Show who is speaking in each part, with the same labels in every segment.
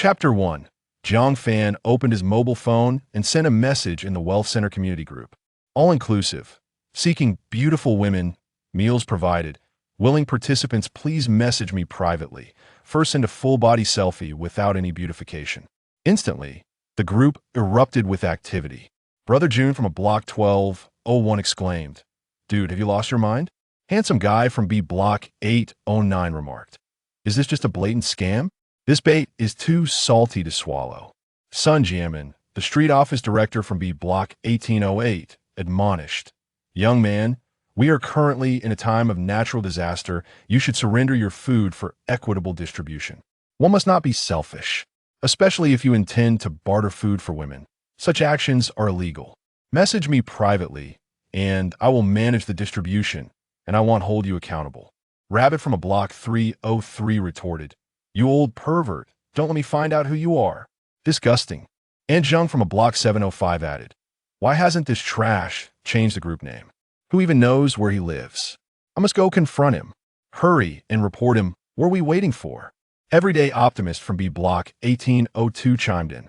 Speaker 1: Chapter 1. Jiang Fan opened his mobile phone and sent a message in the Wealth Center community group. All-inclusive. Seeking beautiful women. Meals provided. Willing participants, please message me privately. First, send a full-body selfie without any beautification. Instantly, the group erupted with activity. Brother June from a Block 1201 exclaimed, "Dude, have you lost your mind?" Handsome guy from B Block 809 remarked, "Is this just a blatant scam? This bait is too salty to swallow." Sun Jiamin, the street office director from B Block 1808, admonished, "Young man, we are currently in a time of natural disaster. You should surrender your food for equitable distribution. One must not be selfish, especially if you intend to barter food for women. Such actions are illegal. Message me privately, and I will manage the distribution, and I won't hold you accountable." Rabbit from a Block 303 retorted, "You old pervert, don't let me find out who you are. Disgusting." And Zheng from a Block 705 added, "Why hasn't this trash changed the group name? Who even knows where he lives? I must go confront him. Hurry and report him. What are we waiting for?" Everyday Optimist from B Block 1802 chimed in,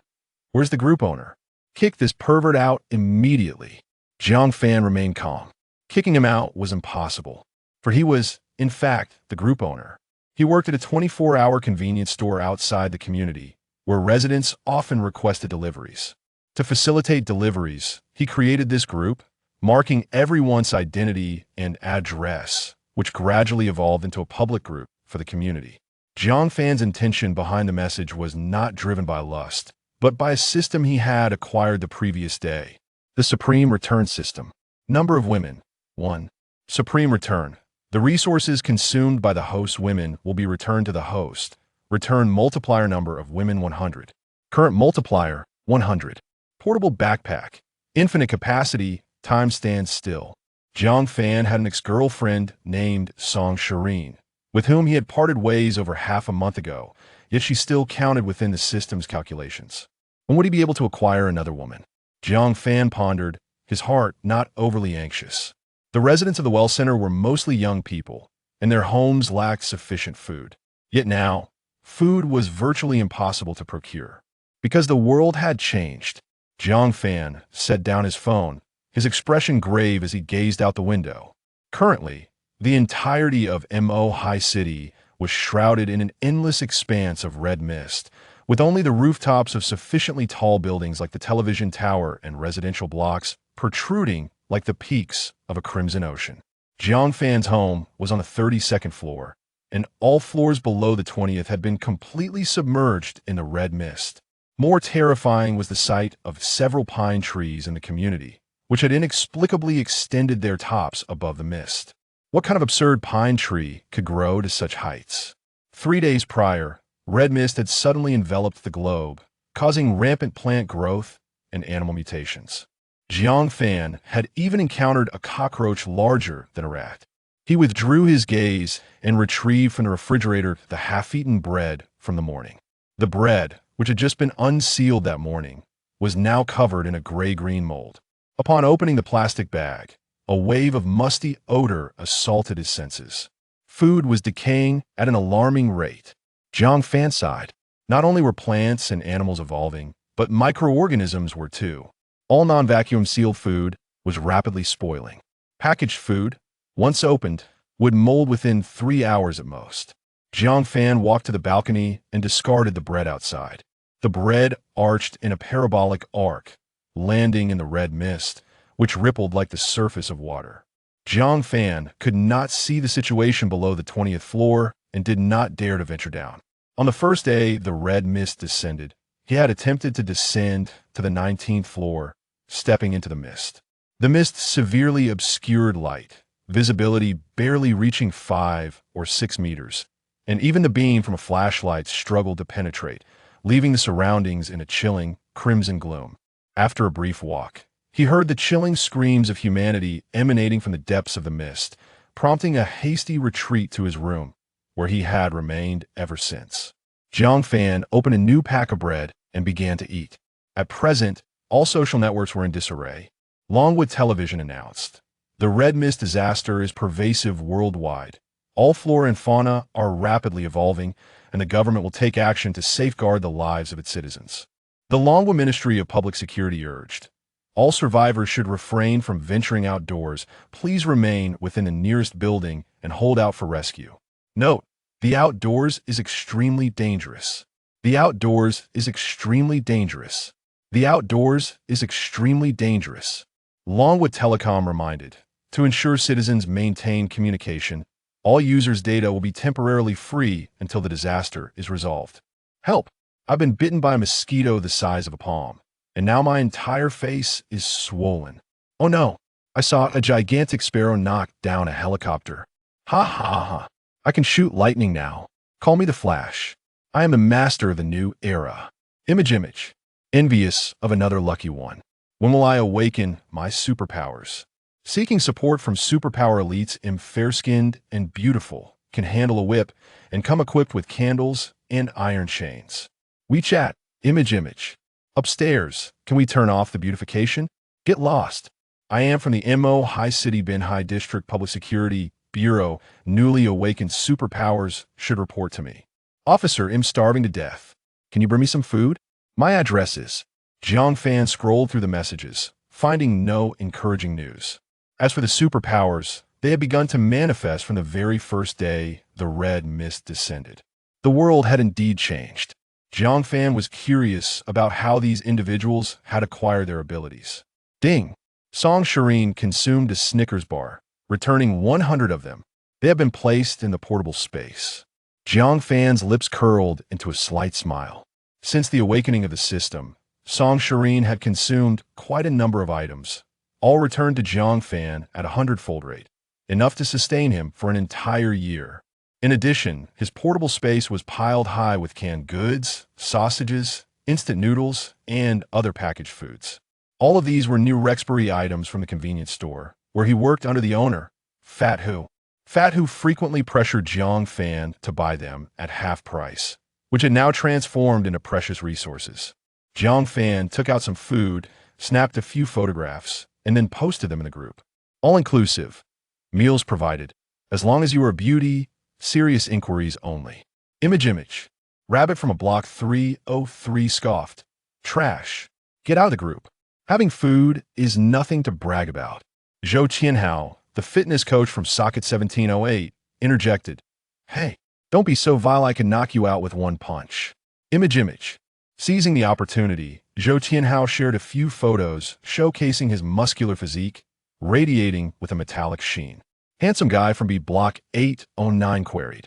Speaker 1: "Where's the group owner? Kick this pervert out immediately." Jiang Fan remained calm. Kicking him out was impossible, for he was, in fact, the group owner. He worked at a 24-hour convenience store outside the community, where residents often requested deliveries. To facilitate deliveries, he created this group, marking everyone's identity and address, which gradually evolved into a public group for the community. Jiang Fan's intention behind the message was not driven by lust, but by a system he had acquired the previous day. The Supreme Return System. Number of women. 1. Supreme Return. The resources consumed by the host's women will be returned to the host. Return multiplier number of women 100. Current multiplier 100. Portable backpack. Infinite capacity. Time stands still. Jiang Fan had an ex-girlfriend named Tang Xuerou, with whom he had parted ways over half a month ago, yet she still counted within the system's calculations. When would he be able to acquire another woman? Jiang Fan pondered, his heart not overly anxious. The residents of the Well Center were mostly young people, and their homes lacked sufficient food. Yet now, food was virtually impossible to procure. Because the world had changed, Jiang Fan set down his phone, his expression grave as he gazed out the window. Currently, the entirety of Mo High City was shrouded in an endless expanse of red mist, with only the rooftops of sufficiently tall buildings like the television tower and residential blocks protruding like the peaks of a crimson ocean. Jiang Fan's home was on the 32nd floor, and all floors below the 20th had been completely submerged in the red mist. More terrifying was the sight of several pine trees in the community, which had inexplicably extended their tops above the mist. What kind of absurd pine tree could grow to such heights? 3 days prior, red mist had suddenly enveloped the globe, causing rampant plant growth and animal mutations. Jiang Fan had even encountered a cockroach larger than a rat. He withdrew his gaze and retrieved from the refrigerator the half-eaten bread from the morning. The bread, which had just been unsealed that morning, was now covered in a gray-green mold. Upon opening the plastic bag, a wave of musty odor assaulted his senses. Food was decaying at an alarming rate. Jiang Fan sighed. Not only were plants and animals evolving, but microorganisms were too. All non-vacuum sealed food was rapidly spoiling. Packaged food, once opened, would mold within 3 hours at most. Jiang Fan walked to the balcony and discarded the bread outside. The bread arched in a parabolic arc, landing in the red mist, which rippled like the surface of water. Jiang Fan could not see the situation below the 20th floor and did not dare to venture down. On the first day the red mist descended, he had attempted to descend to the 19th floor, stepping into the mist. The mist severely obscured light, visibility barely reaching 5 or 6 meters, and even the beam from a flashlight struggled to penetrate, leaving the surroundings in a chilling, crimson gloom. After a brief walk, he heard the chilling screams of humanity emanating from the depths of the mist, prompting a hasty retreat to his room, where he had remained ever since. Jiang Fan opened a new pack of bread and began to eat. At present, all social networks were in disarray. Longwood Television announced, "The red mist disaster is pervasive worldwide. All flora and fauna are rapidly evolving, and the government will take action to safeguard the lives of its citizens. The Longwa Ministry of Public Security urged, all survivors should refrain from venturing outdoors. Please remain within the nearest building and hold out for rescue. Note, the outdoors is extremely dangerous. The outdoors is extremely dangerous. The outdoors is extremely dangerous. Longwa Telecom reminded, to ensure citizens maintain communication, all users' data will be temporarily free until the disaster is resolved. Help! I've been bitten by a mosquito the size of a palm, and now my entire face is swollen. Oh no! I saw a gigantic sparrow knock down a helicopter. Ha ha ha! I can shoot lightning now. Call me the Flash. I am the master of the new era. Image. Envious of another lucky one. When will I awaken my superpowers? Seeking support from superpower elites, am fair-skinned and beautiful, can handle a whip, and come equipped with candles and iron chains. WeChat, image. Upstairs, can we turn off the beautification? Get lost. I am from the MO High City Bin High District Public Security Bureau. Newly awakened superpowers should report to me. Officer, I'm starving to death. Can you bring me some food? My address is... Jiang Fan scrolled through the messages, finding no encouraging news. As for the superpowers, they had begun to manifest from the very first day the red mist descended. The world had indeed changed. Jiang Fan was curious about how these individuals had acquired their abilities. Ding! Tang Xuerou consumed a Snickers bar, returning 100 of them. They had been placed in the portable space. Jiang Fan's lips curled into a slight smile. Since the awakening of the system, Tang Xuerou had consumed quite a number of items, all returned to Jiang Fan at a 100-fold rate, enough to sustain him for an entire year. In addition, his portable space was piled high with canned goods, sausages, instant noodles, and other packaged foods. All of these were new expiry items from the convenience store, where he worked under the owner, Fat Hu. Fat Hu frequently pressured Jiang Fan to buy them at half price, which had now transformed into precious resources. Jiang Fan took out some food, snapped a few photographs, and then posted them in the group. All-inclusive. Meals provided. As long as you are a beauty, serious inquiries only. Image. Rabbit from a block 303 scoffed. Trash. Get out of the group. Having food is nothing to brag about. Zhou Qianhao, the fitness coach from Socket 1708, interjected. Hey, don't be so vile, I can knock you out with one punch. Image. Seizing the opportunity, Zhou Qianhao shared a few photos showcasing his muscular physique, radiating with a metallic sheen. Handsome guy from B Block 809 queried.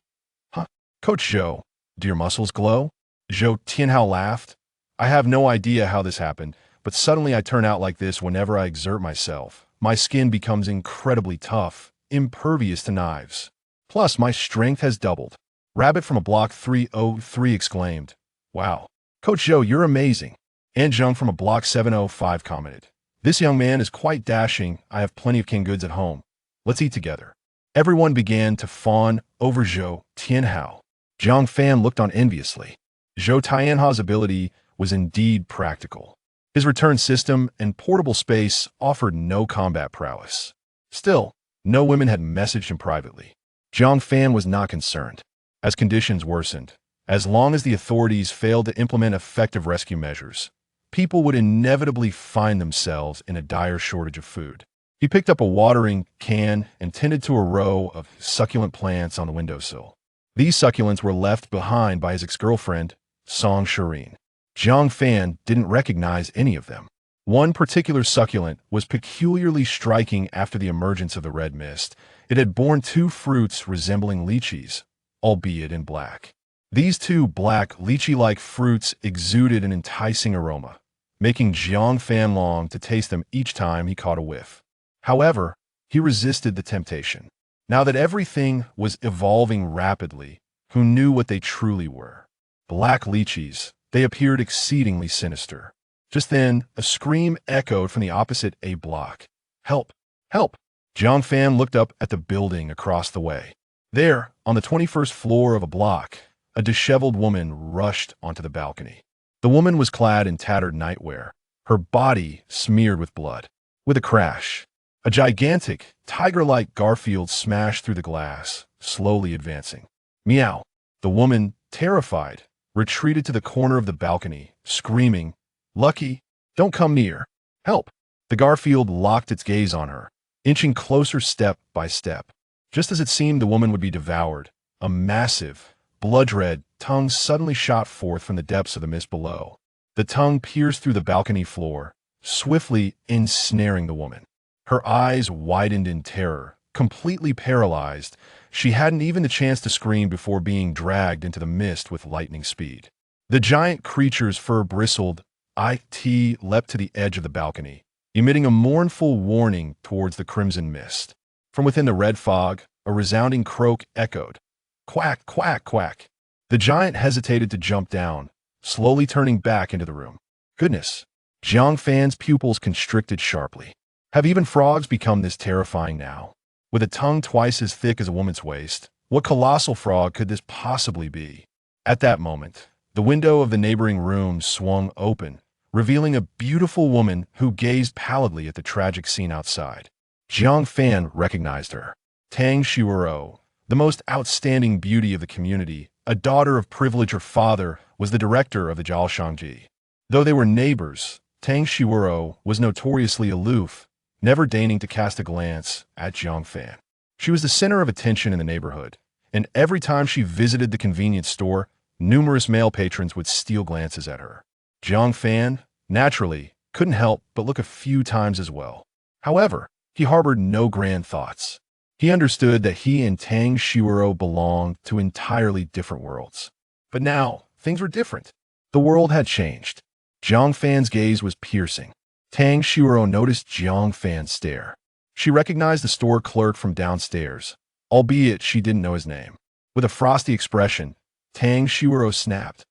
Speaker 1: Huh? Coach Zhou, do your muscles glow? Zhou Qianhao laughed. I have no idea how this happened, but suddenly I turn out like this whenever I exert myself. My skin becomes incredibly tough, impervious to knives. Plus, my strength has doubled. Rabbit from a block 303 exclaimed. Wow. Coach Zhou, you're amazing. And Zheng from a block 705 commented. This young man is quite dashing. I have plenty of canned goods at home. Let's eat together. Everyone began to fawn over Zhou Tianhao. Jiang Fan looked on enviously. Zhou Tianhao's ability was indeed practical. His return system and portable space offered no combat prowess. Still, no women had messaged him privately. Jiang Fan was not concerned. As conditions worsened, as long as the authorities failed to implement effective rescue measures, people would inevitably find themselves in a dire shortage of food. He picked up a watering can and tended to a row of succulent plants on the windowsill. These succulents were left behind by his ex-girlfriend, Tang Xuerou. Jiang Fan didn't recognize any of them. One particular succulent was peculiarly striking after the emergence of the red mist. It had borne two fruits resembling lychees, albeit in black. These two black, lychee-like fruits exuded an enticing aroma, making Jiang Fan long to taste them each time he caught a whiff. However, he resisted the temptation. Now that everything was evolving rapidly, who knew what they truly were? Black lychees, they appeared exceedingly sinister. Just then, a scream echoed from the opposite A block. Help! Help! Jiang Fan looked up at the building across the way. There, on the 21st floor of a block, a disheveled woman rushed onto the balcony. The woman was clad in tattered nightwear, her body smeared with blood. With a crash, a gigantic, tiger-like Garfield smashed through the glass, slowly advancing. Meow! The woman terrified, retreated to the corner of the balcony, screaming, "Lucky, don't come near. Help!" The Garfield locked its gaze on her, inching closer step by step. Just as it seemed the woman would be devoured, a massive, blood-red tongue suddenly shot forth from the depths of the mist below. The tongue pierced through the balcony floor, swiftly ensnaring the woman. Her eyes widened in terror, completely paralyzed. She hadn't even the chance to scream before being dragged into the mist with lightning speed. The giant creature's fur bristled. It leapt to the edge of the balcony, emitting a mournful warning towards the crimson mist. From within the red fog, a resounding croak echoed. Quack, quack, quack. The giant hesitated to jump down, slowly turning back into the room. Goodness. Jiang Fan's pupils constricted sharply. Have even frogs become this terrifying now? With a tongue twice as thick as a woman's waist, what colossal frog could this possibly be? At that moment, the window of the neighboring room swung open, revealing a beautiful woman who gazed pallidly at the tragic scene outside. Jiang Fan recognized her. Tang Xuerou, the most outstanding beauty of the community, a daughter of privilege. Her father was the director of the Jiaoshangji. Though they were neighbors, Tang Xuerou was notoriously aloof, never deigning to cast a glance at Jiang Fan. She was the center of attention in the neighborhood, and every time she visited the convenience store, numerous male patrons would steal glances at her. Jiang Fan, naturally, couldn't help but look a few times as well. However, he harbored no grand thoughts. He understood that he and Tang Xuerou belonged to entirely different worlds. But now, things were different. The world had changed. Jiang Fan's gaze was piercing. Tang Xuerou noticed Jiang Fan's stare. She recognized the store clerk from downstairs, albeit she didn't know his name. With a frosty expression, Tang Xuerou snapped.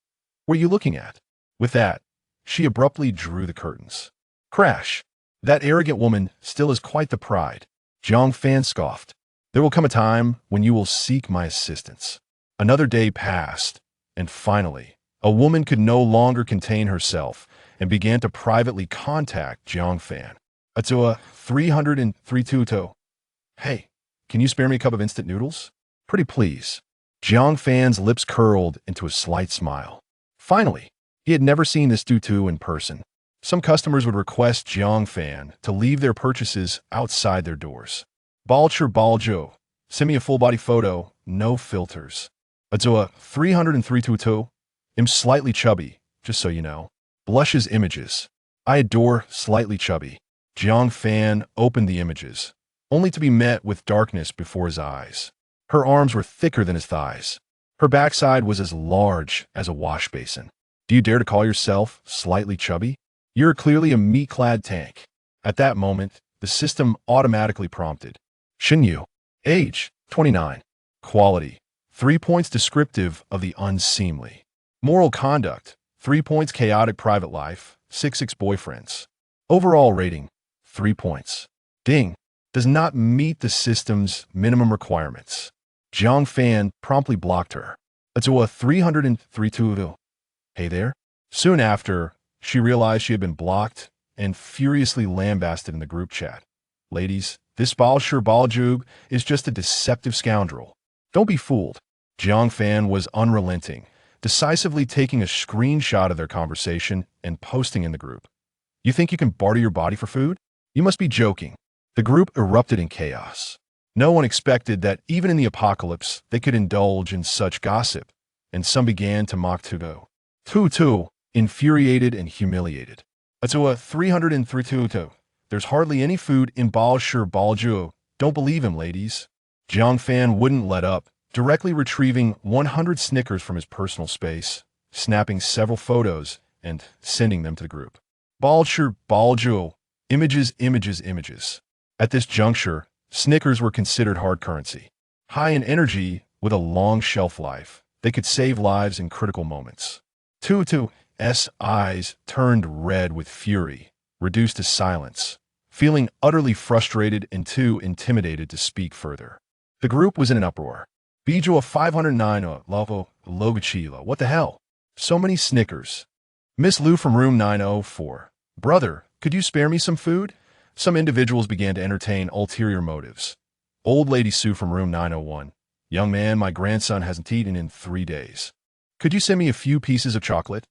Speaker 1: "What are you looking at?" With that, she abruptly drew the curtains. Crash! That arrogant woman still has quite the pride. Jiang Fan scoffed. "There will come a time when you will seek my assistance." Another day passed, and finally, a woman could no longer contain herself and began to privately contact Jiang Fan. "Atua 332. Hey, can you spare me a cup of instant noodles? Pretty please." Jiang Fan's lips curled into a slight smile. Finally, he had never seen this tutu in person. Some customers would request Jiang Fan to leave their purchases outside their doors. "Balcher Baljo, send me a full-body photo, no filters." Atua 332. I'm slightly chubby, just so you know. Blushes images. "I adore slightly chubby." Jiang Fan opened the images, only to be met with darkness before his eyes. Her arms were thicker than his thighs. Her backside was as large as a wash basin. "Do you dare to call yourself slightly chubby? You're clearly a meat-clad tank." At that moment, the system automatically prompted. Shiyin. Age, 29. Quality, 3 points descriptive of the unseemly. Moral conduct, 3 points chaotic private life, 6 ex-boyfriends. Overall rating, 3 points. Ding, does not meet the system's minimum requirements. Jiang Fan promptly blocked her. Atua 332. Hey there. Soon after, she realized she had been blocked and furiously lambasted in the group chat. "Ladies, this Balshur Baljug is just a deceptive scoundrel. Don't be fooled." Jiang Fan was unrelenting, decisively taking a screenshot of their conversation and posting in the group. "You think you can barter your body for food? You must be joking." The group erupted in chaos. No one expected that even in the apocalypse they could indulge in such gossip, and some began to mock Tugo. Tutu, infuriated and humiliated. Atua 332. There's hardly any food in Balshur Balju. Don't believe him, ladies. Jiang Fan wouldn't let up, directly retrieving 100 Snickers from his personal space, snapping several photos, and sending them to the group. Balshur Balju. Images, images, images. At this juncture, Snickers were considered hard currency. High in energy, with a long shelf life, they could save lives in critical moments. Tutu's eyes turned red with fury, reduced to silence, feeling utterly frustrated and too intimidated to speak further. The group was in an uproar. Bijo 509 Lavo Logachila. What the hell? So many Snickers. Miss Liu from room 904. Brother, could you spare me some food? Some individuals began to entertain ulterior motives. Old Lady Sue from room 901. Young man, my grandson hasn't eaten in 3 days. Could you send me a few pieces of chocolate?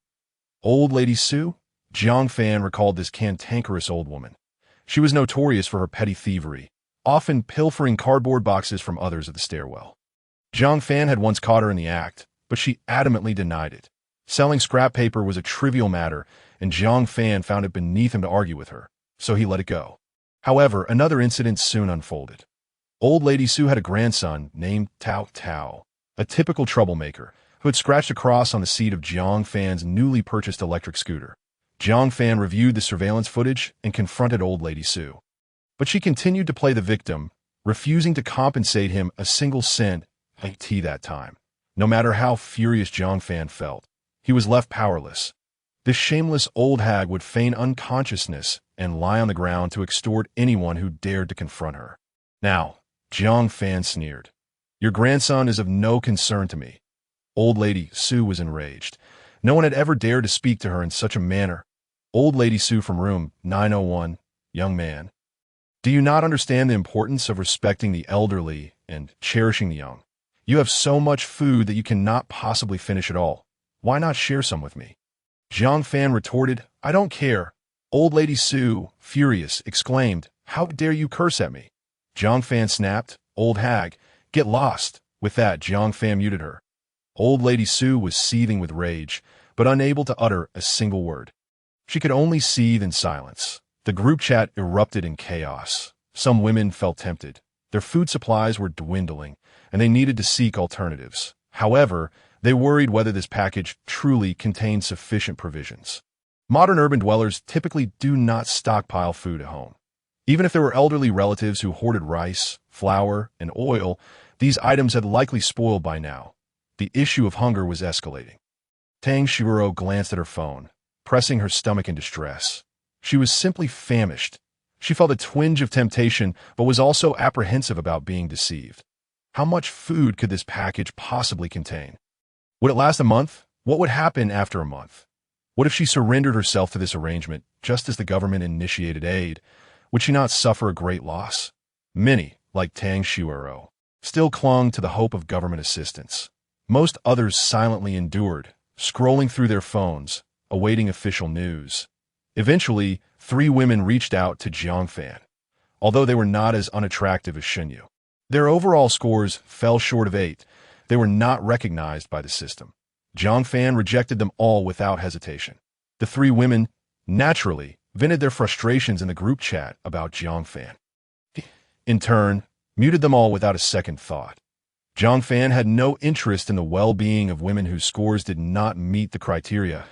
Speaker 1: Old Lady Sue? Jiang Fan recalled this cantankerous old woman. She was notorious for her petty thievery, often pilfering cardboard boxes from others at the stairwell. Jiang Fan had once caught her in the act, but she adamantly denied it. Selling scrap paper was a trivial matter, and Jiang Fan found it beneath him to argue with her, so he let it go. However, another incident soon unfolded. Old Lady Sue had a grandson named Tao, a typical troublemaker, who had scratched a cross on the seat of Jiang Fan's newly purchased electric scooter. Jiang Fan reviewed the surveillance footage and confronted Old Lady Sue. But she continued to play the victim, refusing to compensate him a single cent like tea that time. No matter how furious Jiang Fan felt, he was left powerless. This shameless old hag would feign unconsciousness and lie on the ground to extort anyone who dared to confront her. Now, Jiang Fan sneered. Your grandson is of no concern to me. Old Lady Sue was enraged. No one had ever dared to speak to her in such a manner. Old Lady Sue from room 901, young man. Do you not understand the importance of respecting the elderly and cherishing the young? You have so much food that you cannot possibly finish it all. Why not share some with me? Jiang Fan retorted, I don't care. Old Lady Sue, furious, exclaimed, How dare you curse at me? Jiang Fan snapped, Old hag, get lost. With that, Jiang Fan muted her. Old Lady Sue was seething with rage, but unable to utter a single word. She could only seethe in silence. The group chat erupted in chaos. Some women felt tempted. Their food supplies were dwindling, and they needed to seek alternatives. However, they worried whether this package truly contained sufficient provisions. Modern urban dwellers typically do not stockpile food at home. Even if there were elderly relatives who hoarded rice, flour, and oil, these items had likely spoiled by now. The issue of hunger was escalating. Tang Xuerou glanced at her phone, pressing her stomach in distress. She was simply famished. She felt a twinge of temptation, but was also apprehensive about being deceived. How much food could this package possibly contain? Would it last a month? What would happen after a month? What if she surrendered herself to this arrangement just as the government initiated aid? Would she not suffer a great loss? Many, like Tang Xuerou, still clung to the hope of government assistance. Most others silently endured, scrolling through their phones, awaiting official news. Eventually, 3 women reached out to Jiang Fan, although they were not as unattractive as Shiyin. Their overall scores fell short of 8. They were not recognized by the system. Jiang Fan rejected them all without hesitation. The 3 women, naturally, vented their frustrations in the group chat about Jiang Fan. In turn, muted them all without a second thought. Jiang Fan had no interest in the well-being of women whose scores did not meet the criteria.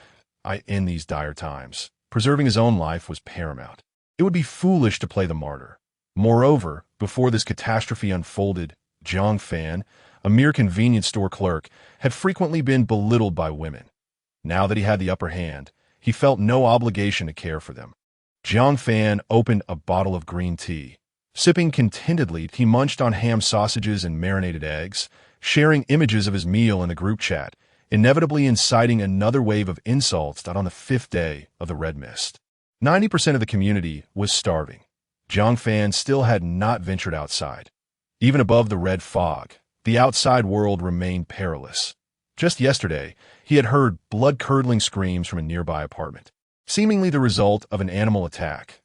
Speaker 1: In these dire times, preserving his own life was paramount. It would be foolish to play the martyr. Moreover, before this catastrophe unfolded, Jiang Fan, a mere convenience store clerk, had frequently been belittled by women. Now that he had the upper hand, he felt no obligation to care for them. Jiang Fan opened a bottle of green tea. Sipping contentedly, he munched on ham sausages and marinated eggs, sharing images of his meal in the group chat, inevitably inciting another wave of insults on the 5th day of the Red Mist. 90% of the community was starving. Jiang Fan still had not ventured outside. Even above the red fog, the outside world remained perilous. Just yesterday, he had heard blood-curdling screams from a nearby apartment, seemingly the result of an animal attack.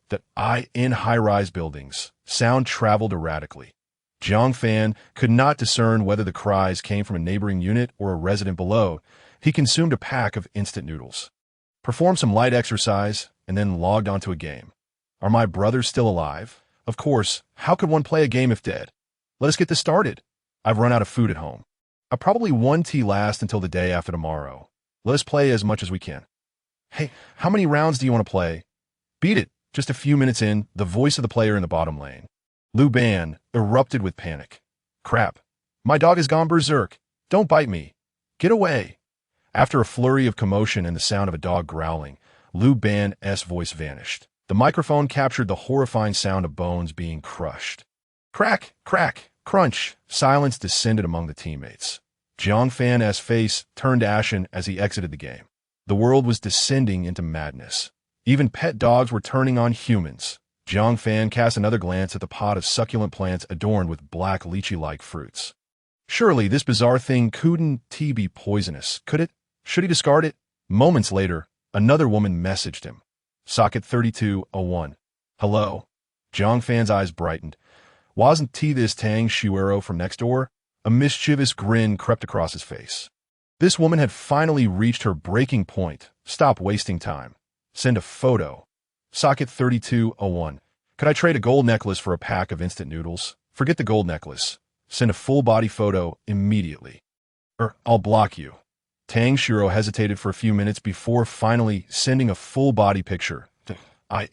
Speaker 1: In high-rise buildings, sound traveled erratically. Jiang Fan could not discern whether the cries came from a neighboring unit or a resident below. He consumed a pack of instant noodles, performed some light exercise, and then logged onto a game. Are my brothers still alive? Of course, how could one play a game if dead? Let us get this started. I've run out of food at home. I'll probably one tea last until the day after tomorrow. Let us play as much as we can. Hey, how many rounds do you want to play? Beat it. Just a few minutes in, the voice of the player in the bottom lane, Liu Ruyan, erupted with panic. Crap. My dog has gone berserk. Don't bite me. Get away. After a flurry of commotion and the sound of a dog growling, Liu Ruyan's voice vanished. The microphone captured the horrifying sound of bones being crushed. Crack, crack, crunch. Silence descended among the teammates. Jiang Fan's face turned ashen as he exited the game. The world was descending into madness. Even pet dogs were turning on humans. Jiang Fan cast another glance at the pot of succulent plants adorned with black lychee-like fruits. Surely this bizarre thing couldn't be poisonous, could it? Should he discard it? Moments later, another woman messaged him. Socket 3201. Hello. Jiang Fan's eyes brightened. Wasn't this Tang Xuerou from next door? A mischievous grin crept across his face. This woman had finally reached her breaking point. Stop wasting time. Send a photo. Socket 3201. Could I trade a gold necklace for a pack of instant noodles? Forget the gold necklace. Send a full-body photo immediately. I'll block you. Tang Xuerou hesitated for a few minutes before finally sending a full-body picture.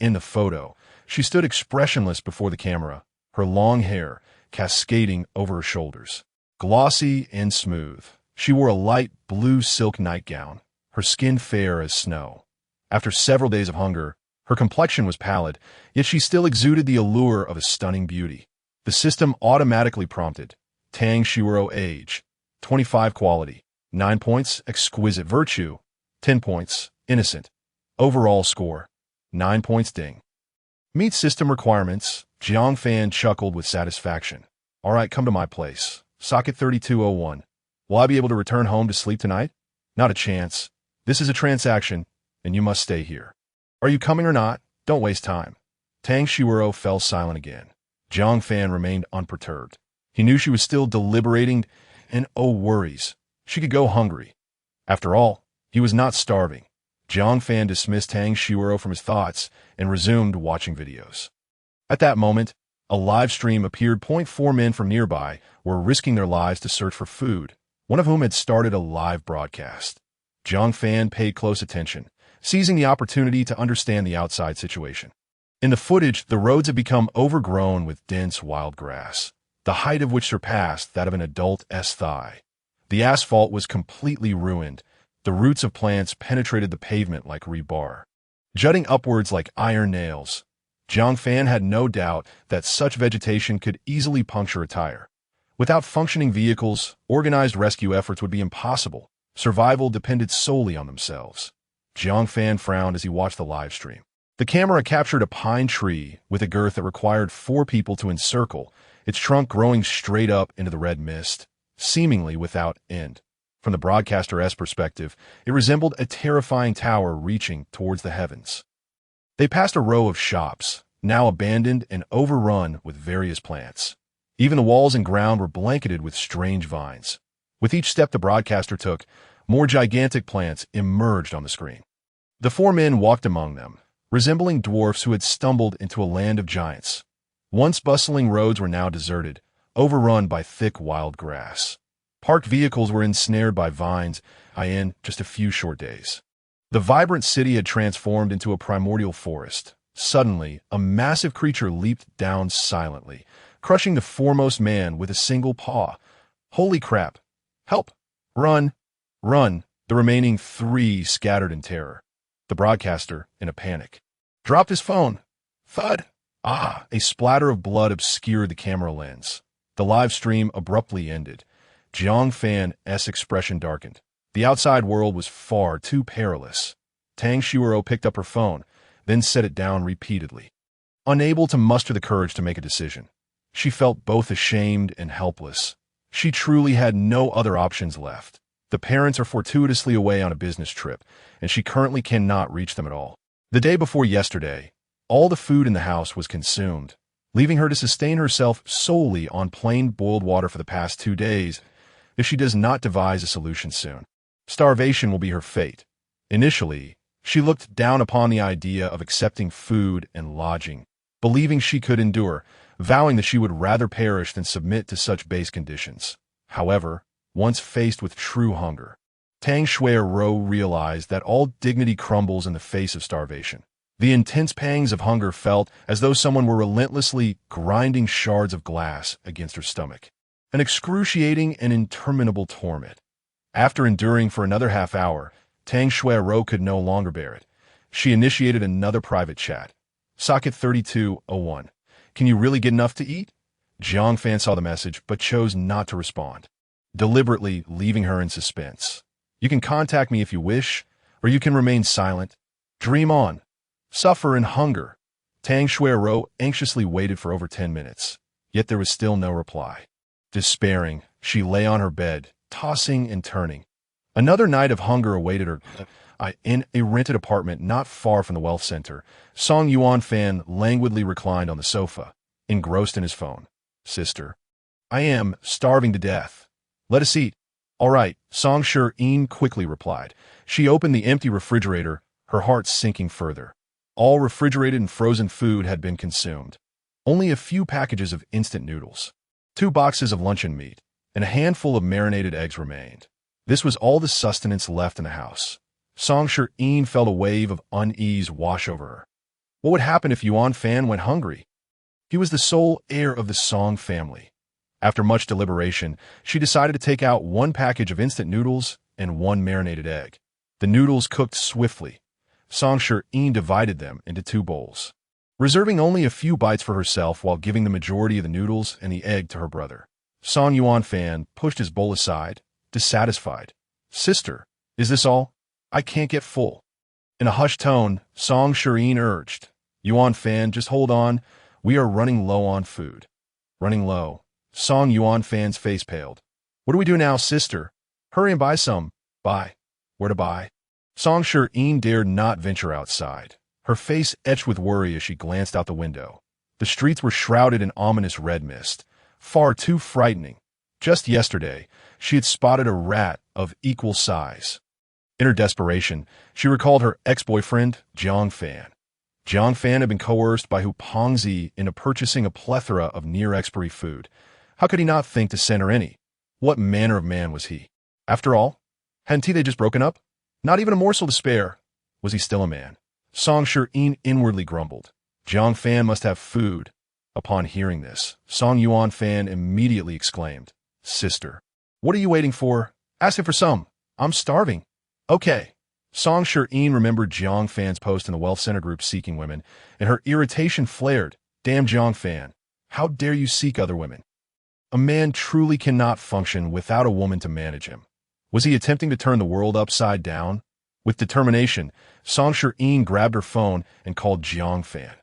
Speaker 1: In the photo, she stood expressionless before the camera, her long hair cascading over her shoulders. Glossy and smooth, she wore a light blue silk nightgown, her skin fair as snow. After several days of hunger, her complexion was pallid, yet she still exuded the allure of a stunning beauty. The system automatically prompted, Tang Xuerou age, 25 quality, 9 points, exquisite virtue, 10 points, innocent. Overall score, 9 points ding. Meet system requirements. Jiang Fan chuckled with satisfaction. All right, come to my place. Socket 3201. Will I be able to return home to sleep tonight? Not a chance. This is a transaction, and you must stay here. Are you coming or not? Don't waste time. Tang Xuerou fell silent again. Jiang Fan remained unperturbed. He knew she was still deliberating, and oh worries, she could go hungry. After all, he was not starving. Jiang Fan dismissed Tang Xuerou from his thoughts and resumed watching videos. At that moment, a live stream appeared. 4 men from nearby were risking their lives to search for food, one of whom had started a live broadcast. Jiang Fan paid close attention, seizing the opportunity to understand the outside situation. In the footage, the roads had become overgrown with dense wild grass, the height of which surpassed that of an adult's thigh. The asphalt was completely ruined. The roots of plants penetrated the pavement like rebar, jutting upwards like iron nails. Jiang Fan had no doubt that such vegetation could easily puncture a tire. Without functioning vehicles, organized rescue efforts would be impossible. Survival depended solely on themselves. Jiang Fan frowned as he watched the live stream. The camera captured a pine tree with a girth that required 4 people to encircle, its trunk growing straight up into the red mist, seemingly without end. From the broadcaster's perspective, it resembled a terrifying tower reaching towards the heavens. They passed a row of shops, now abandoned and overrun with various plants. Even the walls and ground were blanketed with strange vines. With each step the broadcaster took, more gigantic plants emerged on the screen. The 4 men walked among them, resembling dwarfs who had stumbled into a land of giants. Once bustling roads were now deserted, overrun by thick wild grass. Parked vehicles were ensnared by vines in just a few short days. The vibrant city had transformed into a primordial forest. Suddenly, a massive creature leaped down silently, crushing the foremost man with a single paw. Holy crap! Help! Run! Run! The remaining 3 scattered in terror. The broadcaster, in a panic, dropped his phone. Thud! A splatter of blood obscured the camera lens. The live stream abruptly ended. Jiang Fan's expression darkened. The outside world was far too perilous. Tang Xuerou picked up her phone, then set it down repeatedly. Unable to muster the courage to make a decision, she felt both ashamed and helpless. She truly had no other options left. The parents are fortuitously away on a business trip, and she currently cannot reach them at all. The day before yesterday, all the food in the house was consumed, leaving her to sustain herself solely on plain boiled water for the past 2 days if she does not devise a solution soon. Starvation will be her fate. Initially, she looked down upon the idea of accepting food and lodging, believing she could endure, vowing that she would rather perish than submit to such base conditions. However, once faced with true hunger, Tang Xuerou realized that all dignity crumbles in the face of starvation. The intense pangs of hunger felt as though someone were relentlessly grinding shards of glass against her stomach. An excruciating and interminable torment. After enduring for another half hour, Tang Xuerou could no longer bear it. She initiated another private chat. Socket 3201. Can you really get enough to eat? Jiang Fan saw the message, but chose not to respond, deliberately leaving her in suspense. You can contact me if you wish, or you can remain silent. Dream on. Suffer in hunger. Tang Xuerou anxiously waited for over 10 minutes, yet there was still no reply. Despairing, she lay on her bed, tossing and turning. Another night of hunger awaited her in a rented apartment not far from the wealth center. Jiang Fan languidly reclined on the sofa, engrossed in his phone. Sister, I am starving to death. Let us eat. All right, Tang Xuerou quickly replied. She opened the empty refrigerator, her heart sinking further. All refrigerated and frozen food had been consumed. Only a few packages of instant noodles, 2 boxes of luncheon meat, and a handful of marinated eggs remained. This was all the sustenance left in the house. Tang Xuerou felt a wave of unease wash over her. What would happen if Jiang Fan went hungry? He was the sole heir of the Song family. After much deliberation, she decided to take out 1 package of instant noodles and 1 marinated egg. The noodles cooked swiftly. Tang Xuerou divided them into 2 bowls, reserving only a few bites for herself while giving the majority of the noodles and the egg to her brother. Jiang Fan pushed his bowl aside, dissatisfied. Sister, is this all? I can't get full. In a hushed tone, Tang Xuerou urged, Jiang Fan, just hold on. We are running low on food. Running low. Jiang Fan's face paled. What do we do now, sister? Hurry and buy some. Buy. Where to buy? Tang Xuerou dared not venture outside. Her face etched with worry as she glanced out the window. The streets were shrouded in ominous red mist, far too frightening. Just yesterday, she had spotted a rat of equal size. In her desperation, she recalled her ex-boyfriend, Jiang Fan. Jiang Fan had been coerced by Hu Pengzi into purchasing a plethora of near-expiry food. How could he not think to send her any? What manner of man was he? After all, hadn't they just broken up? Not even a morsel to spare. Was he still a man? Tang Xuerou inwardly grumbled. Jiang Fan must have food. Upon hearing this, Jiang Fan immediately exclaimed, Sister, what are you waiting for? Ask him for some. I'm starving. Okay. Tang Xuerou remembered Jiang Fan's post in the wealth center group seeking women, and her irritation flared. Damn Jiang Fan. How dare you seek other women? A man truly cannot function without a woman to manage him. Was he attempting to turn the world upside down? With determination, Tang Xuerou grabbed her phone and called Jiang Fan.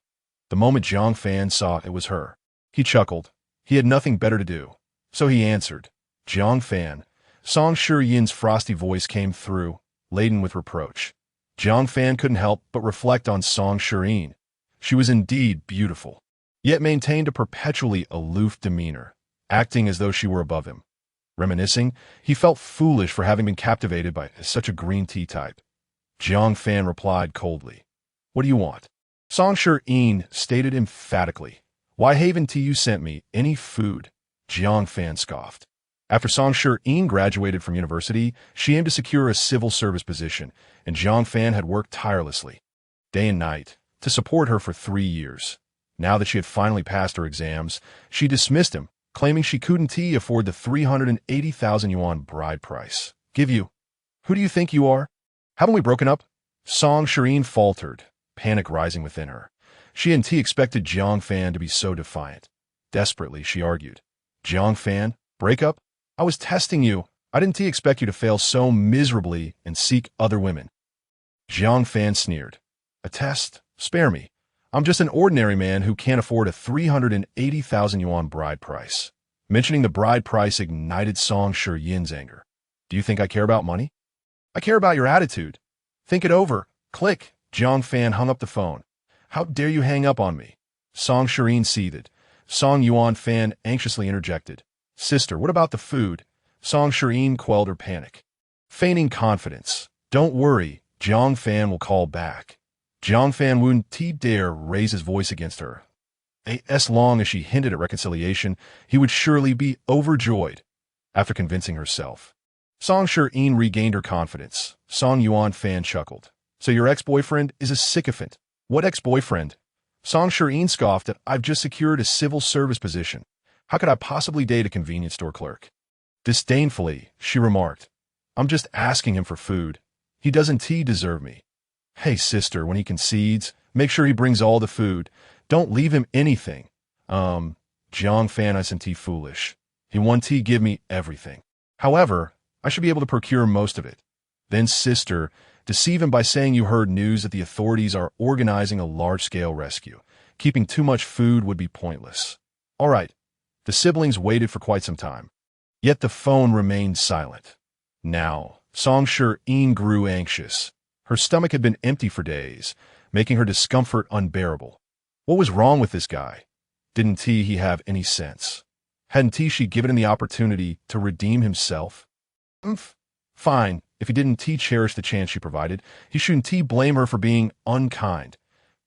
Speaker 1: The moment Jiang Fan saw it was her, he chuckled. He had nothing better to do. So he answered. Jiang Fan. Tang Xuerou's frosty voice came through, laden with reproach. Jiang Fan couldn't help but reflect on Tang Xuerou. She was indeed beautiful, yet maintained a perpetually aloof demeanor, acting as though she were above him. Reminiscing, he felt foolish for having been captivated by such a green tea type. Jiang Fan replied coldly. What do you want? Tang Xuerou stated emphatically. Why haven't you sent me any food? Jiang Fan scoffed. After Tang Xuerou graduated from university, she aimed to secure a civil service position, and Jiang Fan had worked tirelessly, day and night, to support her for 3 years. Now that she had finally passed her exams, she dismissed him, claiming she couldn't afford the 380,000 yuan bride price. Give you. Who do you think you are? Haven't we broken up? Tang Xuerou faltered, panic rising within her. She hadn't expected Jiang Fan to be so defiant. Desperately, she argued. Jiang Fan, break up? I was testing you. I didn't expect you to fail so miserably and seek other women. Jiang Fan sneered. A test? Spare me. I'm just an ordinary man who can't afford a 380,000 yuan bride price. Mentioning the bride price ignited Tang Xuerou's anger. Do you think I care about money? I care about your attitude. Think it over. Click. Jiang Fan hung up the phone. How dare you hang up on me? Tang Xuerou seethed. Jiang Fan anxiously interjected. Sister, what about the food? Tang Xuerou quelled her panic, feigning confidence. Don't worry, Jiang Fan will call back. Jiang Fan wouldn't dare raise his voice against her. As long as she hinted at reconciliation, he would surely be overjoyed. After convincing herself, Tang Xuerou regained her confidence. Jiang Fan chuckled. So your ex-boyfriend is a sycophant. What ex-boyfriend? Tang Xuerou scoffed that I've just secured a civil service position. How could I possibly date a convenience store clerk? Disdainfully, she remarked. I'm just asking him for food. He doesn't deserve me. Hey, sister, when he concedes, make sure he brings all the food. Don't leave him anything. Jiang Fan isn't foolish. He won't give me everything. However, I should be able to procure most of it. Then, sister, deceive him by saying you heard news that the authorities are organizing a large-scale rescue. Keeping too much food would be pointless. All right. The siblings waited for quite some time. Yet the phone remained silent. Now, Tang Xuerou grew anxious. Her stomach had been empty for days, making her discomfort unbearable. What was wrong with this guy? Didn't he have any sense? Hadn't she given him the opportunity to redeem himself? Fine, if he didn't cherish the chance she provided, he shouldn't blame her for being unkind.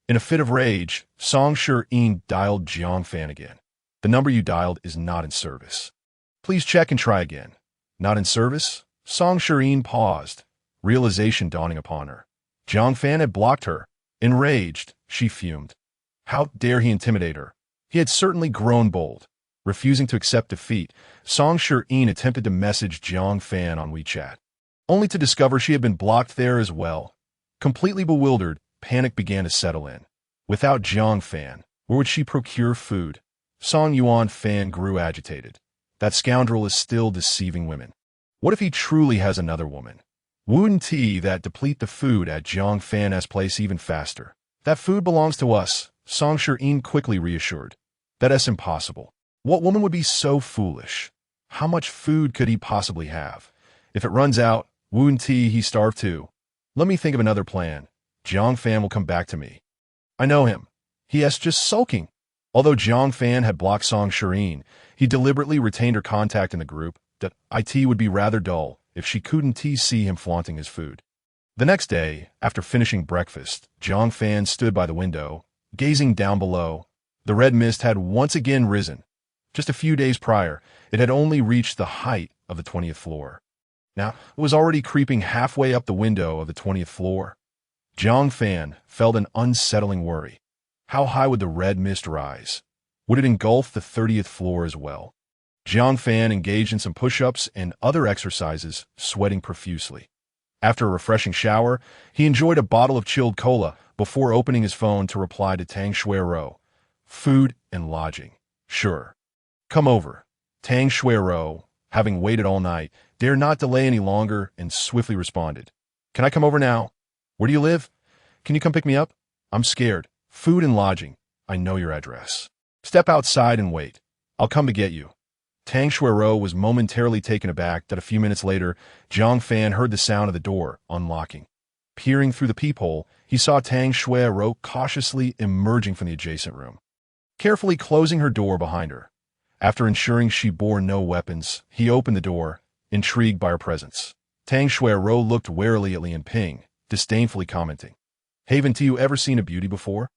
Speaker 1: In a fit of rage, Tang Xuerou dialed Jiang Fan again. The number you dialed is not in service. Please check and try again. Not in service? Tang Xuerou paused, realization dawning upon her. Jiang Fan had blocked her. Enraged, she fumed. How dare he intimidate her? He had certainly grown bold. Refusing to accept defeat, Tang Xuerou attempted to message Jiang Fan on WeChat, only to discover she had been blocked there as well. Completely bewildered, panic began to settle in. Without Jiang Fan, where would she procure food? Jiang Fan grew agitated. That scoundrel is still deceiving women. What if he truly has another woman? Wouldn't that deplete the food at Jiang Fan's place even faster? That food belongs to us, Tang Xuerou quickly reassured. That's impossible. What woman would be so foolish? How much food could he possibly have? If it runs out, wouldn't he starve too? Let me think of another plan. Jiang Fan will come back to me. I know him. He is just sulking. Although Jiang Fan had blocked Tang Xuerou, he deliberately retained her contact in the group. That it would be rather dull if she couldn't see him flaunting his food. The next day, after finishing breakfast, Jiang Fan stood by the window, gazing down below. The red mist had once again risen. Just a few days prior, it had only reached the height of the 20th floor. Now, it was already creeping halfway up the window of the 20th floor. Jiang Fan felt an unsettling worry. How high would the red mist rise? Would it engulf the 30th floor as well? Jiang Fan engaged in some push-ups and other exercises, sweating profusely. After a refreshing shower, he enjoyed a bottle of chilled cola before opening his phone to reply to Tang Xuerou. Food and lodging. Sure. Come over. Tang Xuerou, having waited all night, dared not delay any longer and swiftly responded. Can I come over now? Where do you live? Can you come pick me up? I'm scared. Food and lodging. I know your address. Step outside and wait. I'll come to get you. Tang Xuerou was momentarily taken aback that a few minutes later, Jiang Fan heard the sound of the door unlocking. Peering through the peephole, he saw Tang Xuerou cautiously emerging from the adjacent room, carefully closing her door behind her. After ensuring she bore no weapons, he opened the door, intrigued by her presence. Tang Xuerou looked warily at Liu Ping, disdainfully commenting, Haven't you ever seen a beauty before?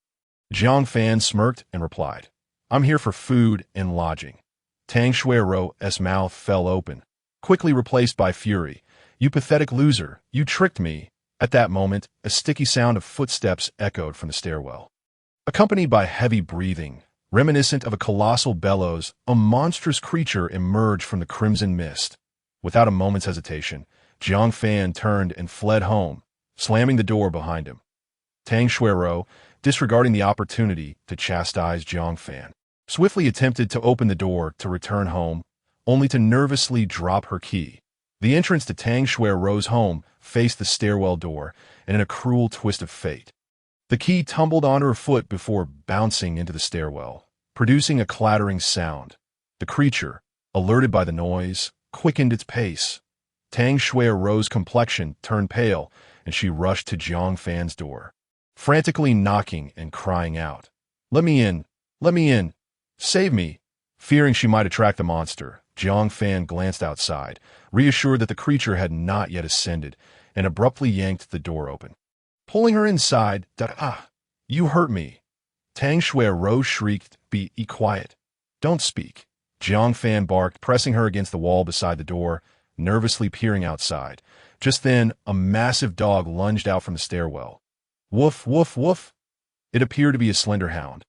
Speaker 1: Jiang Fan smirked and replied, I'm here for food and lodging. Tang Xuerou's mouth fell open, quickly replaced by fury. You pathetic loser, you tricked me. At that moment, a sticky sound of footsteps echoed from the stairwell. Accompanied by heavy breathing, reminiscent of a colossal bellows, a monstrous creature emerged from the crimson mist. Without a moment's hesitation, Jiang Fan turned and fled home, slamming the door behind him. Tang Xuerou, disregarding the opportunity to chastise Jiang Fan, swiftly attempted to open the door to return home, only to nervously drop her key. The entrance to Tang Xuerou's home faced the stairwell door, and in a cruel twist of fate, the key tumbled onto her foot before bouncing into the stairwell, producing a clattering sound. The creature, alerted by the noise, quickened its pace. Tang Xuerou's complexion turned pale, and she rushed to Jiang Fan's door, frantically knocking and crying out, Let me in! Let me in! Save me! Fearing she might attract the monster, Jiang Fan glanced outside, reassured that the creature had not yet ascended, and abruptly yanked the door open. Pulling her inside, You hurt me! Tang Xuerou shrieked, Be quiet. Don't speak. Jiang Fan barked, pressing her against the wall beside the door, nervously peering outside. Just then, a massive dog lunged out from the stairwell. Woof, woof, woof! It appeared to be a slender hound.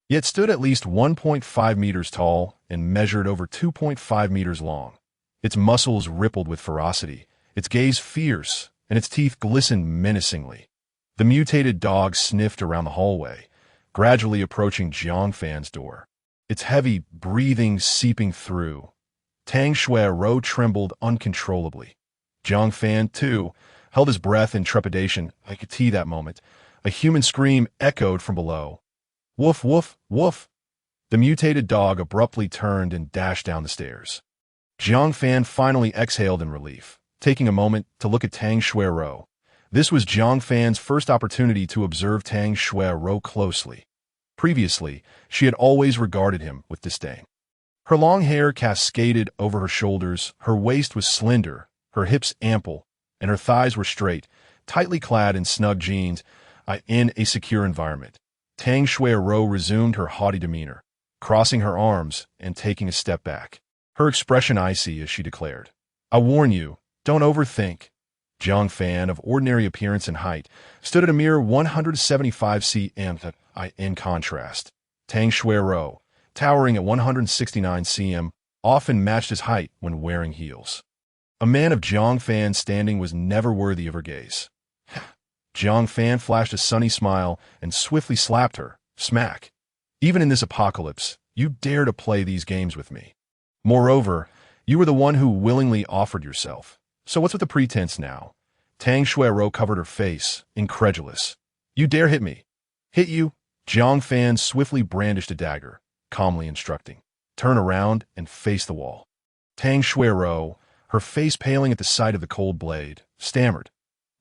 Speaker 1: Yet stood at least 1.5 meters tall and measured over 2.5 meters long. Its muscles rippled with ferocity, its gaze fierce, and its teeth glistened menacingly. The mutated dog sniffed around the hallway, gradually approaching Jiang Fan's door, its heavy breathing seeping through. Tang Xuerou trembled uncontrollably. Jiang Fan, too, held his breath in trepidation. I could see that moment. A human scream echoed from below. Woof, woof, woof! The mutated dog abruptly turned and dashed down the stairs. Jiang Fan finally exhaled in relief. taking a moment to look at Tang Xuerou. This was Jiang Fan's first opportunity to observe Tang Xuerou closely. Previously, she had always regarded him with disdain. Her long hair cascaded over her shoulders, her waist was slender, her hips ample, and her thighs were straight, tightly clad in snug jeans, in a secure environment. Tang Xuerou resumed her haughty demeanor, crossing her arms and taking a step back. Her expression icy as she declared, "I warn you, don't overthink." Jiang Fan, of ordinary appearance and height, stood at a mere 175 cm. In contrast, Tang Xuerou, towering at 169 cm, often matched his height when wearing heels. A man of Jiang Fan's standing was never worthy of her gaze. Jiang Fan flashed a sunny smile and swiftly slapped her, smack. "Even in this apocalypse, you dare to play these games with me. Moreover, you were the one who willingly offered yourself. So what's with the pretense now?" Tang Xuerou covered her face, incredulous. "You dare hit me?" "Hit you?" Jiang Fan swiftly brandished a dagger, calmly instructing, "Turn around and face the wall." Tang Xuerou, her face paling at the sight of the cold blade, stammered,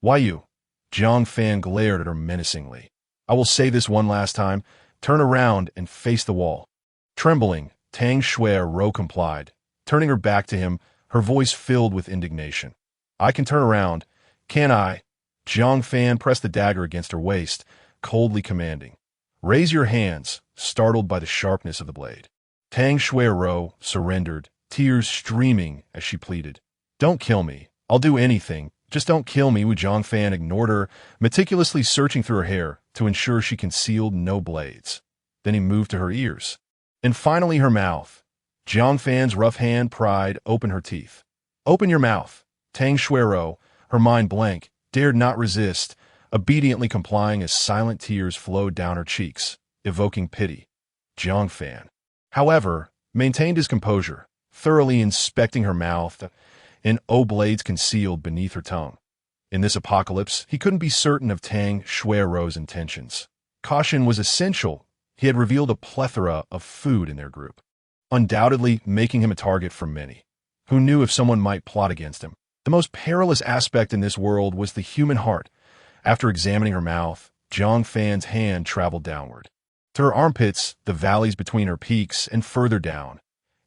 Speaker 1: "Why you?" Jiang Fan glared at her menacingly. "I will say this one last time, turn around and face the wall." Trembling, Tang Xuerou complied, turning her back to him, her voice filled with indignation. "I can turn around, can't I?" Jiang Fan pressed the dagger against her waist, coldly commanding, "Raise your hands," startled by the sharpness of the blade. Tang Xuerou surrendered, tears streaming as she pleaded, "Don't kill me. I'll do anything. Just don't kill me." Jiang Fan ignored her, meticulously searching through her hair to ensure she concealed no blades. Then he moved to her ears. And finally her mouth. Jiang Fan's rough hand pried open her teeth. "Open your mouth." Tang Xuerou, her mind blank, dared not resist, obediently complying as silent tears flowed down her cheeks, evoking pity. Jiang Fan, however, maintained his composure, thoroughly inspecting her mouth, and blades concealed beneath her tongue. In this apocalypse, he couldn't be certain of Tang Xuerou's intentions. Caution was essential. He had revealed a plethora of food in their group, undoubtedly making him a target for many. Who knew if someone might plot against him? The most perilous aspect in this world was the human heart. After examining her mouth, Jiang Fan's hand traveled downward. To her armpits, the valleys between her peaks, and further down.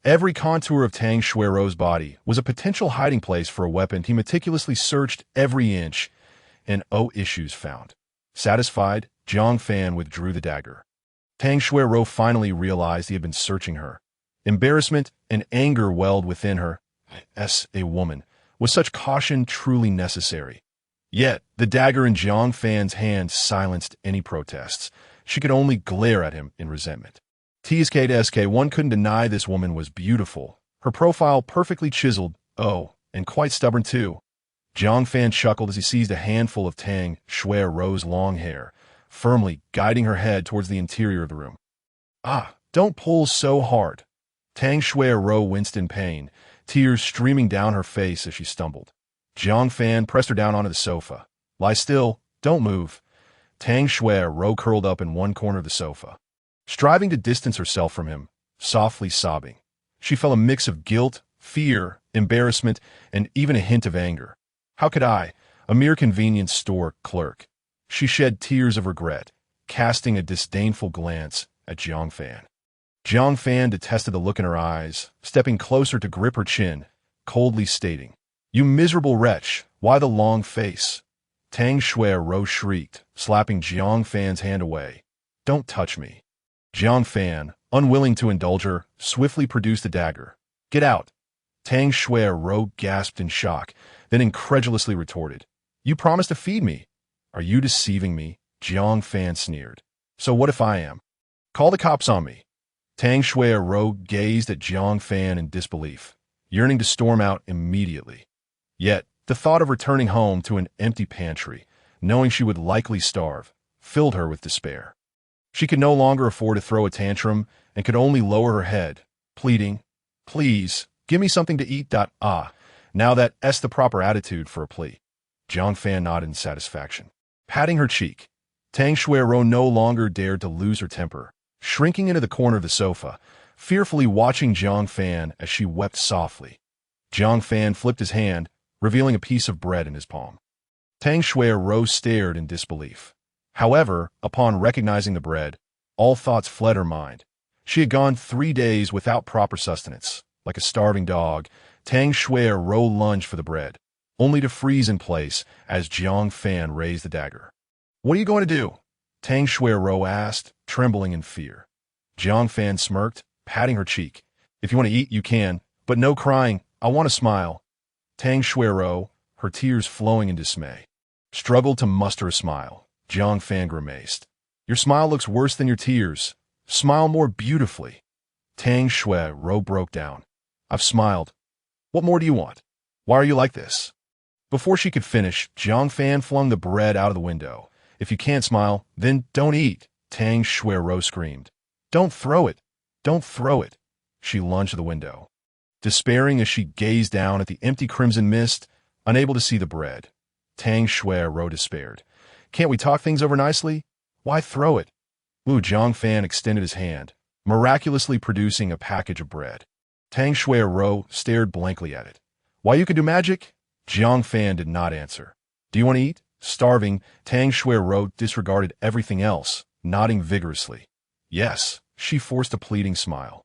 Speaker 1: Every contour of Tang Xuerou's body was a potential hiding place for a weapon. He meticulously searched every inch, and issues found. Satisfied, Jiang Fan withdrew the dagger. Tang Xuerou finally realized he had been searching her. Embarrassment and anger welled within her. As a woman, was such caution truly necessary? Yet, the dagger in Jiang Fan's hand silenced any protests. She could only glare at him in resentment. One couldn't deny this woman was beautiful. Her profile perfectly chiseled, and quite stubborn too. Jiang Fan chuckled as he seized a handful of Tang Xuerou's long hair, firmly guiding her head towards the interior of the room. Don't pull so hard." Tang Xuerou winced in pain, tears streaming down her face as she stumbled. Jiang Fan pressed her down onto the sofa. "Lie still, don't move." Tang Xuerou curled up in one corner of the sofa, striving to distance herself from him, softly sobbing. She felt a mix of guilt, fear, embarrassment, and even a hint of anger. How could I, a mere convenience store clerk? She shed tears of regret, casting a disdainful glance at Jiang Fan. Jiang Fan detested the look in her eyes, stepping closer to grip her chin, coldly stating, "You miserable wretch, why the long face?" Tang Xuerou shrieked, slapping Jiang Fan's hand away. "Don't touch me." Jiang Fan, unwilling to indulge her, swiftly produced a dagger. "Get out." Tang Xuerou gasped in shock, then incredulously retorted, "You promised to feed me." "Are you deceiving me?" Jiang Fan sneered. "So what if I am? Call the cops on me." Tang Xuerou gazed at Jiang Fan in disbelief, yearning to storm out immediately. Yet, the thought of returning home to an empty pantry, knowing she would likely starve, filled her with despair. She could no longer afford to throw a tantrum and could only lower her head, pleading, "Please, give me something to eat." Now that's the proper attitude for a plea. Jiang Fan nodded in satisfaction, patting her cheek. Tang Xuerou no longer dared to lose her temper, shrinking into the corner of the sofa, fearfully watching Jiang Fan as she wept softly. Jiang Fan flipped his hand, revealing a piece of bread in his palm. Tang Xuerou stared in disbelief. However, upon recognizing the bread, all thoughts fled her mind. She had gone 3 days without proper sustenance. Like a starving dog, Tang Xuerou lunged for the bread, only to freeze in place as Jiang Fan raised the dagger. "What are you going to do?" Tang Xuerou asked, trembling in fear. Jiang Fan smirked, patting her cheek. "If you want to eat, you can, but no crying. I want to smile." Tang Xuerou, her tears flowing in dismay, struggled to muster a smile. Jiang Fan grimaced. "Your smile looks worse than your tears. Smile more beautifully." Tang Xuerou broke down. "I've smiled. What more do you want? Why are you like this?" Before she could finish, Jiang Fan flung the bread out of the window. "If you can't smile, then don't eat," Tang Xuerou screamed. "Don't throw it. Don't throw it." She lunged to the window, despairing as she gazed down at the empty crimson mist, unable to see the bread. Tang Xuerou despaired. "Can't we talk things over nicely? Why throw it?" Jiang Fan extended his hand, miraculously producing a package of bread. Tang Xuerou stared blankly at it. "Why, you can do magic?" Jiang Fan did not answer. "Do you want to eat?" Starving, Tang Xuerou disregarded everything else, nodding vigorously. "Yes." She forced a pleading smile.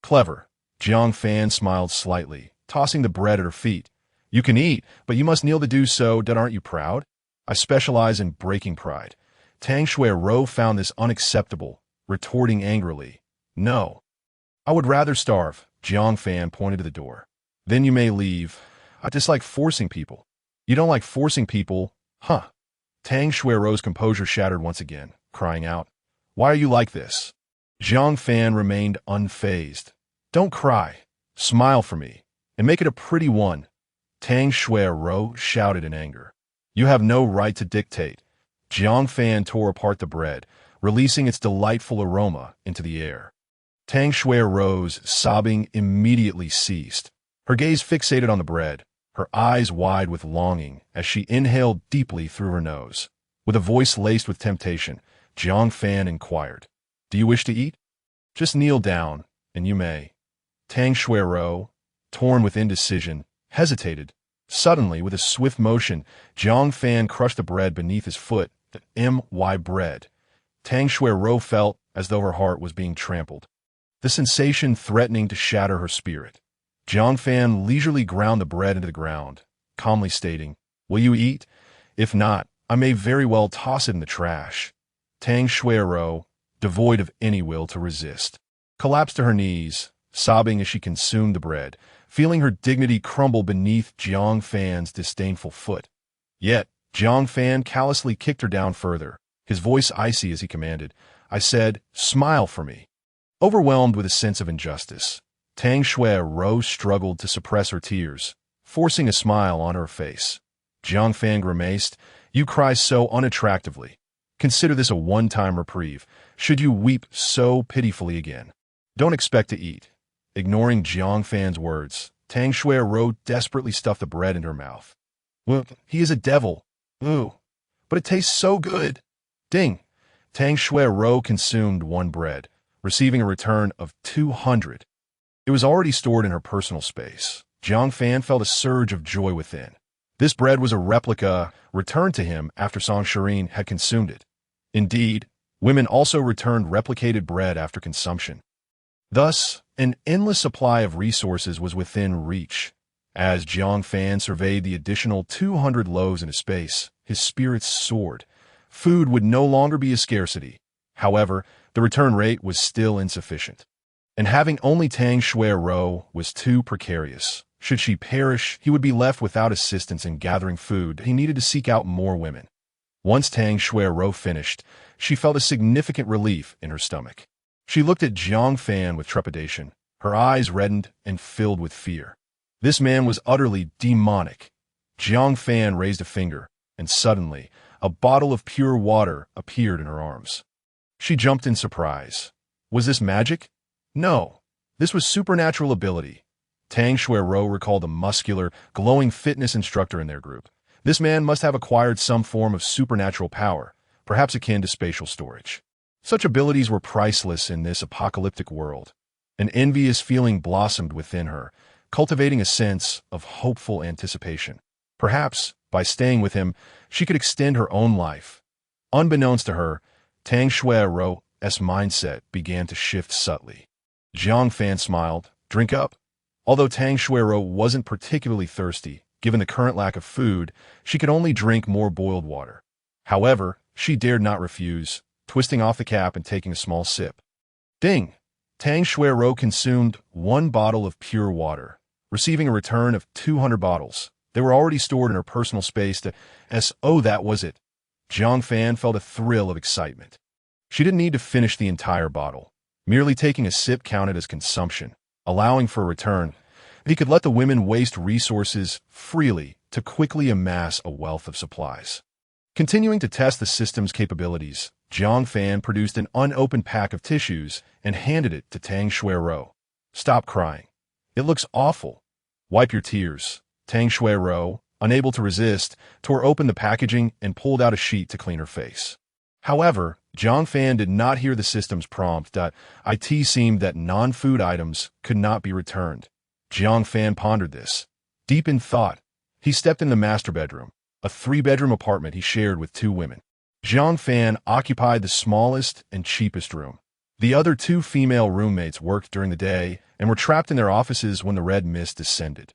Speaker 1: "Clever." Jiang Fan smiled slightly, tossing the bread at her feet. "You can eat, but you must kneel to do so. Aren't you proud?" "I specialize in breaking pride." Tang Xuerou found this unacceptable, retorting angrily. "No. I would rather starve." Jiang Fan pointed to the door. "Then you may leave. I dislike forcing people." "You don't like forcing people, huh?" Tang Xuerou's composure shattered once again, crying out, "Why are you like this?" Jiang Fan remained unfazed. "Don't cry. Smile for me, and make it a pretty one." Tang Xuerou shouted in anger. "You have no right to dictate." Jiang Fan tore apart the bread, releasing its delightful aroma into the air. Tang Xuerou's sobbing immediately ceased. Her gaze fixated on the bread, her eyes wide with longing as she inhaled deeply through her nose. With a voice laced with temptation, Jiang Fan inquired, "Do you wish to eat? Just kneel down, and you may." Tang Xuerou, torn with indecision, hesitated. Suddenly, with a swift motion, Jiang Fan crushed the bread beneath his foot. The M.Y. bread. Tang Xuerou felt as though her heart was being trampled, the sensation threatening to shatter her spirit. Jiang Fan leisurely ground the bread into the ground, calmly stating, "Will you eat? If not, I may very well toss it in the trash." Tang Xuerou, devoid of any will to resist, collapsed to her knees, sobbing as she consumed the bread, feeling her dignity crumble beneath Jiang Fan's disdainful foot. Yet, Jiang Fan callously kicked her down further, his voice icy as he commanded, "I said, smile for me." Overwhelmed with a sense of injustice, Tang Xuerou struggled to suppress her tears, forcing a smile on her face. Jiang Fan grimaced, "You cry so unattractively. Consider this a one-time reprieve, should you weep so pitifully again. Don't expect to eat." Ignoring Jiang Fan's words, Tang Xuerou desperately stuffed the bread in her mouth. "Well, he is a devil. Ooh, but it tastes so good." Ding! Tang Xuerou consumed one bread, receiving a return of 200. It was already stored in her personal space. Jiang Fan felt a surge of joy within. This bread was a replica returned to him after Shiyin had consumed it. Indeed, women also returned replicated bread after consumption. Thus, an endless supply of resources was within reach. As Jiang Fan surveyed the additional 200 loaves in his space, his spirits soared. Food would no longer be a scarcity. However, the return rate was still insufficient. And having only Tang Xuerou was too precarious. Should she perish, he would be left without assistance in gathering food. He needed to seek out more women. Once Tang Xuerou finished, she felt a significant relief in her stomach. She looked at Jiang Fan with trepidation, her eyes reddened and filled with fear. This man was utterly demonic. Jiang Fan raised a finger, and suddenly, a bottle of pure water appeared in her arms. She jumped in surprise. Was this magic? No, this was supernatural ability. Tang Xuerou recalled a muscular, glowing fitness instructor in their group. This man must have acquired some form of supernatural power, perhaps akin to spatial storage. Such abilities were priceless in this apocalyptic world. An envious feeling blossomed within her, cultivating a sense of hopeful anticipation. Perhaps, by staying with him, she could extend her own life. Unbeknownst to her, Tang Xuerou's mindset began to shift subtly. Jiang Fan smiled. Drink up. Although Tang Xuerou wasn't particularly thirsty, given the current lack of food, she could only drink more boiled water. However, she dared not refuse, twisting off the cap and taking a small sip. Ding! Tang Xuerou consumed 1 bottle of pure water, receiving a return of 200 bottles. They were already stored in her personal space oh, that was it. Jiang Fan felt a thrill of excitement. She didn't need to finish the entire bottle. Merely taking a sip counted as consumption, allowing for a return. He could let the women waste resources freely to quickly amass a wealth of supplies. Continuing to test the system's capabilities, Jiang Fan produced an unopened pack of tissues and handed it to Tang Xuerou. Stop crying. It looks awful. Wipe your tears. Tang Xuerou, unable to resist, tore open the packaging and pulled out a sheet to clean her face. However, Jiang Fan did not hear the system's prompt. It seemed that non-food items could not be returned. Jiang Fan pondered this. Deep in thought, he stepped in the master bedroom, a 3-bedroom apartment he shared with 2 women. Jiang Fan occupied the smallest and cheapest room. The other 2 female roommates worked during the day and were trapped in their offices when the red mist descended.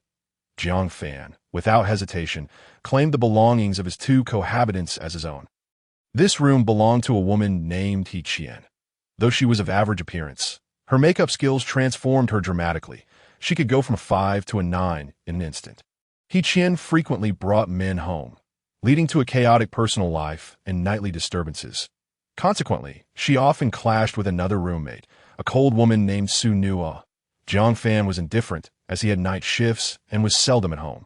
Speaker 1: Jiang Fan, without hesitation, claimed the belongings of his 2 cohabitants as his own. This room belonged to a woman named Shiyin. Though she was of average appearance, her makeup skills transformed her dramatically. She could go from a 5 to a 9 in an instant. Shiyin frequently brought men home, leading to a chaotic personal life and nightly disturbances. Consequently, she often clashed with another roommate, a cold woman named Su Nua. Jiang Fan was indifferent, as he had night shifts and was seldom at home.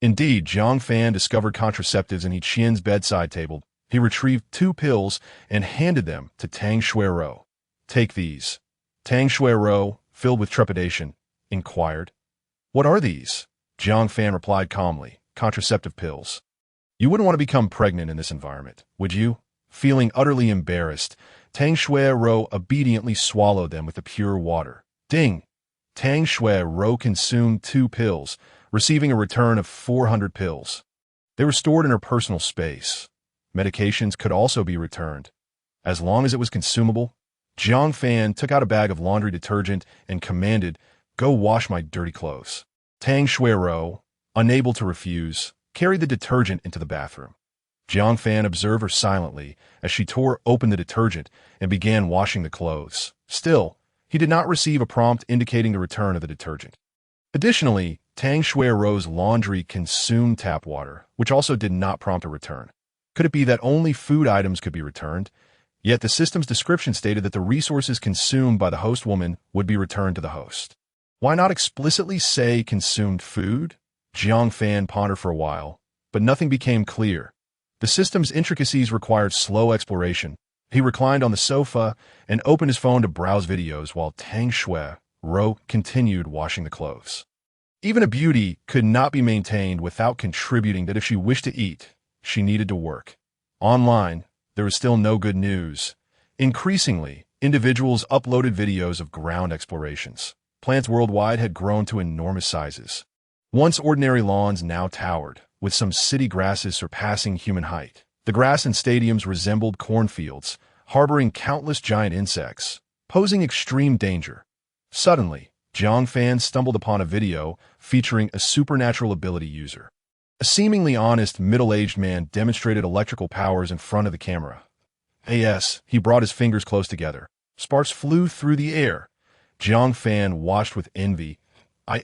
Speaker 1: Indeed, Jiang Fan discovered contraceptives in Shiyin's bedside table. He retrieved 2 pills and handed them to Tang Xuerou. Take these. Tang Xuerou, filled with trepidation, inquired. What are these? Jiang Fan replied calmly. Contraceptive pills. You wouldn't want to become pregnant in this environment, would you? Feeling utterly embarrassed, Tang Xuerou obediently swallowed them with the pure water. Ding! Tang Xuerou consumed 2 pills, receiving a return of 400 pills. They were stored in her personal space. Medications could also be returned. As long as it was consumable, Jiang Fan took out a bag of laundry detergent and commanded, Go wash my dirty clothes. Tang Xuerou, unable to refuse, carried the detergent into the bathroom. Jiang Fan observed her silently as she tore open the detergent and began washing the clothes. Still, he did not receive a prompt indicating the return of the detergent. Additionally, Tang Xuerou's laundry consumed tap water, which also did not prompt a return. Could it be that only food items could be returned? Yet the system's description stated that the resources consumed by the host woman would be returned to the host. Why not explicitly say consumed food? Jiang Fan pondered for a while, but nothing became clear. The system's intricacies required slow exploration. He reclined on the sofa and opened his phone to browse videos while Tang Xuerou continued washing the clothes. Even a beauty could not be maintained without contributing that if she wished to eat, she needed to work. Online, there was still no good news. Increasingly, individuals uploaded videos of ground explorations. Plants worldwide had grown to enormous sizes. Once ordinary lawns now towered, with some city grasses surpassing human height. The grass in stadiums resembled cornfields, harboring countless giant insects, posing extreme danger. Suddenly, Jiang Fan stumbled upon a video featuring a supernatural ability user. A seemingly honest, middle-aged man demonstrated electrical powers in front of the camera. He brought his fingers close together. Sparks flew through the air. Jiang Fan watched with envy.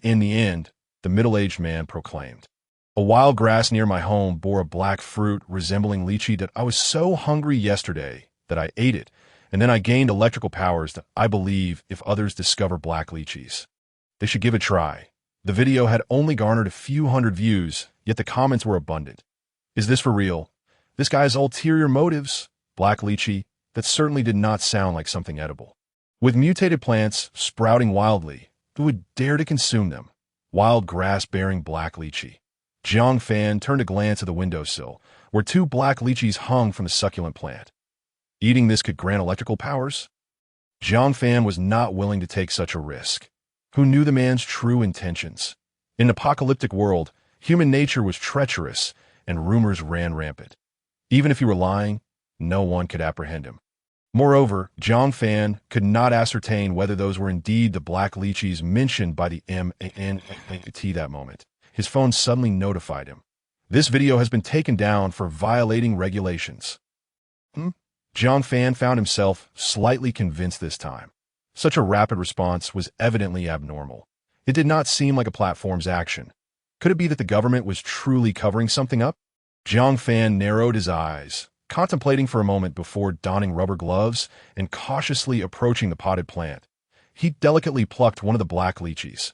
Speaker 1: In the end, the middle-aged man proclaimed, A wild grass near my home bore a black fruit resembling lychee that I was so hungry yesterday that I ate it, and then I gained electrical powers that I believe if others discover black lychees, they should give a try. The video had only garnered a few hundred views, yet the comments were abundant. Is this for real? This guy has ulterior motives. Black lychee, that certainly did not sound like something edible. With mutated plants sprouting wildly, who would dare to consume them? Wild grass-bearing black lychee. Jiang Fan turned a glance at the windowsill, where 2 black lychees hung from the succulent plant. Eating this could grant electrical powers? Jiang Fan was not willing to take such a risk. Who knew the man's true intentions? In an apocalyptic world, Human nature was treacherous, and rumors ran rampant. Even if he were lying, no one could apprehend him. Moreover, Jiang Fan could not ascertain whether those were indeed the black lychees mentioned by the MANT that moment. His phone suddenly notified him. This video has been taken down for violating regulations. Jiang Fan found himself slightly convinced this time. Such a rapid response was evidently abnormal. It did not seem like a platform's action. Could it be that the government was truly covering something up? Jiang Fan narrowed his eyes, contemplating for a moment before donning rubber gloves and cautiously approaching the potted plant. He delicately plucked one of the black lychees.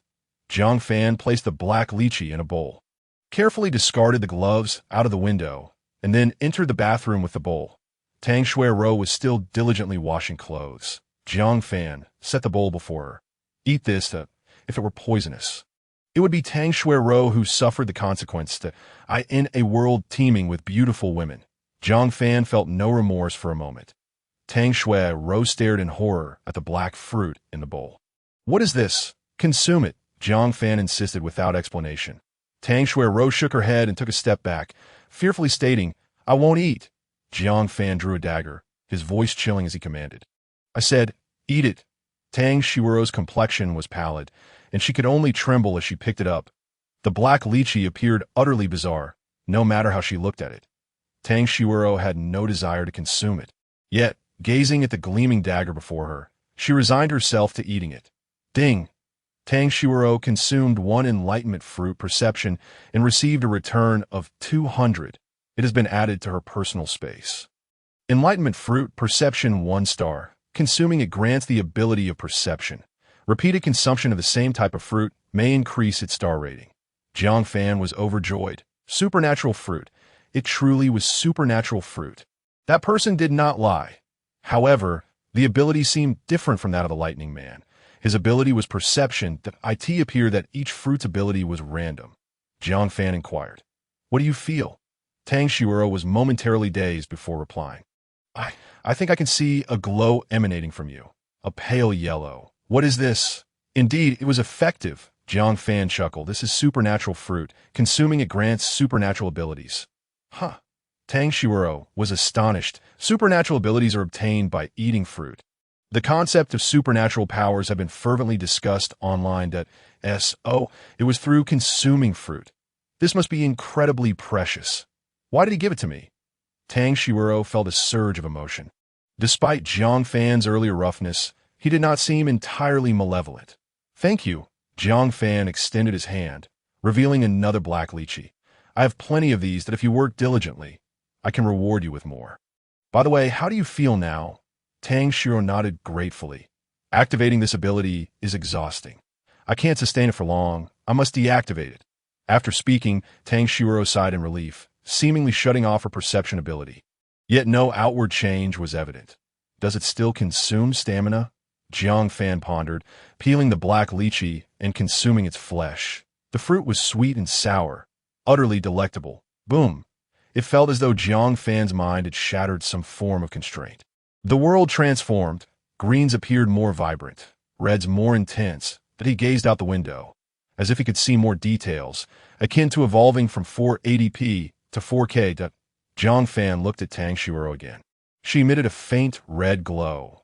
Speaker 1: Jiang Fan placed the black lychee in a bowl, carefully discarded the gloves out of the window, and then entered the bathroom with the bowl. Tang Xuerou was still diligently washing clothes. Jiang Fan set the bowl before her. Eat this, if it were poisonous. It would be Tang Xuerou who suffered the consequence in a world teeming with beautiful women. Jiang Fan felt no remorse for a moment. Tang Xuerou stared in horror at the black fruit in the bowl. What is this? Consume it, Jiang Fan insisted without explanation. Tang Xuerou shook her head and took a step back, fearfully stating, I won't eat. Jiang Fan drew a dagger, his voice chilling as he commanded. I said, eat it. Tang Xuerou's complexion was pallid, and she could only tremble as she picked it up. The black lychee appeared utterly bizarre, no matter how she looked at it. Tang Xuerou had no desire to consume it. Yet, gazing at the gleaming dagger before her, she resigned herself to eating it. Ding! Tang Xuerou consumed one enlightenment fruit perception and received a return of 200. It has been added to her personal space. Enlightenment fruit perception 1 star. Consuming it grants the ability of perception. Repeated consumption of the same type of fruit may increase its star rating. Jiang Fan was overjoyed. Supernatural fruit. It truly was supernatural fruit. That person did not lie. However, the ability seemed different from that of the Lightning Man. His ability was perception. It appeared that each fruit's ability was random. Jiang Fan inquired, What do you feel? Tang Xuerou was momentarily dazed before replying. I think I can see a glow emanating from you. A pale yellow. What is this? Indeed, it was effective. Jiang Fan chuckled. This is supernatural fruit. Consuming it grants supernatural abilities. Huh. Tang Xuerou was astonished. Supernatural abilities are obtained by eating fruit. The concept of supernatural powers have been fervently discussed online. It was through consuming fruit. This must be incredibly precious. Why did he give it to me? Tang Xuerou felt a surge of emotion. Despite Jiang Fan's earlier roughness, he did not seem entirely malevolent. Thank you. Jiang Fan extended his hand, revealing another black lychee. I have plenty of these that if you work diligently, I can reward you with more. By the way, how do you feel now? Tang Xuerou nodded gratefully. Activating this ability is exhausting. I can't sustain it for long. I must deactivate it. After speaking, Tang Xuerou sighed in relief, seemingly shutting off her perception ability. Yet no outward change was evident. Does it still consume stamina? Jiang Fan pondered, peeling the black lychee and consuming its flesh. The fruit was sweet and sour, utterly delectable. Boom! It felt as though Jiang Fan's mind had shattered some form of constraint. The world transformed. Greens appeared more vibrant, reds more intense, that he gazed out the window, as if he could see more details, akin to evolving from 480p to 4K. Jiang Fan looked at Tang Xuerou again. She emitted a faint red glow.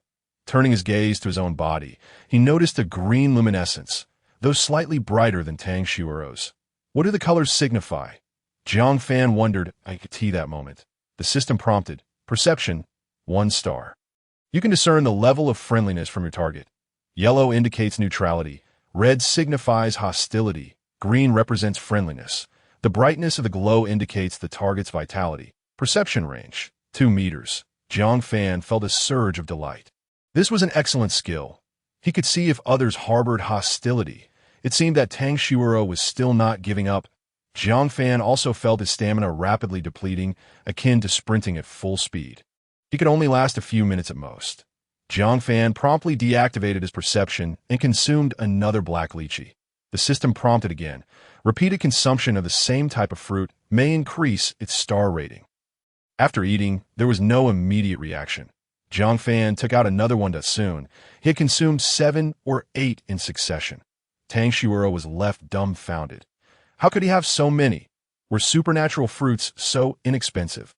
Speaker 1: Turning his gaze to his own body, he noticed a green luminescence, though slightly brighter than Tang Xuerou's. What do the colors signify? Jiang Fan wondered. That moment. The system prompted. Perception, 1 star. You can discern the level of friendliness from your target. Yellow indicates neutrality. Red signifies hostility. Green represents friendliness. The brightness of the glow indicates the target's vitality. Perception range, 2 meters. Jiang Fan felt a surge of delight. This was an excellent skill. He could see if others harbored hostility. It seemed that Tang Xuerou was still not giving up. Jiang Fan also felt his stamina rapidly depleting, akin to sprinting at full speed. He could only last a few minutes at most. Jiang Fan promptly deactivated his perception and consumed another black lychee. The system prompted again. Repeated consumption of the same type of fruit may increase its star rating. After eating, there was no immediate reaction. Jiang Fan took out another one soon. He had consumed 7 or 8 in succession. Tang Xuerou was left dumbfounded. How could he have so many? Were supernatural fruits so inexpensive?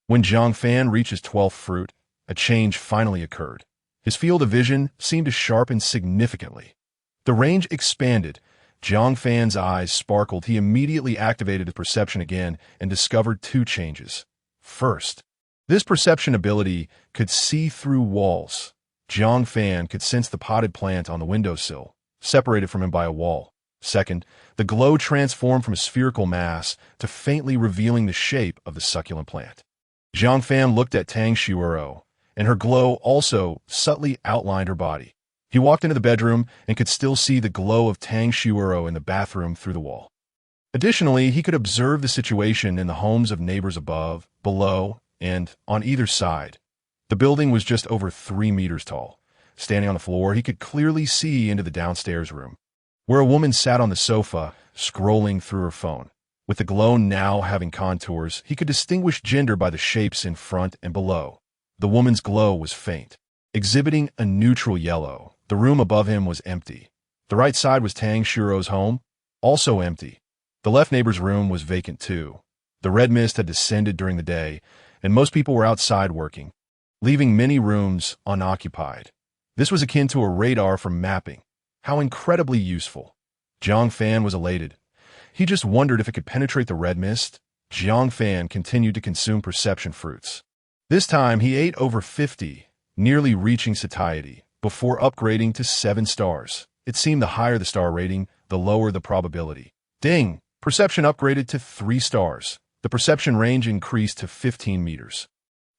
Speaker 1: When Jiang Fan reached his 12th fruit, a change finally occurred. His field of vision seemed to sharpen significantly. The range expanded. Jiang Fan's eyes sparkled. He immediately activated his perception again and discovered two changes. First, this perception ability could see through walls. Jiang Fan could sense the potted plant on the windowsill, separated from him by a wall. Second, the glow transformed from a spherical mass to faintly revealing the shape of the succulent plant. Jiang Fan looked at Tang Xuerou, and her glow also subtly outlined her body. He walked into the bedroom and could still see the glow of Tang Xuerou in the bathroom through the wall. Additionally, he could observe the situation in the homes of neighbors above, below, and on either side. The building was just over 3 meters tall. Standing on the floor, he could clearly see into the downstairs room, where a woman sat on the sofa, scrolling through her phone. With the glow now having contours, he could distinguish gender by the shapes in front and below. The woman's glow was faint, exhibiting a neutral yellow. The room above him was empty. The right side was Tang Xuerou's home, also empty. The left neighbor's room was vacant too. The red mist had descended during the day, and most people were outside working, leaving many rooms unoccupied. This was akin to a radar for mapping. How incredibly useful. Jiang Fan was elated. He just wondered if it could penetrate the red mist. Jiang Fan continued to consume perception fruits. This time he ate over 50, nearly reaching satiety, before upgrading to 7 stars. It seemed the higher the star rating, the lower the probability. Ding! Perception upgraded to 3 stars. The perception range increased to 15 meters.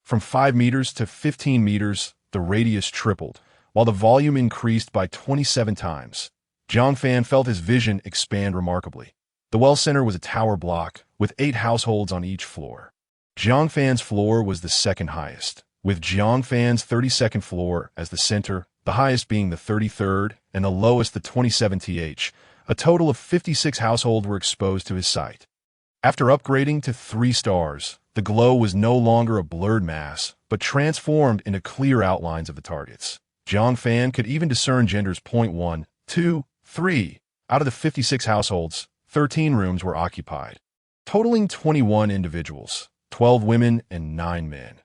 Speaker 1: From 5 meters to 15 meters, the radius tripled, while the volume increased by 27 times. Jiang Fan felt his vision expand remarkably. The well center was a tower block, with 8 households on each floor. Jiang Fan's floor was the second highest, with Jiang Fan's 32nd floor as the center, the highest being the 33rd, and the lowest the 27th. A total of 56 households were exposed to his sight. After upgrading to 3 stars, the glow was no longer a blurred mass, but transformed into clear outlines of the targets. Jiang Fan could even discern genders. 1, 2, 3. Out of the 56 households, 13 rooms were occupied, totaling 21 individuals, 12 women and 9 men.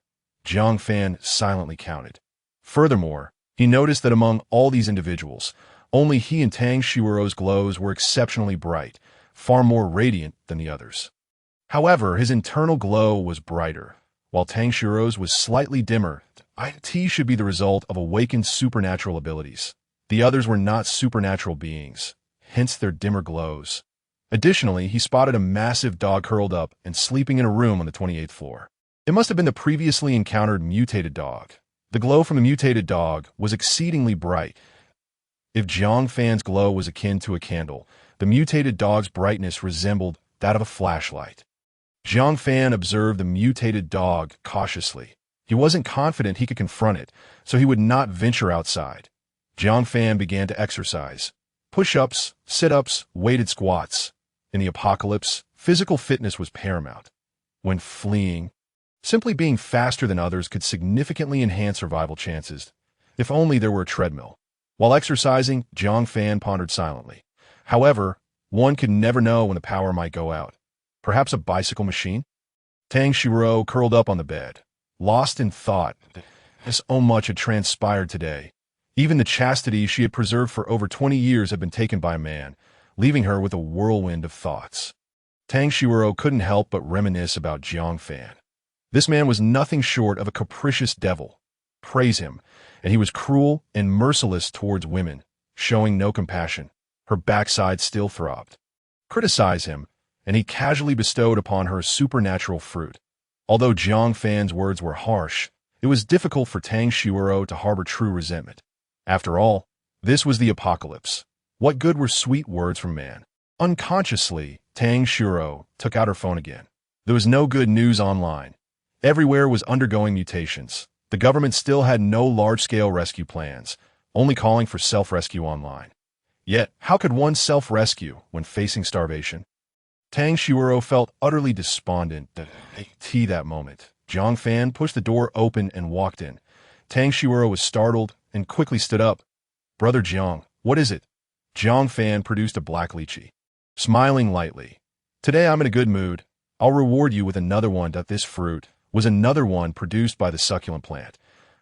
Speaker 1: Jiang Fan silently counted. Furthermore, he noticed that among all these individuals, only he and Tang Xuerou's glows were exceptionally bright, far more radiant than the others. However, his internal glow was brighter, while Tang Xuerou's was slightly dimmer. IT should be the result of awakened supernatural abilities. The others were not supernatural beings, hence their dimmer glows. Additionally, he spotted a massive dog curled up and sleeping in a room on the 28th floor. It must have been the previously encountered mutated dog. The glow from the mutated dog was exceedingly bright. If Jiang Fan's glow was akin to a candle, the mutated dog's brightness resembled that of a flashlight. Jiang Fan observed the mutated dog cautiously. He wasn't confident he could confront it, so he would not venture outside. Jiang Fan began to exercise. Push-ups, sit-ups, weighted squats. In the apocalypse, physical fitness was paramount. When fleeing, simply being faster than others could significantly enhance survival chances, if only there were a treadmill. While exercising, Jiang Fan pondered silently. However, one could never know when the power might go out. Perhaps a bicycle machine? Tang Xuerou curled up on the bed, lost in thought. So much had transpired today. Even the chastity she had preserved for over 20 years had been taken by a man, leaving her with a whirlwind of thoughts. Tang Xuerou couldn't help but reminisce about Jiang Fan. This man was nothing short of a capricious devil. Praise him, and he was cruel and merciless towards women, showing no compassion. Her backside still throbbed. Criticize him, and he casually bestowed upon her supernatural fruit. Although Jiang Fan's words were harsh, it was difficult for Tang Xuerou to harbor true resentment. After all, this was the apocalypse. What good were sweet words from man? Unconsciously, Tang Xuerou took out her phone again. There was no good news online. Everywhere was undergoing mutations. The government still had no large-scale rescue plans, only calling for self-rescue online. Yet, how could one self-rescue when facing starvation? Tang Xuerou felt utterly despondent at that moment. Jiang Fan pushed the door open and walked in. Tang Xuerou was startled and quickly stood up. "Brother Jiang, what is it?" Jiang Fan produced a black lychee. Smiling lightly, Today I'm in a good mood. I'll reward you with another one. This fruit was another one produced by the succulent plant.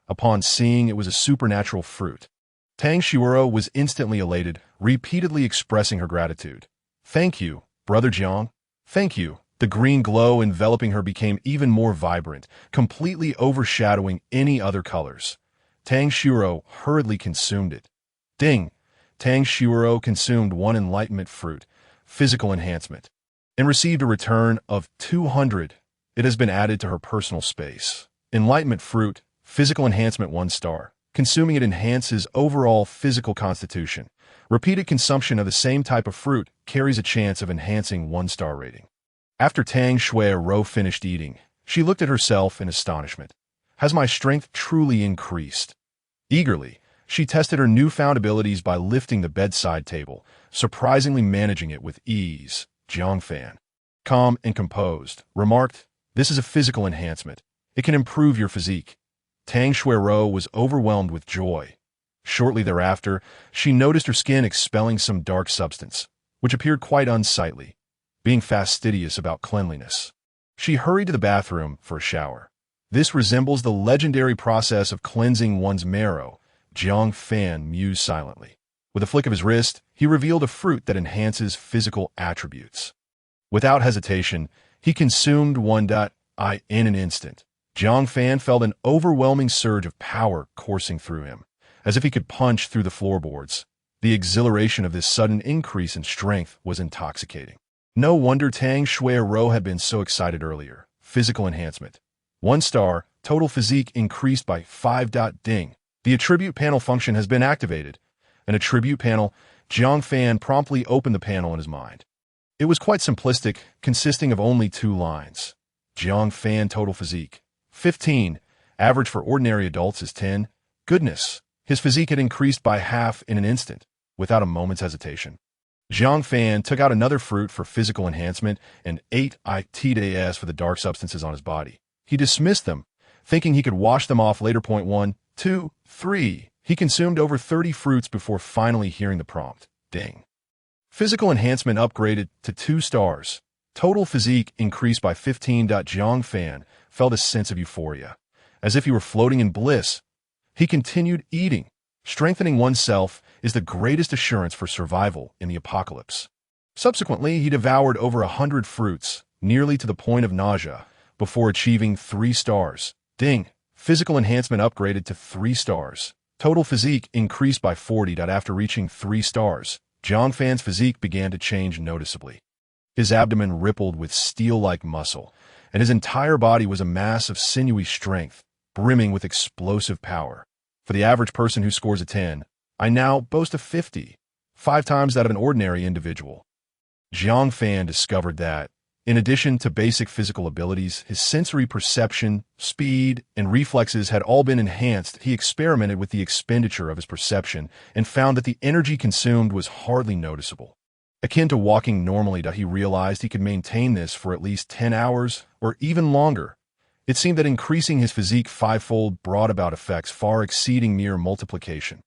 Speaker 1: Upon seeing it was a supernatural fruit, Tang Xuerou was instantly elated, repeatedly expressing her gratitude. Thank you, Brother Jiang. Thank you. The green glow enveloping her became even more vibrant, completely overshadowing any other colors. Tang Xuerou hurriedly consumed it. Ding! Tang Xuerou consumed one enlightenment fruit, physical enhancement, and received a return of 200. It has been added to her personal space. Enlightenment fruit, physical enhancement 1 star. Consuming it enhances overall physical constitution. Repeated consumption of the same type of fruit carries a chance of enhancing 1-star rating. After Tang Xuerou finished eating, she looked at herself in astonishment. Has my strength truly increased? Eagerly, she tested her newfound abilities by lifting the bedside table, surprisingly managing it with ease. Jiang Fan, calm and composed, remarked, "This is a physical enhancement. It can improve your physique." Tang Xuerou was overwhelmed with joy. Shortly thereafter, she noticed her skin expelling some dark substance, which appeared quite unsightly. Being fastidious about cleanliness, she hurried to the bathroom for a shower. This resembles the legendary process of cleansing one's marrow. Jiang Fan mused silently. With a flick of his wrist, he revealed a fruit that enhances physical attributes. Without hesitation, he consumed one. In an instant, Jiang Fan felt an overwhelming surge of power coursing through him, as if he could punch through the floorboards. The exhilaration of this sudden increase in strength was intoxicating. No wonder Tang Xuerou had been so excited earlier. Physical enhancement. 1 star, total physique increased by 5. Ding. The attribute panel function has been activated. An attribute panel. Jiang Fan promptly opened the panel in his mind. It was quite simplistic, consisting of only 2 lines. Jiang Fan total physique. 15. Average for ordinary adults is 10. Goodness. His physique had increased by half in an instant, without a moment's hesitation. Jiang Fan took out another fruit for physical enhancement and 8 its for the dark substances on his body. He dismissed them, thinking he could wash them off later. 1, 2, 3. He consumed over 30 fruits before finally hearing the prompt. Ding. Physical enhancement upgraded to 2 stars. Total physique increased by 15. Jiang Fan felt a sense of euphoria, as if he were floating in bliss. He continued eating. Strengthening oneself is the greatest assurance for survival in the apocalypse. Subsequently, he devoured over 100 fruits, nearly to the point of nausea, before achieving 3 stars. Ding! Physical enhancement upgraded to 3 stars. Total physique increased by 40. After reaching 3 stars, Jiang Fan's physique began to change noticeably. His abdomen rippled with steel-like muscle, and his entire body was a mass of sinewy strength, brimming with explosive power. For the average person who scores a 10, I now boast a 50, 5 times that of an ordinary individual. Jiang Fan discovered that, in addition to basic physical abilities, his sensory perception, speed, and reflexes had all been enhanced. He experimented with the expenditure of his perception and found that the energy consumed was hardly noticeable. Akin to walking normally, he realized he could maintain this for at least 10 hours or even longer. It seemed that increasing his physique 5-fold brought about effects far exceeding mere multiplication.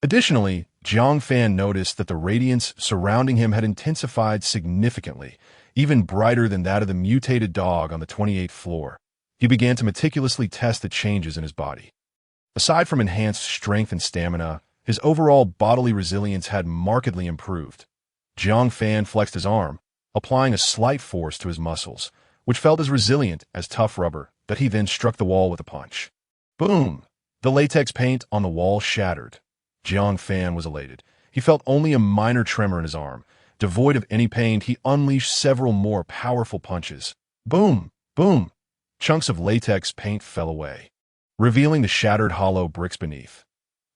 Speaker 1: Additionally, Jiang Fan noticed that the radiance surrounding him had intensified significantly, even brighter than that of the mutated dog on the 28th floor. He began to meticulously test the changes in his body. Aside from enhanced strength and stamina, his overall bodily resilience had markedly improved. Jiang Fan flexed his arm, applying a slight force to his muscles, which felt as resilient as tough rubber, that he then struck the wall with a punch. Boom! The latex paint on the wall shattered. Jiang Fan was elated. He felt only a minor tremor in his arm. Devoid of any pain, he unleashed several more powerful punches. Boom! Boom! Chunks of latex paint fell away, revealing the shattered hollow bricks beneath.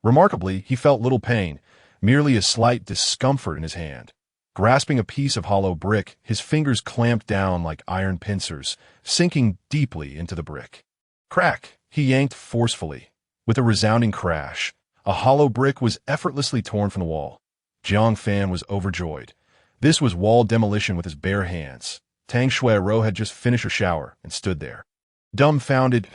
Speaker 1: Remarkably, he felt little pain, merely a slight discomfort in his hand. Grasping a piece of hollow brick, his fingers clamped down like iron pincers, sinking deeply into the brick. Crack! He yanked forcefully. With a resounding crash, a hollow brick was effortlessly torn from the wall. Jiang Fan was overjoyed. This was wall demolition with his bare hands. Tang Xuerou had just finished her shower and stood there, dumbfounded.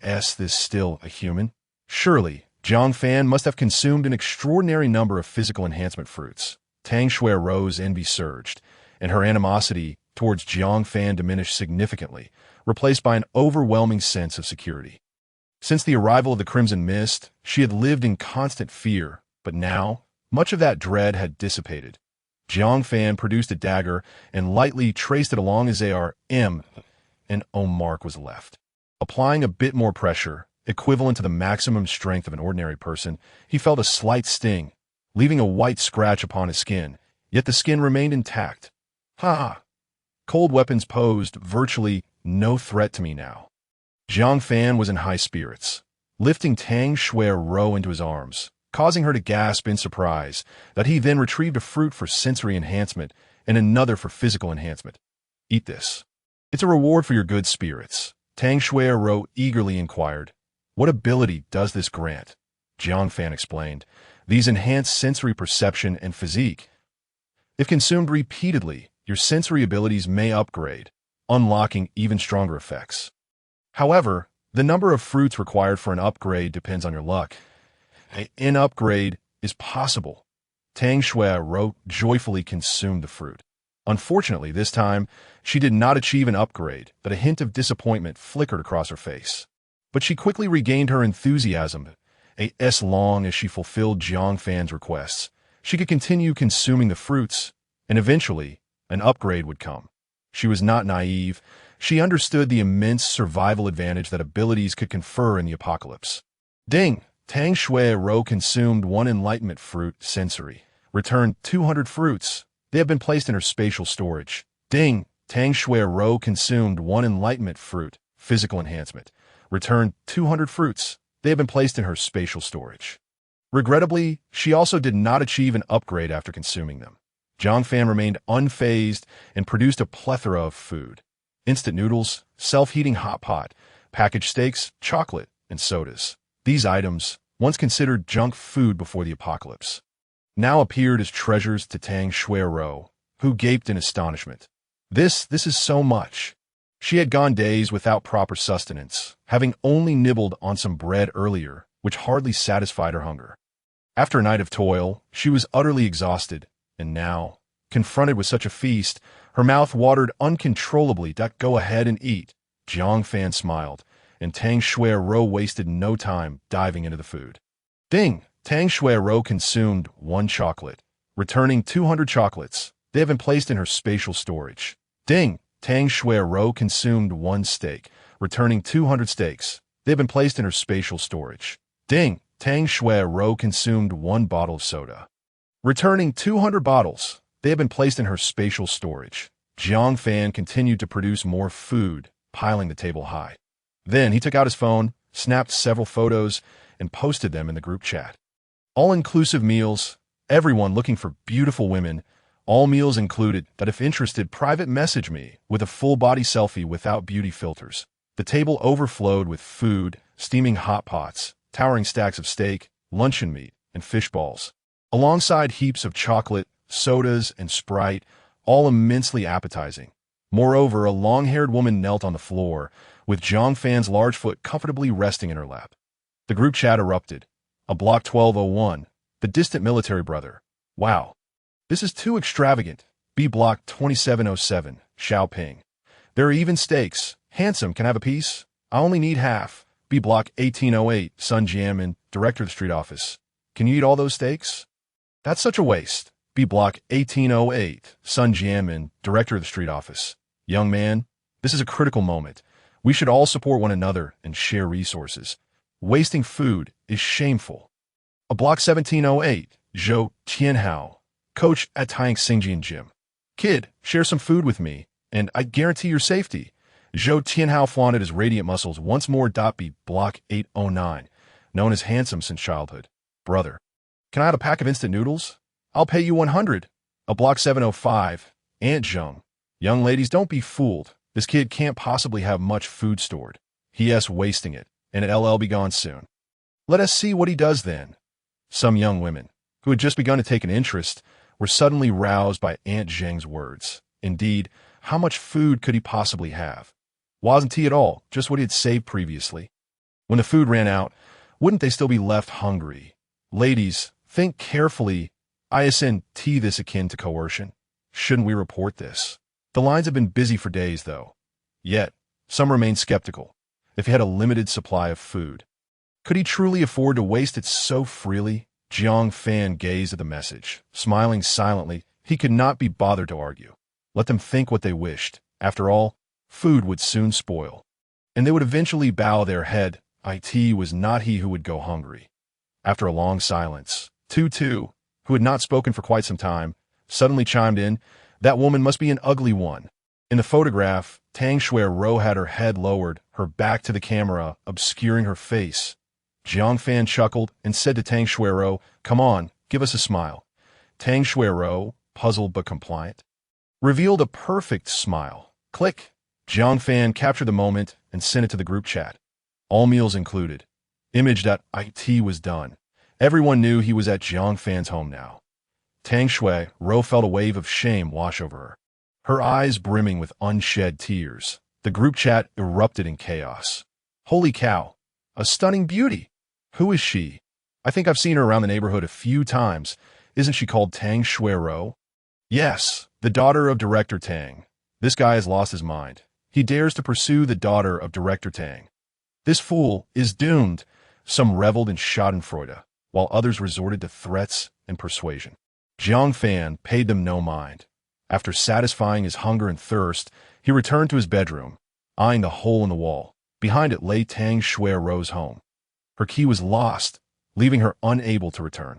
Speaker 1: This still a human? Surely, Jiang Fan must have consumed an extraordinary number of physical enhancement fruits. Tang Xuerou's envy surged, and her animosity towards Jiang Fan diminished significantly, replaced by an overwhelming sense of security. Since the arrival of the Crimson Mist, she had lived in constant fear, but now, much of that dread had dissipated. Jiang Fan produced a dagger and lightly traced it along his arm. An O mark was left. Applying a bit more pressure, equivalent to the maximum strength of an ordinary person, he felt a slight sting, leaving a white scratch upon his skin, yet the skin remained intact. Ha! Cold weapons posed virtually no threat to me now. Jiang Fan was in high spirits, lifting Tang Xuerou into his arms, causing her to gasp in surprise that he then retrieved a fruit for sensory enhancement and another for physical enhancement. Eat this. It's a reward for your good spirits. Tang Xuerou eagerly inquired. What ability does this grant? Jiang Fan explained. These enhance sensory perception and physique. If consumed repeatedly, your sensory abilities may upgrade, unlocking even stronger effects. However, the number of fruits required for an upgrade depends on your luck. An upgrade is possible. Tang Xuerou joyfully consumed the fruit. Unfortunately, this time, she did not achieve an upgrade, but a hint of disappointment flickered across her face. But she quickly regained her enthusiasm. As long as she fulfilled Jiang Fan's requests, she could continue consuming the fruits, and eventually, an upgrade would come. She was not naive. She understood the immense survival advantage that abilities could confer in the apocalypse. Ding! Tang Xuerou consumed 1 enlightenment fruit, sensory. Returned 200 fruits. They have been placed in her spatial storage. Ding! Tang Xuerou consumed 1 enlightenment fruit, physical enhancement. Returned 200 fruits. They have been placed in her spatial storage. Regrettably, she also did not achieve an upgrade after consuming them. Jiang Fan remained unfazed and produced a plethora of food. Instant noodles, self-heating hot pot, packaged steaks, chocolate, and sodas. These items, once considered junk food before the apocalypse, now appeared as treasures to Tang Xuerou, who gaped in astonishment. This is so much. She had gone days without proper sustenance, having only nibbled on some bread earlier, which hardly satisfied her hunger. After a night of toil, she was utterly exhausted, and now, confronted with such a feast, her mouth watered uncontrollably. Go ahead and eat. Jiang Fan smiled, and Tang Xuerou wasted no time diving into the food. Ding! Tang Xuerou consumed 1 chocolate, returning 200 chocolates. They have been placed in her spatial storage. Ding! Tang Xuerou consumed 1 steak, returning 200 steaks. They have been placed in her spatial storage. Ding! Tang Xuerou consumed 1 bottle of soda, returning 200 bottles. They have been placed in her spatial storage. Jiang Fan continued to produce more food, piling the table high. Then he took out his phone, snapped several photos, and posted them in the group chat. All-inclusive meals, everyone looking for beautiful women, all meals included, that if interested, private message me with a full-body selfie without beauty filters. The table overflowed with food, steaming hot pots, towering stacks of steak, luncheon meat, and fish balls, alongside heaps of chocolate, sodas, and Sprite, all immensely appetizing. Moreover, a long-haired woman knelt on the floor, with Jiang Fan's large foot comfortably resting in her lap. The group chat erupted. A Block 1201, the distant military brother. Wow. This is too extravagant. B Block 2707, Xiaoping. There are even steaks. Handsome, can I have a piece? I only need half. B Block 1808, Sun Jianmin, director of the street office. Can you eat all those steaks? That's such a waste. B Block 1808, Sun Jianmin, director of the street office. Young man, this is a critical moment. We should all support one another and share resources. Wasting food is shameful. A Block 1708, Zhou Tianhao, coach at Tang Xinjian Gym. Kid, share some food with me, and I guarantee your safety. Zhou Tianhao flaunted his radiant muscles once more. B Block 809, known as handsome since childhood. Brother, can I have a pack of instant noodles? I'll pay you 100. A Block 705, Aunt Zheng. Young ladies, don't be fooled. This kid can't possibly have much food stored. He's wasting it, and it'll be gone soon. Let us see what he does then. Some young women, who had just begun to take an interest, were suddenly roused by Aunt Zheng's words. Indeed, how much food could he possibly have? Wasn't he at all just what he had saved previously? When the food ran out, wouldn't they still be left hungry? Ladies, think carefully. Isn't this akin to coercion? Shouldn't we report this? The lines have been busy for days, though. Yet, some remain skeptical. If he had a limited supply of food, could he truly afford to waste it so freely? Jiang Fan gazed at the message, smiling silently. He could not be bothered to argue. Let them think what they wished. After all, food would soon spoil, and they would eventually bow their head. It was not he who would go hungry. After a long silence, Tu, who had not spoken for quite some time, suddenly chimed in. That woman must be an ugly one. In the photograph, Tang Xuerou had her head lowered, her back to the camera, obscuring her face. Jiang Fan chuckled and said to Tang Xuerou, "Come on, give us a smile." Tang Xuerou, puzzled but compliant, revealed a perfect smile. Click. Jiang Fan captured the moment and sent it to the group chat. All meals included. Image.it was done. Everyone knew he was at Jiang Fan's home now. Tang Xuerou felt a wave of shame wash over her eyes brimming with unshed tears. The group chat erupted in chaos. Holy cow! A stunning beauty! Who is she? I think I've seen her around the neighborhood a few times. Isn't she called Tang Xuerou? Yes, the daughter of Director Tang. This guy has lost his mind. He dares to pursue the daughter of Director Tang. This fool is doomed. Some reveled in schadenfreude, while others resorted to threats and persuasion. Jiang Fan paid them no mind. After satisfying his hunger and thirst, he returned to his bedroom, eyeing the hole in the wall. Behind it lay Tang Xuerou's home. Her key was lost, leaving her unable to return.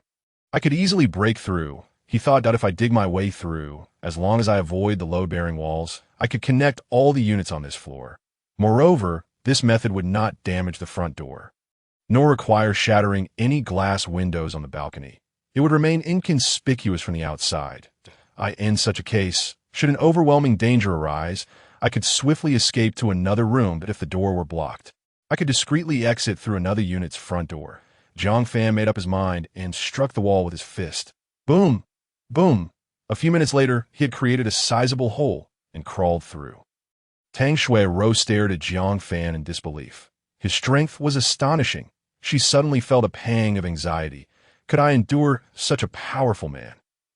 Speaker 1: I could easily break through. He thought that if I dig my way through, as long as I avoid the load-bearing walls, I could connect all the units on this floor. Moreover, this method would not damage the front door, nor require shattering any glass windows on the balcony. It would remain inconspicuous from the outside. In such a case, should an overwhelming danger arise, I could swiftly escape to another room if the door were blocked. I could discreetly exit through another unit's front door. Jiang Fan made up his mind and struck the wall with his fist. Boom! Boom! A few minutes later, he had created a sizable hole and crawled through. Tang Xuerou stared at Jiang Fan in disbelief. His strength was astonishing. She suddenly felt a pang of anxiety. Could I endure such a powerful man?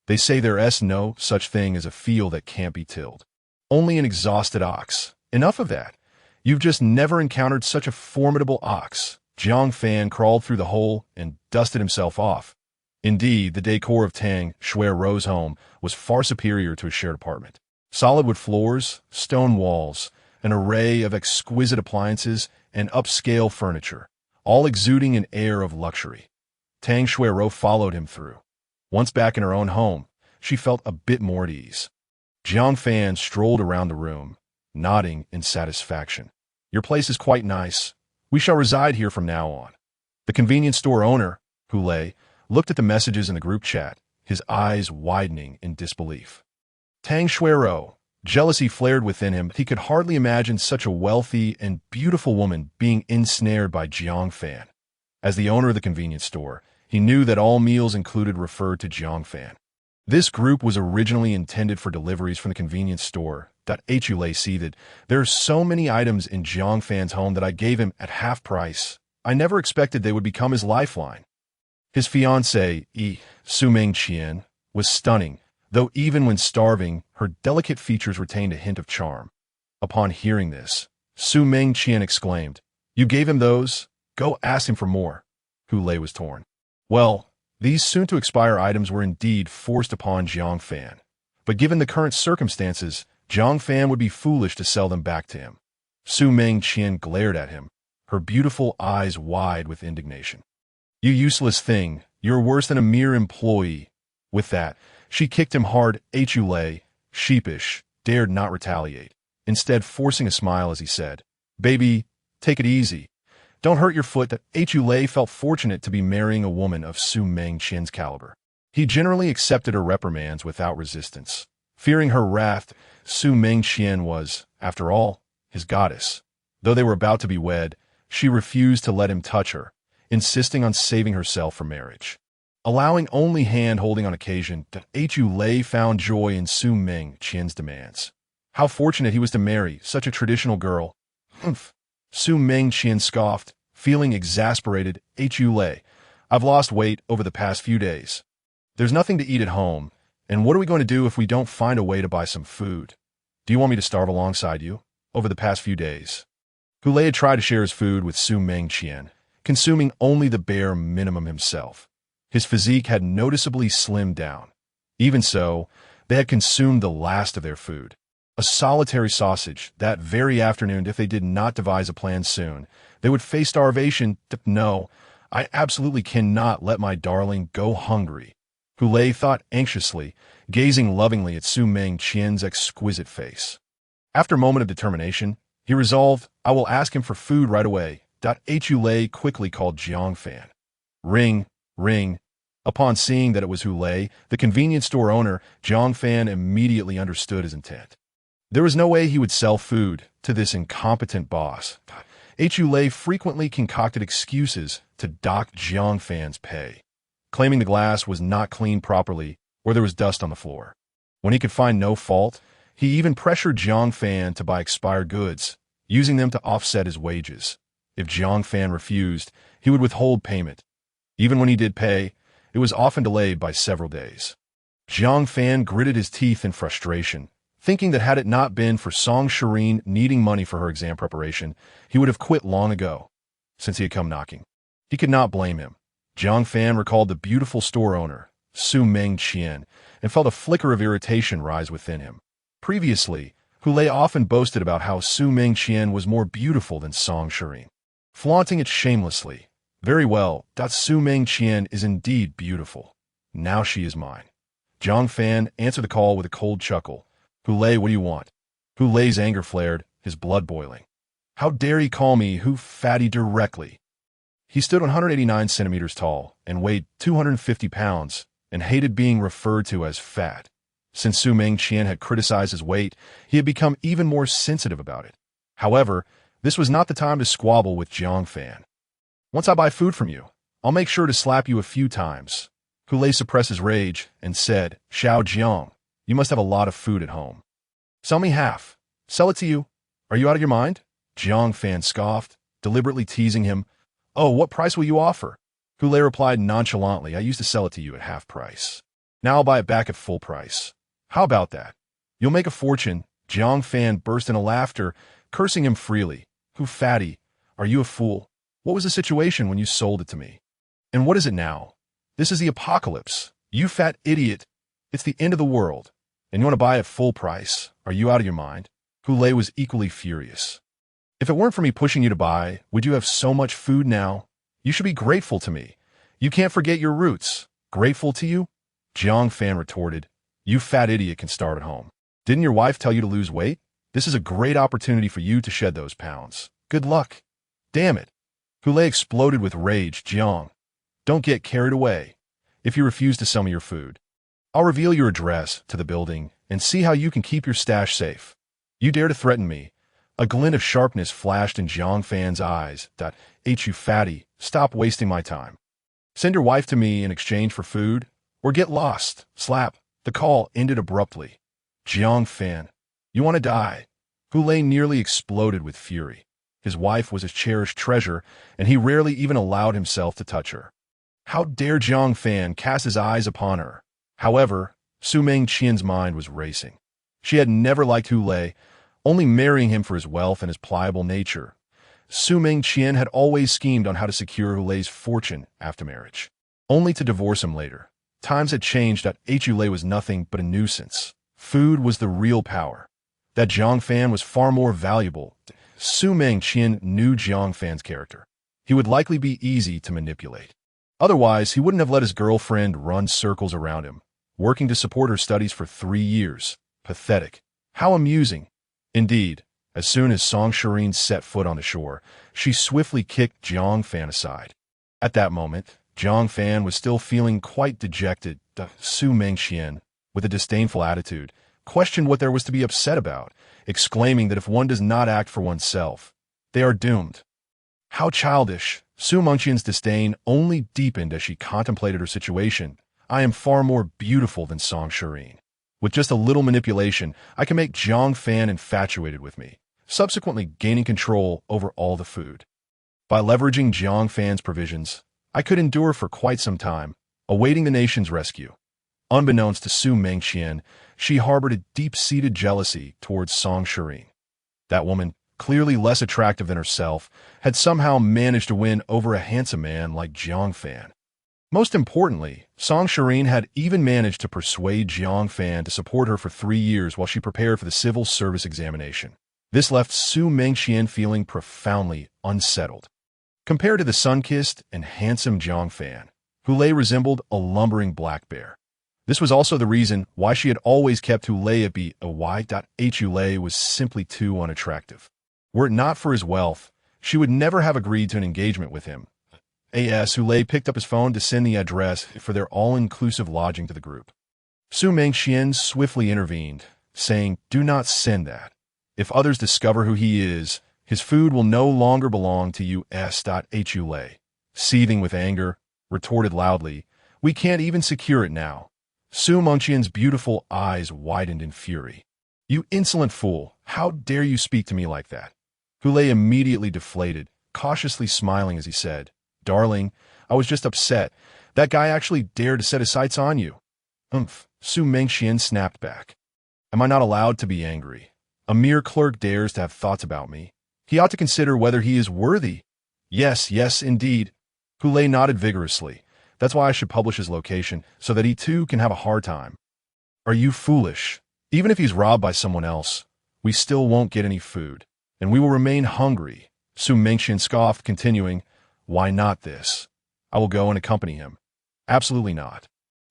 Speaker 1: They say there's no such thing as a field that can't be tilled. Only an exhausted ox. Enough of that. You've just never encountered such a formidable ox. Jiang Fan crawled through the hole and dusted himself off. Indeed, the decor of Tang Xuerou's home was far superior to his shared apartment. Solid wood floors, stone walls, an array of exquisite appliances, and upscale furniture, all exuding an air of luxury. Tang Xuerou followed him through. Once back in her own home, she felt a bit more at ease. Jiang Fan strolled around the room, nodding in satisfaction. Your place is quite nice. We shall reside here from now on. The convenience store owner, Hule, looked at the messages in the group chat, his eyes widening in disbelief. Tang Xuerou, jealousy flared within him. He could hardly imagine such a wealthy and beautiful woman being ensnared by Jiang Fan. As the owner of the convenience store, he knew that all meals included referred to Jiang Fan. This group was originally intended for deliveries from the convenience store. Hule seethed. There are so many items in Jiang Fan's home that I gave him at half price. I never expected they would become his lifeline. His fiancée, Mengqian, was stunning, though even when starving, her delicate features retained a hint of charm. Upon hearing this, Mengqian exclaimed, "You gave him those? Go ask him for more." Hule was torn. Well, these soon-to-expire items were indeed forced upon Jiang Fan. But given the current circumstances, Jiang Fan would be foolish to sell them back to him. Mengqian glared at him, her beautiful eyes wide with indignation. "You useless thing, you're worse than a mere employee." With that, she kicked him hard. Hule, sheepish, dared not retaliate, instead forcing a smile as he said, "Baby, take it easy. Don't hurt your foot." Hule felt fortunate to be marrying a woman of Mengqian's caliber. He generally accepted her reprimands without resistance. Fearing her wrath, Mengqian was, after all, his goddess. Though they were about to be wed, she refused to let him touch her, insisting on saving herself for marriage. Allowing only hand-holding on occasion, Hule found joy in Mengqian's demands. How fortunate he was to marry such a traditional girl. Humph. Mengqian scoffed, feeling exasperated. "Hule, I've lost weight over the past few days. There's nothing to eat at home, and what are we going to do if we don't find a way to buy some food?" Do you want me to starve alongside you? Over the past few days, Hu had tried to share his food with Mengqian, consuming only the bare minimum himself. His physique had noticeably slimmed down. Even so, they had consumed the last of their food. A solitary sausage that very afternoon. If they did not devise a plan soon, they would face starvation. No, I absolutely cannot let my darling go hungry. Hu thought anxiously, gazing lovingly at Mengqian's exquisite face. After a moment of determination, he resolved, I will ask him for food right away. Hu quickly called Jiang Fan. Ring, ring. Upon seeing that it was Hu, the convenience store owner, Jiang Fan immediately understood his intent. There was no way he would sell food to this incompetent boss. Hu frequently concocted excuses to dock Jiang Fan's pay, claiming the glass was not cleaned properly or there was dust on the floor. When he could find no fault, he even pressured Jiang Fan to buy expired goods, using them to offset his wages. If Jiang Fan refused, he would withhold payment. Even when he did pay, it was often delayed by several days. Jiang Fan gritted his teeth in frustration, thinking that had it not been for Tang Xuerou needing money for her exam preparation, he would have quit long ago, since he had come knocking. He could not blame him. Jiang Fan recalled the beautiful store owner, Mengqian, and felt a flicker of irritation rise within him. Previously, Hu often boasted about how Mengqian was more beautiful than Tang Xuerou, flaunting it shamelessly. Very well, Mengqian is indeed beautiful. Now she is mine. Jiang Fan answered the call with a cold chuckle. Hu, what do you want? Hu's anger flared, his blood boiling. How dare he call me Hu fatty directly? He stood 189 centimeters tall and weighed 250 pounds and hated being referred to as fat. Since Mengqian had criticized his weight, he had become even more sensitive about it. However, this was not the time to squabble with Jiang Fan. Once I buy food from you, I'll make sure to slap you a few times. Hu suppressed his rage and said, Xiao Jiang, you must have a lot of food at home. Sell me half. Sell it to you. Are you out of your mind? Jiang Fan scoffed, deliberately teasing him. Oh, what price will you offer? Hu replied nonchalantly, I used to sell it to you at half price. Now I'll buy it back at full price. How about that? You'll make a fortune. Jiang Fan burst into laughter, cursing him freely. Hu fatty, are you a fool? What was the situation when you sold it to me? And what is it now? This is the apocalypse. You fat idiot. It's the end of the world. And you want to buy at full price? Are you out of your mind? Hu was equally furious. If it weren't for me pushing you to buy, would you have so much food now? You should be grateful to me. You can't forget your roots. Grateful to you? Jiang Fan retorted. You fat idiot can start at home. Didn't your wife tell you to lose weight? This is a great opportunity for you to shed those pounds. Good luck. Damn it. Hu exploded with rage. Jiang, don't get carried away. If you refuse to sell me your food, I'll reveal your address to the building and see how you can keep your stash safe. You dare to threaten me? A glint of sharpness flashed in Jiang Fan's eyes. You fatty, stop wasting my time. Send your wife to me in exchange for food, or get lost. Slap. The call ended abruptly. Jiang Fan, you want to die? Hu nearly exploded with fury. His wife was his cherished treasure, and he rarely even allowed himself to touch her. How dare Jiang Fan cast his eyes upon her? However, Mengqian's mind was racing. She had never liked Hu, only marrying him for his wealth and his pliable nature. Mengqian had always schemed on how to secure Hu's fortune after marriage, only to divorce him later. Times had changed. Hu was nothing but a nuisance. Food was the real power. That Jiang Fan was far more valuable. Mengqian knew Jiang Fan's character. He would likely be easy to manipulate. Otherwise, he wouldn't have let his girlfriend run circles around him, working to support her studies for 3 years. Pathetic. How amusing. Indeed, as soon as Tang Xuerou set foot on the shore, she swiftly kicked Jiang Fan aside. At that moment, Jiang Fan was still feeling quite dejected. Mengqian, with a disdainful attitude, questioned what there was to be upset about, exclaiming that if one does not act for oneself, they are doomed. How childish! Mengqian's disdain only deepened as she contemplated her situation. I am far more beautiful than Tang Xuerou. With just a little manipulation, I can make Jiang Fan infatuated with me, subsequently gaining control over all the food. By leveraging Jiang Fan's provisions, I could endure for quite some time, awaiting the nation's rescue. Unbeknownst to Su Mengqian, she harbored a deep-seated jealousy towards Tang Xuerou. That woman, clearly less attractive than herself, had somehow managed to win over a handsome man like Jiang Fan. Most importantly, Tang Xuerou had even managed to persuade Jiang Fan to support her for 3 years while she prepared for the civil service examination. This left Su Mengqian feeling profoundly unsettled. Compared to the sun-kissed and handsome Jiang Fan, Hulei resembled a lumbering black bear. This was also the reason why she had always kept Hulei at bay. Hulei was simply too unattractive. Were it not for his wealth, she would never have agreed to an engagement with him. Hulei picked up his phone to send the address for their all-inclusive lodging to the group. Su Mengqian swiftly intervened, saying, "Do not send that. If others discover who he is, his food will no longer belong to you." Hulei, seething with anger, retorted loudly, "We can't even secure it now." Su Mengqian's beautiful eyes widened in fury. "You insolent fool, how dare you speak to me like that?" Hulei immediately deflated, cautiously smiling as he said, "Darling, I was just upset. That guy actually dared to set his sights on you." Su Mengqian snapped back. "Am I not allowed to be angry? A mere clerk dares to have thoughts about me. He ought to consider whether he is worthy." Yes, indeed." Hulei nodded vigorously. "That's why I should publish his location, so that he too can have a hard time." "Are you foolish? Even if he's robbed by someone else, we still won't get any food, and we will remain hungry." Su Mengqian scoffed, continuing, "Why not this? I will go and accompany him." "Absolutely not."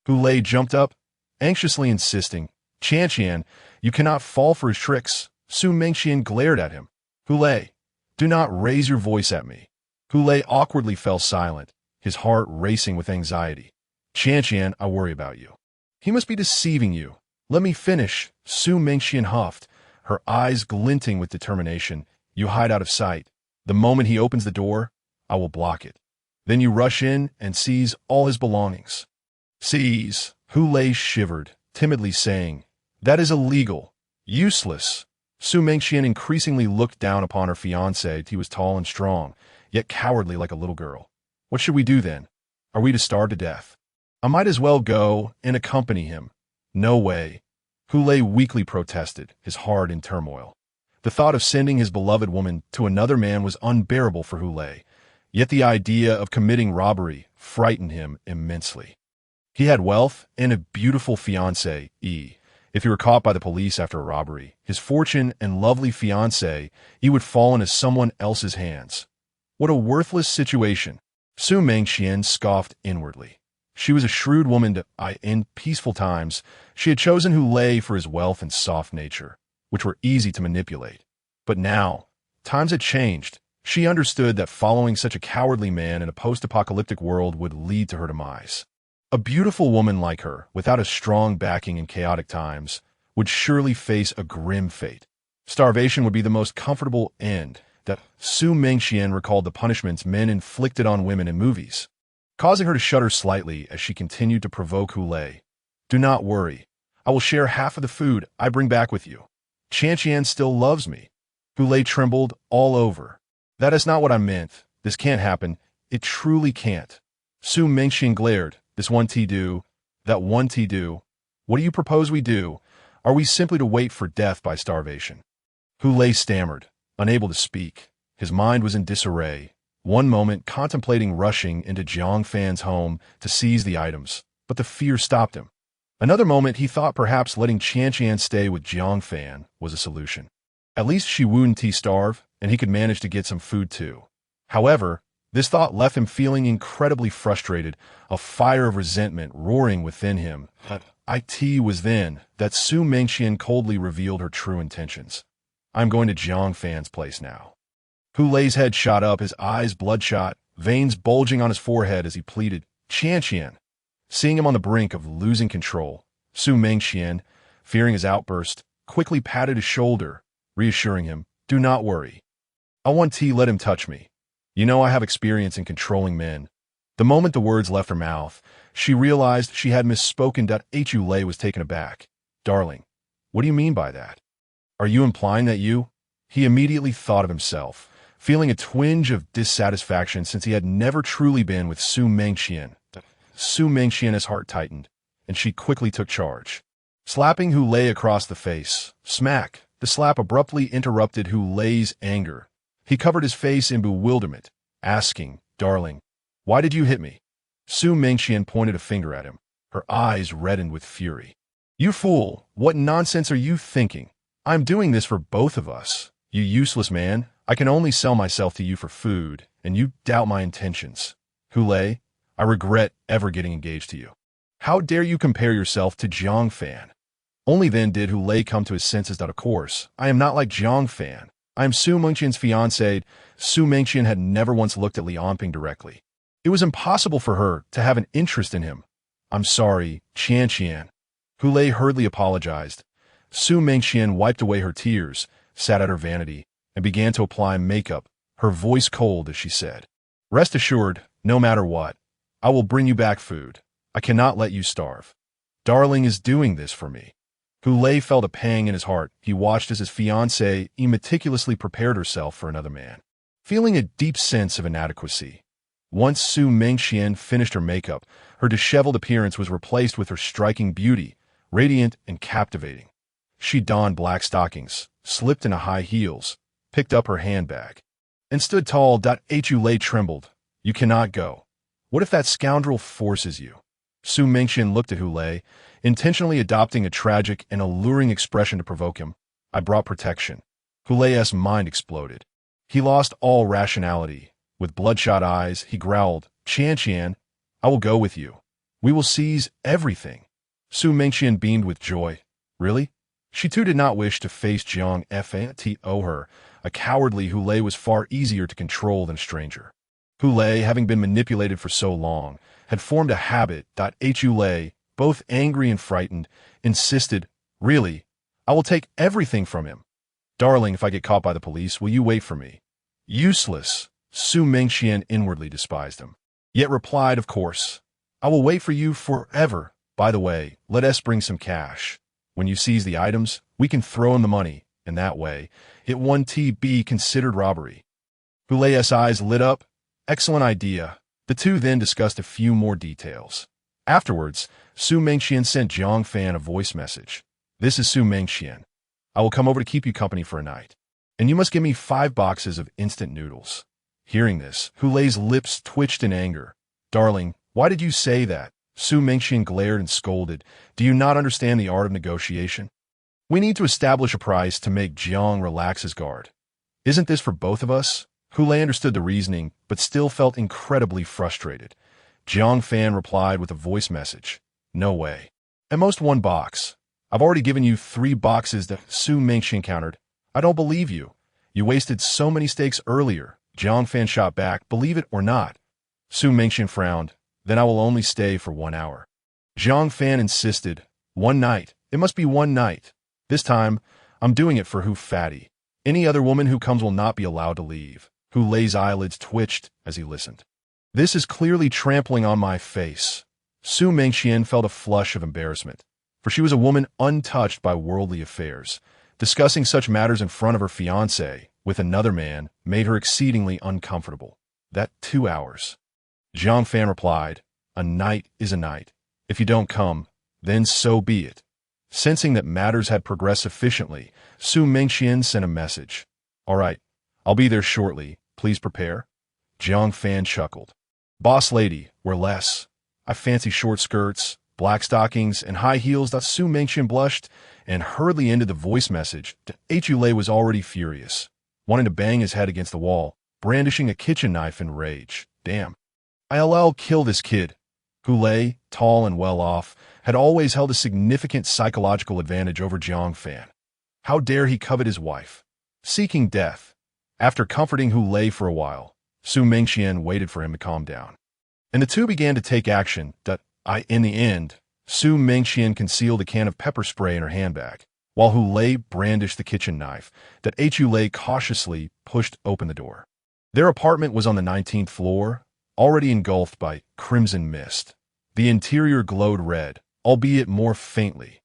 Speaker 1: Hulei jumped up, anxiously insisting, "Qian, you cannot fall for his tricks." Su Mengqian glared at him. "Hulei, do not raise your voice at me." Hulei awkwardly fell silent, his heart racing with anxiety. "Qian, I worry about you. He must be deceiving you. Let me finish." Su Mengqian huffed, her eyes glinting with determination. "You hide out of sight. The moment he opens the door, I will block it. Then you rush in and seize all his belongings." "Seize?" Hulei shivered, timidly saying, "That is illegal. Useless." Su Mengqian increasingly looked down upon her fiancé. He was tall and strong, yet cowardly like a little girl. "What should we do then? Are we to starve to death?" "I might as well go and accompany him." "No way." Hulei weakly protested, his heart in turmoil. The thought of sending his beloved woman to another man was unbearable for Hulei, yet the idea of committing robbery frightened him immensely. He had wealth and a beautiful fiancée. If he were caught by the police after a robbery, his fortune and lovely fiancée, he would fall into someone else's hands. What a worthless situation. Su Mengqian scoffed inwardly. She was a shrewd woman. In peaceful times, she had chosen Hulei for his wealth and soft nature, which were easy to manipulate. But now, times had changed. She understood that following such a cowardly man in a post-apocalyptic world would lead to her demise. A beautiful woman like her, without a strong backing in chaotic times, would surely face a grim fate. Starvation would be the most comfortable end. That Su Mengqian recalled the punishments men inflicted on women in movies, causing her to shudder slightly as she continued to provoke Hulei. "Do not worry. I will share half of the food I bring back with you. Qian still loves me." Hulei trembled all over. "That is not what I meant. This can't happen. It truly can't." Su Mengqian glared. "This one do, that one do. What do you propose we do? Are we simply to wait for death by starvation?" Hulei stammered, unable to speak. His mind was in disarray. One moment contemplating rushing into Jiang Fan's home to seize the items, but the fear stopped him. Another moment he thought perhaps letting Qian stay with Jiang Fan was a solution. At least she wouldn't starve, and he could manage to get some food too. However, this thought left him feeling incredibly frustrated, a fire of resentment roaring within him. It was then that Su Mengqian coldly revealed her true intentions. "I'm going to Jiang Fan's place now." Hulei's head shot up, his eyes bloodshot, veins bulging on his forehead as he pleaded, "Qian." Seeing him on the brink of losing control, Su Mengqian, fearing his outburst, quickly patted his shoulder, reassuring him, "Do not worry. I want let him touch me. You know I have experience in controlling men." The moment the words left her mouth, she realized she had misspoken. Hulei was taken aback. "Darling, what do you mean by that? Are you implying that you—" He immediately thought of himself, feeling a twinge of dissatisfaction since he had never truly been with Su Mengqian. Su Mengqian's heart tightened, and she quickly took charge. Slapping Hu Lei across the face. Smack! The slap abruptly interrupted Hu Lei's anger. He covered his face in bewilderment, asking, "Darling, why did you hit me?" Su Mengqian pointed a finger at him. Her eyes reddened with fury. "You fool! What nonsense are you thinking? I'm doing this for both of us. You useless man, I can only sell myself to you for food, and you doubt my intentions. Hu Lei, I regret ever getting engaged to you. How dare you compare yourself to Jiang Fan?" Only then did Hu Lei come to his senses. Of course, I am not like Jiang Fan. I am Su Mengqian's fiancée. Su Mengqian had never once looked at Li Anping directly. It was impossible for her to have an interest in him. "I'm sorry, Qian." Hu Lei hurriedly apologized. Su Mengqian wiped away her tears, sat at her vanity, and began to apply makeup, her voice cold as she said, "Rest assured, no matter what, I will bring you back food. I cannot let you starve. Darling is doing this for me." Hu Lei felt a pang in his heart. He watched as his fiancée meticulously prepared herself for another man, feeling a deep sense of inadequacy. Once Su Mengqian finished her makeup, her disheveled appearance was replaced with her striking beauty, radiant and captivating. She donned black stockings, slipped into high heels, picked up her handbag, and stood tall. Hu Lei trembled. "You cannot go. What if that scoundrel forces you?" Su Mengqian looked at Hu Lei, intentionally adopting a tragic and alluring expression to provoke him. "I brought protection." Hu Lei's mind exploded. He lost all rationality. With bloodshot eyes, he growled, "Qian, I will go with you. We will seize everything." Su Mengqian beamed with joy. Really? She too did not wish to face Jiang Fan. Her, a cowardly Hu Lei was far easier to control than a stranger. Hu Lei, having been manipulated for so long, had formed a habit. Hu Lei, both angry and frightened, insisted, "Really, I will take everything from him. Darling, if I get caught by the police, will you wait for me?" Useless. Su Mengqian inwardly despised him, yet replied, "Of course. I will wait for you forever. By the way, let us bring some cash. When you seize the items, we can throw in the money, and that way, it won't be considered robbery." Hu Lei's eyes lit up. Excellent idea. The two then discussed a few more details. Afterwards, Su Mengqian sent Jiang Fan a voice message. "This is Su Mengqian. I will come over to keep you company for a night, and you must give me 5 boxes of instant noodles." Hearing this, Hu Lei's lips twitched in anger. "Darling, why did you say that?" Su Mengqian glared and scolded. "Do you not understand the art of negotiation? We need to establish a price to make Jiang relax his guard. Isn't this for both of us?" Hu Lei understood the reasoning, but still felt incredibly frustrated. Jiang Fan replied with a voice message. "No way. At most 1 box. I've already given you 3 boxes." Su Mengqian countered. "I don't believe you. You wasted so many steaks earlier." Jiang Fan shot back, "Believe it or not." Su Mengqian frowned. "Then I will only stay for 1 hour." Jiang Fan insisted. "1 night. It must be 1 night. This time, I'm doing it for Hu Fatty. Any other woman who comes will not be allowed to leave." Hu Lei's eyelids twitched as he listened. "This is clearly trampling on my face." Su Mengqian felt a flush of embarrassment, for she was a woman untouched by worldly affairs. Discussing such matters in front of her fiancé with another man made her exceedingly uncomfortable. "That 2 hours. Jiang Fan replied, "A night is a night. If you don't come, then so be it." Sensing that matters had progressed sufficiently, Su Mengqian sent a message. "All right, I'll be there shortly. Please prepare." Jiang Fan chuckled. "Boss lady, wear less. I fancy short skirts, black stockings, and high heels." Su Mengqian blushed and hurriedly ended the voice message. Hu Lei was already furious, wanting to bang his head against the wall, brandishing a kitchen knife in rage. "Damn. I'll kill this kid." Hu Lei, tall and well-off, had always held a significant psychological advantage over Jiang Fan. How dare he covet his wife? Seeking death. After comforting Hu Lei for a while, Su Mengqian waited for him to calm down, and the two began to take action. In the end, Su Mengqian concealed a can of pepper spray in her handbag, while Hu Lei brandished the kitchen knife. Hu Lei cautiously pushed open the door. Their apartment was on the 19th floor, already engulfed by crimson mist. The interior glowed red, albeit more faintly.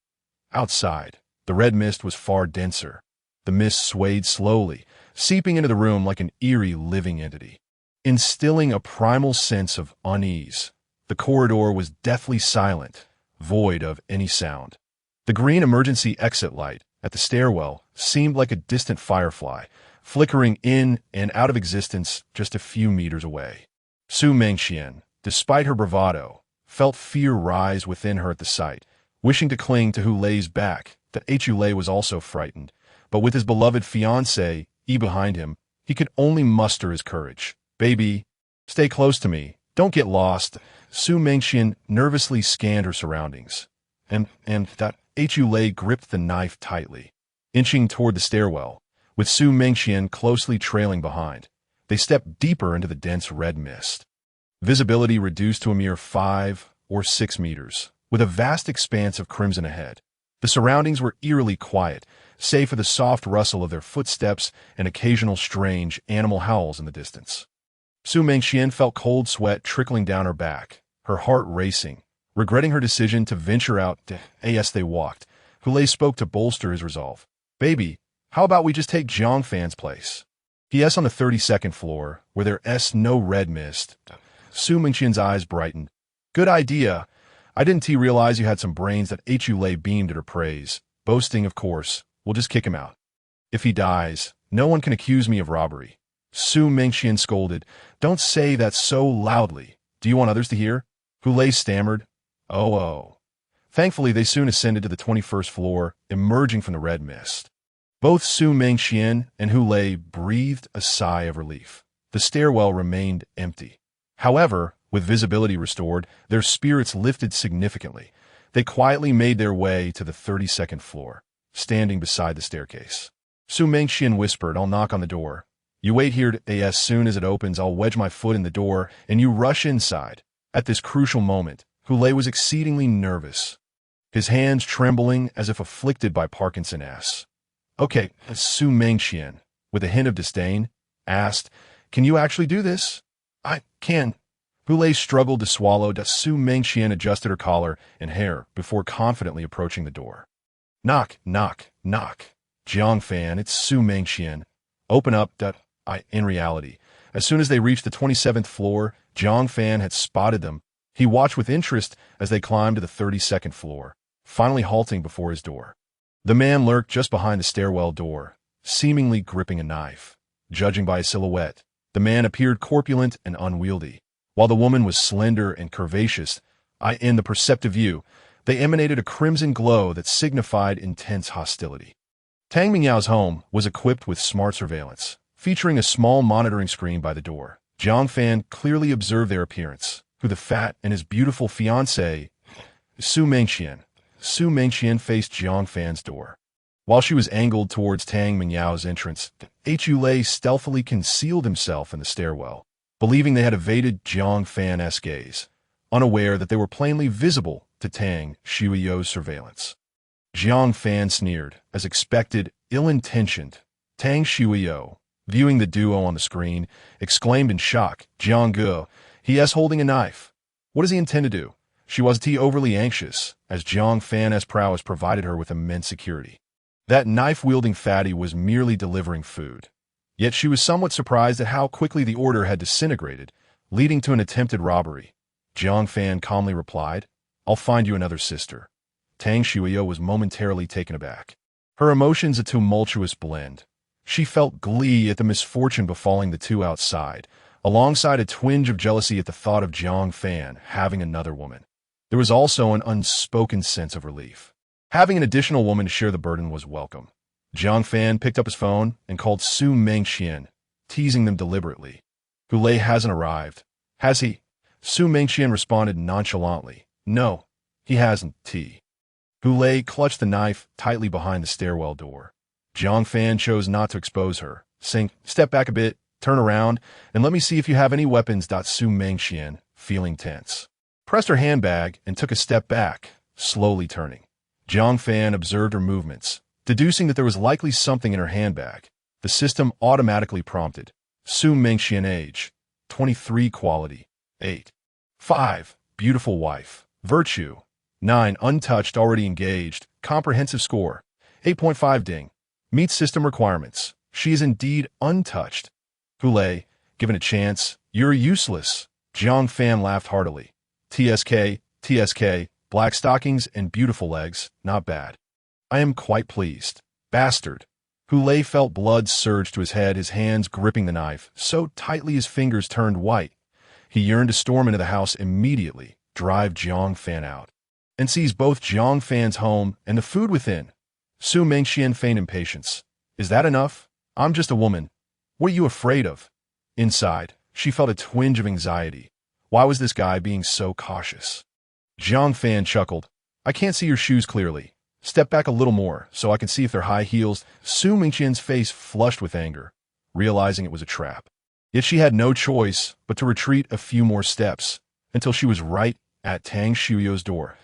Speaker 1: Outside, the red mist was far denser. The mist swayed slowly, seeping into the room like an eerie living entity, instilling a primal sense of unease. The corridor was deathly silent, void of any sound. The green emergency exit light at the stairwell seemed like a distant firefly, flickering in and out of existence just a few meters away. Mengqian, despite her bravado, felt fear rise within her at the sight, wishing to cling to Hu Lei's back. That Hu Lei was also frightened, but with his beloved fiancée behind him, he could only muster his courage. "Baby, stay close to me. Don't get lost." Mengqian nervously scanned her surroundings, and that Hu Lei gripped the knife tightly. Inching toward the stairwell, with Mengqian closely trailing behind, they stepped deeper into the dense red mist. Visibility reduced to a mere 5 or 6 meters, with a vast expanse of crimson ahead. The surroundings were eerily quiet, save for the soft rustle of their footsteps and occasional strange animal howls in the distance. Mengqian felt cold sweat trickling down her back, her heart racing, regretting her decision to venture out. As they walked, Hu Lei spoke to bolster his resolve. "Baby, how about we just take Jiang Fan's place? He on the 32nd floor, where there's no red mist." Mengqian's eyes brightened. "Good idea. I didn't realize you had some brains." That Hu Lei beamed at her praise, boasting, "Of course, we'll just kick him out. If he dies, no one can accuse me of robbery." Mengqian scolded. "Don't say that so loudly. Do you want others to hear?" Hu Lei stammered. Oh. Thankfully, they soon ascended to the 21st floor, emerging from the red mist. Both Mengqian and Hu Lei breathed a sigh of relief. The stairwell remained empty. However, with visibility restored, their spirits lifted significantly. They quietly made their way to the 32nd floor, standing beside the staircase. Mengqian whispered, "I'll knock on the door. You wait here. As soon as it opens, I'll wedge my foot in the door, and you rush inside." At this crucial moment, Hu Lei was exceedingly nervous, his hands trembling as if afflicted by Parkinson's. "Okay," Mengqian, with a hint of disdain, asked, "Can you actually do this?" "I can." Hu Lei struggled to swallow. Mengqian adjusted her collar and hair before confidently approaching the door. "Knock, knock, knock. Jiang Fan, it's Mengqian. Open up." In reality, as soon as they reached the 27th floor, Jiang Fan had spotted them. He watched with interest as they climbed to the 32nd floor, finally halting before his door. The man lurked just behind the stairwell door, seemingly gripping a knife. Judging by his silhouette, the man appeared corpulent and unwieldy, while the woman was slender and curvaceous. In the perceptive view, they emanated a crimson glow that signified intense hostility. Tang Miao's home was equipped with smart surveillance, featuring a small monitoring screen by the door. Jiang Fan clearly observed their appearance, who the fat and his beautiful fiancée, Mengqian. Mengqian faced Jiang Fan's door. While she was angled towards Tang Miao's entrance, Hu Lei stealthily concealed himself in the stairwell, believing they had evaded Jiang Fan's gaze, unaware that they were plainly visible to Tang Xuerou's surveillance. Jiang Fan sneered, as expected, ill-intentioned. Tang Xuerou, viewing the duo on the screen, exclaimed in shock, "Jiang Ge, he's holding a knife. What does he intend to do?" She wasn't overly anxious, as Jiang Fan's prowess provided her with immense security. That knife-wielding fatty was merely delivering food. Yet she was somewhat surprised at how quickly the order had disintegrated, leading to an attempted robbery. Jiang Fan calmly replied, "I'll find you another sister." Tang Xuerou was momentarily taken aback. Her emotions a tumultuous blend. She felt glee at the misfortune befalling the two outside, alongside a twinge of jealousy at the thought of Jiang Fan having another woman. There was also an unspoken sense of relief. Having an additional woman to share the burden was welcome. Jiang Fan picked up his phone and called Mengqian, teasing them deliberately. "Hu Lei hasn't arrived, has he?" Mengqian responded nonchalantly, "No, he hasn't." Hu Lei clutched the knife tightly behind the stairwell door. Jiang Fan chose not to expose her, saying, "Step back a bit, turn around, and let me see if you have any weapons." Mengqian, feeling tense, pressed her handbag and took a step back, slowly turning. Jiang Fan observed her movements, deducing that there was likely something in her handbag. The system automatically prompted, Mengqian age, 23 quality, 8. 5. Beautiful wife, virtue, 9. Untouched already engaged, comprehensive score, 8.5 ding. Meets system requirements. She is indeed untouched. Hu Lei, given a chance, you're useless. Jiang Fan laughed heartily. TSK, Black stockings and beautiful legs, not bad. I am quite pleased. Bastard. Hu felt blood surge to his head, his hands gripping the knife, so tightly his fingers turned white. He yearned to storm into the house immediately, drive Jiang Fan out, and seize both Jiang Fan's home and the food within. Mengqian feigned impatience. Is that enough? I'm just a woman. What are you afraid of? Inside, she felt a twinge of anxiety. Why was this guy being so cautious? Jiang Fan chuckled. I can't see your shoes clearly. Step back a little more, so I can see if they're high heels. Mengqian's face flushed with anger, realizing it was a trap. Yet she had no choice but to retreat a few more steps, until she was right at Tang Xuerou's door.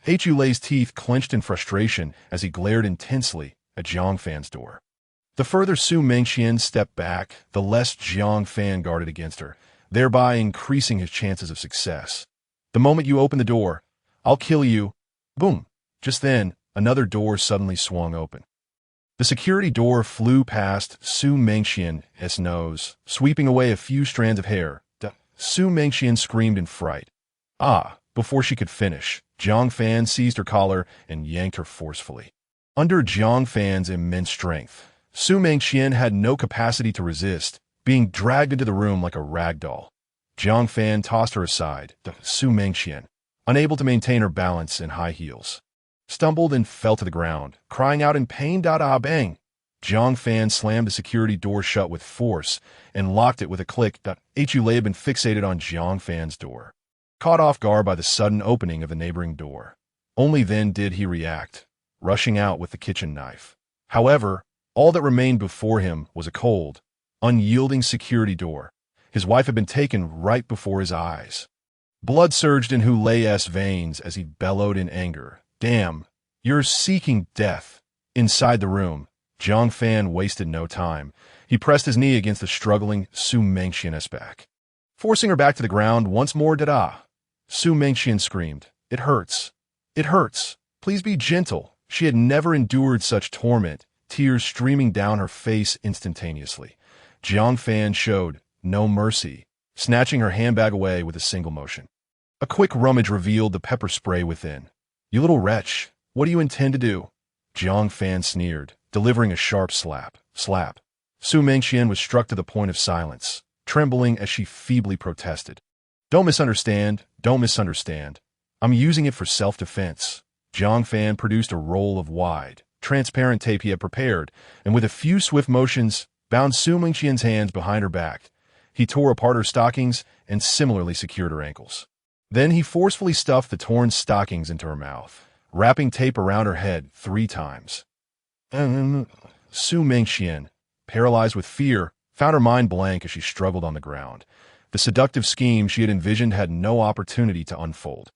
Speaker 1: Hulei's teeth clenched in frustration as he glared intensely at Jiang Fan's door. The further Mengqian stepped back, the less Jiang Fan guarded against her, thereby increasing his chances of success. The moment you open the door, I'll kill you. Boom. Just then, another door suddenly swung open. The security door flew past Mengqian's nose, sweeping away a few strands of hair. Mengqian screamed in fright. Before she could finish, Jiang Fan seized her collar and yanked her forcefully. Under Jiang Fan's immense strength, Mengqian had no capacity to resist, being dragged into the room like a rag doll. Jiang Fan tossed her aside. Mengqian, unable to maintain her balance in high heels, stumbled and fell to the ground, crying out in pain. Bang! Jiang Fan slammed the security door shut with force and locked it with a click. Hulei had been fixated on Jiang Fan's door, caught off guard by the sudden opening of the neighboring door. Only then did he react, rushing out with the kitchen knife. However, all that remained before him was a cold, unyielding security door. His wife had been taken right before his eyes. Blood surged in Hulei's veins as he bellowed in anger. Damn, you're seeking death. Inside the room, Jiang Fan wasted no time. He pressed his knee against the struggling Mengqian's back, forcing her back to the ground once more. Mengqian screamed. It hurts. It hurts. Please be gentle. She had never endured such torment, tears streaming down her face instantaneously. Jiang Fan showed no mercy, snatching her handbag away with a single motion. A quick rummage revealed the pepper spray within. You little wretch, what do you intend to do? Jiang Fan sneered, delivering a sharp slap. Mengqian was struck to the point of silence, trembling as she feebly protested. Don't misunderstand. I'm using it for self-defense. Jiang Fan produced a roll of wide, transparent tape he had prepared, and with a few swift motions, bound Mengqian's hands behind her back. He tore apart her stockings and similarly secured her ankles. Then he forcefully stuffed the torn stockings into her mouth, wrapping tape around her head 3 times. Mengqian, paralyzed with fear, found her mind blank as she struggled on the ground. The seductive scheme she had envisioned had no opportunity to unfold.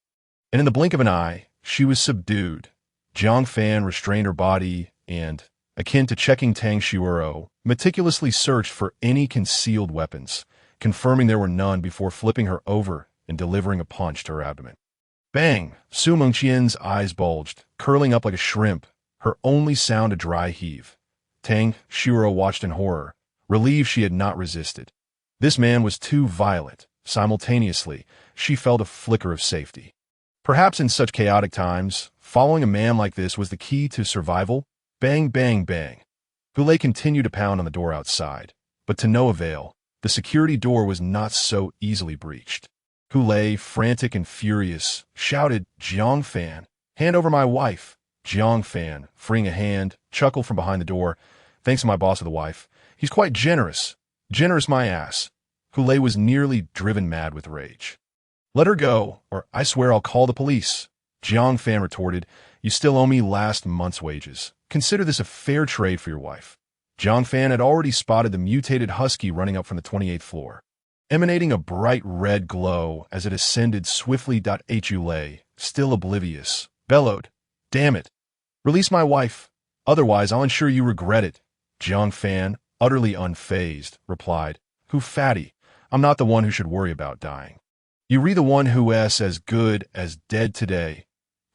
Speaker 1: And in the blink of an eye, she was subdued. Jiang Fan restrained her body and, akin to checking Tang Xuerou, meticulously searched for any concealed weapons, confirming there were none before flipping her over and delivering a punch to her abdomen. Bang! Mengqian's eyes bulged, curling up like a shrimp, her only sound a dry heave. Tang Xuerou watched in horror, relieved she had not resisted. This man was too violent. Simultaneously, she felt a flicker of safety. Perhaps in such chaotic times, following a man like this was the key to survival. Bang, bang, bang. Hulei continued to pound on the door outside, but to no avail. The security door was not so easily breached. Hulei, frantic and furious, shouted, Jiang Fan, hand over my wife. Jiang Fan, freeing a hand, chuckled from behind the door. Thanks to my boss of the wife. He's quite generous. Generous my ass. Hulei was nearly driven mad with rage. Let her go, or I swear I'll call the police. Jiang Fan retorted, you still owe me last month's wages. Consider this a fair trade for your wife. Jiang Fan had already spotted the mutated husky running up from the 28th floor, emanating a bright red glow as it ascended swiftly. Hulei, still oblivious, bellowed, damn it. Release my wife, otherwise I'll ensure you regret it. Jiang Fan, utterly unfazed, replied, Who fatty, I'm not the one who should worry about dying. You re the one who's as good as dead today.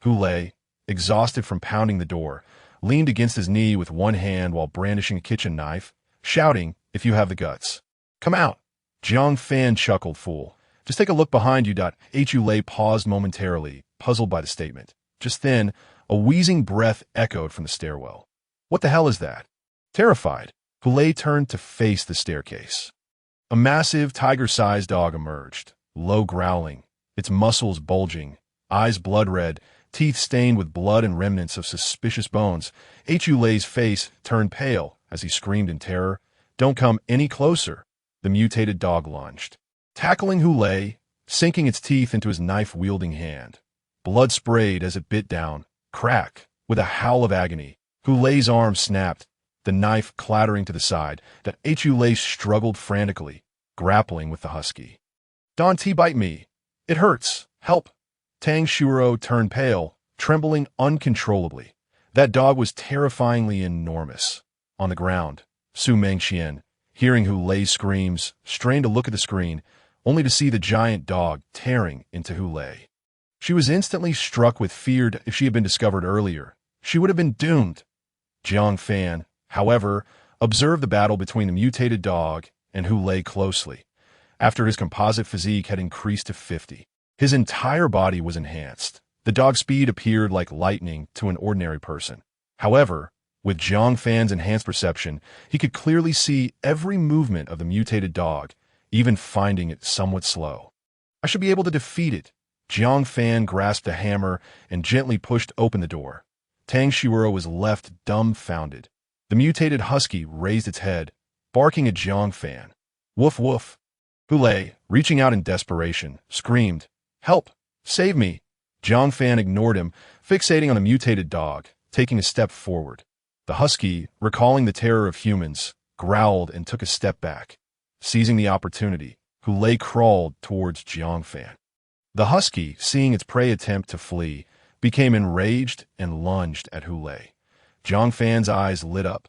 Speaker 1: Hulei, exhausted from pounding the door, leaned against his knee with one hand while brandishing a kitchen knife, shouting, if you have the guts. Come out. Jiang Fan chuckled, fool. Just take a look behind you. Hulei paused momentarily, puzzled by the statement. Just then, a wheezing breath echoed from the stairwell. What the hell is that? Terrified, Hu turned to face the staircase. A massive, tiger-sized dog emerged, low growling, its muscles bulging, eyes blood-red, teeth stained with blood and remnants of suspicious bones. Hulei's face turned pale as he screamed in terror. Don't come any closer. The mutated dog lunged, tackling Hu, sinking its teeth into his knife-wielding hand. Blood sprayed as it bit down. Crack! With a howl of agony, Hulei's arm snapped, the knife clattering to the side. That Hulei struggled frantically, grappling with the husky. Don't bite me. It hurts. Help! Tang Xuerou turned pale, trembling uncontrollably. That dog was terrifyingly enormous. On the ground, Mengqian, hearing Hulei's screams, strained to look at the screen, only to see the giant dog tearing into Hu. She was instantly struck with fear. If she had been discovered earlier, she would have been doomed. Jiang Fan, however, observed the battle between the mutated dog and Hu closely. After his composite physique had increased to 50, his entire body was enhanced. The dog's speed appeared like lightning to an ordinary person. However, with Jiang Fan's enhanced perception, he could clearly see every movement of the mutated dog, even finding it somewhat slow. I should be able to defeat it. Jiang Fan grasped a hammer and gently pushed open the door. Tang Xuerou was left dumbfounded. The mutated husky raised its head, barking at Jiang Fan. Woof woof. Hu, reaching out in desperation, screamed, "Help! Save me!" Jiang Fan ignored him, fixating on the mutated dog, taking a step forward. The husky, recalling the terror of humans, growled and took a step back. Seizing the opportunity, Hu crawled towards Jiang Fan. The husky, seeing its prey attempt to flee, became enraged and lunged at Hu. Jiang Fan's eyes lit up.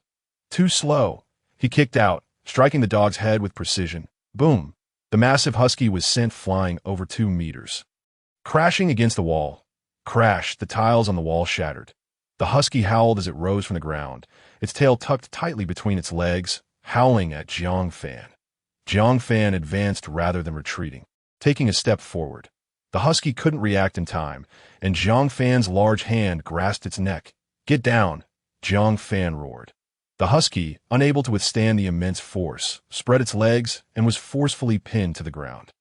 Speaker 1: Too slow. He kicked out, striking the dog's head with precision. Boom! The massive husky was sent flying over 2 meters. Crashing against the wall. Crash! The tiles on the wall shattered. The husky howled as it rose from the ground, its tail tucked tightly between its legs, howling at Jiang Fan. Jiang Fan advanced rather than retreating, taking a step forward. The husky couldn't react in time, and Jiang Fan's large hand grasped its neck. Get down! Jiang Fan roared. The husky, unable to withstand the immense force, spread its legs and was forcefully pinned to the ground.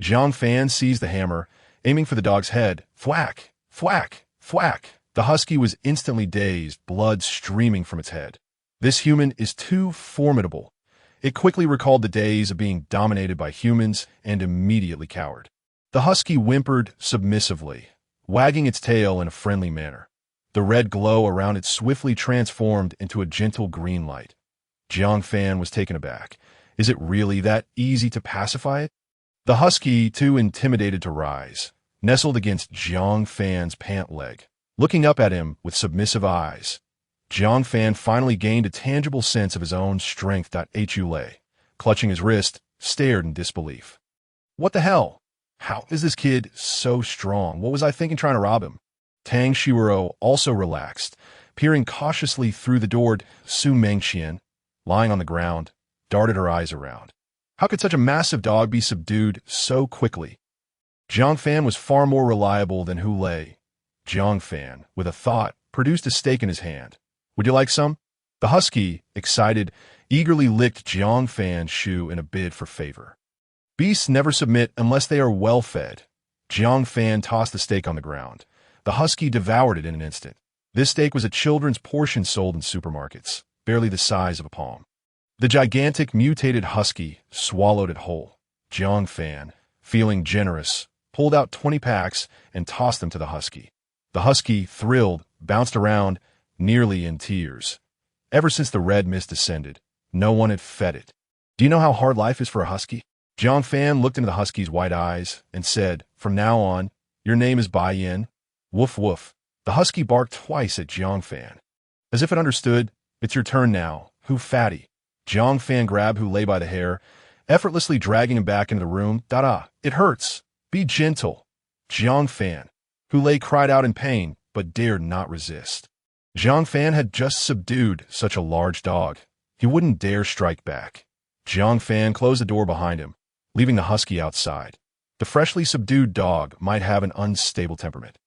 Speaker 1: Jiang Fan seized the hammer, aiming for the dog's head. Thwack! Thwack! Thwack! The husky was instantly dazed, blood streaming from its head. This human is too formidable. It quickly recalled the days of being dominated by humans and immediately cowered. The husky whimpered submissively, wagging its tail in a friendly manner. The red glow around it swiftly transformed into a gentle green light. Jiang Fan was taken aback. Is it really that easy to pacify it? The husky, too intimidated to rise, nestled against Jiang Fan's pant leg, looking up at him with submissive eyes. Jiang Fan finally gained a tangible sense of his own strength. Hu, clutching his wrist, stared in disbelief. What the hell? How is this kid so strong? What was I thinking trying to rob him? Tang Xuerou also relaxed, peering cautiously through the door. Mengqian, lying on the ground, darted her eyes around. How could such a massive dog be subdued so quickly? Jiang Fan was far more reliable than Hu. Jiang Fan, with a thought, produced a steak in his hand. Would you like some? The husky, excited, eagerly licked Jiang Fan's shoe in a bid for favor. Beasts never submit unless they are well fed. Jiang Fan tossed the steak on the ground. The husky devoured it in an instant. This steak was a children's portion sold in supermarkets, barely the size of a palm. The gigantic mutated husky swallowed it whole. Jiang Fan, feeling generous, pulled out 20 packs and tossed them to the husky. The husky, thrilled, bounced around, nearly in tears. Ever since the red mist descended, no one had fed it. Do you know how hard life is for a husky? Jiang Fan looked into the husky's white eyes and said, From now on, your name is Bai Yin. Woof woof. The husky barked twice at Jiang Fan. As if it understood, it's your turn now, Hu fatty. Jiang Fan grabbed Hu lay by the hair, effortlessly dragging him back into the room. Da-da, it hurts. Be gentle. Jiang Fan. Hu cried out in pain, but dared not resist. Jiang Fan had just subdued such a large dog. He wouldn't dare strike back. Jiang Fan closed the door behind him, leaving the husky outside. The freshly subdued dog might have an unstable temperament.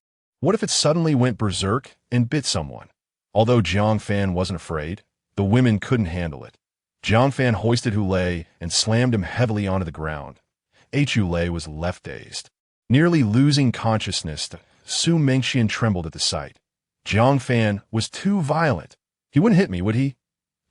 Speaker 1: What if it suddenly went berserk and bit someone? Although Jiang Fan wasn't afraid, the women couldn't handle it. Jiang Fan hoisted Hu Lei and slammed him heavily onto the ground. Hu Lei was left dazed. Nearly losing consciousness, Su Mengqian trembled at the sight. Jiang Fan was too violent. He wouldn't hit me, would he?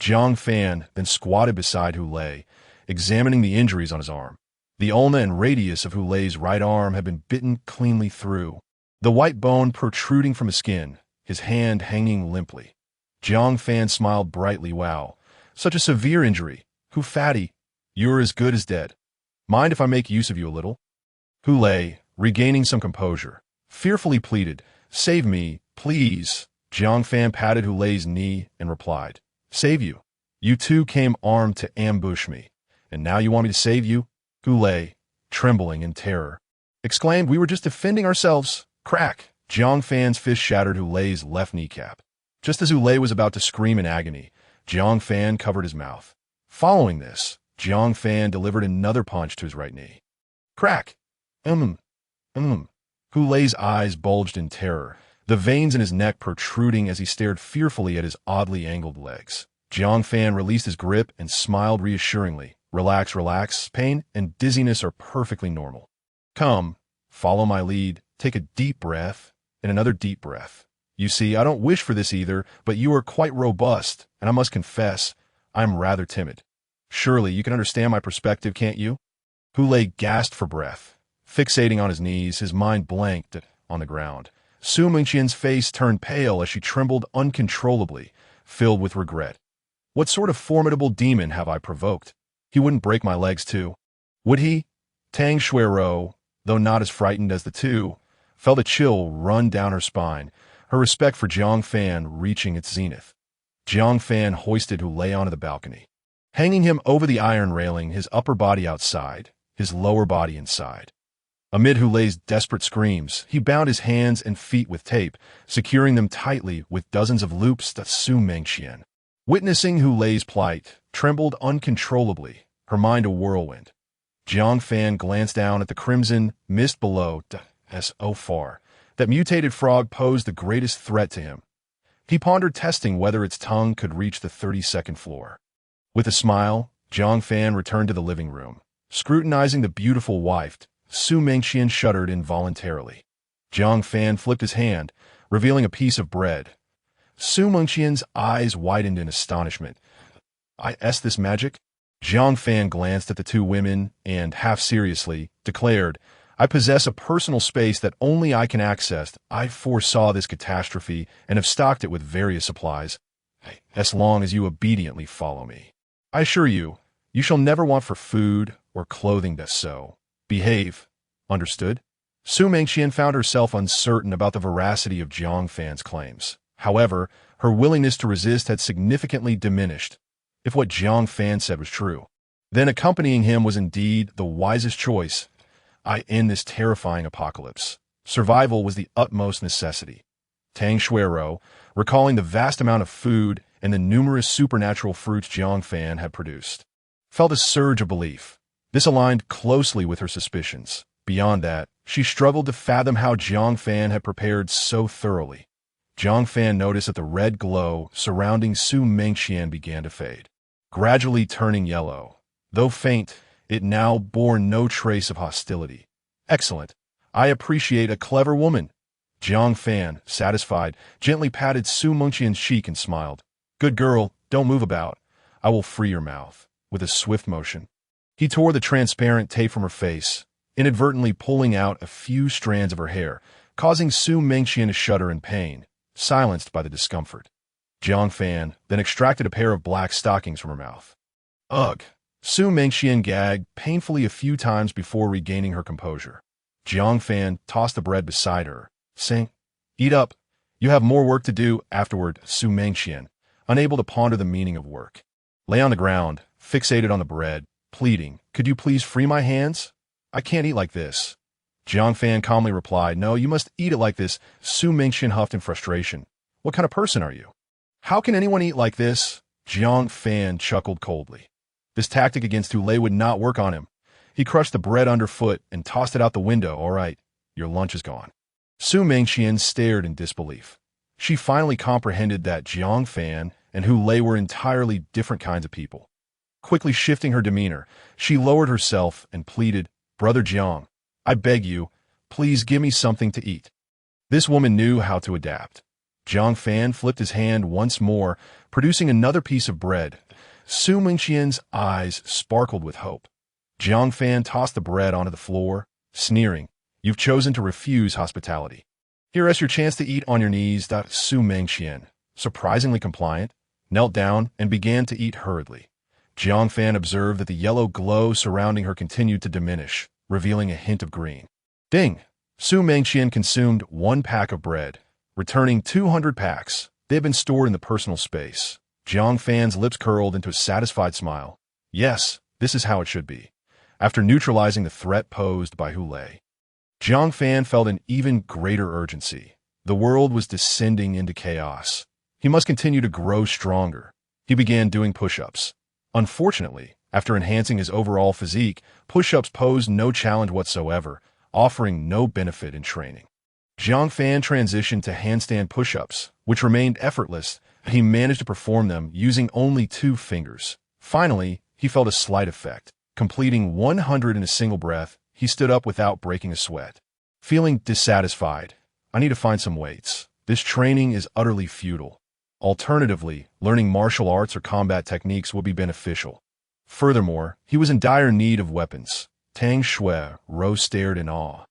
Speaker 1: Jiang Fan then squatted beside Hu Lei, examining the injuries on his arm. The ulna and radius of Hu Lei's right arm had been bitten cleanly through, the white bone protruding from his skin, his hand hanging limply. Jiang Fan smiled brightly. Wow, such a severe injury. Hu Fatty, you're as good as dead. Mind if I make use of you a little? Hu Lei, regaining some composure, fearfully pleaded, Save me, please. Jiang Fan patted Hu Lei's knee and replied, Save you? You two came armed to ambush me, and now you want me to save you? Hu Lei, trembling in terror, exclaimed, We were just defending ourselves. Crack! Jiang Fan's fist shattered Hu Lei's left kneecap. Just as Hu Lei was about to scream in agony, Jiang Fan covered his mouth. Following this, Jiang Fan delivered another punch to his right knee. Crack! Hu Lei's eyes bulged in terror, the veins in his neck protruding as he stared fearfully at his oddly angled legs. Jiang Fan released his grip and smiled reassuringly. Relax, relax. Pain and dizziness are perfectly normal. Come, follow my lead. Take a deep breath and another deep breath. You see, I don't wish for this either, but you are quite robust, and I must confess, I'm rather timid. Surely you can understand my perspective, can't you? Hu Lei gasped for breath. Fixating on his knees, his mind blanked on the ground. Su Mengqian's face turned pale as she trembled uncontrollably, filled with regret. What sort of formidable demon have I provoked? He wouldn't break my legs too, would he? Tang Xuerou, though not as frightened as the two, felt a chill run down her spine, her respect for Jiang Fan reaching its zenith. Jiang Fan hoisted Hu Lei onto the balcony, hanging him over the iron railing, his upper body outside, his lower body inside. Amid Hu Lei's desperate screams, he bound his hands and feet with tape, securing them tightly with dozens of loops. Su Mengqian, witnessing Hu Lei's plight, trembled uncontrollably, her mind a whirlwind. Jiang Fan glanced down at the crimson mist below. So far, that mutated frog posed the greatest threat to him. He pondered testing whether its tongue could reach the 32nd floor. With a smile, Jiang Fan returned to the living room. Scrutinizing the beautiful wife, Su Mengqian shuddered involuntarily. Jiang Fan flipped his hand, revealing a piece of bread. Su Mengqian's eyes widened in astonishment. Is this magic? Jiang Fan glanced at the two women and, half seriously, declared, I possess a personal space that only I can access. I foresaw this catastrophe and have stocked it with various supplies, as long as you obediently follow me. I assure you, you shall never want for food or clothing. So behave. Understood? Su Mengqian found herself uncertain about the veracity of Jiang Fan's claims. However, her willingness to resist had significantly diminished, if what Jiang Fan said was true. Then accompanying him was indeed the wisest choice. In this terrifying apocalypse, survival was the utmost necessity. Tang Xuerou, recalling the vast amount of food and the numerous supernatural fruits Jiang Fan had produced, felt a surge of belief. This aligned closely with her suspicions. Beyond that, she struggled to fathom how Jiang Fan had prepared so thoroughly. Jiang Fan noticed that the red glow surrounding Su Mengqian began to fade, gradually turning yellow. Though faint, it now bore no trace of hostility. Excellent. I appreciate a clever woman. Jiang Fan, satisfied, gently patted Su Mengqian's cheek and smiled. Good girl, don't move about. I will free your mouth. With a swift motion, he tore the transparent tape from her face, inadvertently pulling out a few strands of her hair, causing Su Mengqian to shudder in pain, silenced by the discomfort. Jiang Fan then extracted a pair of black stockings from her mouth. Ugh! Su Mengqian gagged painfully a few times before regaining her composure. Jiang Fan tossed the bread beside her, saying, Eat up. You have more work to do afterward. Su Mengqian, unable to ponder the meaning of work, lay on the ground, fixated on the bread, pleading, Could you please free my hands? I can't eat like this. Jiang Fan calmly replied, No, you must eat it like this. Su Mengqian huffed in frustration. What kind of person are you? How can anyone eat like this? Jiang Fan chuckled coldly. This tactic against Hu Lei would not work on him. He crushed the bread underfoot and tossed it out the window. All right, your lunch is gone. Mengqian stared in disbelief. She finally comprehended that Jiang Fan and Hu Lei were entirely different kinds of people. Quickly shifting her demeanor, she lowered herself and pleaded, "Brother Jiang, I beg you, please give me something to eat." This woman knew how to adapt. Jiang Fan flipped his hand once more, producing another piece of bread. Mengqian's eyes sparkled with hope. Jiang Fan tossed the bread onto the floor, sneering, "You've chosen to refuse hospitality. Here's your chance to eat on your knees." Mengqian, surprisingly compliant, knelt down and began to eat hurriedly. Jiang Fan observed that the yellow glow surrounding her continued to diminish, revealing a hint of green. Ding! Mengqian consumed 1 pack of bread, returning 200 packs. They had been stored in the personal space. Jiang Fan's lips curled into a satisfied smile. Yes, this is how it should be. After neutralizing the threat posed by Hu Lei, Jiang Fan felt an even greater urgency. The world was descending into chaos. He must continue to grow stronger. He began doing push-ups. Unfortunately, after enhancing his overall physique, push-ups posed no challenge whatsoever, offering no benefit in training. Jiang Fan transitioned to handstand push-ups, which remained effortless. He managed to perform them using only 2 fingers. Finally, he felt a slight effect. Completing 100 in a single breath, he stood up without breaking a sweat. Feeling dissatisfied, "I need to find some weights. This training is utterly futile. Alternatively, learning martial arts or combat techniques would be beneficial." Furthermore, he was in dire need of weapons. Tang Xuerou stared in awe.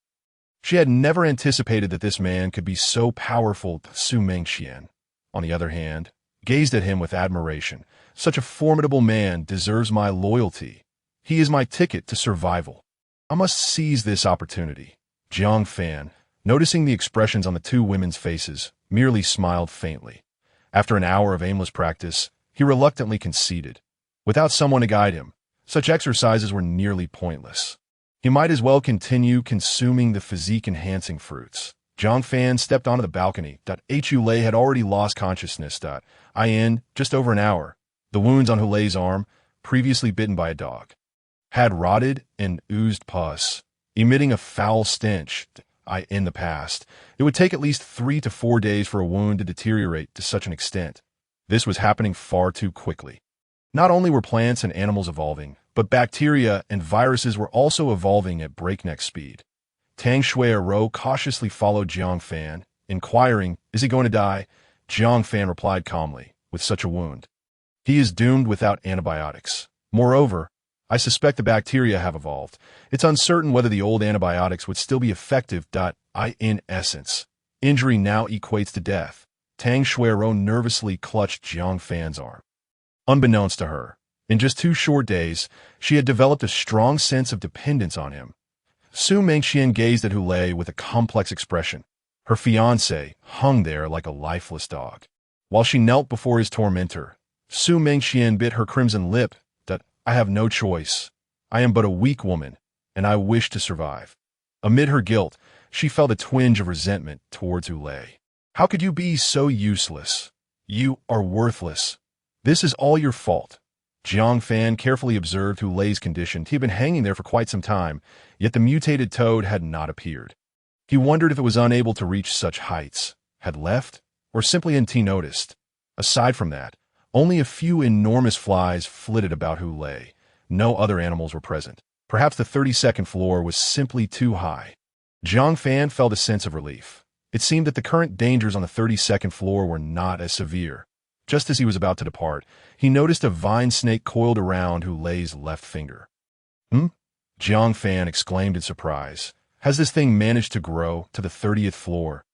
Speaker 1: She had never anticipated that this man could be so powerful. Mengqian, on the other hand, gazed at him with admiration. "Such a formidable man deserves my loyalty. He is my ticket to survival. I must seize this opportunity." Jiang Fan, noticing the expressions on the 2 women's faces, merely smiled faintly. After an hour of aimless practice, he reluctantly conceded. Without someone to guide him, such exercises were nearly pointless. He might as well continue consuming the physique-enhancing fruits. Jiang Fan stepped onto the balcony. Hu Lei had already lost consciousness. In just over an hour, the wounds on Hu Lei's arm, previously bitten by a dog, had rotted and oozed pus, emitting a foul stench. In the past, it would take at least 3 to 4 days for a wound to deteriorate to such an extent. This was happening far too quickly. Not only were plants and animals evolving, but bacteria and viruses were also evolving at breakneck speed. Tang Xuerou cautiously followed Jiang Fan, inquiring, "Is he going to die?" Jiang Fan replied calmly, "With such a wound, he is doomed without antibiotics. Moreover, I suspect the bacteria have evolved. It's uncertain whether the old antibiotics would still be effective. In essence, injury now equates to death." Tang Xuerou nervously clutched Jiang Fan's arm. Unbeknownst to her, in just 2 short days, she had developed a strong sense of dependence on him. Mengqian gazed at Hu Lei with a complex expression. Her fiancé hung there like a lifeless dog. While she knelt before his tormentor, Mengqian bit her crimson lip. "I have no choice. I am but a weak woman, and I wish to survive." Amid her guilt, she felt a twinge of resentment towards Hu Lei. "How could you be so useless? You are worthless. This is all your fault." Jiang Fan carefully observed Hu Lei's condition. He had been hanging there for quite some time, yet the mutated toad had not appeared. He wondered if it was unable to reach such heights, had left, or simply hadn't noticed. Aside from that, only a few enormous flies flitted about Hu Lei. No other animals were present. Perhaps the 32nd floor was simply too high. Jiang Fan felt a sense of relief. It seemed that the current dangers on the 32nd floor were not as severe. Just as he was about to depart, he noticed a vine snake coiled around Hu Lei's left finger. Jiang Fan exclaimed in surprise. "Has this thing managed to grow to the 30th floor?"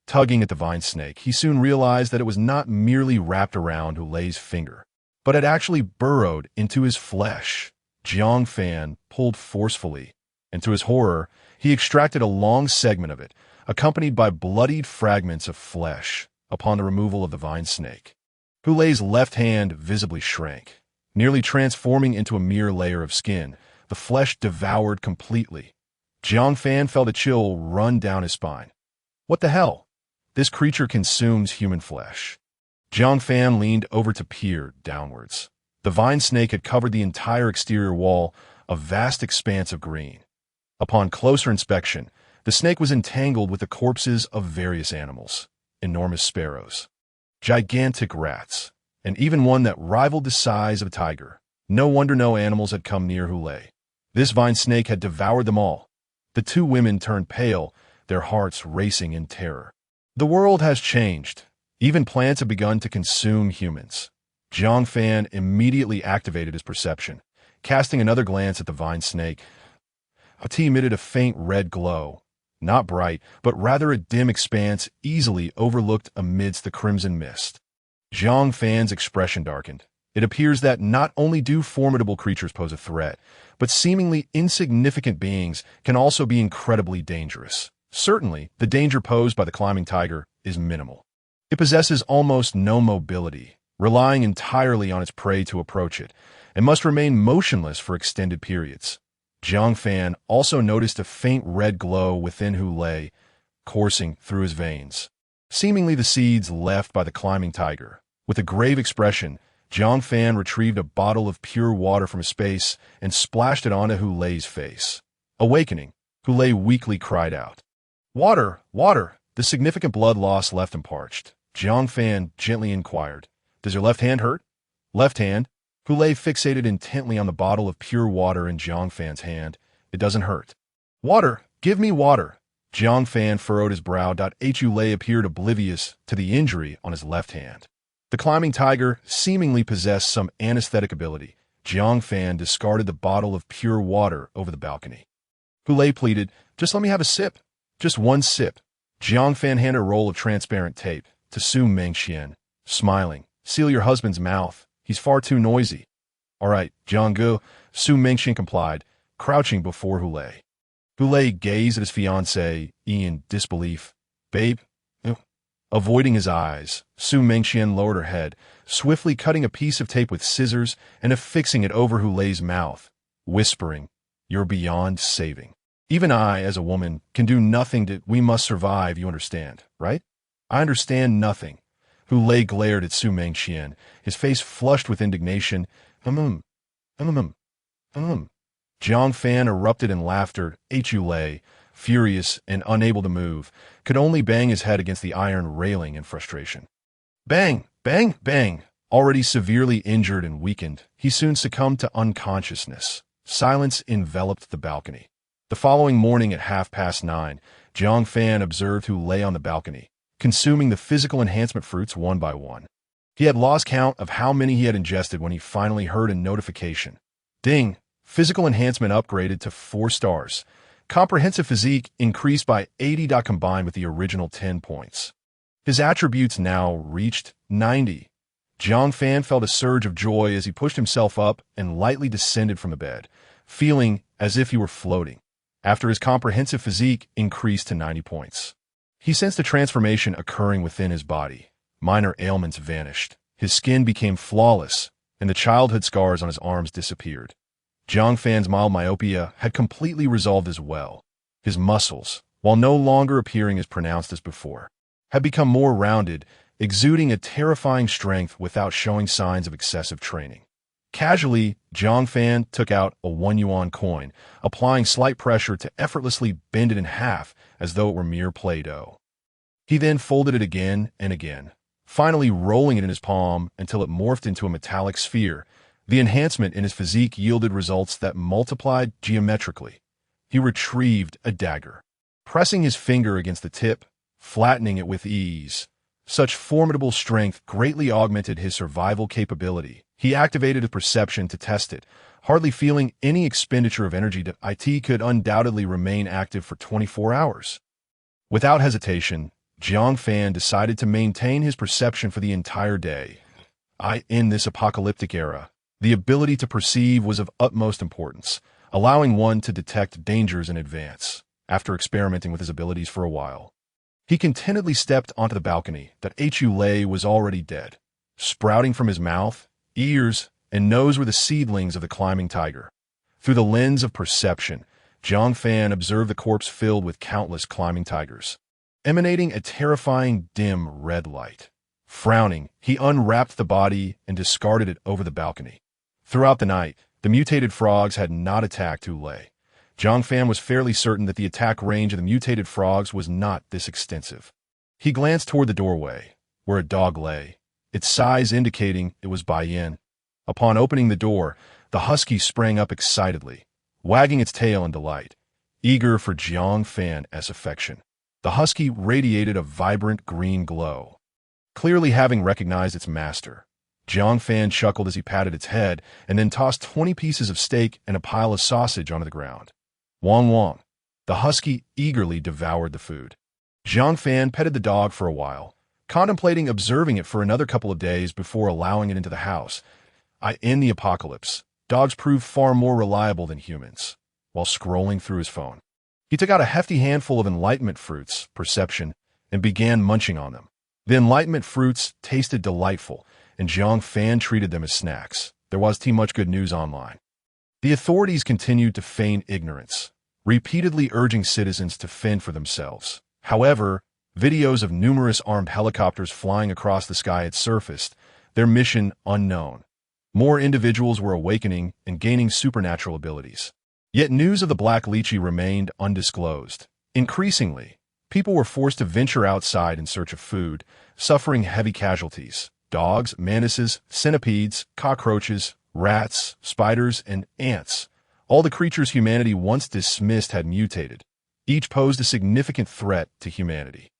Speaker 1: Tugging at the vine snake, he soon realized that it was not merely wrapped around Hu Lei's finger, but had actually burrowed into his flesh. Jiang Fan pulled forcefully, and to his horror, he extracted a long segment of it, accompanied by bloodied fragments of flesh, upon the removal of the vine snake. Hu Lei's left hand visibly shrank, nearly transforming into a mere layer of skin, the flesh devoured completely. Jiang Fan felt a chill run down his spine. What the hell? This creature consumes human flesh. Jiang Fan leaned over to peer downwards. The vine snake had covered the entire exterior wall, a vast expanse of green. Upon closer inspection, The snake was entangled with the corpses of various animals, enormous sparrows, gigantic rats, and even one that rivaled the size of a tiger. No wonder no animals had come near Hulei. This vine snake had devoured them all. The two women turned pale, their hearts racing in terror. The world has changed. Even plants have begun to consume humans. Jiang Fan immediately activated his perception, casting another glance at the vine snake. It emitted a faint red glow, not bright, but rather a dim expanse easily overlooked amidst the crimson mist. Jiang Fan's expression darkened. It appears that not only do formidable creatures pose a threat, but seemingly insignificant beings can also be incredibly dangerous. Certainly, the danger posed by the climbing tiger is minimal. It possesses almost no mobility, relying entirely on its prey to approach it, and must remain motionless for extended periods. Jiang Fan also noticed a faint red glow within Hulei, coursing through his veins. Seemingly the seeds left by the climbing tiger. With a grave expression, Jiang Fan retrieved a bottle of pure water from his space and splashed it onto Hulei's face. Awakening, Hulei weakly cried out, "Water! Water!" The significant blood loss left him parched. Jiang Fan gently inquired, "Does your left hand hurt?" "Left hand?" Hulei fixated intently on the bottle of pure water in Jiang Fan's hand. "It doesn't hurt." "Water! Give me water!" Jiang Fan furrowed his brow. Hulei appeared oblivious to the injury on his left hand. The climbing tiger seemingly possessed some anesthetic ability. Jiang Fan discarded the bottle of pure water over the balcony. Hulei pleaded, "Just let me have a sip. Just one sip." Jiang Fan handed a roll of transparent tape to Mengqian, smiling. "Seal your husband's mouth. He's far too noisy." "All right, Jianggu," Mengqian complied, crouching before Hulei. Hulei gazed at his fiancée in disbelief. "Babe?" Avoiding his eyes, Mengqian lowered her head, swiftly cutting a piece of tape with scissors and affixing it over Hulei's mouth, whispering, "You're beyond saving. Even I, as a woman, can do nothing. We must survive, you understand, right?" "I understand nothing." Hulei glared at Mengqian, his face flushed with indignation. Jiang Fan erupted in laughter. Hulei, furious and unable to move, could only bang his head against the iron railing in frustration. Bang! Bang! Bang! Already severely injured and weakened, he soon succumbed to unconsciousness. Silence enveloped the balcony. The following morning at 9:30, Jiang Fan observed Hulei on the balcony, consuming the physical enhancement fruits one by one. He had lost count of how many he had ingested when he finally heard a notification. Ding! Physical enhancement upgraded to 4 stars. Comprehensive physique increased by 80. Combined with the original 10 points. His attributes now reached 90. Jiang Fan felt a surge of joy as he pushed himself up and lightly descended from the bed, feeling as if he were floating. After his comprehensive physique increased to 90 points. He sensed a transformation occurring within his body. Minor ailments vanished. His skin became flawless, and the childhood scars on his arms disappeared. Jiang Fan's mild myopia had completely resolved as well. His muscles, while no longer appearing as pronounced as before, had become more rounded, exuding a terrifying strength without showing signs of excessive training. Casually, Jiang Fan took out a 1 yuan coin, applying slight pressure to effortlessly bend it in half as though it were mere Play-Doh. He then folded it again and again, finally rolling it in his palm until it morphed into a metallic sphere. The enhancement in his physique yielded results that multiplied geometrically. He retrieved a dagger, pressing his finger against the tip, flattening it with ease. Such formidable strength greatly augmented his survival capability. He activated his perception to test it, hardly feeling any expenditure of energy. It could undoubtedly remain active for 24 hours. Without hesitation, Jiang Fan decided to maintain his perception for the entire day. In this apocalyptic era, the ability to perceive was of utmost importance, allowing one to detect dangers in advance. After experimenting with his abilities for a while, he contentedly stepped onto the balcony. Hulei was already dead. Sprouting from his mouth, ears, and nose were the seedlings of the climbing tiger. Through the lens of perception, Jiang Fan observed the corpse filled with countless climbing tigers, emanating a terrifying dim red light. Frowning, he unwrapped the body and discarded it over the balcony. Throughout the night, the mutated frogs had not attacked Hulei. Jiang Fan was fairly certain that the attack range of the mutated frogs was not this extensive. He glanced toward the doorway, where a dog lay, its size indicating it was Baiyin. Upon opening the door, the husky sprang up excitedly, wagging its tail in delight, eager for Jiang Fan's affection. The husky radiated a vibrant green glow. Clearly having recognized its master, Jiang Fan chuckled as he patted its head and then tossed 20 pieces of steak and a pile of sausage onto the ground. Wong wong. The husky eagerly devoured the food. Jiang Fan petted the dog for a while, contemplating observing it for another couple of days before allowing it into the house. In the apocalypse, dogs proved far more reliable than humans. While scrolling through his phone, he took out a hefty handful of enlightenment fruits, perception, and began munching on them. The enlightenment fruits tasted delightful, and Jiang Fan treated them as snacks. There was too much good news online. The authorities continued to feign ignorance, repeatedly urging citizens to fend for themselves. However, videos of numerous armed helicopters flying across the sky had surfaced, their mission unknown. More individuals were awakening and gaining supernatural abilities. Yet news of the black lychee remained undisclosed. Increasingly, people were forced to venture outside in search of food, suffering heavy casualties. Dogs, mantises, centipedes, cockroaches, rats, spiders, and ants. All the creatures humanity once dismissed had mutated. Each posed a significant threat to humanity.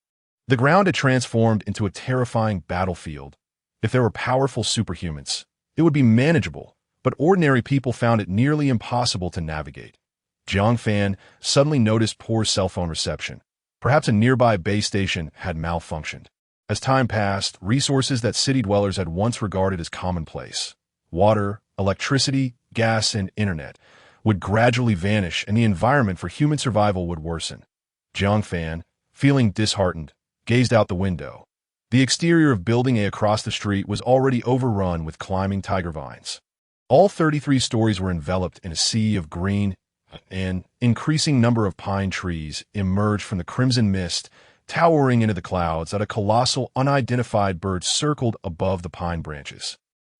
Speaker 1: The ground had transformed into a terrifying battlefield. If there were powerful superhumans, it would be manageable, but ordinary people found it nearly impossible to navigate. Jiang Fan suddenly noticed poor cell phone reception. Perhaps a nearby base station had malfunctioned. As time passed, resources that city dwellers had once regarded as commonplace, water, electricity, gas, and internet, would gradually vanish and the environment for human survival would worsen. Jiang Fan, feeling disheartened, gazed out the window. The exterior of Building A across the street was already overrun with climbing tiger vines. All 33 stories were enveloped in a sea of green. An increasing number of pine trees emerged from the crimson mist, towering into the clouds as a colossal, unidentified bird circled above the pine branches.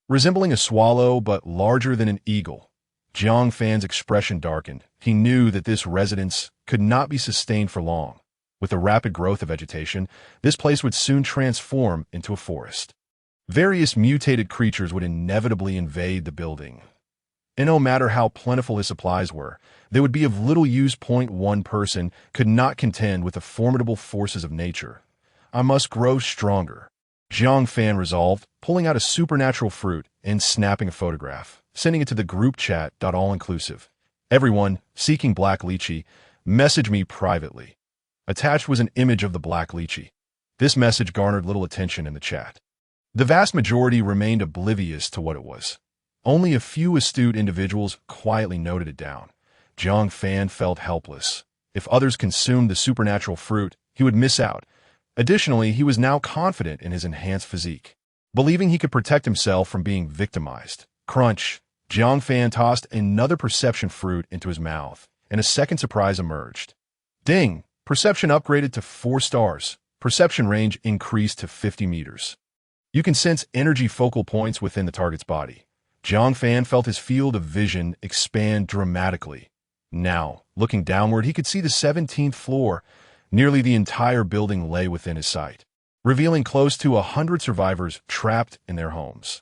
Speaker 1: Resembling a swallow but larger than an eagle, Jiang Fan's expression darkened. He knew that this residence could not be sustained for long. With the rapid growth of vegetation, this place would soon transform into a forest. Various mutated creatures would inevitably invade the building. And no matter how plentiful his supplies were, they would be of little use. One person could not contend with the formidable forces of nature. I must grow stronger, Jiang Fan resolved, pulling out a supernatural fruit and snapping a photograph, sending it to the group chat. All-inclusive. Everyone seeking black lychee, message me privately. Attached was an image of the black lychee. This message garnered little attention in the chat. The vast majority remained oblivious to what it was. Only a few astute individuals quietly noted it down. Jiang Fan felt helpless. If others consumed the supernatural fruit, he would miss out. Additionally, he was now confident in his enhanced physique, believing he could protect himself from being victimized. Crunch! Jiang Fan tossed another perception fruit into his mouth, and a second surprise emerged. Ding! Perception upgraded to 4 stars. Perception range increased to 50 meters. You can sense energy focal points within the target's body. Jiang Fan felt his field of vision expand dramatically. Now, looking downward, he could see the 17th floor. Nearly the entire building lay within his sight, revealing close to 100 survivors trapped in their homes.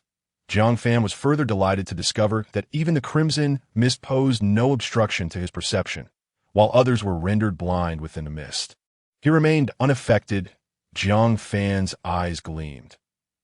Speaker 1: Jiang Fan was further delighted to discover that even the crimson mist posed no obstruction to his perception, while others were rendered blind within the mist. He remained unaffected. Jiang Fan's eyes gleamed.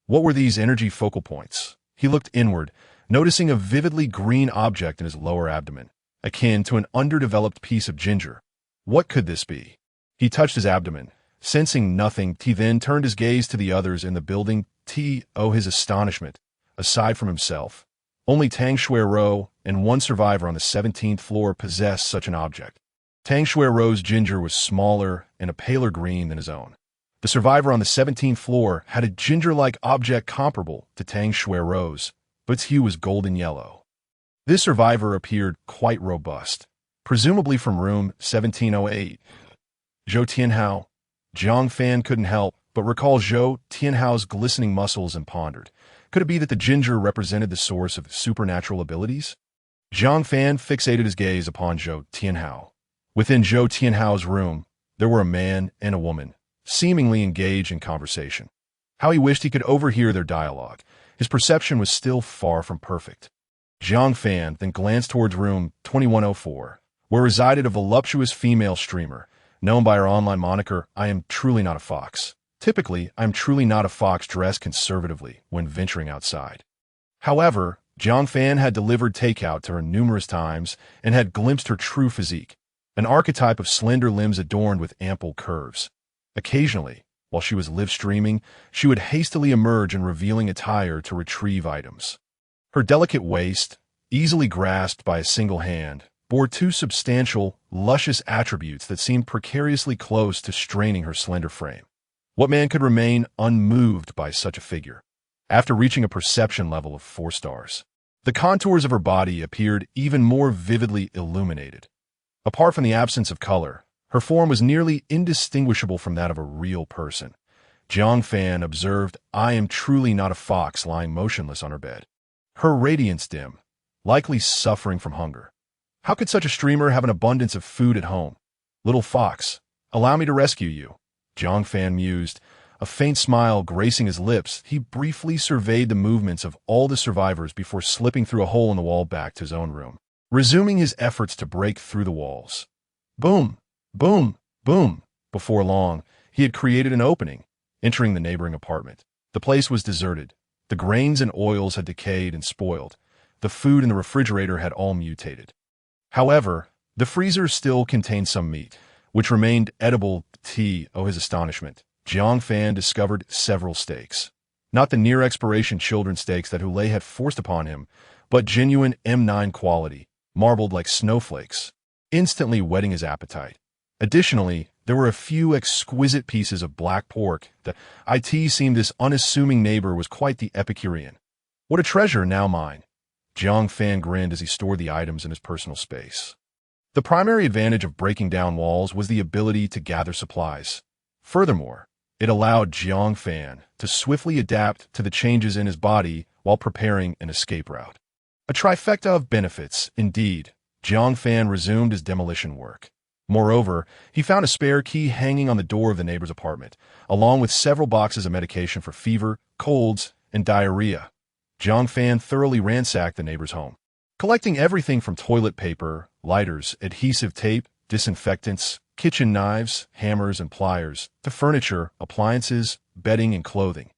Speaker 1: What were these energy focal points? He looked inward, noticing a vividly green object in his lower abdomen, akin to an underdeveloped piece of ginger. What could this be? He touched his abdomen, sensing nothing. He then turned his gaze to the others in the building. His astonishment. Aside from himself, only Tang Xuerou and one survivor on the 17th floor possessed such an object. Tang Xuerou's ginger was smaller and a paler green than his own. The survivor on the 17th floor had a ginger-like object comparable to Tang Xuerou's, but its hue was golden yellow. This survivor appeared quite robust, presumably from room 1708. Zhou Tianhao. Jiang Fan couldn't help but recall Zhou Tianhao's glistening muscles and pondered. Could it be that the ginger represented the source of supernatural abilities? Jiang Fan fixated his gaze upon Zhou Tianhao. Within Zhou Tianhao's room, there were a man and a woman, seemingly engaged in conversation. How he wished he could overhear their dialogue. His perception was still far from perfect. Jiang Fan then glanced towards room 2104, where resided a voluptuous female streamer, known by her online moniker, I am truly not a fox. Typically, I am truly not a fox dressed conservatively when venturing outside. However, Jiang Fan had delivered takeout to her numerous times and had glimpsed her true physique, an archetype of slender limbs adorned with ample curves. Occasionally, while she was live streaming, she would hastily emerge in revealing attire to retrieve items. Her delicate waist, easily grasped by a single hand, bore two substantial, luscious attributes that seemed precariously close to straining her slender frame. What man could remain unmoved by such a figure? After reaching a perception level of 4 stars, the contours of her body appeared even more vividly illuminated. Apart from the absence of color, her form was nearly indistinguishable from that of a real person. Jiang Fan observed, I am truly not a fox lying motionless on her bed. Her radiance dim, likely suffering from hunger. How could such a streamer have an abundance of food at home? Little fox, allow me to rescue you. Jiang Fan mused. A faint smile gracing his lips, he briefly surveyed the movements of all the survivors before slipping through a hole in the wall back to his own room, resuming his efforts to break through the walls. Boom, boom, boom. Before long, he had created an opening, entering the neighboring apartment. The place was deserted. The grains and oils had decayed and spoiled. The food in the refrigerator had all mutated. However, the freezer still contained some meat, which remained edible. To his astonishment, Jiang Fan discovered several steaks. Not the near-expiration children's steaks that Hule had forced upon him, but genuine M9 quality, marbled like snowflakes, instantly whetting his appetite. Additionally, there were a few exquisite pieces of black pork that seemed this unassuming neighbor was quite the Epicurean. What a treasure, now mine. Jiang Fan grinned as he stored the items in his personal space. The primary advantage of breaking down walls was the ability to gather supplies. Furthermore, it allowed Jiang Fan to swiftly adapt to the changes in his body while preparing an escape route. A trifecta of benefits, indeed. Jiang Fan resumed his demolition work. Moreover, he found a spare key hanging on the door of the neighbor's apartment, along with several boxes of medication for fever, colds, and diarrhea. Jiang Fan thoroughly ransacked the neighbor's home, collecting everything from toilet paper, lighters, adhesive tape, disinfectants, kitchen knives, hammers, and pliers, to furniture, appliances, bedding, and clothing.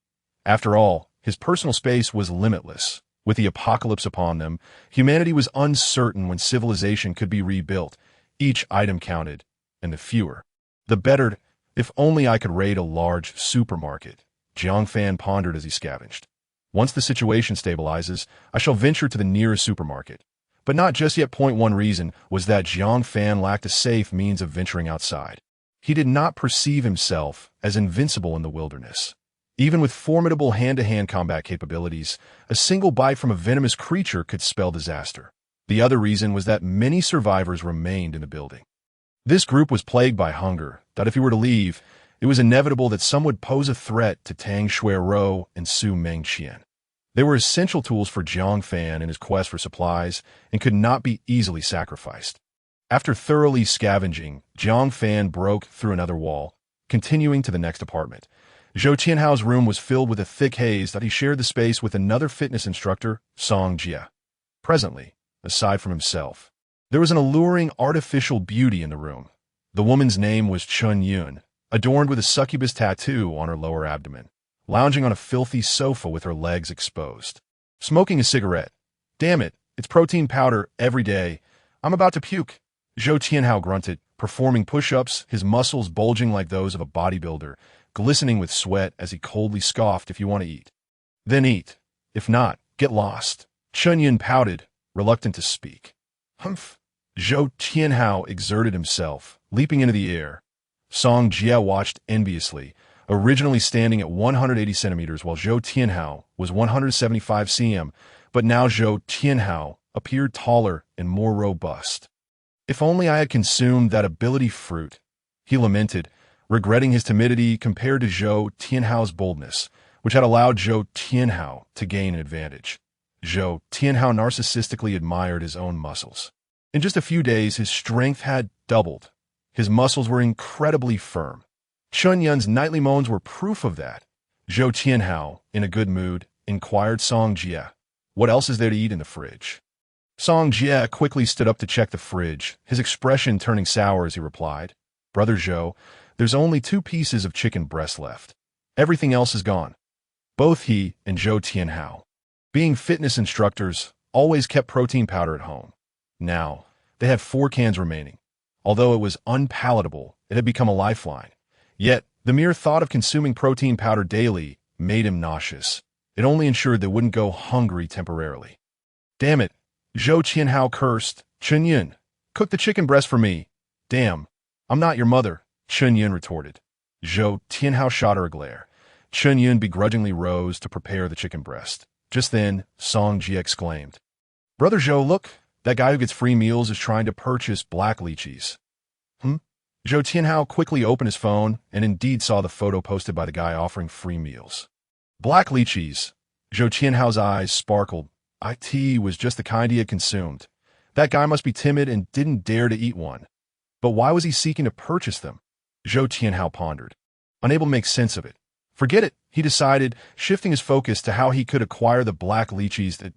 Speaker 1: After all, his personal space was limitless. With the apocalypse upon them, humanity was uncertain when civilization could be rebuilt. Each item counted, and the fewer, the better. If only I could raid a large supermarket, Jiang Fan pondered as he scavenged. Once the situation stabilizes, I shall venture to the nearest supermarket. But not just yet. One reason was that Jiang Fan lacked a safe means of venturing outside. He did not perceive himself as invincible in the wilderness. Even with formidable hand-to-hand combat capabilities, a single bite from a venomous creature could spell disaster. The other reason was that many survivors remained in the building. This group was plagued by hunger, that if he were to leave, it was inevitable that some would pose a threat to Tang Xuerou and Su Mengqian. They were essential tools for Jiang Fan in his quest for supplies and could not be easily sacrificed. After thoroughly scavenging, Jiang Fan broke through another wall, continuing to the next apartment. Zhou Tianhao's room was filled with a thick haze that he shared the space with another fitness instructor, Song Jia. Presently, aside from himself, there was an alluring artificial beauty in the room. The woman's name was Chun Yun, adorned with a succubus tattoo on her lower abdomen, lounging on a filthy sofa with her legs exposed, smoking a cigarette. Damn it, it's protein powder every day. I'm about to puke. Zhou Tianhao grunted, performing push-ups, his muscles bulging like those of a bodybuilder, glistening with sweat as he coldly scoffed. If you want to eat, then eat. If not, get lost. Chun Yun pouted, reluctant to speak. Humph. Zhou Tianhao exerted himself, leaping into the air. Song Jia watched enviously, originally standing at 180 centimeters while Zhou Tianhao was 175 cm, but now Zhou Tianhao appeared taller and more robust. If only I had consumed that ability fruit, he lamented, regretting his timidity compared to Zhou Tianhao's boldness, which had allowed Zhou Tianhao to gain an advantage. Zhou Tianhao narcissistically admired his own muscles. In just a few days, his strength had doubled. His muscles were incredibly firm. Chun Yun's nightly moans were proof of that. Zhou Tianhao, in a good mood, inquired Song Jie, "What else is there to eat in the fridge?" Song Jie quickly stood up to check the fridge, his expression turning sour as he replied, "Brother Zhou, there's only 2 pieces of chicken breast left. Everything else is gone." Both he and Zhou Tianhao, being fitness instructors, always kept protein powder at home. Now, they had 4 cans remaining. Although it was unpalatable, it had become a lifeline. Yet, the mere thought of consuming protein powder daily made him nauseous. It only ensured they wouldn't go hungry temporarily. "Damn it," Zhou Tianhao cursed. "Chun Yun, cook the chicken breast for me." "Damn, I'm not your mother," Chun Yun retorted. Zhou Tianhao shot her a glare. Chun Yun begrudgingly rose to prepare the chicken breast. Just then, Song Jie exclaimed, "Brother Zhou, look, that guy who gets free meals is trying to purchase black lychees." Zhou Tianhao quickly opened his phone and indeed saw the photo posted by the guy offering free meals. Black lychees. Zhou Tianhao's eyes sparkled. It was just the kind he had consumed. That guy must be timid and didn't dare to eat one. But why was he seeking to purchase them? Zhou Tianhao pondered, unable to make sense of it. Forget it, he decided, shifting his focus to how he could acquire the black lychees that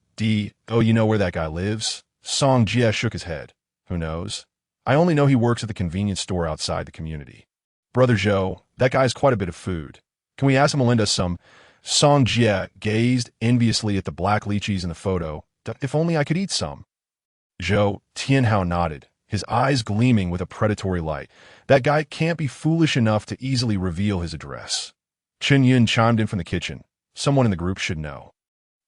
Speaker 1: Oh, you know where that guy lives? Song Jie shook his head. Who knows? I only know he works at the convenience store outside the community. Brother Zhou, that guy's quite a bit of food. Can we ask him to lend us some? Song Jie gazed enviously at the black lychees in the photo. If only I could eat some. Zhou Tianhao nodded, his eyes gleaming with a predatory light. That guy can't be foolish enough to easily reveal his address. Chun Yun chimed in from the kitchen. Someone in the group should know.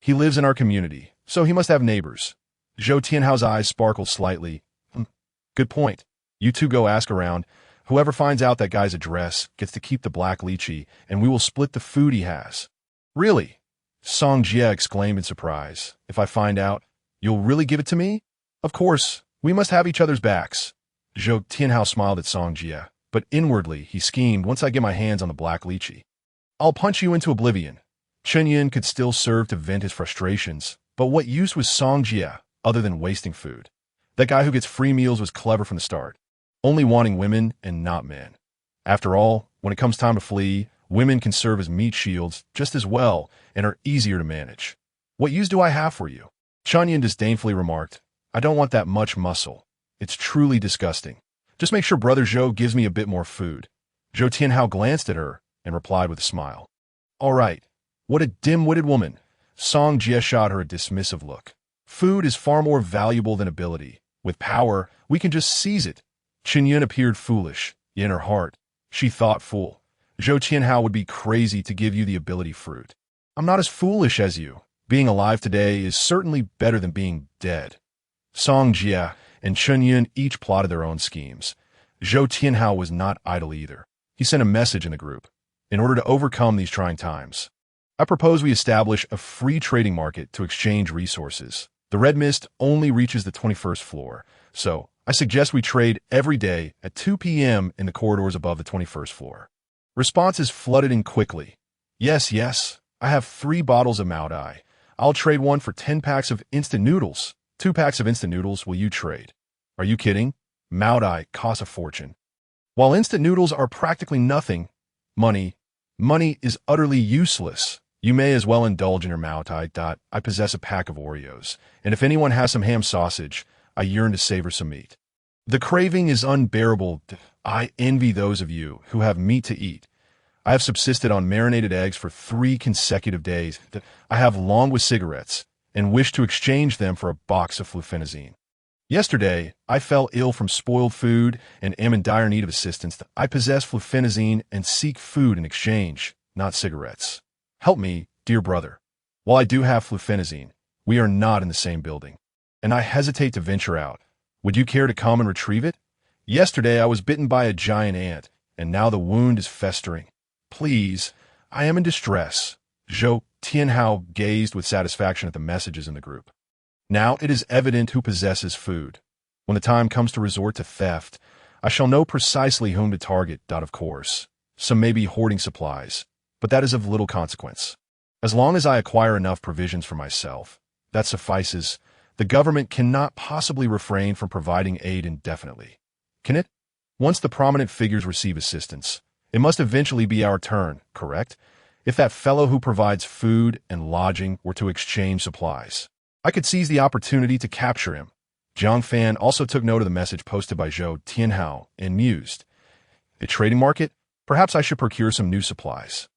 Speaker 1: He lives in our community, so he must have neighbors. Zhou Tianhao's eyes sparkled slightly. Good point. You two go ask around. Whoever finds out that guy's address gets to keep the black lychee, and we will split the food he has. Really? Song Jie exclaimed in surprise. If I find out, you'll really give it to me? Of course, we must have each other's backs. Zhou Tianhao smiled at Song Jie, but inwardly he schemed once I get my hands on the black lychee. I'll punch you into oblivion. Chun Yun could still serve to vent his frustrations, but what use was Song Jie other than wasting food? That guy who gets free meals was clever from the start, only wanting women and not men. After all, when it comes time to flee, women can serve as meat shields just as well and are easier to manage. What use do I have for you? Chun Yun disdainfully remarked, I don't want that much muscle. It's truly disgusting. Just make sure Brother Zhou gives me a bit more food. Zhou Tianhao glanced at her and replied with a smile. All right. What a dim-witted woman. Song Jie shot her a dismissive look. Food is far more valuable than ability. With power, we can just seize it. Chun Yun appeared foolish, yet in her heart, she thought fool. Zhou Tianhao would be crazy to give you the ability fruit. I'm not as foolish as you. Being alive today is certainly better than being dead. Song Jie and Chun Yun each plotted their own schemes. Zhou Tianhao was not idle either. He sent a message in the group. In order to overcome these trying times, I propose we establish a free trading market to exchange resources. The red mist only reaches the 21st floor, so I suggest we trade every day at 2 p.m. in the corridors above the 21st floor. Responses flooded in quickly. Yes, I have 3 bottles of Mao Dai. I'll trade one for 10 packs of instant noodles. 2 packs of instant noodles will you trade? Are you kidding? Mao Dai costs a fortune. While instant noodles are practically nothing, money is utterly useless. You may as well indulge in your Mao Dai. I possess a pack of Oreos, and if anyone has some ham sausage, I yearn to savor some meat. The craving is unbearable. I envy those of you who have meat to eat. I have subsisted on marinated eggs for 3 consecutive days. I have longed with cigarettes and wish to exchange them for a box of flufenazine. Yesterday, I fell ill from spoiled food and am in dire need of assistance. I possess flufenazine and seek food in exchange, not cigarettes. Help me, dear brother. While I do have flufenazine, we are not in the same building, and I hesitate to venture out. Would you care to come and retrieve it? Yesterday I was bitten by a giant ant, and now the wound is festering. Please, I am in distress. Zhou Tianhao gazed with satisfaction at the messages in the group. Now it is evident who possesses food. When the time comes to resort to theft, I shall know precisely whom to target. Of course, some may be hoarding supplies, but that is of little consequence. As long as I acquire enough provisions for myself, That suffices. The government cannot possibly refrain from providing aid indefinitely. Can it? Once the prominent figures receive assistance, it must eventually be our turn, correct? If that fellow who provides food and lodging were to exchange supplies, I could seize the opportunity to capture him. Jiang Fan also took note of the message posted by Zhou Tianhao and mused. A trading market? Perhaps I should procure some new supplies.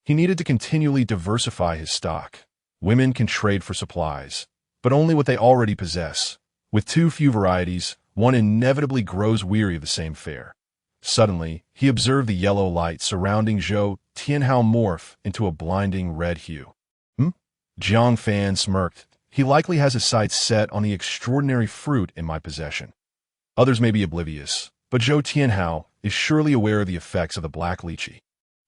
Speaker 1: He needed to continually diversify his stock. Women can trade for supplies, but only what they already possess. With too few varieties, one inevitably grows weary of the same fare. Suddenly, he observed the yellow light surrounding Zhou Tianhao morph into a blinding red hue. Jiang Fan smirked. He likely has his sights set on the extraordinary fruit in my possession. Others may be oblivious, but Zhou Tianhao is surely aware of the effects of the black lychee.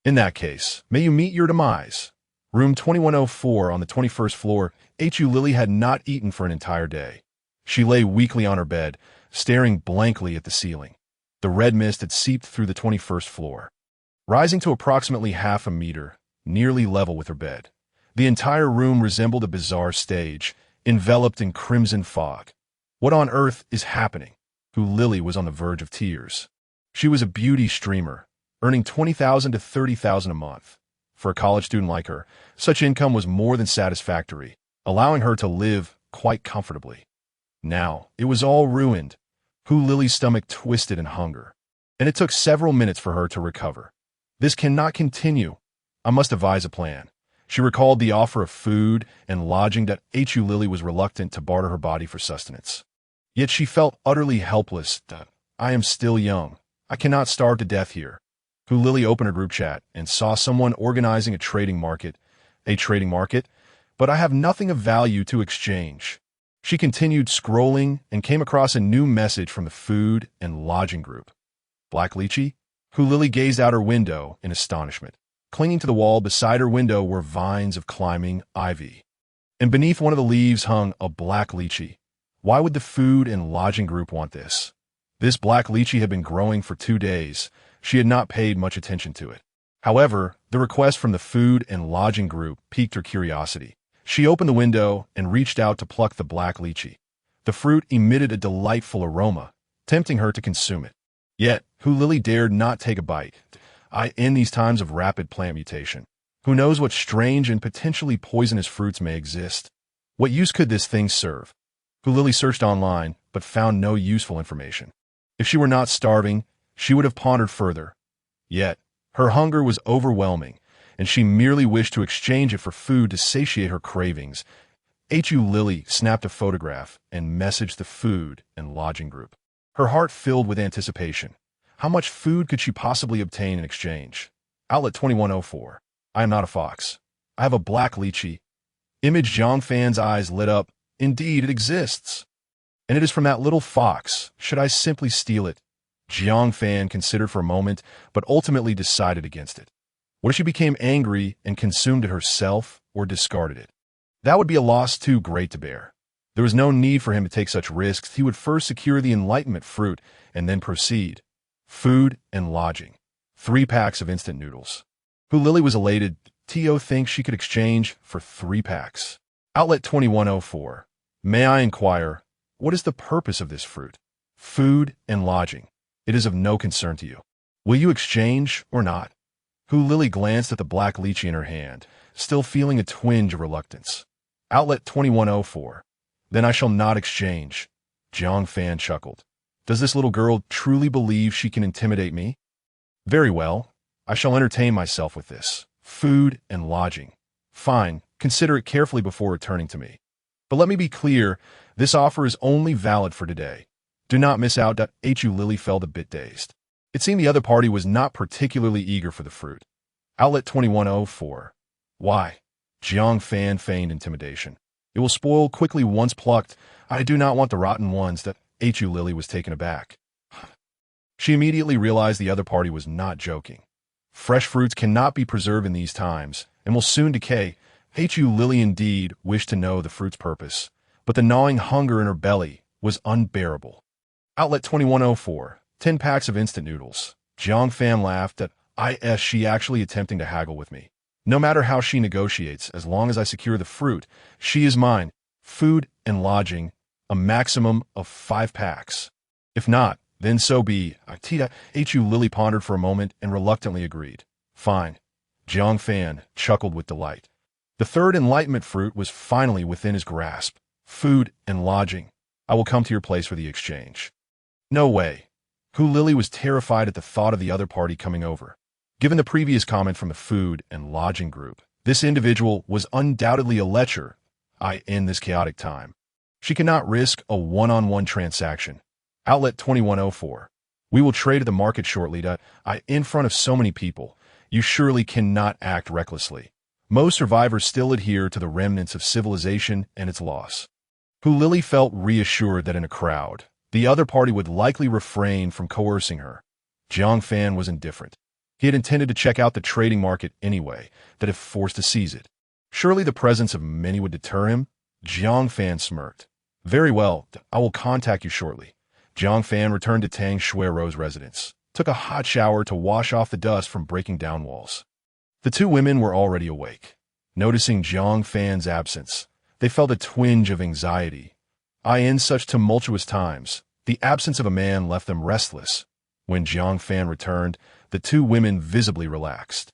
Speaker 1: In that case, may you meet your demise. Room 2104 on the 21st floor, Hu Lily had not eaten for an entire day. She lay weakly on her bed, staring blankly at the ceiling. The red mist had seeped through the 21st floor, rising to approximately half a meter, nearly level with her bed. The entire room resembled a bizarre stage, enveloped in crimson fog. What on earth is happening? Hu Lily was on the verge of tears. She was a beauty streamer, earning $20,000 to $30,000 a month. For a college student like her, such income was more than satisfactory, allowing her to live quite comfortably. Now, it was all ruined. Hu Lily's stomach twisted in hunger, and it took several minutes for her to recover. This cannot continue. I must devise a plan. She recalled the offer of food and lodging that Hu Lily was reluctant to barter her body for sustenance. Yet she felt utterly helpless. I am still young. I cannot starve to death here. Hu Lily opened her group chat and saw someone organizing a trading market. A trading market? But I have nothing of value to exchange. She continued scrolling and came across a new message from the food and lodging group. Black lychee? Hu Lily gazed out her window in astonishment. Clinging to the wall beside her window were vines of climbing ivy. And beneath one of the leaves hung a black lychee. Why would the food and lodging group want this? This black lychee had been growing for 2 days. She had not paid much attention to it. However, the request from the food and lodging group piqued her curiosity. She opened the window and reached out to pluck the black lychee. The fruit emitted a delightful aroma, tempting her to consume it. Yet, Hu Lily dared not take a bite. In these times of rapid plant mutation, who knows what strange and potentially poisonous fruits may exist? What use could this thing serve? Hu Lily searched online, but found no useful information. If she were not starving, she would have pondered further. Yet, her hunger was overwhelming, and she merely wished to exchange it for food to satiate her cravings. Hu Lily snapped a photograph and messaged the food and lodging group. Her heart filled with anticipation. How much food could she possibly obtain in exchange? Outlet 2104. I am not a fox. I have a black lychee. Image Jiang Fan's eyes lit up. Indeed, it exists. And it is from that little fox. Should I simply steal it? Jiang Fan considered for a moment, but ultimately decided against it. What if she became angry and consumed it herself or discarded it? That would be a loss too great to bear. There was no need for him to take such risks. He would first secure the enlightenment fruit and then proceed. Food and lodging. 3 packs of instant noodles. Hu Lily was elated. Tio thinks she could exchange for 3 packs. Outlet 2104. May I inquire, what is the purpose of this fruit? Food and lodging. It is of no concern to you. Will you exchange or not? Hu Lily glanced at the black lychee in her hand, still feeling a twinge of reluctance. Outlet 2104. Then I shall not exchange. Jiang Fan chuckled. Does this little girl truly believe she can intimidate me? Very well. I shall entertain myself with this. Food and lodging. Fine. Consider it carefully before returning to me. But let me be clear, this offer is only valid for today. Do not miss out. Hu Lily felt a bit dazed. It seemed the other party was not particularly eager for the fruit. Outlet 2104. Why? Jiang Fan feigned intimidation. It will spoil quickly once plucked. I do not want the rotten ones. Hu Lily was taken aback. She immediately realized the other party was not joking. Fresh fruits cannot be preserved in these times and will soon decay. Hu Lily indeed wished to know the fruit's purpose, but the gnawing hunger in her belly was unbearable. Outlet 2104. 10 packs of instant noodles. Jiang Fan laughed at she actually attempting to haggle with me. No matter how she negotiates, as long as I secure the fruit, she is mine. food and lodging, a maximum of 5 packs. If not, then so be. Lily pondered for a moment and reluctantly agreed. Fine. Jiang Fan chuckled with delight. The third enlightenment fruit was finally within his grasp. Food and lodging. I will come to your place for the exchange. No way. Lily was terrified at the thought of the other party coming over. Given the previous comment from the food and lodging group, this individual was undoubtedly a lecher in this chaotic time. She cannot risk a one-on-one transaction. Outlet 2104. We will trade at the market shortly. In front of so many people, you surely cannot act recklessly. Most survivors still adhere to the remnants of civilization and its laws. Lily felt reassured that in a crowd, the other party would likely refrain from coercing her. Jiang Fan was indifferent. He had intended to check out the trading market anyway, that if forced to seize it. Surely the presence of many would deter him? Jiang Fan smirked. Very well, I will contact you shortly. Jiang Fan returned to Tang Xuerou's residence, took a hot shower to wash off the dust from breaking down walls. The two women were already awake. Noticing Jiang Fan's absence, they felt a twinge of anxiety. In such tumultuous times, the absence of a man left them restless. When Jiang Fan returned, the two women visibly relaxed.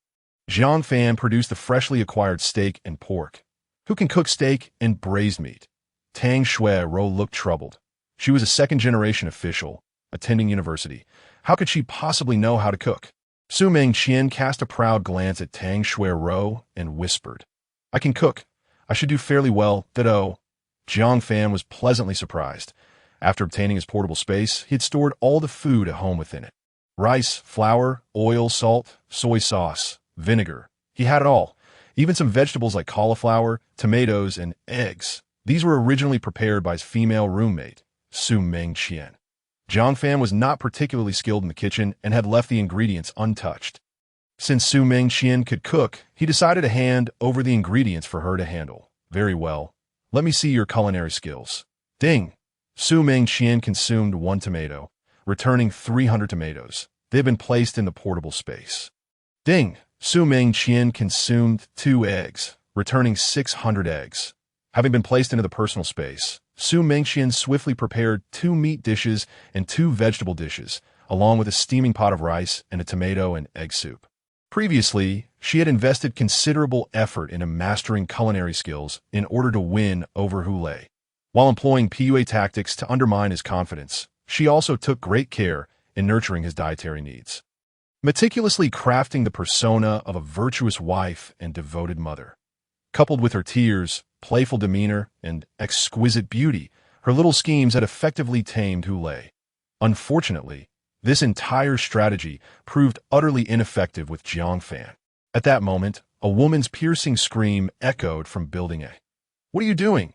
Speaker 1: Jiang Fan produced the freshly acquired steak and pork. Who can cook steak and braised meat? Tang Xuerou looked troubled. She was a second-generation official, attending university. How could she possibly know how to cook? Mengqian cast a proud glance at Tang Xuerou and whispered, I can cook. I should do fairly well, that Jiang Fan was pleasantly surprised. After obtaining his portable space, he had stored all the food at home within it. Rice, flour, oil, salt, soy sauce, vinegar. He had it all. Even some vegetables like cauliflower, tomatoes, and eggs. These were originally prepared by his female roommate, Mengqian. Jiang Fan was not particularly skilled in the kitchen and had left the ingredients untouched. Since Mengqian could cook, he decided to hand over the ingredients for her to handle. Very well. Let me see your culinary skills. Ding! Mengqian consumed 1 tomato, returning 300 tomatoes. They had been placed in the portable space. Ding! Mengqian consumed 2 eggs, returning 600 eggs. Having been placed into the personal space, Mengqian swiftly prepared 2 meat dishes and 2 vegetable dishes, along with a steaming pot of rice and a tomato and egg soup. Previously, she had invested considerable effort into mastering culinary skills in order to win over Lei. While employing PUA tactics to undermine his confidence, she also took great care in nurturing his dietary needs, meticulously crafting the persona of a virtuous wife and devoted mother. Coupled with her tears, playful demeanor, and exquisite beauty, her little schemes had effectively tamed Lei. Unfortunately, this entire strategy proved utterly ineffective with Jiang Fan. At that moment, a woman's piercing scream echoed from Building A. What are you doing?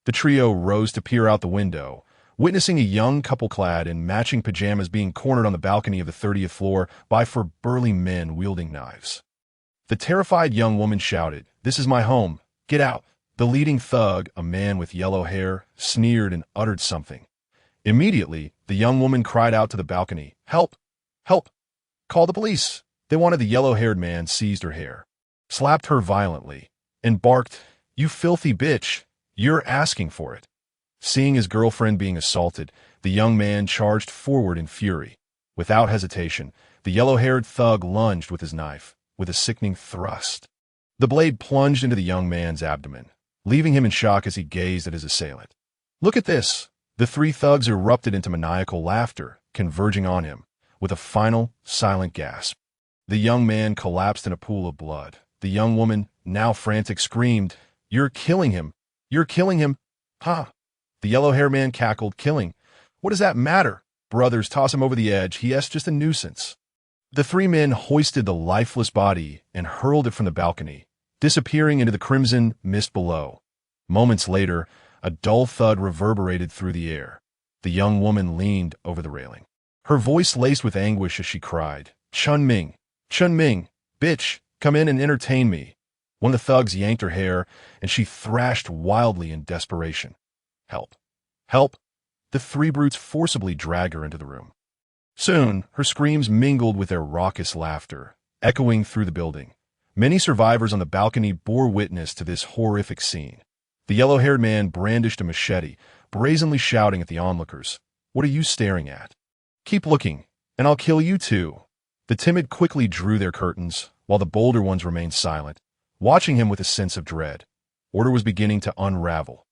Speaker 1: The trio rose to peer out the window, witnessing a young couple clad in matching pajamas being cornered on the balcony of the 30th floor by 4 burly men wielding knives. The terrified young woman shouted, "This is my home. Get out." The leading thug, a man with yellow hair, sneered and uttered something. Immediately, the young woman cried out to the balcony, "Help! Help! Call the police!" The yellow-haired man seized her hair, slapped her violently, and barked, "You filthy bitch! You're asking for it." Seeing his girlfriend being assaulted, the young man charged forward in fury. Without hesitation, the yellow-haired thug lunged with his knife, with a sickening thrust. The blade plunged into the young man's abdomen, leaving him in shock as he gazed at his assailant. "Look at this!" The 3 thugs erupted into maniacal laughter, converging on him, with a final, silent gasp. The young man collapsed in a pool of blood. The young woman, now frantic, screamed, "You're killing him! You're killing him!" "Ha!" The yellow-haired man cackled, "Killing? What does that matter? Brothers, toss him over the edge. He's just a nuisance." The 3 men hoisted the lifeless body and hurled it from the balcony, disappearing into the crimson mist below. Moments later, a dull thud reverberated through the air. The young woman leaned over the railing, her voice laced with anguish as she cried, Chun Ming, bitch, come in and entertain me." One of the thugs yanked her hair, and she thrashed wildly in desperation. "Help! Help!" The 3 brutes forcibly dragged her into the room. Soon, her screams mingled with their raucous laughter, echoing through the building. Many survivors on the balcony bore witness to this horrific scene. The yellow-haired man brandished a machete, brazenly shouting at the onlookers, "What are you staring at? Keep looking, and I'll kill you too." The timid quickly drew their curtains, while the bolder ones remained silent, watching him with a sense of dread. Order was beginning to unravel.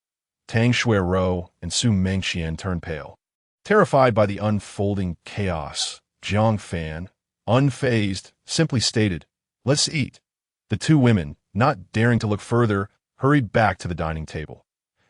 Speaker 1: Tang Xuerou and Mengqian turned pale. Terrified by the unfolding chaos, Jiang Fan, unfazed, simply stated, "Let's eat." The two women, not daring to look further, hurried back to the dining table.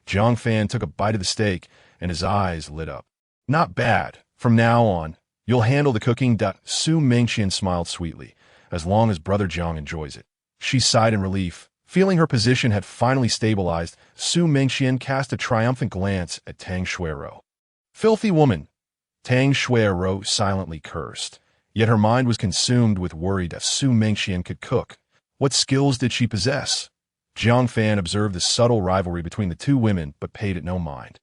Speaker 1: Jiang Fan took a bite of the steak, and his eyes lit up. "Not bad. From now on, you'll handle the cooking." Mengqian smiled sweetly, "as long as Brother Jiang enjoys it." She sighed in relief. Feeling her position had finally stabilized, Mengqian cast a triumphant glance at Tang Xuerou. "Filthy woman!" Tang Xuerou silently cursed, yet her mind was consumed with worry that Mengqian could cook. What skills did she possess? Jiang Fan observed the subtle rivalry between the two women but paid it no mind.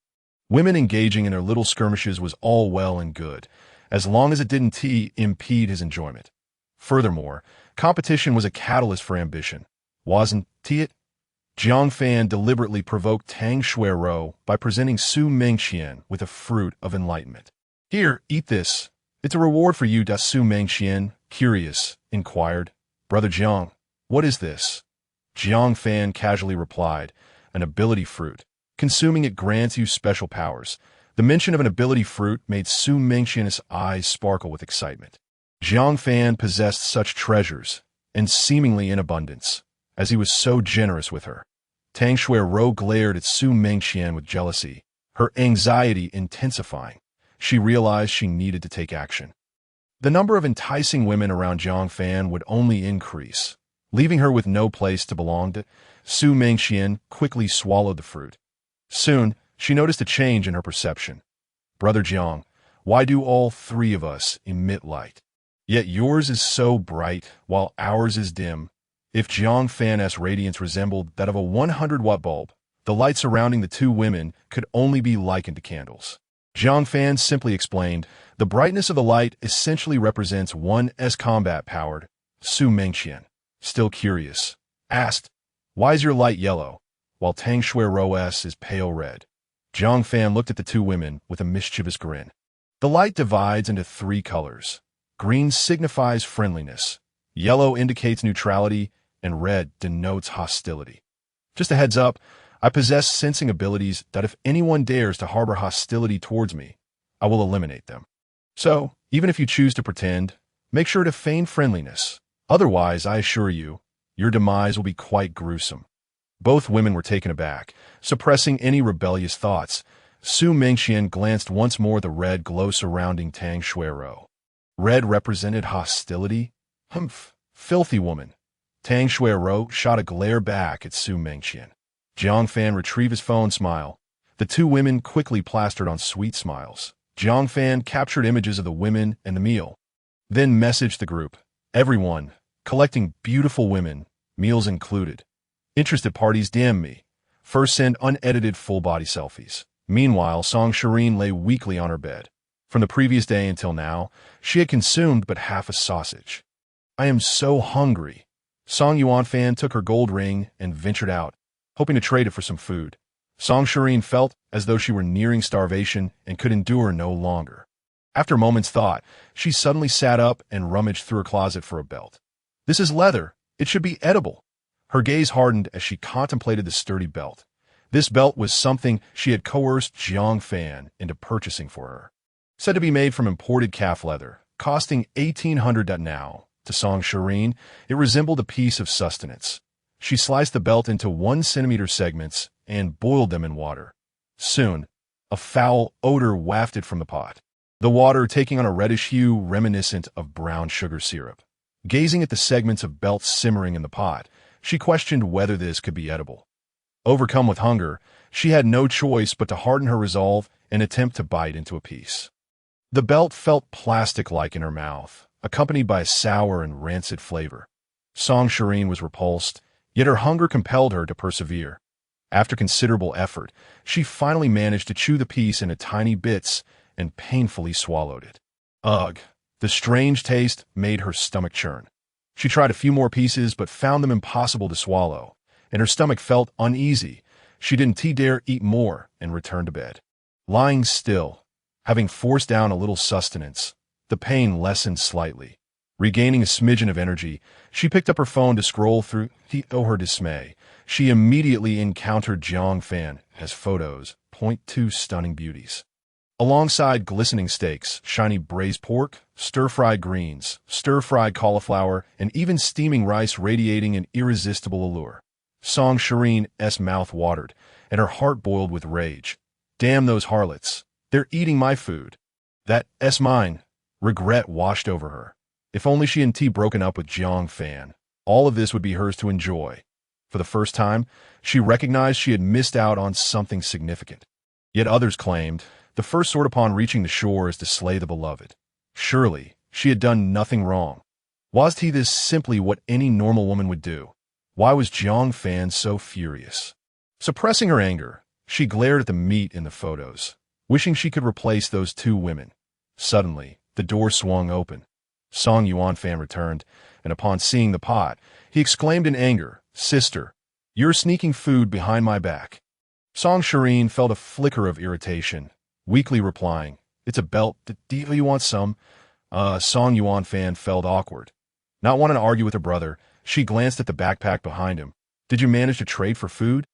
Speaker 1: Women engaging in their little skirmishes was all well and good, as long as it didn't impede his enjoyment. Furthermore, competition was a catalyst for ambition, wasn't it? Jiang Fan deliberately provoked Tang Xuerou by presenting Mengqian with a fruit of enlightenment. "Here, eat this. It's a reward for you." Mengqian, curious, inquired, "Brother Jiang, what is this?" Jiang Fan casually replied, "An ability fruit. Consuming it grants you special powers." The mention of an ability fruit made Mengqian's eyes sparkle with excitement. Jiang Fan possessed such treasures, and seemingly in abundance, as he was so generous with her. Tang Xuerou glared at Mengqian with jealousy, her anxiety intensifying. She realized she needed to take action. The number of enticing women around Jiang Fan would only increase, leaving her with no place to belong to. Mengqian quickly swallowed the fruit. Soon, she noticed a change in her perception. "Brother Jiang, why do all three of us emit light? Yet yours is so bright, while ours is dim." If Jiang Fan's radiance resembled that of a 100-watt bulb, the light surrounding the two women could only be likened to candles. Jiang Fan simply explained, "The brightness of the light essentially represents one's combat-powered." Mengqian, still curious, asked, "Why is your light yellow, while Tang Xuerou's is pale red?" Jiang Fan looked at the two women with a mischievous grin. "The light divides into three colors. Green signifies friendliness, yellow indicates neutrality, and red denotes hostility. Just a heads up, I possess sensing abilities that if anyone dares to harbor hostility towards me, I will eliminate them. So, even if you choose to pretend, make sure to feign friendliness. Otherwise, I assure you, your demise will be quite gruesome." Both women were taken aback, suppressing any rebellious thoughts. Mengqian glanced once more at the red glow surrounding Tang Xuerou. Red represented hostility? Humph, filthy woman. Tang Xuerou shot a glare back at Mengqian. Jiang Fan retrieved his phone smile. The two women quickly plastered on sweet smiles. Jiang Fan captured images of the women and the meal, then messaged the group. "Everyone, collecting beautiful women, meals included. Interested parties DM me. First send unedited full-body selfies." Meanwhile, Shiyin lay weakly on her bed. From the previous day until now, she had consumed but half a sausage. "I am so hungry." Yuan Fan took her gold ring and ventured out, hoping to trade it for some food. Shiyin felt as though she were nearing starvation and could endure no longer. After a moment's thought, she suddenly sat up and rummaged through her closet for a belt. "This is leather. It should be edible." Her gaze hardened as she contemplated the sturdy belt. This belt was something she had coerced Jiang Fan into purchasing for her. Said to be made from imported calf leather, costing 1,800 now. To Shiyin, it resembled a piece of sustenance. She sliced the belt into 1 centimeter segments and boiled them in water. Soon, a foul odor wafted from the pot, the water taking on a reddish hue reminiscent of brown sugar syrup. Gazing at the segments of belt simmering in the pot, she questioned whether this could be edible. Overcome with hunger, she had no choice but to harden her resolve and attempt to bite into a piece. The belt felt plastic-like in her mouth, accompanied by a sour and rancid flavor. Shiyin was repulsed, yet her hunger compelled her to persevere. After considerable effort, she finally managed to chew the piece into tiny bits and painfully swallowed it. Ugh! The strange taste made her stomach churn. She tried a few more pieces but found them impossible to swallow, and her stomach felt uneasy. She didn't dare eat more and returned to bed. Lying still, having forced down a little sustenance, the pain lessened slightly. Regaining a smidgen of energy, she picked up her phone to scroll through. To her dismay, she immediately encountered Jiang Fan as photos, .2 stunning beauties. Alongside glistening steaks, shiny braised pork, stir-fried greens, stir-fried cauliflower, and even steaming rice radiating an irresistible allure. Tang Xuerou's mouth watered, and her heart boiled with rage. Damn those harlots. They're eating my food. That's mine. Regret washed over her. If only she hadn't broken up with Jiang Fan, all of this would be hers to enjoy. For the first time, she recognized she had missed out on something significant. Yet others claimed, the first sort upon reaching the shore is to slay the beloved. Surely, she had done nothing wrong. Was this simply what any normal woman would do? Why was Jiang Fan so furious? Suppressing her anger, she glared at the meat in the photos, wishing she could replace those two women. Suddenly, the door swung open. Jiang Fan returned, and upon seeing the pot, he exclaimed in anger, "Sister, you're sneaking food behind my back." Tang Xuerou felt a flicker of irritation, weakly replying, "It's a belt. Do you want some?" Jiang Fan felt awkward. Not wanting to argue with her brother, she glanced at the backpack behind him. "Did you manage to trade for food?"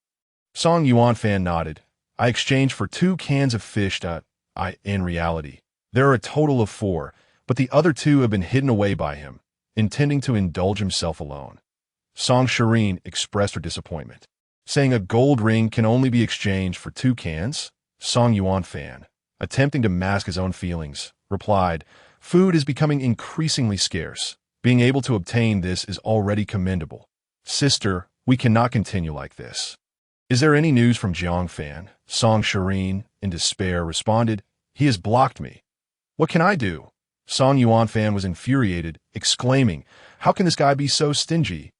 Speaker 1: Jiang Fan nodded. "I exchanged for 2 cans of fish. In reality, there are a total of 4, but the other 2 have been hidden away by him, intending to indulge himself alone." Tang Xuerou expressed her disappointment, saying a gold ring can only be exchanged for 2 cans. Jiang Fan, attempting to mask his own feelings, replied, "Food is becoming increasingly scarce. Being able to obtain this is already commendable. Sister, we cannot continue like this." "Is there any news from Jiang Fan?" Tang Xuerou, in despair, responded. "He has blocked me." "What can I do?" Jiang Fan was infuriated, exclaiming, "How can this guy be so stingy?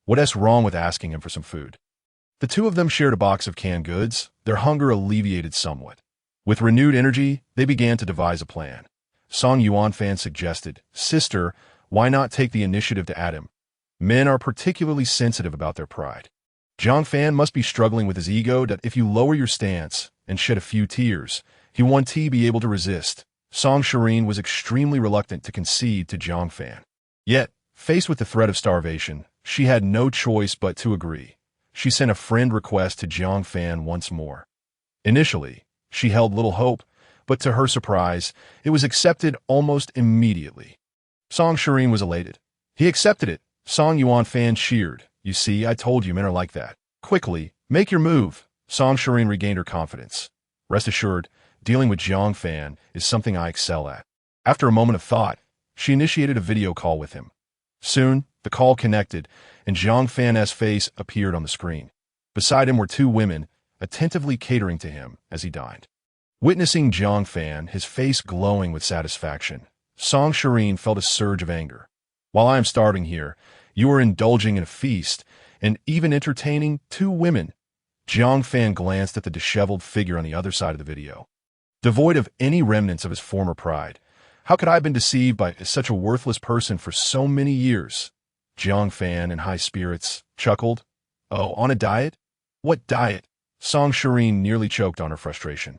Speaker 1: What's wrong with asking him for some food?" The two of them shared a box of canned goods, their hunger alleviated somewhat. With renewed energy, they began to devise a plan. Jiang Fan suggested, "Sister, why not take the initiative to add him? Men are particularly sensitive about their pride. Jiang Fan must be struggling with his ego that if you lower your stance and shed a few tears, he won't be able to resist." Tang Xuerou was extremely reluctant to concede to Jiang Fan. Yet, faced with the threat of starvation, she had no choice but to agree. She sent a friend request to Jiang Fan once more. Initially, she held little hope, but to her surprise, it was accepted almost immediately. Tang Xuerou was elated. He accepted it. Jiang Fan cheered. "You see, I told you men are like that. Quickly, make your move." Tang Xuerou regained her confidence. "Rest assured, dealing with Jiang Fan is something I excel at." After a moment of thought, she initiated a video call with him. Soon, the call connected, and Jiang Fan's face appeared on the screen. Beside him were 2 women, attentively catering to him as he dined. Witnessing Jiang Fan, his face glowing with satisfaction, Tang Xuerou felt a surge of anger. "While I am starving here, you are indulging in a feast, and even entertaining 2 women." Jiang Fan glanced at the disheveled figure on the other side of the video. Devoid of any remnants of his former pride, how could I have been deceived by such a worthless person for so many years? Jiang Fan, in high spirits, chuckled. "Oh, on a diet? What diet?" Tang Xuerou nearly choked on her frustration.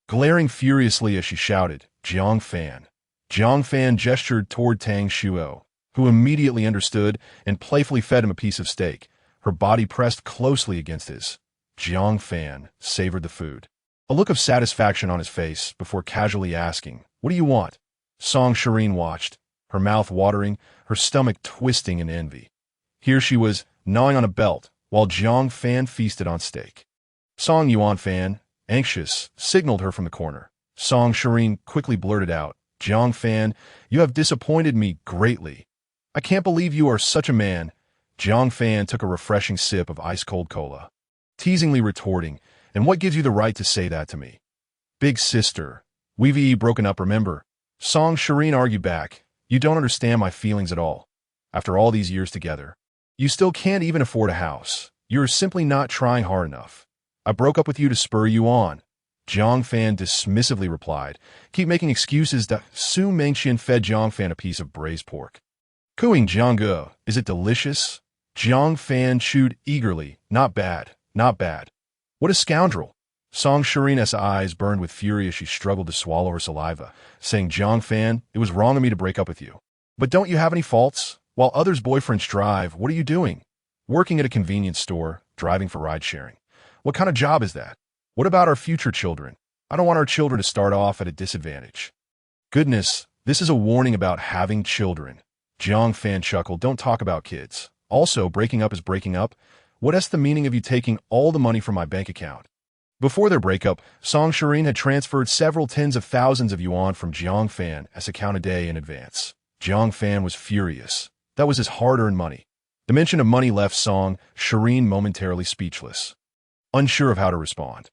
Speaker 1: Glaring furiously as she shouted, "Jiang Fan." Jiang Fan gestured toward Tang Xuerou, who immediately understood and playfully fed him a piece of steak, her body pressed closely against his. Jiang Fan savored the food, a look of satisfaction on his face before casually asking, "What do you want?" Tang Xuerou watched, her mouth watering, her stomach twisting in envy. Here she was, gnawing on a belt, while Jiang Fan feasted on steak. Jiang Fan, anxious, signaled her from the corner. Tang Xuerou quickly blurted out, "Jiang Fan, you have disappointed me greatly. I can't believe you are such a man." Jiang Fan took a refreshing sip of ice-cold cola, teasingly retorting, "And what gives you the right to say that to me?" "Big sister, we've broken up, remember?" Tang Xuerou argued back, "You don't understand my feelings at all. After all these years together, you still can't even afford a house. You're simply not trying hard enough. I broke up with you to spur you on." Jiang Fan dismissively replied, "Keep making excuses." Soon Mengqian fed Jiang Fan a piece of braised pork. "Cooing Jiang, is it delicious?" Jiang Fan chewed eagerly. "Not bad, not bad." What a scoundrel! Song Shirin's eyes burned with fury as she struggled to swallow her saliva, saying, Jiang Fan, it was wrong of me to break up with you. But don't you have any faults? While others' boyfriends drive, what are you doing? Working at a convenience store, driving for ride-sharing. What kind of job is that? What about our future children? I don't want our children to start off at a disadvantage. Goodness, this is a warning about having children. Jiang Fan chuckled, don't talk about kids. Also, breaking up is breaking up. What's the meaning of you taking all the money from my bank account? Before their breakup, Song Shirin had transferred several tens of thousands of yuan from Jiang Fan as account a day in advance. Jiang Fan was furious. That was his hard-earned money. The mention of money left Song Shirin momentarily speechless, unsure of how to respond.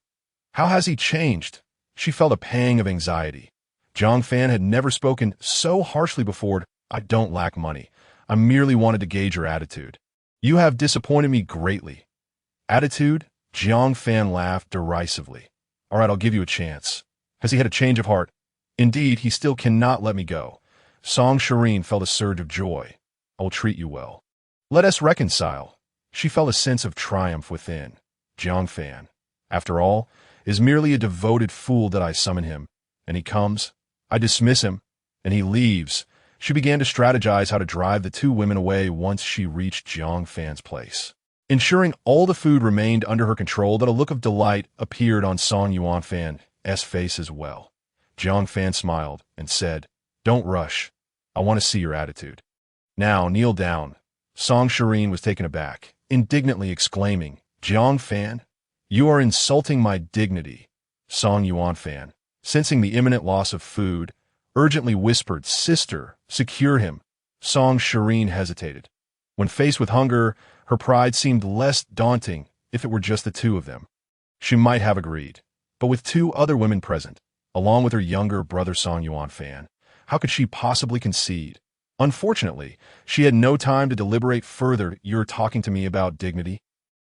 Speaker 1: How has he changed? She felt a pang of anxiety. Jiang Fan had never spoken so harshly before. I don't lack money. I merely wanted to gauge your attitude. You have disappointed me greatly. Attitude? Jiang Fan laughed derisively. All right, I'll give you a chance. Has he had a change of heart? Indeed, he still cannot let me go. Song Shirin felt a surge of joy. I will treat you well. Let us reconcile. She felt a sense of triumph within. Jiang Fan, after all, is merely a devoted fool that I summon him, and he comes, I dismiss him, and he leaves. She began to strategize how to drive the two women away once she reached Jiang Fan's place. Ensuring all the food remained under her control, that a look of delight appeared on Song Yuanfan's face as well. Jiang Fan smiled and said, Don't rush. I want to see your attitude. Now, kneel down. Song Shirin was taken aback, indignantly exclaiming, Jiang Fan, you are insulting my dignity. Song Yuanfan, sensing the imminent loss of food, urgently whispered, Sister, secure him. Song Shirin hesitated. When faced with hunger, her pride seemed less daunting if it were just the two of them. She might have agreed, but with two other women present, along with her younger brother Song Yuanfan, how could she possibly concede? Unfortunately, she had no time to deliberate further. You're talking to me about dignity?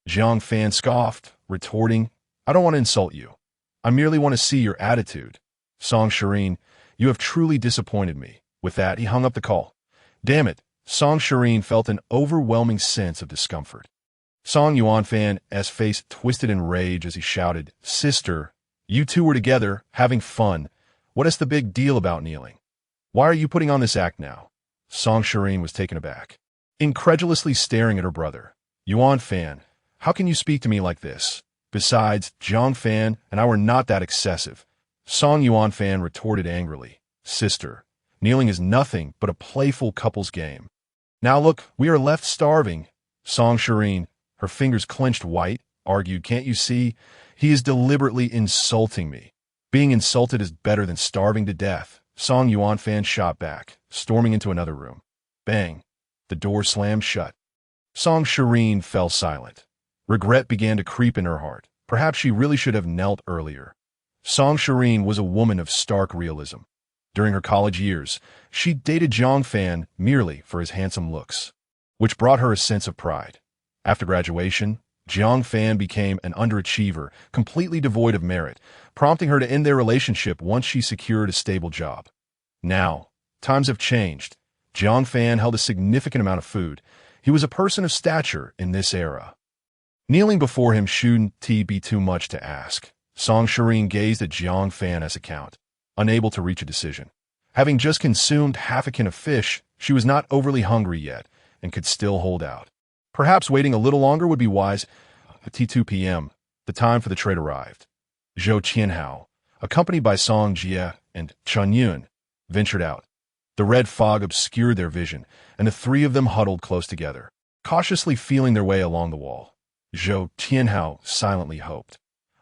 Speaker 1: Jiang Fan scoffed, retorting, I don't want to insult you. I merely want to see your attitude. Song Shirin, you have truly disappointed me. With that, he hung up the call. Damn it, Song Shirin felt an overwhelming sense of discomfort. Song Yuanfan's face twisted in rage as he shouted, Sister, you two were together, having fun. What is the big deal about kneeling? Why are you putting on this act now? Song Shirin was taken aback, incredulously staring at her brother. Yuan Fan, how can you speak to me like this? Besides, Jiang Fan and I were not that excessive. Song Yuan Fan retorted angrily. Sister, kneeling is nothing but a playful couple's game. Now look, we are left starving. Song Shirin, her fingers clenched white, argued, Can't you see? He is deliberately insulting me. Being insulted is better than starving to death. Song Yuan Fan shot back, storming into another room. Bang! The door slammed shut. Song Shirin fell silent. Regret began to creep in her heart. Perhaps she really should have knelt earlier. Song Shirin was a woman of stark realism. During her college years, she dated Jiang Fan merely for his handsome looks, which brought her a sense of pride. After graduation, Jiang Fan became an underachiever, completely devoid of merit, prompting her to end their relationship once she secured a stable job. Now, times have changed. Jiang Fan held a significant amount of food. He was a person of stature in this era. Kneeling before him shouldn't be too much to ask. Song Shirin gazed at Jiang Fan's account, unable to reach a decision. Having just consumed half a can of fish, she was not overly hungry yet and could still hold out. Perhaps waiting a little longer would be wise. At 2 p.m., the time for the trade arrived. Zhou Qianhao, accompanied by Song Jie and Chen Yun, ventured out. The red fog obscured their vision, and the three of them huddled close together, cautiously feeling their way along the wall. Zhou Qianhao silently hoped.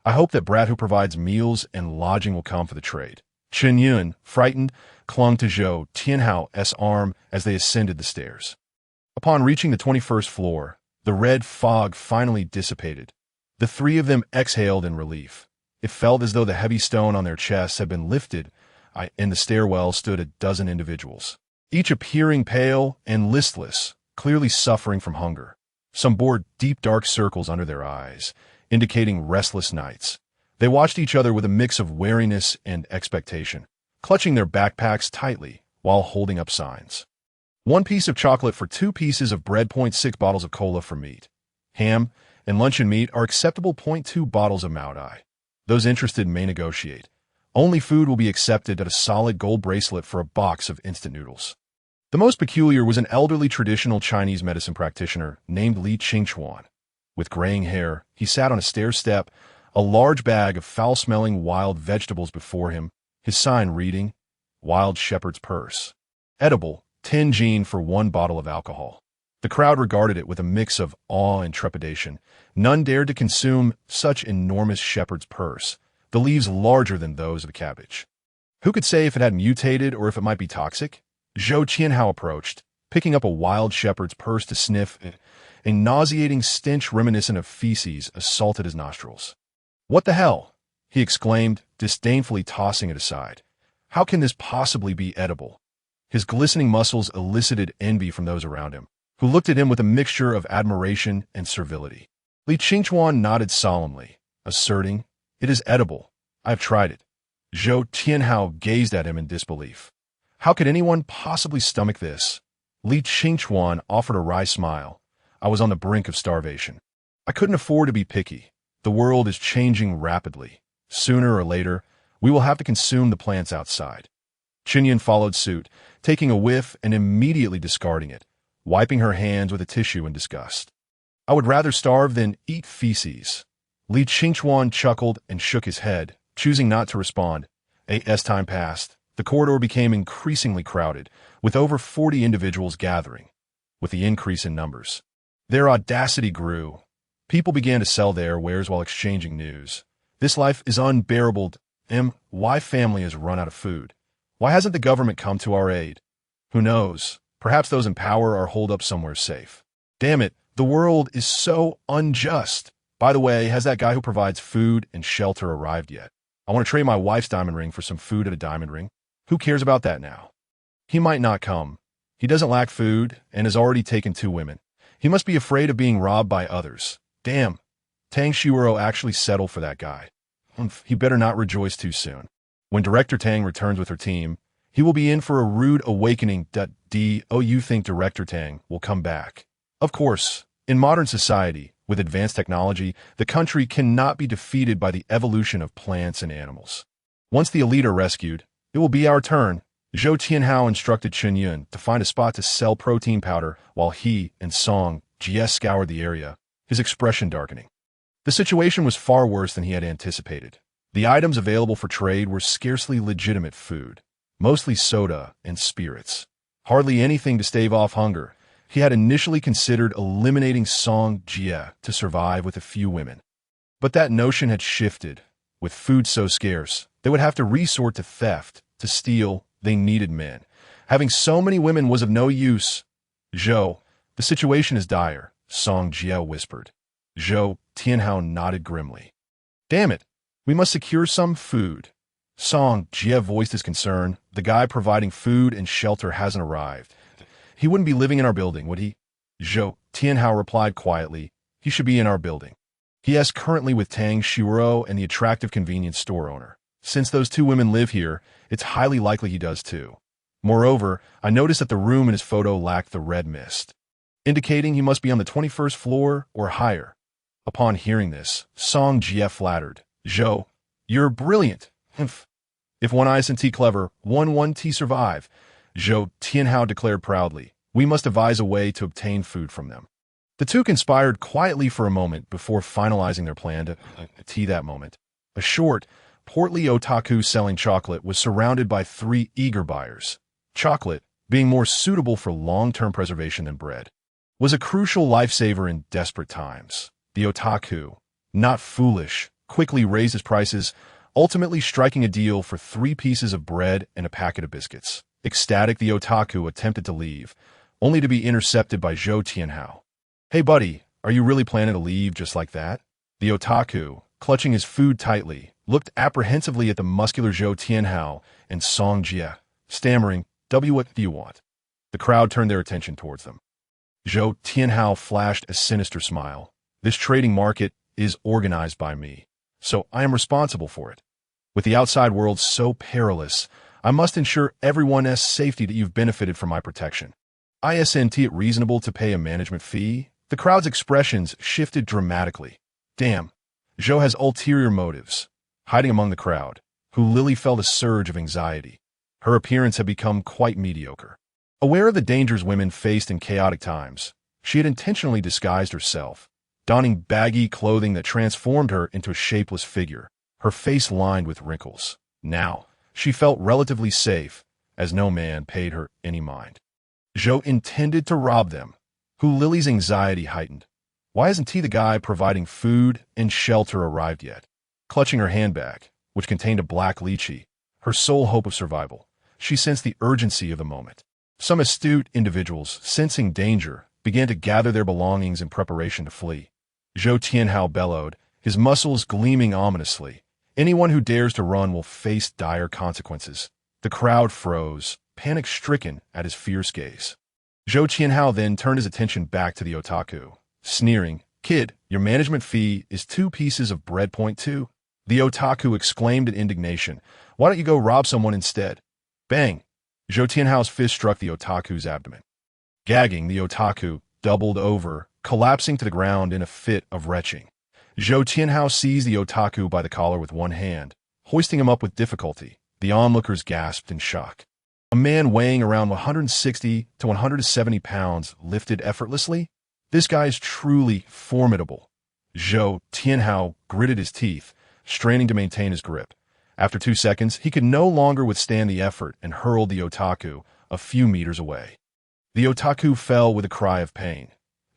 Speaker 1: I hope that brat who provides meals and lodging will come for the trade. Chen Yun, frightened, clung to Zhou Qianhao's arm as they ascended the stairs. Upon reaching the 21st floor, the red fog finally dissipated. The three of them exhaled in relief. It felt as though the heavy stone on their chests had been lifted. In the stairwell stood a dozen individuals, each appearing pale and listless, clearly suffering from hunger. Some bore deep dark circles under their eyes, indicating restless nights. They watched each other with a mix of wariness and expectation, clutching their backpacks tightly while holding up signs. 1 piece of chocolate for 2 pieces of bread. 6 bottles of cola for meat, ham, and luncheon meat are acceptable. 2 bottles of Maodai. Those interested may negotiate. Only food will be accepted at a solid gold bracelet for a box of instant noodles. The most peculiar was an elderly traditional Chinese medicine practitioner named Li Qingchuan. With graying hair, he sat on a stair step, a large bag of foul-smelling wild vegetables before him, his sign reading, Wild Shepherd's Purse. Edible, 10 Jin for 1 bottle of alcohol. The crowd regarded it with a mix of awe and trepidation. None dared to consume such enormous shepherd's purse, the leaves larger than those of a cabbage. Who could say if it had mutated or if it might be toxic? Zhou Qianhao approached, picking up a wild shepherd's purse to sniff. A nauseating stench reminiscent of feces assaulted his nostrils. "What the hell?" he exclaimed, disdainfully tossing it aside. "How can this possibly be edible?" His glistening muscles elicited envy from those around him, who looked at him with a mixture of admiration and servility. Li Qingchuan nodded solemnly, asserting, "It is edible. I have tried it." Zhou Qianhao gazed at him in disbelief. How could anyone possibly stomach this? Li Qingchuan offered a wry smile. "I was on the brink of starvation. I couldn't afford to be picky. The world is changing rapidly. Sooner or later, we will have to consume the plants outside." Shiyin followed suit, taking a whiff and immediately discarding it, wiping her hands with a tissue in disgust. "I would rather starve than eat feces." Li Qingchuan chuckled and shook his head, choosing not to respond. As time passed, the corridor became increasingly crowded, with over 40 individuals gathering. With the increase in numbers, their audacity grew. People began to sell their wares while exchanging news. "This life is unbearable. Why family has run out of food? Why hasn't the government come to our aid? Who knows? Perhaps those in power are holed up somewhere safe. Damn it, the world is so unjust. By the way, has that guy who provides food and shelter arrived yet? I want to trade my wife's diamond ring for some food at a diamond ring. Who cares about that now? He might not come. He doesn't lack food and has already taken 2 women. He must be afraid of being robbed by others. Damn, Tang Xuerou actually settled for that guy. He better not rejoice too soon. When Director Tang returns with her team, he will be in for a rude awakening. You think Director Tang will come back? Of course, in modern society, with advanced technology, the country cannot be defeated by the evolution of plants and animals. Once the elite are rescued, it will be our turn. Zhou Qianhao instructed Shiyin to find a spot to sell protein powder while he and Song Jie scoured the area, his expression darkening. The situation was far worse than he had anticipated. The items available for trade were scarcely legitimate food, mostly soda and spirits. Hardly anything to stave off hunger. He had initially considered eliminating Song Jie to survive with a few women. But that notion had shifted. With food so scarce, they would have to resort to theft. To steal, they needed men. Having so many women was of no use. "Zhou, the situation is dire," Song Jie whispered. Zhou Tianhao nodded grimly. "Damn it, we must secure some food." Song Jie voiced his concern. "The guy providing food and shelter hasn't arrived. He wouldn't be living in our building, would he?" Zhou Tianhao replied quietly. "He should be in our building. He is currently with Tang Xuerou and the attractive convenience store owner. Since those 2 women live here, it's highly likely he does too. Moreover, I noticed that the room in his photo lacked the red mist, indicating he must be on the 21st floor or higher." Upon hearing this, Song Jie flattered. "Zhou, you're brilliant. If one isn't clever, one survive." Zhou Tianhao declared proudly. "We must devise a way to obtain food from them." The 2 conspired quietly for a moment before finalizing their plan to that moment. A short, portly otaku selling chocolate was surrounded by 3 eager buyers. Chocolate, being more suitable for long-term preservation than bread, was a crucial lifesaver in desperate times. The otaku, not foolish, quickly raised his prices, ultimately striking a deal for 3 pieces of bread and a packet of biscuits. Ecstatic, the otaku attempted to leave, only to be intercepted by Zhou Tianhao. "Hey buddy, are you really planning to leave just like that?" The otaku, clutching his food tightly, looked apprehensively at the muscular Zhou Tianhao and Song Jie, stammering, "What do you want?" The crowd turned their attention towards them. Zhou Tianhao flashed a sinister smile. "This trading market is organized by me, so I am responsible for it. With the outside world so perilous, I must ensure everyone's safety that you've benefited from my protection. Isn't it reasonable to pay a management fee? The crowd's expressions shifted dramatically. Damn, Zhou has ulterior motives. Hiding among the crowd, who Lily felt a surge of anxiety. Her appearance had become quite mediocre. Aware of the dangers women faced in chaotic times, she had intentionally disguised herself, donning baggy clothing that transformed her into a shapeless figure, her face lined with wrinkles. Now, she felt relatively safe, as no man paid her any mind. Zhou intended to rob them, who Lily's anxiety heightened. Why isn't he the guy providing food and shelter arrived yet? Clutching her handbag, which contained a black lychee, her sole hope of survival, she sensed the urgency of the moment. Some astute individuals, sensing danger, began to gather their belongings in preparation to flee. Zhou Tianhao bellowed, his muscles gleaming ominously. Anyone who dares to run will face dire consequences. The crowd froze, panic-stricken at his fierce gaze. Zhou Tianhao then turned his attention back to the otaku, sneering, "Kid, your management fee is 2 pieces of bread. Point 2. The otaku exclaimed in indignation, "Why don't you go rob someone instead?" Bang! Zhou Tianhao's fist struck the otaku's abdomen. Gagging, the otaku doubled over, collapsing to the ground in a fit of retching. Zhou Tianhao seized the otaku by the collar with one hand, hoisting him up with difficulty. The onlookers gasped in shock. A man weighing around 160 to 170 pounds lifted effortlessly? This guy is truly formidable. Zhou Tianhao gritted his teeth, straining to maintain his grip. After 2 seconds, he could no longer withstand the effort and hurled the otaku a few meters away. The otaku fell with a cry of pain.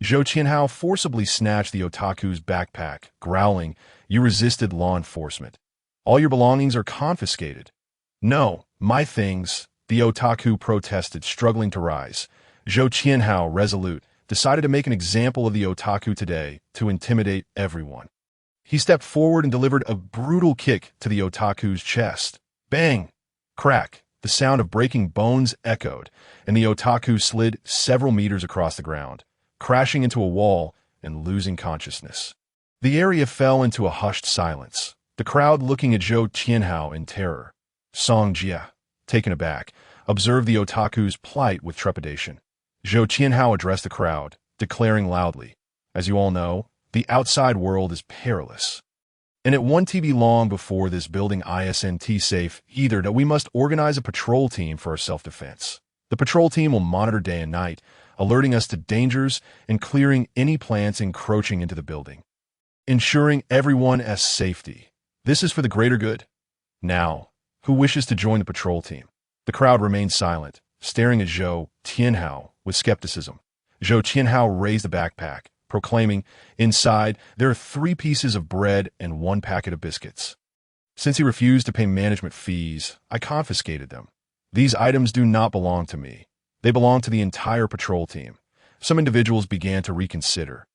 Speaker 1: Zhou Tianhao forcibly snatched the otaku's backpack, growling, "You resisted law enforcement. All your belongings are confiscated." "No, my things," the otaku protested, struggling to rise. Zhou Tianhao, resolute, decided to make an example of the otaku today to intimidate everyone. He stepped forward and delivered a brutal kick to the otaku's chest. Bang! Crack! The sound of breaking bones echoed, and the otaku slid several meters across the ground, crashing into a wall and losing consciousness. The area fell into a hushed silence, the crowd looking at Zhou Tianhao in terror. Song Jia, taken aback, observed the otaku's plight with trepidation. Zhou Tianhao addressed the crowd, declaring loudly, "As you all know, the outside world is perilous. And it won't be long before this building isn't safe either, that we must organize a patrol team for our self-defense. The patrol team will monitor day and night, alerting us to dangers and clearing any plants encroaching into the building, ensuring everyone's safety. This is for the greater good. Now, who wishes to join the patrol team?" The crowd remained silent, staring at Zhou Tianhao with skepticism. Zhou Tianhao raised the backpack, proclaiming, "Inside, there are 3 pieces of bread and 1 packet of biscuits. Since he refused to pay management fees, I confiscated them. These items do not belong to me. They belong to the entire patrol team." Some individuals began to reconsider.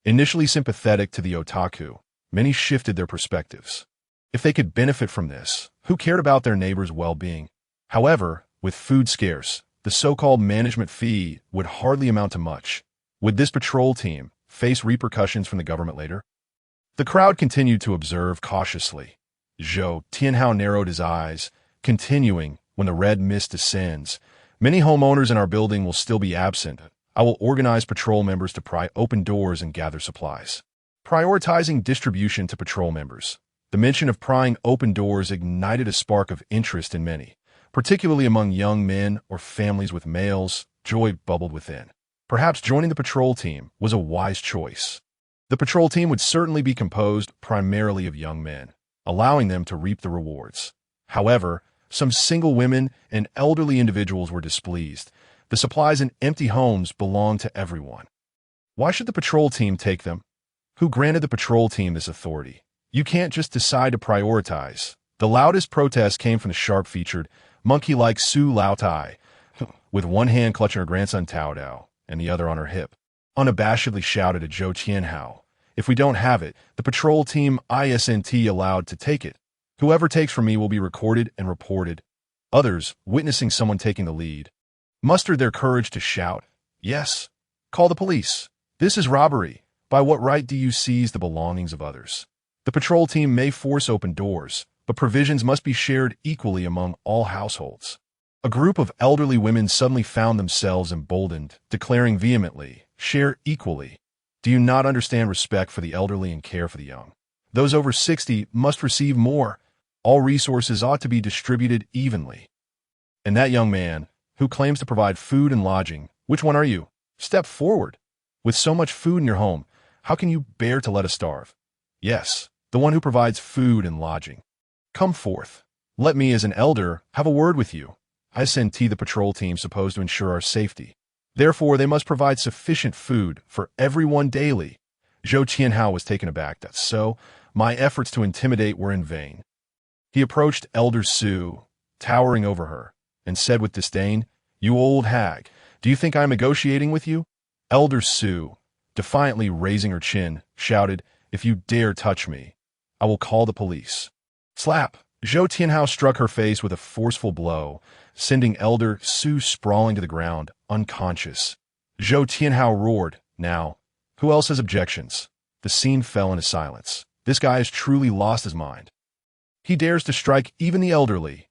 Speaker 1: Initially sympathetic to the otaku, many shifted their perspectives. If they could benefit from this, who cared about their neighbors' well-being? However, with food scarce, the so-called management fee would hardly amount to much. Would this patrol team face repercussions from the government later? The crowd continued to observe cautiously. Zhou Tianhao narrowed his eyes, continuing, "When the red mist descends, many homeowners in our building will still be absent. I will organize patrol members to pry open doors and gather supplies." Prioritizing distribution to patrol members. The mention of prying open doors ignited a spark of interest in many, particularly among young men or families with males. Joy bubbled within. Perhaps joining the patrol team was a wise choice. The patrol team would certainly be composed primarily of young men, allowing them to reap the rewards. However, some single women and elderly individuals were displeased. The supplies in empty homes belonged to everyone. Why should the patrol team take them? Who granted the patrol team this authority? You can't just decide to prioritize. The loudest protest came from the sharp-featured, monkey-like Su Lao Tai, with one hand clutching her grandson Tao Dao and the other on her hip, unabashedly shouted at Zhou Tianhao, "If we don't have it, the patrol team isn't allowed to take it. Whoever takes from me will be recorded and reported." Others, witnessing someone taking the lead, mustered their courage to shout, "Yes, call the police. This is robbery. By what right do you seize the belongings of others? The patrol team may force open doors, but provisions must be shared equally among all households." A group of elderly women suddenly found themselves emboldened, declaring vehemently, "Share equally." Do you not understand respect for the elderly and care for the young? Those over 60 must receive more. All resources ought to be distributed evenly. And that young man, who claims to provide food and lodging, which one are you? Step forward. With so much food in your home, how can you bear to let us starve? Yes, the one who provides food and lodging. Come forth. Let me, as an elder, have a word with you. I send the patrol team supposed to ensure our safety. Therefore, they must provide sufficient food for everyone daily. Zhou Qianhao was taken aback. That's so. My efforts to intimidate were in vain. He approached Elder Su, towering over her, and said with disdain, "You old hag, do you think I am negotiating with you?" Elder Su, defiantly raising her chin, shouted, "If you dare touch me, I will call the police." Slap! Zhou Tianhao struck her face with a forceful blow, sending Elder Su sprawling to the ground, unconscious. Zhou Tianhao roared, "Now, who else has objections?" The scene fell into silence. This guy has truly lost his mind. He dares to strike even the elderly.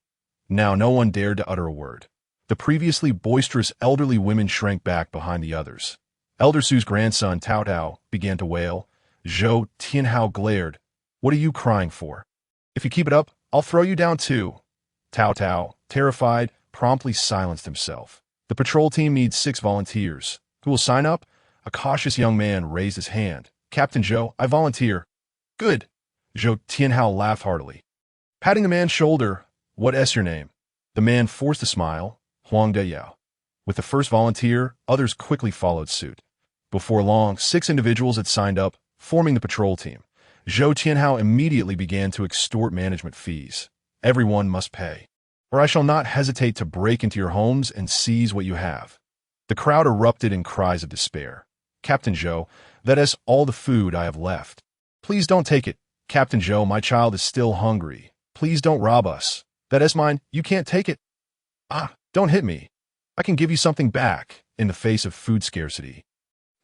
Speaker 1: Now no one dared to utter a word. The previously boisterous elderly women shrank back behind the others. Elder Su's grandson, Tao Tao, began to wail. Zhou Tianhao glared. "What are you crying for? If you keep it up, I'll throw you down too." Tao Tao, terrified, promptly silenced himself. The patrol team needs 6 volunteers. Who will sign up? A cautious young man raised his hand. "Captain Zhou, I volunteer." "Good." Zhou Tianhao laughed heartily. Patting the man's shoulder, "What's your name?" The man forced a smile. "Huang De Yao." With the first volunteer, others quickly followed suit. Before long, 6 individuals had signed up, forming the patrol team. Zhou Tianhao immediately began to extort management fees. "Everyone must pay, or I shall not hesitate to break into your homes and seize what you have." The crowd erupted in cries of despair. "Captain Zhou, that is all the food I have left. Please don't take it. Captain Zhou, my child is still hungry. Please don't rob us. That is mine. You can't take it." "Ah, don't hit me. I can give you something back," in the face of food scarcity.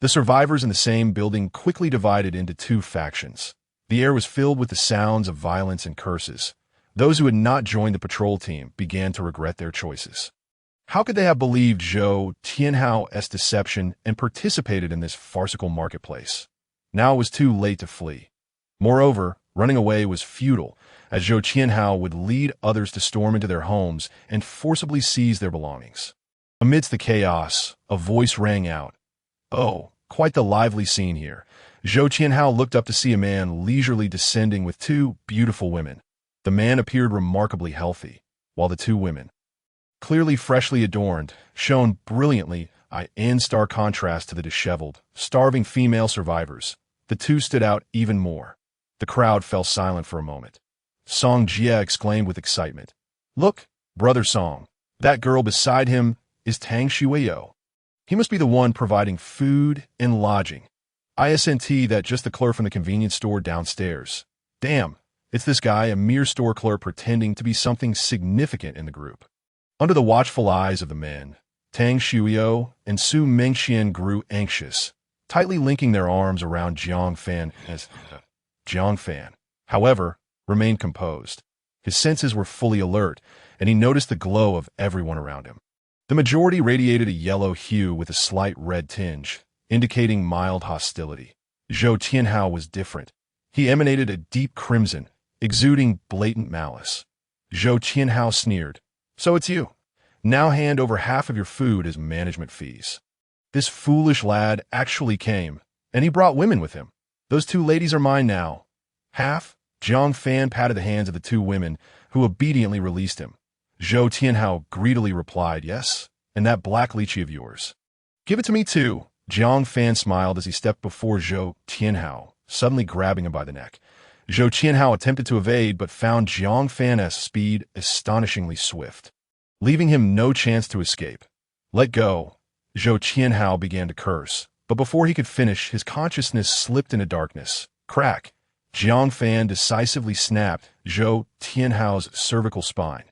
Speaker 1: The survivors in the same building quickly divided into 2 factions. The air was filled with the sounds of violence and curses. Those who had not joined the patrol team began to regret their choices. How could they have believed Zhou Tianhao's deception and participated in this farcical marketplace? Now it was too late to flee. Moreover, running away was futile, as Zhou Tianhao would lead others to storm into their homes and forcibly seize their belongings. Amidst the chaos, a voice rang out. "Oh, quite the lively scene here." Zhou Tianhao looked up to see a man leisurely descending with 2 beautiful women. The man appeared remarkably healthy, while the 2 women, clearly freshly adorned, shone brilliantly, in stark contrast to the disheveled, starving female survivors. The 2 stood out even more. The crowd fell silent for a moment. Song Jia exclaimed with excitement, "Look, Brother Song, that girl beside him is Tang Xuerou. He must be the one providing food and lodging. Isn't that just the clerk from the convenience store downstairs? Damn, it's this guy, a mere store clerk pretending to be something significant in the group." Under the watchful eyes of the men, Tang Xuerou and Su Mengqian grew anxious, tightly linking their arms around Jiang Fan. Jiang Fan, however, remained composed. His senses were fully alert, and he noticed the glow of everyone around him. The majority radiated a yellow hue with a slight red tinge, indicating mild hostility. Zhou Tianhao was different. He emanated a deep crimson, exuding blatant malice. Zhou Tianhao sneered. "So it's you. Now hand over half of your food as management fees." This foolish lad actually came, and he brought women with him. "Those 2 ladies are mine now." "Half?" Jiang Fan patted the hands of the 2 women, who obediently released him. Zhou Tianhao greedily replied, "Yes, and that black lychee of yours." "Give it to me too." Jiang Fan smiled as he stepped before Zhou Tianhao, suddenly grabbing him by the neck. Zhou Tianhao attempted to evade, but found Jiang Fan's speed astonishingly swift, leaving him no chance to escape. "Let go." Zhou Tianhao began to curse, but before he could finish, his consciousness slipped into darkness. Crack! Jiang Fan decisively snapped Zhou Tianhao's cervical spine.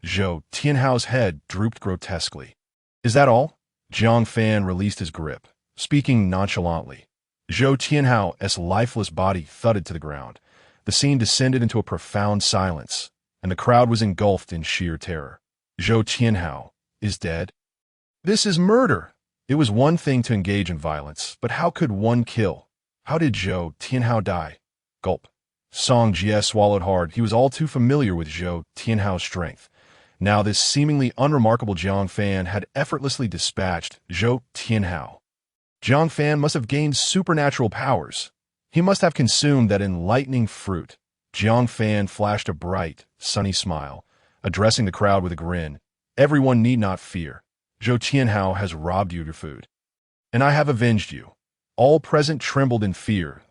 Speaker 1: Zhou Tianhao's head drooped grotesquely. "Is that all?" Jiang Fan released his grip, speaking nonchalantly. Zhou Tianhao's lifeless body thudded to the ground. The scene descended into a profound silence, and the crowd was engulfed in sheer terror. Zhou Tianhao is dead. "This is murder!" It was one thing to engage in violence, but how could one kill? How did Zhou Tianhao die? Gulp. Song Jie swallowed hard. He was all too familiar with Zhou Tianhao's strength. Now this seemingly unremarkable Jiang Fan had effortlessly dispatched Zhou Tianhao. Jiang Fan must have gained supernatural powers. He must have consumed that enlightening fruit. Jiang Fan flashed a bright, sunny smile, addressing the crowd with a grin. Everyone need not fear. Zhou Tianhao has robbed you of your food. And I have avenged you. All present trembled in fear,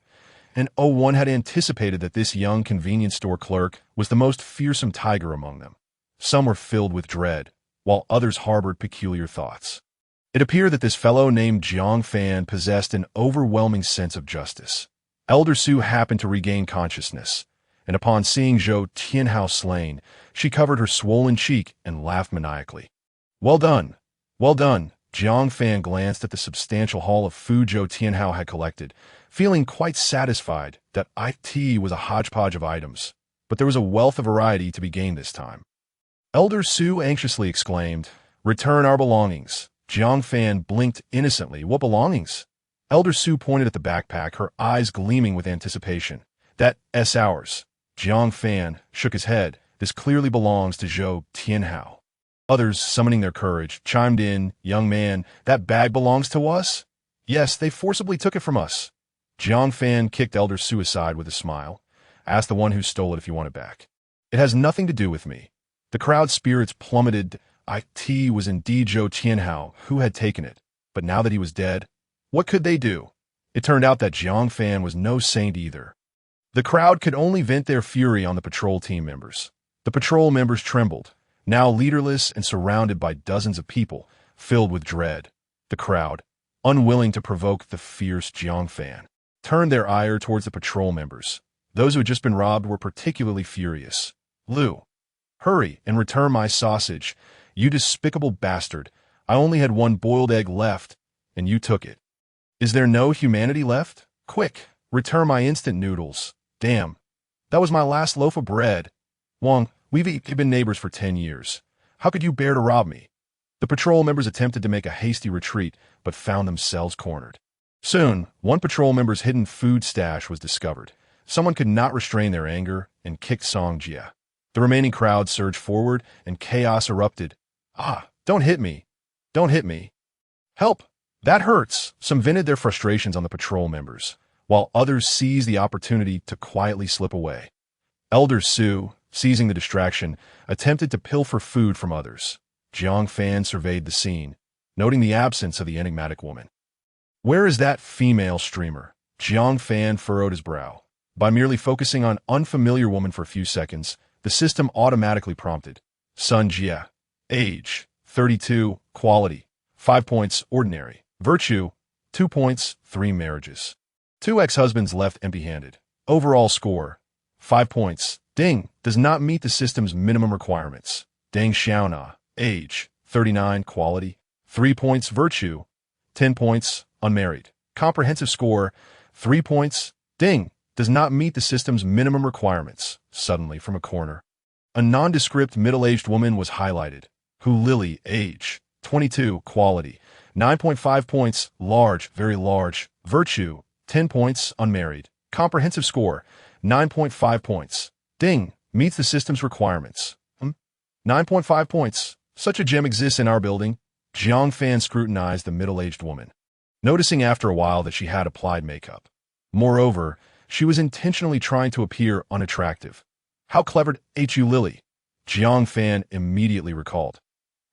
Speaker 1: and one had anticipated that this young convenience store clerk was the most fearsome tiger among them. Some were filled with dread, while others harbored peculiar thoughts. It appeared that this fellow named Jiang Fan possessed an overwhelming sense of justice. Elder Su happened to regain consciousness, and upon seeing Zhou Tianhao slain, she covered her swollen cheek and laughed maniacally. Well done! Well done! Jiang Fan glanced at the substantial haul of food Zhou Tianhao had collected, feeling quite satisfied that it was a hodgepodge of items, but there was a wealth of variety to be gained this time. Elder Su anxiously exclaimed, "Return our belongings." Jiang Fan blinked innocently. What belongings? Elder Su pointed at the backpack, her eyes gleaming with anticipation. That's ours. Jiang Fan shook his head. This clearly belongs to Zhou Tianhao. Others, summoning their courage, chimed in, "Young man, that bag belongs to us?" "Yes, they forcibly took it from us." Jiang Fan kicked Elder Su aside with a smile. "Ask the one who stole it if you want it back. It has nothing to do with me." The crowd's spirits plummeted. It was indeed Zhou Tianhao who had taken it, but now that he was dead, what could they do? It turned out that Jiang Fan was no saint either. The crowd could only vent their fury on the patrol team members. The patrol members trembled, now leaderless and surrounded by dozens of people, filled with dread. The crowd, unwilling to provoke the fierce Jiang Fan, turned their ire towards the patrol members. Those who had just been robbed were particularly furious. "Liu, hurry and return my sausage. You despicable bastard. I only had one boiled egg left, and you took it. Is there no humanity left? Quick, return my instant noodles. Damn, that was my last loaf of bread. Wang, we've been neighbors for 10 years. How could you bear to rob me?" The patrol members attempted to make a hasty retreat, but found themselves cornered. Soon, one patrol member's hidden food stash was discovered. Someone could not restrain their anger and kicked Song Jie. The remaining crowd surged forward, and chaos erupted. Don't hit me. Don't hit me. Help! That hurts! Some vented their frustrations on the patrol members, while others seized the opportunity to quietly slip away. Elder Su, seizing the distraction, attempted to pilfer food from others. Jiang Fan surveyed the scene, noting the absence of the enigmatic woman. "Where is that female streamer?" Jiang Fan furrowed his brow. By merely focusing on unfamiliar woman for a few seconds, the system automatically prompted. Sun Jie. Age, 32, quality, 5 points, ordinary. Virtue, 2 points, 3 marriages. 2 ex-husbands left empty-handed. Overall score, 5 points. Ding, does not meet the system's minimum requirements. Deng Xiaona. Age, 39, quality, 3 points, virtue, 10 points, unmarried. Comprehensive score, 3 points. Ding, does not meet the system's minimum requirements. Suddenly, from a corner, a nondescript middle-aged woman was highlighted. Hu Lily, age, 22, quality, 9.5 points, large, very large. Virtue, 10 points, unmarried. Comprehensive score, 9.5 points. Ding, meets the system's requirements. 9.5 points. Such a gem exists in our building. Jiang Fan scrutinized the middle-aged woman, noticing after a while that she had applied makeup. Moreover, she was intentionally trying to appear unattractive. How clever, Hu Lily. Jiang Fan immediately recalled.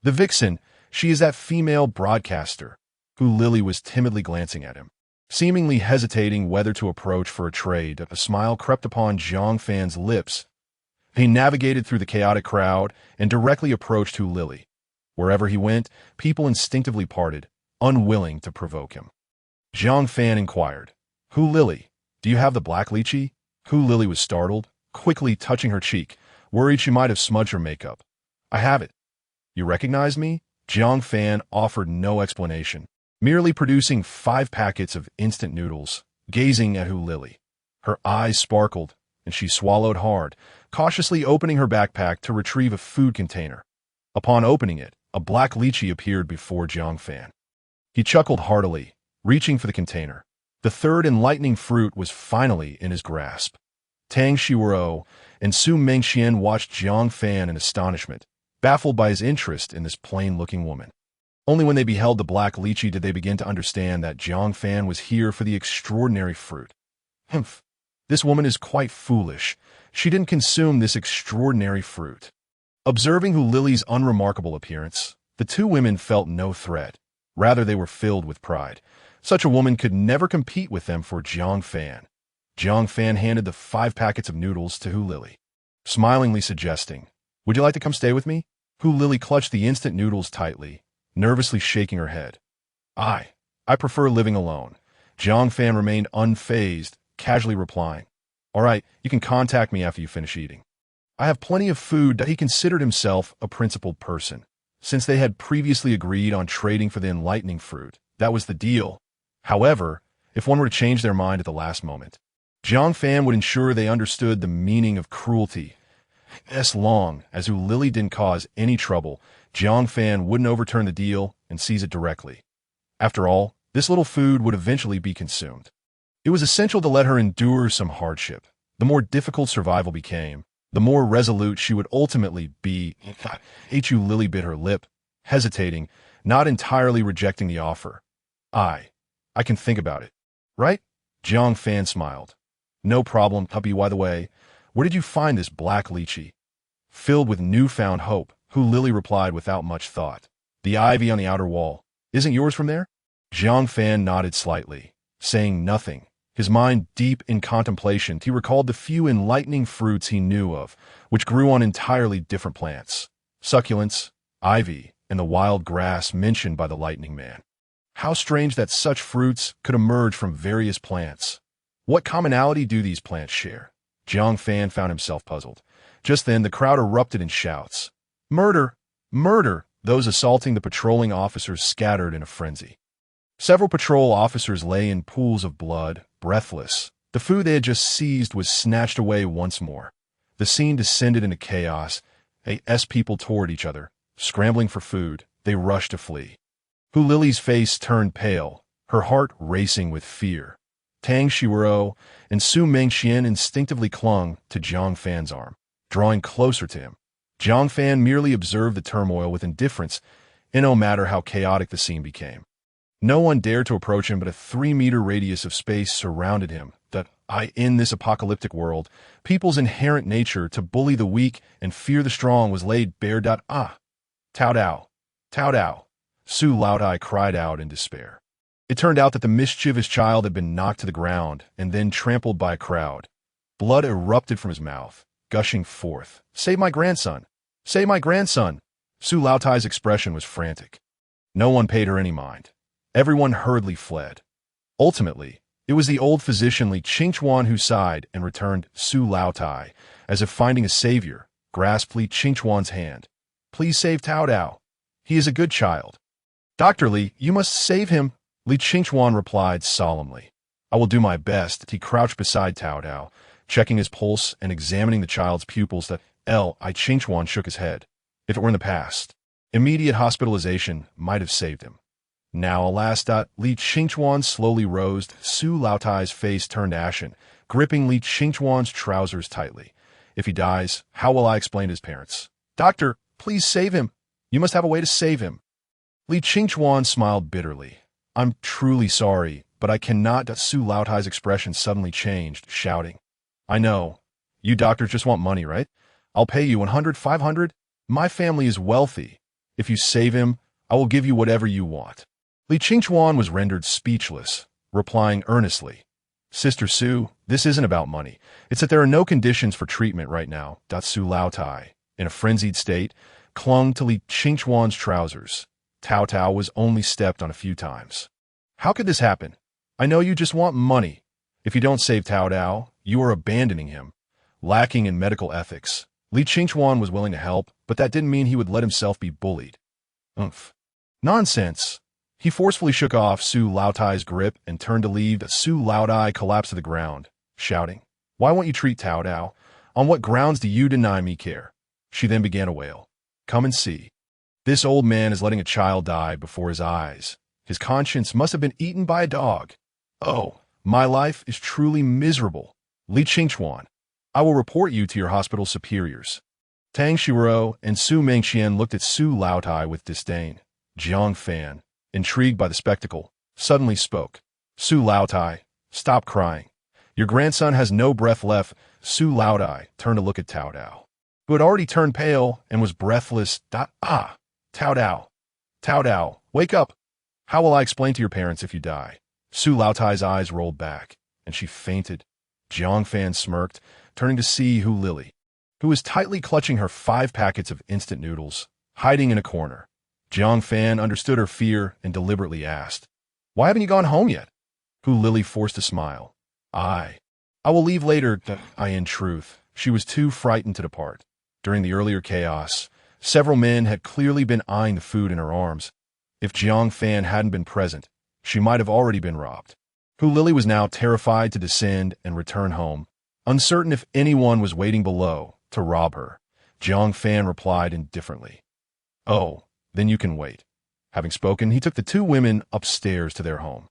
Speaker 1: The vixen, she is that female broadcaster. Hu Lily was timidly glancing at him, seemingly hesitating whether to approach for a trade. A smile crept upon Jiang Fan's lips. He navigated through the chaotic crowd and directly approached Hu Lily. Wherever he went, people instinctively parted, unwilling to provoke him. Jiang Fan inquired, "Hu Lily, do you have the black lychee?" Hu Lily was startled, quickly touching her cheek, worried she might have smudged her makeup. "I have it." "You recognize me?" Jiang Fan offered no explanation, merely producing 5 packets of instant noodles, gazing at Hu Lily. Her eyes sparkled, and she swallowed hard, cautiously opening her backpack to retrieve a food container. Upon opening it, a black lychee appeared before Jiang Fan. He chuckled heartily, reaching for the container. The third enlightening fruit was finally in his grasp. Tang Xuerou and Mengqian watched Jiang Fan in astonishment, baffled by his interest in this plain-looking woman. Only when they beheld the black lychee did they begin to understand that Jiang Fan was here for the extraordinary fruit. Humph. This woman is quite foolish. She didn't consume this extraordinary fruit. Observing Lily's unremarkable appearance, the two women felt no threat. Rather, they were filled with pride. Such a woman could never compete with them for Jiang Fan. Jiang Fan handed the 5 packets of noodles to Lily, smilingly suggesting, "Would you like to come stay with me?" Lily clutched the instant noodles tightly, nervously shaking her head. I prefer living alone." Jiang Fan remained unfazed, casually replying, "All right, you can contact me after you finish eating. I have plenty of food." He considered himself a principled person. Since they had previously agreed on trading for the enlightening fruit, that was the deal. However, if one were to change their mind at the last moment, Jiang Fan would ensure they understood the meaning of cruelty. As long as Lily didn't cause any trouble, Jiang Fan wouldn't overturn the deal and seize it directly. After all, this little food would eventually be consumed. It was essential to let her endure some hardship. The more difficult survival became, the more resolute she would ultimately be. Lily bit her lip, hesitating, not entirely rejecting the offer. I can think about it. Right? Jiang Fan smiled. "No problem, hubby. By the way, where did you find this black lychee?" Filled with newfound hope, Lily replied without much thought. "The ivy on the outer wall. Isn't yours from there?" Jiang Fan nodded slightly, saying nothing. His mind deep in contemplation, he recalled the few enlightening fruits he knew of, which grew on entirely different plants. Succulents, ivy, and the wild grass mentioned by the lightning man. How strange that such fruits could emerge from various plants. What commonality do these plants share? Jiang Fan found himself puzzled. Just then, the crowd erupted in shouts. "Murder! Murder!" Those assaulting the patrolling officers scattered in a frenzy. Several patrol officers lay in pools of blood, breathless. The food they had just seized was snatched away once more. The scene descended into chaos. As people toward each other, scrambling for food, they rushed to flee. Lily's face turned pale, her heart racing with fear. Tang Xuerou and Mengqian instinctively clung to Jiang Fan's arm, drawing closer to him. Jiang Fan merely observed the turmoil with indifference, and no matter how chaotic the scene became. No one dared to approach him, but a 3-meter radius of space surrounded him. In this apocalyptic world, people's inherent nature to bully the weak and fear the strong was laid bare. Tao Dao! Tao Dao! Su Laotai cried out in despair. It turned out that the mischievous child had been knocked to the ground and then trampled by a crowd. Blood erupted from his mouth, gushing forth. "Save my grandson! Save my grandson!" Su Laotai's expression was frantic. No one paid her any mind. Everyone hurriedly fled. Ultimately, it was the old physician Li Qingchuan who sighed and returned. Su Laotai, as if finding a savior, grasped Li Qingchuan's hand. "Please save Tao Dao. He is a good child." "Dr. Li, you must save him," Li Qingchuan replied solemnly. "I will do my best." He crouched beside Tao Dao, checking his pulse and examining the child's pupils. Li Qingchuan shook his head. If it were in the past, immediate hospitalization might have saved him. Now, alas. Li Qingchuan slowly rose. Su Laotai's face turned ashen, gripping Li Qingchuan's trousers tightly. "If he dies, how will I explain to his parents?" "Doctor, please save him. You must have a way to save him." Li Qingchuan smiled bitterly. "I'm truly sorry, but I cannot." Su Laotai's expression suddenly changed, shouting, "I know. You doctors just want money, right? I'll pay you 100, 500. My family is wealthy. If you save him, I will give you whatever you want." Li Qingchuan was rendered speechless, replying earnestly, "Sister Su, this isn't about money. It's that there are no conditions for treatment right now." Su Laotai, in a frenzied state, clung to Li Qingchuan's trousers. Tao Tao was only stepped on a few times. "How could this happen? I know you just want money. If you don't save Tao Dao, you are abandoning him." Lacking in medical ethics, Li Qingchuan was willing to help, but that didn't mean he would let himself be bullied. Nonsense. He forcefully shook off Su Laotai's grip and turned to leave. Su Laotai collapsed to the ground, shouting, "Why won't you treat Tao Dao? On what grounds do you deny me care?" She then began to wail. "Come and see. This old man is letting a child die before his eyes." His conscience must have been eaten by a dog. Oh, my life is truly miserable. Li Qingchuan, I will report you to your hospital superiors. Tang Xuerou and Su Mengqian looked at Su Laotai with disdain. Jiang Fan, intrigued by the spectacle, suddenly spoke. Su Laotai, stop crying. Your grandson has no breath left. Su Laotai turned to look at Tao Dao, who had already turned pale and was breathless. Tao Dao, wake up. How will I explain to your parents if you die? Su Laotai's eyes rolled back, and she fainted. Jiang Fan smirked, turning to see Hu Lily, who was tightly clutching her 5 packets of instant noodles, hiding in a corner. Jiang Fan understood her fear and deliberately asked, "Why haven't you gone home yet?" Hu Lily forced a smile. I will leave later. In truth, she was too frightened to depart. During the earlier chaos, several men had clearly been eyeing the food in her arms. If Jiang Fan hadn't been present, she might have already been robbed. Hu Lily was now terrified to descend and return home, uncertain if anyone was waiting below to rob her. Jiang Fan replied indifferently, "Oh, then you can wait." Having spoken, he took the 2 women upstairs to their home.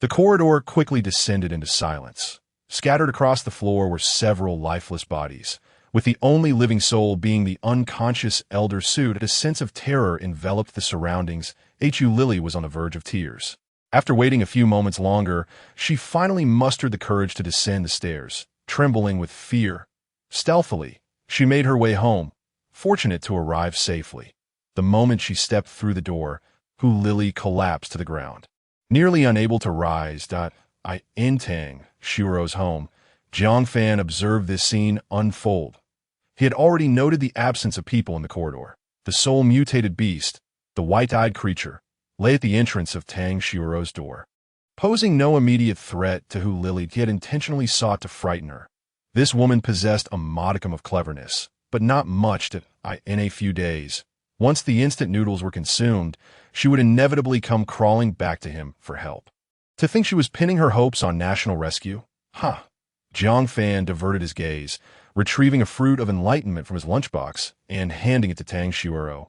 Speaker 1: The corridor quickly descended into silence. Scattered across the floor were several lifeless bodies, with the only living soul being the unconscious elder Su. A sense of terror enveloped the surroundings. Hu Lily was on the verge of tears. After waiting a few moments longer, she finally mustered the courage to descend the stairs, trembling with fear. Stealthily, she made her way home, fortunate to arrive safely. The moment she stepped through the door, Hu Lily collapsed to the ground. Nearly unable to rise, in Tang Xuerou's home, Jiang Fan observed this scene unfold. He had already noted the absence of people in the corridor. The soul-mutated beast, the white-eyed creature, lay at the entrance of Tang Xuerou's door. Posing no immediate threat to Hu Lily, he had intentionally sought to frighten her. This woman possessed a modicum of cleverness, but not much in a few days. Once the instant noodles were consumed, she would inevitably come crawling back to him for help. To think she was pinning her hopes on national rescue? Jiang Fan diverted his gaze, retrieving a fruit of enlightenment from his lunchbox and handing it to Tang Xuerou.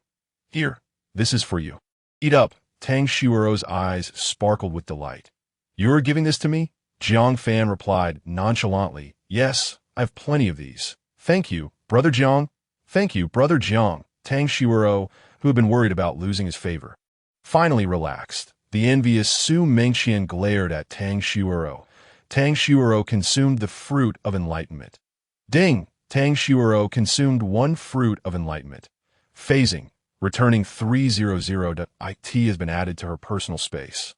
Speaker 1: "Here, this is for you. Eat up." Tang Xuerou's eyes sparkled with delight. "You're giving this to me?" Jiang Fan replied nonchalantly. "Yes, I've plenty of these. Thank you, Brother Jiang." "Thank you, Brother Jiang." Tang Xuerou, who had been worried about losing his favor, finally relaxed. The envious Su Mengqian glared at Tang Xuerou. Tang Xuerou consumed the fruit of enlightenment. Ding! Tang Xuerou consumed 1 fruit of enlightenment. Phasing, returning 300. IT has been added to her personal space.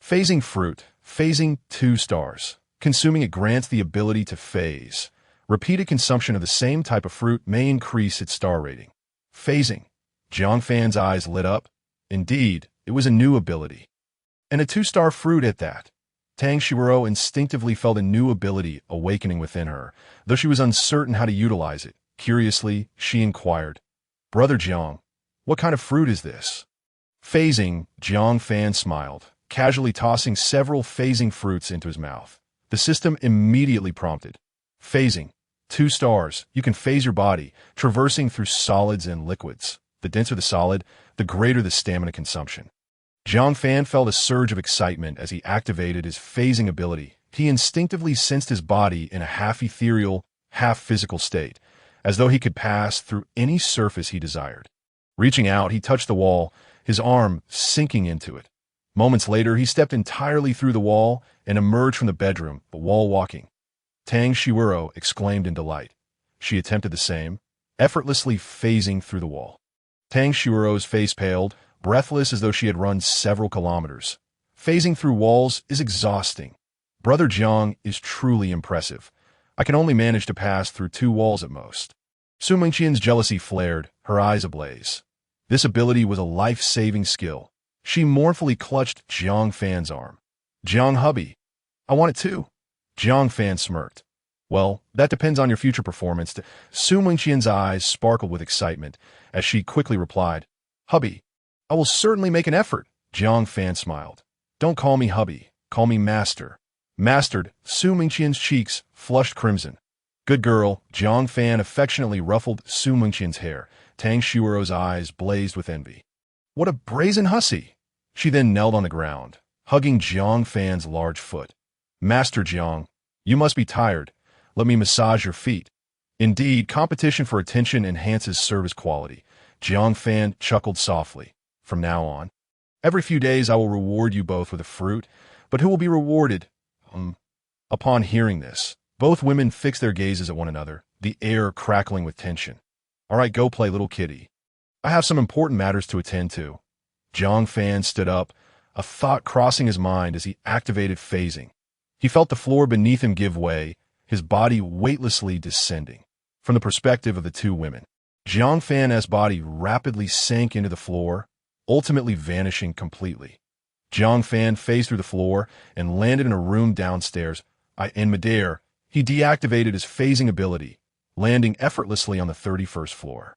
Speaker 1: Phasing fruit. Phasing 2 stars. Consuming it grants the ability to phase. Repeated consumption of the same type of fruit may increase its star rating. Phasing. Jiang Fan's eyes lit up. Indeed, it was a new ability. And a 2-star fruit at that. Tang Xuerou instinctively felt a new ability awakening within her, though she was uncertain how to utilize it. Curiously, she inquired, "Brother Jiang, what kind of fruit is this?" Phasing, Jiang Fan smiled, casually tossing several phasing fruits into his mouth. The system immediately prompted. Phasing. 2 stars. You can phase your body, traversing through solids and liquids. The denser the solid, the greater the stamina consumption. Jiang Fan felt a surge of excitement as he activated his phasing ability. He instinctively sensed his body in a half-ethereal, half-physical state, as though he could pass through any surface he desired. Reaching out, he touched the wall, his arm sinking into it. Moments later, he stepped entirely through the wall and emerged from the bedroom, the wall walking. Tang Xuerou exclaimed in delight. She attempted the same, effortlessly phasing through the wall. Tang Xuerou's face paled, breathless as though she had run several kilometers. Phasing through walls is exhausting. Brother Jiang is truly impressive. I can only manage to pass through 2 walls at most. Su Mengqian's jealousy flared, her eyes ablaze. This ability was a life-saving skill. She mournfully clutched Jiang Fan's arm. "Jiang hubby, I want it too." Jiang Fan smirked. "Well, that depends on your future performance." Su Mengqian's eyes sparkled with excitement as she quickly replied, "Hubby, I will certainly make an effort." Jiang Fan smiled. "Don't call me hubby, call me master." Mastered. Su Mengqian's cheeks flushed crimson. "Good girl." Jiang Fan affectionately ruffled Su Mengqian's hair. Tang Xuerou's eyes blazed with envy. "What a brazen hussy!" She then knelt on the ground, hugging Jiang Fan's large foot. Master Jiang, you must be tired. Let me massage your feet. Indeed, competition for attention enhances service quality. Jiang Fan chuckled softly. From now on, every few days I will reward you both with a fruit, but who will be rewarded? Upon hearing this, both women fixed their gazes at one another, the air crackling with tension. All right, go play, little kitty. I have some important matters to attend to. Jiang Fan stood up, a thought crossing his mind as he activated phasing. He felt the floor beneath him give way, his body weightlessly descending. From the perspective of the two women, Jiang Fan's body rapidly sank into the floor, ultimately vanishing completely. Jiang Fan phased through the floor and landed in a room downstairs. In midair, he deactivated his phasing ability, landing effortlessly on the 31st floor.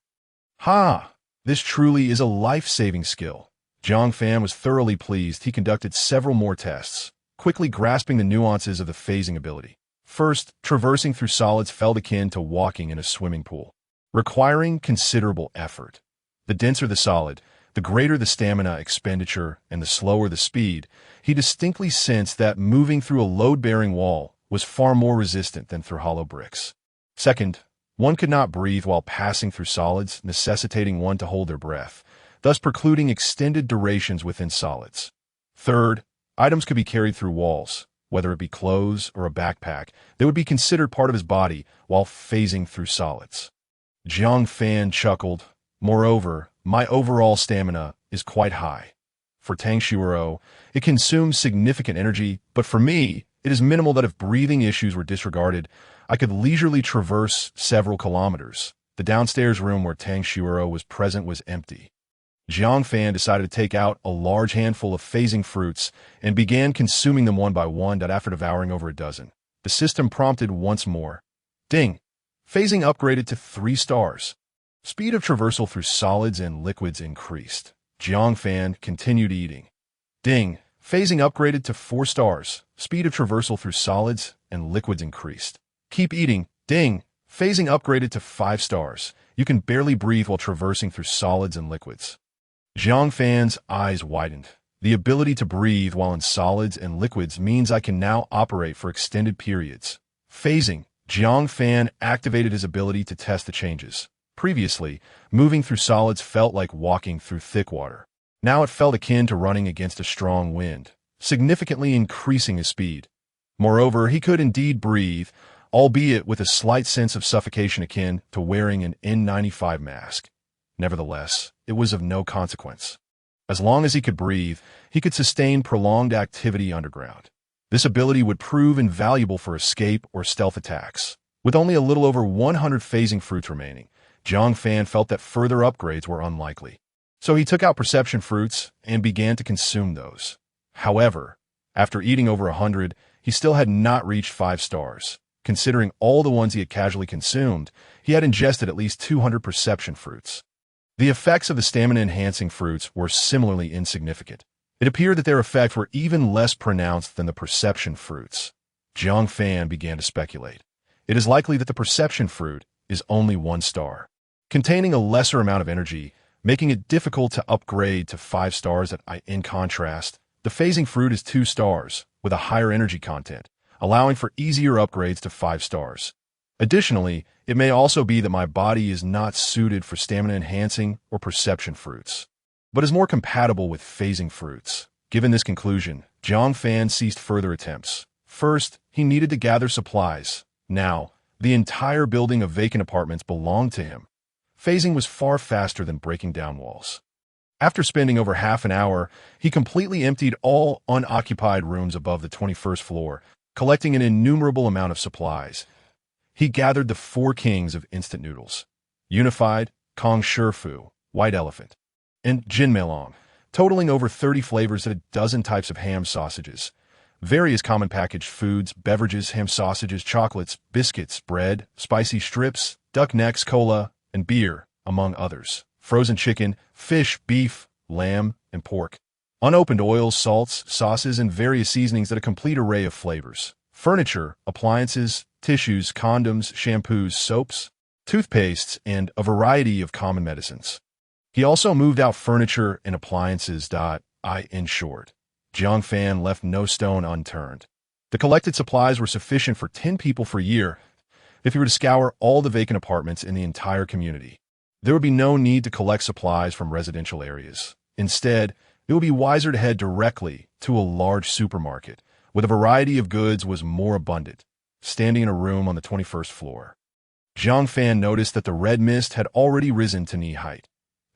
Speaker 1: Ha! This truly is a life-saving skill. Jiang Fan was thoroughly pleased. He conducted several more tests, quickly grasping the nuances of the phasing ability. First, traversing through solids felt akin to walking in a swimming pool, requiring considerable effort. The denser the solid, the greater the stamina expenditure and the slower the speed. He distinctly sensed that moving through a load-bearing wall was far more resistant than through hollow bricks. Second, one could not breathe while passing through solids, necessitating one to hold their breath, thus precluding extended durations within solids. Third, items could be carried through walls, whether it be clothes or a backpack. They would be considered part of his body while phasing through solids. Jiang Fan chuckled. Moreover, my overall stamina is quite high. For Tang Xuerou, it consumes significant energy, but for me, it is minimal that if breathing issues were disregarded, I could leisurely traverse several kilometers. The downstairs room where Tang Xuerou was present was empty. Jiang Fan decided to take out a large handful of phasing fruits and began consuming them one by one after devouring over a dozen. The system prompted once more. Ding! Phasing upgraded to 3 stars. Speed of traversal through solids and liquids increased. Jiang Fan continued eating. Ding! Phasing upgraded to 4 stars. Speed of traversal through solids and liquids increased. Keep eating. Ding! Phasing upgraded to 5 stars. You can barely breathe while traversing through solids and liquids. Jiang Fan's eyes widened. The ability to breathe while in solids and liquids means I can now operate for extended periods. Phasing. Jiang Fan activated his ability to test the changes. Previously, moving through solids felt like walking through thick water. Now it felt akin to running against a strong wind, significantly increasing his speed. Moreover, he could indeed breathe, albeit with a slight sense of suffocation akin to wearing an N95 mask. Nevertheless, it was of no consequence. As long as he could breathe, he could sustain prolonged activity underground. This ability would prove invaluable for escape or stealth attacks. With only a little over 100 phasing fruits remaining, Jiang Fan felt that further upgrades were unlikely. So he took out perception fruits and began to consume those. However, after eating over 100, he still had not reached 5 stars. Considering all the ones he had casually consumed, he had ingested at least 200 perception fruits. The effects of the stamina-enhancing fruits were similarly insignificant. It appeared that their effects were even less pronounced than the perception fruits. Jiang Fan began to speculate. It is likely that the perception fruit is only 1 star, containing a lesser amount of energy, making it difficult to upgrade to 5 stars. In contrast, the phasing fruit is 2 stars, with a higher energy content, allowing for easier upgrades to 5 stars. Additionally, it may also be that my body is not suited for stamina-enhancing or perception fruits, but is more compatible with phasing fruits. Given this conclusion, Jiang Fan ceased further attempts. First, he needed to gather supplies. Now, the entire building of vacant apartments belonged to him. Phasing was far faster than breaking down walls. After spending over half an hour, he completely emptied all unoccupied rooms above the 21st floor, collecting an innumerable amount of supplies. He gathered the 4 kings of instant noodles: Unified, Tang Xuerou, White Elephant, and Jinmelong, totaling over 30 flavors and a dozen types of ham sausages, various common packaged foods, beverages, ham sausages, chocolates, biscuits, bread, spicy strips, duck necks, cola, and beer, among others, frozen chicken, fish, beef, lamb, and pork, unopened oils, salts, sauces, and various seasonings at a complete array of flavors, furniture, appliances, tissues, condoms, shampoos, soaps, toothpastes, and a variety of common medicines. He also moved out furniture and appliances. In short, Jiang Fan left no stone unturned. The collected supplies were sufficient for 10 people for a year if he were to scour all the vacant apartments in the entire community. There would be no need to collect supplies from residential areas. Instead, it would be wiser to head directly to a large supermarket, where the variety of goods was more abundant, standing in a room on the 21st floor. Jiang Fan noticed that the red mist had already risen to knee height.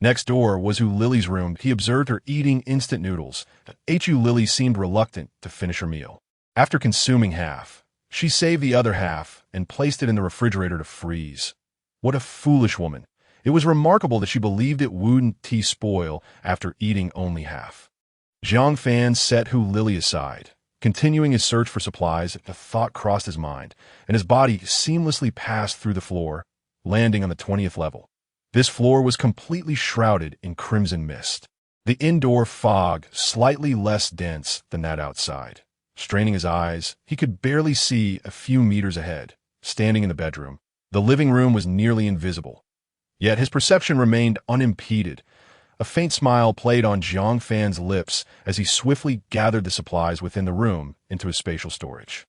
Speaker 1: Next door was Lily's room. He observed her eating instant noodles. Lily seemed reluctant to finish her meal. After consuming half, she saved the other half and placed it in the refrigerator to freeze. What a foolish woman. It was remarkable that she believed it wouldn't spoil after eating only half. Jiang Fan set Lily aside. Continuing his search for supplies, a thought crossed his mind, and his body seamlessly passed through the floor, landing on the 20th level. This floor was completely shrouded in crimson mist. The indoor fog slightly less dense than that outside. Straining his eyes, he could barely see a few meters ahead. Standing in the bedroom, the living room was nearly invisible. Yet his perception remained unimpeded. A faint smile played on Jiang Fan's lips as he swiftly gathered the supplies within the room into his spatial storage.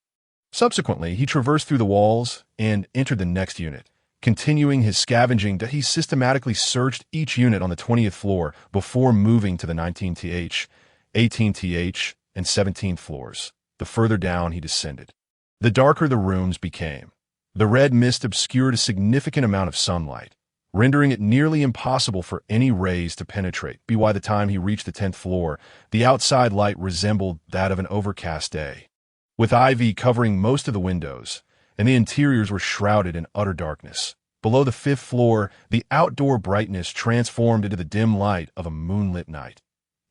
Speaker 1: Subsequently, he traversed through the walls and entered the next unit. Continuing his scavenging, he systematically searched each unit on the 20th floor before moving to the 19th, 18th, and 17th floors. The further down he descended, the darker the rooms became. The red mist obscured a significant amount of sunlight, rendering it nearly impossible for any rays to penetrate. By the time he reached the 10th floor, the outside light resembled that of an overcast day, with ivy covering most of the windows, and the interiors were shrouded in utter darkness. Below the 5th floor, the outdoor brightness transformed into the dim light of a moonlit night.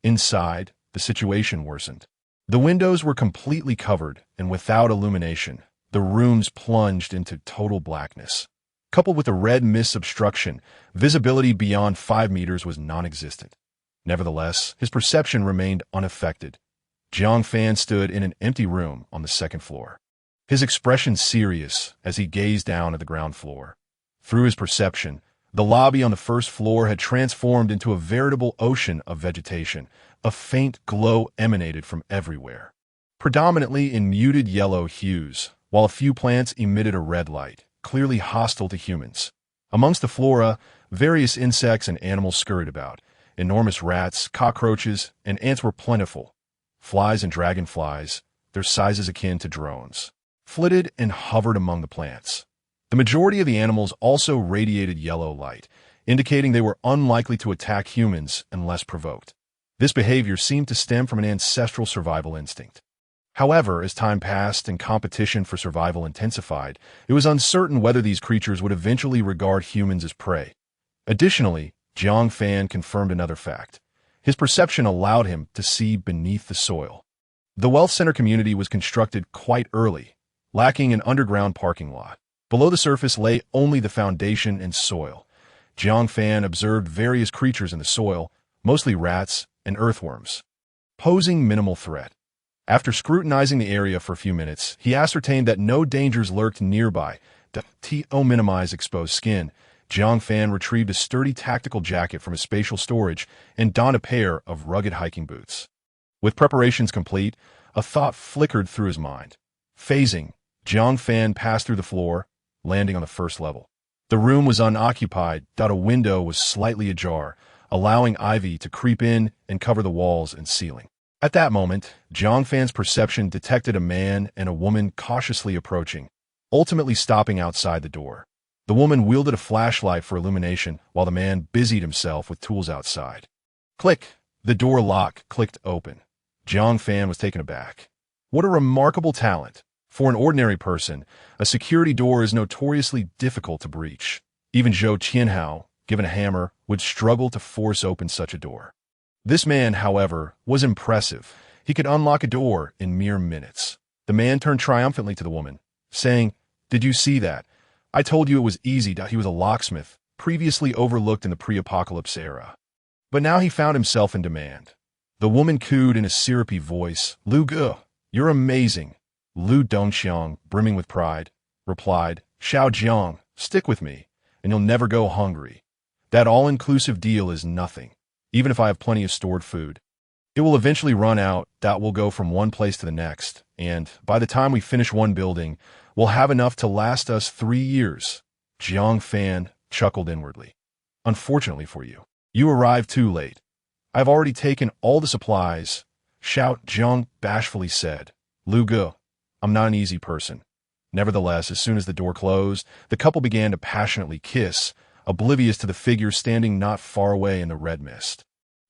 Speaker 1: Inside, the situation worsened. The windows were completely covered, and without illumination, the rooms plunged into total blackness. Coupled with the red mist obstruction, visibility beyond 5 meters was non-existent. Nevertheless, his perception remained unaffected. Jiang Fan stood in an empty room on the 2nd floor, his expression serious as he gazed down at the ground floor. Through his perception, the lobby on the 1st floor had transformed into a veritable ocean of vegetation. A faint glow emanated from everywhere, predominantly in muted yellow hues, while a few plants emitted a red light, clearly hostile to humans. Amongst the flora, various insects and animals scurried about. Enormous rats, cockroaches, and ants were plentiful. Flies and dragonflies, their sizes akin to drones, flitted and hovered among the plants. The majority of the animals also radiated yellow light, indicating they were unlikely to attack humans unless provoked. This behavior seemed to stem from an ancestral survival instinct. However, as time passed and competition for survival intensified, it was uncertain whether these creatures would eventually regard humans as prey. Additionally, Jiang Fan confirmed another fact. His perception allowed him to see beneath the soil. The wealth center community was constructed quite early, lacking an underground parking lot. Below the surface lay only the foundation and soil. Jiang Fan observed various creatures in the soil, mostly rats and earthworms, posing minimal threat. After scrutinizing the area for a few minutes, he ascertained that no dangers lurked nearby. To minimize exposed skin, Jiang Fan retrieved a sturdy tactical jacket from his spatial storage and donned a pair of rugged hiking boots. With preparations complete, a thought flickered through his mind. Phasing, Jiang Fan passed through the floor, landing on the 1st level. The room was unoccupied. A window was slightly ajar, allowing ivy to creep in and cover the walls and ceiling. At that moment, Jiang Fan's perception detected a man and a woman cautiously approaching, ultimately stopping outside the door. The woman wielded a flashlight for illumination while the man busied himself with tools outside. Click! The door lock clicked open. Jiang Fan was taken aback. What a remarkable talent! For an ordinary person, a security door is notoriously difficult to breach. Even Zhou Qianhao, given a hammer, would struggle to force open such a door. This man, however, was impressive. He could unlock a door in mere minutes. The man turned triumphantly to the woman, saying, "Did you see that? I told you it was easy." He was a locksmith, previously overlooked in the pre-apocalypse era. But now he found himself in demand. The woman cooed in a syrupy voice, "Lu Ge, you're amazing." Lu Dongxiang, brimming with pride, replied, "Xiao Jiang, stick with me, and you'll never go hungry. That all-inclusive deal is nothing, even if I have plenty of stored food." It will eventually run out, that will go from one place to the next, and by the time we finish one building, we'll have enough to last us 3 years. Jiang Fan chuckled inwardly. Unfortunately for you, you arrived too late. I've already taken all the supplies. Shout, Jiang bashfully said. Liu Gu, I'm not an easy person. Nevertheless, as soon as the door closed, the couple began to passionately kiss, oblivious to the figure standing not far away in the red mist.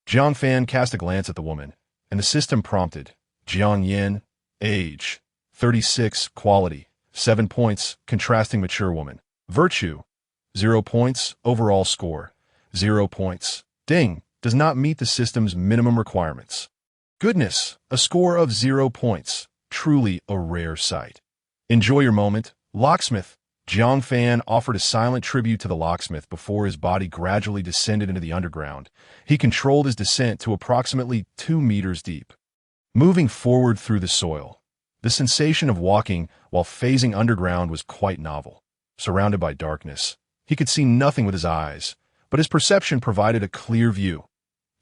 Speaker 1: Jiang Fan cast a glance at the woman, and the system prompted. Jiang Yin, age, 36, quality, 7 points, contrasting mature woman. Virtue, 0 points, overall score, 0 points. Ding, does not meet the system's minimum requirements. Goodness, a score of 0 points, truly a rare sight. Enjoy your moment, locksmith. Jiang Fan offered a silent tribute to the locksmith before his body gradually descended into the underground. He controlled his descent to approximately 2 meters deep. Moving forward through the soil, the sensation of walking while phasing underground was quite novel. Surrounded by darkness, he could see nothing with his eyes, but his perception provided a clear view.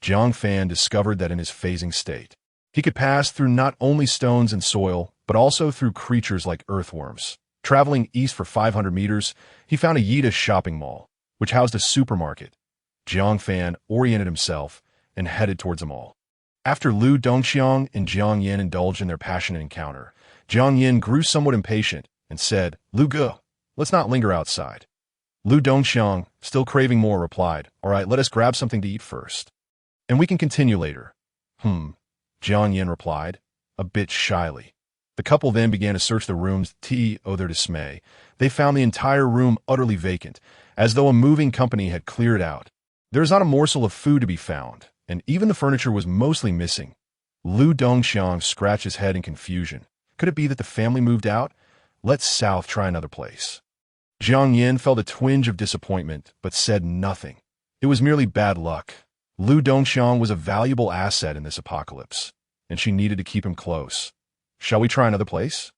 Speaker 1: Jiang Fan discovered that in his phasing state, he could pass through not only stones and soil, but also through creatures like earthworms. Traveling east for 500 meters, he found a Yida shopping mall, which housed a supermarket. Jiang Fan oriented himself and headed towards the mall. After Liu Dongxiang and Jiang Yin indulged in their passionate encounter, Jiang Yin grew somewhat impatient and said, Liu Gu, let's not linger outside. Liu Dongxiang, still craving more, replied, all right, let us grab something to eat first. And we can continue later. Jiang Yin replied, a bit shyly. The couple then began to search the rooms. To their dismay, they found the entire room utterly vacant, as though a moving company had cleared out. There was not a morsel of food to be found, and even the furniture was mostly missing. Liu Dongxiang scratched his head in confusion. Could it be that the family moved out? Let South try another place. Jiang Yin felt a twinge of disappointment, but said nothing. It was merely bad luck. Liu Dongxiang was a valuable asset in this apocalypse, and she needed to keep him close. Shall we try another place?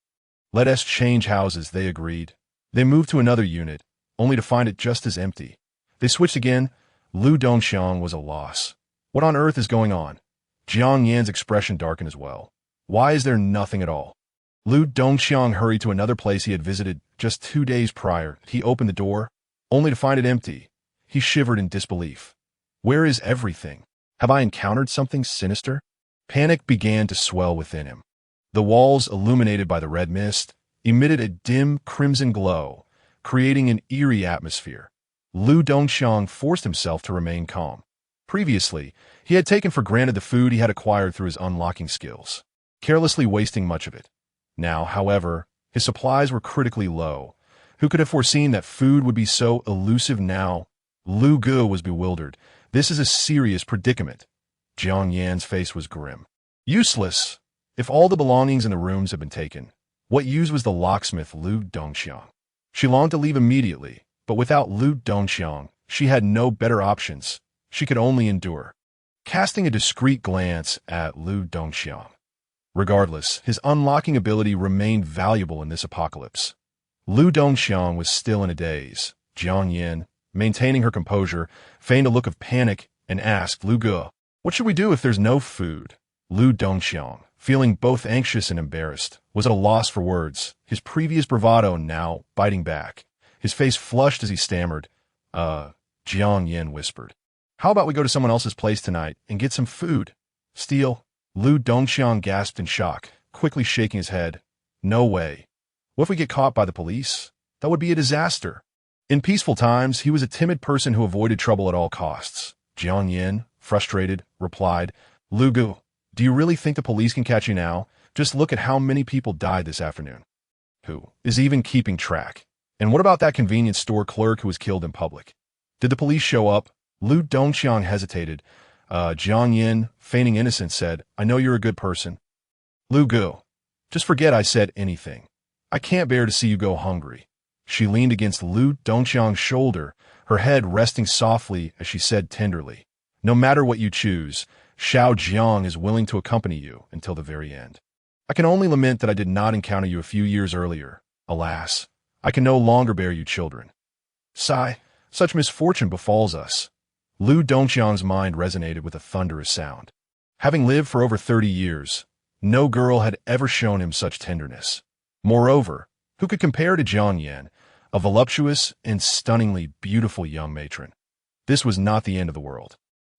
Speaker 1: Let us change houses, they agreed. They moved to another unit, only to find it just as empty. They switched again. Liu Dongxiang was a loss. What on earth is going on? Jiang Yan's expression darkened as well. Why is there nothing at all? Liu Dongxiang hurried to another place he had visited just 2 days prior. He opened the door, only to find it empty. He shivered in disbelief. Where is everything? Have I encountered something sinister? Panic began to swell within him. The walls, illuminated by the red mist, emitted a dim crimson glow, creating an eerie atmosphere. Liu Dongxiang forced himself to remain calm. Previously, he had taken for granted the food he had acquired through his unlocking skills, carelessly wasting much of it. Now, however, his supplies were critically low. Who could have foreseen that food would be so elusive now? Liu Gu was bewildered. This is a serious predicament. Jiang Yan's face was grim. Useless! If all the belongings in the rooms had been taken, what use was the locksmith Liu Dongxiang? She longed to leave immediately, but without Liu Dongxiang, she had no better options. She could only endure. Casting a discreet glance at Liu Dongxiang. Regardless, his unlocking ability remained valuable in this apocalypse. Liu Dongxiang was still in a daze. Jiang Yin, maintaining her composure, feigned a look of panic and asked Liu Gu, what should we do if there's no food? Liu Dongxiang, feeling both anxious and embarrassed, was at a loss for words, his previous bravado now biting back. His face flushed as he stammered. Jiang Yin whispered. How about we go to someone else's place tonight and get some food? Steal? Liu Dongxiang gasped in shock, quickly shaking his head. No way. What if we get caught by the police? That would be a disaster. In peaceful times, he was a timid person who avoided trouble at all costs. Jiang Yin, frustrated, replied, Liu Gu, do you really think the police can catch you now? Just look at how many people died this afternoon. Who is even keeping track? And what about that convenience store clerk who was killed in public? Did the police show up? Liu Dongxiang hesitated. Jiang Yin, feigning innocence, said, I know you're a good person. Liu Gu, just forget I said anything. I can't bear to see you go hungry. She leaned against Liu Dongxiang's shoulder, her head resting softly as she said tenderly, no matter what you choose, Xiao Jiang is willing to accompany you until the very end. I can only lament that I did not encounter you a few years earlier. Alas, I can no longer bear you children. Sigh, such misfortune befalls us. Liu Dongxiang's mind resonated with a thunderous sound. Having lived for over 30 years, no girl had ever shown him such tenderness. Moreover, who could compare to Jiang Yan, a voluptuous and stunningly beautiful young matron? This was not the end of the world.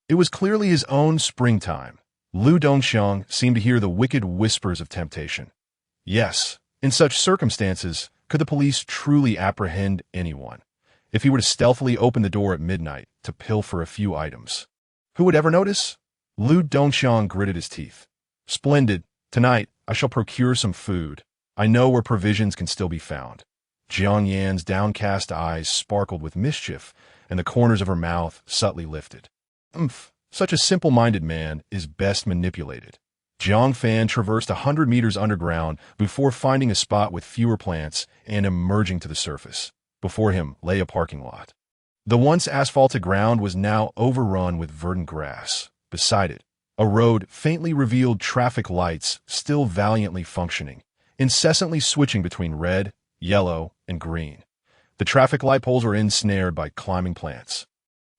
Speaker 1: It was clearly his own springtime. Lu Dongxiang seemed to hear the wicked whispers of temptation. Yes, in such circumstances, could the police truly apprehend anyone? If he were to stealthily open the door at midnight to pilfer a few items, who would ever notice? Lu Dongxiang gritted his teeth. Splendid. Tonight, I shall procure some food. I know where provisions can still be found. Jiang Yan's downcast eyes sparkled with mischief, and the corners of her mouth subtly lifted. Such a simple-minded man is best manipulated. Jiang Fan traversed 100 meters underground before finding a spot with fewer plants and emerging to the surface. Before him lay a parking lot. The once asphalted ground was now overrun with verdant grass. Beside it, a road faintly revealed traffic lights still valiantly functioning, incessantly switching between red, yellow, and green. The traffic light poles were ensnared by climbing plants.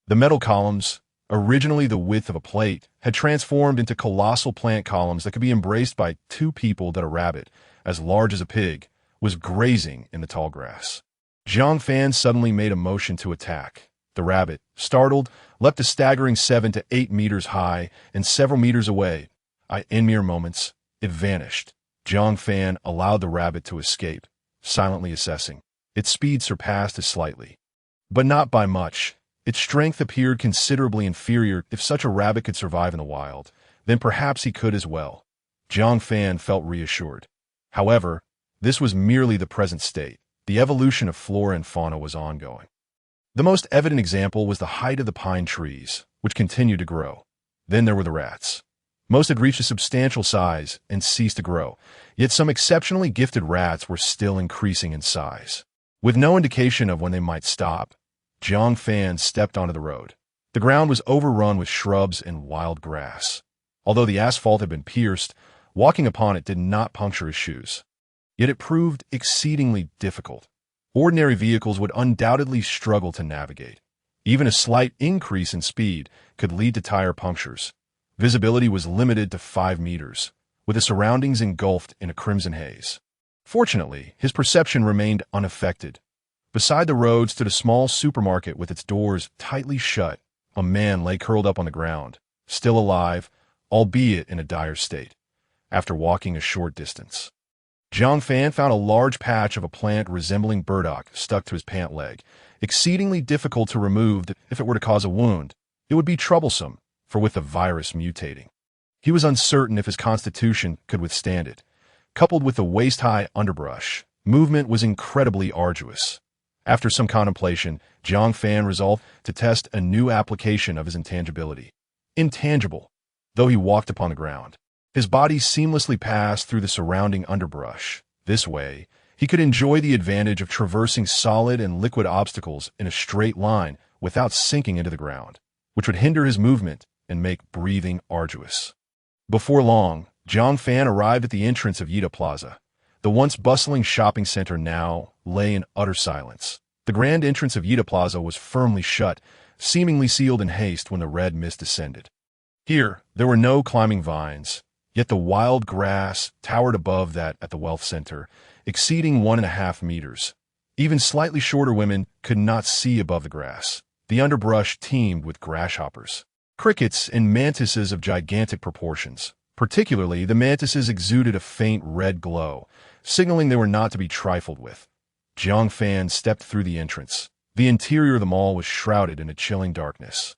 Speaker 1: The metal columns, originally the width of a plate, had transformed into colossal plant columns that could be embraced by two people that a rabbit, as large as a pig, was grazing in the tall grass. Jiang Fan suddenly made a motion to attack. The rabbit, startled, leapt a staggering 7 to 8 meters high and several meters away. In mere moments, it vanished. Jiang Fan allowed the rabbit to escape, silently assessing. Its speed surpassed it slightly, but not by much. Its strength appeared considerably inferior. If such a rabbit could survive in the wild, then perhaps he could as well. Jiang Fan felt reassured. However, this was merely the present state. The evolution of flora and fauna was ongoing. The most evident example was the height of the pine trees, which continued to grow. Then there were the rats. Most had reached a substantial size and ceased to grow, yet some exceptionally gifted rats were still increasing in size. With no indication of when they might stop, Jiang Fan stepped onto the road. The ground was overrun with shrubs and wild grass. Although the asphalt had been pierced, walking upon it did not puncture his shoes. Yet it proved exceedingly difficult. Ordinary vehicles would undoubtedly struggle to navigate. Even a slight increase in speed could lead to tire punctures. Visibility was limited to 5 meters, with the surroundings engulfed in a crimson haze. Fortunately, his perception remained unaffected. Beside the road stood a small supermarket with its doors tightly shut. A man lay curled up on the ground, still alive, albeit in a dire state, after walking a short distance. Jiang Fan found a large patch of a plant resembling burdock stuck to his pant leg, exceedingly difficult to remove. If it were to cause a wound, it would be troublesome, for with the virus mutating, he was uncertain if his constitution could withstand it. Coupled with the waist-high underbrush, movement was incredibly arduous. After some contemplation, Jiang Fan resolved to test a new application of his intangibility. Intangible, though he walked upon the ground. His body seamlessly passed through the surrounding underbrush. This way, he could enjoy the advantage of traversing solid and liquid obstacles in a straight line without sinking into the ground, which would hinder his movement and make breathing arduous. Before long, Jiang Fan arrived at the entrance of Yida Plaza. The once bustling shopping center now lay in utter silence. The grand entrance of Yida Plaza was firmly shut, seemingly sealed in haste when the red mist descended. Here, there were no climbing vines. Yet the wild grass towered above that at the wealth center, exceeding 1.5 meters. Even slightly shorter women could not see above the grass. The underbrush teemed with grasshoppers, crickets, and mantises of gigantic proportions. Particularly, the mantises exuded a faint red glow, signaling they were not to be trifled with. Jiang Fan stepped through the entrance. The interior of the mall was shrouded in a chilling darkness,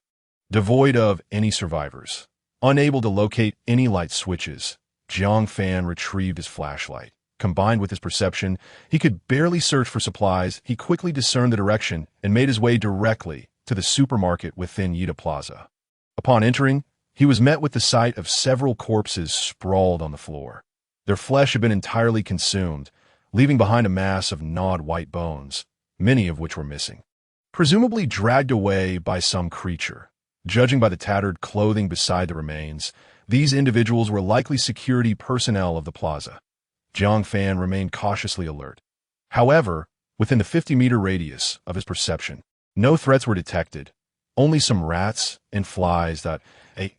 Speaker 1: devoid of any survivors. Unable to locate any light switches, Jiang Fan retrieved his flashlight. Combined with his perception, he could barely search for supplies. He quickly discerned the direction and made his way directly to the supermarket within Yida Plaza. Upon entering, he was met with the sight of several corpses sprawled on the floor. Their flesh had been entirely consumed, leaving behind a mass of gnawed white bones, many of which were missing, presumably dragged away by some creature. Judging by the tattered clothing beside the remains, these individuals were likely security personnel of the plaza. Jiang Fan remained cautiously alert. However, within the 50-meter radius of his perception, no threats were detected. Only some rats and flies that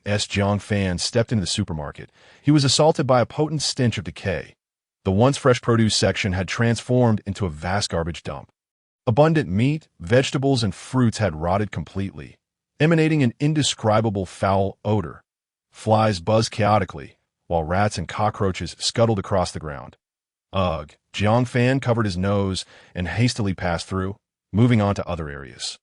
Speaker 1: as Jiang Fan stepped into the supermarket, he was assaulted by a potent stench of decay. The once fresh produce section had transformed into a vast garbage dump. Abundant meat, vegetables, and fruits had rotted completely, emanating an indescribable foul odor. Flies buzzed chaotically, while rats and cockroaches scuttled across the ground. Ugh! Jiang Fan covered his nose and hastily passed through, moving on to other areas.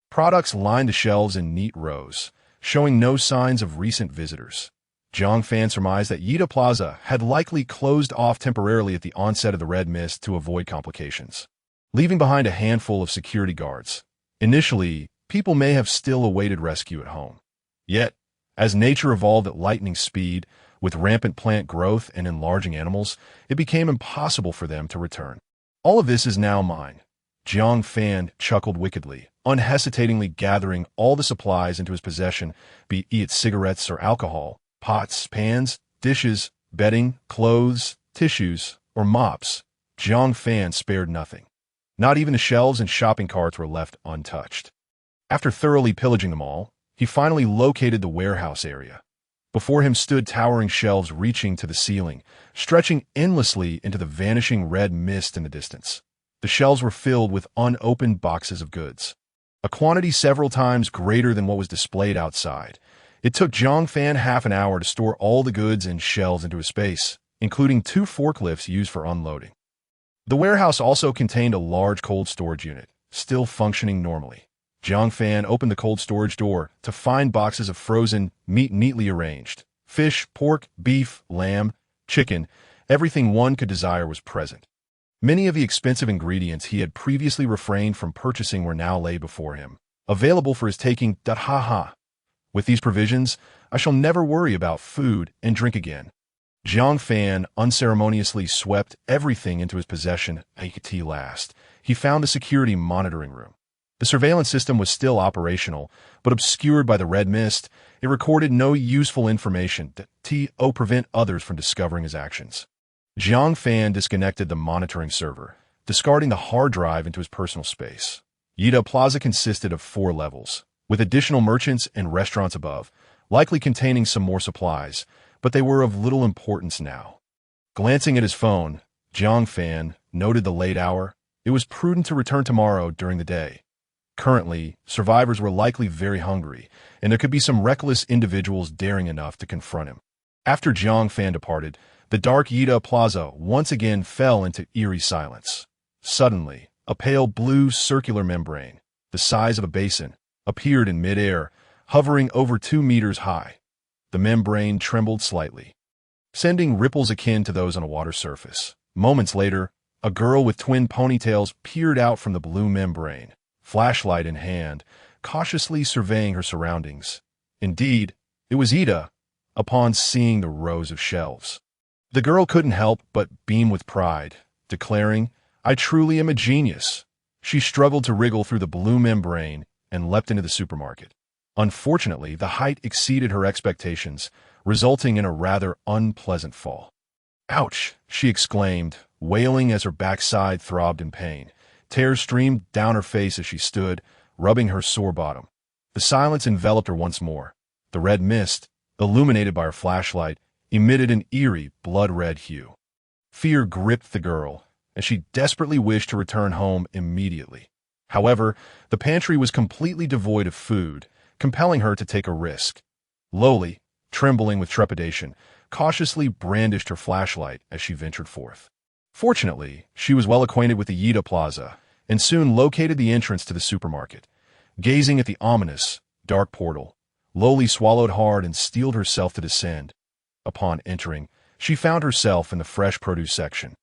Speaker 1: Products lined the shelves in neat rows, showing no signs of recent visitors. Jiang Fan surmised that Yida Plaza had likely closed off temporarily at the onset of the red mist to avoid complications, leaving behind a handful of security guards. Initially, people may have still awaited rescue at home. Yet, as nature evolved at lightning speed, with rampant plant growth and enlarging animals, it became impossible for them to return. All of this is now mine. Jiang Fan chuckled wickedly, unhesitatingly gathering all the supplies into his possession, be it cigarettes or alcohol, pots, pans, dishes, bedding, clothes, tissues, or mops. Jiang Fan spared nothing. Not even the shelves and shopping carts were left untouched. After thoroughly pillaging them all, he finally located the warehouse area. Before him stood towering shelves reaching to the ceiling, stretching endlessly into the vanishing red mist in the distance. The shelves were filled with unopened boxes of goods, a quantity several times greater than what was displayed outside. It took Jiang Fan half an hour to store all the goods and shelves into a space, including 2 forklifts used for unloading. The warehouse also contained a large cold storage unit, still functioning normally. Jiang Fan opened the cold storage door to find boxes of frozen meat neatly arranged. Fish, pork, beef, lamb, chicken, everything one could desire was present. Many of the expensive ingredients he had previously refrained from purchasing were now laid before him, available for his taking. With these provisions, I shall never worry about food and drink again. Jiang Fan unceremoniously swept everything into his possession. At last, he found the security monitoring room. The surveillance system was still operational, but obscured by the red mist, it recorded no useful information to prevent others from discovering his actions. Jiang Fan disconnected the monitoring server, discarding the hard drive into his personal space. Yida Plaza consisted of 4 levels, with additional merchants and restaurants above, likely containing some more supplies, but they were of little importance now. Glancing at his phone, Jiang Fan noted the late hour. It was prudent to return tomorrow during the day. Currently, survivors were likely very hungry, and there could be some reckless individuals daring enough to confront him. After Jiang Fan departed, the dark Yida Plaza once again fell into eerie silence. Suddenly, a pale blue circular membrane, the size of a basin, appeared in midair, hovering over 2 meters high. The membrane trembled slightly, sending ripples akin to those on a water surface. Moments later, a girl with twin ponytails peered out from the blue membrane, flashlight in hand, cautiously surveying her surroundings. Indeed, it was Ida, upon seeing the rows of shelves. The girl couldn't help but beam with pride, declaring, "I truly am a genius." She struggled to wriggle through the blue membrane and leapt into the supermarket. Unfortunately, the height exceeded her expectations, resulting in a rather unpleasant fall. "Ouch!" she exclaimed, wailing as her backside throbbed in pain. Tears streamed down her face as she stood, rubbing her sore bottom. The silence enveloped her once more. The red mist, illuminated by her flashlight, emitted an eerie, blood-red hue. Fear gripped the girl, and she desperately wished to return home immediately. However, the pantry was completely devoid of food, compelling her to take a risk. Lowly, trembling with trepidation, cautiously brandished her flashlight as she ventured forth. Fortunately, she was well acquainted with the Yida Plaza, and soon located the entrance to the supermarket. Gazing at the ominous, dark portal, Lowly swallowed hard and steeled herself to descend. Upon entering, she found herself in the fresh produce section,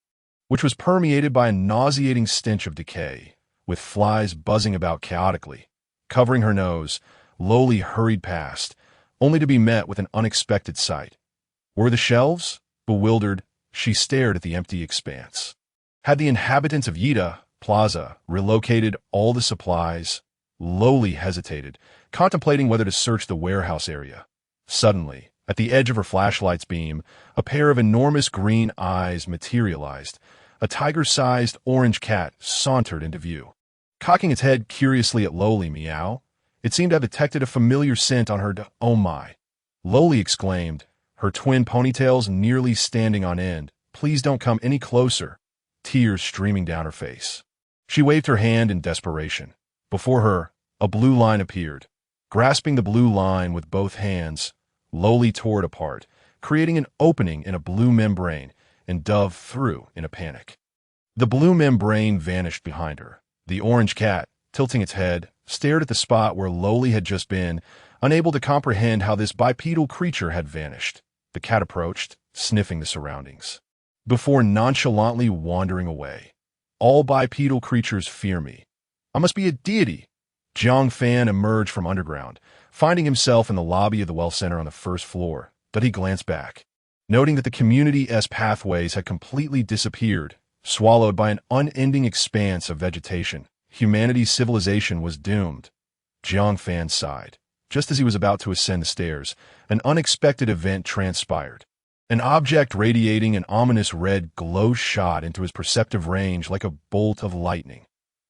Speaker 1: which was permeated by a nauseating stench of decay, with flies buzzing about chaotically. Covering her nose, Lowly hurried past, only to be met with an unexpected sight. Were the shelves? Bewildered, she stared at the empty expanse. Had the inhabitants of Yida Plaza relocated all the supplies? Lowly hesitated, contemplating whether to search the warehouse area. Suddenly, at the edge of her flashlight's beam, a pair of enormous green eyes materialized. A tiger-sized orange cat sauntered into view. Cocking its head curiously at Lowly, meow. It seemed to have detected a familiar scent on her. Oh my! Loli exclaimed, her twin ponytails nearly standing on end. Please don't come any closer, tears streaming down her face. She waved her hand in desperation. Before her, a blue line appeared. Grasping the blue line with both hands, Loli tore it apart, creating an opening in a blue membrane, and dove through in a panic. The blue membrane vanished behind her. The orange cat, tilting its head, stared at the spot where Loli had just been, unable to comprehend how this bipedal creature had vanished. The cat approached, sniffing the surroundings, before nonchalantly wandering away. All bipedal creatures fear me. I must be a deity. Jiang Fan emerged from underground, finding himself in the lobby of the Well Center on the first floor, but he glanced back, noting that the community's pathways had completely disappeared, swallowed by an unending expanse of vegetation. Humanity's civilization was doomed. Jiang Fan sighed. Just as he was about to ascend the stairs, an unexpected event transpired. An object radiating an ominous red glow shot into his perceptive range like a bolt of lightning.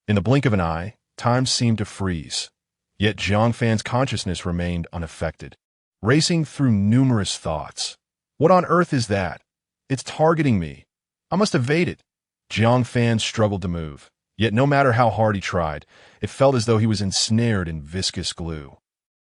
Speaker 1: In the blink of an eye, time seemed to freeze. Yet Jiang Fan's consciousness remained unaffected, racing through numerous thoughts. What on earth is that? It's targeting me. I must evade it. Jiang Fan struggled to move, yet no matter how hard he tried, it felt as though he was ensnared in viscous glue.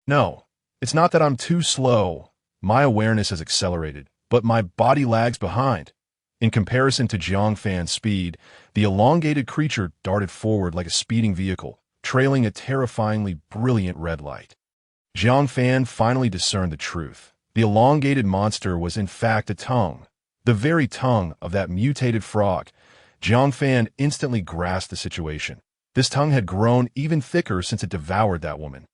Speaker 1: No, it's not that I'm too slow. My awareness has accelerated, but my body lags behind. In comparison to Jiang Fan's speed, the elongated creature darted forward like a speeding vehicle, trailing a terrifyingly brilliant red light. Jiang Fan finally discerned the truth. The elongated monster was in fact a tongue, the very tongue of that mutated frog. Jiang Fan instantly grasped the situation. This tongue had grown even thicker since it devoured that woman.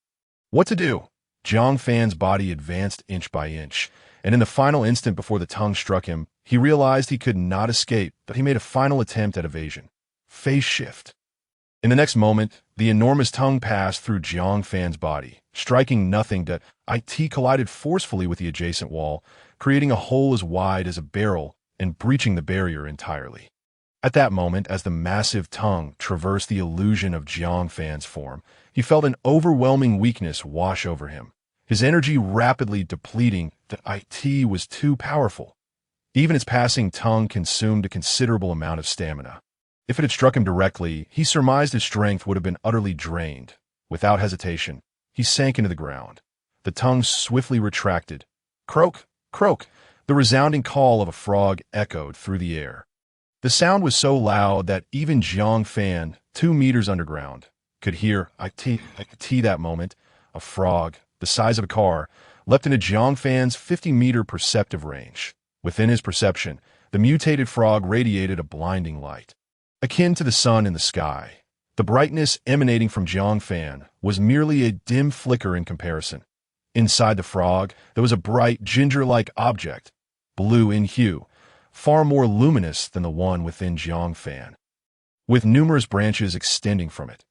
Speaker 1: What to do? Jiang Fan's body advanced inch by inch, and in the final instant before the tongue struck him, he realized he could not escape, but he made a final attempt at evasion. Phase shift. In the next moment, the enormous tongue passed through Jiang Fan's body, striking nothing but it collided forcefully with the adjacent wall, creating a hole as wide as a barrel and breaching the barrier entirely. At that moment, as the massive tongue traversed the illusion of Jiang Fan's form, he felt an overwhelming weakness wash over him. His energy rapidly depleting, the it was too powerful. Even its passing tongue consumed a considerable amount of stamina. If it had struck him directly, he surmised his strength would have been utterly drained. Without hesitation, he sank into the ground. The tongue swiftly retracted. Croak, croak, the resounding call of a frog echoed through the air. The sound was so loud that even Jiang Fan, 2 meters underground, could hear it that moment. A frog, the size of a car, leapt into Jiang Fan's 50-meter perceptive range. Within his perception, the mutated frog radiated a blinding light, akin to the sun in the sky. The brightness emanating from Jiang Fan was merely a dim flicker in comparison. Inside the frog, there was a bright, ginger-like object, blue in hue, far more luminous than the one within Jiang Fan, with numerous branches extending from it.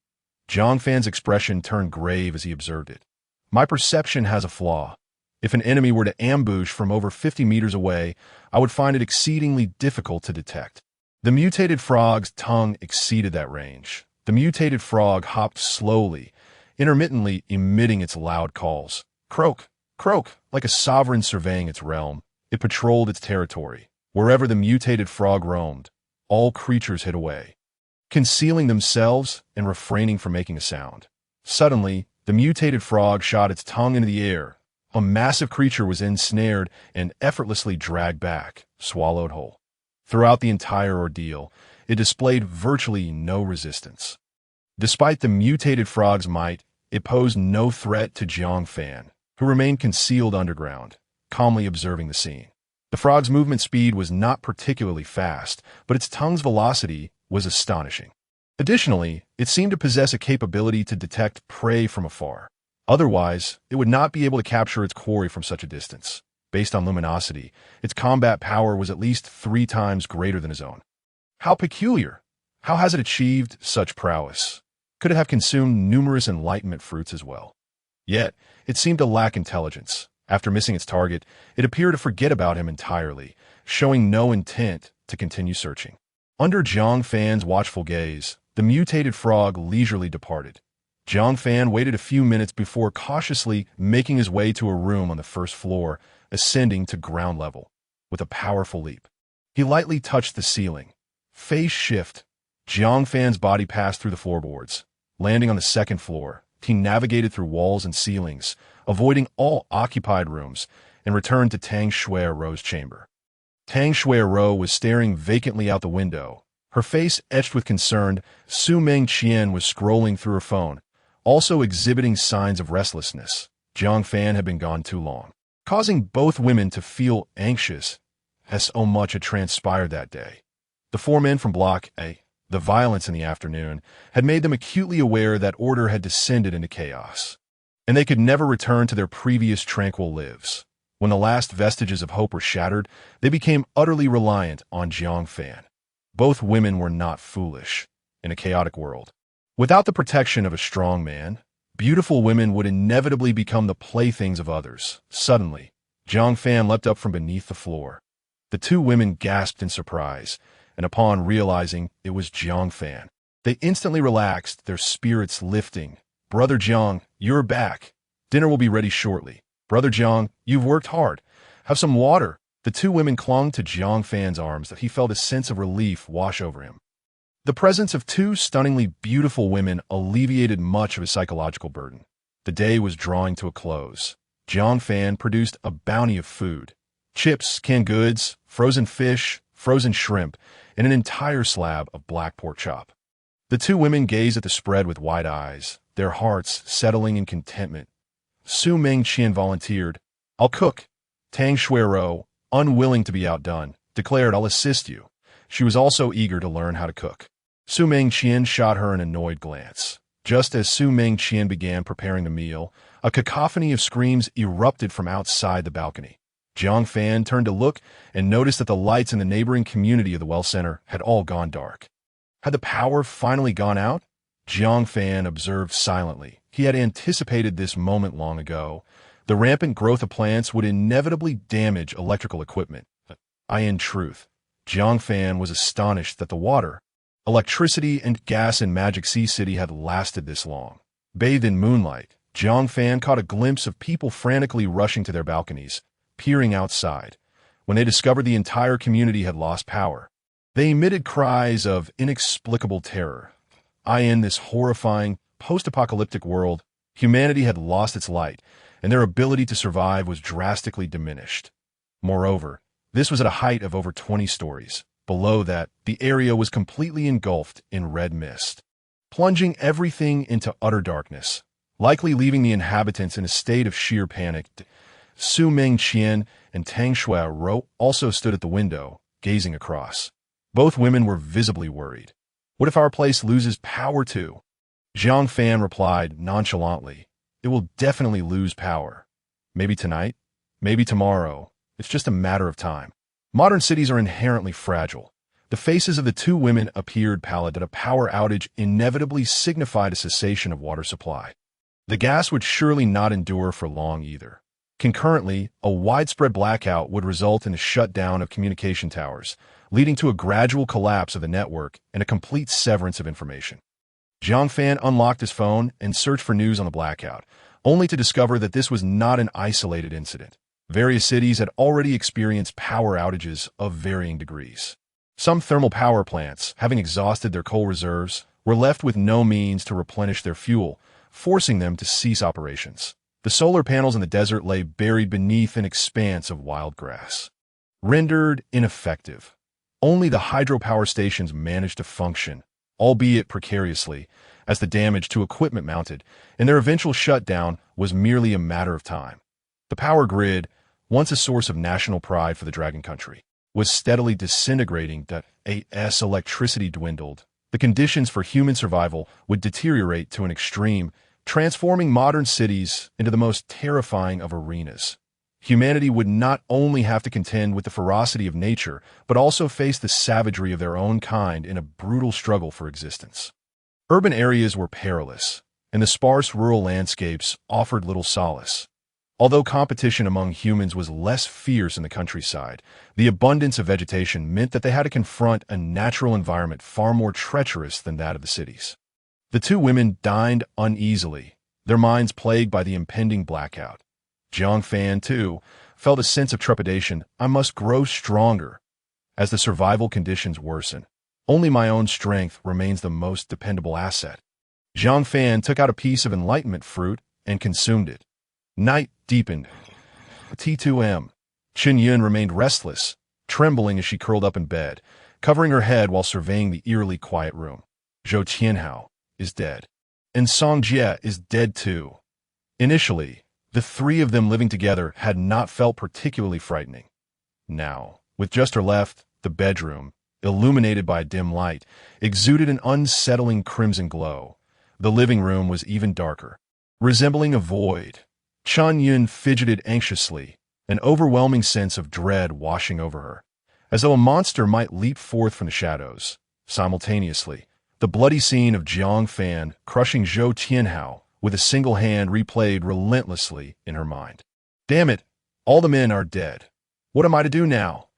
Speaker 1: Jiang Fan's expression turned grave as he observed it. My perception has a flaw. If an enemy were to ambush from over 50 meters away, I would find it exceedingly difficult to detect. The mutated frog's tongue exceeded that range. The mutated frog hopped slowly, intermittently emitting its loud calls. Croak, croak, like a sovereign surveying its realm. It patrolled its territory. Wherever the mutated frog roamed, all creatures hid away, concealing themselves and refraining from making a sound. Suddenly, the mutated frog shot its tongue into the air. A massive creature was ensnared and effortlessly dragged back, swallowed whole. Throughout the entire ordeal, it displayed virtually no resistance. Despite the mutated frog's might, it posed no threat to Jiang Fan, who remained concealed underground, calmly observing the scene. The frog's movement speed was not particularly fast, but its tongue's velocity was astonishing. Additionally, it seemed to possess a capability to detect prey from afar. Otherwise, it would not be able to capture its quarry from such a distance. Based on luminosity, its combat power was at least 3 times greater than his own. How peculiar! How has it achieved such prowess? Could it have consumed numerous enlightenment fruits as well? Yet, it seemed to lack intelligence. After missing its target, it appeared to forget about him entirely, showing no intent to continue searching. Under Jiang Fan's watchful gaze, the mutated frog leisurely departed. Jiang Fan waited a few minutes before cautiously making his way to a room on the first floor, ascending to ground level. With a powerful leap, he lightly touched the ceiling. Phase shift. Jiang Fan's body passed through the floorboards. Landing on the second floor, he navigated through walls and ceilings, avoiding all occupied rooms, and returned to Tang Xuerou's chamber. Tang Xuerou was staring vacantly out the window, her face etched with concern. Mengqian was scrolling through her phone, also exhibiting signs of restlessness. Jiang Fan had been gone too long, causing both women to feel anxious, as so much had transpired that day. The four men from Block A, the violence in the afternoon, had made them acutely aware that order had descended into chaos, and they could never return to their previous tranquil lives. When the last vestiges of hope were shattered, they became utterly reliant on Jiang Fan. Both women were not foolish. In a chaotic world, without the protection of a strong man, beautiful women would inevitably become the playthings of others. Suddenly, Jiang Fan leapt up from beneath the floor. The two women gasped in surprise, and upon realizing it was Jiang Fan, they instantly relaxed, their spirits lifting. "Brother Jiang, you're back. Dinner will be ready shortly. Brother Jiang, you've worked hard. Have some water." The two women clung to Jiang Fan's arms that he felt a sense of relief wash over him. The presence of two stunningly beautiful women alleviated much of his psychological burden. The day was drawing to a close. Jiang Fan produced a bounty of food: chips, canned goods, frozen fish, frozen shrimp, and an entire slab of black pork chop. The two women gazed at the spread with wide eyes, their hearts settling in contentment. Mengqian volunteered. "I'll cook." Tang Xuerou, unwilling to be outdone, declared, "I'll assist you." She was also eager to learn how to cook. Mengqian shot her an annoyed glance. Just as Mengqian began preparing the meal, a cacophony of screams erupted from outside the balcony. Jiang Fan turned to look and noticed that the lights in the neighboring community of the well center had all gone dark. Had the power finally gone out? Jiang Fan observed silently. He had anticipated this moment long ago. The rampant growth of plants would inevitably damage electrical equipment. In truth, Jiang Fan was astonished that the water, electricity, and gas in Magic Sea City had lasted this long. Bathed in moonlight, Jiang Fan caught a glimpse of people frantically rushing to their balconies, peering outside. When they discovered the entire community had lost power, they emitted cries of inexplicable terror. In this horrifying, post-apocalyptic world, humanity had lost its light, and their ability to survive was drastically diminished. Moreover, this was at a height of over 20 stories. Below that, the area was completely engulfed in red mist, plunging everything into utter darkness, likely leaving the inhabitants in a state of sheer panic. Mengqian and Tang Xuerou also stood at the window, gazing across. Both women were visibly worried. "What if our place loses power too?" Jiang Fan replied nonchalantly, "It will definitely lose power. Maybe tonight, maybe tomorrow. It's just a matter of time." Modern cities are inherently fragile. The faces of the two women appeared pallid that a power outage inevitably signified a cessation of water supply. The gas would surely not endure for long either. Concurrently, a widespread blackout would result in the shutdown of communication towers, leading to a gradual collapse of the network and a complete severance of information. Jiang Fan unlocked his phone and searched for news on the blackout, only to discover that this was not an isolated incident. Various cities had already experienced power outages of varying degrees. Some thermal power plants, having exhausted their coal reserves, were left with no means to replenish their fuel, forcing them to cease operations. The solar panels in the desert lay buried beneath an expanse of wild grass, rendered ineffective. Only the hydropower stations managed to function, albeit precariously, as the damage to equipment mounted, and their eventual shutdown was merely a matter of time. The power grid, once a source of national pride for the Dragon Country, was steadily disintegrating. As electricity dwindled, the conditions for human survival would deteriorate to an extreme, transforming modern cities into the most terrifying of arenas. Humanity would not only have to contend with the ferocity of nature, but also face the savagery of their own kind in a brutal struggle for existence. Urban areas were perilous, and the sparse rural landscapes offered little solace. Although competition among humans was less fierce in the countryside, the abundance of vegetation meant that they had to confront a natural environment far more treacherous than that of the cities. The two women dined uneasily, their minds plagued by the impending blackout. Jiang Fan, too, felt a sense of trepidation. I must grow stronger. As the survival conditions worsen, only my own strength remains the most dependable asset. Jiang Fan took out a piece of enlightenment fruit and consumed it. Night deepened. T2M. Shiyin remained restless, trembling as she curled up in bed, covering her head while surveying the eerily quiet room. Zhou Tianhao is dead. And Song Jie is dead too. Initially, the three of them living together had not felt particularly frightening. Now, with just her left, the bedroom, illuminated by a dim light, exuded an unsettling crimson glow. The living room was even darker, resembling a void. Shiyin fidgeted anxiously, an overwhelming sense of dread washing over her, as though a monster might leap forth from the shadows. Simultaneously, the bloody scene of Jiang Fan crushing Zhou Tianhao with a single hand replayed relentlessly in her mind. Damn it, all the men are dead. What am I to do now?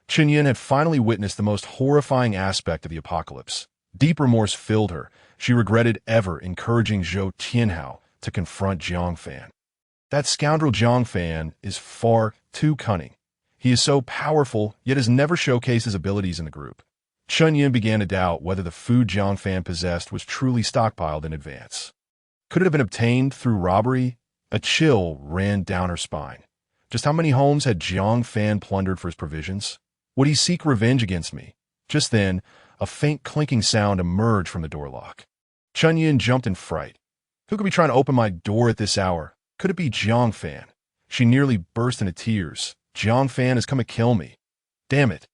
Speaker 1: Shiyin had finally witnessed the most horrifying aspect of the apocalypse. Deep remorse filled her. She regretted ever encouraging Zhou Tianhao to confront Jiang Fan. That scoundrel Jiang Fan is far too cunning. He is so powerful, yet has never showcased his abilities in the group. Shiyin began to doubt whether the food Jiang Fan possessed was truly stockpiled in advance. Could it have been obtained through robbery? A chill ran down her spine. Just how many homes had Jiang Fan plundered for his provisions? Would he seek revenge against me? Just then, a faint clinking sound emerged from the door lock. Shiyin jumped in fright. Who could be trying to open my door at this hour? Could it be Jiang Fan? She nearly burst into tears. Jiang Fan has come to kill me. Damn it.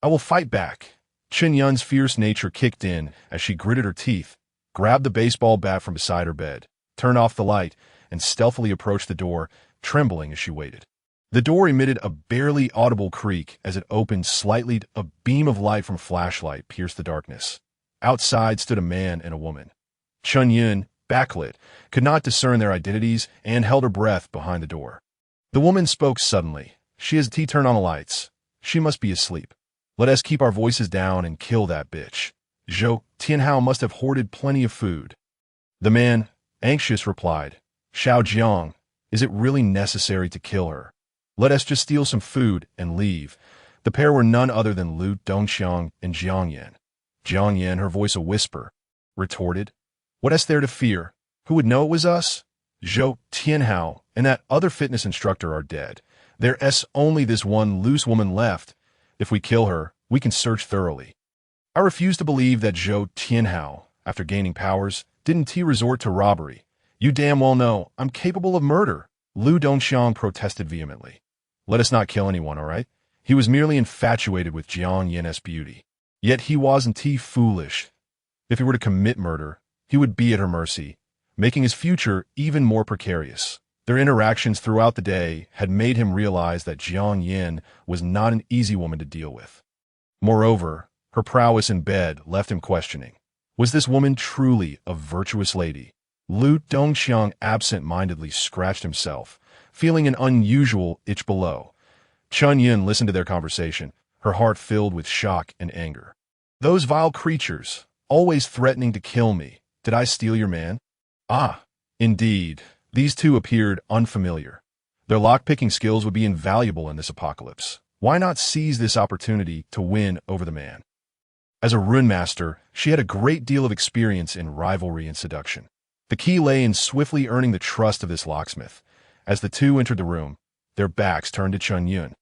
Speaker 1: I will fight back. Shiyin's fierce nature kicked in as she gritted her teeth, grabbed the baseball bat from beside her bed, turned off the light, and stealthily approached the door, trembling as she waited. The door emitted a barely audible creak as it opened slightly. A beam of light from a flashlight pierced the darkness. Outside stood a man and a woman. Shiyin, backlit, could not discern their identities and held her breath behind the door. The woman spoke suddenly. She has turned on the lights. She must be asleep. Let us keep our voices down and kill that bitch. Zhou Tianhao must have hoarded plenty of food. The man, anxious, replied, Xiao Jiang, is it really necessary to kill her? Let us just steal some food and leave. The pair were none other than Liu Dongxiang and Jiang Yan. Jiang Yan, her voice a whisper, retorted, What is there to fear? Who would know it was us? Zhou Tianhao and that other fitness instructor are dead. There's only this one loose woman left. If we kill her, we can search thoroughly. I refuse to believe that Zhou Tianhao, after gaining powers, didn't resort to robbery. You damn well know I'm capable of murder, Liu Dongxiang protested vehemently. Let us not kill anyone, all right? He was merely infatuated with Jiang Yan's beauty. Yet he wasn't foolish. If he were to commit murder, he would be at her mercy, making his future even more precarious. Their interactions throughout the day had made him realize that Jiang Yan was not an easy woman to deal with. Moreover, her prowess in bed left him questioning. Was this woman truly a virtuous lady? Liu Dongxiang absent-mindedly scratched himself, feeling an unusual itch below. Shiyin listened to their conversation, her heart filled with shock and anger. Those vile creatures, always threatening to kill me. Did I steal your man? Ah, indeed. These two appeared unfamiliar. Their lock-picking skills would be invaluable in this apocalypse. Why not seize this opportunity to win over the man? As a rune master, she had a great deal of experience in rivalry and seduction. The key lay in swiftly earning the trust of this locksmith. As the two entered the room, their backs turned to Shiyin.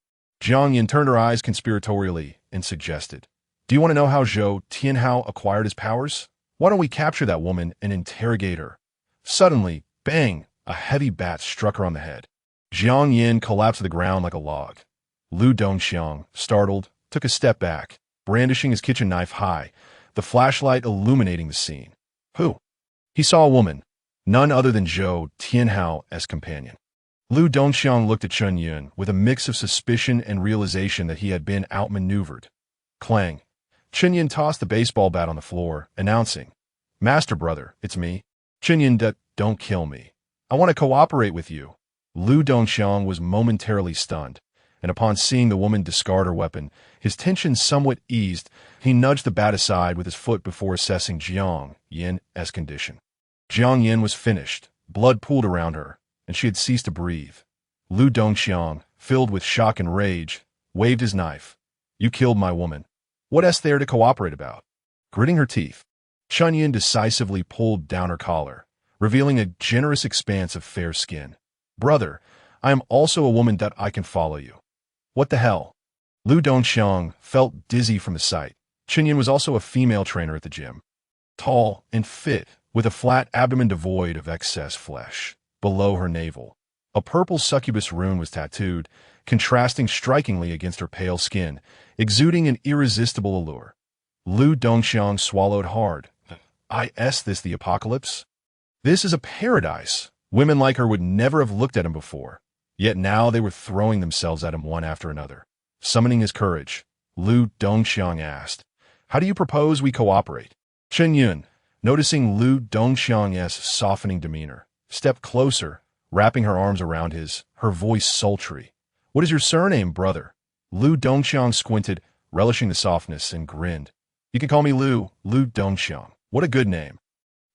Speaker 1: Jiang Yan turned her eyes conspiratorially and suggested, Do you want to know how Zhou Tianhao acquired his powers? Why don't we capture that woman and interrogate her? Suddenly, bang! A heavy bat struck her on the head. Jiang Yan collapsed to the ground like a log. Liu Dongxiang, startled, took a step back, brandishing his kitchen knife high, the flashlight illuminating the scene. Who? He saw a woman, none other than Zhou Tianhao as companion. Liu Dongxiang looked at Shiyin with a mix of suspicion and realization that he had been outmaneuvered. Clang. Shiyin tossed the baseball bat on the floor, announcing, Master brother, it's me. Shiyin, don't kill me. I want to cooperate with you. Liu Dongxiang was momentarily stunned. and upon seeing the woman discard her weapon, his tension somewhat eased. He nudged the bat aside with his foot before assessing Jiang Yan's condition. Jiang Yan was finished, blood pooled around her, and she had ceased to breathe. Lu Dongxiang, filled with shock and rage, waved his knife. "You killed my woman. What's there to cooperate about?" Gritting her teeth, Shiyin decisively pulled down her collar, revealing a generous expanse of fair skin. "Brother, I am also a woman that I can follow you." "What the hell?" Lu Dongxiang felt dizzy from the sight. Shiyin was also a female trainer at the gym. Tall and fit, with a flat abdomen devoid of excess flesh. Below her navel, a purple succubus rune was tattooed, contrasting strikingly against her pale skin, exuding an irresistible allure. Lu Dongxiang swallowed hard. Is this the apocalypse? This is a paradise. Women like her would never have looked at him before. Yet now they were throwing themselves at him one after another. Summoning his courage, Lu Dongxiang asked, "How do you propose we cooperate?" Shiyin, noticing Lu Dongxiang's softening demeanor, stepped closer, wrapping her arms around his, her voice sultry. "What is your surname, brother?" Lu Dongxiang squinted, relishing the softness, and grinned. "You can call me Lu Dongxiang. What a good name."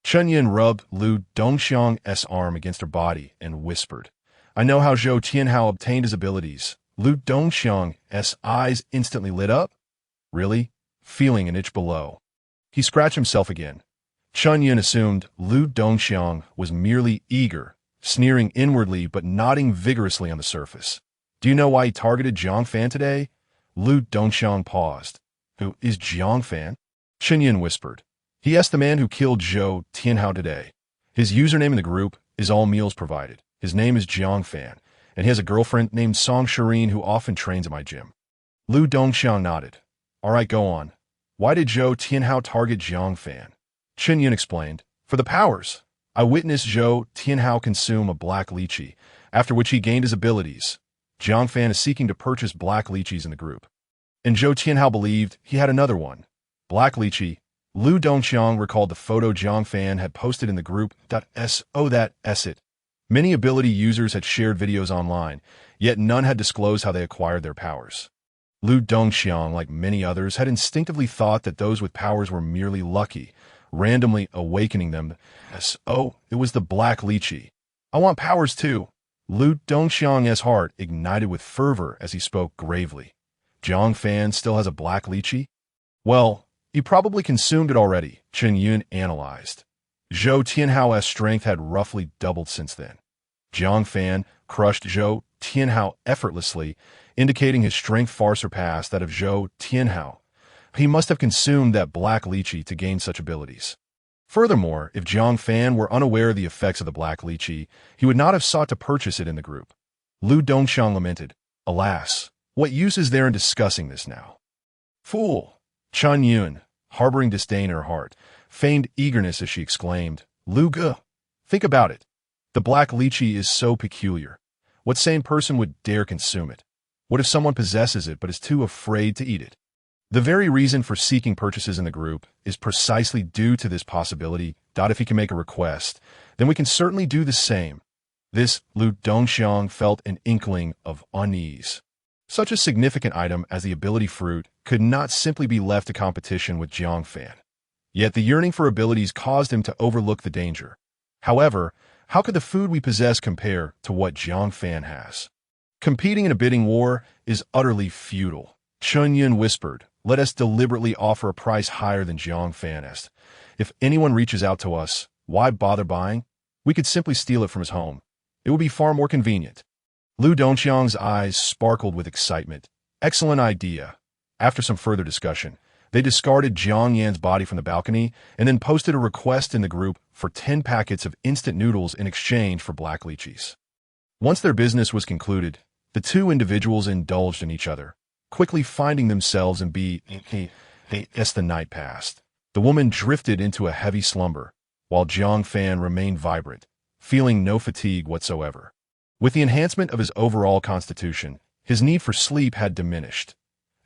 Speaker 1: Shiyin rubbed Lu Dongxiang's arm against her body and whispered, "I know how Zhou Tianhao obtained his abilities." Lu Dongxiang's eyes instantly lit up. "Really?" Feeling an itch below, he scratched himself again. Shiyin assumed Lu Dongxiang was merely eager, sneering inwardly but nodding vigorously on the surface. "Do you know why he targeted Jiang Fan today?" Lu Dongxiang paused. "Who is Jiang Fan?" Shiyin whispered. "He asked the man who killed Zhou Tianhao today. His username in the group is all meals provided. His name is Jiang Fan, and he has a girlfriend named Tang Xuerou who often trains at my gym." Lu Dongxiang nodded. "All right, go on. Why did Zhou Tianhao target Jiang Fan?" Shiyin explained. "For the powers. I witnessed Zhou Tianhao consume a black lychee, after which he gained his abilities. Jiang Fan is seeking to purchase black lychees in the group. And Zhou Tianhao believed he had another one. Black lychee." Lu Dongxiang recalled the photo Jiang Fan had posted in the group. That's it. Many ability users had shared videos online, yet none had disclosed how they acquired their powers. Lu Dongxiang, like many others, had instinctively thought that those with powers were merely lucky, randomly awakening them. It was the black lychee. "I want powers too." Lu Dongxiang's heart ignited with fervor as he spoke gravely. "Jiang Fan still has a black lychee?" "Well, he probably consumed it already," Shiyin analyzed. Zhou Tianhao's strength had roughly doubled since then. Jiang Fan crushed Zhou Tianhao effortlessly, indicating his strength far surpassed that of Zhou Tianhao. He must have consumed that black lychee to gain such abilities. Furthermore, if Jiang Fan were unaware of the effects of the black lychee, he would not have sought to purchase it in the group. Lu Dongxiang lamented, "Alas, what use is there in discussing this now?" "Fool!" Shiyin, harboring disdain in her heart, feigned eagerness as she exclaimed, "Lu Ge, think about it. The black lychee is so peculiar. What sane person would dare consume it? What if someone possesses it but is too afraid to eat it?" The very reason for seeking purchases in the group is precisely due to this possibility. If he can make a request, then we can certainly do the same. This Lu Dongxiang felt an inkling of unease. Such a significant item as the ability fruit could not simply be left to competition with Jiang Fan. Yet the yearning for abilities caused him to overlook the danger. However, how could the food we possess compare to what Jiang Fan has? Competing in a bidding war is utterly futile. Shiyin whispered, "Let us deliberately offer a price higher than Jiang Fan's. If anyone reaches out to us, why bother buying? We could simply steal it from his home. It would be far more convenient." Lu Dongxiang's eyes sparkled with excitement. "Excellent idea." After some further discussion, they discarded Jiang Yan's body from the balcony and then posted a request in the group for 10 packets of instant noodles in exchange for black lychees. Once their business was concluded, the two individuals indulged in each other, quickly finding themselves in as the night passed. The woman drifted into a heavy slumber, while Jiang Fan remained vibrant, feeling no fatigue whatsoever. With the enhancement of his overall constitution, his need for sleep had diminished.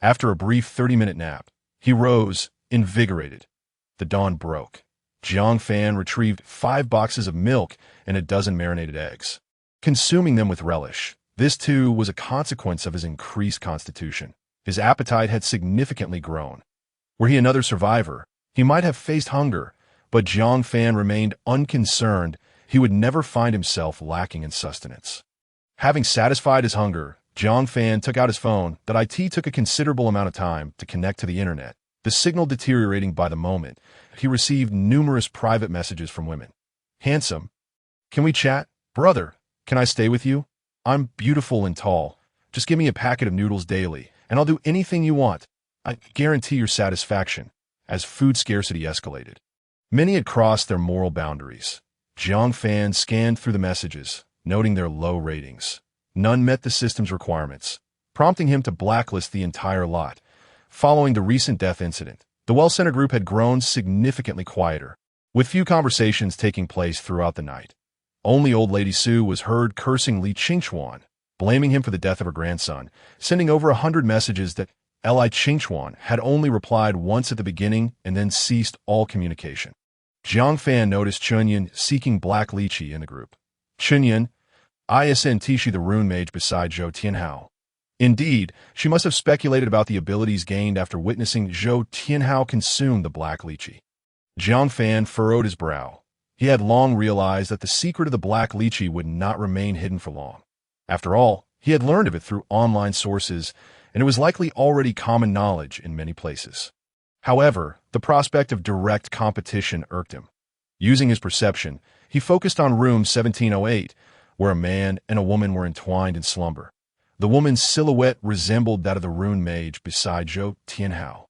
Speaker 1: After a brief 30-minute nap, he rose, invigorated. The dawn broke. Jiang Fan retrieved 5 boxes of milk and a dozen marinated eggs. Consuming them with relish, This, too, was a consequence of his increased constitution. His appetite had significantly grown. Were he another survivor, he might have faced hunger, but Jiang Fan remained unconcerned. He would never find himself lacking in sustenance. Having satisfied his hunger, Jiang Fan took out his phone. It took a considerable amount of time to connect to the internet, the signal deteriorating by the moment. He received numerous private messages from women. Handsome. Can we chat? Brother, can I stay with you? I'm beautiful and tall. Just give me a packet of noodles daily, and I'll do anything you want. I guarantee your satisfaction. As food scarcity escalated, many had crossed their moral boundaries. Jiang Fan scanned through the messages, noting their low ratings. None met the system's requirements, prompting him to blacklist the entire lot. Following the recent death incident, the Well Center group had grown significantly quieter, with few conversations taking place throughout the night. Only old lady Su was heard cursing Li Qingchuan, blaming him for the death of her grandson, sending over 100 messages that Li Qingchuan had only replied once at the beginning and then ceased all communication. Jiang Fan noticed Shiyin seeking black lychee in the group. Shiyin, isn't the rune mage beside Zhou Tianhao. Indeed, she must have speculated about the abilities gained after witnessing Zhou Tianhao consume the black lychee. Jiang Fan furrowed his brow. He had long realized that the secret of the black lychee would not remain hidden for long. After all, he had learned of it through online sources, and it was likely already common knowledge in many places. However, the prospect of direct competition irked him. Using his perception, he focused on room 1708, where a man and a woman were entwined in slumber. The woman's silhouette resembled that of the rune mage beside Zhou Tianhao,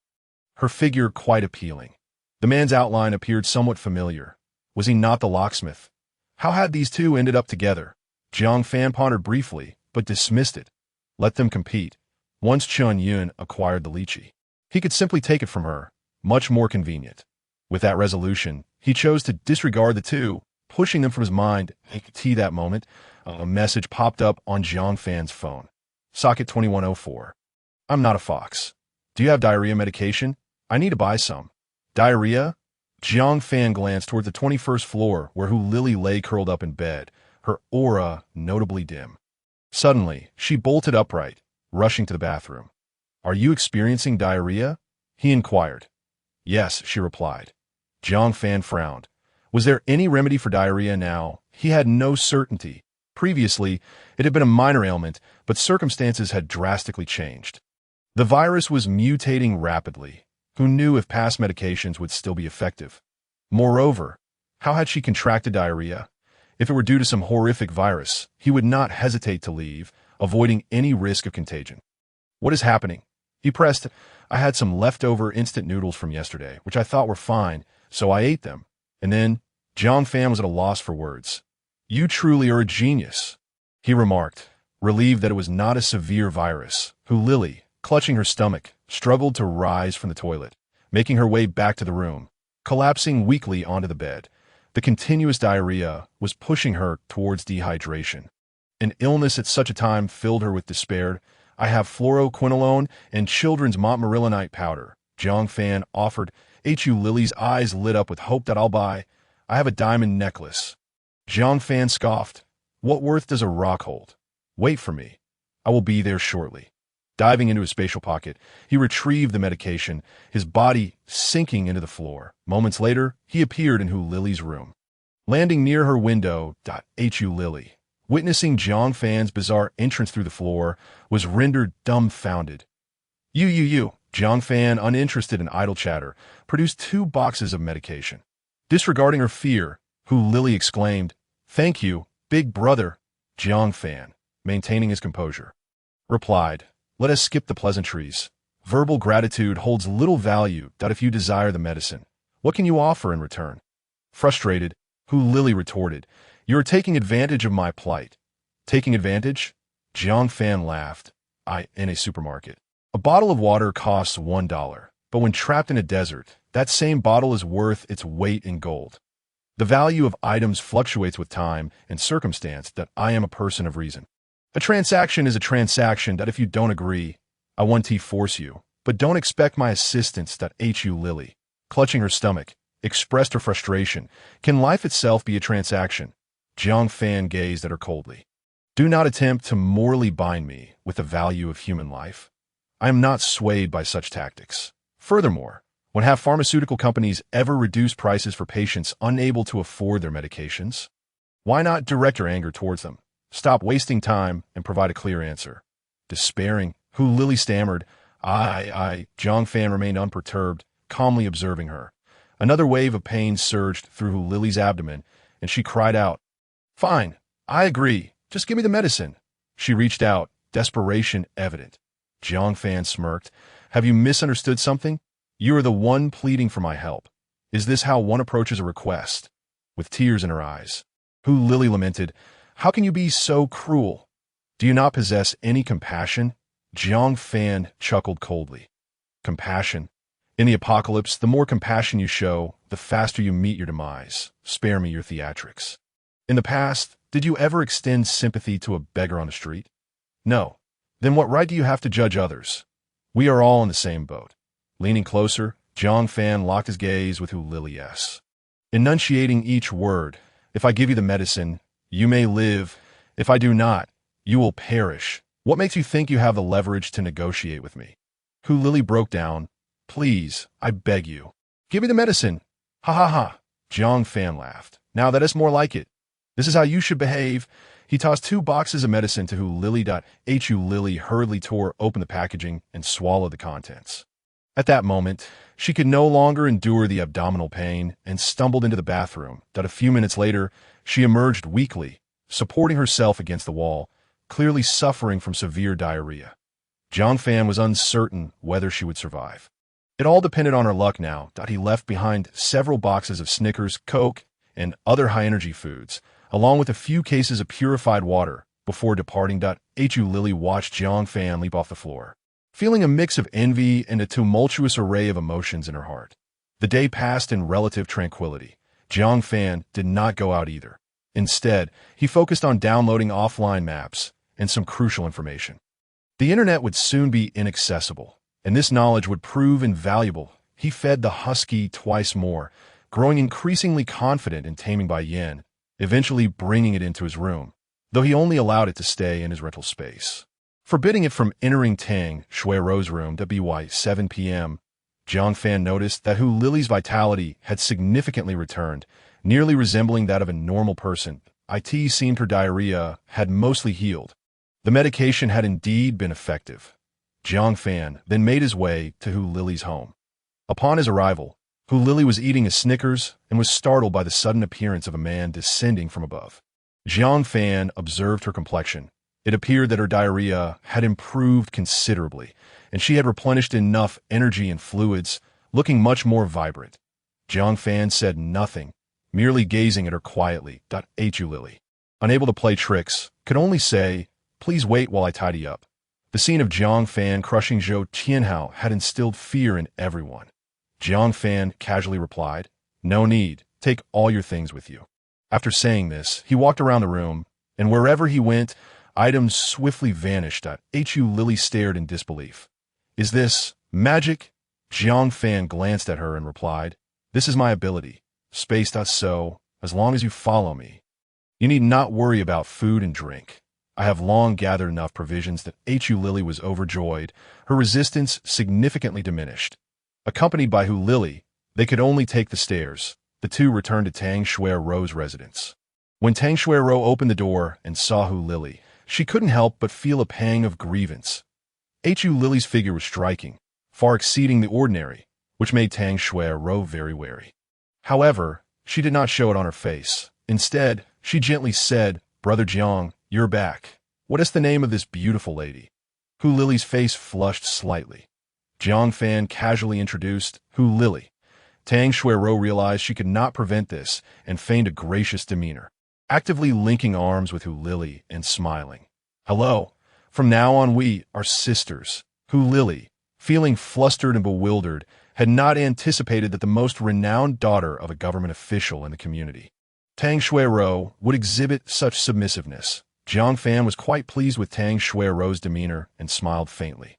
Speaker 1: her figure quite appealing. The man's outline appeared somewhat familiar. Was he not the locksmith? How had these two ended up together? Jiang Fan pondered briefly, but dismissed it. Let them compete. Once Shiyin acquired the lychee, he could simply take it from her, much more convenient. With that resolution, he chose to disregard the two, pushing them from his mind. That moment, a message popped up on Jiang Fan's phone. Socket 2104. I'm not a fox. Do you have diarrhea medication? I need to buy some. Diarrhea? Jiang Fan glanced toward the 21st floor where Lily lay curled up in bed, her aura notably dim. Suddenly, she bolted upright, rushing to the bathroom. Are you experiencing diarrhea? He inquired. Yes, she replied. Jiang Fan frowned. Was there any remedy for diarrhea now? He had no certainty. Previously, it had been a minor ailment, but circumstances had drastically changed. The virus was mutating rapidly. Who knew if past medications would still be effective? Moreover, how had she contracted diarrhea? If it were due to some horrific virus, he would not hesitate to leave, avoiding any risk of contagion. What is happening? He pressed. I had some leftover instant noodles from yesterday, which I thought were fine, so I ate them. And then, Jiang Fan was at a loss for words. You truly are a genius, he remarked, relieved that it was not a severe virus. Lily, clutching her stomach, struggled to rise from the toilet, making her way back to the room, collapsing weakly onto the bed. The continuous diarrhea was pushing her towards dehydration. An illness at such a time filled her with despair. I have fluoroquinolone and children's montmorillonite powder, Jiang Fan offered. Lily's eyes lit up with hope. I'll buy. I have a diamond necklace. Jiang Fan scoffed. What worth does a rock hold? Wait for me. I will be there shortly. Diving into his spatial pocket, he retrieved the medication, his body sinking into the floor. Moments later, he appeared in Lily's room. Landing near her window, Lily, witnessing Jiang Fan's bizarre entrance through the floor, was rendered dumbfounded. Jiang Fan, uninterested in idle chatter, produced 2 boxes of medication. Disregarding her fear, Lily exclaimed, Thank you, big brother. Jiang Fan, maintaining his composure, replied, Let us skip the pleasantries. Verbal gratitude holds little value. If you desire the medicine, what can you offer in return? Frustrated, Lily retorted, You are taking advantage of my plight. Taking advantage? Jiang Fan laughed. In a supermarket. A bottle of water costs $1, but when trapped in a desert, that same bottle is worth its weight in gold. The value of items fluctuates with time and circumstance. I am a person of reason. A transaction is a transaction. If you don't agree, I want to force you, but don't expect my assistance. Lily, clutching her stomach, expressed her frustration. Can life itself be a transaction? Jiang Fan gazed at her coldly. Do not attempt to morally bind me with the value of human life. I am not swayed by such tactics. Furthermore, when have pharmaceutical companies ever reduced prices for patients unable to afford their medications? Why not direct your anger towards them? Stop wasting time and provide a clear answer. Despairing, Hu Lili stammered, I. Jiang Fan remained unperturbed, calmly observing her. Another wave of pain surged through Hu Lili's abdomen, and she cried out, Fine, I agree. Just give me the medicine. She reached out, desperation evident. Jiang Fan smirked. Have you misunderstood something? You are the one pleading for my help. Is this how one approaches a request? With tears in her eyes, Hu Lili lamented, How can you be so cruel? Do you not possess any compassion? Jiang Fan chuckled coldly. Compassion. In the apocalypse, the more compassion you show, the faster you meet your demise. Spare me your theatrics. In the past, did you ever extend sympathy to a beggar on the street? No. Then what right do you have to judge others? We are all in the same boat. Leaning closer, Jiang Fan locked his gaze with Hu Lili's. Enunciating each word, if I give you the medicine, you may live. If I do not, you will perish. What makes you think you have the leverage to negotiate with me? Hu Lili broke down. Please, I beg you. Give me the medicine. Ha ha ha. Jiang Fan laughed. Now that is more like it. This is how you should behave. He tossed 2 boxes of medicine to Hu Lili. Hu Lili hurriedly tore open the packaging and swallowed the contents. At that moment, she could no longer endure the abdominal pain and stumbled into the bathroom. A few minutes later, she emerged weakly, supporting herself against the wall, clearly suffering from severe diarrhea. Jiang Fan was uncertain whether she would survive. It all depended on her luck now. He left behind several boxes of Snickers, Coke, and other high-energy foods, along with a few cases of purified water, before departing. Hu Lili watched Jiang Fan leap off the floor, feeling a mix of envy and a tumultuous array of emotions in her heart. The day passed in relative tranquility. Jiang Fan did not go out either. Instead, he focused on downloading offline maps and some crucial information. The internet would soon be inaccessible, and this knowledge would prove invaluable. He fed the husky twice more, growing increasingly confident in taming Bai Yin, eventually bringing it into his room, though he only allowed it to stay in his rental space. Forbidding it from entering Tang Xuerou's room by 7 p.m., Jiang Fan noticed that Hu Lili's vitality had significantly returned, nearly resembling that of a normal person. It seemed her diarrhea had mostly healed. The medication had indeed been effective. Jiang Fan then made his way to Hu Lili's home. Upon his arrival, Hu Lili was eating a Snickers and was startled by the sudden appearance of a man descending from above. Jiang Fan observed her complexion. It appeared that her diarrhea had improved considerably, and she had replenished enough energy and fluids, looking much more vibrant. Jiang Fan said nothing, merely gazing at her quietly. Hu Lili, unable to play tricks, could only say, Please wait while I tidy up. The scene of Jiang Fan crushing Zhou Tianhao had instilled fear in everyone. Jiang Fan casually replied, No need, take all your things with you. After saying this, he walked around the room, and wherever he went, items swiftly vanished. Hu Lili stared in disbelief. Is this magic? Jiang Fan glanced at her and replied, This is my ability. Space. So, as long as you follow me, you need not worry about food and drink. I have long gathered enough provisions. Hu Lili was overjoyed. Her resistance significantly diminished. Accompanied by Hu Lili, they could only take the stairs. The two returned to Tang Xuerou's residence. When Tang Xuerou opened the door and saw Hu Lili, she couldn't help but feel a pang of grievance. Hu Lili's figure was striking, far exceeding the ordinary, which made Tang Xuerou very wary. However, she did not show it on her face. Instead, she gently said, Brother Jiang, you're back. What is the name of this beautiful lady? Hu Lili's face flushed slightly. Jiang Fan casually introduced Hu Lili. Tang Xuerou realized she could not prevent this and feigned a gracious demeanor, actively linking arms with Hu Lili and smiling. Hello. From now on we are sisters. Hu Lili, feeling flustered and bewildered, had not anticipated that the most renowned daughter of a government official in the community, Tang Xuerou, would exhibit such submissiveness. Jiang Fan was quite pleased with Tang Xuerou's demeanor and smiled faintly.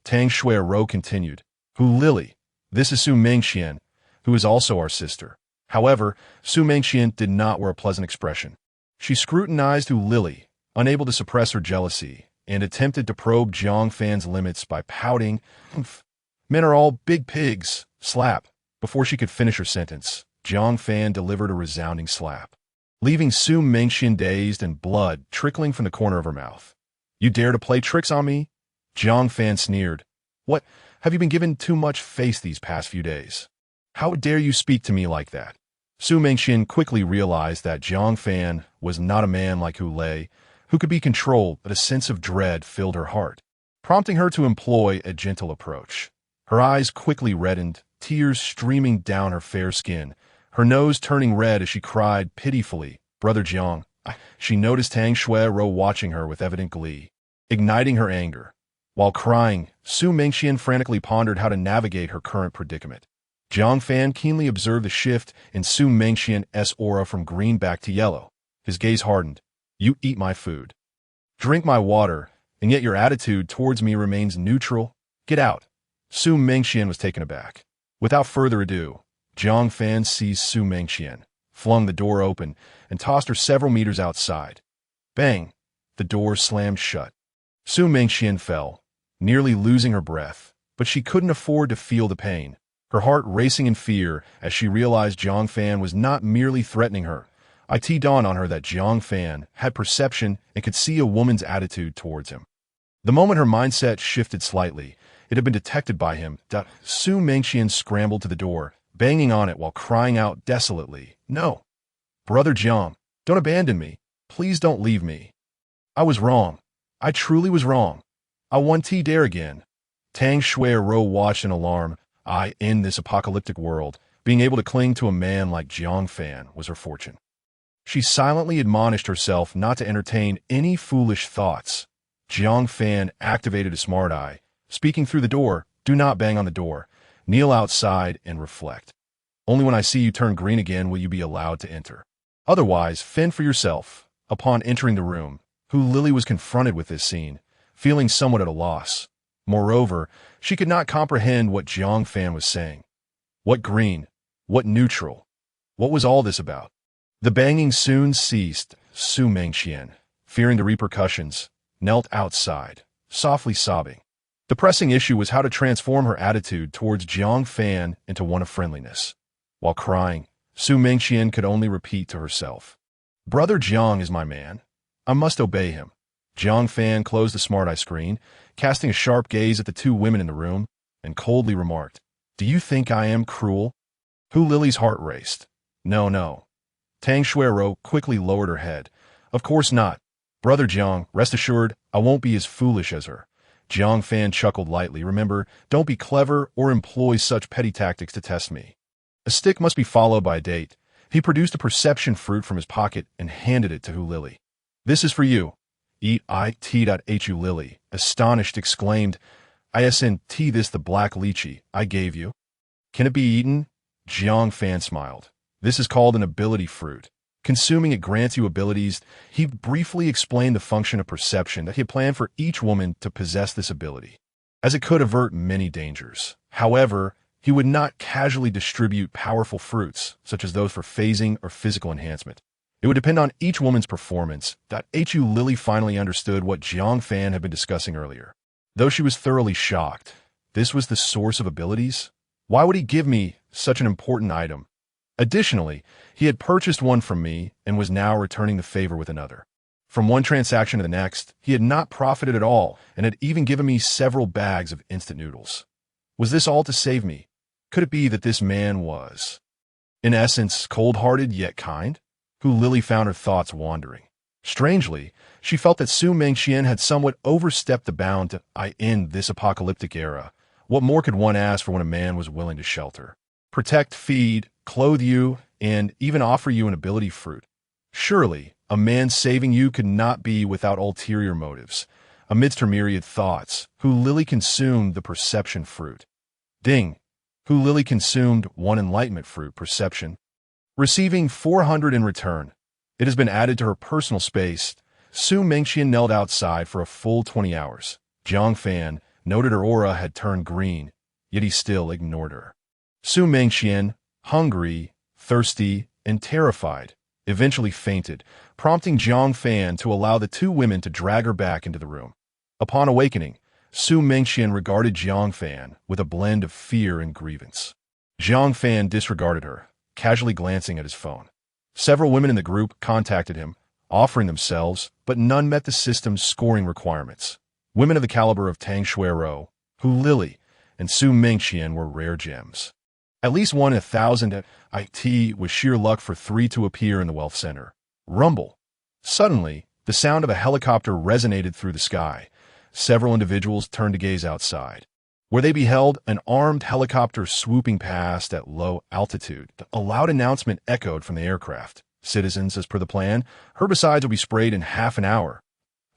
Speaker 1: Tang Xuerou continued, Hu Lili, this is Mengqian, who is also our sister. However, Mengqian did not wear a pleasant expression. She scrutinized Hu Lili, unable to suppress her jealousy, and attempted to probe Jiang Fan's limits by pouting, "Humph. Men are all big pigs." Slap. Before she could finish her sentence, Jiang Fan delivered a resounding slap, leaving Su Mengqian dazed and blood trickling from the corner of her mouth. "You dare to play tricks on me?" Jiang Fan sneered. "What, have you been given too much face these past few days? How dare you speak to me like that?" Su Mengqian quickly realized that Jiang Fan was not a man like Hu Lei, who could be controlled, but a sense of dread filled her heart, prompting her to employ a gentle approach. Her eyes quickly reddened, tears streaming down her fair skin, her nose turning red as she cried pitifully, "Brother Jiang." She noticed Tang Xuerou watching her with evident glee, igniting her anger. While crying, Su Mengqian frantically pondered how to navigate her current predicament. Jiang Fan keenly observed the shift in Su Mengqian's aura from green back to yellow. His gaze hardened. "You eat my food, drink my water, and yet your attitude towards me remains neutral. Get out." Su Mengqian was taken aback. Without further ado, Jiang Fan seized Su Mengqian, flung the door open, and tossed her several meters outside. Bang! The door slammed shut. Su Mengqian fell, nearly losing her breath, but she couldn't afford to feel the pain, her heart racing in fear as she realized Jiang Fan was not merely threatening her. It dawned on her that Jiang Fan had perception and could see a woman's attitude towards him. The moment her mindset shifted slightly, it had been detected by him. Su Mengqian scrambled to the door, banging on it while crying out desolately, "No! Brother Jiang, don't abandon me. Please don't leave me. I was wrong. I truly was wrong. I won't dare again." Tang Xuerou watched in alarm. In this apocalyptic world, being able to cling to a man like Jiang Fan was her fortune. She silently admonished herself not to entertain any foolish thoughts. Jiang Fan activated a smart eye, speaking through the door, "Do not bang on the door. Kneel outside and reflect. Only when I see you turn green again will you be allowed to enter. Otherwise, fend for yourself." Upon entering the room, Hu Lili was confronted with this scene, feeling somewhat at a loss. Moreover, she could not comprehend what Jiang Fan was saying. What green? What neutral? What was all this about? The banging soon ceased. Su Mengqian, fearing the repercussions, knelt outside, softly sobbing. The pressing issue was how to transform her attitude towards Jiang Fan into one of friendliness. While crying, Su Mengqian could only repeat to herself, "Brother Jiang is my man. I must obey him." Jiang Fan closed the smart eye screen, casting a sharp gaze at the two women in the room, and coldly remarked, "Do you think I am cruel?" Hu Lili's heart raced. No. Tang Xuerou quickly lowered her head. "Of course not. Brother Jiang, rest assured, I won't be as foolish as her." Jiang Fan chuckled lightly. "Remember, don't be clever or employ such petty tactics to test me. A stick must be followed by a date." He produced a perception fruit from his pocket and handed it to Hu Lili. "This is for you." "Eat it. Hu Lili, astonished, exclaimed, "Isn't this the black lychee I gave you? Can it be eaten?" Jiang Fan smiled. "This is called an ability fruit. Consuming it grants you abilities." He briefly explained the function of perception that he had planned for each woman to possess this ability, as it could avert many dangers. However, he would not casually distribute powerful fruits, such as those for phasing or physical enhancement. It would depend on each woman's performance. Hu Lili finally understood what Jiang Fan had been discussing earlier. Though she was thoroughly shocked, this was the source of abilities? Why would he give me such an important item? Additionally, he had purchased one from me and was now returning the favor with another. From one transaction to the next, he had not profited at all and had even given me several bags of instant noodles. Was this all to save me? Could it be that this man was, in essence, cold-hearted yet kind? Hu Lili found her thoughts wandering. Strangely, she felt that Su Mengqian had somewhat overstepped the bound in this apocalyptic era. What more could one ask for when a man was willing to shelter, protect, feed, clothe you, and even offer you an ability fruit? Surely, a man saving you could not be without ulterior motives. Amidst her myriad thoughts, Hu Lili consumed the perception fruit. Ding! Hu Lili consumed one enlightenment fruit, perception, receiving 400 in return. It has been added to her personal space. Su Mengqian knelt outside for a full 20 hours. Jiang Fan noted her aura had turned green, yet he still ignored her. Su Mengqian, hungry, thirsty, and terrified, eventually fainted, prompting Jiang Fan to allow the two women to drag her back into the room. Upon awakening, Mengqian regarded Jiang Fan with a blend of fear and grievance. Jiang Fan disregarded her, casually glancing at his phone. Several women in the group contacted him, offering themselves, but none met the system's scoring requirements. Women of the caliber of Tang Xuerou, Hu Lili, and Mengqian were rare gems. At least one in 1,000 IT was sheer luck for three to appear in the wealth center. Rumble. Suddenly, the sound of a helicopter resonated through the sky. Several individuals turned to gaze outside, where they beheld an armed helicopter swooping past at low altitude. A loud announcement echoed from the aircraft. Citizens, as per the plan, herbicides will be sprayed in half an hour.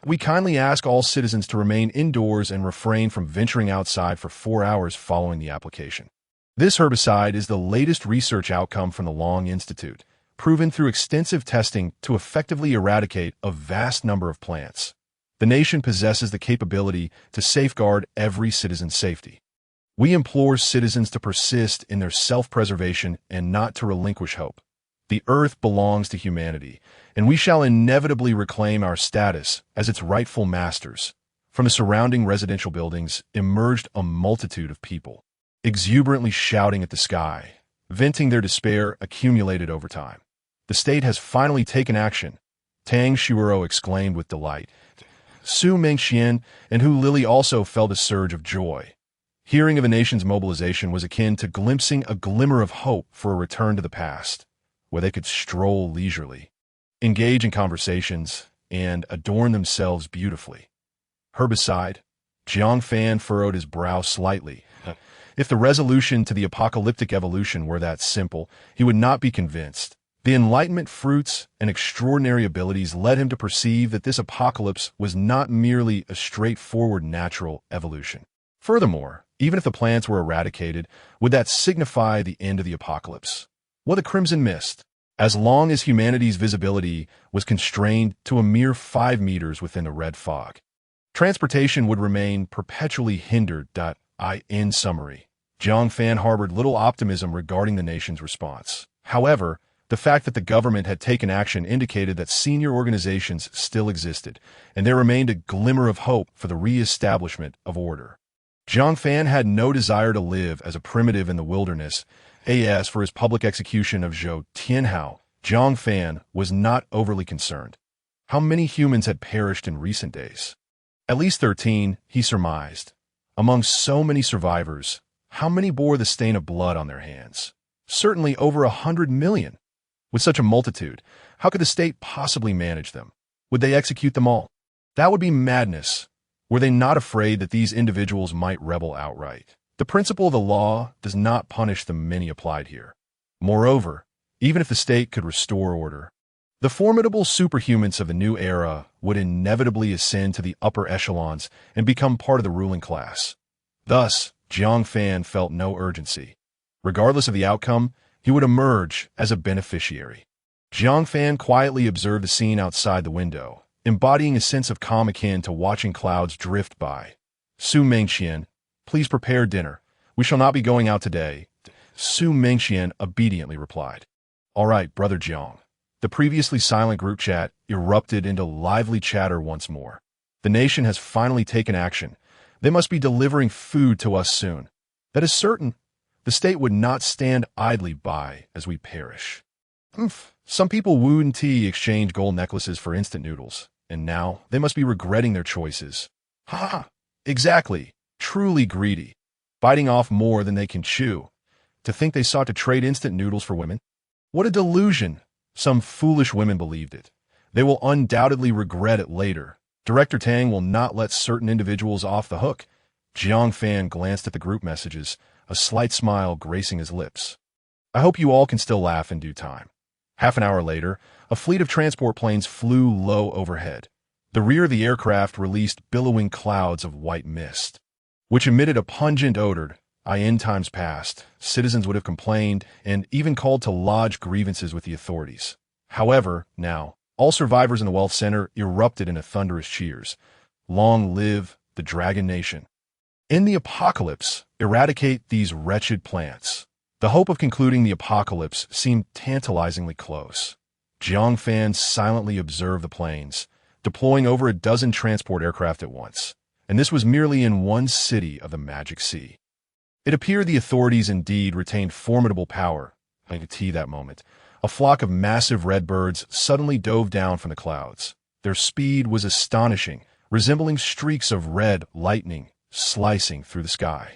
Speaker 1: We kindly ask all citizens to remain indoors and refrain from venturing outside for 4 hours following the application. This herbicide is the latest research outcome from the Long Institute, proven through extensive testing to effectively eradicate a vast number of plants. The nation possesses the capability to safeguard every citizen's safety. We implore citizens to persist in their self-preservation and not to relinquish hope. The earth belongs to humanity, and we shall inevitably reclaim our status as its rightful masters. From the surrounding residential buildings emerged a multitude of people, exuberantly shouting at the sky, venting their despair accumulated over time. The state has finally taken action, Tang Xuerou exclaimed with delight. Mengqian and Hu Lili also felt a surge of joy. Hearing of a nation's mobilization was akin to glimpsing a glimmer of hope for a return to the past, where they could stroll leisurely, engage in conversations, and adorn themselves beautifully. Herbicide. Jiang Fan furrowed his brow slightly. If the resolution to the apocalyptic evolution were that simple, he would not be convinced. The Enlightenment fruits and extraordinary abilities led him to perceive that this apocalypse was not merely a straightforward natural evolution. Furthermore, even if the plants were eradicated, would that signify the end of the apocalypse? Well, the crimson mist, as long as humanity's visibility was constrained to a mere 5 meters within the red fog. Transportation would remain perpetually hindered. In summary, Jiang Fan harbored little optimism regarding the nation's response. However, the fact that the government had taken action indicated that senior organizations still existed, and there remained a glimmer of hope for the re-establishment of order. Jiang Fan had no desire to live as a primitive in the wilderness. As for his public execution of Zhou Tianhao, Jiang Fan was not overly concerned. How many humans had perished in recent days? At least 13, he surmised. Among so many survivors, how many bore the stain of blood on their hands? Certainly over 100 million. With such a multitude, how could the state possibly manage them? Would they execute them all? That would be madness. Were they not afraid that these individuals might rebel outright? The principle of the law does not punish the many applied here. Moreover, even if the state could restore order, the formidable superhumans of the new era would inevitably ascend to the upper echelons and become part of the ruling class. Thus, Jiang Fan felt no urgency. Regardless of the outcome, he would emerge as a beneficiary. Jiang Fan quietly observed the scene outside the window, embodying a sense of calm akin to watching clouds drift by. Mengqian, please prepare dinner. We shall not be going out today. Mengqian obediently replied. All right, Brother Jiang. The previously silent group chat erupted into lively chatter once more. The nation has finally taken action. They must be delivering food to us soon. That is certain. The state would not stand idly by as we perish. Some people wooed and exchanged gold necklaces for instant noodles, and now they must be regretting their choices. Ha! Exactly. Truly greedy. Biting off more than they can chew. To think they sought to trade instant noodles for women? What a delusion. Some foolish women believed it. They will undoubtedly regret it later. Director Tang will not let certain individuals off the hook. Jiang Fan glanced at the group messages, a slight smile gracing his lips. I hope you all can still laugh in due time. Half an hour later, a fleet of transport planes flew low overhead. The rear of the aircraft released billowing clouds of white mist, which emitted a pungent odor. In times past, citizens would have complained and even called to lodge grievances with the authorities. However, now, all survivors in the Wealth Center erupted into thunderous cheers. Long live the Dragon Nation. In the apocalypse, eradicate these wretched plants. The hope of concluding the apocalypse seemed tantalizingly close. Jiang Fan silently observed the planes, deploying over a dozen transport aircraft at once, and this was merely in one city of the Magic Sea. It appeared the authorities indeed retained formidable power. I could see that moment. A flock of massive red birds suddenly dove down from the clouds. Their speed was astonishing, resembling streaks of red lightning slicing through the sky.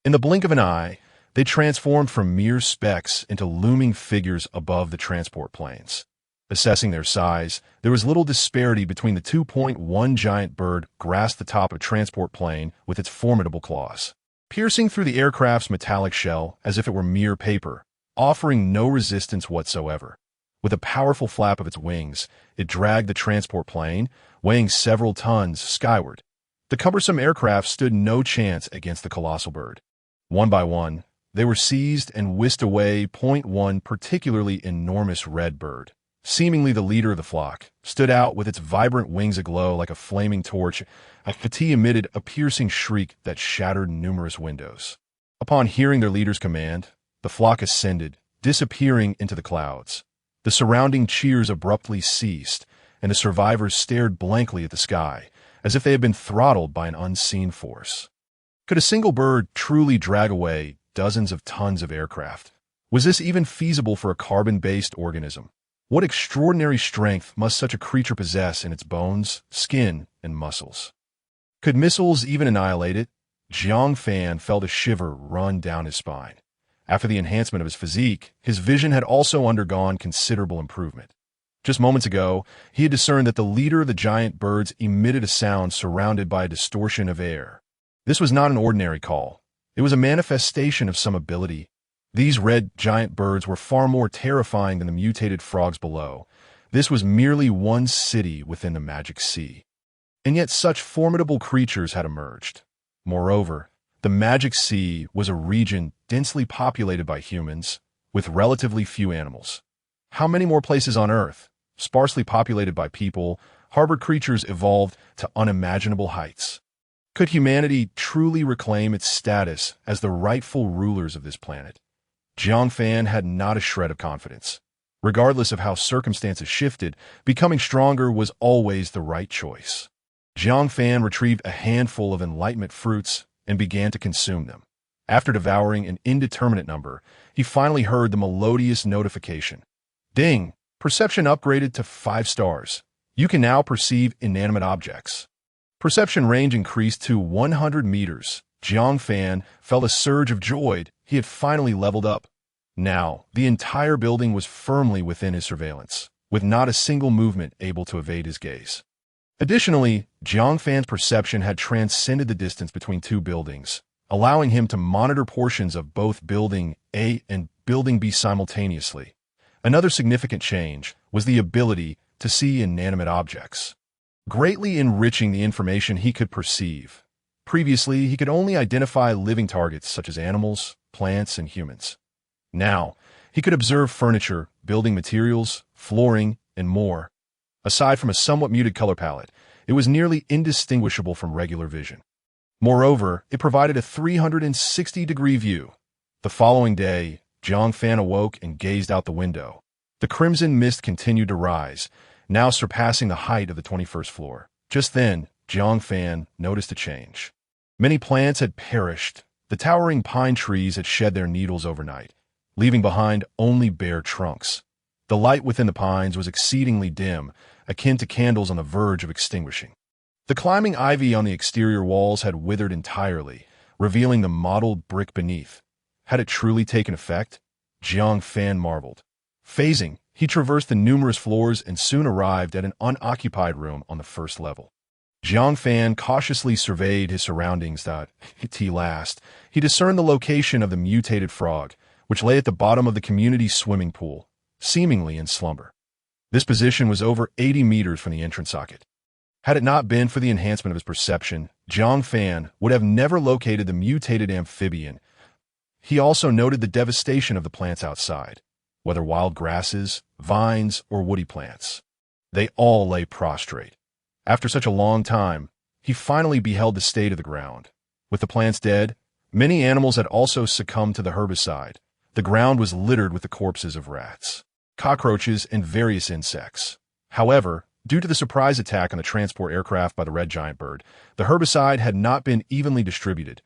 Speaker 1: In the blink of an eye, they transformed from mere specks into looming figures above the transport planes. Assessing their size, there was little disparity between the 2.1 giant bird grasped the top of a transport plane with its formidable claws, piercing through the aircraft's metallic shell as if it were mere paper, offering no resistance whatsoever. With a powerful flap of its wings, it dragged the transport plane, weighing several tons, skyward. The cumbersome aircraft stood no chance against the colossal bird. One by one, they were seized and whisked away. One particularly enormous red bird, seemingly the leader of the flock, stood out with its vibrant wings aglow like a flaming torch. Akati emitted a piercing shriek that shattered numerous windows. Upon hearing their leader's command, the flock ascended, disappearing into the clouds. The surrounding cheers abruptly ceased, and the survivors stared blankly at the sky, as if they had been throttled by an unseen force. Could a single bird truly drag away dozens of tons of aircraft? Was this even feasible for a carbon-based organism? What extraordinary strength must such a creature possess in its bones, skin, and muscles? Could missiles even annihilate it? Jiang Fan felt a shiver run down his spine. After the enhancement of his physique, his vision had also undergone considerable improvement. Just moments ago, he had discerned that the leader of the giant birds emitted a sound surrounded by a distortion of air. This was not an ordinary call. It was a manifestation of some ability. These red giant birds were far more terrifying than the mutated frogs below. This was merely one city within the Magic Sea. And yet such formidable creatures had emerged. Moreover, the Magic Sea was a region densely populated by humans, with relatively few animals. How many more places on Earth, sparsely populated by people, harbored creatures evolved to unimaginable heights? Could humanity truly reclaim its status as the rightful rulers of this planet? Jiang Fan had not a shred of confidence. Regardless of how circumstances shifted, becoming stronger was always the right choice. Jiang Fan retrieved a handful of enlightenment fruits and began to consume them. After devouring an indeterminate number, he finally heard the melodious notification. Ding! Perception upgraded to 5 stars. You can now perceive inanimate objects. Perception range increased to 100 meters. Jiang Fan felt a surge of joy. He had finally leveled up. Now, the entire building was firmly within his surveillance, with not a single movement able to evade his gaze. Additionally, Jiang Fan's perception had transcended the distance between two buildings, allowing him to monitor portions of both Building A and Building B simultaneously. Another significant change was the ability to see inanimate objects, greatly enriching the information he could perceive. Previously, he could only identify living targets such as animals, plants, and humans. Now, he could observe furniture, building materials, flooring, and more. Aside from a somewhat muted color palette, it was nearly indistinguishable from regular vision. Moreover, it provided a 360-degree view. The following day, Jiang Fan awoke and gazed out the window. The crimson mist continued to rise, now surpassing the height of the 21st floor. Just then, Jiang Fan noticed a change. Many plants had perished. The towering pine trees had shed their needles overnight, leaving behind only bare trunks. The light within the pines was exceedingly dim, akin to candles on the verge of extinguishing. The climbing ivy on the exterior walls had withered entirely, revealing the mottled brick beneath. Had it truly taken effect? Jiang Fan marveled. Phasing, he traversed the numerous floors and soon arrived at an unoccupied room on the first level. Jiang Fan cautiously surveyed his surroundings. At last, he discerned the location of the mutated frog, which lay at the bottom of the community swimming pool, seemingly in slumber. This position was over 80 meters from the entrance socket. Had it not been for the enhancement of his perception, Jiang Fan would have never located the mutated amphibian. He also noted the devastation of the plants outside, whether wild grasses, vines, or woody plants. They all lay prostrate. After such a long time, he finally beheld the state of the ground. With the plants dead, many animals had also succumbed to the herbicide. The ground was littered with the corpses of rats. cockroaches, and various insects. However, due to the surprise attack on the transport aircraft by the red giant bird, the herbicide had not been evenly distributed.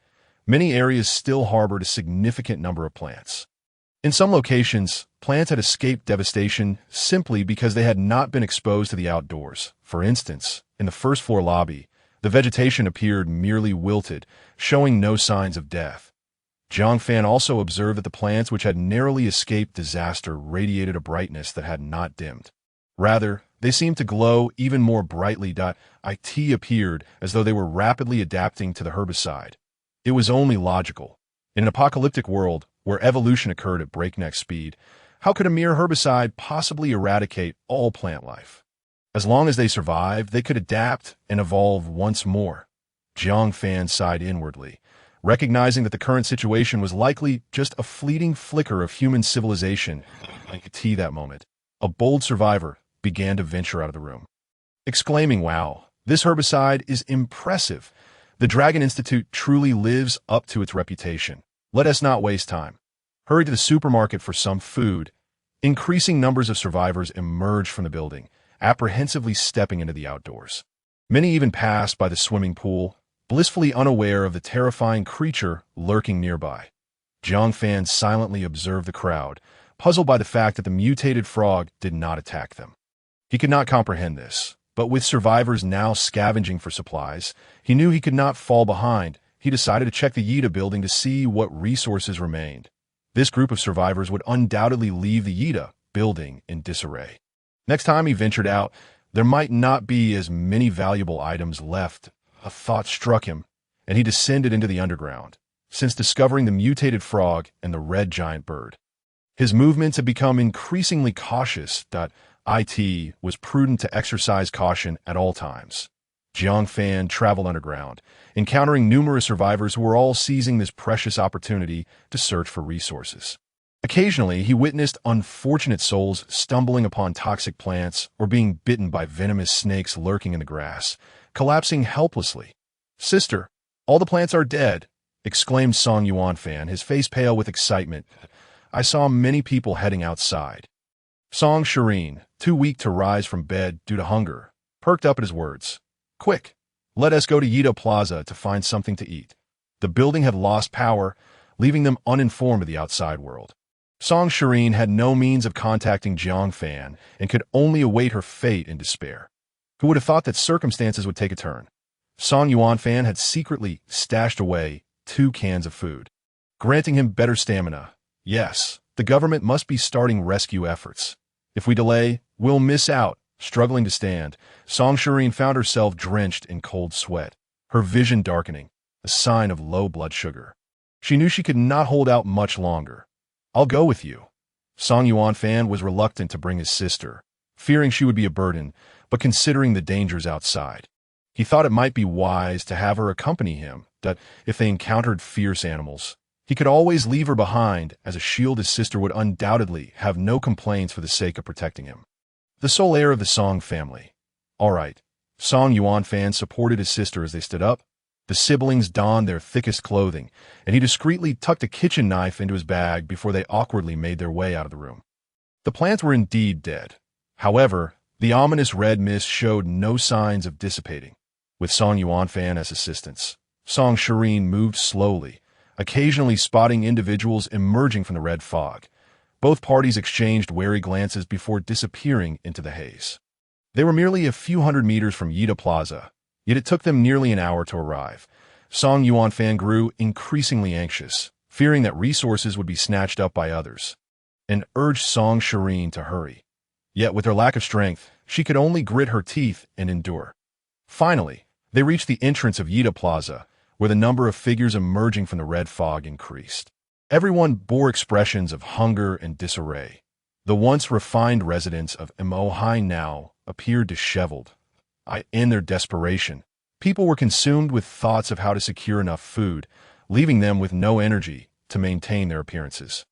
Speaker 1: Many areas still harbored a significant number of plants. In some locations, plants had escaped devastation simply because they had not been exposed to the outdoors. For instance, in the first-floor lobby, the vegetation appeared merely wilted, showing no signs of death. Jiang Fan also observed that the plants which had narrowly escaped disaster radiated a brightness that had not dimmed. Rather, they seemed to glow even more brightly. It appeared as though they were rapidly adapting to the herbicide. It was only logical. In an apocalyptic world, where evolution occurred at breakneck speed, how could a mere herbicide possibly eradicate all plant life? As long as they survived, they could adapt and evolve once more. Jiang Fan sighed inwardly, recognizing that the current situation was likely just a fleeting flicker of human civilization. That moment, a bold survivor began to venture out of the room, exclaiming, "Wow, this herbicide is impressive. The Dragon Institute truly lives up to its reputation. Let us not waste time. Hurry to the supermarket for some food." Increasing numbers of survivors emerged from the building, apprehensively stepping into the outdoors. Many even passed by the swimming pool, blissfully unaware of the terrifying creature lurking nearby. Jiang Fan silently observed the crowd, puzzled by the fact that the mutated frog did not attack them. He could not comprehend this, but with survivors now scavenging for supplies, he knew he could not fall behind. He decided to check the Yida building to see what resources remained. This group of survivors would undoubtedly leave the Yida building in disarray. Next time he ventured out, there might not be as many valuable items left. A thought struck him, and he descended into the underground, since discovering the mutated frog and the red giant bird. His movements had become increasingly cautious. It was prudent to exercise caution at all times. Jiang Fan traveled underground, encountering numerous survivors who were all seizing this precious opportunity to search for resources. Occasionally, he witnessed unfortunate souls stumbling upon toxic plants or being bitten by venomous snakes lurking in the grass, collapsing helplessly. "Sister, all the plants are dead," exclaimed Jiang Fan, his face pale with excitement. "I saw many people heading outside." Tang Xuerou, too weak to rise from bed due to hunger, perked up at his words. "Quick, let us go to Yida Plaza to find something to eat." The building had lost power, leaving them uninformed of the outside world. Tang Xuerou had no means of contacting Jiang Fan and could only await her fate in despair. Who would have thought that circumstances would take a turn? Jiang Fan had secretly stashed away 2 cans of food, granting him better stamina. Yes, the government must be starting rescue efforts. If we delay, we'll miss out. Struggling to stand, Tang Xuerou found herself drenched in cold sweat, her vision darkening, a sign of low blood sugar. She knew she could not hold out much longer. "I'll go with you." Jiang Fan was reluctant to bring his sister, fearing she would be a burden, but considering the dangers outside. He thought it might be wise to have her accompany him, that if they encountered fierce animals, he could always leave her behind as a shield. His sister would undoubtedly have no complaints for the sake of protecting him. The sole heir of the Song family. All right. Jiang Fan supported his sister as they stood up. The siblings donned their thickest clothing, and he discreetly tucked a kitchen knife into his bag before they awkwardly made their way out of the room. The plants were indeed dead. However, the ominous red mist showed no signs of dissipating. With Jiang Fan as assistants, Tang Xuerou moved slowly, occasionally spotting individuals emerging from the red fog. Both parties exchanged wary glances before disappearing into the haze. They were merely a few hundred meters from Yida Plaza, yet it took them nearly an hour to arrive. Jiang Fan grew increasingly anxious, fearing that resources would be snatched up by others, and urged Tang Xuerou to hurry. Yet with her lack of strength, she could only grit her teeth and endure. Finally, they reached the entrance of Yida Plaza, where the number of figures emerging from the red fog increased. Everyone bore expressions of hunger and disarray. The once refined residents of Mengqian now appeared disheveled. In their desperation, people were consumed with thoughts of how to secure enough food, leaving them with no energy to maintain their appearances.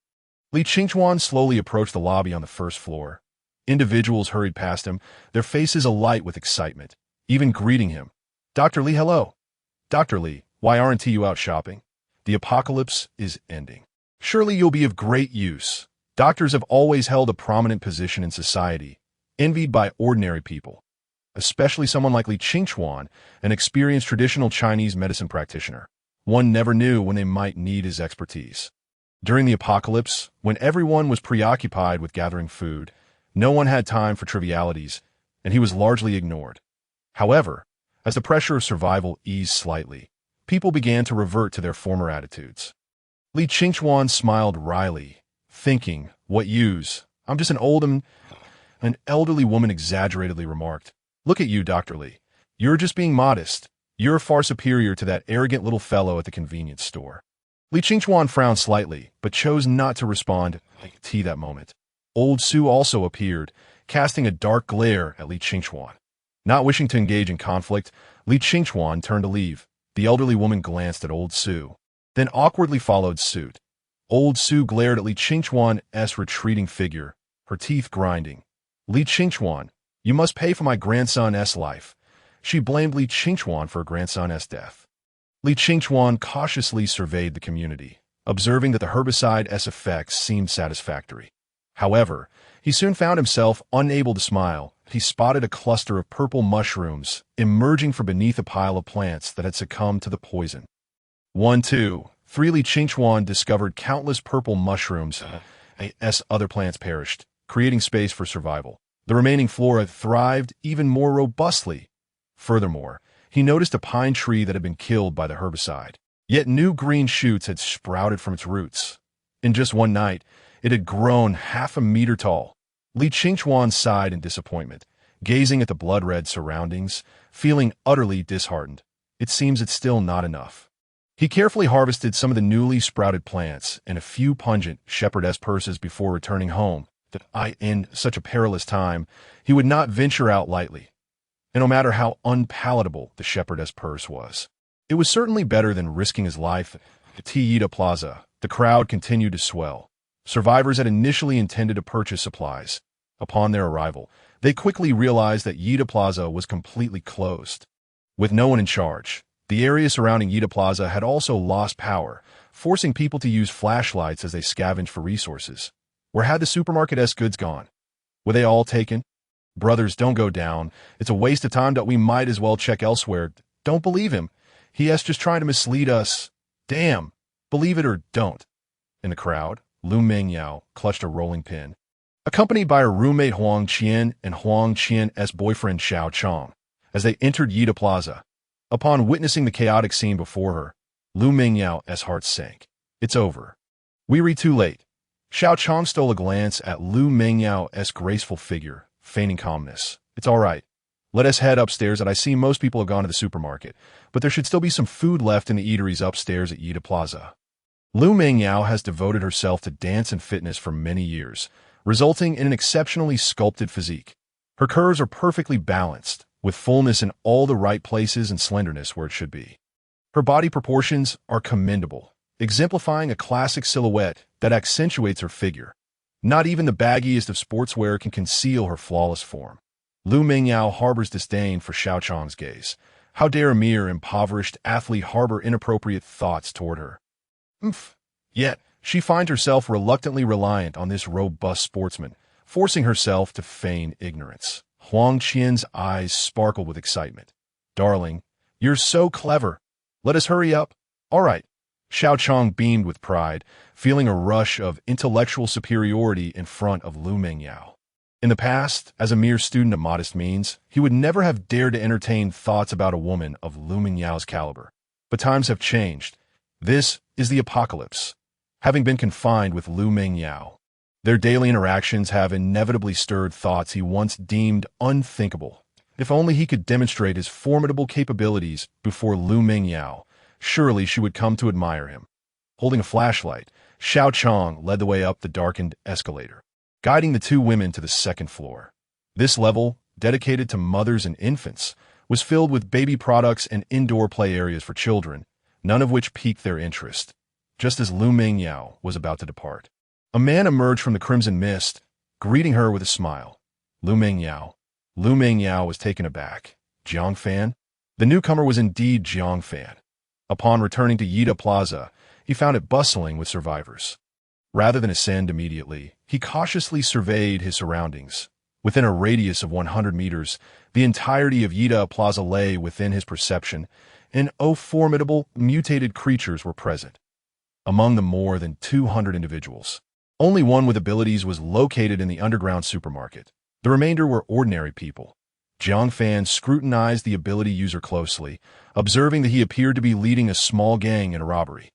Speaker 1: Li Qingchuan slowly approached the lobby on the first floor. Individuals hurried past him, their faces alight with excitement, even greeting him. "Dr. Li, hello." "Dr. Li, why aren't you out shopping? The apocalypse is ending. Surely you'll be of great use." Doctors have always held a prominent position in society, envied by ordinary people, especially someone like Li Qingchuan, an experienced traditional Chinese medicine practitioner. One never knew when they might need his expertise. During the apocalypse, when everyone was preoccupied with gathering food, no one had time for trivialities, and he was largely ignored. However, as the pressure of survival eased slightly, people began to revert to their former attitudes. Li Qingchuan smiled wryly, thinking, "What use? I'm just an elderly woman exaggeratedly remarked. "Look at you, Dr. Li. You're just being modest. You're far superior to that arrogant little fellow at the convenience store." Li Qingchuan frowned slightly, but chose not to respond to that moment. Old Su also appeared, casting a dark glare at Li Qingchuan. Not wishing to engage in conflict, Li Qingchuan turned to leave. The elderly woman glanced at Old Su, then awkwardly followed suit. Old Su glared at Li Qingchuan's retreating figure, her teeth grinding. "Li Qingchuan, you must pay for my grandson's life." She blamed Li Qingchuan for her grandson's death. Li Qingchuan cautiously surveyed the community, observing that the herbicide's effects seemed satisfactory. However, he soon found himself unable to smile. He spotted a cluster of purple mushrooms emerging from beneath a pile of plants that had succumbed to the poison. 1, 2, 3 Li Qingchuan discovered countless purple mushrooms as other plants perished, creating space for survival. The remaining flora thrived even more robustly. Furthermore, he noticed a pine tree that had been killed by the herbicide. Yet new green shoots had sprouted from its roots. In just one night, it had grown half a meter tall. Li Qingchuan sighed in disappointment, gazing at the blood-red surroundings, feeling utterly disheartened. It seems it's still not enough. He carefully harvested some of the newly sprouted plants and a few pungent shepherdess purses before returning home. In such a perilous time, he would not venture out lightly. And no matter how unpalatable the shepherdess purse was, it was certainly better than risking his life at Yida Plaza. The crowd continued to swell. Survivors had initially intended to purchase supplies. Upon their arrival, they quickly realized that Yida Plaza was completely closed. With no one in charge, the area surrounding Yida Plaza had also lost power, forcing people to use flashlights as they scavenged for resources. Where had the supermarket's goods gone? Were they all taken? "Brothers, don't go down. It's a waste of time that we might as well check elsewhere." "Don't believe him. He is just trying to mislead us." "Damn. Believe it or don't." In the crowd, Lu Mengyao clutched a rolling pin. Accompanied by her roommate Huang Qian and Huang Qian's boyfriend Xiao Chong, as they entered Yida Plaza. Upon witnessing the chaotic scene before her, Lu Mengqian's heart sank. "It's over. We read too late." Xiao Chong stole a glance at Lu Mengqian's graceful figure, feigning calmness. "It's all right. Let us head upstairs. I see most people have gone to the supermarket, but there should still be some food left in the eateries upstairs at Yida Plaza." Lu Mengqian has devoted herself to dance and fitness for many years, resulting in an exceptionally sculpted physique. Her curves are perfectly balanced, with fullness in all the right places and slenderness where it should be. Her body proportions are commendable, exemplifying a classic silhouette that accentuates her figure. Not even the baggiest of sportswear can conceal her flawless form. Lu Mengqian harbors disdain for Xiao Chong's gaze. How dare a mere impoverished athlete harbor inappropriate thoughts toward her? Yet, she finds herself reluctantly reliant on this robust sportsman, forcing herself to feign ignorance. Huang Qian's eyes sparkled with excitement. "Darling, you're so clever. Let us hurry up." "All right." Xiao Chong beamed with pride, feeling a rush of intellectual superiority in front of Lu Mengqian. In the past, as a mere student of modest means, he would never have dared to entertain thoughts about a woman of Lu Mengqian's caliber. But times have changed. This is the apocalypse. Having been confined with Lu Mengqian, their daily interactions have inevitably stirred thoughts he once deemed unthinkable. If only he could demonstrate his formidable capabilities before Lu Mengqian, surely she would come to admire him. Holding a flashlight, Xiao Chong led the way up the darkened escalator, guiding the two women to the second floor. This level, dedicated to mothers and infants, was filled with baby products and indoor play areas for children, none of which piqued their interest. Just as Lu Mengqian was about to depart, a man emerged from the crimson mist, greeting her with a smile. Lu Mengqian. Lu Mengqian was taken aback. Jiang Fan? The newcomer was indeed Jiang Fan. Upon returning to Yida Plaza, he found it bustling with survivors. Rather than ascend immediately, He cautiously surveyed his surroundings. Within a radius of 100 meters, the entirety of Yida Plaza lay within his perception, and formidable, mutated creatures were present. Among the more than 200 individuals, only one with abilities was located in the underground supermarket. The remainder were ordinary people. Jiang Fan scrutinized the ability user closely, observing that he appeared to be leading a small gang in a robbery.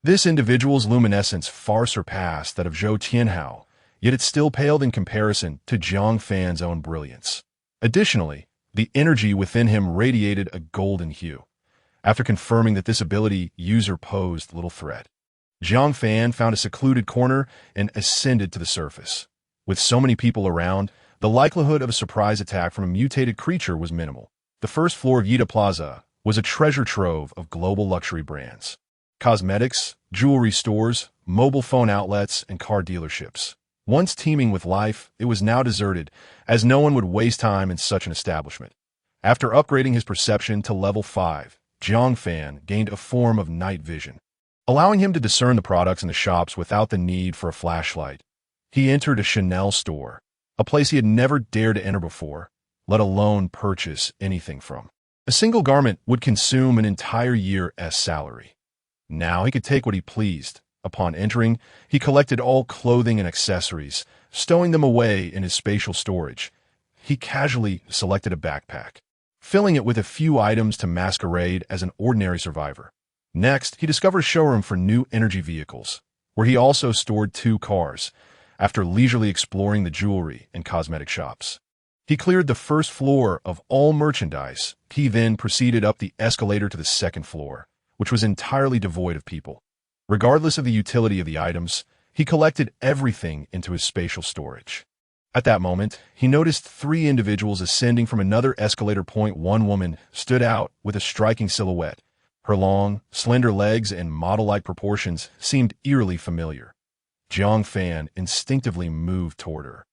Speaker 1: This individual's luminescence far surpassed that of Zhou Tianhao, yet it still paled in comparison to Jiang Fan's own brilliance. Additionally, the energy within him radiated a golden hue. After confirming that this ability user posed little threat, Jiang Fan found a secluded corner and ascended to the surface. With so many people around, the likelihood of a surprise attack from a mutated creature was minimal. The first floor of Yida Plaza was a treasure trove of global luxury brands. Cosmetics, jewelry stores, mobile phone outlets, and car dealerships. Once teeming with life, it was now deserted, as no one would waste time in such an establishment. After upgrading his perception to level 5, Jiang Fan gained a form of night vision, allowing him to discern the products in the shops without the need for a flashlight. He entered a Chanel store, a place he had never dared to enter before, let alone purchase anything from. A single garment would consume an entire year's salary. Now he could take what he pleased. Upon entering, he collected all clothing and accessories, stowing them away in his spatial storage. He casually selected a backpack, filling it with a few items to masquerade as an ordinary survivor. Next, he discovered a showroom for new energy vehicles, where he also stored 2 cars. After leisurely exploring the jewelry and cosmetic shops, he cleared the first floor of all merchandise. He then proceeded up the escalator to the second floor, which was entirely devoid of people. Regardless of the utility of the items, he collected everything into his spatial storage. At that moment, he noticed 3 individuals ascending from another escalator point. One woman stood out with a striking silhouette. Her long, slender legs and model-like proportions seemed eerily familiar. Jiang Fan instinctively moved toward her.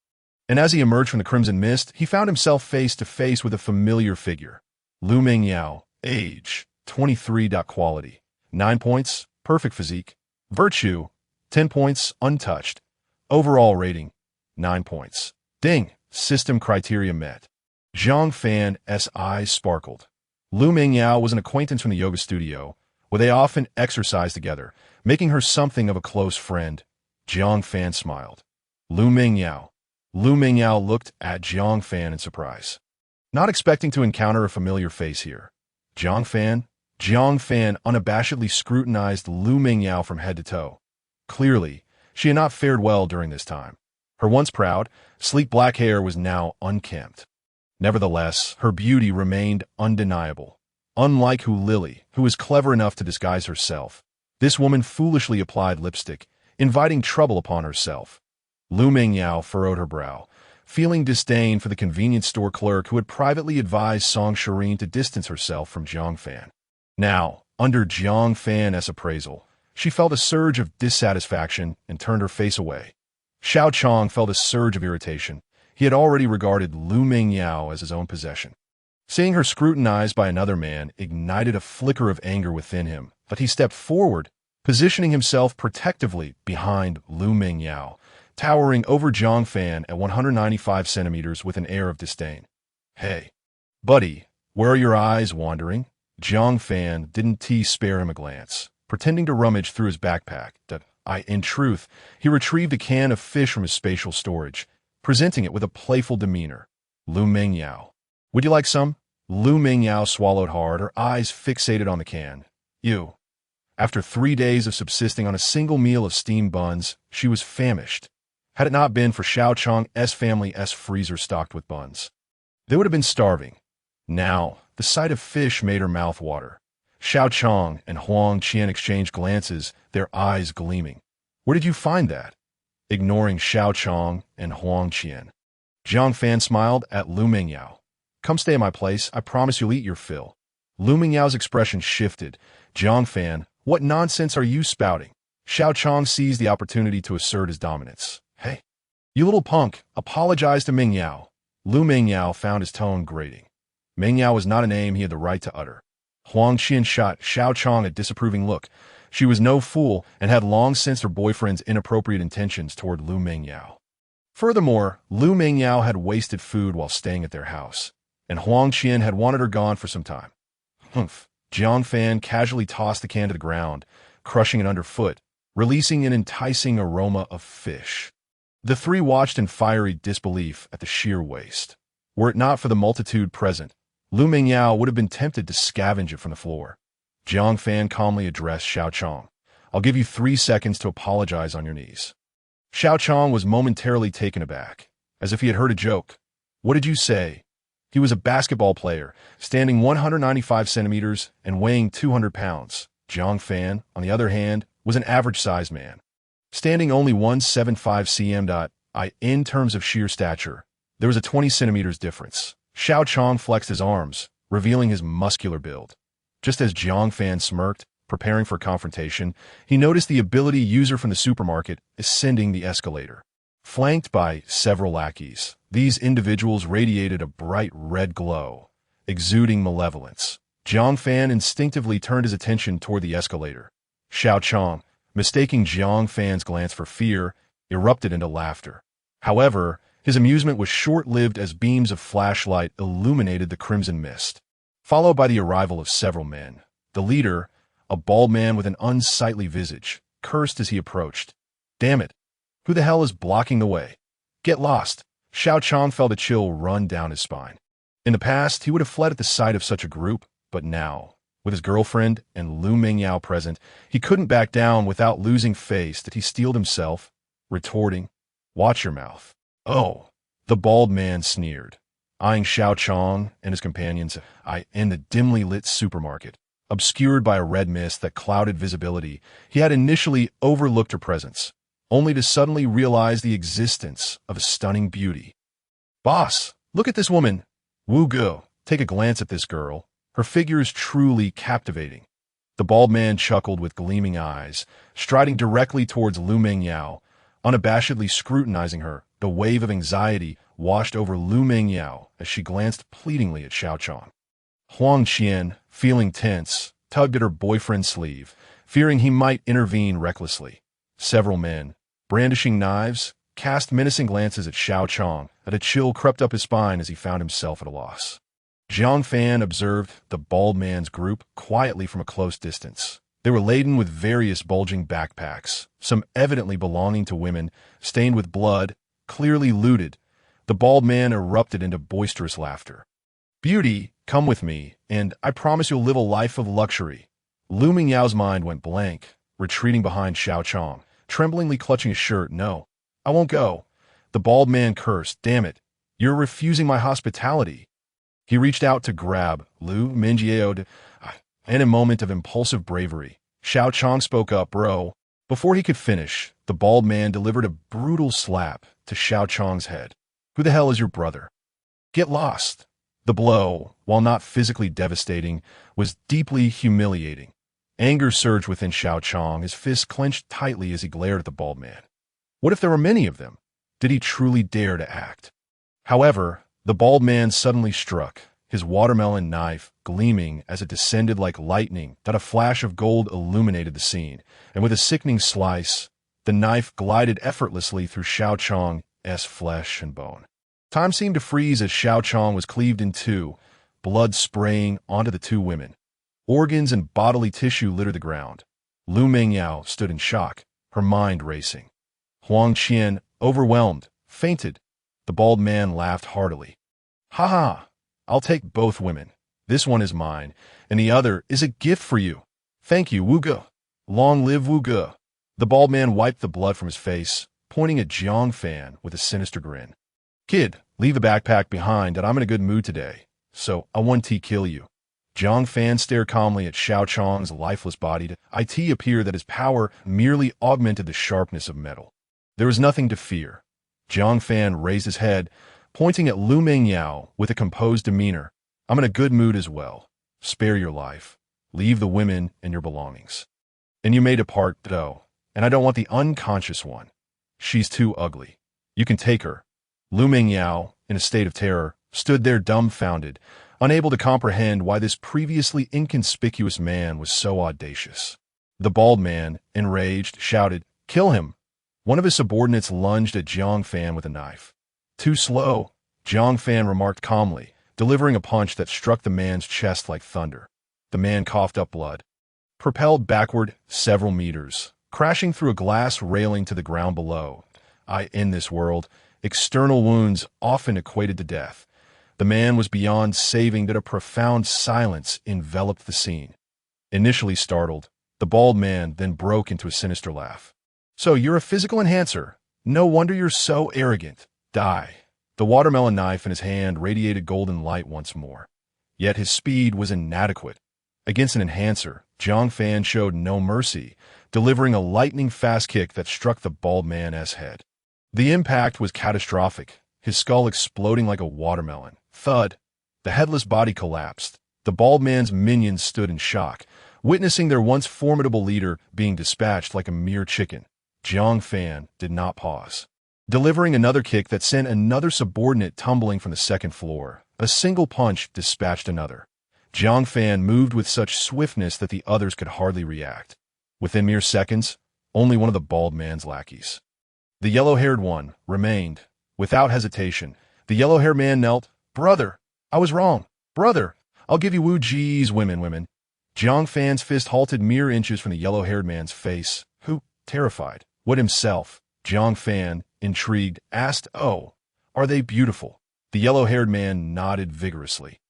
Speaker 1: And as he emerged from the crimson mist, he found himself face to face with a familiar figure. Liu Mengqian, age, 23. Quality, 9 points, perfect physique. Virtue, 10 points, untouched. Overall rating, 9 points. Ding, system criteria met. Jiang Fan's eyes sparkled. Liu Mengqian was an acquaintance from the yoga studio, where they often exercised together, making her something of a close friend. Jiang Fan smiled. Liu Mengqian. Liu Mengqian looked at Jiang Fan in surprise, not expecting to encounter a familiar face here. Jiang Fan unabashedly scrutinized Liu Mengqian from head to toe. Clearly, she had not fared well during this time. Her once proud, sleek black hair was now unkempt. Nevertheless, her beauty remained undeniable. Unlike Hu Lily, who was clever enough to disguise herself, this woman foolishly applied lipstick, inviting trouble upon herself. Liu Mengqian furrowed her brow, feeling disdain for the convenience store clerk who had privately advised Tang Xuerou to distance herself from Jiang Fan. Now, under Jiang Fan's appraisal, she felt a surge of dissatisfaction and turned her face away. Xiao Chong felt a surge of irritation. He had already regarded Liu Mengqian as his own possession. Seeing her scrutinized by another man ignited a flicker of anger within him, but he stepped forward, positioning himself protectively behind Liu Mengqian, towering over Jiang Fan at 195 centimeters with an air of disdain. "Hey, buddy, where are your eyes wandering?" Jiang Fan didn't spare him a glance, pretending to rummage through his backpack. In truth, he retrieved a can of fish from his spatial storage, presenting it with a playful demeanor. "Liu Mengqian, would you like some?" Liu Mengqian swallowed hard, her eyes fixated on the can. "You." After 3 days of subsisting on a single meal of steamed buns, she was famished. Had it not been for Xiao Chong's family's freezer stocked with buns, they would have been starving. Now, the sight of fish made her mouth water. Xiao Chong and Huang Qian exchanged glances, their eyes gleaming. "Where did you find that?" Ignoring Xiao Chong and Huang Qian, Jiang Fan smiled at Liu Mengqian. "Come stay at my place. I promise you'll eat your fill." Liu Mengqian's expression shifted. "Jiang Fan, what nonsense are you spouting?" Xiao Chong seized the opportunity to assert his dominance. "Hey, you little punk, apologize to Mengqian." Liu Mengqian found his tone grating. Mengqian was not a name he had the right to utter. Huang Qian shot Xiao Chong a disapproving look. She was no fool and had long sensed her boyfriend's inappropriate intentions toward Liu Mengyao. Furthermore, Liu Mengyao had wasted food while staying at their house, and Mengqian had wanted her gone for some time. Humph. Jiang Fan casually tossed the can to the ground, crushing it underfoot, releasing an enticing aroma of fish. The three watched in fiery disbelief at the sheer waste. Were it not for the multitude present, Liu Mengyao would have been tempted to scavenge it from the floor. Jiang Fan calmly addressed Xiao Chong. I'll give you 3 seconds to apologize on your knees. Xiao Chong was momentarily taken aback, as if he had heard a joke. What did you say? He was a basketball player, standing 195 centimeters and weighing 200 pounds. Jiang Fan, on the other hand, was an average-sized man, standing only 175 cm. In terms of sheer stature, there was a 20 centimeters difference. Xiao Chong flexed his arms, revealing his muscular build. Just as Jiang Fan smirked, preparing for confrontation, he noticed the ability user from the supermarket ascending the escalator. Flanked by several lackeys, these individuals radiated a bright red glow, exuding malevolence. Jiang Fan instinctively turned his attention toward the escalator. Xiao Chong, mistaking Jiang Fan's glance for fear, erupted into laughter. However, his amusement was short-lived as beams of flashlight illuminated the crimson mist, followed by the arrival of several men. The leader, a bald man with an unsightly visage, cursed as he approached. Damn it! Who the hell is blocking the way? Get lost! Xiao Chong felt a chill run down his spine. In the past, he would have fled at the sight of such a group, but now, with his girlfriend and Liu Mengyao present, he couldn't back down without losing face. Did he steeled himself, retorting, "Watch your mouth." Oh, the bald man sneered, eyeing Xiao Chong and his companions in the dimly lit supermarket. Obscured by a red mist that clouded visibility, he had initially overlooked her presence, only to suddenly realize the existence of a stunning beauty. Boss, look at this woman. Wu Ge, take a glance at this girl. Her figure is truly captivating. The bald man chuckled with gleaming eyes, striding directly towards Liu Mengyao, unabashedly scrutinizing her. The wave of anxiety washed over Liu Mengyao as she glanced pleadingly at Xiao Chong. Mengqian, feeling tense, tugged at her boyfriend's sleeve, fearing he might intervene recklessly. Several men, brandishing knives, cast menacing glances at Xiao Chong, and a chill crept up his spine as he found himself at a loss. Jiang Fan observed the bald man's group quietly from a close distance. They were laden with various bulging backpacks, some evidently belonging to women, stained with blood, clearly looted. The bald man erupted into boisterous laughter. Beauty, come with me, and I promise you'll live a life of luxury. Liu Mengyao's mind went blank, retreating behind Xiao Chong, tremblingly clutching his shirt. No, I won't go. The bald man cursed. Damn it, you're refusing my hospitality. He reached out to grab Liu Mengyao, in a moment of impulsive bravery. Xiao Chong spoke up, bro. Before he could finish, the bald man delivered a brutal slap to Xiao Chong's head. Who the hell is your brother? Get lost. The blow, while not physically devastating, was deeply humiliating. Anger surged within Xiao Chong, his fists clenched tightly as he glared at the bald man. What if there were many of them? Did he truly dare to act? However, the bald man suddenly struck, his watermelon knife gleaming as it descended like lightning. That a flash of gold illuminated the scene, and with a sickening slice, the knife glided effortlessly through Xiao Chong's flesh and bone. Time seemed to freeze as Xiao Chong was cleaved in two, blood spraying onto the two women. Organs and bodily tissue littered the ground. Liu Mengyao stood in shock, her mind racing. Mengqian, overwhelmed, fainted. The bald man laughed heartily. Ha ha! I'll take both women. This one is mine, and the other is a gift for you. Thank you, Wu Ge. Long live Wu Ge. The bald man wiped the blood from his face, pointing at Jiang Fan with a sinister grin. Kid, leave the backpack behind, and I'm in a good mood today, so I want to kill you. Jiang Fan stared calmly at Xiao Chong's lifeless body. It appeared that his power merely augmented the sharpness of metal. There was nothing to fear. Jiang Fan raised his head, pointing at Liu Mengyao with a composed demeanor. I'm in a good mood as well. Spare your life. Leave the women and your belongings. And you may depart, though, and I don't want the unconscious one. She's too ugly. You can take her. Liu Mengyao, in a state of terror, stood there dumbfounded, unable to comprehend why this previously inconspicuous man was so audacious. The bald man, enraged, shouted, "Kill him!" One of his subordinates lunged at Jiang Fan with a knife. "Too slow," Jiang Fan remarked calmly, delivering a punch that struck the man's chest like thunder. The man coughed up blood, propelled backward several meters, crashing through a glass railing to the ground below. In this world, external wounds often equated to death. The man was beyond saving that a profound silence enveloped the scene. Initially startled, the bald man then broke into a sinister laugh. "So you're a physical enhancer. No wonder you're so arrogant. Die." The watermelon knife in his hand radiated golden light once more. Yet his speed was inadequate. Against an enhancer, Jiang Fan showed no mercy, delivering a lightning-fast kick that struck the bald man's head. The impact was catastrophic, his skull exploding like a watermelon. Thud! The headless body collapsed. The bald man's minions stood in shock, witnessing their once formidable leader being dispatched like a mere chicken. Jiang Fan did not pause, delivering another kick that sent another subordinate tumbling from the second floor. A single punch dispatched another. Jiang Fan moved with such swiftness that the others could hardly react. Within mere seconds, only one of the bald man's lackeys, the yellow-haired one, remained. Without hesitation, the yellow-haired man knelt. "Brother, I was wrong. Brother, I'll give you Wu Ji's women. Jiang Fan's fist halted mere inches from the yellow-haired man's face, who, terrified, would himself. Jiang Fan, intrigued, asked, "Oh, are they beautiful?" The yellow-haired man nodded vigorously.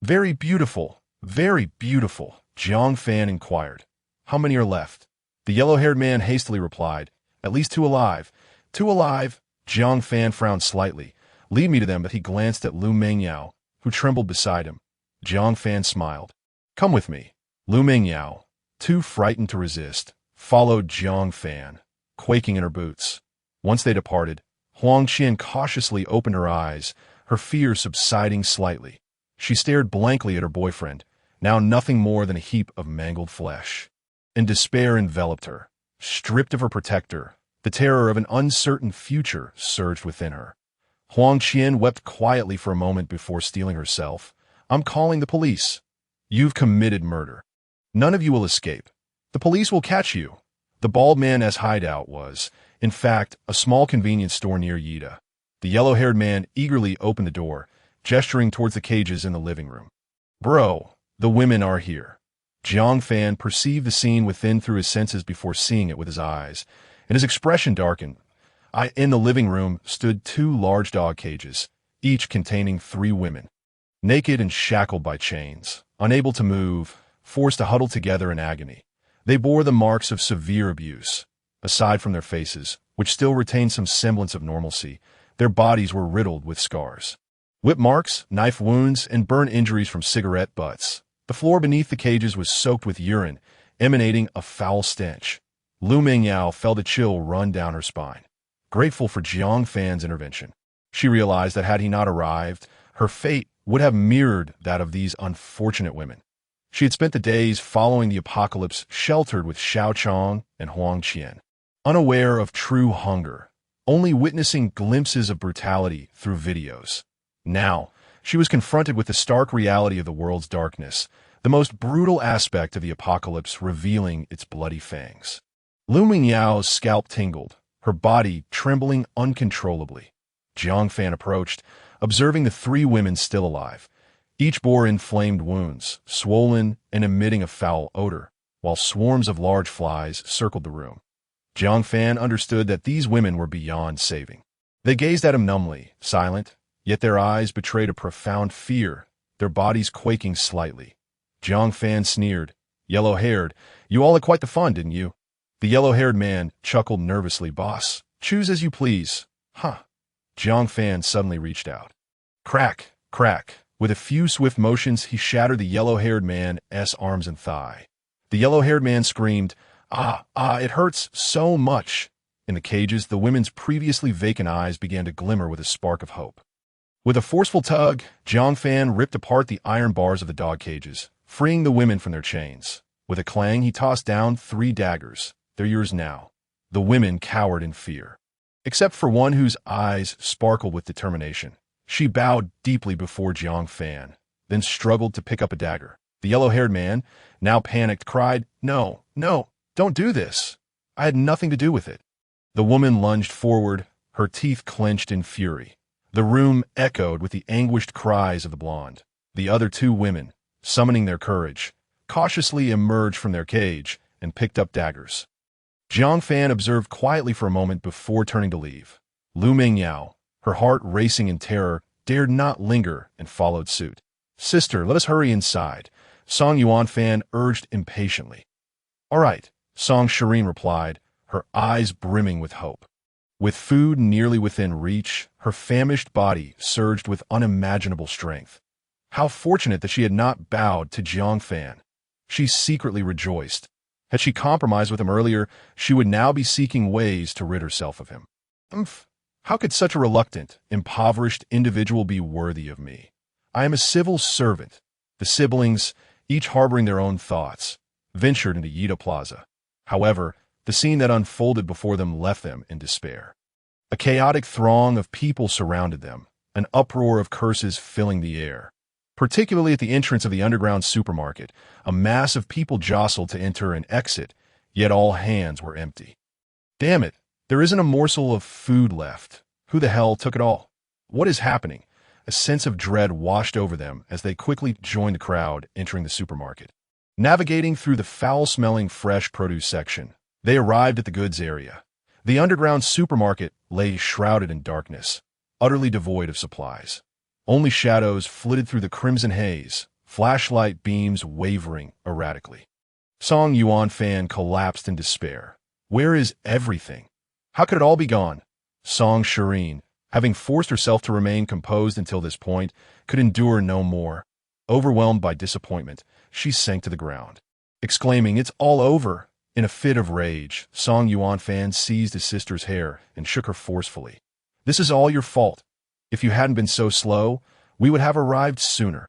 Speaker 1: Very beautiful, Jiang Fan inquired. "How many are left?" The yellow-haired man hastily replied, "At least 2 alive. 2 alive." Jiang Fan frowned slightly. "Lead me to them," but he glanced at Liu Mengqian, who trembled beside him. Jiang Fan smiled. "Come with me." Liu Mengqian, too frightened to resist, followed Jiang Fan, quaking in her boots. Once they departed, Qian cautiously opened her eyes, her fear subsiding slightly. She stared blankly at her boyfriend, now nothing more than a heap of mangled flesh. And despair enveloped her. Stripped of her protector, the terror of an uncertain future surged within her. Qian wept quietly for a moment before steeling herself. "I'm calling the police. You've committed murder. None of you will escape. The police will catch you." The bald man's hideout was, in fact, a small convenience store near Yida. The yellow-haired man eagerly opened the door, gesturing towards the cages in the living room. "Bro, the women are here." Jiang Fan perceived the scene within through his senses before seeing it with his eyes, and his expression darkened. In the living room stood 2 large dog cages, each containing 3 women. Naked and shackled by chains, unable to move, forced to huddle together in agony. They bore the marks of severe abuse. Aside from their faces, which still retained some semblance of normalcy, their bodies were riddled with scars. Whip marks, knife wounds, and burn injuries from cigarette butts. The floor beneath the cages was soaked with urine, emanating a foul stench. Liu Mengqian felt a chill run down her spine. Grateful for Jiang Fan's intervention, she realized that had he not arrived, her fate would have mirrored that of these unfortunate women. She had spent the days following the apocalypse sheltered with Xiao Chong and Qian, unaware of true hunger, only witnessing glimpses of brutality through videos. Now, she was confronted with the stark reality of the world's darkness, the most brutal aspect of the apocalypse revealing its bloody fangs. Liu Mengqian's scalp tingled, her body trembling uncontrollably. Jiang Fan approached, observing the 3 women still alive. Each bore inflamed wounds, swollen and emitting a foul odor, while swarms of large flies circled the room. Jiang Fan understood that these women were beyond saving. They gazed at him numbly, silent, yet their eyes betrayed a profound fear, their bodies quaking slightly. Jiang Fan sneered. "Yellow-haired, you all had quite the fun, didn't you?" The yellow-haired man chuckled nervously. "Boss, choose as you please." "Huh." Jiang Fan suddenly reached out. Crack, crack. With a few swift motions, he shattered the yellow-haired man's arms and thigh. The yellow-haired man screamed, it hurts so much." In the cages, the women's previously vacant eyes began to glimmer with a spark of hope. With a forceful tug, Jiang Fan ripped apart the iron bars of the dog cages, freeing the women from their chains. With a clang, he tossed down 3 daggers. "They're yours now." The women cowered in fear, except for one whose eyes sparkled with determination. She bowed deeply before Jiang Fan, then struggled to pick up a dagger. The yellow-haired man, now panicked, cried, "No, no, Don't do this. I had nothing to do with it. The woman lunged forward, her teeth clenched in fury. The room echoed with the anguished cries of the blonde. The other two women, summoning their courage, cautiously emerged from their cage and picked up daggers. Jiang Fan observed quietly for a moment before turning to leave. Liu Mengqian, her heart racing in terror, dared not linger and followed suit. "Sister, let us hurry inside," Song Yuan Fan urged impatiently. "All right," Song Shiyin replied, her eyes brimming with hope. With food nearly within reach, her famished body surged with unimaginable strength. How fortunate that she had not bowed to Jiang Fan. She secretly rejoiced. Had she compromised with him earlier, she would now be seeking ways to rid herself of him. How could such a reluctant, impoverished individual be worthy of me? I am a civil servant. The siblings, each harboring their own thoughts, ventured into Yida Plaza. However, the scene that unfolded before them left them in despair. A chaotic throng of people surrounded them, an uproar of curses filling the air. Particularly at the entrance of the underground supermarket, a mass of people jostled to enter and exit, yet all hands were empty. "Damn it, there isn't a morsel of food left. Who the hell took it all? What is happening?" A sense of dread washed over them as they quickly joined the crowd entering the supermarket. Navigating through the foul-smelling fresh produce section, they arrived at the goods area. The underground supermarket lay shrouded in darkness, utterly devoid of supplies. Only shadows flitted through the crimson haze, flashlight beams wavering erratically. Song Yuan Fan collapsed in despair. Where is everything? How could it all be gone? Song Shiyin, having forced herself to remain composed until this point, could endure no more. Overwhelmed by disappointment, she sank to the ground. Exclaiming, "It's all over!" In a fit of rage, Song Yuan Fan seized his sister's hair and shook her forcefully. "This is all your fault. If you hadn't been so slow, we would have arrived sooner.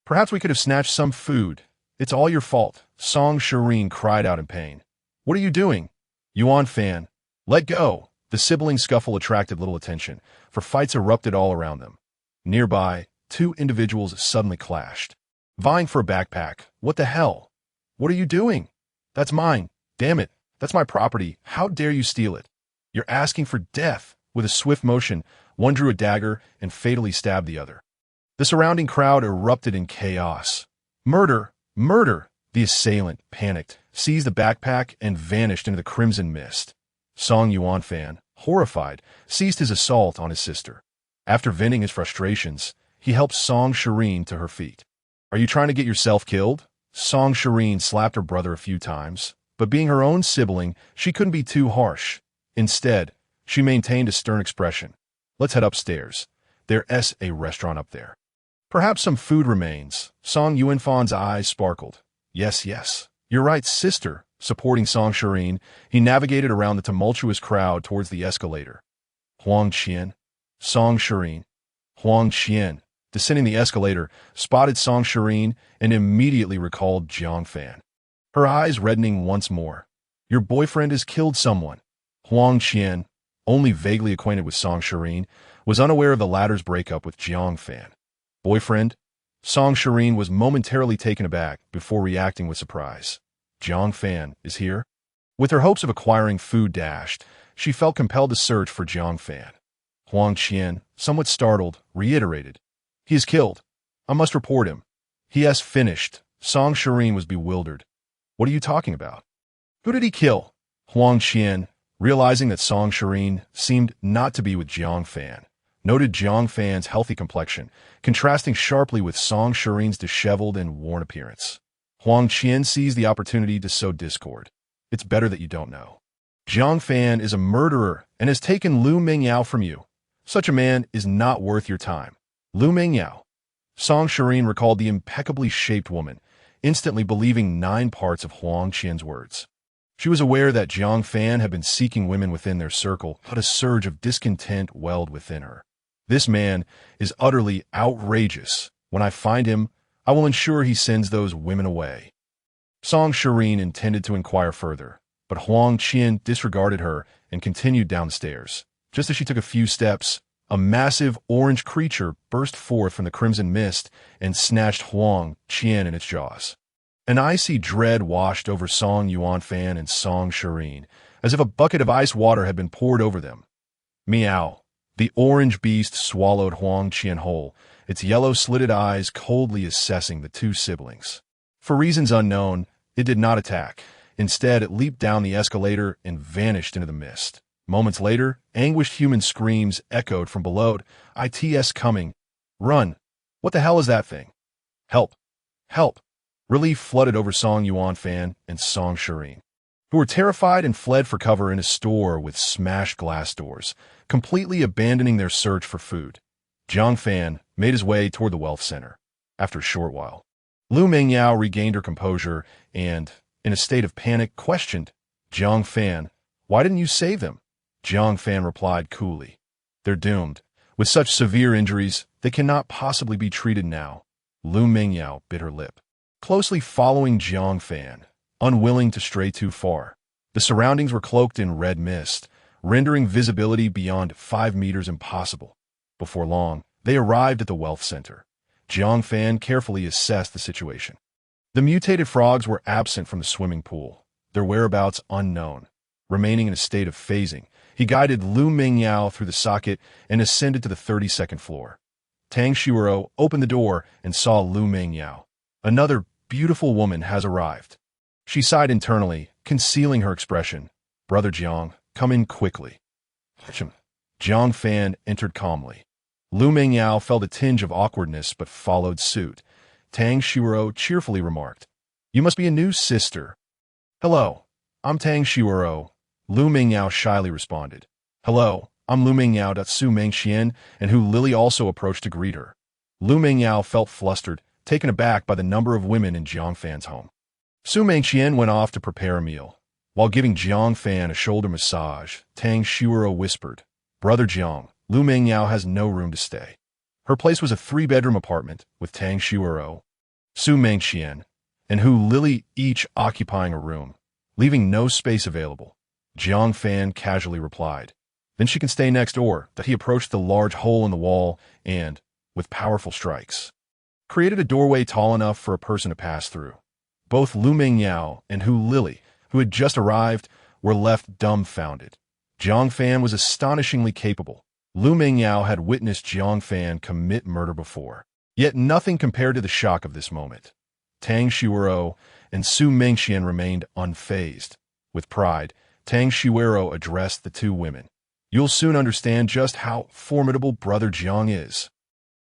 Speaker 1: Perhaps we could have snatched some food. It's all your fault," Song Shiyin cried out in pain. "What are you doing?" "Yuan Fan, let go!" The sibling scuffle attracted little attention, for fights erupted all around them. Nearby, two individuals suddenly clashed. Vying for a backpack. "What the hell? What are you doing?" "That's mine. Damn it. That's my property. How dare you steal it?" "You're asking for death." With a swift motion, one drew a dagger and fatally stabbed the other. The surrounding crowd erupted in chaos. "Murder! Murder!" The assailant, panicked, seized the backpack and vanished into the crimson mist. Song Yuan Fan, horrified, ceased his assault on his sister. After venting his frustrations, he helped Song Shiyin to her feet. "Are you trying to get yourself killed?" Song Shiyin slapped her brother a few times, but being her own sibling, she couldn't be too harsh. Instead, she maintained a stern expression. "Let's head upstairs. There's a restaurant up there. Perhaps some food remains." Song Yuanfan's eyes sparkled. Yes, you're right, sister." Supporting Song Shiyin, he navigated around the tumultuous crowd towards the escalator. "Huang Qian." Song Shiyin. Huang Qian, descending the escalator, spotted Song Shiyin and immediately recalled Jiang Fan. Her eyes reddening once more. "Your boyfriend has killed someone." Huang Qian, only vaguely acquainted with Song Shiyin, was unaware of the latter's breakup with Jiang Fan. "Boyfriend?" Song Shiyin was momentarily taken aback before reacting with surprise. "Jiang Fan is here?" With her hopes of acquiring food dashed, she felt compelled to search for Jiang Fan. Huang Qian, somewhat startled, reiterated, "He is killed. I must report him." "He has finished." Song Shiyin was bewildered. "What are you talking about? Who did he kill?" Huang Qian, realizing that Song Shiyin seemed not to be with Jiang Fan, noted Jiang Fan's healthy complexion, contrasting sharply with Song Shireen's disheveled and worn appearance. Huang Qian seized the opportunity to sow discord. "It's better that you don't know. Jiang Fan is a murderer and has taken Liu Mengqian from you. Such a man is not worth your time." "Liu Mengqian." Song Shiyin recalled the impeccably shaped woman, instantly believing 9 parts of Huang Qian's words. She was aware that Jiang Fan had been seeking women within their circle, but a surge of discontent welled within her. "This man is utterly outrageous. When I find him, I will ensure he sends those women away." Song Shiyin intended to inquire further, but Huang Qian disregarded her and continued down the stairs. Just as she took a few steps, a massive orange creature burst forth from the crimson mist and snatched Huang Qian in its jaws. An icy dread washed over Jiang Fan and Tang Xuerou, as if a bucket of ice water had been poured over them. Meow. The orange beast swallowed Mengqian whole, its yellow slitted eyes coldly assessing the two siblings. For reasons unknown, it did not attack. Instead, it leaped down the escalator and vanished into the mist. Moments later, anguished human screams echoed from below. "It's coming. Run. What the hell is that thing? Help. Help." Relief flooded over Jiang Fan and Tang Xuerou, who were terrified and fled for cover in a store with smashed glass doors, completely abandoning their search for food. Jiang Fan made his way toward the wealth center. After a short while, Liu Mengqian regained her composure and, in a state of panic, questioned, "Jiang Fan, why didn't you save them?" Jiang Fan replied coolly, "They're doomed. With such severe injuries, they cannot possibly be treated now." Liu Mengqian bit her lip, closely following Jiang Fan, unwilling to stray too far. The surroundings were cloaked in red mist, rendering visibility beyond 5 meters impossible. Before long, they arrived at the wealth center. Jiang Fan carefully assessed the situation. The mutated frogs were absent from the swimming pool, their whereabouts unknown. Remaining in a state of phasing, he guided Liu Mengqian through the socket and ascended to the 32nd floor. Tang Xuerou opened the door and saw Liu Mengqian. "Another beautiful woman has arrived." She sighed internally, concealing her expression. "Brother Jiang, come in quickly." Jiang Fan entered calmly. Liu Mengqian felt a tinge of awkwardness but followed suit. Tang Xuerou cheerfully remarked, "You must be a new sister." "Hello, I'm Tang Xuerou," Liu Mengqian shyly responded. "Hello, I'm Liu Mengqian. Su Mengqian," and who Lily also approached to greet her. Liu Mengqian felt flustered, taken aback by the number of women in Jiang Fan's home. Su Mengqian went off to prepare a meal. While giving Jiang Fan a shoulder massage, Tang Xuerou whispered, "Brother Jiang, Liu Mengqian has no room to stay." Her place was a 3-bedroom apartment with Tang Xuerou, Su Mengqian, and Hu Lily each occupying a room, leaving no space available. Jiang Fan casually replied, "Then she can stay next door." That he approached the large hole in the wall and, with powerful strikes, created a doorway tall enough for a person to pass through. Both Liu Mengqian and Hu Lily, who had just arrived, were left dumbfounded. Jiang Fan was astonishingly capable. Liu Mengqian had witnessed Jiang Fan commit murder before, yet nothing compared to the shock of this moment. Tang Xuerou and Su Mengqian remained unfazed. With pride, Tang Xuerou addressed the two women. "You'll soon understand just how formidable Brother Jiang is."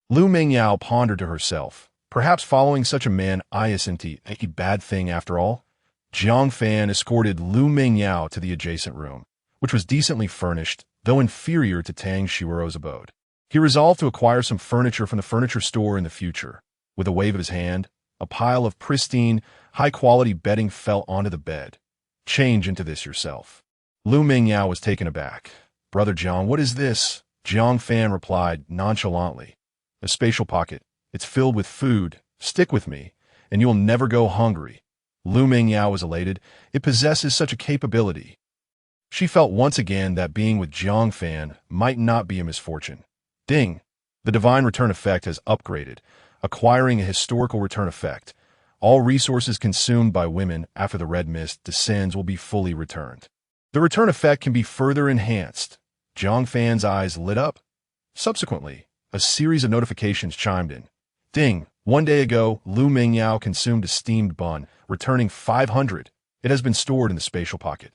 Speaker 1: Liu Mengqian pondered to herself, perhaps following such a man isn't a bad thing after all. Jiang Fan escorted Liu Mengqian to the adjacent room, which was decently furnished, though inferior to Tang Xuerou's abode. He resolved to acquire some furniture from the furniture store in the future. With a wave of his hand, a pile of pristine, high-quality bedding fell onto the bed. "Change into this yourself." Liu Mengqian was taken aback. "Brother Jiang, what is this?" Jiang Fan replied nonchalantly, "A spatial pocket. It's filled with food. Stick with me, and you'll never go hungry." Liu Mengqian was elated. It possesses such a capability. She felt once again that being with Jiang Fan might not be a misfortune. Ding! The divine return effect has upgraded, acquiring a historical return effect. All resources consumed by women after the red mist descends will be fully returned. The return effect can be further enhanced. Jiang Fan's eyes lit up. Subsequently, a series of notifications chimed in. Ding! 1 day ago, Liu Mengqian consumed a steamed bun, returning 500. It has been stored in the spatial pocket.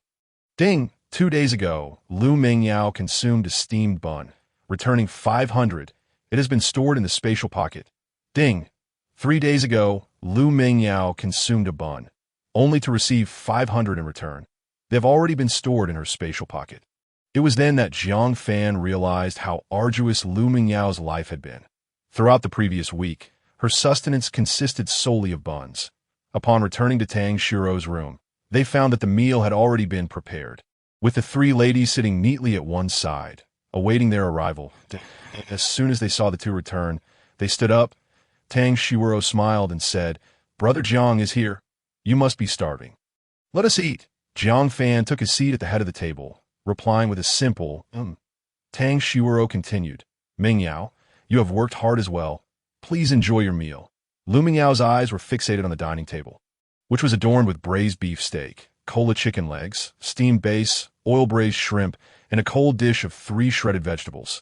Speaker 1: Ding! 2 days ago, Liu Mengqian consumed a steamed bun, returning 500. It has been stored in the spatial pocket. Ding! 3 days ago, Liu Mengqian consumed a bun, only to receive 500 in return. They have already been stored in her spatial pocket. It was then that Jiang Fan realized how arduous Liu Mengqian's life had been. Throughout the previous week, her sustenance consisted solely of buns. Upon returning to Tang Xuerou's room, they found that the meal had already been prepared, with the 3 ladies sitting neatly at one side, awaiting their arrival. As soon as they saw the two return, they stood up. Tang Xuerou smiled and said, "Brother Jiang is here. You must be starving. Let us eat." Jiang Fan took his seat at the head of the table, replying with a simple, Tang Xuerou continued, "Mengqian, you have worked hard as well. Please enjoy your meal." Liu Mengqian's eyes were fixated on the dining table. which was adorned with braised beef steak, cola chicken legs, steamed base, oil-braised shrimp, and a cold dish of 3 shredded vegetables.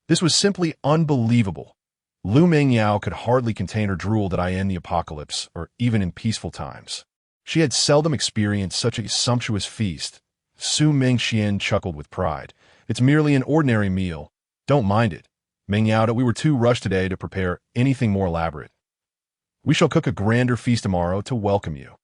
Speaker 1: This was simply unbelievable. Liu Mengqian could hardly contain her drool that I in the apocalypse, or even in peaceful times. She had seldom experienced such a sumptuous feast. Mengqian chuckled with pride. It's merely an ordinary meal. Don't mind it. Mengqian, we were too rushed today to prepare anything more elaborate. We shall cook a grander feast tomorrow to welcome you.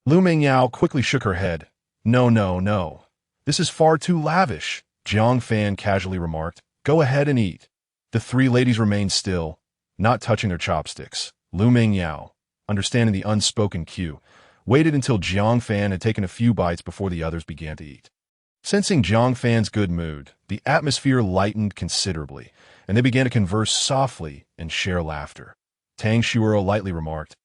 Speaker 1: Liu Mengqian quickly shook her head. No, no, no. This is far too lavish, Jiang Fan casually remarked. Go ahead and eat. The 3 ladies remained still, not touching their chopsticks. Liu Mengqian, understanding the unspoken cue, waited until Jiang Fan had taken a few bites before the others began to eat. Sensing Jiang Fan's good mood, the atmosphere lightened considerably, and they began to converse softly and share laughter. Tang Xuerou lightly remarked,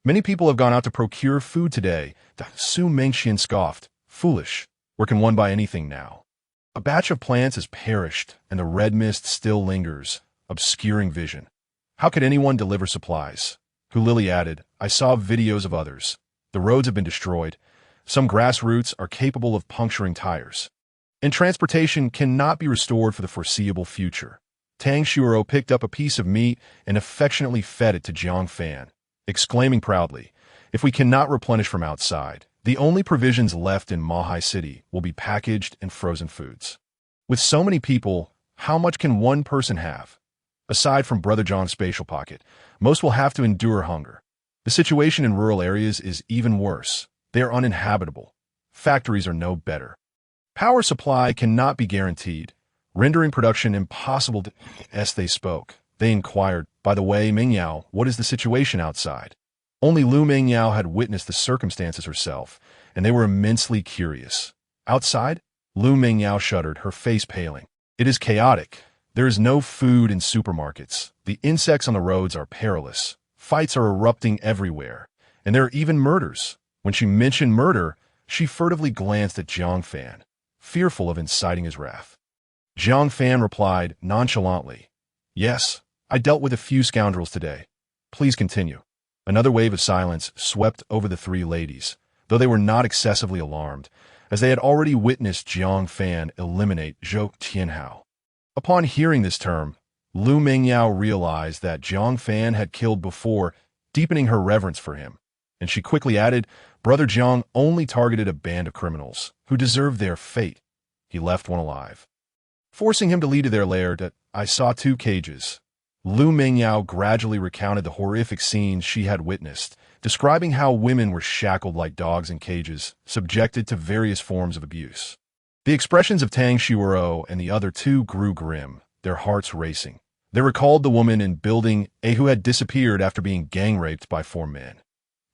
Speaker 1: Many people have gone out to procure food today. Mengqian scoffed. Foolish. Where can one buy anything now? A batch of plants has perished, and the red mist still lingers, obscuring vision. How could anyone deliver supplies? Hu Lily added, I saw videos of others. The roads have been destroyed. Some grassroots are capable of puncturing tires. And transportation cannot be restored for the foreseeable future. Tang Xuerou picked up a piece of meat and affectionately fed it to Jiang Fan, exclaiming proudly, If we cannot replenish from outside, the only provisions left in Mahai City will be packaged and frozen foods. With so many people, how much can one person have? Aside from Brother John's spatial pocket, most will have to endure hunger. The situation in rural areas is even worse. They are uninhabitable. Factories are no better. Power supply cannot be guaranteed, rendering production impossible to... As they spoke, they inquired, By the way, Mengqian, what is the situation outside? Only Liu Mengqian had witnessed the circumstances herself, and they were immensely curious. Outside? Liu Mengqian shuddered, her face paling. It is chaotic. There is no food in supermarkets. The insects on the roads are perilous. Fights are erupting everywhere, and there are even murders. When she mentioned murder, she furtively glanced at Jiang Fan, fearful of inciting his wrath. Jiang Fan replied nonchalantly, Yes, I dealt with a few scoundrels today. Please continue. Another wave of silence swept over the 3 ladies, though they were not excessively alarmed, as they had already witnessed Jiang Fan eliminate Zhou Tianhao. Upon hearing this term, Liu Mengqian realized that Jiang Fan had killed before, deepening her reverence for him, and she quickly added, Brother Jiang only targeted a band of criminals who deserved their fate. He left one alive. Forcing him to lead to their lair, I saw 2 cages. Liu Mengqian gradually recounted the horrific scenes she had witnessed, describing how women were shackled like dogs in cages, subjected to various forms of abuse. The expressions of Tang Xuerou and the other 2 grew grim, their hearts racing. They recalled the woman in Building A who had disappeared after being gang-raped by 4 men.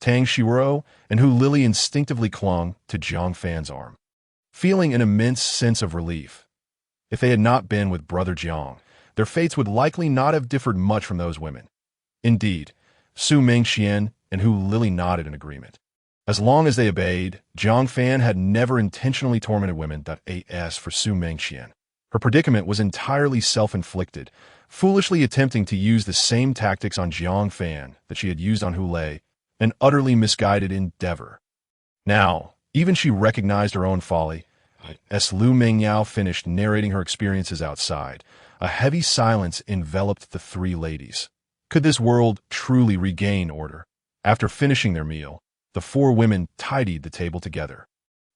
Speaker 1: Tang Xuerou and Hu Lily instinctively clung to Jiang Fan's arm, feeling an immense sense of relief. If they had not been with Brother Jiang, their fates would likely not have differed much from those women. Indeed, Mengqian and Hu Lily nodded in agreement. As long as they obeyed, Jiang Fan had never intentionally tormented women. As for Mengqian, her predicament was entirely self-inflicted, foolishly attempting to use the same tactics on Jiang Fan that she had used on Hu Lei, an utterly misguided endeavor. Now, even she recognized her own folly. As Liu Mengqian finished narrating her experiences outside, a heavy silence enveloped the 3 ladies. Could this world truly regain order? After finishing their meal, the 4 women tidied the table together.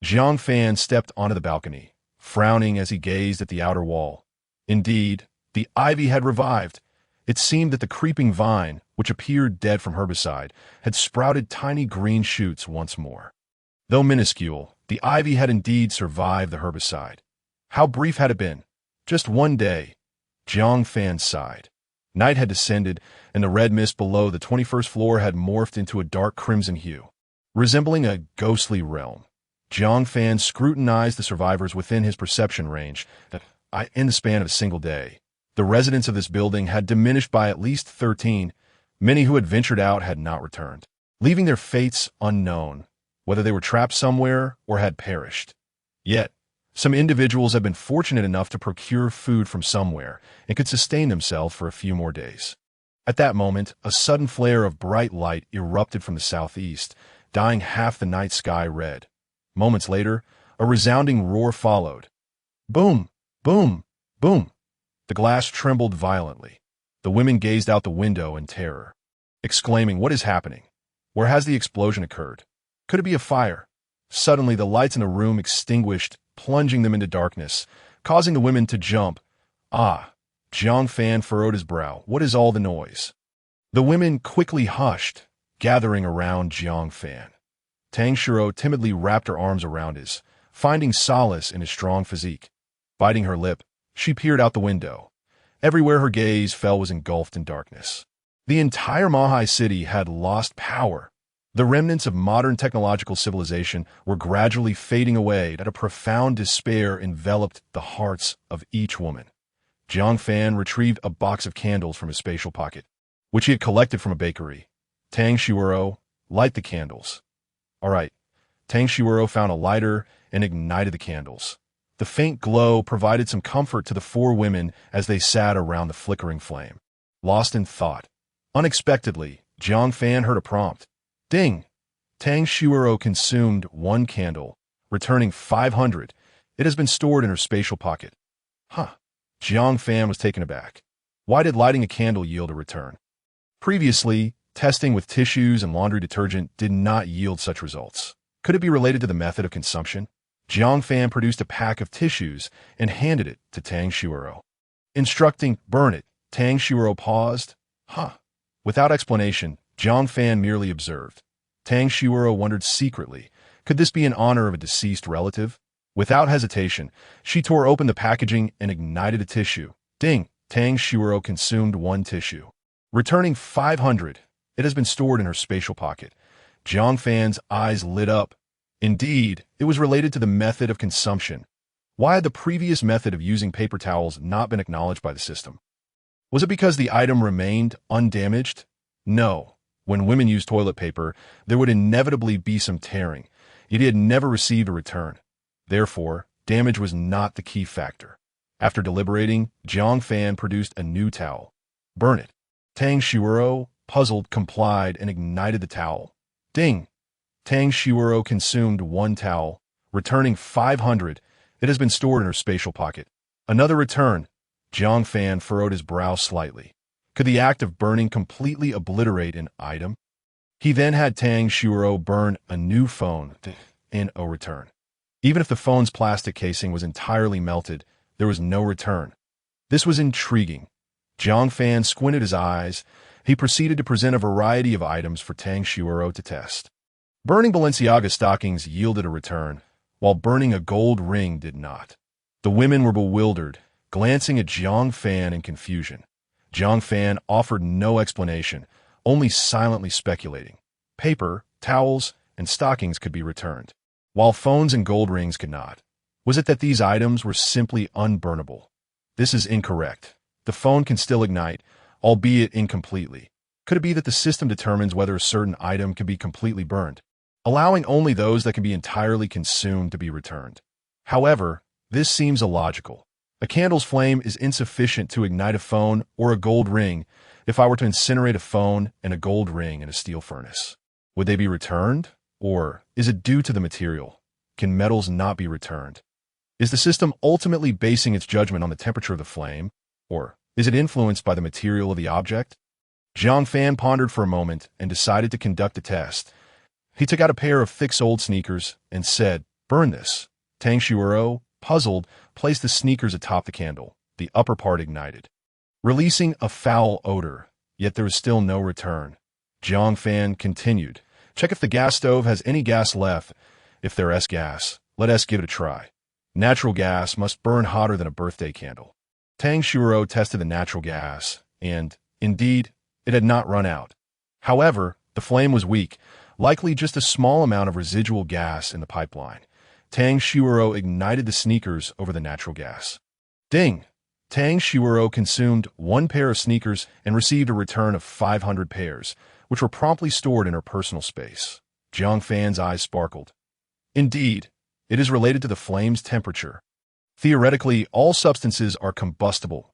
Speaker 1: Jiang Fan stepped onto the balcony, frowning as he gazed at the outer wall. Indeed, the ivy had revived. It seemed that the creeping vine, which appeared dead from herbicide, had sprouted tiny green shoots once more. Though minuscule, the ivy had indeed survived the herbicide. How brief had it been? Just 1 day. Jiang Fan sighed. Night had descended, and the red mist below the 21st floor had morphed into a dark crimson hue, resembling a ghostly realm. Jiang Fan scrutinized the survivors within his perception range. In the span of a single day, the residents of this building had diminished by at least 13. Many who had ventured out had not returned, leaving their fates unknown, whether they were trapped somewhere or had perished. Yet, some individuals had been fortunate enough to procure food from somewhere and could sustain themselves for a few more days. At that moment, a sudden flare of bright light erupted from the southeast, dyeing half the night sky red. Moments later, a resounding roar followed. Boom! Boom! Boom! The glass trembled violently. The women gazed out the window in terror, exclaiming, "What is happening? Where has the explosion occurred? Could it be a fire?" Suddenly, the lights in the room extinguished, plunging them into darkness, causing the women to jump. Ah! Jiang Fan furrowed his brow. What is all the noise? The women quickly hushed, gathering around Jiang Fan. Tang Xuerou timidly wrapped her arms around his, finding solace in his strong physique. Biting her lip, she peered out the window. Everywhere her gaze fell was engulfed in darkness. The entire Mahai city had lost power. The remnants of modern technological civilization were gradually fading away, and a profound despair enveloped the hearts of each woman. Jiang Fan retrieved a box of candles from his spatial pocket, which he had collected from a bakery. Tang Xuerou, light the candles. All right. Tang Xuerou found a lighter and ignited the candles. The faint glow provided some comfort to the four women as they sat around the flickering flame, lost in thought. Unexpectedly, Jiang Fan heard a prompt. Ding! Tang Xuerou consumed one candle, returning 500. It has been stored in her spatial pocket. Huh. Jiang Fan was taken aback. Why did lighting a candle yield a return? Previously, testing with tissues and laundry detergent did not yield such results. Could it be related to the method of consumption? Jiang Fan produced a pack of tissues and handed it to Tang Xuerou. Instructing, burn it, Tang Xuerou paused. Huh. Without explanation, Jiang Fan merely observed. Tang Xuerou wondered secretly, could this be in honor of a deceased relative? Without hesitation, she tore open the packaging and ignited a tissue. Ding! Tang Xuerou consumed one tissue, returning 500. It has been stored in her spatial pocket. Jiang Fan's eyes lit up. Indeed, it was related to the method of consumption. Why had the previous method of using paper towels not been acknowledged by the system? Was it because the item remained undamaged? No. When women used toilet paper, there would inevitably be some tearing, yet he had never received a return. Therefore, damage was not the key factor. After deliberating, Jiang Fan produced a new towel. Burn it. Tang Xuerou, puzzled, complied and ignited the towel. Ding! Tang Xuerou consumed one towel, returning 500. It has been stored in her spatial pocket. Another return. Jiang Fan furrowed his brow slightly. Could the act of burning completely obliterate an item? He then had Tang Xuerou burn a new phone in a return. Even if the phone's plastic casing was entirely melted, there was no return. This was intriguing. Jiang Fan squinted his eyes. He proceeded to present a variety of items for Tang Xuerou to test. Burning Balenciaga stockings yielded a return, while burning a gold ring did not. The women were bewildered, glancing at Jiang Fan in confusion. Jiang Fan offered no explanation, only silently speculating. Paper, towels, and stockings could be returned, while phones and gold rings could not. Was it that these items were simply unburnable? This is incorrect. The phone can still ignite, albeit incompletely. Could it be that the system determines whether a certain item can be completely burned, allowing only those that can be entirely consumed to be returned? However, this seems illogical. A candle's flame is insufficient to ignite a phone or a gold ring. If I were to incinerate a phone and a gold ring in a steel furnace, would they be returned? Or is it due to the material? Can metals not be returned? Is the system ultimately basing its judgment on the temperature of the flame? Or is it influenced by the material of the object? Jiang Fan pondered for a moment and decided to conduct a test. He took out a pair of thick-soled sneakers and said, "Burn this." Tang Xuerou, puzzled, placed the sneakers atop the candle. The upper part ignited, releasing a foul odor, yet there was still no return. Jiang Fan continued, "Check if the gas stove has any gas left. If there is gas, let us give it a try. Natural gas must burn hotter than a birthday candle." Tang Xuerou tested the natural gas, and, indeed, it had not run out. However, the flame was weak, likely just a small amount of residual gas in the pipeline. Tang Xuerou ignited the sneakers over the natural gas. Ding! Tang Xuerou consumed one pair of sneakers and received a return of 500 pairs, which were promptly stored in her personal space. Jiang Fan's eyes sparkled. Indeed, it is related to the flame's temperature. Theoretically, all substances are combustible.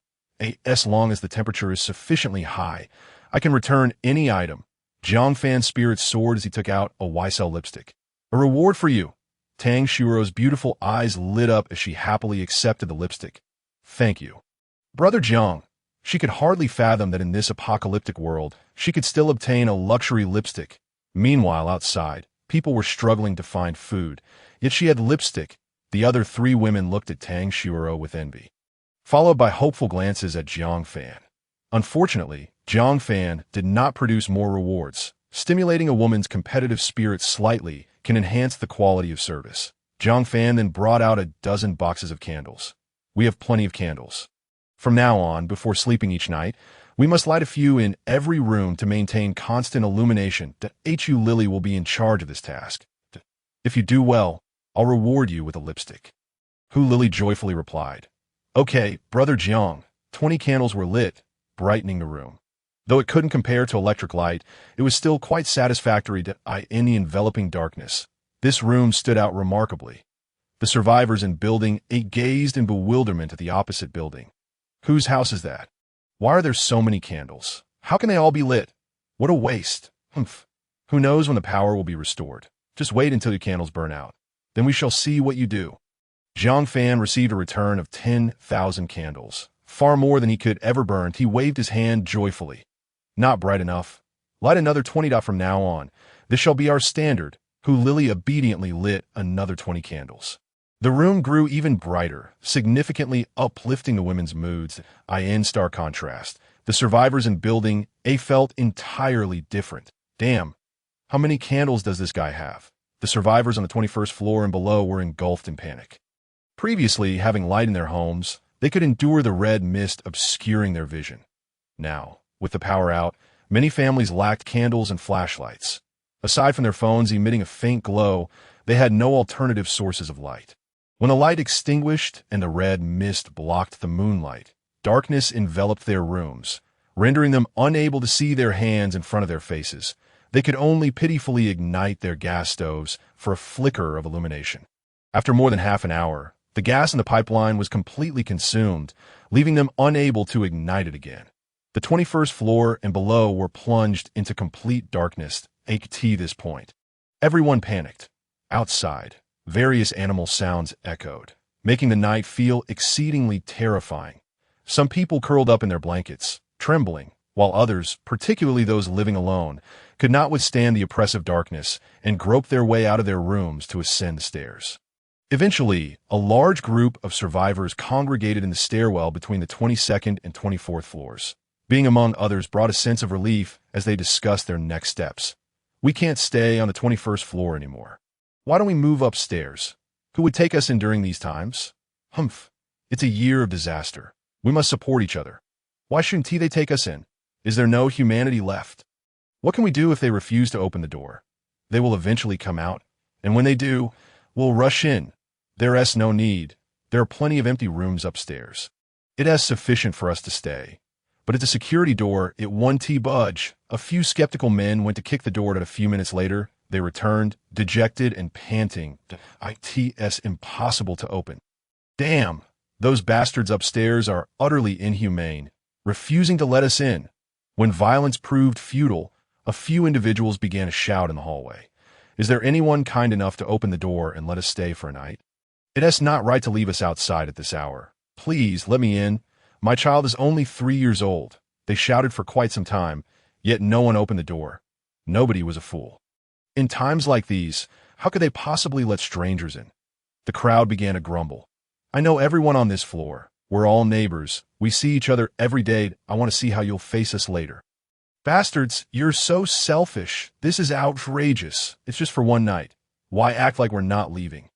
Speaker 1: As long as the temperature is sufficiently high, I can return any item. Jiang Fan's spirits soared as he took out a YSL lipstick. A reward for you. Tang Xuerou's beautiful eyes lit up as she happily accepted the lipstick. Thank you. Brother Jiang. She could hardly fathom that in this apocalyptic world, she could still obtain a luxury lipstick. Meanwhile, outside, people were struggling to find food, yet she had lipstick. The other three women looked at Tang Xuerou with envy, followed by hopeful glances at Jiang Fan. Unfortunately, Jiang Fan did not produce more rewards. Stimulating a woman's competitive spirit slightly can enhance the quality of service. Jiang Fan then brought out a dozen boxes of candles. We have plenty of candles. From now on, before sleeping each night, we must light a few in every room to maintain constant illumination. Hu Lily will be in charge of this task. If you do well, I'll reward you with a lipstick. Hu Lily joyfully replied. Okay, Brother Jiang. 20 candles were lit, brightening the room. Though it couldn't compare to electric light, it was still quite satisfactory in the enveloping darkness. This room stood out remarkably. The survivors in Building 8 gazed in bewilderment at the opposite building. Whose house is that? Why are there so many candles? How can they all be lit? What a waste. Humph. Who knows when the power will be restored? Just wait until your candles burn out. Then we shall see what you do. Jiang Fan received a return of 10,000 candles. Far more than he could ever burn. He waved his hand joyfully. Not bright enough. Light another 20 from now on. This shall be our standard. Hu Lily obediently lit another 20 candles. The room grew even brighter, significantly uplifting the women's moods. In stark contrast, the survivors in Building A felt entirely different. Damn, how many candles does this guy have? The survivors on the 21st floor and below were engulfed in panic. Previously, having light in their homes, they could endure the red mist obscuring their vision. Now, with the power out, many families lacked candles and flashlights. Aside from their phones emitting a faint glow, they had no alternative sources of light. When the light extinguished and the red mist blocked the moonlight, darkness enveloped their rooms, rendering them unable to see their hands in front of their faces. They could only pitifully ignite their gas stoves for a flicker of illumination. After more than half an hour, the gas in the pipeline was completely consumed, leaving them unable to ignite it again. The 21st floor and below were plunged into complete darkness at this point. Everyone panicked. Outside, various animal sounds echoed, making the night feel exceedingly terrifying. Some people curled up in their blankets, trembling, while others, particularly those living alone, could not withstand the oppressive darkness and groped their way out of their rooms to ascend the stairs. Eventually, a large group of survivors congregated in the stairwell between the 22nd and 24th floors. Being among others brought a sense of relief as they discussed their next steps. We can't stay on the 21st floor anymore. Why don't we move upstairs? Who would take us in during these times? Humph. It's a year of disaster. We must support each other. Why shouldn't they take us in? Is there no humanity left? What can we do if they refuse to open the door? They will eventually come out, and when they do, we'll rush in. There's no need. There are plenty of empty rooms upstairs. It is sufficient for us to stay. But at the security door, it won't budge. A few skeptical men went to kick the door, and a few minutes later, they returned, dejected and panting. It's impossible to open. Damn, those bastards upstairs are utterly inhumane, refusing to let us in. When violence proved futile, a few individuals began to shout in the hallway. Is there anyone kind enough to open the door and let us stay for a night? It's not right to leave us outside at this hour. Please, let me in. My child is only 3 years old. They shouted for quite some time, yet no one opened the door. Nobody was a fool. In times like these, how could they possibly let strangers in? The crowd began to grumble. I know everyone on this floor. We're all neighbors. We see each other every day. I want to see how you'll face us later. Bastards, you're so selfish. This is outrageous. It's just for one night. Why act like we're not leaving?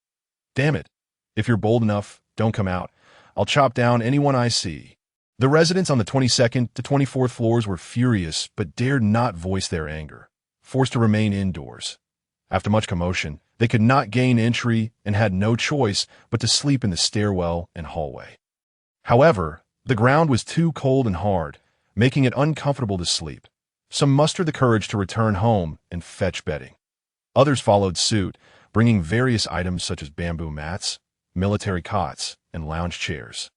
Speaker 1: Damn it. If you're bold enough, don't come out. I'll chop down anyone I see. The residents on the 22nd to 24th floors were furious, but dared not voice their anger, forced to remain indoors. After much commotion, they could not gain entry and had no choice but to sleep in the stairwell and hallway. However, the ground was too cold and hard, making it uncomfortable to sleep. Some mustered the courage to return home and fetch bedding. Others followed suit, bringing various items such as bamboo mats, military cots, and lounge chairs.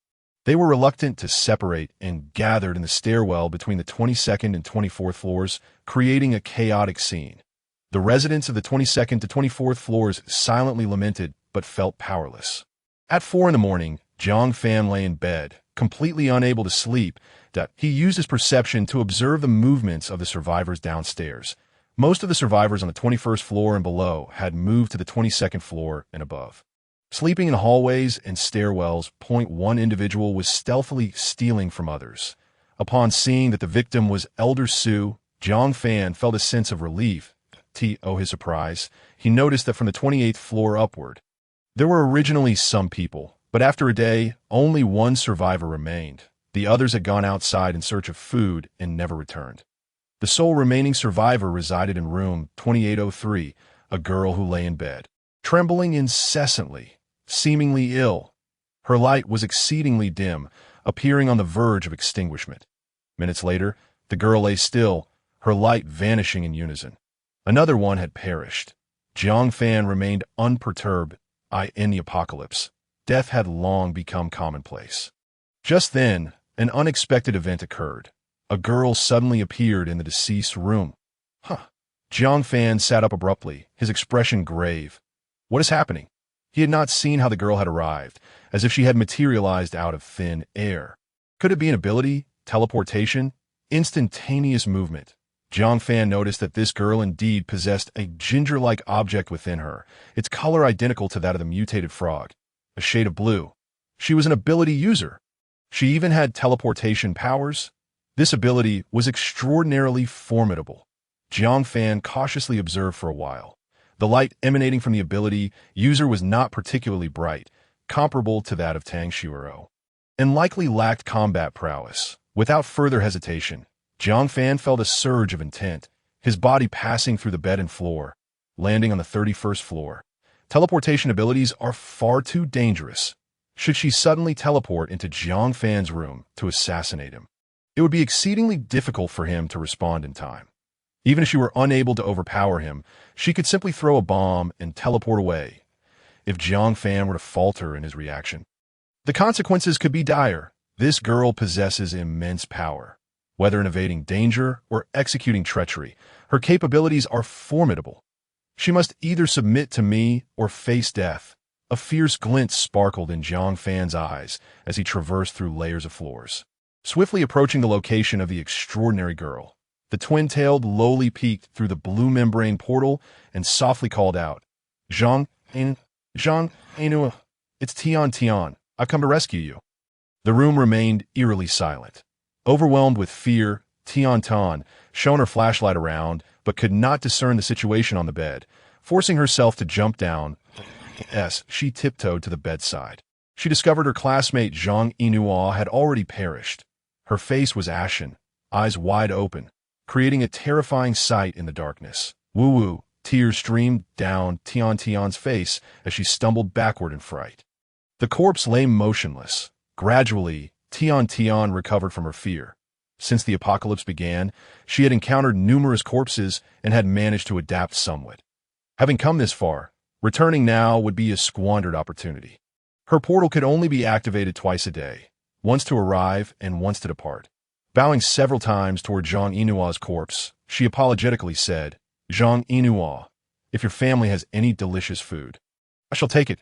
Speaker 1: They were reluctant to separate and gathered in the stairwell between the 22nd and 24th floors, creating a chaotic scene. The residents of the 22nd to 24th floors silently lamented but felt powerless. At 4 in the morning, Jiang Fan lay in bed, completely unable to sleep. He used his perception to observe the movements of the survivors downstairs. Most of the survivors on the 21st floor and below had moved to the 22nd floor and above. Sleeping in hallways and stairwells, one individual was stealthily stealing from others. Upon seeing that the victim was Elder Su, Jiang Fan felt a sense of relief. To his surprise, he noticed that from the 28th floor upward, there were originally some people, but after a day, only one survivor remained. The others had gone outside in search of food and never returned. The sole remaining survivor resided in room 2803, a girl who lay in bed, trembling incessantly, seemingly ill. Her light was exceedingly dim, appearing on the verge of extinguishment. Minutes later, the girl lay still, her light vanishing in unison. Another one had perished. Jiang Fan remained unperturbed. In the apocalypse, death had long become commonplace. Just then, an unexpected event occurred. A girl suddenly appeared in the deceased's room. Jiang Fan sat up abruptly, his expression grave. What is happening? He had not seen how the girl had arrived, as if she had materialized out of thin air. Could it be an ability, teleportation, instantaneous movement? Jiang Fan noticed that this girl indeed possessed a ginger-like object within her, its color identical to that of the mutated frog, a shade of blue. She was an ability user. She even had teleportation powers. This ability was extraordinarily formidable. Jiang Fan cautiously observed for a while. The light emanating from the ability user was not particularly bright, comparable to that of Tang Xuerou, and likely lacked combat prowess. Without further hesitation, Jiang Fan felt a surge of intent, his body passing through the bed and floor, landing on the 31st floor. Teleportation abilities are far too dangerous. Should she suddenly teleport into Jiang Fan's room to assassinate him, it would be exceedingly difficult for him to respond in time. Even if she were unable to overpower him, she could simply throw a bomb and teleport away. If Jiang Fan were to falter in his reaction, the consequences could be dire. This girl possesses immense power. Whether in evading danger or executing treachery, her capabilities are formidable. She must either submit to me or face death. A fierce glint sparkled in Jiang Fan's eyes as he traversed through layers of floors. Swiftly approaching the location of the extraordinary girl, the twin-tailed lowly peeked through the blue membrane portal and softly called out, Jiang Fan, it's Tian. I've come to rescue you. The room remained eerily silent. Overwhelmed with fear, Tian shone her flashlight around, but could not discern the situation on the bed. Forcing herself to jump down, she tiptoed to the bedside. She discovered her classmate Zhang Yinhua had already perished. Her face was ashen, eyes wide open, creating a terrifying sight in the darkness. Woo-woo, tears streamed down Tian's face as she stumbled backward in fright. The corpse lay motionless. Gradually, Tian recovered from her fear. Since the apocalypse began, she had encountered numerous corpses and had managed to adapt somewhat. Having come this far, returning now would be a squandered opportunity. Her portal could only be activated twice a day, once to arrive and once to depart. Bowing several times toward Zhang Yinua's corpse, she apologetically said, Zhang Yinhua, if your family has any delicious food, I shall take it.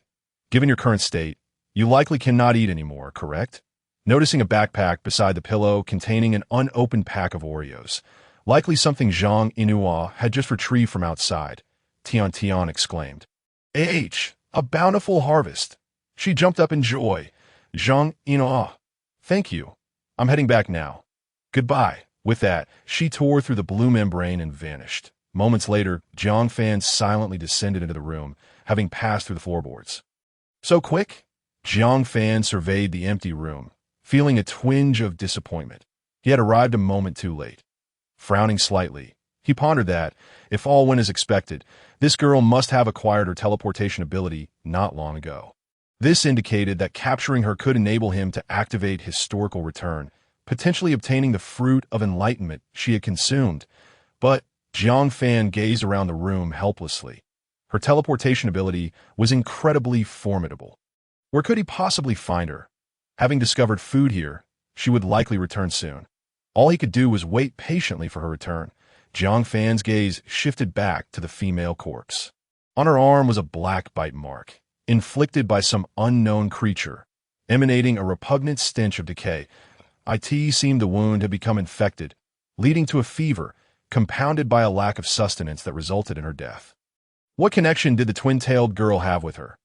Speaker 1: Given your current state, you likely cannot eat anymore, correct? Noticing a backpack beside the pillow containing an unopened pack of Oreos, likely something Zhang Yinhua had just retrieved from outside, Tian exclaimed. A bountiful harvest. She jumped up in joy. Zhang Yinhua, thank you. I'm heading back now. Goodbye. With that, she tore through the blue membrane and vanished. Moments later, Jiang Fan silently descended into the room, having passed through the floorboards. So quick? Jiang Fan surveyed the empty room, feeling a twinge of disappointment. He had arrived a moment too late. Frowning slightly, he pondered that, if all went as expected, this girl must have acquired her teleportation ability not long ago. This indicated that capturing her could enable him to activate historical return, potentially obtaining the fruit of enlightenment she had consumed. But Jiang Fan gazed around the room helplessly. Her teleportation ability was incredibly formidable. Where could he possibly find her? Having discovered food here, she would likely return soon. All he could do was wait patiently for her return. Jiang Fan's gaze shifted back to the female corpse. On her arm was a black bite mark, inflicted by some unknown creature, emanating a repugnant stench of decay. It seemed the wound had become infected, leading to a fever, compounded by a lack of sustenance that resulted in her death. What connection did the twin-tailed girl have with her?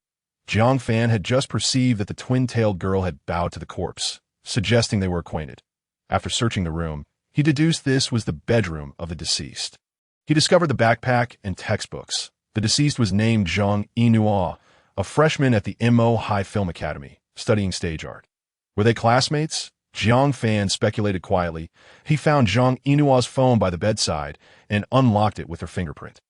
Speaker 1: Jiang Fan had just perceived that the twin-tailed girl had bowed to the corpse, suggesting they were acquainted. After searching the room, he deduced this was the bedroom of the deceased. He discovered the backpack and textbooks. The deceased was named Zhang Yinhua, a freshman at the MO High Film Academy, studying stage art. Were they classmates? Jiang Fan speculated quietly. He found Zhang Yinhua's phone by the bedside and unlocked it with her fingerprint.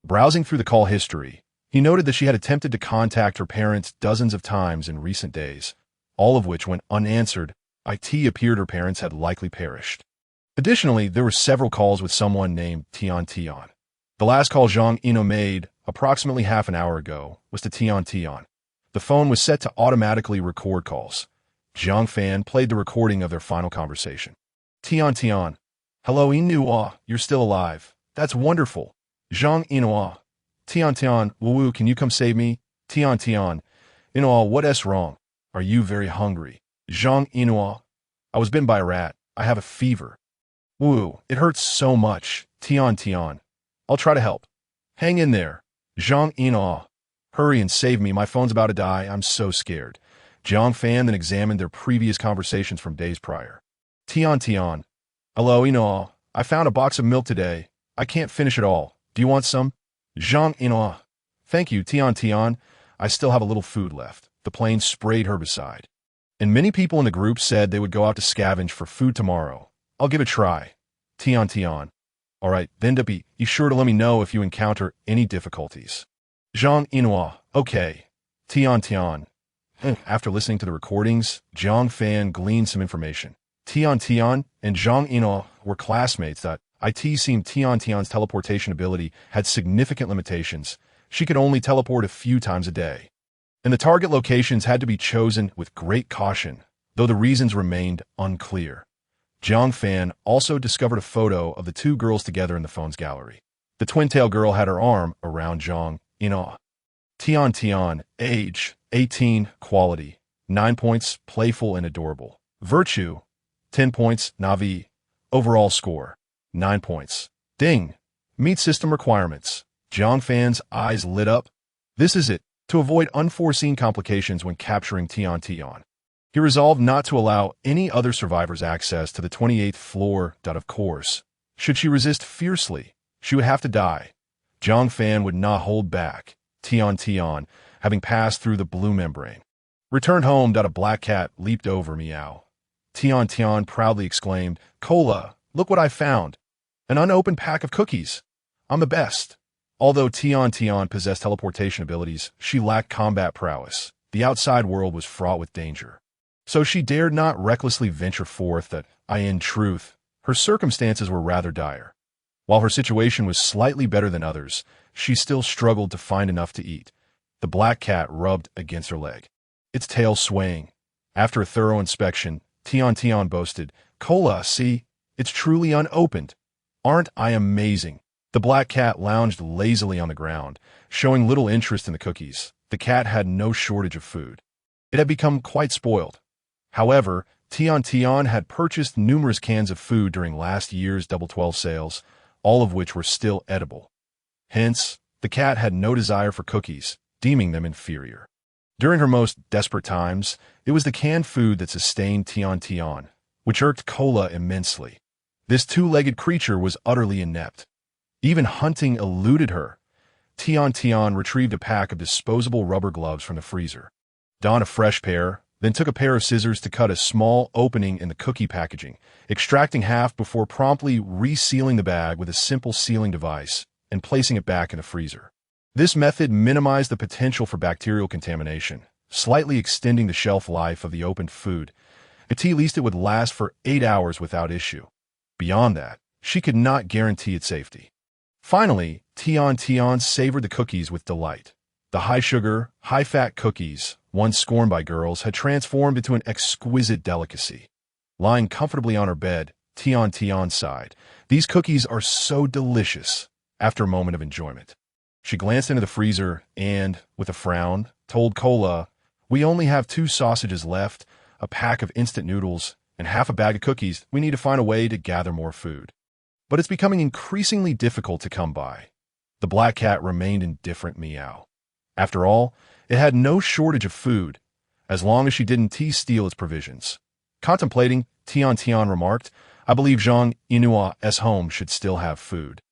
Speaker 1: Browsing through the call history, he noted that she had attempted to contact her parents dozens of times in recent days, all of which went unanswered. It appeared her parents had likely perished. Additionally, there were several calls with someone named Tian Tian. The last call Zhang Yinhua made, approximately half an hour ago, was to Tian Tian. The phone was set to automatically record calls. Jiang Fan played the recording of their final conversation. Tian Tian. Hello Yinhua, you're still alive. That's wonderful. Zhang Yinhua. Tian Tian, Wu, can you come save me? Tian Tian. Yinhua, what's wrong? Are you very hungry? Zhang Yinhua. I was bitten by a rat. I have a fever. Wu, it hurts so much. Tian Tian. I'll try to help. Hang in there. Zhang Yinhua. Hurry and save me. My phone's about to die. I'm so scared. Jiang Fan then examined their previous conversations from days prior. Tian Tian. Hello, Yinhua. I found a box of milk today. I can't finish it all. Do you want some? Zhang Yinhua. Thank you, Tian Tian. I still have a little food left. The plane sprayed herbicide. And many people in the group said they would go out to scavenge for food tomorrow. I'll give it a try. Tian Tian. All right, then be sure to let me know if you encounter any difficulties. Zhang Yinhua. Okay. Tian Tian. After listening to the recordings, Jiang Fan gleaned some information. Tian Tian and Zhang Yinhua were classmates. It seemed Tian Tian's teleportation ability had significant limitations. She could only teleport a few times a day. And the target locations had to be chosen with great caution, though the reasons remained unclear. Jiang Fan also discovered a photo of the two girls together in the phone's gallery. The twin-tail girl had her arm around Zhang Yinhua. Tian Tian, age, 18, quality, 9 points, playful and adorable. Virtue, 10 points, Navi. Overall score, 9 points. Ding. Meet system requirements. Jiang Fan's eyes lit up. This is it. To avoid unforeseen complications when capturing Tian Tian, he resolved not to allow any other survivors access to the 28th floor. Of course, should she resist fiercely, she would have to die. Jiang Fan would not hold back. Tian Tian, having passed through the blue membrane, returned home. A black cat leaped over. Meow. Tian Tian proudly exclaimed, Cola, look what I found. An unopened pack of cookies. I'm the best. Although Tian Tian possessed teleportation abilities, she lacked combat prowess. The outside world was fraught with danger. So she dared not recklessly venture forth. In truth, her circumstances were rather dire. While her situation was slightly better than others, she still struggled to find enough to eat. The black cat rubbed against her leg, its tail swaying. After a thorough inspection, Tian Tian boasted, Cola, see, it's truly unopened. Aren't I amazing? The black cat lounged lazily on the ground, showing little interest in the cookies. The cat had no shortage of food. It had become quite spoiled. However, Tian Tian had purchased numerous cans of food during last year's Double 12 sales, all of which were still edible. Hence, the cat had no desire for cookies, deeming them inferior. During her most desperate times, it was the canned food that sustained Tian Tian, which irked Cola immensely. This two-legged creature was utterly inept. Even hunting eluded her. Tian Tian retrieved a pack of disposable rubber gloves from the freezer, donned a fresh pair, then took a pair of scissors to cut a small opening in the cookie packaging, extracting half before promptly resealing the bag with a simple sealing device and placing it back in the freezer. This method minimized the potential for bacterial contamination, slightly extending the shelf life of the opened food. At least it would last for 8 hours without issue. Beyond that, she could not guarantee its safety. Finally, Tian Tian savored the cookies with delight. The high-sugar, high-fat cookies, once scorned by girls, had transformed into an exquisite delicacy. Lying comfortably on her bed, Tian sighed. These cookies are so delicious. After a moment of enjoyment, she glanced into the freezer and, with a frown, told Kola, "We only have 2 sausages left, a pack of instant noodles, and half a bag of cookies. We need to find a way to gather more food." But it's becoming increasingly difficult to come by. The black cat remained indifferent. Meow. After all, it had no shortage of food, as long as she didn't steal its provisions. Contemplating, Tian remarked, "I believe Zhang Inua's home should still have food.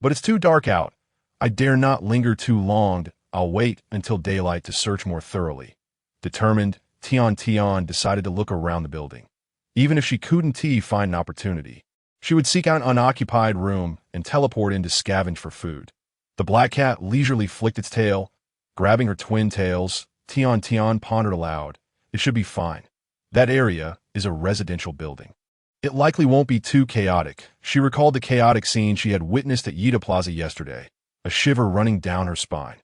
Speaker 1: But it's too dark out. I dare not linger too long. I'll wait until daylight to search more thoroughly." Determined, Tian decided to look around the building. Even if she couldn't find an opportunity, she would seek out an unoccupied room and teleport in to scavenge for food. The black cat leisurely flicked its tail. Grabbing her twin tails, Tian pondered aloud. It should be fine. That area is a residential building. It likely won't be too chaotic. She recalled the chaotic scene she had witnessed at Yida Plaza yesterday, a shiver running down her spine.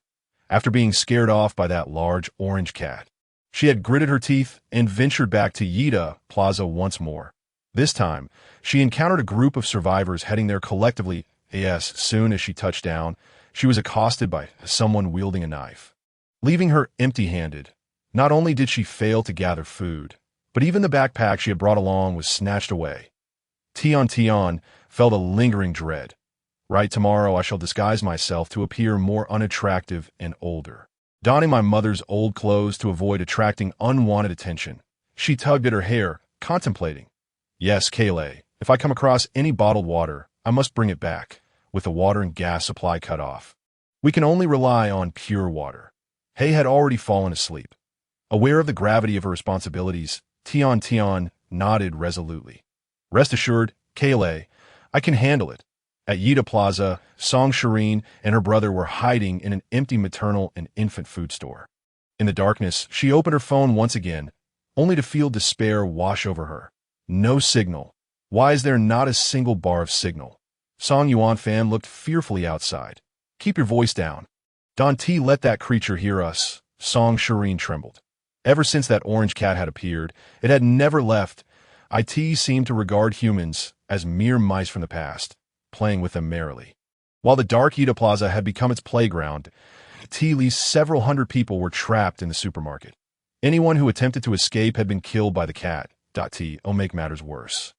Speaker 1: After being scared off by that large orange cat, she had gritted her teeth and ventured back to Yida Plaza once more. This time, she encountered a group of survivors heading there collectively. As soon as she touched down, she was accosted by someone wielding a knife. Leaving her empty-handed, not only did she fail to gather food, but even the backpack she had brought along was snatched away. Tian felt a lingering dread. Right, tomorrow I shall disguise myself to appear more unattractive and older, donning my mother's old clothes to avoid attracting unwanted attention. She tugged at her hair, contemplating. Yes, Kayleigh, if I come across any bottled water, I must bring it back, with the water and gas supply cut off. We can only rely on pure water. Hay had already fallen asleep. Aware of the gravity of her responsibilities, Tian nodded resolutely. Rest assured, Kayleigh, I can handle it. At Yida Plaza, Tang Xuerou and her brother were hiding in an empty maternal and infant food store. In the darkness, she opened her phone once again, only to feel despair wash over her. No signal. Why is there not a single bar of signal? Jiang Fan looked fearfully outside. Keep your voice down. Don't let that creature hear us. Tang Xuerou trembled. Ever since that orange cat had appeared, it had never left. It seemed to regard humans as mere mice from the past, playing with them merrily. While the dark Yida Plaza had become its playground, at least several hundred people were trapped in the supermarket. Anyone who attempted to escape had been killed by the cat. To make matters worse,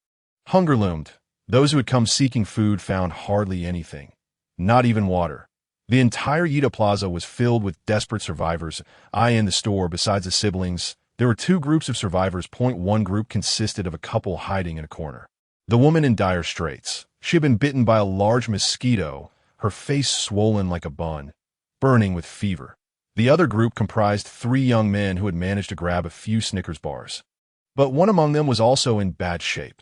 Speaker 1: hunger loomed. Those who had come seeking food found hardly anything, not even water. The entire Yida Plaza was filled with desperate survivors. In the store, besides the siblings, there were 2 groups of survivors. One group consisted of a couple hiding in a corner. The woman in dire straits. She had been bitten by a large mosquito, her face swollen like a bun, burning with fever. The other group comprised 3 young men who had managed to grab a few Snickers bars. But one among them was also in bad shape.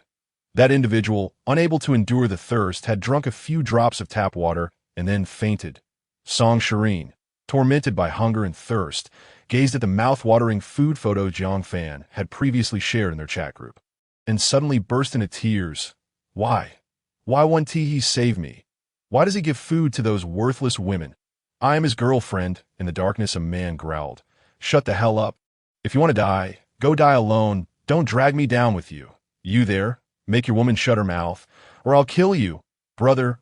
Speaker 1: That individual, unable to endure the thirst, had drunk a few drops of tap water and then fainted. Tang Xuerou, tormented by hunger and thirst, gazed at the mouth-watering food photo Jiang Fan had previously shared in their chat group, and suddenly burst into tears. Why? Why won't he save me? Why does he give food to those worthless women? I am his girlfriend. In the darkness, a man growled. Shut the hell up. If you want to die, go die alone. Don't drag me down with you. You there? Make your woman shut her mouth, or I'll kill you. Brother,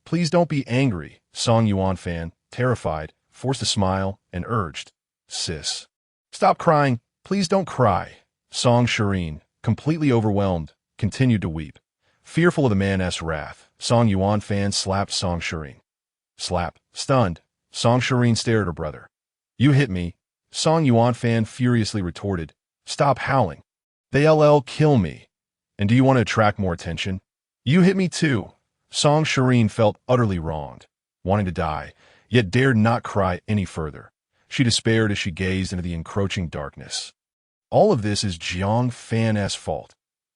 Speaker 1: please don't be angry. Jiang Fan, terrified, forced a smile and urged. Sis. Stop crying. Please don't cry. Tang Xuerou, completely overwhelmed, continued to weep. Fearful of the man's wrath, Jiang Fan slapped Tang Xuerou. Slap. Stunned, Tang Xuerou stared at her brother. You hit me. Jiang Fan furiously retorted. Stop howling. They'll kill me. And do you want to attract more attention? You hit me too. Tang Xuerou felt utterly wronged, wanting to die, yet dared not cry any further. She despaired as she gazed into the encroaching darkness. All of this is Jiang Fan's fault.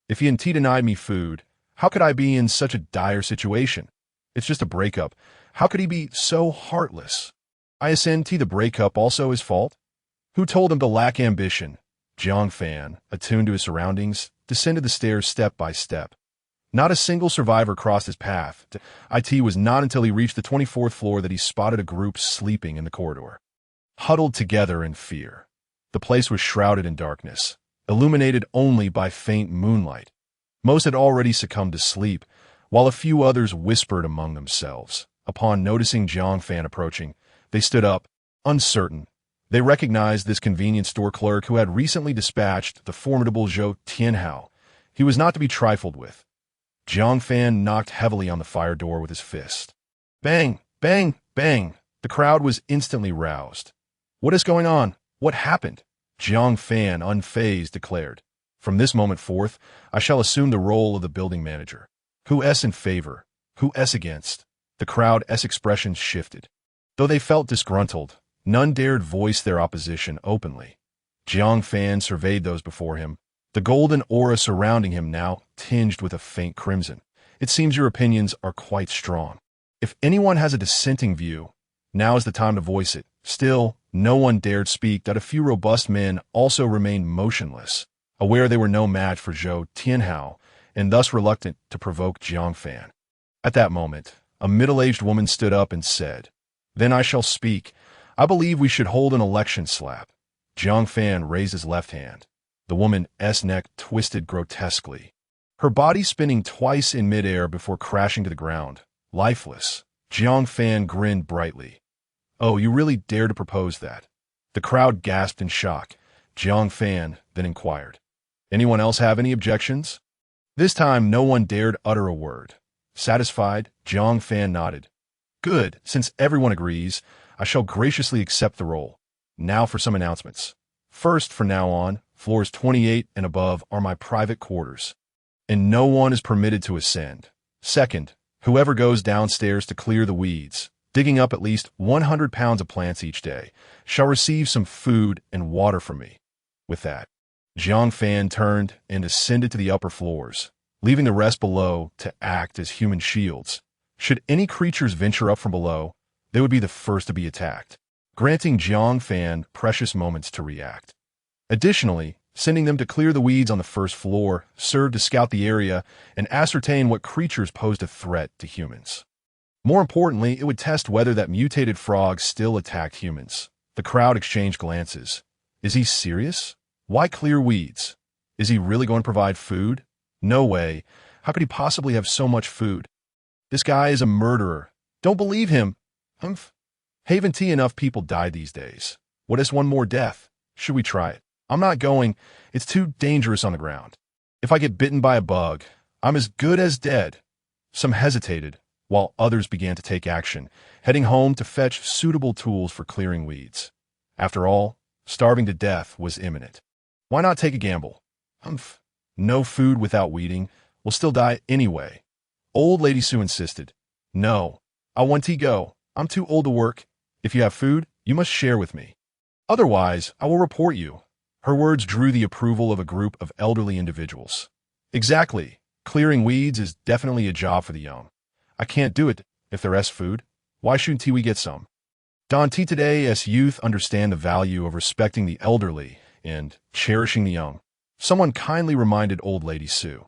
Speaker 1: If he denied me food, how could I be in such a dire situation? It's just a breakup. How could he be so heartless? I ascend the breakup also his fault? Who told him to lack ambition? Jiang Fan, attuned to his surroundings, descended the stairs step by step. Not a single survivor crossed his path. It was not until he reached the 24th floor that he spotted a group sleeping in the corridor. huddled together in fear. The place was shrouded in darkness, illuminated only by faint moonlight. Most had already succumbed to sleep, while a few others whispered among themselves. Upon noticing Jiang Fan approaching, they stood up, uncertain. They recognized this convenience store clerk who had recently dispatched the formidable Zhou Tianhao. He was not to be trifled with. Jiang Fan knocked heavily on the fire door with his fist. Bang! Bang! Bang! The crowd was instantly roused. What is going on? What happened? Jiang Fan, unfazed, declared. From this moment forth, I shall assume the role of the building manager. Who-s in favor? Who-s against? The crowd's expressions shifted. Though they felt disgruntled, none dared voice their opposition openly. Jiang Fan surveyed those before him, the golden aura surrounding him now tinged with a faint crimson. It seems your opinions are quite strong. If anyone has a dissenting view, now is the time to voice it. Still, no one dared speak. That a few robust men also remained motionless, aware they were no match for Zhou Tianhao, and thus reluctant to provoke Jiang Fan. At that moment, a middle-aged woman stood up and said, "Then I shall speak. I believe we should hold an election slap." Jiang Fan raised his left hand. The woman's neck twisted grotesquely, her body spinning twice in midair before crashing to the ground, lifeless. Jiang Fan grinned brightly. "Oh, you really dare to propose that?" The crowd gasped in shock. Jiang Fan then inquired, "Anyone else have any objections?" This time no one dared utter a word. Satisfied, Jiang Fan nodded. "Good, since everyone agrees, I shall graciously accept the role. Now for some announcements. First, from now on, floors 28 and above are my private quarters, and no one is permitted to ascend. Second, whoever goes downstairs to clear the weeds, digging up at least 100 pounds of plants each day, shall receive some food and water from me." With that, Jiang Fan turned and ascended to the upper floors, leaving the rest below to act as human shields. Should any creatures venture up from below, they would be the first to be attacked, granting Jiang Fan precious moments to react. Additionally, sending them to clear the weeds on the first floor served to scout the area and ascertain what creatures posed a threat to humans. More importantly, it would test whether that mutated frog still attacked humans. The crowd exchanged glances. Is he serious? Why clear weeds? Is he really going to provide food? No way. How could he possibly have so much food? This guy is a murderer. Don't believe him. Humph. Haven't tea enough people died these days. What is one more death? Should we try it? I'm not going. It's too dangerous on the ground. If I get bitten by a bug, I'm as good as dead. Some hesitated, while others began to take action, heading home to fetch suitable tools for clearing weeds. After all, starving to death was imminent. Why not take a gamble? Humph. No food without weeding. We'll still die anyway. Old Lady Sue insisted. No, I want to go. I'm too old to work. If you have food, you must share with me. Otherwise, I will report you. Her words drew the approval of a group of elderly individuals. Exactly. Clearing weeds is definitely a job for the young. I can't do it if there's food. Why shouldn't we get some? Don't today's youth understand the value of respecting the elderly and cherishing the young? Someone kindly reminded Old Lady Sue.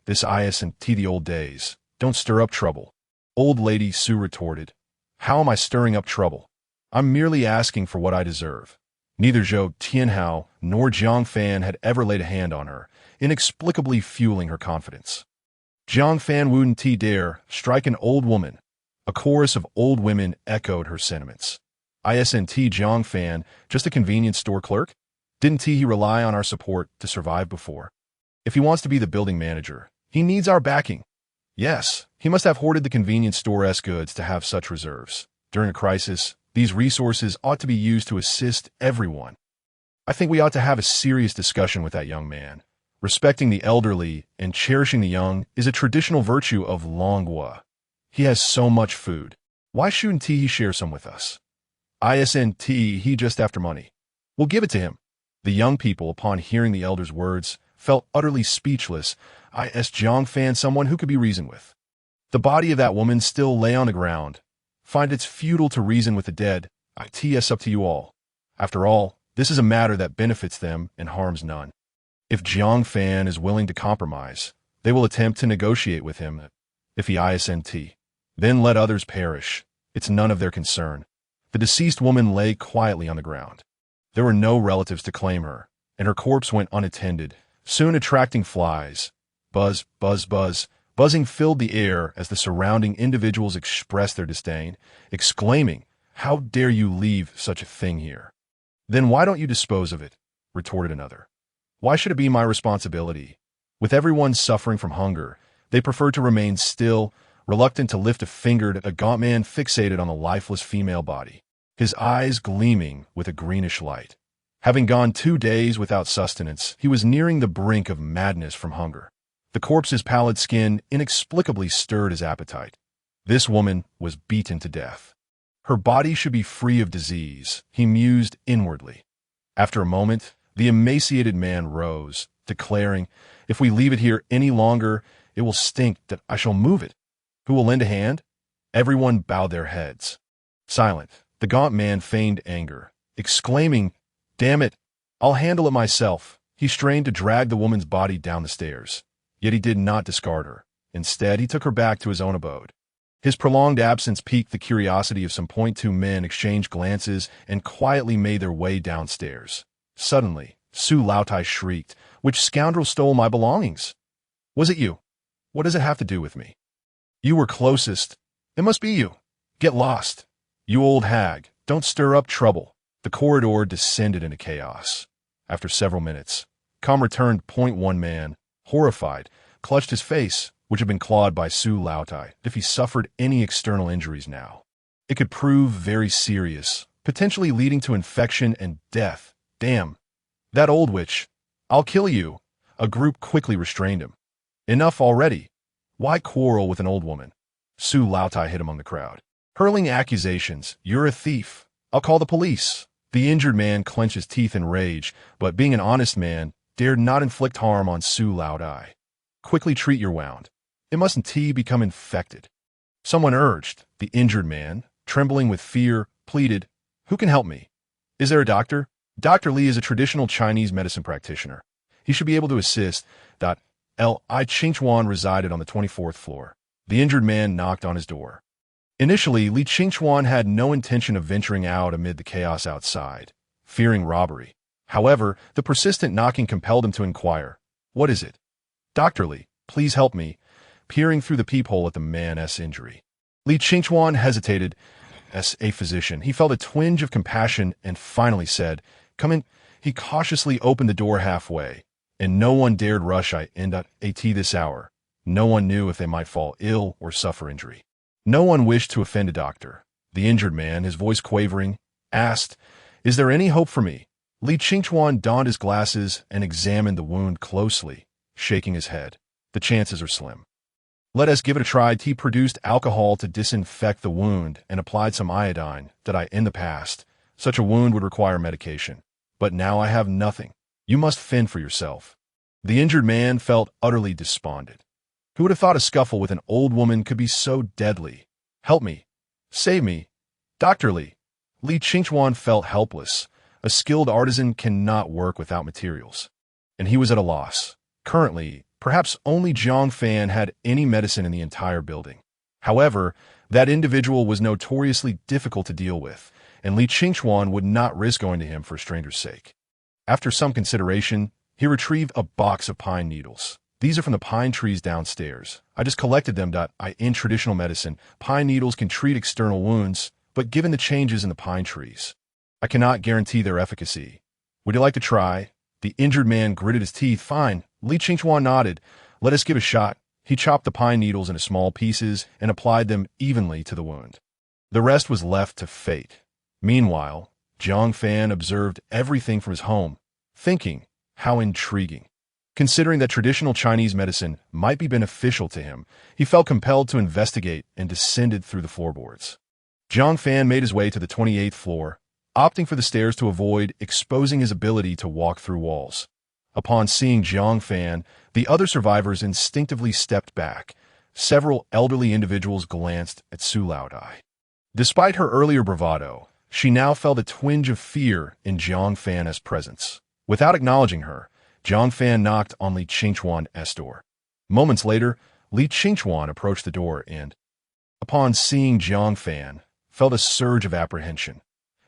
Speaker 1: This isn't the old days. Don't stir up trouble. Old Lady Sue retorted. How am I stirring up trouble? I'm merely asking for what I deserve. Neither Zhou Tianhao nor Jiang Fan had ever laid a hand on her, inexplicably fueling her confidence. Jiang Fan wouldn't dare strike an old woman. A chorus of old women echoed her sentiments. Isn't Jiang Fan just a convenience store clerk? Didn't he rely on our support to survive before? If he wants to be the building manager, he needs our backing. Yes, he must have hoarded the convenience store's goods to have such reserves. During a crisis, these resources ought to be used to assist everyone. I think we ought to have a serious discussion with that young man. Respecting the elderly and cherishing the young is a traditional virtue of Longhua. He has so much food. Why shouldn't he share some with us? Isn't he just after money? We'll give it to him. The young people, upon hearing the elder's words, felt utterly speechless. Jiang Fan someone who could be reasoned with. The body of that woman still lay on the ground. Find it's futile to reason with the dead. It's up to you all. After all, this is a matter that benefits them and harms none. If Jiang Fan is willing to compromise, they will attempt to negotiate with him. If he isn't, then let others perish. It's none of their concern. The deceased woman lay quietly on the ground. There were no relatives to claim her, and her corpse went unattended, soon attracting flies. Buzz, buzz, buzz. Buzzing filled the air as the surrounding individuals expressed their disdain, exclaiming, "How dare you leave such a thing here?" "Then why don't you dispose of it?" retorted another. "Why should it be my responsibility?" With everyone suffering from hunger, they preferred to remain still, reluctant to lift a finger at a gaunt man fixated on the lifeless female body, his eyes gleaming with a greenish light. Having gone 2 days without sustenance, he was nearing the brink of madness from hunger. The corpse's pallid skin inexplicably stirred his appetite. This woman was beaten to death. Her body should be free of disease, he mused inwardly. After a moment, the emaciated man rose, declaring, "If we leave it here any longer, it will stink that I shall move it. Who will lend a hand?" Everyone bowed their heads. Silent, the gaunt man feigned anger, exclaiming, "Damn it, I'll handle it myself." He strained to drag the woman's body down the stairs. Yet he did not discard her. Instead, he took her back to his own abode. His prolonged absence piqued the curiosity of some .2 men, exchanged glances, and quietly made their way downstairs. Suddenly, Su Laotai shrieked, "Which scoundrel stole my belongings?" "Was it you?" "What does it have to do with me?" "You were closest. It must be you. Get lost. You old hag, don't stir up trouble." The corridor descended into chaos. After several minutes, calm returned. .1 man, horrified, clutched his face, which had been clawed by Su Laotai. If he suffered any external injuries now, it could prove very serious, potentially leading to infection and death. "Damn. That old witch. I'll kill you." A group quickly restrained him. "Enough already. Why quarrel with an old woman?" Su Laotai hid among the crowd, hurling accusations. "You're a thief. I'll call the police." The injured man clenched his teeth in rage, but being an honest man, dared not inflict harm on Su Laotai. "Quickly treat your wound. It mustn't become infected." Someone urged. The injured man, trembling with fear, pleaded, "Who can help me? Is there a doctor?" Dr. Li is a traditional Chinese medicine practitioner. He should be able to assist. Li Qingchuan resided on the 24th floor. The injured man knocked on his door. Initially, Li Qingchuan had no intention of venturing out amid the chaos outside, fearing robbery. However, the persistent knocking compelled him to inquire, "What is it?" "Dr. Li, please help me," peering through the peephole at the man's injury. Li Qingchuan hesitated. As a physician, he felt a twinge of compassion and finally said, "Come in." He cautiously opened the door halfway, and no one dared rush at this hour. No one knew if they might fall ill or suffer injury. No one wished to offend a doctor. The injured man, his voice quavering, asked, "Is there any hope for me?" Li Qingchuan donned his glasses and examined the wound closely, shaking his head. "The chances are slim." "Let us give it a try." He produced alcohol to disinfect the wound and applied some iodine. In the past, such a wound would require medication. But now I have nothing. You must fend for yourself. The injured man felt utterly despondent. Who would have thought a scuffle with an old woman could be so deadly? "Help me. Save me. Dr. Li." Li Qingchuan felt helpless. A skilled artisan cannot work without materials. And he was at a loss. Currently, perhaps only Jiang Fan had any medicine in the entire building. However, that individual was notoriously difficult to deal with, and Li Qingchuan would not risk going to him for a stranger's sake. After some consideration, he retrieved a box of pine needles. "These are from the pine trees downstairs. I just collected them. In traditional medicine, pine needles can treat external wounds, but given the changes in the pine trees, I cannot guarantee their efficacy. Would you like to try?" The injured man gritted his teeth. "Fine." Li Qingchuan nodded. "Let us give it a shot." He chopped the pine needles into small pieces and applied them evenly to the wound. The rest was left to fate. Meanwhile, Jiang Fan observed everything from his home, thinking, how intriguing. Considering that traditional Chinese medicine might be beneficial to him, he felt compelled to investigate and descended through the floorboards. Jiang Fan made his way to the 28th floor, opting for the stairs to avoid exposing his ability to walk through walls. Upon seeing Jiang Fan, the other survivors instinctively stepped back. Several elderly individuals glanced at Su Laotai. Despite her earlier bravado, she now felt a twinge of fear in Jiang Fan's presence. Without acknowledging her, Jiang Fan knocked on Li Qingchuan's door. Moments later, Li Qingchuan approached the door and, upon seeing Jiang Fan, felt a surge of apprehension.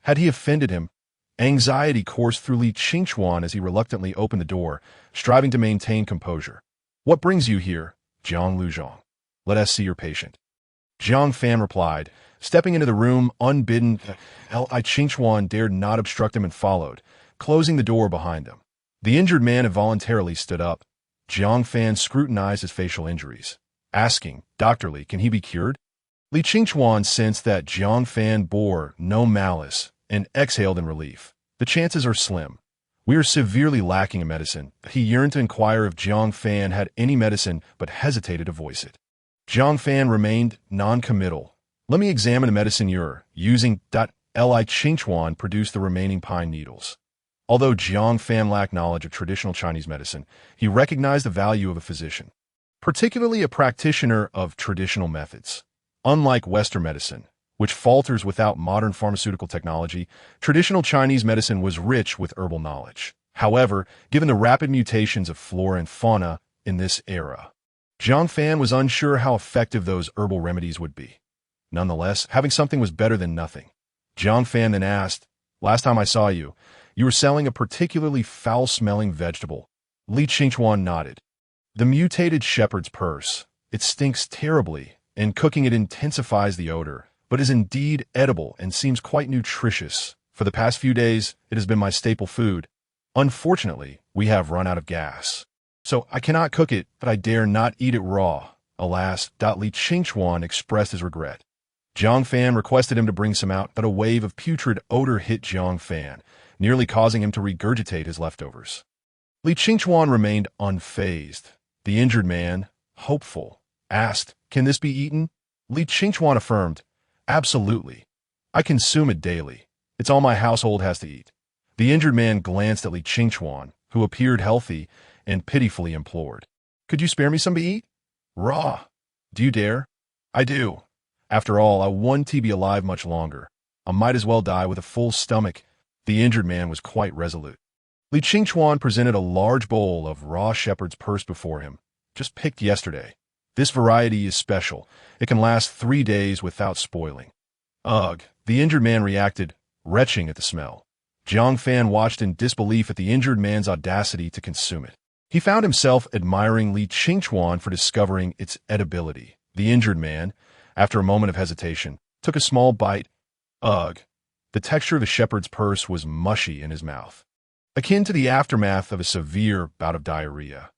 Speaker 1: Had he offended him? Anxiety coursed through Li Qingchuan as he reluctantly opened the door, striving to maintain composure. "What brings you here, Jiang Luzhong? Let us see your patient." Jiang Fan replied, stepping into the room unbidden. Li Qingchuan dared not obstruct him and followed, closing the door behind him. The injured man involuntarily stood up. Jiang Fan scrutinized his facial injuries, asking, "Doctor Li, can he be cured?" Li Qingchuan sensed that Jiang Fan bore no malice and exhaled in relief. "The chances are slim. We are severely lacking in medicine." He yearned to inquire if Jiang Fan had any medicine, but hesitated to voice it. Jiang Fan remained non-committal. "Let me examine the medicine you're using." Li Qingchuan produced the remaining pine needles. Although Jiang Fan lacked knowledge of traditional Chinese medicine, he recognized the value of a physician, particularly a practitioner of traditional methods. Unlike Western medicine, which falters without modern pharmaceutical technology, traditional Chinese medicine was rich with herbal knowledge. However, given the rapid mutations of flora and fauna in this era, Jiang Fan was unsure how effective those herbal remedies would be. Nonetheless, having something was better than nothing. Jiang Fan then asked, "Last time I saw you, you were selling a particularly foul-smelling vegetable." Li Qingchuan nodded. "The mutated shepherd's purse. It stinks terribly, and cooking it intensifies the odor, but is indeed edible and seems quite nutritious. For the past few days, it has been my staple food. Unfortunately, we have run out of gas, so I cannot cook it, but I dare not eat it raw. Alas." Li Qingchuan expressed his regret. Jiang Fan requested him to bring some out, but a wave of putrid odor hit Jiang Fan, nearly causing him to regurgitate his leftovers. Li Qingchuan remained unfazed. The injured man, hopeful, asked, "Can this be eaten?" Li Qingchuan affirmed, "Absolutely. I consume it daily. It's all my household has to eat." The injured man glanced at Li Qingchuan, who appeared healthy, and pitifully implored, "Could you spare me some to eat? Raw. Do you dare?" "I do. After all, I want to be alive much longer. I might as well die with a full stomach." The injured man was quite resolute. Li Qingchuan presented a large bowl of raw shepherd's purse before him, just picked yesterday. "This variety is special. It can last 3 days without spoiling." "Ugh." The injured man reacted, retching at the smell. Jiang Fan watched in disbelief at the injured man's audacity to consume it. He found himself admiring Li Qingchuan for discovering its edibility. The injured man, after a moment of hesitation, took a small bite. Ugh. The texture of the shepherd's purse was mushy in his mouth, akin to the aftermath of a severe bout of diarrhea.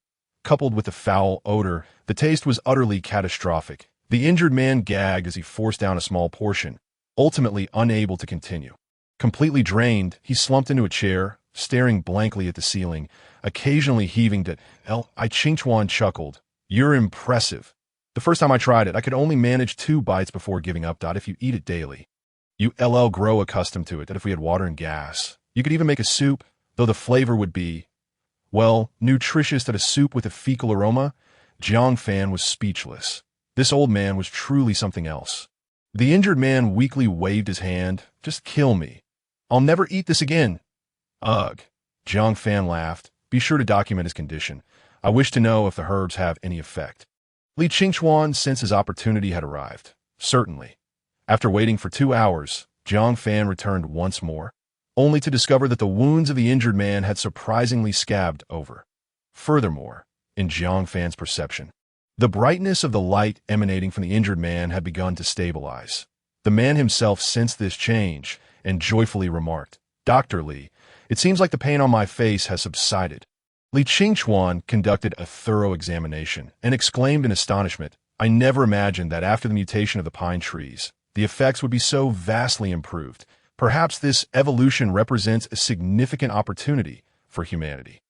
Speaker 1: Coupled with the foul odor, the taste was utterly catastrophic. The injured man gagged as he forced down a small portion, ultimately unable to continue. Completely drained, he slumped into a chair, staring blankly at the ceiling, occasionally heaving to Li Qingchuan chuckled. "You're impressive. The first time I tried it, I could only manage 2 bites before giving up. If you eat it daily, you'll grow accustomed to it. That if we had water and gas, you could even make a soup, though the flavor would be, well, nutritious that a soup with a fecal aroma." Jiang Fan was speechless. This old man was truly something else. The injured man weakly waved his hand. "Just kill me. I'll never eat this again." "Ugh." Jiang Fan laughed. "Be sure to document his condition. I wish to know if the herbs have any effect." Li Qingchuan sensed his opportunity had arrived. Certainly. After waiting for 2 hours, Jiang Fan returned once more, only to discover that the wounds of the injured man had surprisingly scabbed over. Furthermore, in Jiang Fan's perception, the brightness of the light emanating from the injured man had begun to stabilize. The man himself sensed this change and joyfully remarked, "Dr. Li, it seems like the pain on my face has subsided." Li Qingchuan conducted a thorough examination and exclaimed in astonishment, "I never imagined that after the mutation of the pine trees, the effects would be so vastly improved. Perhaps this evolution represents a significant opportunity for humanity.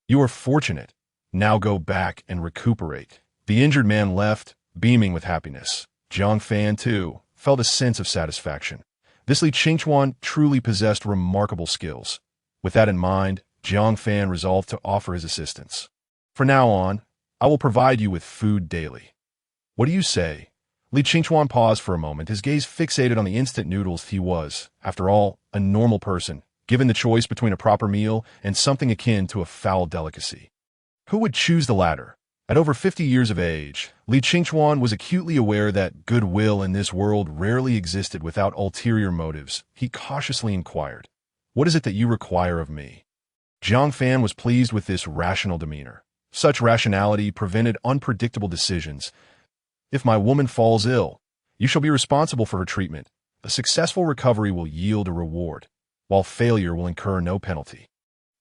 Speaker 1: You are fortunate. Now go back and recuperate." The injured man left, beaming with happiness. Jiang Fan, too, felt a sense of satisfaction. This Li Qingchuan truly possessed remarkable skills. With that in mind, Jiang Fan resolved to offer his assistance. "From now on, I will provide you with food daily. What do you say?" Li Qingchuan paused for a moment, his gaze fixated on the instant noodles. He was, after all, a normal person, given the choice between a proper meal and something akin to a foul delicacy. Who would choose the latter? At over 50 years of age, Li Qingchuan was acutely aware that goodwill in this world rarely existed without ulterior motives. He cautiously inquired, "What is it that you require of me?" Jiang Fan was pleased with this rational demeanor. Such rationality prevented unpredictable decisions. "If my woman falls ill, you shall be responsible for her treatment. A successful recovery will yield a reward, while failure will incur no penalty."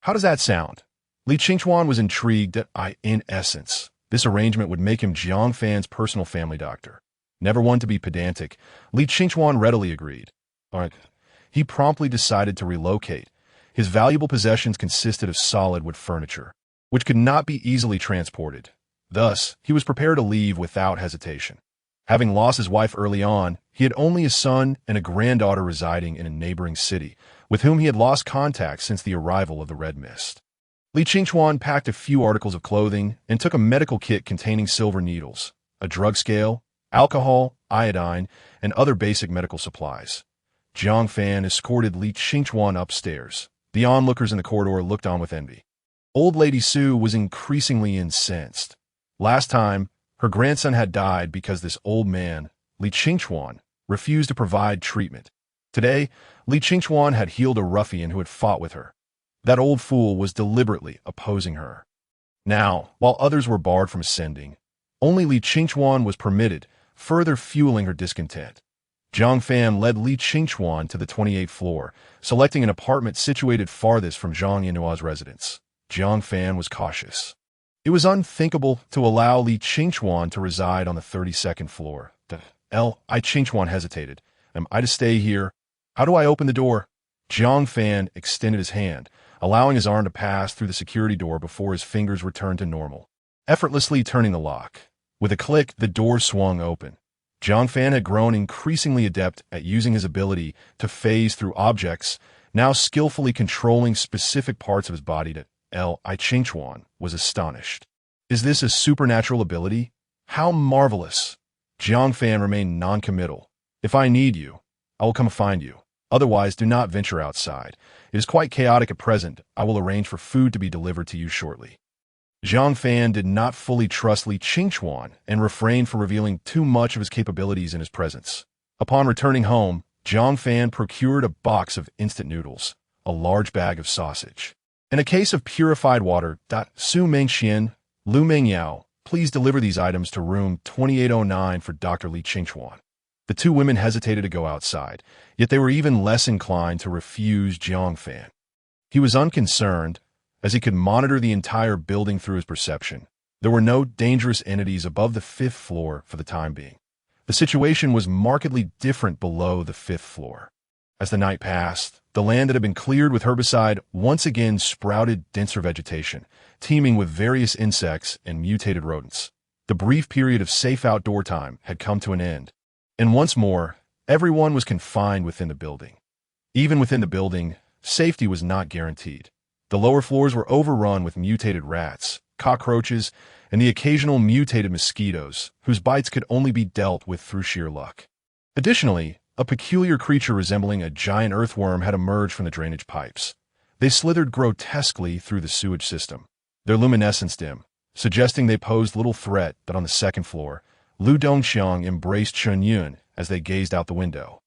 Speaker 1: How does that sound? Li Qingchuan was intrigued that in essence, this arrangement would make him Jiang Fan's personal family doctor. Never one to be pedantic, Li Qingchuan readily agreed. All right. He promptly decided to relocate. His valuable possessions consisted of solid wood furniture, which could not be easily transported. Thus, he was prepared to leave without hesitation. Having lost his wife early on, he had only a son and a granddaughter residing in a neighboring city, with whom he had lost contact since the arrival of the Red Mist. Li Qingchuan packed a few articles of clothing and took a medical kit containing silver needles, a drug scale, alcohol, iodine, and other basic medical supplies. Jiang Fan escorted Li Qingchuan upstairs. The onlookers in the corridor looked on with envy. Old Lady Su was increasingly incensed. Last time, her grandson had died because this old man, Li Qingchuan, refused to provide treatment. Today, Li Qingchuan had healed a ruffian who had fought with her. That old fool was deliberately opposing her. Now, while others were barred from ascending, only Li Qingchuan was permitted, further fueling her discontent. Jiang Fan led Li Qingchuan to the 28th floor, selecting an apartment situated farthest from Zhang Yinua's residence. Jiang Fan was cautious. It was unthinkable to allow Li Qingchuan to reside on the 32nd floor. Li Qingchuan hesitated. Am I to stay here? How do I open the door? Jiang Fan extended his hand, allowing his arm to pass through the security door before his fingers returned to normal, effortlessly turning the lock. With a click, the door swung open. Jiang Fan had grown increasingly adept at using his ability to phase through objects, now skillfully controlling specific parts of his body. Li Qingchuan was astonished. Is this a supernatural ability? How marvelous! Jiang Fan remained non-committal. If I need you, I will come find you. Otherwise, do not venture outside. It is quite chaotic at present. I will arrange for food to be delivered to you shortly. Jiang Fan did not fully trust Li Qingchuan and refrained from revealing too much of his capabilities in his presence. Upon returning home, Jiang Fan procured a box of instant noodles, a large bag of sausage, and a case of purified water. Su Mengqian, Lu Mengyao, please deliver these items to room 2809 for Dr. Li Qingchuan. The two women hesitated to go outside, yet they were even less inclined to refuse Jiang Fan. He was unconcerned, as he could monitor the entire building through his perception. There were no dangerous entities above the 5th floor for the time being. The situation was markedly different below the 5th floor. As the night passed, the land that had been cleared with herbicide once again sprouted denser vegetation, teeming with various insects and mutated rodents. The brief period of safe outdoor time had come to an end. And once more, everyone was confined within the building. Even within the building, safety was not guaranteed. The lower floors were overrun with mutated rats, cockroaches, and the occasional mutated mosquitoes, whose bites could only be dealt with through sheer luck. Additionally, a peculiar creature resembling a giant earthworm had emerged from the drainage pipes. They slithered grotesquely through the sewage system, their luminescence dim, suggesting they posed little threat. That on the 2nd floor, Lu Dongxiang embraced Shiyin as they gazed out the window.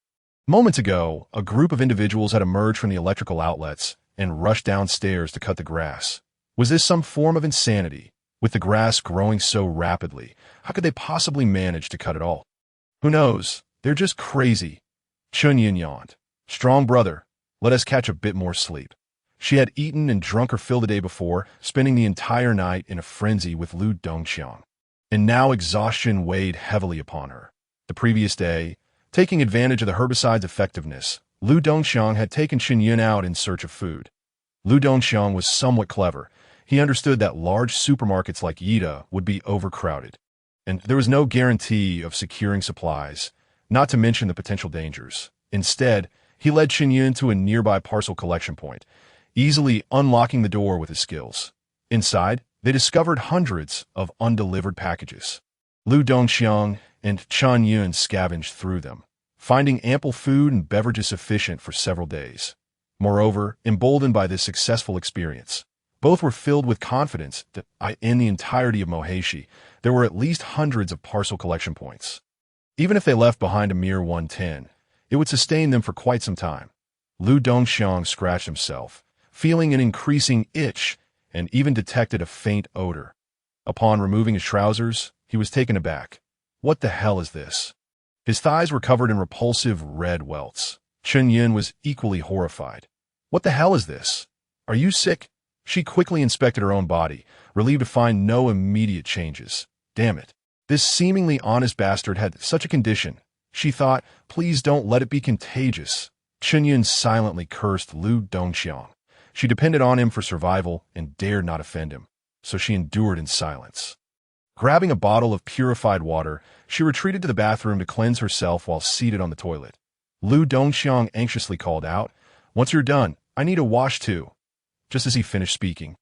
Speaker 1: Moments ago, a group of individuals had emerged from the electrical outlets and rushed downstairs to cut the grass. Was this some form of insanity? With the grass growing so rapidly, how could they possibly manage to cut it all? Who knows? They're just crazy. Shiyin yawned. Strong brother, let us catch a bit more sleep. She had eaten and drunk her fill the day before, spending the entire night in a frenzy with Lu Dongxiang. And now exhaustion weighed heavily upon her. The previous day, taking advantage of the herbicide's effectiveness, Lu Dongxiang had taken Shiyin out in search of food. Lu Dongxiang was somewhat clever. He understood that large supermarkets like Yida would be overcrowded, and there was no guarantee of securing supplies, not to mention the potential dangers. Instead, he led Shiyin to a nearby parcel collection point, easily unlocking the door with his skills. Inside, they discovered hundreds of undelivered packages. Lu Dongxiang and Shiyin scavenged through them, finding ample food and beverages sufficient for several days. Moreover, emboldened by this successful experience, Both were filled with confidence that in the entirety of Moheishi, there were at least hundreds of parcel collection points. Even if they left behind a mere 110, it would sustain them for quite some time. Lu Dongxiang scratched himself, feeling an increasing itch, and even detected a faint odor. Upon removing his trousers, he was taken aback. What the hell is this? His thighs were covered in repulsive red welts. Shiyin was equally horrified. What the hell is this? Are you sick? She quickly inspected her own body, relieved to find no immediate changes. Damn it. This seemingly honest bastard had such a condition. She thought, please don't let it be contagious. Shiyin silently cursed Lu Dongxiang. She depended on him for survival and dared not offend him, so she endured in silence. Grabbing a bottle of purified water, she retreated to the bathroom to cleanse herself while seated on the toilet. Lu Dongxiang anxiously called out, "Once you're done, I need a wash too." Just as he finished speaking,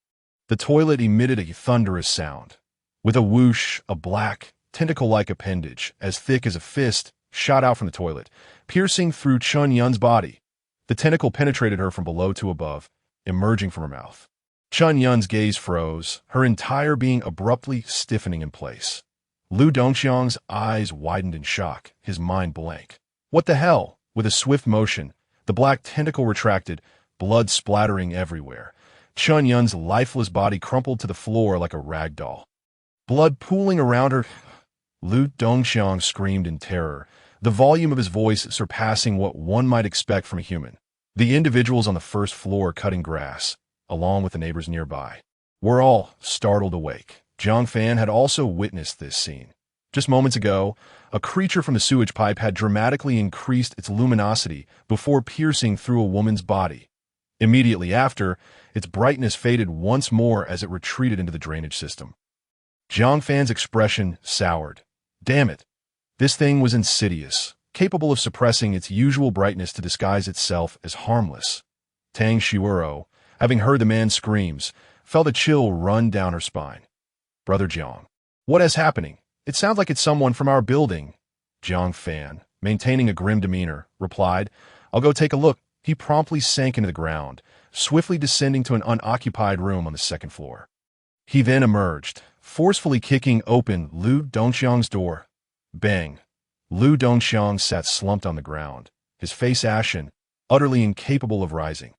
Speaker 1: the toilet emitted a thunderous sound. With a whoosh, a black, tentacle-like appendage, as thick as a fist, shot out from the toilet, piercing through Chun Yun's body. The tentacle penetrated her from below to above, emerging from her mouth. Chun Yun's gaze froze, her entire being abruptly stiffening in place. Lu Dongxiang's eyes widened in shock, his mind blank. What the hell? With a swift motion, the black tentacle retracted, blood splattering everywhere. Chun Yun's lifeless body crumpled to the floor like a rag doll. Blood pooling around her. Lu Dongxiang screamed in terror, the volume of his voice surpassing what one might expect from a human. The individuals on the first floor cutting grass, along with the neighbors nearby, were all startled awake. Jiang Fan had also witnessed this scene. Just moments ago, a creature from the sewage pipe had dramatically increased its luminosity before piercing through a woman's body. Immediately after, its brightness faded once more as it retreated into the drainage system. Jiang Fan's expression soured. Damn it. This thing was insidious, capable of suppressing its usual brightness to disguise itself as harmless. Tang Xuerou, having heard the man's screams, felt a chill run down her spine. Brother Jiang, what is happening? It sounds like it's someone from our building. Jiang Fan, maintaining a grim demeanor, replied, I'll go take a look. He promptly sank into the ground, swiftly descending to an unoccupied room on the second floor. He then emerged, forcefully kicking open Lu Dongxiang's door. Bang! Lu Dongxiang sat slumped on the ground, his face ashen, utterly incapable of rising.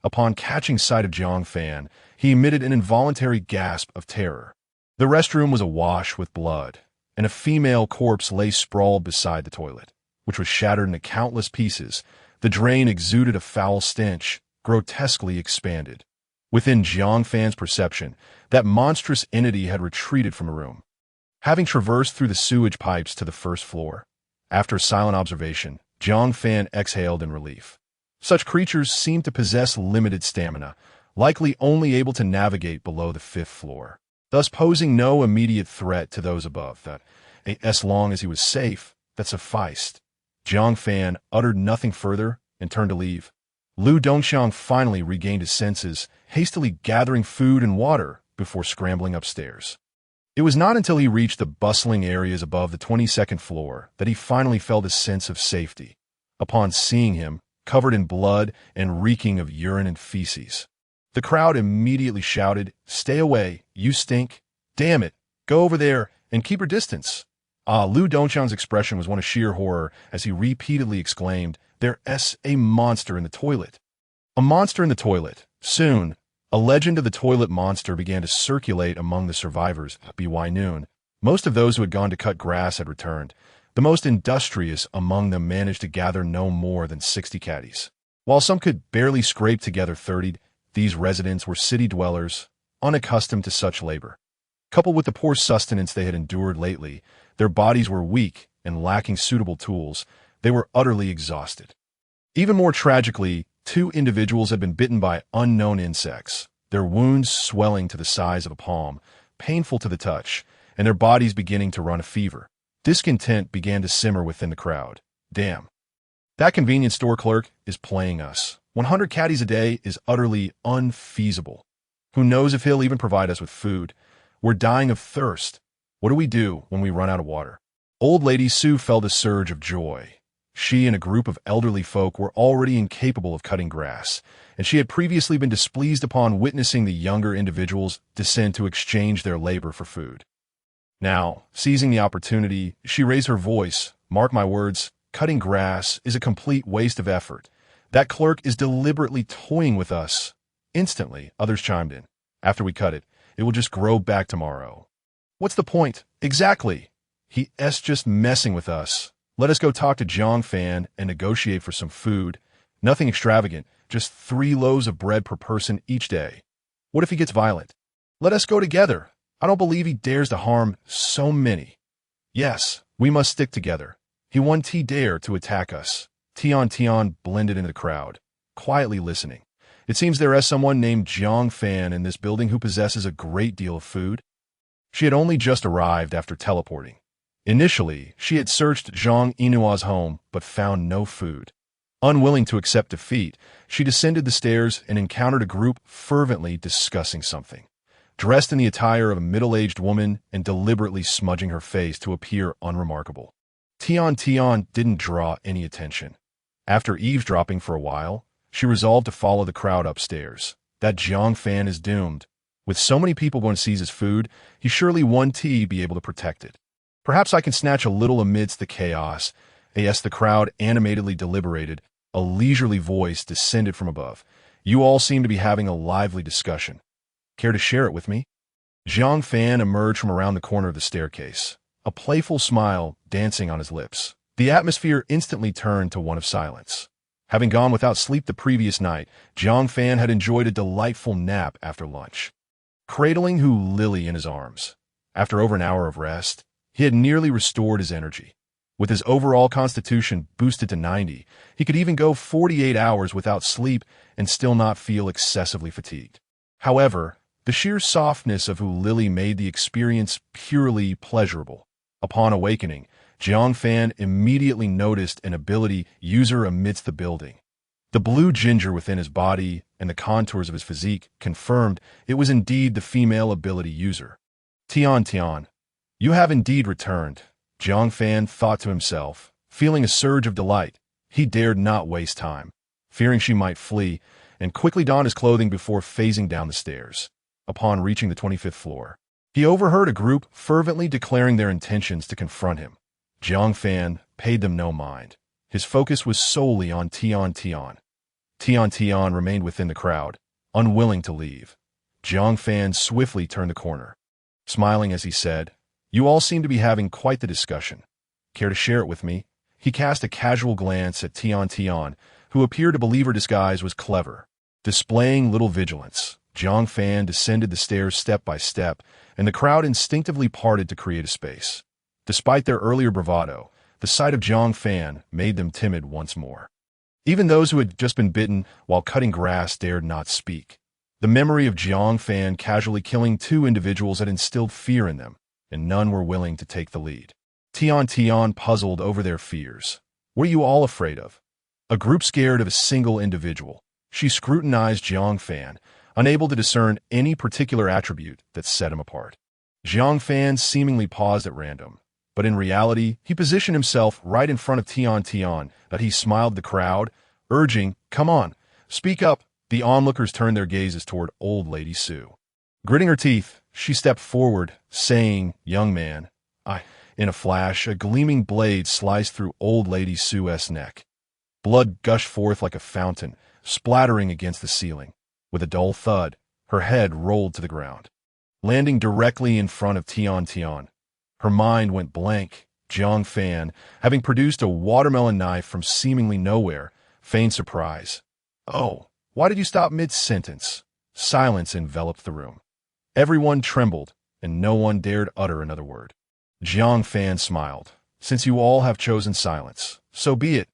Speaker 1: Upon catching sight of Jiang Fan, he emitted an involuntary gasp of terror. The restroom was awash with blood, and a female corpse lay sprawled beside the toilet, which was shattered into countless pieces. The drain exuded a foul stench, grotesquely expanded. Within Jiang Fan's perception, that monstrous entity had retreated from the room. Having traversed through the sewage pipes to the first floor, after silent observation, Jiang Fan exhaled in relief. Such creatures seemed to possess limited stamina, likely only able to navigate below the fifth floor, thus posing no immediate threat to those above. That, as long as he was safe, that sufficed. Jiang Fan uttered nothing further and turned to leave. Lu Dongxiang finally regained his senses, hastily gathering food and water before scrambling upstairs. It was not until he reached the bustling areas above the 22nd floor that he finally felt a sense of safety. Upon seeing him, covered in blood and reeking of urine and feces, the crowd immediately shouted, Stay away, you stink. Damn it, go over there and keep your distance. Lu Dongxiang's expression was one of sheer horror as he repeatedly exclaimed, There's a monster in the toilet. A monster in the toilet. Soon, a legend of the toilet monster began to circulate among the survivors. By noon, most of those who had gone to cut grass had returned. The most industrious among them managed to gather no more than 60 caddies. While some could barely scrape together 30, these residents were city dwellers, unaccustomed to such labor. Coupled with the poor sustenance they had endured lately, their bodies were weak and lacking suitable tools. They were utterly exhausted. Even more tragically, 2 individuals had been bitten by unknown insects, their wounds swelling to the size of a palm, painful to the touch, and their bodies beginning to run a fever. Discontent began to simmer within the crowd. Damn. That convenience store clerk is playing us. 100 caddies a day is utterly unfeasible. Who knows if he'll even provide us with food? We're dying of thirst. What do we do when we run out of water? Old Lady Sue felt a surge of joy. She and a group of elderly folk were already incapable of cutting grass, and she had previously been displeased upon witnessing the younger individuals descend to exchange their labor for food. Now, seizing the opportunity, she raised her voice. Mark my words, cutting grass is a complete waste of effort. That clerk is deliberately toying with us. Instantly, others chimed in. After we cut it, it will just grow back tomorrow. What's the point? Exactly. He's just messing with us. Let us go talk to Jiang Fan and negotiate for some food. Nothing extravagant, just 3 loaves of bread per person each day. What if he gets violent? Let us go together. I don't believe he dares to harm so many. Yes, we must stick together. He won't dare to attack us. Tian blended into the crowd, quietly listening. It seems there is someone named Jiang Fan in this building who possesses a great deal of food. She had only just arrived after teleporting. Initially, she had searched Zhang Inua's home, but found no food. Unwilling to accept defeat, she descended the stairs and encountered a group fervently discussing something. Dressed in the attire of a middle-aged woman and deliberately smudging her face to appear unremarkable. Tian didn't draw any attention. After eavesdropping for a while, she resolved to follow the crowd upstairs. That Jiang Fan is doomed. With so many people going to seize his food, he surely won't be able to protect it. Perhaps I can snatch a little amidst the chaos. As the crowd animatedly deliberated, a leisurely voice descended from above. You all seem to be having a lively discussion. Care to share it with me? Jiang Fan emerged from around the corner of the staircase, a playful smile dancing on his lips. The atmosphere instantly turned to one of silence. Having gone without sleep the previous night, Jiang Fan had enjoyed a delightful nap after lunch. Cradling Lily in his arms. After over an hour of rest, he had nearly restored his energy. With his overall constitution boosted to 90, he could even go 48 hours without sleep and still not feel excessively fatigued. However, the sheer softness of Lily made the experience purely pleasurable. Upon awakening, Jiang Fan immediately noticed an ability user amidst the building. The blue ginger within his body and the contours of his physique confirmed it was indeed the female ability user. Tian, you have indeed returned, Jiang Fan thought to himself. Feeling a surge of delight, he dared not waste time, fearing she might flee, and quickly donned his clothing before phasing down the stairs. Upon reaching the 25th floor, he overheard a group fervently declaring their intentions to confront him. Jiang Fan paid them no mind. His focus was solely on Tian. Tian remained within the crowd, unwilling to leave. Jiang Fan swiftly turned the corner. Smiling as he said, You all seem to be having quite the discussion. Care to share it with me? He cast a casual glance at Tian, who appeared to believe her disguise was clever. Displaying little vigilance, Jiang Fan descended the stairs step by step, and the crowd instinctively parted to create a space. Despite their earlier bravado, the sight of Jiang Fan made them timid once more. Even those who had just been bitten while cutting grass dared not speak. The memory of Jiang Fan casually killing 2 individuals had instilled fear in them, and none were willing to take the lead. Tian puzzled over their fears. What are you all afraid of? A group scared of a single individual. She scrutinized Jiang Fan, unable to discern any particular attribute that set him apart. Jiang Fan seemingly paused at random, but in reality, he positioned himself right in front of Tian, that he smiled at the crowd, urging, Come on, speak up. The onlookers turned their gazes toward Old Lady Sue. Gritting her teeth, she stepped forward, saying, Young man, In a flash, a gleaming blade sliced through Old Lady Sue's neck. Blood gushed forth like a fountain, splattering against the ceiling. With a dull thud, her head rolled to the ground, landing directly in front of Tian. Her mind went blank. Jiang Fan, having produced a watermelon knife from seemingly nowhere, feigned surprise. Oh, why did you stop mid-sentence? Silence enveloped the room. Everyone trembled, and no one dared utter another word. Jiang Fan smiled. Since you all have chosen silence, so be it.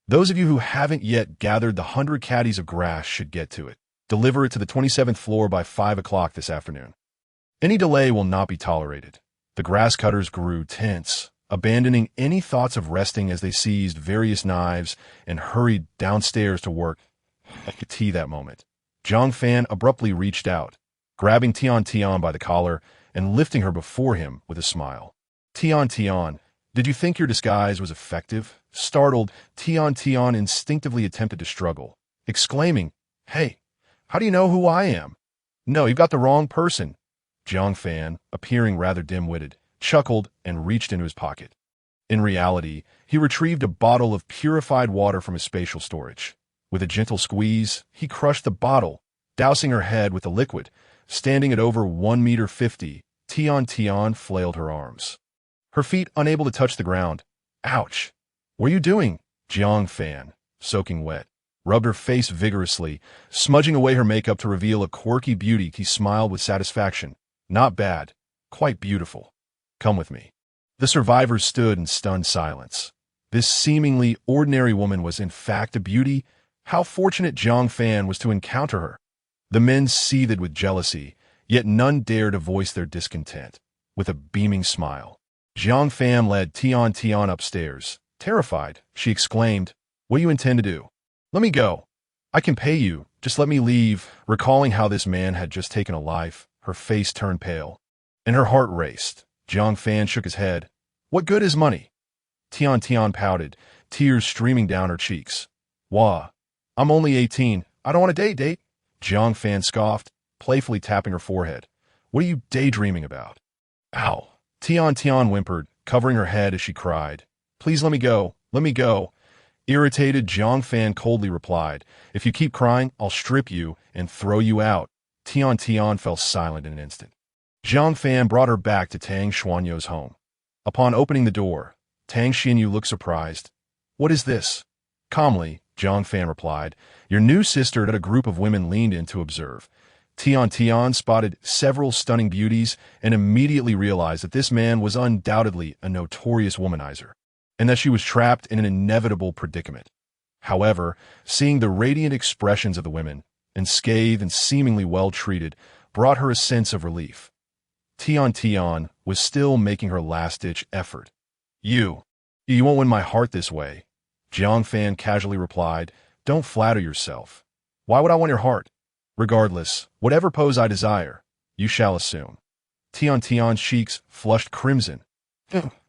Speaker 1: Those of you who haven't yet gathered the 100 caddies of grass should get to it. Deliver it to the 27th floor by 5 o'clock this afternoon. Any delay will not be tolerated. The grass cutters grew tense, abandoning any thoughts of resting as they seized various knives and hurried downstairs to work. I could see that moment. Jiang Fan abruptly reached out, grabbing Tian by the collar and lifting her before him with a smile. Tian, did you think your disguise was effective? Startled, Tian instinctively attempted to struggle, exclaiming, "Hey, how do you know who I am?" "No, you've got the wrong person." Jiang Fan, appearing rather dim-witted, chuckled and reached into his pocket. In reality, he retrieved a bottle of purified water from his spatial storage. With a gentle squeeze, he crushed the bottle, dousing her head with the liquid. Standing at over 1.50 meters, Tian flailed her arms, her feet unable to touch the ground. "Ouch! What are you doing?" Jiang Fan, soaking wet, rubbed her face vigorously, smudging away her makeup to reveal a quirky beauty. He smiled with satisfaction. "Not bad. Quite beautiful. Come with me." The survivors stood in stunned silence. This seemingly ordinary woman was in fact a beauty. How fortunate Jiang Fan was to encounter her. The men seethed with jealousy, yet none dared to voice their discontent. With a beaming smile, Jiang Fan led Tian upstairs. Terrified, she exclaimed, "What do you intend to do?" "Let me go. I can pay you. Just let me leave." Recalling how this man had just taken a life, her face turned pale, and her heart raced. Jiang Fan shook his head. "What good is money?" Tian pouted, tears streaming down her cheeks. "Wah, I'm only 18. I don't want to date. Jiang Fan scoffed, playfully tapping her forehead. "What are you daydreaming about?" "Ow." Tian whimpered, covering her head as she cried. "Please let me go. Let me go." Irritated, Jiang Fan coldly replied, "If you keep crying, I'll strip you and throw you out." Tian fell silent in an instant. Jiang Fan brought her back to Tang Xuerou's home. Upon opening the door, Tang Xuerou looked surprised. "What is this?" Calmly, Jiang Fan replied, "Your new sister." That a group of women leaned in to observe. Tian spotted several stunning beauties and immediately realized that this man was undoubtedly a notorious womanizer, and that she was trapped in an inevitable predicament. However, seeing the radiant expressions of the women, unscathed and seemingly well-treated, brought her a sense of relief. Tian was still making her last-ditch effort. You won't win my heart this way," Jiang Fan casually replied. "Don't flatter yourself. Why would I want your heart? Regardless, whatever pose I desire, you shall assume." Tian's cheeks flushed crimson.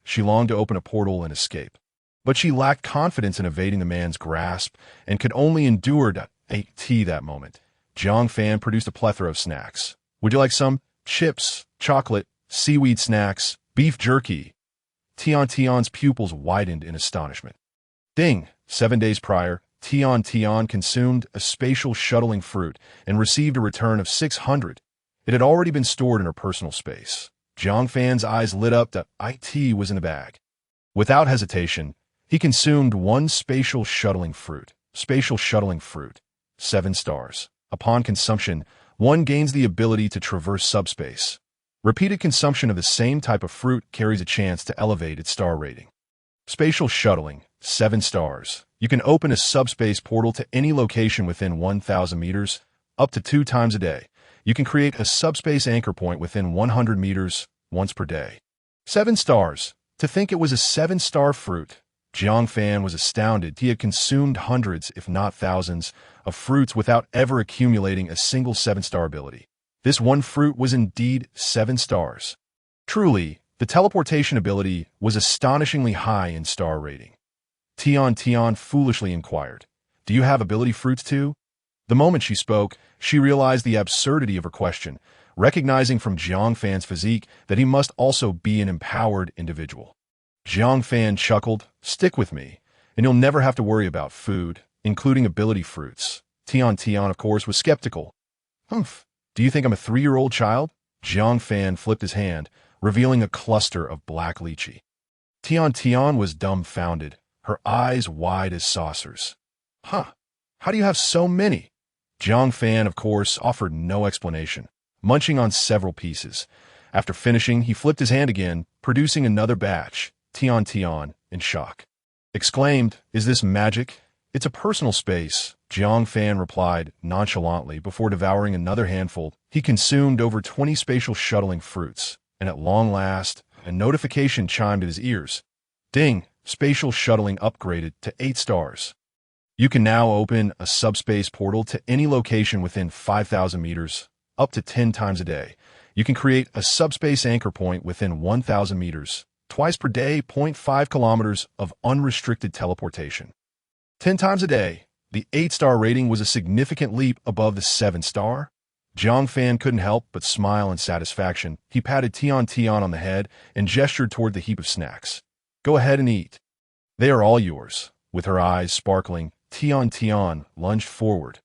Speaker 1: She longed to open a portal and escape, but she lacked confidence in evading the man's grasp and could only endure to eat tea that moment. Jiang Fan produced a plethora of snacks. "Would you like some? Chips, chocolate, seaweed snacks, beef jerky." Tian's pupils widened in astonishment. Ding! 7 days prior, Tian consumed a spatial shuttling fruit and received a return of 600. It had already been stored in her personal space. Jiang Fan's eyes lit up. The IT was in the bag. Without hesitation, he consumed one spatial shuttling fruit. 7 stars. Upon consumption, one gains the ability to traverse subspace. Repeated consumption of the same type of fruit carries a chance to elevate its star rating. Spatial shuttling, 7 stars. You can open a subspace portal to any location within 1,000 meters, up to 2 times a day. You can create a subspace anchor point within 100 meters, once per day. 7 stars. To think it was a 7-star fruit. Jiang Fan was astounded. He had consumed hundreds, if not thousands, of fruits without ever accumulating a single 7-star ability. This one fruit was indeed 7 stars. Truly, the teleportation ability was astonishingly high in star rating. Tian foolishly inquired, "Do you have ability fruits too?" The moment she spoke, she realized the absurdity of her question, recognizing from Jiang Fan's physique that he must also be an empowered individual. Jiang Fan chuckled, "Stick with me, and you'll never have to worry about food, including ability fruits." Tian, of course, was skeptical. "Humph. Do you think I'm a 3-year-old child?" Jiang Fan flipped his hand, revealing a cluster of black lychee. Tian was dumbfounded, her eyes wide as saucers. "Huh, how do you have so many?" Jiang Fan, of course, offered no explanation, munching on several pieces. After finishing, he flipped his hand again, producing another batch. Tian, in shock, exclaimed, "Is this magic?" "It's a personal space," Jiang Fan replied nonchalantly before devouring another handful. He consumed over 20 spatial shuttling fruits, and at long last, a notification chimed in his ears. Ding! Spatial shuttling upgraded to 8 stars. You can now open a subspace portal to any location within 5,000 meters, up to 10 times a day. You can create a subspace anchor point within 1,000 meters, twice per day, zero point 0.5 kilometers of unrestricted teleportation. 10 times a day. The 8-star rating was a significant leap above the 7-star. Jiang Fan couldn't help but smile in satisfaction. He patted Tian on the head and gestured toward the heap of snacks. Go ahead and eat. They are all yours. With her eyes sparkling, Tian lunged forward.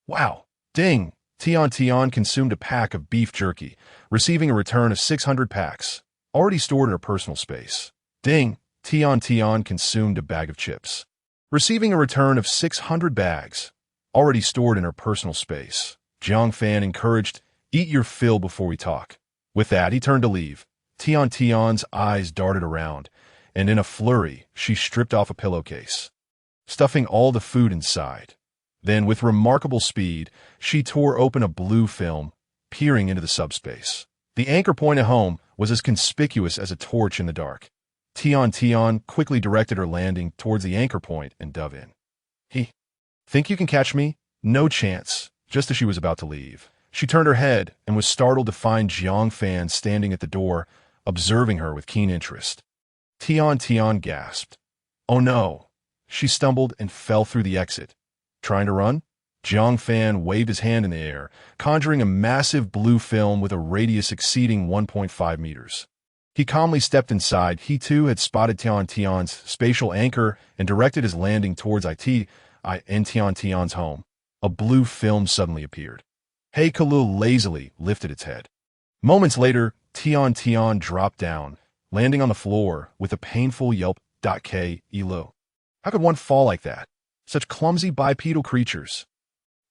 Speaker 1: Wow! Ding! Tian consumed a pack of beef jerky, receiving a return of 600 packs, already stored in her personal space. Ding! Tian consumed a bag of chips, receiving a return of 600 bags, already stored in her personal space. Jiang Fan encouraged, eat your fill before we talk. With that, he turned to leave. Tian's eyes darted around, and in a flurry, she stripped off a pillowcase, stuffing all the food inside. Then, with remarkable speed, she tore open a blue film, peering into the subspace. The anchor point at home was as conspicuous as a torch in the dark. Tian quickly directed her landing towards the anchor point and dove in. Think you can catch me? No chance. Just as she was about to leave, she turned her head and was startled to find Jiang Fan standing at the door, observing her with keen interest. Tian gasped. Oh no! She stumbled and fell through the exit. Trying to run? Jiang Fan waved his hand in the air, conjuring a massive blue film with a radius exceeding 1.5 meters. He calmly stepped inside. He too had spotted Tian's spatial anchor and directed his landing towards Tian's home. A blue film suddenly appeared. Hey, Kalul lazily lifted its head. Moments later, Tian dropped down, landing on the floor with a painful yelp. Elo. How could one fall like that? Such clumsy bipedal creatures.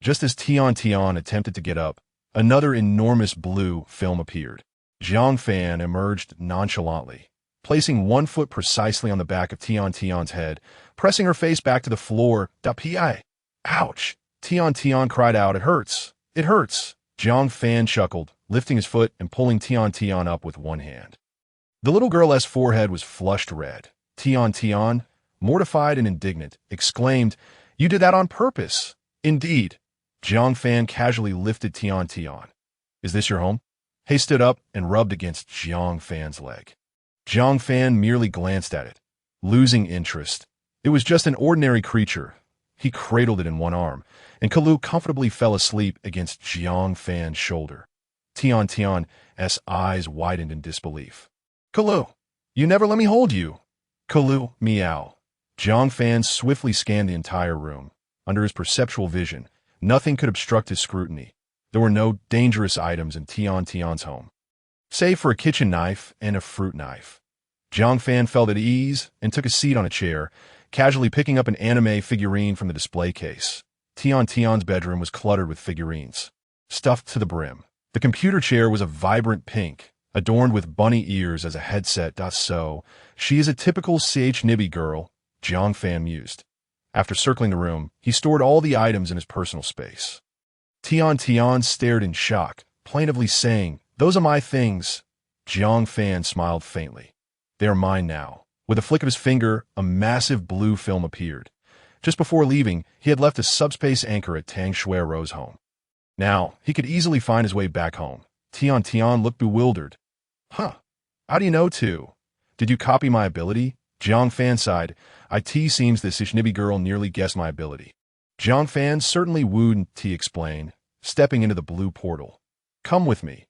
Speaker 1: Just as Tian attempted to get up, another enormous blue film appeared. Jiang Fan emerged nonchalantly, placing one foot precisely on the back of Tian's head, pressing her face back to the floor. Ouch! Tian cried out, it hurts! It hurts! Jiang Fan chuckled, lifting his foot and pulling Tian up with one hand. The little girl's forehead was flushed red. Tian, mortified and indignant, exclaimed, You did that on purpose! Indeed! Jiang Fan casually lifted Tian. Is this your home? He stood up and rubbed against Jiang Fan's leg. Jiang Fan merely glanced at it, losing interest. It was just an ordinary creature. He cradled it in one arm, and Kalu comfortably fell asleep against Jiang Fan's shoulder. Tian's eyes widened in disbelief. Kalu, you never let me hold you. Kalu, meow. Jiang Fan swiftly scanned the entire room. Under his perceptual vision, nothing could obstruct his scrutiny. There were no dangerous items in Tian's home, save for a kitchen knife and a fruit knife. Jiang Fan felt at ease and took a seat on a chair, casually picking up an anime figurine from the display case. Tian's bedroom was cluttered with figurines, stuffed to the brim. The computer chair was a vibrant pink, adorned with bunny ears as a headset. So, she is a typical CH-Nibby girl, Jiang Fan mused. After circling the room, he stored all the items in his personal space. Tian stared in shock, plaintively saying, Those are my things. Jiang Fan smiled faintly. They are mine now. With a flick of his finger, a massive blue film appeared. Just before leaving, he had left a subspace anchor at Tang Xuerou's home. Now, he could easily find his way back home. Tian looked bewildered. Huh. How do you know too? Did you copy my ability? Jiang Fan sighed. It seems this Ishnibi girl nearly guessed my ability. Jiang Fan certainly wooed, T explained, stepping into the blue portal. Come with me.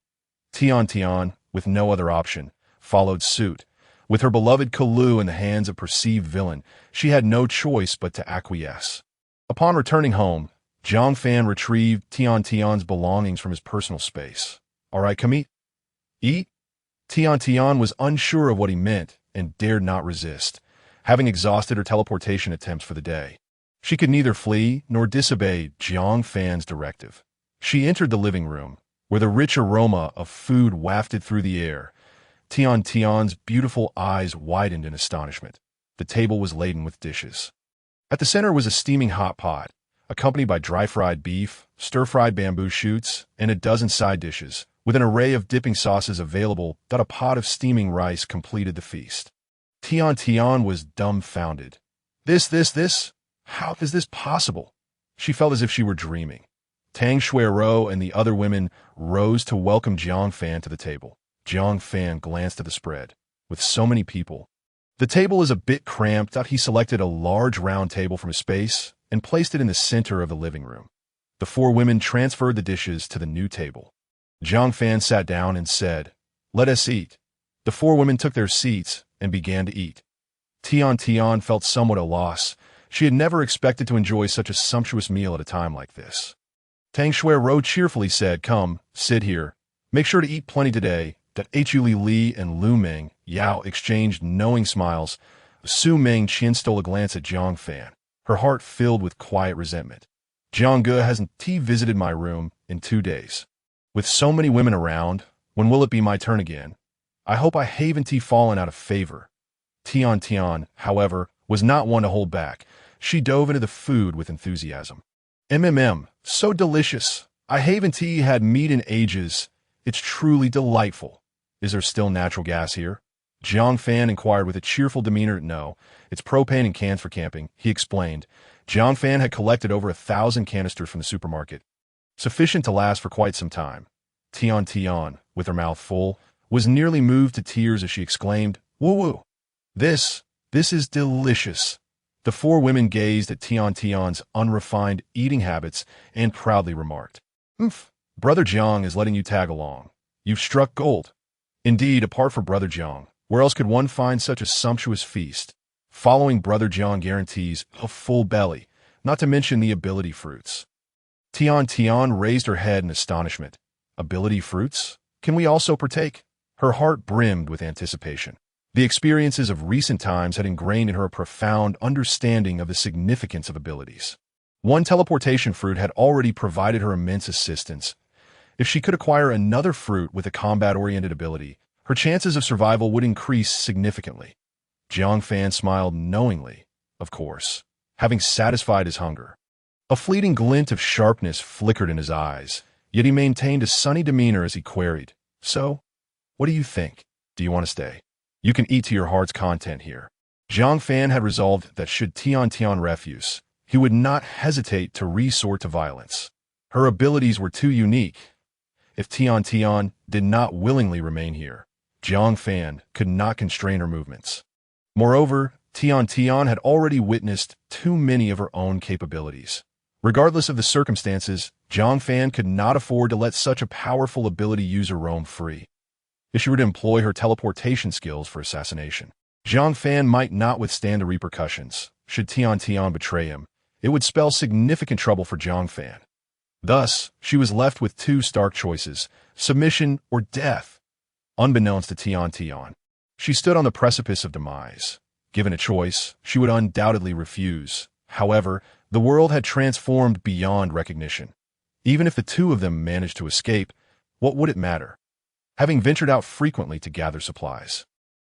Speaker 1: Tian, with no other option, followed suit. With her beloved Kalu in the hands of perceived villain, she had no choice but to acquiesce. Upon returning home, Jiang Fan retrieved Tian's belongings from his personal space. All right, come eat? Tian was unsure of what he meant and dared not resist, having exhausted her teleportation attempts for the day. She could neither flee nor disobey Jiang Fan's directive. She entered the living room, where the rich aroma of food wafted through the air. Tian's beautiful eyes widened in astonishment. The table was laden with dishes. At the center was a steaming hot pot, accompanied by dry-fried beef, stir-fried bamboo shoots, and a dozen side dishes, with an array of dipping sauces available. A pot of steaming rice completed the feast. Tian was dumbfounded. This? How is this possible? She felt as if she were dreaming. Tang Xuerou and the other women rose to welcome Jiang Fan to the table. Jiang Fan glanced at the spread. with so many people. The table is a bit cramped. He selected a large round table from his space and placed it in the center of the living room. The four women transferred the dishes to the new table. Jiang Fan sat down and said, "Let us eat." The four women took their seats and began to eat. Tian felt somewhat at a loss. She had never expected to enjoy such a sumptuous meal at a time like this. Tang Xuerou cheerfully said, "Come, sit here. Make sure to eat plenty today." That Li and Liu Mengqian exchanged knowing smiles. Mengqian stole a glance at Jiang Fan, her heart filled with quiet resentment. "Jiang hasn't visited my room in 2 days. With so many women around, when will it be my turn again? I hope I haven't fallen out of favor." Tian, however, was not one to hold back. She dove into the food with enthusiasm. So delicious. I haven't had meat in ages. It's truly delightful. Is there still natural gas here? Jiang Fan inquired with a cheerful demeanor. "No, it's propane in cans for camping," he explained. Jiang Fan had collected over 1,000 canisters from the supermarket, sufficient to last for quite some time. Tian, with her mouth full, was nearly moved to tears as she exclaimed, "Woo! This is delicious." The four women gazed at Tian's unrefined eating habits and proudly remarked, "Brother Jiang is letting you tag along. You've struck gold." Indeed, apart from Brother Jiang, where else could one find such a sumptuous feast? Following Brother Jiang guarantees a full belly, not to mention the ability fruits. Tian raised her head in astonishment. Ability fruits? Can we also partake? Her heart brimmed with anticipation. The experiences of recent times had ingrained in her a profound understanding of the significance of abilities. One teleportation fruit had already provided her immense assistance. If she could acquire another fruit with a combat-oriented ability, her chances of survival would increase significantly. Jiang Fan smiled knowingly, of course, having satisfied his hunger. A fleeting glint of sharpness flickered in his eyes, yet he maintained a sunny demeanor as he queried, "So, what do you think? Do you want to stay? You can eat to your heart's content here." Jiang Fan had resolved that should Tian refuse, he would not hesitate to resort to violence. Her abilities were too unique. If Tian did not willingly remain here, Jiang Fan could not constrain her movements. Moreover, Tian had already witnessed too many of her own capabilities. Regardless of the circumstances, Jiang Fan could not afford to let such a powerful ability user roam free. If she were to employ her teleportation skills for assassination, Jiang Fan might not withstand the repercussions. Should Tian betray him, it would spell significant trouble for Jiang Fan. Thus, she was left with two stark choices, submission or death. Unbeknownst to Tian, she stood on the precipice of demise. Given a choice, she would undoubtedly refuse. However, the world had transformed beyond recognition. Even if the two of them managed to escape, what would it matter? Having ventured out frequently to gather supplies,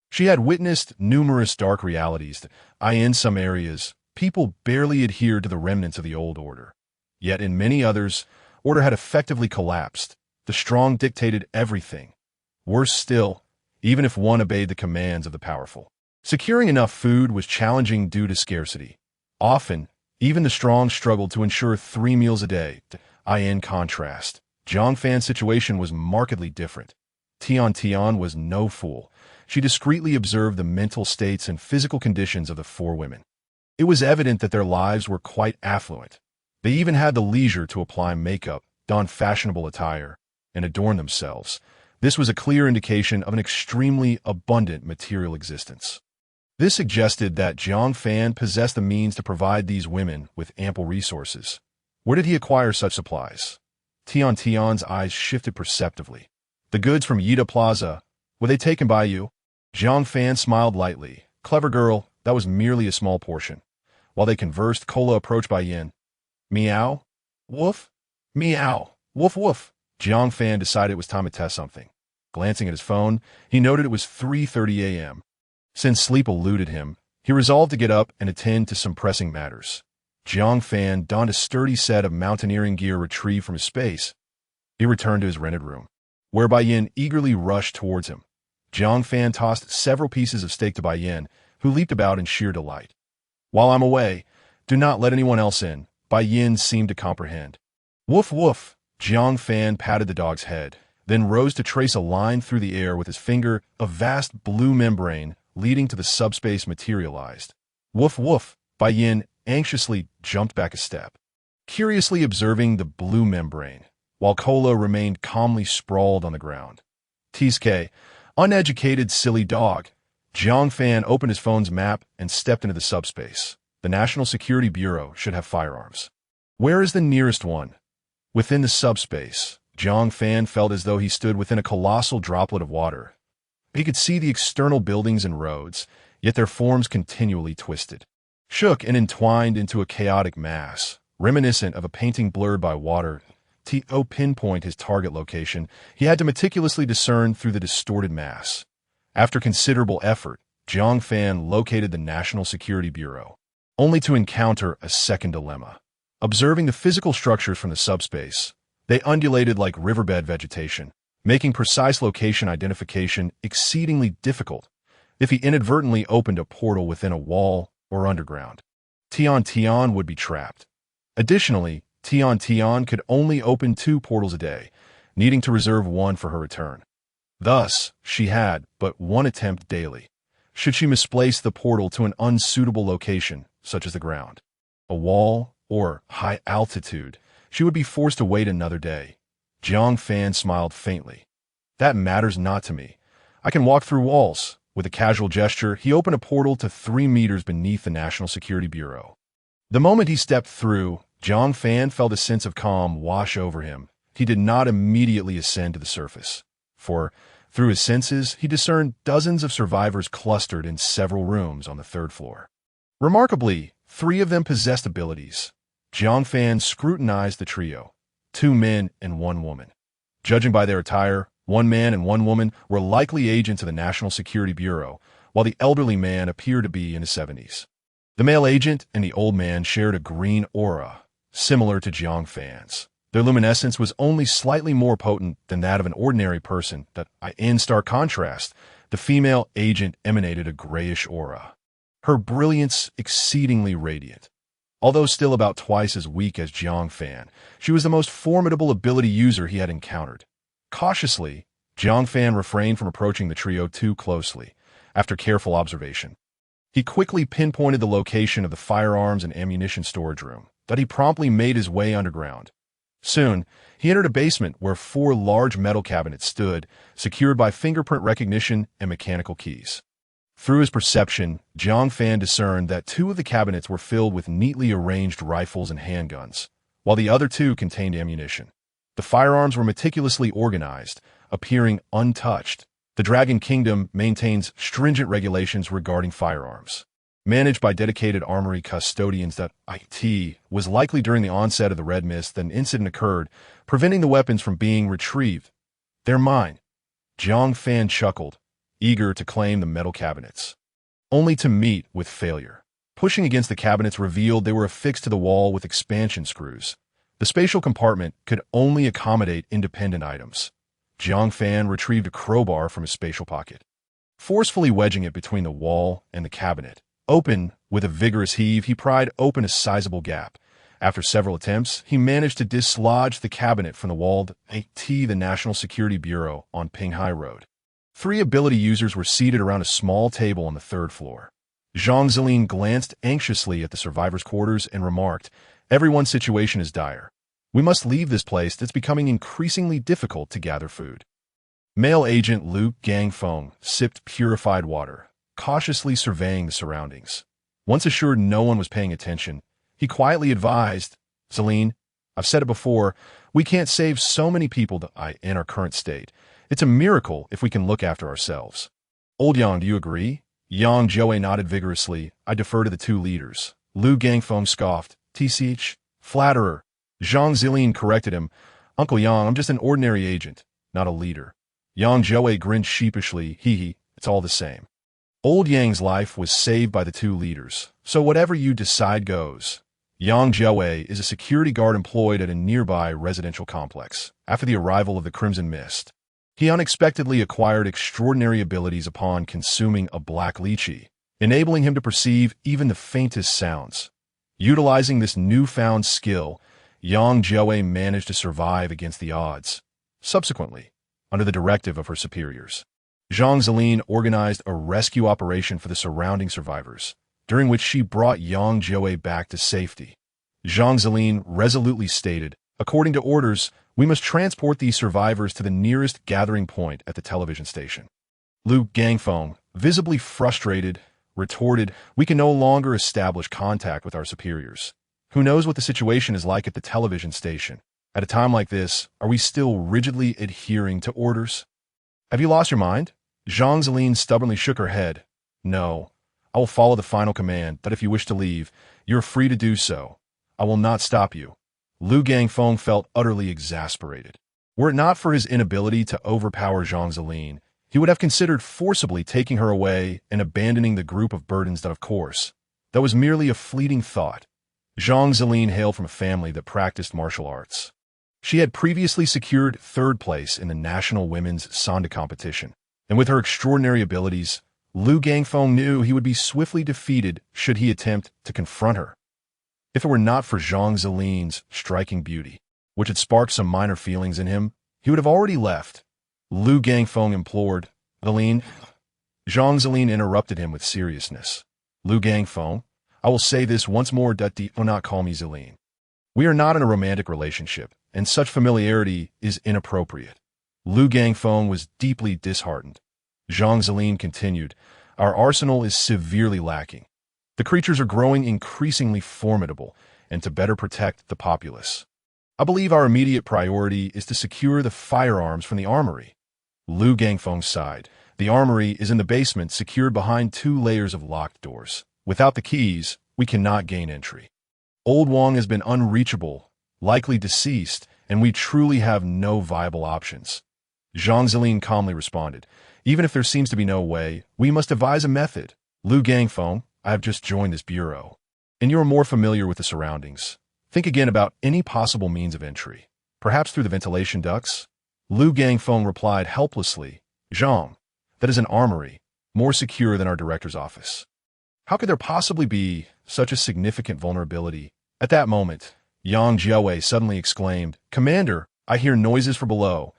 Speaker 1: she had witnessed numerous dark realities. In some areas, people barely adhered to the remnants of the old order. Yet in many others, order had effectively collapsed. The strong dictated everything. Worse still, even if one obeyed the commands of the powerful, securing enough food was challenging due to scarcity. Often, even the strong struggled to ensure 3 meals a day. In contrast, Jiang Fan's situation was markedly different. Tian was no fool. She discreetly observed the mental states and physical conditions of the four women. It was evident that their lives were quite affluent. They even had the leisure to apply makeup, don fashionable attire, and adorn themselves. This was a clear indication of an extremely abundant material existence. This suggested that Jiang Fan possessed the means to provide these women with ample resources. Where did he acquire such supplies? Tian's eyes shifted perceptively. The goods from Yida Plaza, were they taken by you? Jiang Fan smiled lightly. Clever girl, that was merely a small portion. While they conversed, Kola approached Bai Yin. Meow? Woof? Meow. Woof woof. Jiang Fan decided it was time to test something. Glancing at his phone, he noted it was 3:30 a.m. Since sleep eluded him, he resolved to get up and attend to some pressing matters. Jiang Fan donned a sturdy set of mountaineering gear retrieved from his space. He returned to his rented room, where Bai Yin eagerly rushed towards him. Jiang Fan tossed several pieces of steak to Bai Yin, who leaped about in sheer delight. "While I'm away, do not let anyone else in," Bai Yin seemed to comprehend. "Woof woof." Jiang Fan patted the dog's head. then rose to trace a line through the air with his finger. A vast blue membrane leading to the subspace materialized. Woof woof, Bai Yin anxiously jumped back a step, curiously observing the blue membrane, while Kola remained calmly sprawled on the ground. Tsk, uneducated silly dog. Jiang Fan opened his phone's map and stepped into the subspace. The National Security Bureau should have firearms. Where is the nearest one? Within the subspace, Jiang Fan felt as though he stood within a colossal droplet of water. He could see the external buildings and roads, yet their forms continually twisted, shook and entwined into a chaotic mass, reminiscent of a painting blurred by water. To pinpoint his target location, he had to meticulously discern through the distorted mass. After considerable effort, Jiang Fan located the National Security Bureau, only to encounter a second dilemma. Observing the physical structures from the subspace, they undulated like riverbed vegetation, making precise location identification exceedingly difficult if he inadvertently opened a portal within a wall or underground. Tian would be trapped. Additionally, Tian could only open 2 portals a day, needing to reserve one for her return. Thus, she had but one attempt daily. Should she misplace the portal to an unsuitable location, such as the ground, a wall, or high altitude, she would be forced to wait another day. Jiang Fan smiled faintly. That matters not to me. I can walk through walls. With a casual gesture, he opened a portal to 3 meters beneath the National Security Bureau. The moment he stepped through, Jiang Fan felt a sense of calm wash over him. He did not immediately ascend to the surface, for through his senses, he discerned dozens of survivors clustered in several rooms on the 3rd floor. Remarkably, 3 of them possessed abilities. Jiang Fan scrutinized the trio, 2 men and 1 woman. Judging by their attire, 1 man and 1 woman were likely agents of the National Security Bureau, while the elderly man appeared to be in his 70s. The male agent and the old man shared a green aura, similar to Jiang Fan's. Their luminescence was only slightly more potent than that of an ordinary person. In stark contrast, the female agent emanated a grayish aura, her brilliance exceedingly radiant. Although still about twice as weak as Jiang Fan, she was the most formidable ability user he had encountered. Cautiously, Jiang Fan refrained from approaching the trio too closely. After careful observation, he quickly pinpointed the location of the firearms and ammunition storage room, that he promptly made his way underground. Soon, he entered a basement where 4 large metal cabinets stood, secured by fingerprint recognition and mechanical keys. Through his perception, Jiang Fan discerned that 2 of the cabinets were filled with neatly arranged rifles and handguns, while the other 2 contained ammunition. The firearms were meticulously organized, appearing untouched. The Dragon Kingdom maintains stringent regulations regarding firearms, managed by dedicated armory custodians. It was likely during the onset of the Red Mist that an incident occurred, preventing the weapons from being retrieved. They're mine. Jiang Fan chuckled, eager to claim the metal cabinets, only to meet with failure. Pushing against the cabinets revealed they were affixed to the wall with expansion screws. The spatial compartment could only accommodate independent items. Jiang Fan retrieved a crowbar from his spatial pocket, forcefully wedging it between the wall and the cabinet. Open, with a vigorous heave, he pried open a sizable gap. After several attempts, he managed to dislodge the cabinet from the wall. The National Security Bureau on Pinghai Road. 3 ability users were seated around a small table on the 3rd floor. Zhang Zilin glanced anxiously at the survivors' quarters and remarked, "Everyone's situation is dire. We must leave this place that's becoming increasingly difficult to gather food." Male agent Liu Ruyan sipped purified water, cautiously surveying the surroundings. Once assured no one was paying attention, he quietly advised, "Celine, I've said it before, we can't save so many people in our current state. It's a miracle if we can look after ourselves." "Old Yang, do you agree?" Yang Joey nodded vigorously. "I defer to the 2 leaders." Liu Ruyan scoffed. "Tch, flatterer." Zhang Zilin corrected him. "Uncle Yang, I'm just an ordinary agent, not a leader." Yang Joey grinned sheepishly. It's all the same." Old Yang's life was saved by the 2 leaders, so whatever you decide goes. Yang Joey is a security guard employed at a nearby residential complex. After the arrival of the Crimson Mist, he unexpectedly acquired extraordinary abilities upon consuming a black lychee, enabling him to perceive even the faintest sounds. Utilizing this newfound skill, Yang Joey managed to survive against the odds. Subsequently, under the directive of her superiors. Zhang Zilin organized a rescue operation for the surrounding survivors, during which she brought Yang Jiawei back to safety. Zhang Zilin resolutely stated, "According to orders, we must transport these survivors to the nearest gathering point at the television station." Liu Gangfeng, visibly frustrated, retorted, "We can no longer establish contact with our superiors. Who knows what the situation is like at the television station? At a time like this, are we still rigidly adhering to orders?" "Have you lost your mind?" Zhang Zilin stubbornly shook her head. "No. I will follow the final command that if you wish to leave, you are free to do so. I will not stop you." Liu Gangfeng felt utterly exasperated. Were it not for his inability to overpower Zhang Zilin, he would have considered forcibly taking her away and abandoning the group of burdens that, of course, that was merely a fleeting thought. Zhang Zilin hailed from a family that practiced martial arts. She had previously secured third place in the National Women's Sanda competition, and with her extraordinary abilities, Liu Gangfeng knew he would be swiftly defeated should he attempt to confront her. If it were not for Zhang Zilin's striking beauty, which had sparked some minor feelings in him, he would have already left. Liu Gangfeng implored. "Zilin." Zhang Zilin interrupted him with seriousness. "Liu Gangfeng, I will say this once more, do not call me Zilin. We are not in a romantic relationship, and such familiarity is inappropriate." Liu Gangfeng was deeply disheartened. Zhang Zilin continued, "Our arsenal is severely lacking. The creatures are growing increasingly formidable, and to better protect the populace, I believe our immediate priority is to secure the firearms from the armory." Liu Gangfeng sighed. "The armory is in the basement, secured behind 2 layers of locked doors. Without the keys, we cannot gain entry. Old Wang has been unreachable, likely deceased, and we truly have no viable options." Zhang Zilin calmly responded, "Even if there seems to be no way, we must devise a method. Liu Gangfeng, I have just joined this bureau, and you are more familiar with the surroundings. Think again about any possible means of entry, perhaps through the ventilation ducts." Liu Gangfeng replied helplessly, "Zhang, that is an armory, more secure than our director's office. How could there possibly be such a significant vulnerability?" At that moment, Yang Jiawei suddenly exclaimed, "Commander, I hear noises from below.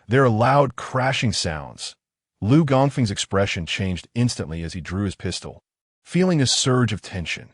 Speaker 1: There are loud crashing sounds." Liu Gangfeng's expression changed instantly as he drew his pistol, feeling a surge of tension.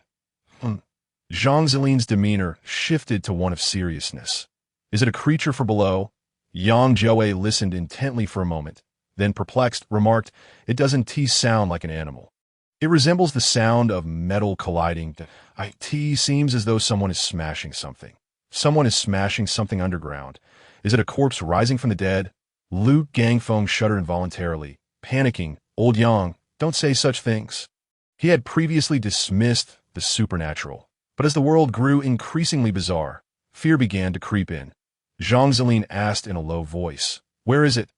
Speaker 1: Zhang Zilin's demeanor shifted to one of seriousness. "Is it a creature from below?" Yang Jiawei listened intently for a moment, then perplexed, remarked, "It doesn't sound like an animal. It resembles the sound of metal colliding. It seems as though someone is smashing something. Someone is smashing something underground. Is it a corpse rising from the dead?" Liu Gangfeng shuddered involuntarily, panicking. "Old Yang, don't say such things." He had previously dismissed the supernatural, but as the world grew increasingly bizarre, fear began to creep in. Zhang Zilin asked in a low voice, "Where is it?"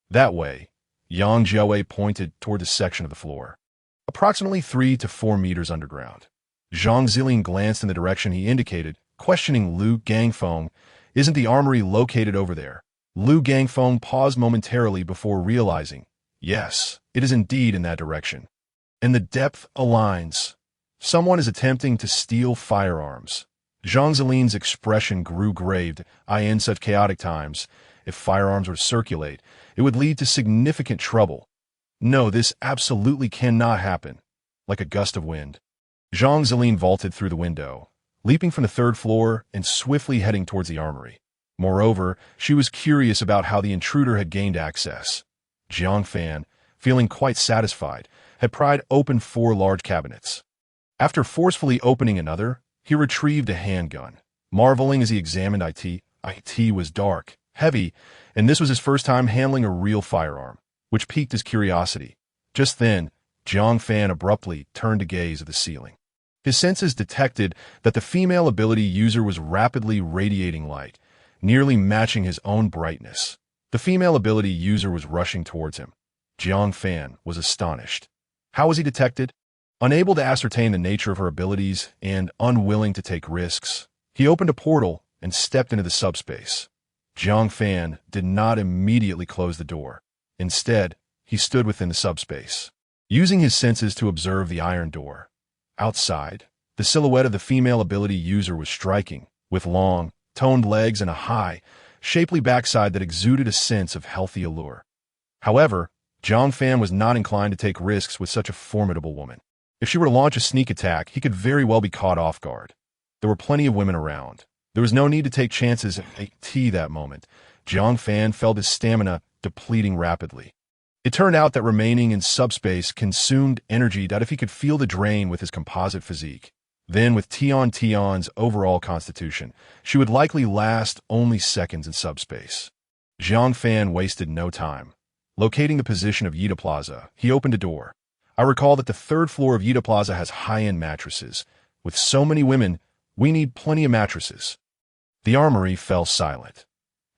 Speaker 1: "That way." Yang Jiawei pointed toward the section of the floor, approximately 3 to 4 meters underground. Zhang Zilin glanced in the direction he indicated, questioning Liu Gangfeng, "Isn't the armory located over there?" Liu Gangfeng paused momentarily before realizing, "Yes, it is indeed in that direction. And the depth aligns. Someone is attempting to steal firearms." Zhang Zilin's expression grew grave. In such chaotic times, if firearms were to circulate, it would lead to significant trouble. "No, this absolutely cannot happen." Like a gust of wind, Zhang Zilin vaulted through the window, leaping from the 3rd floor and swiftly heading towards the armory. Moreover, she was curious about how the intruder had gained access. Jiang Fan, feeling quite satisfied, had pried open 4 large cabinets. After forcefully opening another, he retrieved a handgun, marveling as he examined it. It was dark, heavy, and this was his first time handling a real firearm, which piqued his curiosity. Just then, Jiang Fan abruptly turned to gaze at the ceiling. His senses detected that the female ability user was rapidly radiating light, nearly matching his own brightness. The female ability user was rushing towards him. Jiang Fan was astonished. How was he detected? Unable to ascertain the nature of her abilities and unwilling to take risks, he opened a portal and stepped into the subspace. Jiang Fan did not immediately close the door. Instead, he stood within the subspace, using his senses to observe the iron door. Outside, the silhouette of the female ability user was striking, with long, toned legs and a high, shapely backside that exuded a sense of healthy allure. However, Jiang Fan was not inclined to take risks with such a formidable woman. If she were to launch a sneak attack, he could very well be caught off guard. There were plenty of women around. There was no need to take chances at tea that moment. Jiang Fan felt his stamina depleting rapidly. It turned out that remaining in subspace consumed energy that if he could feel the drain with his composite physique. Then, with Tion's overall constitution, she would likely last only seconds in subspace. Jiang Fan wasted no time. Locating the position of Yida Plaza, he opened a door. I recall that the third floor of Yida Plaza has high-end mattresses. With so many women, we need plenty of mattresses. The armory fell silent.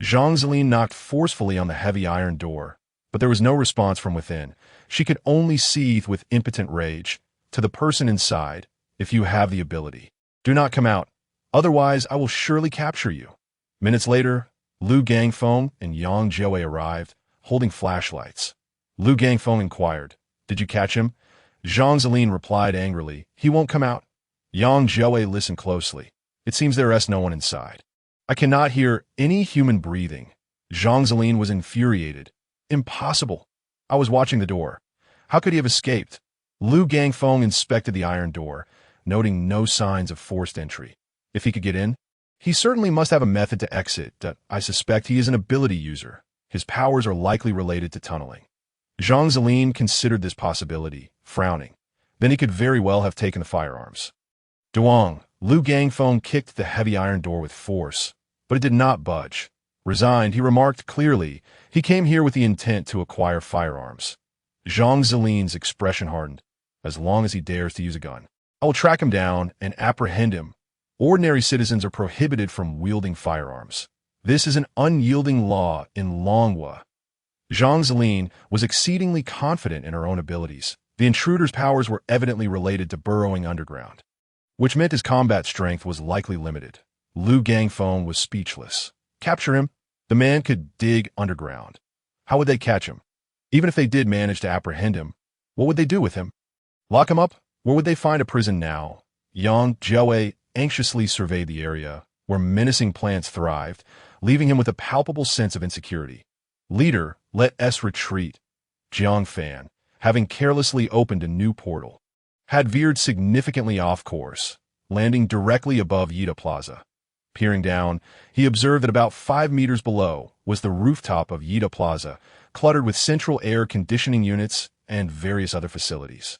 Speaker 1: Zhang Zilin knocked forcefully on the heavy iron door, but there was no response from within. She could only seethe with impotent rage. To the person inside, if you have the ability, do not come out. Otherwise, I will surely capture you. Minutes later, Liu Gangfeng and Yang Jiawei arrived, holding flashlights. Liu Gangfeng inquired, "Did you catch him?" Zhang Zilin replied angrily, "He won't come out." Yang Jiawei listened closely. "It seems there is no one inside. I cannot hear any human breathing." Zhang Zilin was infuriated. "Impossible. I was watching the door. How could he have escaped?" Liu Gangfeng inspected the iron door, noting no signs of forced entry. If he could get in, he certainly must have a method to exit. I suspect he is an ability user. His powers are likely related to tunneling. Zhang Zilin considered this possibility, frowning. Then he could very well have taken the firearms. Duang, Liu Gangfeng kicked the heavy iron door with force, but it did not budge. Resigned, he remarked clearly, "He came here with the intent to acquire firearms." Zhang Zilin's expression hardened. "As long as he dares to use a gun, I will track him down and apprehend him. Ordinary citizens are prohibited from wielding firearms. This is an unyielding law in Longhua." Zhang Zilin was exceedingly confident in her own abilities. The intruder's powers were evidently related to burrowing underground, which meant his combat strength was likely limited. Liu Gangfeng was speechless. Capture him? The man could dig underground. How would they catch him? Even if they did manage to apprehend him, what would they do with him? Lock him up? Where would they find a prison now? Yang Jiawei anxiously surveyed the area, where menacing plants thrived, leaving him with a palpable sense of insecurity. "Leader, let us retreat." Jiang Fan, having carelessly opened a new portal, had veered significantly off course, landing directly above Yida Plaza. Peering down, he observed that about 5 meters below was the rooftop of Yida Plaza, cluttered with central air conditioning units and various other facilities.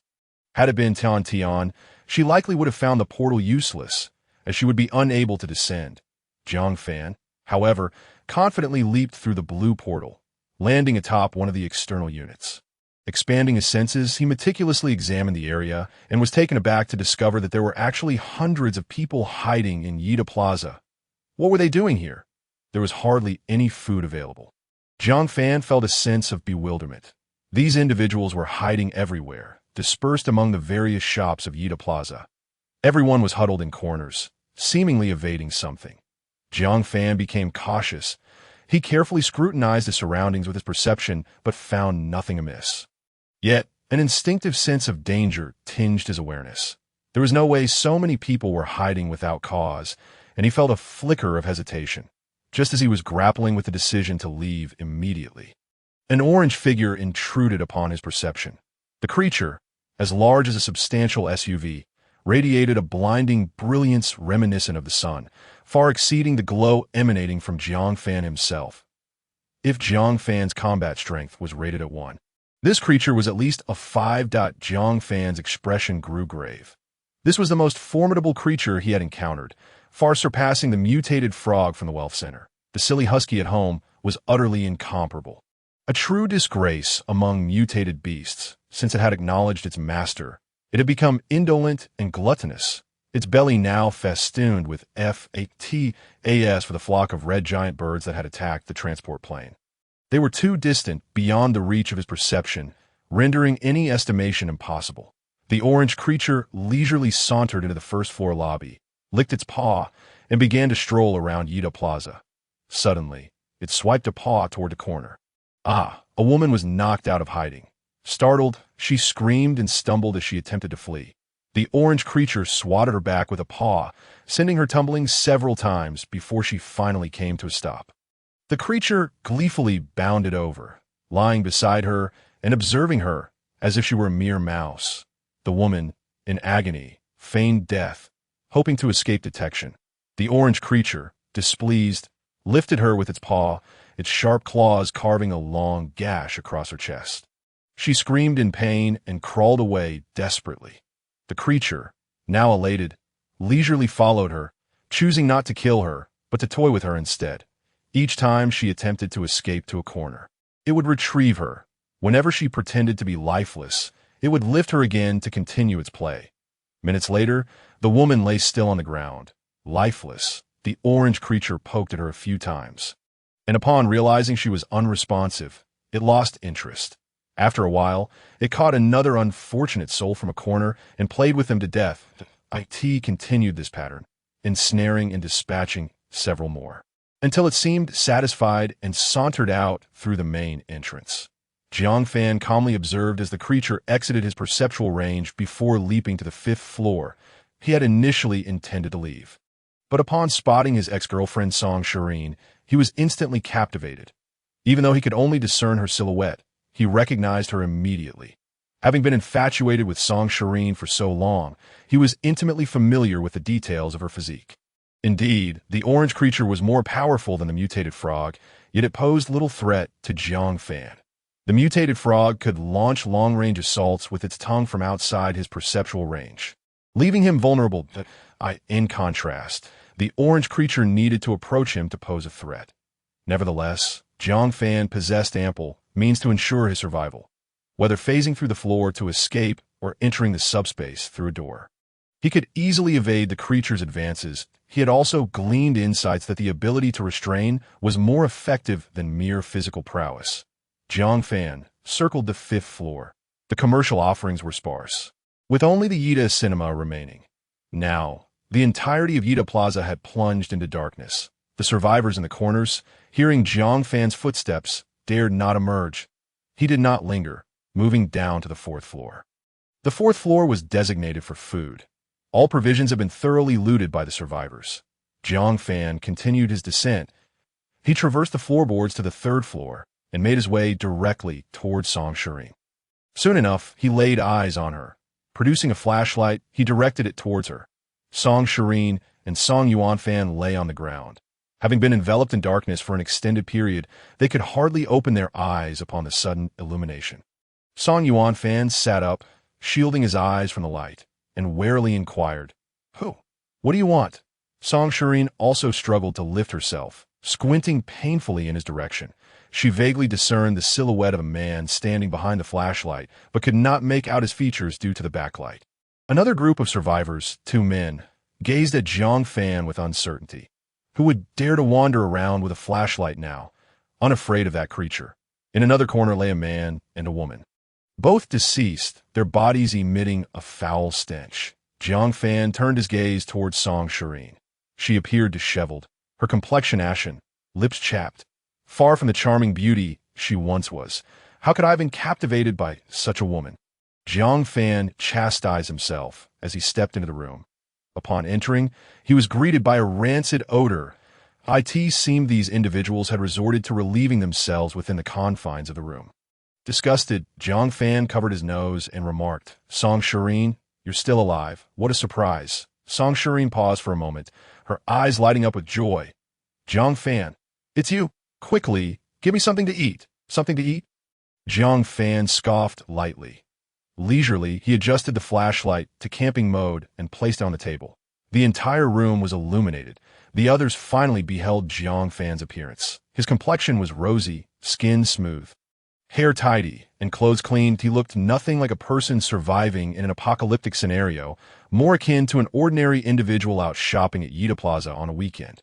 Speaker 1: Had it been Tian, she likely would have found the portal useless, as she would be unable to descend. Jiang Fan, however, confidently leaped through the blue portal, landing atop one of the external units. Expanding his senses, he meticulously examined the area and was taken aback to discover that there were actually hundreds of people hiding in Yida Plaza. What were they doing here? There was hardly any food available. Jiang Fan felt a sense of bewilderment. These individuals were hiding everywhere, dispersed among the various shops of Yida Plaza. Everyone was huddled in corners, seemingly evading something. Jiang Fan became cautious. He carefully scrutinized the surroundings with his perception, but found nothing amiss. Yet, an instinctive sense of danger tinged his awareness. There was no way so many people were hiding without cause, and he felt a flicker of hesitation, just as he was grappling with the decision to leave immediately. An orange figure intruded upon his perception. The creature, as large as a substantial SUV, radiated a blinding brilliance reminiscent of the sun, far exceeding the glow emanating from Jiang Fan himself. If Jiang Fan's combat strength was rated at 1, this creature was at least a 5. Jiang Fan's expression grew grave. This was the most formidable creature he had encountered, far surpassing the mutated frog from the Wealth Center. The silly husky at home was utterly incomparable. A true disgrace among mutated beasts, since it had acknowledged its master. It had become indolent and gluttonous, its belly now festooned with FATAS for the flock of red giant birds that had attacked the transport plane. They were too distant, beyond the reach of his perception, rendering any estimation impossible. The orange creature leisurely sauntered into the first-floor lobby, licked its paw, and began to stroll around Yida Plaza. Suddenly, it swiped a paw toward the corner. A woman was knocked out of hiding. Startled, she screamed and stumbled as she attempted to flee. The orange creature swatted her back with a paw, sending her tumbling several times before she finally came to a stop. The creature gleefully bounded over, lying beside her and observing her as if she were a mere mouse. The woman, in agony, feigned death, hoping to escape detection. The orange creature, displeased, lifted her with its paw, its sharp claws carving a long gash across her chest. She screamed in pain and crawled away desperately. The creature, now elated, leisurely followed her, choosing not to kill her, but to toy with her instead. Each time she attempted to escape to a corner, it would retrieve her. Whenever she pretended to be lifeless, it would lift her again to continue its play. Minutes later, the woman lay still on the ground, lifeless. The orange creature poked at her a few times, and upon realizing she was unresponsive, it lost interest. After a while, it caught another unfortunate soul from a corner and played with them to death. IT continued this pattern, ensnaring and dispatching several more, until it seemed satisfied and sauntered out through the main entrance. Jiang Fan calmly observed as the creature exited his perceptual range before leaping to the 5th floor. He had initially intended to leave, but upon spotting his ex-girlfriend Tang Xuerou, he was instantly captivated. Even though he could only discern her silhouette, he recognized her immediately. Having been infatuated with Tang Xuerou for so long, he was intimately familiar with the details of her physique. Indeed, the orange creature was more powerful than the mutated frog, yet it posed little threat to Jiang Fan. The mutated frog could launch long-range assaults with its tongue from outside his perceptual range, leaving him vulnerable. In contrast, the orange creature needed to approach him to pose a threat. Nevertheless, Jiang Fan possessed ample means to ensure his survival, whether phasing through the floor to escape or entering the subspace through a door. He could easily evade the creature's advances. He had also gleaned insights that the ability to restrain was more effective than mere physical prowess. Jiang Fan circled the 5th floor. The commercial offerings were sparse, with only the Yida cinema remaining. Now, the entirety of Yida Plaza had plunged into darkness. The survivors in the corners, hearing Jiang Fan's footsteps, dared not emerge. He did not linger, moving down to the 4th floor. The 4th floor was designated for food. All provisions had been thoroughly looted by the survivors. Jiang Fan continued his descent. He traversed the floorboards to the 3rd floor and made his way directly towards Tang Xuerou. Soon enough, he laid eyes on her. Producing a flashlight, he directed it towards her. Tang Xuerou and Yuan Fan lay on the ground. Having been enveloped in darkness for an extended period, they could hardly open their eyes upon the sudden illumination. Yuan Fan sat up, shielding his eyes from the light, and warily inquired, "Who? What do you want?" Tang Xuerou also struggled to lift herself, squinting painfully in his direction. She vaguely discerned the silhouette of a man standing behind the flashlight, but could not make out his features due to the backlight. Another group of survivors, 2 men, gazed at Jiang Fan with uncertainty. Who would dare to wander around with a flashlight now, unafraid of that creature? In another corner lay a man and a woman, both deceased, their bodies emitting a foul stench. Jiang Fan turned his gaze towards Tang Xuerou. She appeared disheveled, her complexion ashen, lips chapped. Far from the charming beauty she once was, how could I have been captivated by such a woman? Jiang Fan chastised himself as he stepped into the room. Upon entering, he was greeted by a rancid odor. It seemed these individuals had resorted to relieving themselves within the confines of the room. Disgusted, Jiang Fan covered his nose and remarked, "Tang Xuerou, you're still alive. What a surprise." Tang Xuerou paused for a moment, her eyes lighting up with joy. "Jiang Fan, it's you. Quickly, give me something to eat." "Something to eat?" Jiang Fan scoffed lightly. Leisurely, he adjusted the flashlight to camping mode and placed it on the table. The entire room was illuminated. The others finally beheld Jiang Fan's appearance. His complexion was rosy, skin smooth, hair tidy, and clothes cleaned. He looked nothing like a person surviving in an apocalyptic scenario, more akin to an ordinary individual out shopping at Yida Plaza on a weekend.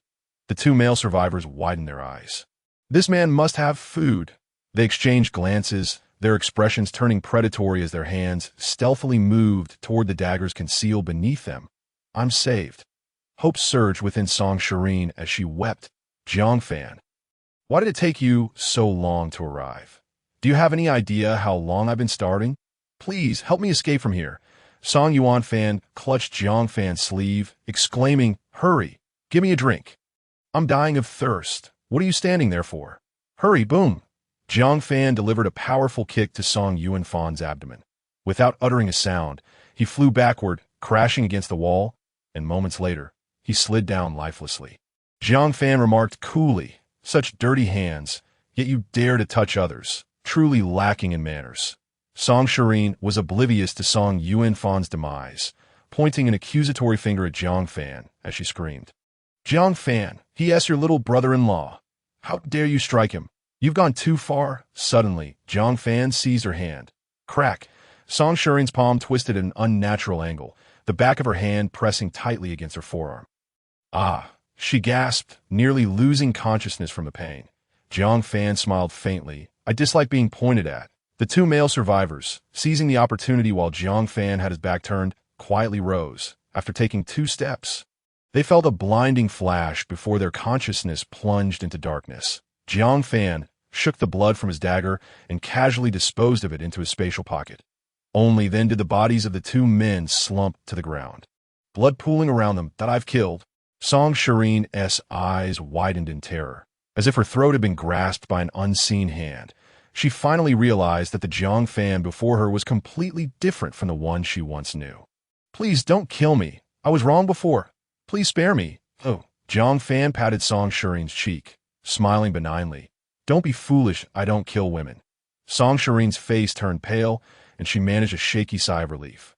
Speaker 1: The 2 male survivors widened their eyes. This man must have food. They exchanged glances, their expressions turning predatory as their hands stealthily moved toward the daggers concealed beneath them. "I'm saved." Hope surged within Tang Xuerou as she wept. "Jiang Fan, why did it take you so long to arrive? Do you have any idea how long I've been starving? Please, help me escape from here." Yuan Fan clutched Jiang Fan's sleeve, exclaiming, "Hurry, give me a drink. I'm dying of thirst." What are you standing there for? Hurry, boom! Jiang Fan delivered a powerful kick to Song Yuanfan's abdomen. Without uttering a sound, he flew backward, crashing against the wall, and moments later, he slid down lifelessly. Jiang Fan remarked coolly, "Such dirty hands, yet you dare to touch others, truly lacking in manners." Song Shiyin was oblivious to Song Yuanfan's demise, pointing an accusatory finger at Jiang Fan as she screamed. "Jiang Fan, he is your little brother-in-law. How dare you strike him? You've gone too far." Suddenly, Jiang Fan seized her hand. Crack! Song Shiyin's palm twisted at an unnatural angle, the back of her hand pressing tightly against her forearm. "Ah!" she gasped, nearly losing consciousness from the pain. Jiang Fan smiled faintly. "I dislike being pointed at." The two male survivors, seizing the opportunity while Jiang Fan had his back turned, quietly rose. After taking 2 steps, they felt a blinding flash before their consciousness plunged into darkness. Jiang Fan shook the blood from his dagger and casually disposed of it into his spatial pocket. Only then did the bodies of the 2 men slump to the ground, blood pooling around them. "That I've killed." Song Shiyin's eyes widened in terror, as if her throat had been grasped by an unseen hand. She finally realized that the Jiang Fan before her was completely different from the one she once knew. "Please don't kill me. I was wrong before. Please spare me." "Oh." Jiang Fan patted Song Shiyin's cheek, smiling benignly. "Don't be foolish. I don't kill women." Song Shiyin's face turned pale, and she managed a shaky sigh of relief.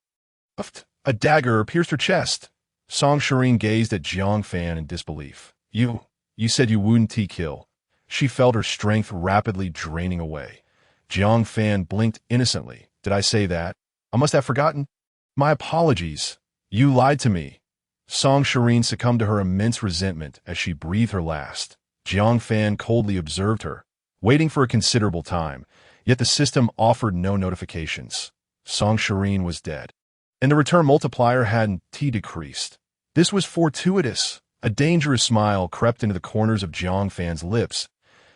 Speaker 1: A dagger pierced her chest. Song Shiyin gazed at Jiang Fan in disbelief. You said you wouldn't kill." She felt her strength rapidly draining away. Jiang Fan blinked innocently. "Did I say that? I must have forgotten. My apologies. You lied to me." Song Shiyin succumbed to her immense resentment as she breathed her last. Jiang Fan coldly observed her, waiting for a considerable time, yet the system offered no notifications. Song Shiyin was dead, and the return multiplier hadn't decreased. This was fortuitous. A dangerous smile crept into the corners of Jiang Fan's lips.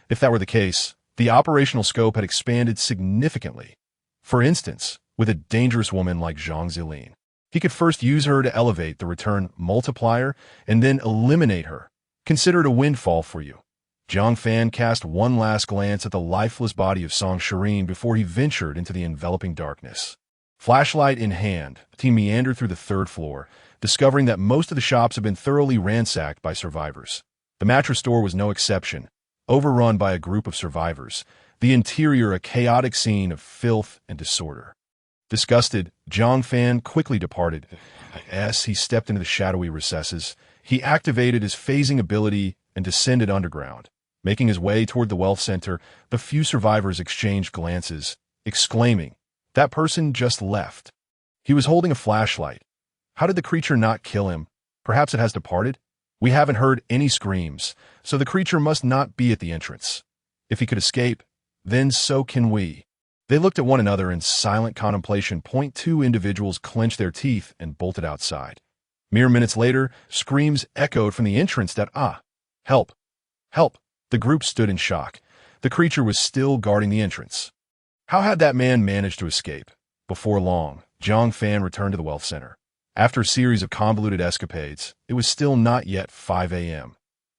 Speaker 1: If that were the case, the operational scope had expanded significantly. For instance, with a dangerous woman like Zhang Zilin, he could first use her to elevate the return multiplier and then eliminate her. Consider it a windfall for you. Jiang Fan cast one last glance at the lifeless body of Song Shiyin before he ventured into the enveloping darkness. Flashlight in hand, the team meandered through the 3rd floor, discovering that most of the shops had been thoroughly ransacked by survivors. The mattress store was no exception, overrun by a group of survivors, the interior a chaotic scene of filth and disorder. Disgusted, Jiang Fan quickly departed. As he stepped into the shadowy recesses, he activated his phasing ability and descended underground. Making his way toward the wealth center, the few survivors exchanged glances, exclaiming, "That person just left." He was holding a flashlight. How did the creature not kill him? Perhaps it has departed? We haven't heard any screams, so the creature must not be at the entrance. If he could escape, then so can we. They looked at one another in silent contemplation. 2 individuals clenched their teeth and bolted outside. Mere minutes later, screams echoed from the entrance that, help! Help! The group stood in shock. The creature was still guarding the entrance. How had that man managed to escape? Before long, Jiang Fan returned to the wealth center. After a series of convoluted escapades, it was still not yet 5 a.m.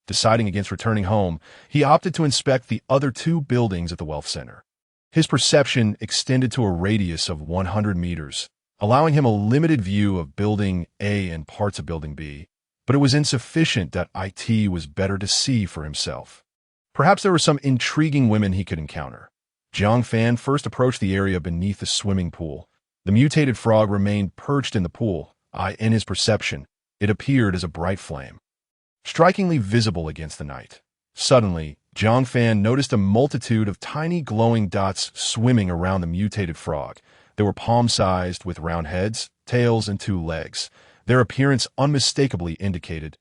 Speaker 1: Deciding against returning home, he opted to inspect the other 2 buildings at the wealth center. His perception extended to a radius of 100 meters, allowing him a limited view of Building A and parts of Building B, but it was insufficient that IT was better to see for himself. Perhaps there were some intriguing women he could encounter. Jiang Fan first approached the area beneath the swimming pool. The mutated frog remained perched in the pool. In his perception, it appeared as a bright flame, strikingly visible against the night. Suddenly, Jiang Fan noticed a multitude of tiny glowing dots swimming around the mutated frog. They were palm-sized, with round heads, tails, and 2 legs. Their appearance unmistakably indicated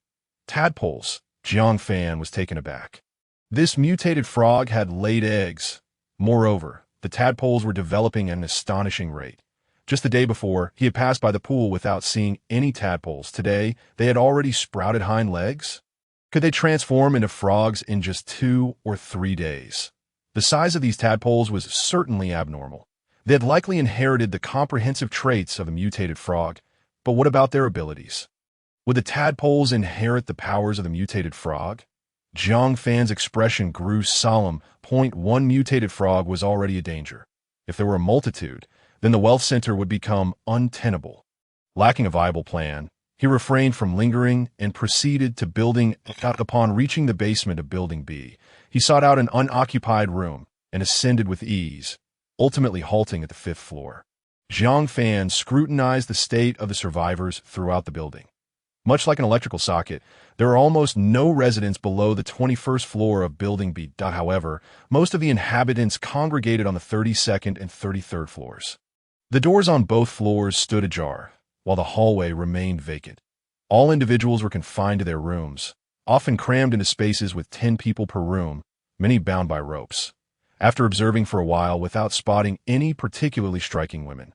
Speaker 1: tadpoles. Jiang Fan was taken aback. This mutated frog had laid eggs. Moreover, the tadpoles were developing at an astonishing rate. Just the day before, he had passed by the pool without seeing any tadpoles. Today, they had already sprouted hind legs. Could they transform into frogs in just 2 or 3 days? The size of these tadpoles was certainly abnormal. They had likely inherited the comprehensive traits of a mutated frog, but what about their abilities? Would the tadpoles inherit the powers of the mutated frog? Jiang Fan's expression grew solemn. One mutated frog was already a danger. If there were a multitude, then the wealth center would become untenable. Lacking a viable plan, he refrained from lingering and proceeded to building. Upon reaching the basement of Building B, he sought out an unoccupied room and ascended with ease, ultimately halting at the 5th floor. Jiang Fan scrutinized the state of the survivors throughout the building. Much like an electrical socket, there are almost no residents below the 21st floor of Building B. However, most of the inhabitants congregated on the 32nd and 33rd floors. The doors on both floors stood ajar, while the hallway remained vacant. All individuals were confined to their rooms, often crammed into spaces with 10 people per room, many bound by ropes. After observing for a while without spotting any particularly striking women,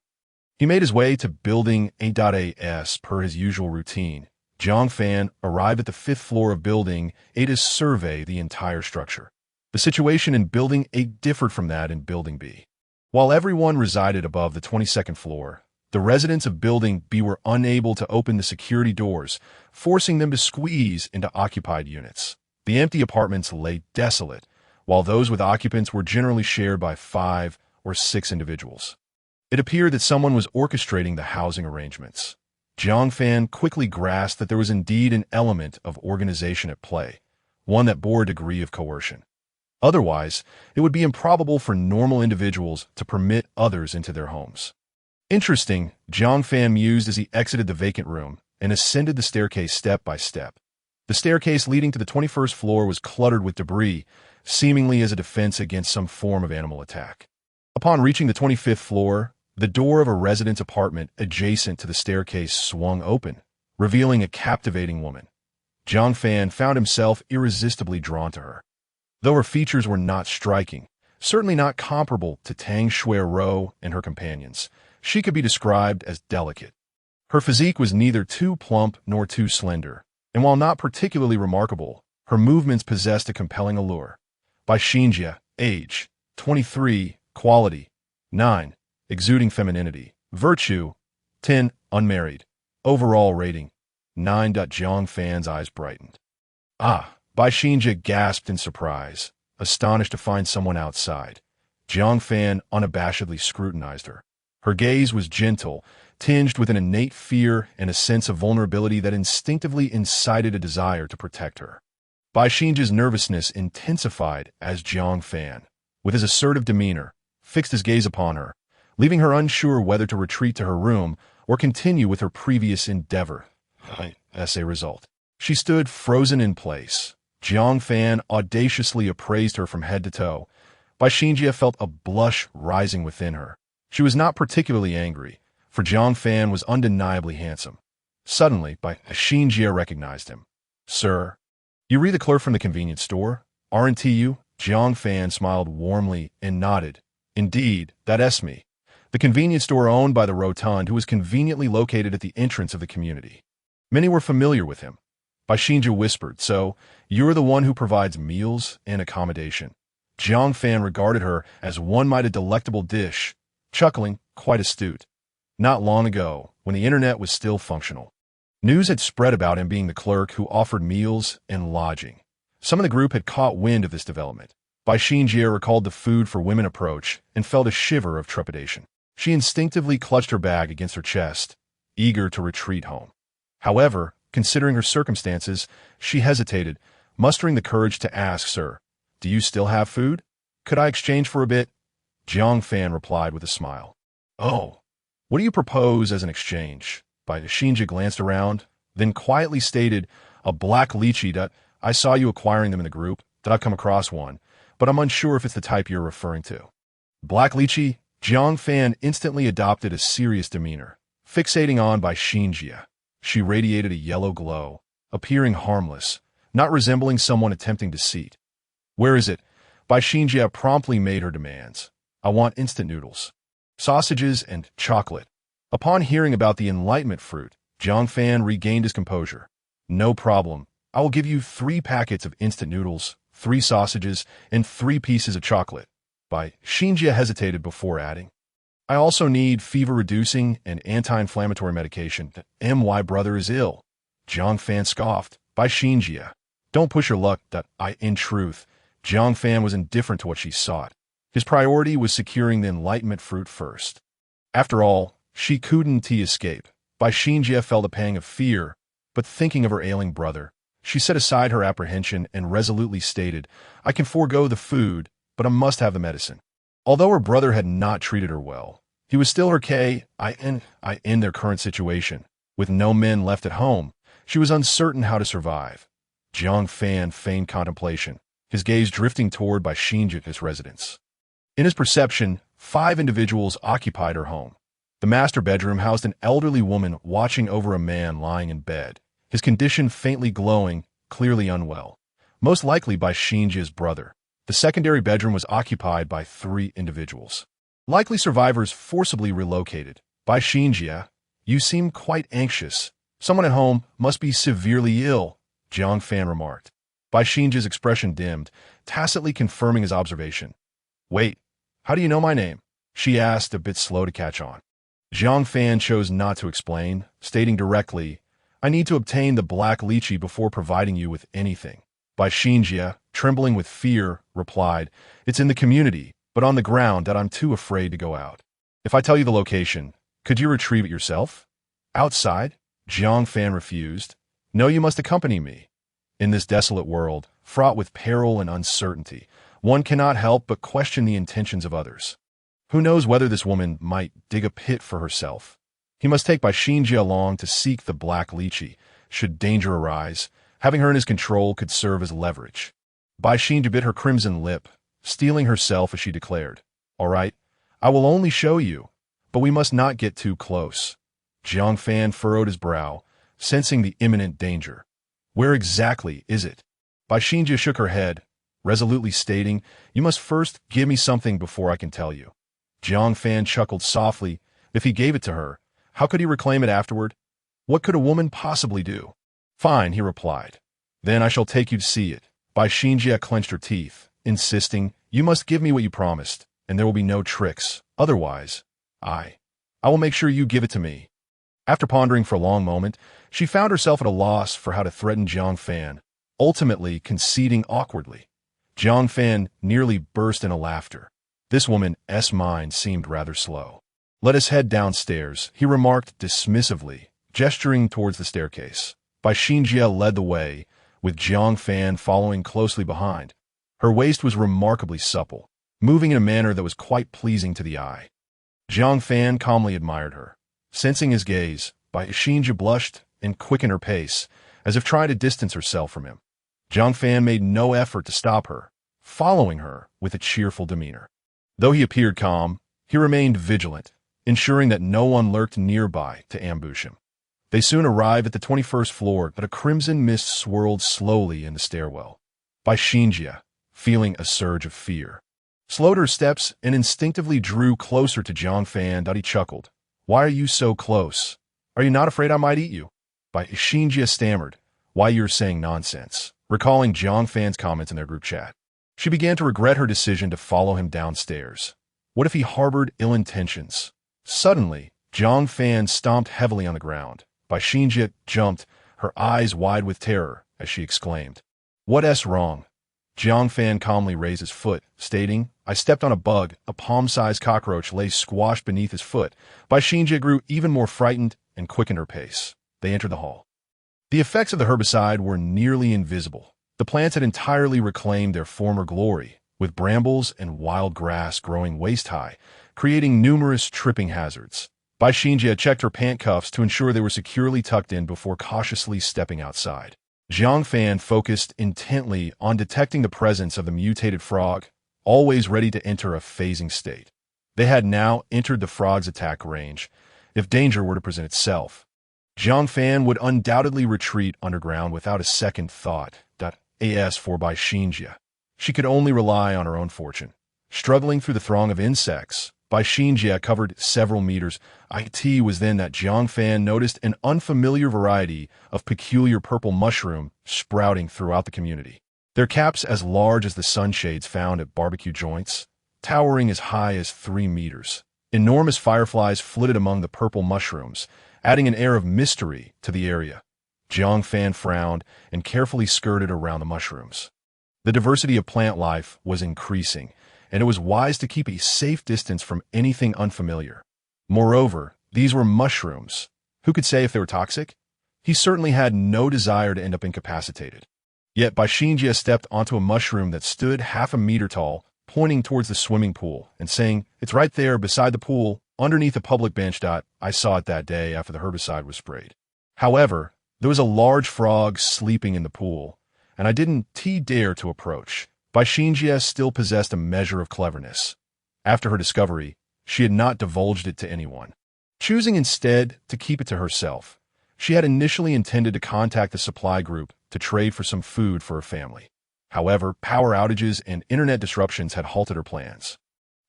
Speaker 1: he made his way to Building A.S. per his usual routine. Jiang Fan arrived at the 5th floor of Building A to survey the entire structure. The situation in Building A differed from that in Building B. While everyone resided above the 22nd floor, the residents of Building B were unable to open the security doors, forcing them to squeeze into occupied units. The empty apartments lay desolate, while those with occupants were generally shared by 5 or 6 individuals. It appeared that someone was orchestrating the housing arrangements. Jiang Fan quickly grasped that there was indeed an element of organization at play, one that bore a degree of coercion. Otherwise, it would be improbable for normal individuals to permit others into their homes. Interesting, Jiang Fan mused as he exited the vacant room and ascended the staircase step by step. The staircase leading to the 21st floor was cluttered with debris, seemingly as a defense against some form of animal attack. Upon reaching the 25th floor, the door of a resident's apartment adjacent to the staircase swung open, revealing a captivating woman. Jiang Fan found himself irresistibly drawn to her. Though her features were not striking, certainly not comparable to Tang Xuerou and her companions, she could be described as delicate. Her physique was neither too plump nor too slender, and while not particularly remarkable, her movements possessed a compelling allure. By Shiyin, age, 23, quality, 9, exuding femininity, virtue, 10, unmarried, overall rating, 9. Jiang Fan's eyes brightened. Ah! Bai Xinjia gasped in surprise, astonished to find someone outside. Jiang Fan unabashedly scrutinized her. Her gaze was gentle, tinged with an innate fear and a sense of vulnerability that instinctively incited a desire to protect her. Bai Xinjia's nervousness intensified as Jiang Fan, with his assertive demeanor, fixed his gaze upon her, leaving her unsure whether to retreat to her room or continue with her previous endeavor. As a result, she stood frozen in place. Jiang Fan audaciously appraised her from head to toe. Bai Xinjia felt a blush rising within her. She was not particularly angry, for Jiang Fan was undeniably handsome. Suddenly, Bai Xinjia recognized him. "Sir, you re the clerk from the convenience store, aren't you?" Jiang Fan smiled warmly and nodded. "Indeed, that's me. The convenience store owned by the Rotund, who was conveniently located at the entrance of the community." Many were familiar with him. Bai Xinjia whispered, "So, you're the one who provides meals and accommodation." Jiang Fan regarded her as one might a delectable dish, chuckling, quite astute. Not long ago, when the internet was still functional, news had spread about him being the clerk who offered meals and lodging. Some of the group had caught wind of this development. Bai Xinjia recalled the food for women approach and felt a shiver of trepidation. She instinctively clutched her bag against her chest, eager to retreat home. However, considering her circumstances, she hesitated, mustering the courage to ask, "Sir, do you still have food? Could I exchange for a bit?" Jiang Fan replied with a smile. "Oh, what do you propose as an exchange?" Bai Xinjia glanced around, then quietly stated, "A black lychee. I saw you acquiring them in the group, that I've come across one, but I'm unsure if it's the type you're referring to." Black lychee? Jiang Fan instantly adopted a serious demeanor, fixating on Bai Xinjia. She radiated a yellow glow, appearing harmless, not resembling someone attempting deceit. "Where is it?" Bai Xinjia promptly made her demands. "I want instant noodles, sausages, and chocolate." Upon hearing about the enlightenment fruit, Jiang Fan regained his composure. "No problem. I will give you 3 packets of instant noodles, 3 sausages, and 3 pieces of chocolate." Bai Xinjia hesitated before adding, "I also need fever-reducing and anti-inflammatory medication. My brother is ill." Jiang Fan scoffed. "Bai Xinjia, Don't push your luck. In truth, Jiang Fan was indifferent to what she sought. His priority was securing the enlightenment fruit first. After all, she couldn't escape. Bai Xinjie felt a pang of fear, but thinking of her ailing brother, she set aside her apprehension and resolutely stated, I can forego the food, but I must have the medicine. Although her brother had not treated her well, he was still her in their current situation. With no men left at home, she was uncertain how to survive. Jiang Fan feigned contemplation, his gaze drifting toward Bai Xinjie's residence. In his perception, 5 individuals occupied her home. The master bedroom housed an elderly woman watching over a man lying in bed, his condition faintly glowing, clearly unwell, most likely Bai Xinjie's brother. The secondary bedroom was occupied by 3 individuals, likely survivors forcibly relocated. Bai Xinjie, you seem quite anxious. Someone at home must be severely ill, Jiang Fan remarked. Bai Xinjie's expression dimmed, tacitly confirming his observation. Wait, how do you know my name? She asked, a bit slow to catch on. Jiang Fan chose not to explain, stating directly, I need to obtain the black lychee before providing you with anything. Bai Xinjie, trembling with fear, replied, It's in the community, but on the ground that I'm too afraid to go out. If I tell you the location, could you retrieve it yourself? Outside? Jiang Fan refused. No, you must accompany me. In this desolate world, fraught with peril and uncertainty, one cannot help but question the intentions of others. Who knows whether this woman might dig a pit for herself? He must take Bai Xinjie along to seek the black lychee. Should danger arise, having her in his control could serve as leverage. Bai Xinjie bit her crimson lip, steeling herself as she declared, All right, I will only show you, but we must not get too close. Jiang Fan furrowed his brow, sensing the imminent danger. Where exactly is it? Bai Xinjie shook her head, resolutely stating, You must first give me something before I can tell you. Jiang Fan chuckled softly. If he gave it to her, how could he reclaim it afterward? What could a woman possibly do? Fine, he replied. Then I shall take you to see it. Bai Xinjie clenched her teeth, insisting, You must give me what you promised, and there will be no tricks. Otherwise, I will make sure you give it to me. After pondering for a long moment, she found herself at a loss for how to threaten Jiang Fan, ultimately conceding awkwardly. Jiang Fan nearly burst into laughter. This woman's mind seemed rather slow. Let us head downstairs, he remarked dismissively, gesturing towards the staircase. Bai Xinjie led the way, with Jiang Fan following closely behind. Her waist was remarkably supple, moving in a manner that was quite pleasing to the eye. Jiang Fan calmly admired her. Sensing his gaze, Bai Xinjie blushed and quickened her pace, as if trying to distance herself from him. Jiang Fan made no effort to stop her, following her with a cheerful demeanor. Though he appeared calm, he remained vigilant, ensuring that no one lurked nearby to ambush him. They soon arrived at the 21st floor, but a crimson mist swirled slowly in the stairwell. Bai Xinjie, feeling a surge of fear, slowed her steps and instinctively drew closer to Jiang Fan. He chuckled. Why are you so close? Are you not afraid I might eat you? Bai Xinjie stammered. Why, you're saying nonsense, recalling Jiang Fan's comments in their group chat. She began to regret her decision to follow him downstairs. What if he harbored ill intentions? Suddenly, Jiang Fan stomped heavily on the ground. Bai Xinjie jumped, her eyes wide with terror, as she exclaimed, What's wrong? Jiang Fan calmly raised his foot, stating, I stepped on a bug. A palm-sized cockroach lay squashed beneath his foot. Bai Xinjie grew even more frightened and quickened her pace. They entered the hall. The effects of the herbicide were nearly invisible. The plants had entirely reclaimed their former glory, with brambles and wild grass growing waist-high, creating numerous tripping hazards. Bai Xinjie checked her pant cuffs to ensure they were securely tucked in before cautiously stepping outside. Jiang Fan focused intently on detecting the presence of the mutated frog, always ready to enter a phasing state. They had now entered the frog's attack range. If danger were to present itself, Jiang Fan would undoubtedly retreat underground without a second thought. As for Bai Xinjie, she could only rely on her own fortune. Struggling through the throng of insects, Bai Xinjie covered several meters. It was then that Jiang Fan noticed an unfamiliar variety of peculiar purple mushroom sprouting throughout the community. Their caps as large as the sunshades found at barbecue joints, towering as high as 3 meters. Enormous fireflies flitted among the purple mushrooms, adding an air of mystery to the area. Jiang Fan frowned and carefully skirted around the mushrooms. The diversity of plant life was increasing, and it was wise to keep a safe distance from anything unfamiliar. Moreover, these were mushrooms. Who could say if they were toxic? He certainly had no desire to end up incapacitated. Yet Baixinjia stepped onto a mushroom that stood half a meter tall, pointing towards the swimming pool and saying, "It's right there beside the pool, underneath a public bench. I saw it that day after the herbicide was sprayed." However, there was a large frog sleeping in the pool, and I didn't dare to approach. Baixinjia still possessed a measure of cleverness. After her discovery, she had not divulged it to anyone, choosing instead to keep it to herself. She had initially intended to contact the supply group to trade for some food for her family. However, power outages and internet disruptions had halted her plans.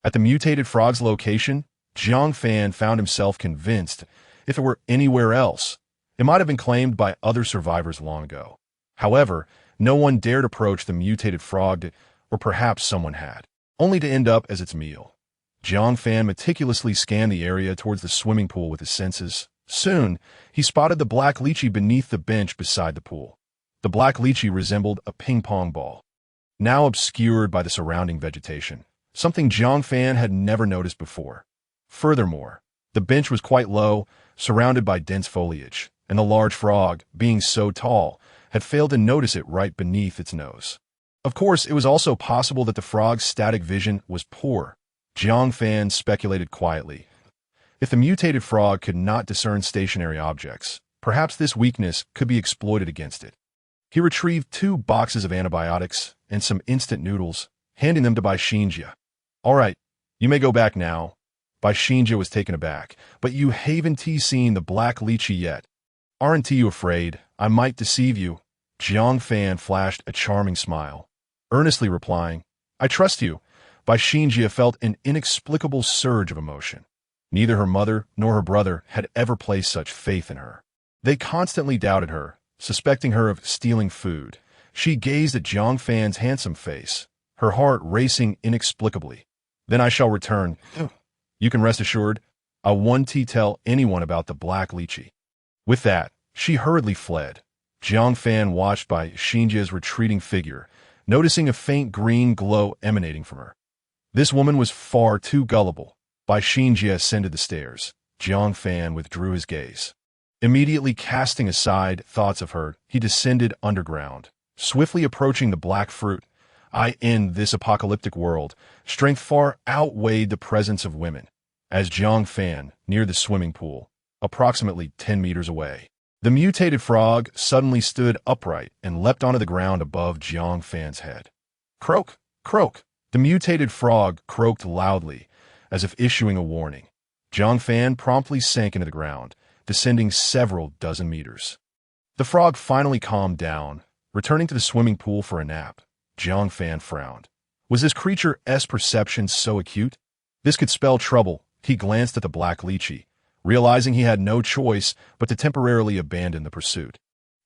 Speaker 1: At the mutated frog's location, Jiang Fan found himself convinced if it were anywhere else, it might have been claimed by other survivors long ago. However, no one dared approach the mutated frog, or perhaps someone had, only to end up as its meal. Jiang Fan meticulously scanned the area towards the swimming pool with his senses. Soon, he spotted the black lychee beneath the bench beside the pool. The black lychee resembled a ping-pong ball, now obscured by the surrounding vegetation, something Jiang Fan had never noticed before. Furthermore, the bench was quite low, surrounded by dense foliage, and the large frog, being so tall, had failed to notice it right beneath its nose. Of course, it was also possible that the frog's static vision was poor. Jiang Fan speculated quietly. If the mutated frog could not discern stationary objects, perhaps this weakness could be exploited against it. He retrieved 2 boxes of antibiotics and some instant noodles, handing them to Baixinjia. "All right, you may go back now." Baixinjia was taken aback. "But you haven't seen the black lychee yet. Aren't you afraid I might deceive you?" Jiang Fan flashed a charming smile, earnestly replying, "I trust you." Baixinjia felt an inexplicable surge of emotion. Neither her mother nor her brother had ever placed such faith in her. They constantly doubted her, suspecting her of stealing food. She gazed at Jiang Fan's handsome face, her heart racing inexplicably. "Then I shall return. You can rest assured, I won't tell anyone about the black lychee." With that, she hurriedly fled. Jiang Fan watched Baixinjia's retreating figure, noticing a faint green glow emanating from her. This woman was far too gullible. Baixinjia ascended the stairs. Jiang Fan withdrew his gaze. Immediately casting aside thoughts of her, he descended underground, swiftly approaching the black fruit. In this apocalyptic world, strength far outweighed the presence of women. As Jiang Fan neared the swimming pool, approximately 10 meters away, the mutated frog suddenly stood upright and leapt onto the ground above Jiang Fan's head. "Croak! Croak!" The mutated frog croaked loudly, as if issuing a warning. Jiang Fan promptly sank into the ground, descending several dozen meters. The frog finally calmed down, returning to the swimming pool for a nap. Jiang Fan frowned. Was this creature's perception so acute? This could spell trouble. He glanced at the black lychee, realizing he had no choice but to temporarily abandon the pursuit.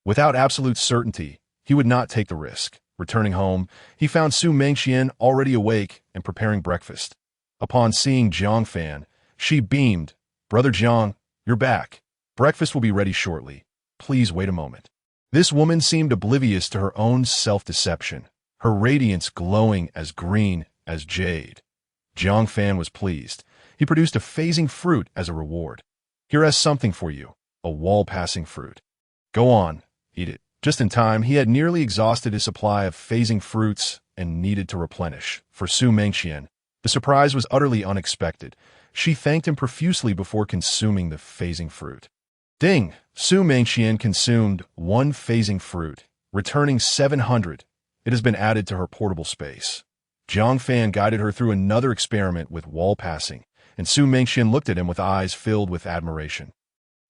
Speaker 1: Without absolute certainty, he would not take the risk. Returning home, he found Mengqian already awake and preparing breakfast. Upon seeing Jiang Fan, she beamed. "Brother Jiang, you're back. Breakfast will be ready shortly. Please wait a moment." This woman seemed oblivious to her own self-deception, her radiance glowing as green as jade. Jiang Fan was pleased. He produced a phasing fruit as a reward. "Here is something for you, a wall-passing fruit. Go on, eat it." Just in time, he had nearly exhausted his supply of phasing fruits and needed to replenish. For Mengqian, the surprise was utterly unexpected. She thanked him profusely before consuming the phasing fruit. Ding! Mengqian consumed 1 phasing fruit, returning 700. It has been added to her portable space. Jiang Fan guided her through another experiment with wall passing, and Mengqian looked at him with eyes filled with admiration.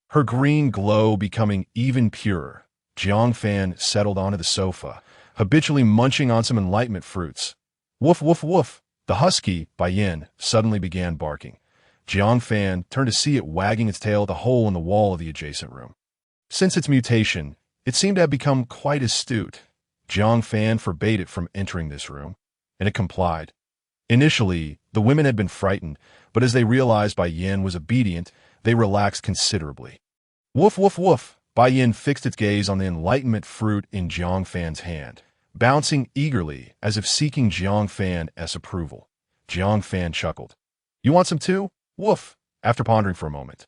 Speaker 1: Her green glow becoming even purer, Jiang Fan settled onto the sofa, habitually munching on some enlightenment fruits. "Woof, woof, woof!" The husky, Shiyin, suddenly began barking. Jiang Fan turned to see it wagging its tail at the hole in the wall of the adjacent room. Since its mutation, it seemed to have become quite astute. Jiang Fan forbade it from entering this room, and it complied. Initially, the women had been frightened, but as they realized Shiyin was obedient, they relaxed considerably. "Woof, woof, woof!" Bai Yin fixed its gaze on the enlightenment fruit in Jiang Fan's hand, bouncing eagerly as if seeking Jiang Fan's approval. Jiang Fan chuckled. You want some too? Woof! After pondering for a moment,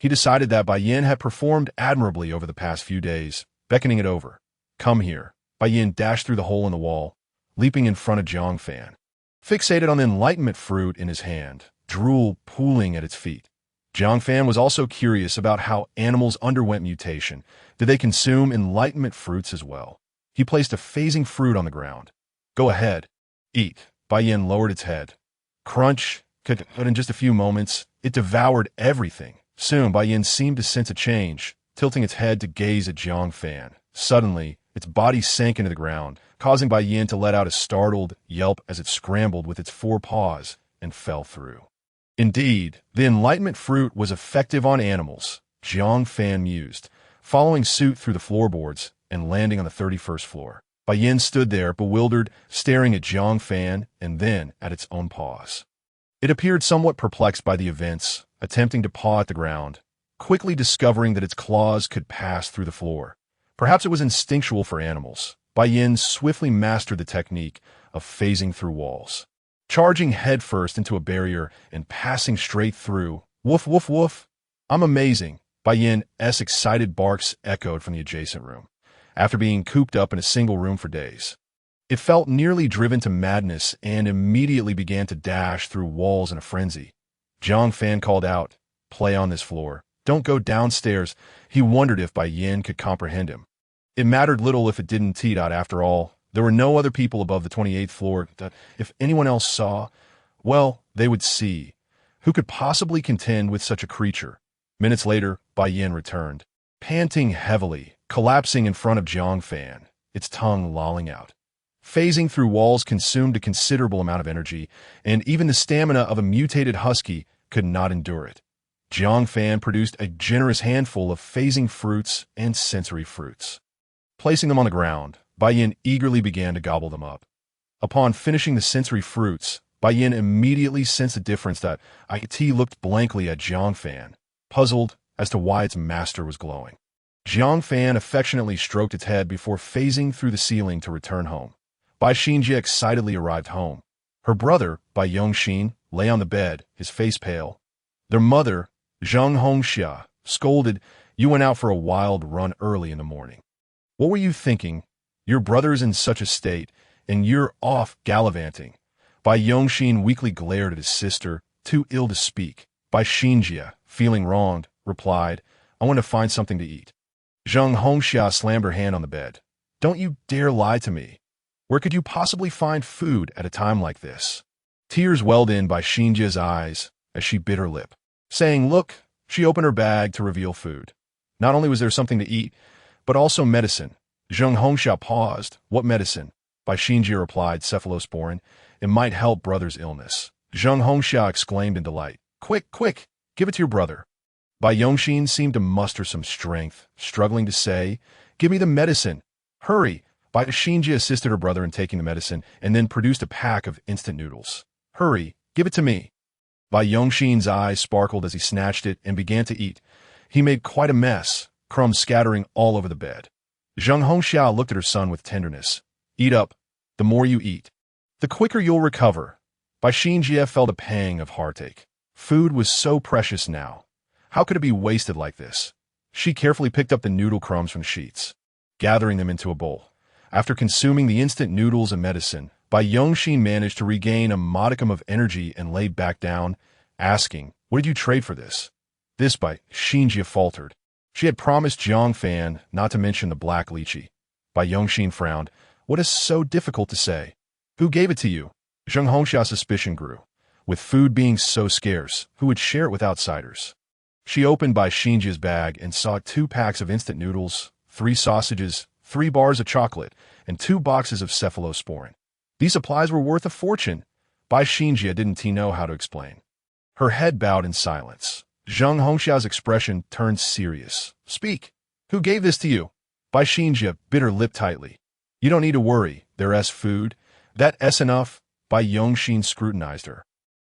Speaker 1: he decided that Bai Yin had performed admirably over the past few days, beckoning it over. Come here. Bai Yin dashed through the hole in the wall, leaping in front of Jiang Fan. Fixated on the enlightenment fruit in his hand, drool pooling at its feet. Jiang Fan was also curious about how animals underwent mutation. Did they consume enlightenment fruits as well? He placed a phasing fruit on the ground. Go ahead. Eat. Bai Yin lowered its head. Crunch. But in just a few moments, it devoured everything. Soon, Bai Yin seemed to sense a change, tilting its head to gaze at Jiang Fan. Suddenly, its body sank into the ground, causing Bai Yin to let out a startled yelp as it scrambled with its four paws and fell through. Indeed, the enlightenment fruit was effective on animals, Jiang Fan mused, following suit through the floorboards and landing on the 31st floor. Bai Yin stood there, bewildered, staring at Jiang Fan and then at its own paws. It appeared somewhat perplexed by the events, attempting to paw at the ground, quickly discovering that its claws could pass through the floor. Perhaps it was instinctual for animals. Bai Yin swiftly mastered the technique of phasing through walls, charging headfirst into a barrier and passing straight through. Woof, woof, woof. I'm amazing. Bai Yin's excited barks echoed from the adjacent room, after being cooped up in a single room for days. It felt nearly driven to madness and immediately began to dash through walls in a frenzy. Jiang Fan called out, "Play on this floor. Don't go downstairs." He wondered if Bai Yin could comprehend him. It mattered little if it didn't. After all, there were no other people above the 28th floor that, if anyone else saw, well, they would see. Who could possibly contend with such a creature? Minutes later, Bai Yin returned, panting heavily, collapsing in front of Jiang Fan, its tongue lolling out. Phasing through walls consumed a considerable amount of energy, and even the stamina of a mutated husky could not endure it. Jiang Fan produced a generous handful of phasing fruits and sensory fruits. Placing them on the ground, Bai Yin eagerly began to gobble them up. Upon finishing the sensory fruits, Bai Yin immediately sensed a difference that it looked blankly at Jiang Fan, puzzled as to why its master was glowing. Jiang Fan affectionately stroked its head before phasing through the ceiling to return home. Bai Xinjie excitedly arrived home. Her brother, Bai Yongxin, lay on the bed, his face pale. Their mother, Zheng Hongxia, scolded, "You went out for a wild run early in the morning. What were you thinking? Your brother's in such a state, and you're off gallivanting." Bai Yongxin weakly glared at his sister, too ill to speak. Bai Xinjie, feeling wronged, replied, "I want to find something to eat." Zheng Hongxia slammed her hand on the bed. "Don't you dare lie to me. Where could you possibly find food at a time like this?" Tears welled in Bai Xinjie's eyes as she bit her lip. Saying, "Look," she opened her bag to reveal food. Not only was there something to eat, but also medicine. Zheng Hongxia paused. "What medicine?" Bai Xinjie replied, "Cephalosporin. It might help brother's illness." Zheng Hongxia exclaimed in delight. "Quick, quick, give it to your brother." Bai Yongxin seemed to muster some strength, struggling to say, "Give me the medicine. Hurry." Bai Xinjie assisted her brother in taking the medicine and then produced a pack of instant noodles. "Hurry, give it to me." Bai Yongxin's eyes sparkled as he snatched it and began to eat. He made quite a mess, crumbs scattering all over the bed. Zheng Hongxia looked at her son with tenderness. "Eat up. The more you eat, the quicker you'll recover." Bai Xinjie felt a pang of heartache. Food was so precious now. How could it be wasted like this? She carefully picked up the noodle crumbs from the sheets, gathering them into a bowl. After consuming the instant noodles and medicine, Bai Yongxin managed to regain a modicum of energy and lay back down, asking, "What did you trade for this?" This Bai Xinjie faltered. She had promised Jiang Fan not to mention the black lychee. Bai Yongxin frowned. "What is so difficult to say?" "Who gave it to you?" Zheng Hongxia's suspicion grew. With food being so scarce, who would share it with outsiders? She opened Bai Xinjie's bag and saw 2 packs of instant noodles, 3 sausages, 3 bars of chocolate, and 2 boxes of cephalosporin. These supplies were worth a fortune. Bai Xinjie didn't know how to explain. Her head bowed in silence. Zheng Hongxia's expression turned serious. "Speak. Who gave this to you?" Bai Xinjie bit her lip tightly. "You don't need to worry. There's food. That's enough." Bai Yongxin scrutinized her,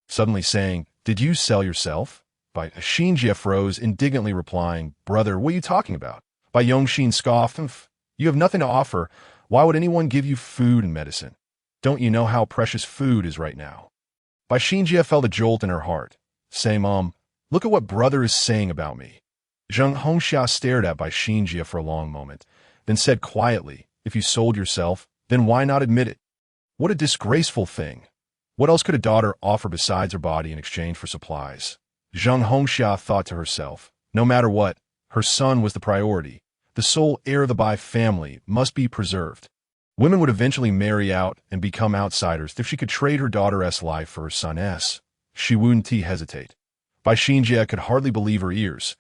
Speaker 1: suddenly saying, "Did you sell yourself?" Bai Xinjie froze, indignantly replying, "Brother, what are you talking about? Bai Yongxin scoffed. You have nothing to offer. Why would anyone give you food and medicine? Don't you know how precious food is right now? Bai Xinjie felt a jolt in her heart. Say, Mom, look at what brother is saying about me. Zheng Hongxia stared at Bai Xinjie for a long moment, then said quietly, if you sold yourself, then why not admit it? What a disgraceful thing. What else could a daughter offer besides her body in exchange for supplies? Zheng Hongxia thought to herself, no matter what, her son was the priority. The sole heir of the Bai family must be preserved. Women would eventually marry out and become outsiders if she could trade her daughter's life for her son's. She wouldn't hesitate. Bai Xinjie could hardly believe her ears.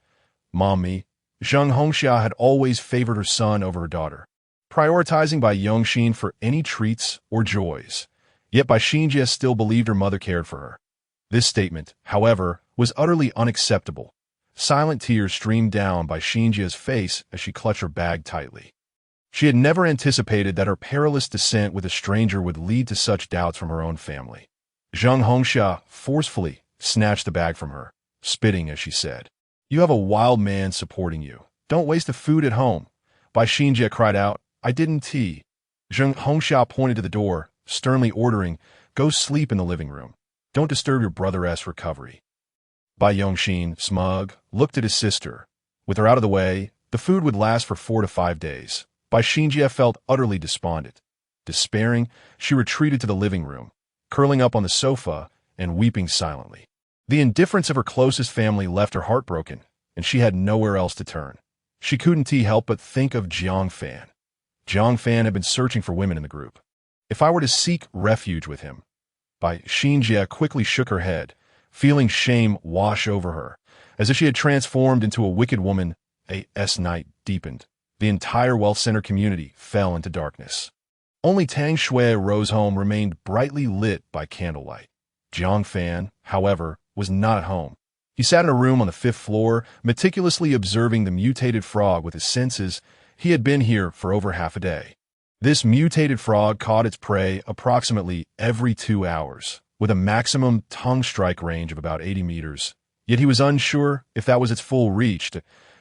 Speaker 1: Mommy, Zheng Hongxia had always favored her son over her daughter, prioritizing Bai Yongxin for any treats or joys. Yet Bai Xinjie still believed her mother cared for her. This statement, however, was utterly unacceptable. Silent tears streamed down Bai Xinjie's face as she clutched her bag tightly. She had never anticipated that her perilous descent with a stranger would lead to such doubts from her own family. Zheng Hongxia forcefully snatched the bag from her, spitting as she said, You have a wild man supporting you. Don't waste the food at home. Bai Xinjie cried out, I didn't tea. Zheng Hongxia pointed to the door, sternly ordering, Go sleep in the living room. Don't disturb your brother's recovery. Bai Yongxin, smug, looked at his sister. With her out of the way, the food would last for 4 to 5 days. Bai Xinjie felt utterly despondent. Despairing, she retreated to the living room, curling up on the sofa and weeping silently. The indifference of her closest family left her heartbroken, and she had nowhere else to turn. She couldn't help but think of Jiang Fan. Jiang Fan had been searching for women in the group. If I were to seek refuge with him? Bai Xinjie quickly shook her head, feeling shame wash over her. As if she had transformed into a wicked woman, as night deepened. The entire wealth center community fell into darkness. Only Tang Xuerou's home remained brightly lit by candlelight. Jiang Fan, however, was not at home. He sat in a room on the 5th floor, meticulously observing the mutated frog with his senses. He had been here for over half a day. This mutated frog caught its prey approximately every 2 hours, with a maximum tongue strike range of about 80 meters. Yet he was unsure if that was its full reach,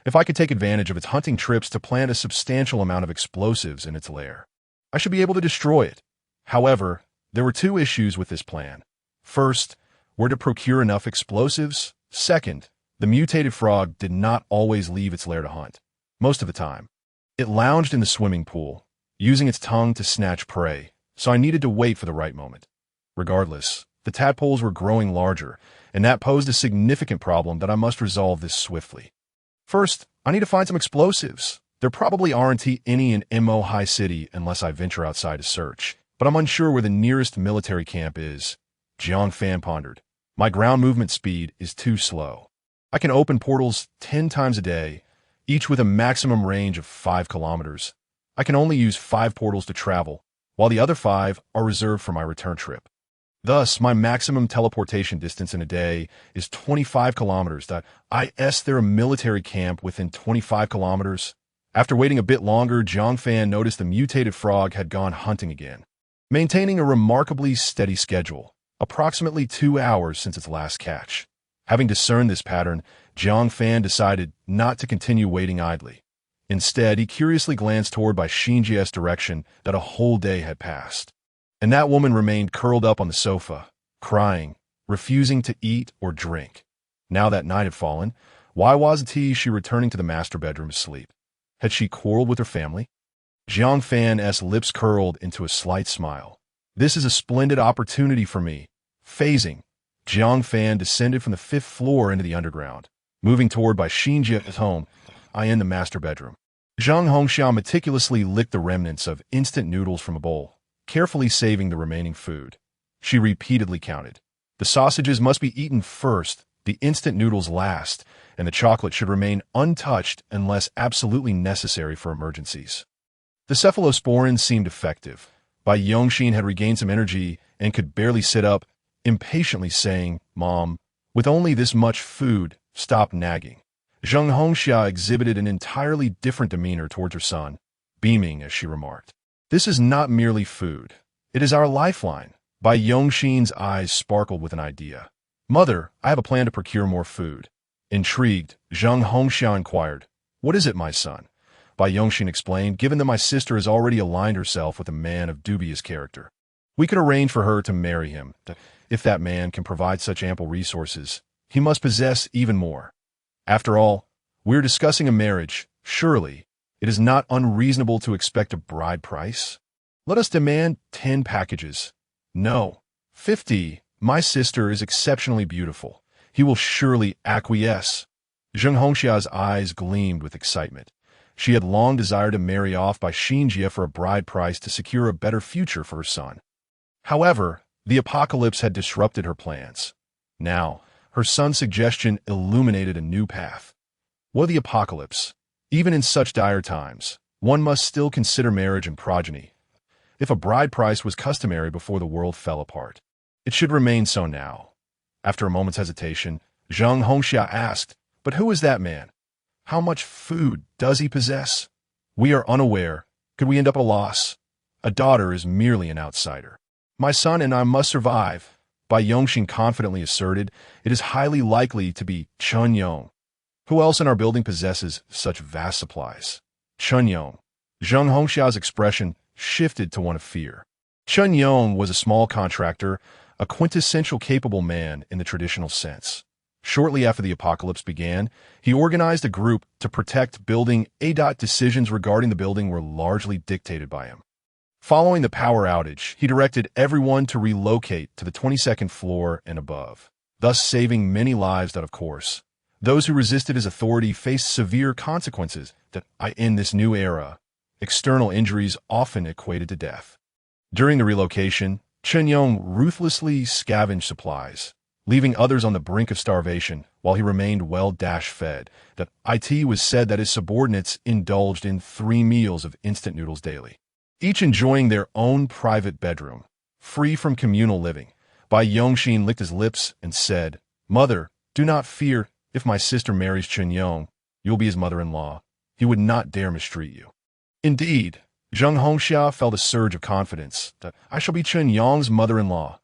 Speaker 1: if I could take advantage of its hunting trips to plant a substantial amount of explosives in its lair. I should be able to destroy it. However, there were 2 issues with this plan. First, where to procure enough explosives. Second, the mutated frog did not always leave its lair to hunt. Most of the time, it lounged in the swimming pool, using its tongue to snatch prey, so I needed to wait for the right moment. Regardless, the tadpoles were growing larger, and that posed a significant problem that I must resolve this swiftly. First, I need to find some explosives. There probably aren't any in Mo High City unless I venture outside to search, but I'm unsure where the nearest military camp is. Jiang Fan pondered. My ground movement speed is too slow. I can open portals 10 times a day, each with a maximum range of 5 kilometers. I can only use 5 portals to travel, while the other 5 are reserved for my return trip. Thus, my maximum teleportation distance in a day is 25 kilometers. Is there a military camp within 25 kilometers? After waiting a bit longer, Jiang Fan noticed the mutated frog had gone hunting again, maintaining a remarkably steady schedule, approximately 2 hours since its last catch. Having discerned this pattern, Jiang Fan decided not to continue waiting idly. Instead, he curiously glanced toward Bai Xinjie's direction that a whole day had passed. And that woman remained curled up on the sofa, crying, refusing to eat or drink. Now that night had fallen, why wasn't she returning to the master bedroom to sleep? Had she quarreled with her family? Jiang Fan's lips curled into a slight smile. This is a splendid opportunity for me. Phasing, Jiang Fan descended from the 5th floor into the underground, moving toward Bai Xinjie's home. I in the master bedroom. Zheng Hongxia meticulously licked the remnants of instant noodles from a bowl, carefully saving the remaining food. She repeatedly counted. The sausages must be eaten first, the instant noodles last, and the chocolate should remain untouched unless absolutely necessary for emergencies. The cephalosporins seemed effective. Bai Yongxin had regained some energy and could barely sit up, impatiently saying, Mom, with only this much food, stop nagging. Zheng Hongxia exhibited an entirely different demeanor towards her son, beaming as she remarked, This is not merely food. It is our lifeline. Bai Yongxin's eyes sparkled with an idea. Mother, I have a plan to procure more food. Intrigued, Zheng Hongxia inquired, What is it, my son? Bai Yongxin explained, given that my sister has already aligned herself with a man of dubious character. We could arrange for her to marry him. If that man can provide such ample resources, he must possess even more. After all, we're discussing a marriage. Surely, it is not unreasonable to expect a bride price. Let us demand 10 packages. No, 50. My sister is exceptionally beautiful. He will surely acquiesce. Zheng Hongxia's eyes gleamed with excitement. She had long desired to marry off Bai Xinjie for a bride price to secure a better future for her son. However, the apocalypse had disrupted her plans. Now, her son's suggestion illuminated a new path. What the apocalypse? Even in such dire times, one must still consider marriage and progeny. If a bride price was customary before the world fell apart, it should remain so now. After a moment's hesitation, Zheng Hongxia asked, "But who is that man? How much food does he possess? We are unaware. Could we end up at a loss? A daughter is merely an outsider. My son and I must survive." Bai Yongxin confidently asserted, "It is highly likely to be Chen Yong. Who else in our building possesses such vast supplies?" Chen Yong. Zheng Hongxia's expression shifted to one of fear. Chen Yong was a small contractor, a quintessential capable man in the traditional sense. Shortly after the apocalypse began, he organized a group to protect building A. Decisions regarding the building were largely dictated by him. Following the power outage, he directed everyone to relocate to the 22nd floor and above, thus saving many lives that, of course, those who resisted his authority faced severe consequences that, in this new era, external injuries often equated to death. During the relocation, Chen Yong ruthlessly scavenged supplies, leaving others on the brink of starvation while he remained well-fed. It was said that his subordinates indulged in 3 meals of instant noodles daily, each enjoying their own private bedroom, free from communal living. Bai Yongxin licked his lips and said, "Mother, do not fear. If my sister marries Chen Yong, you'll be his mother-in-law. He would not dare mistreat you." Indeed, Zheng Hongxia felt a surge of confidence that I shall be Chen Yong's mother-in-law.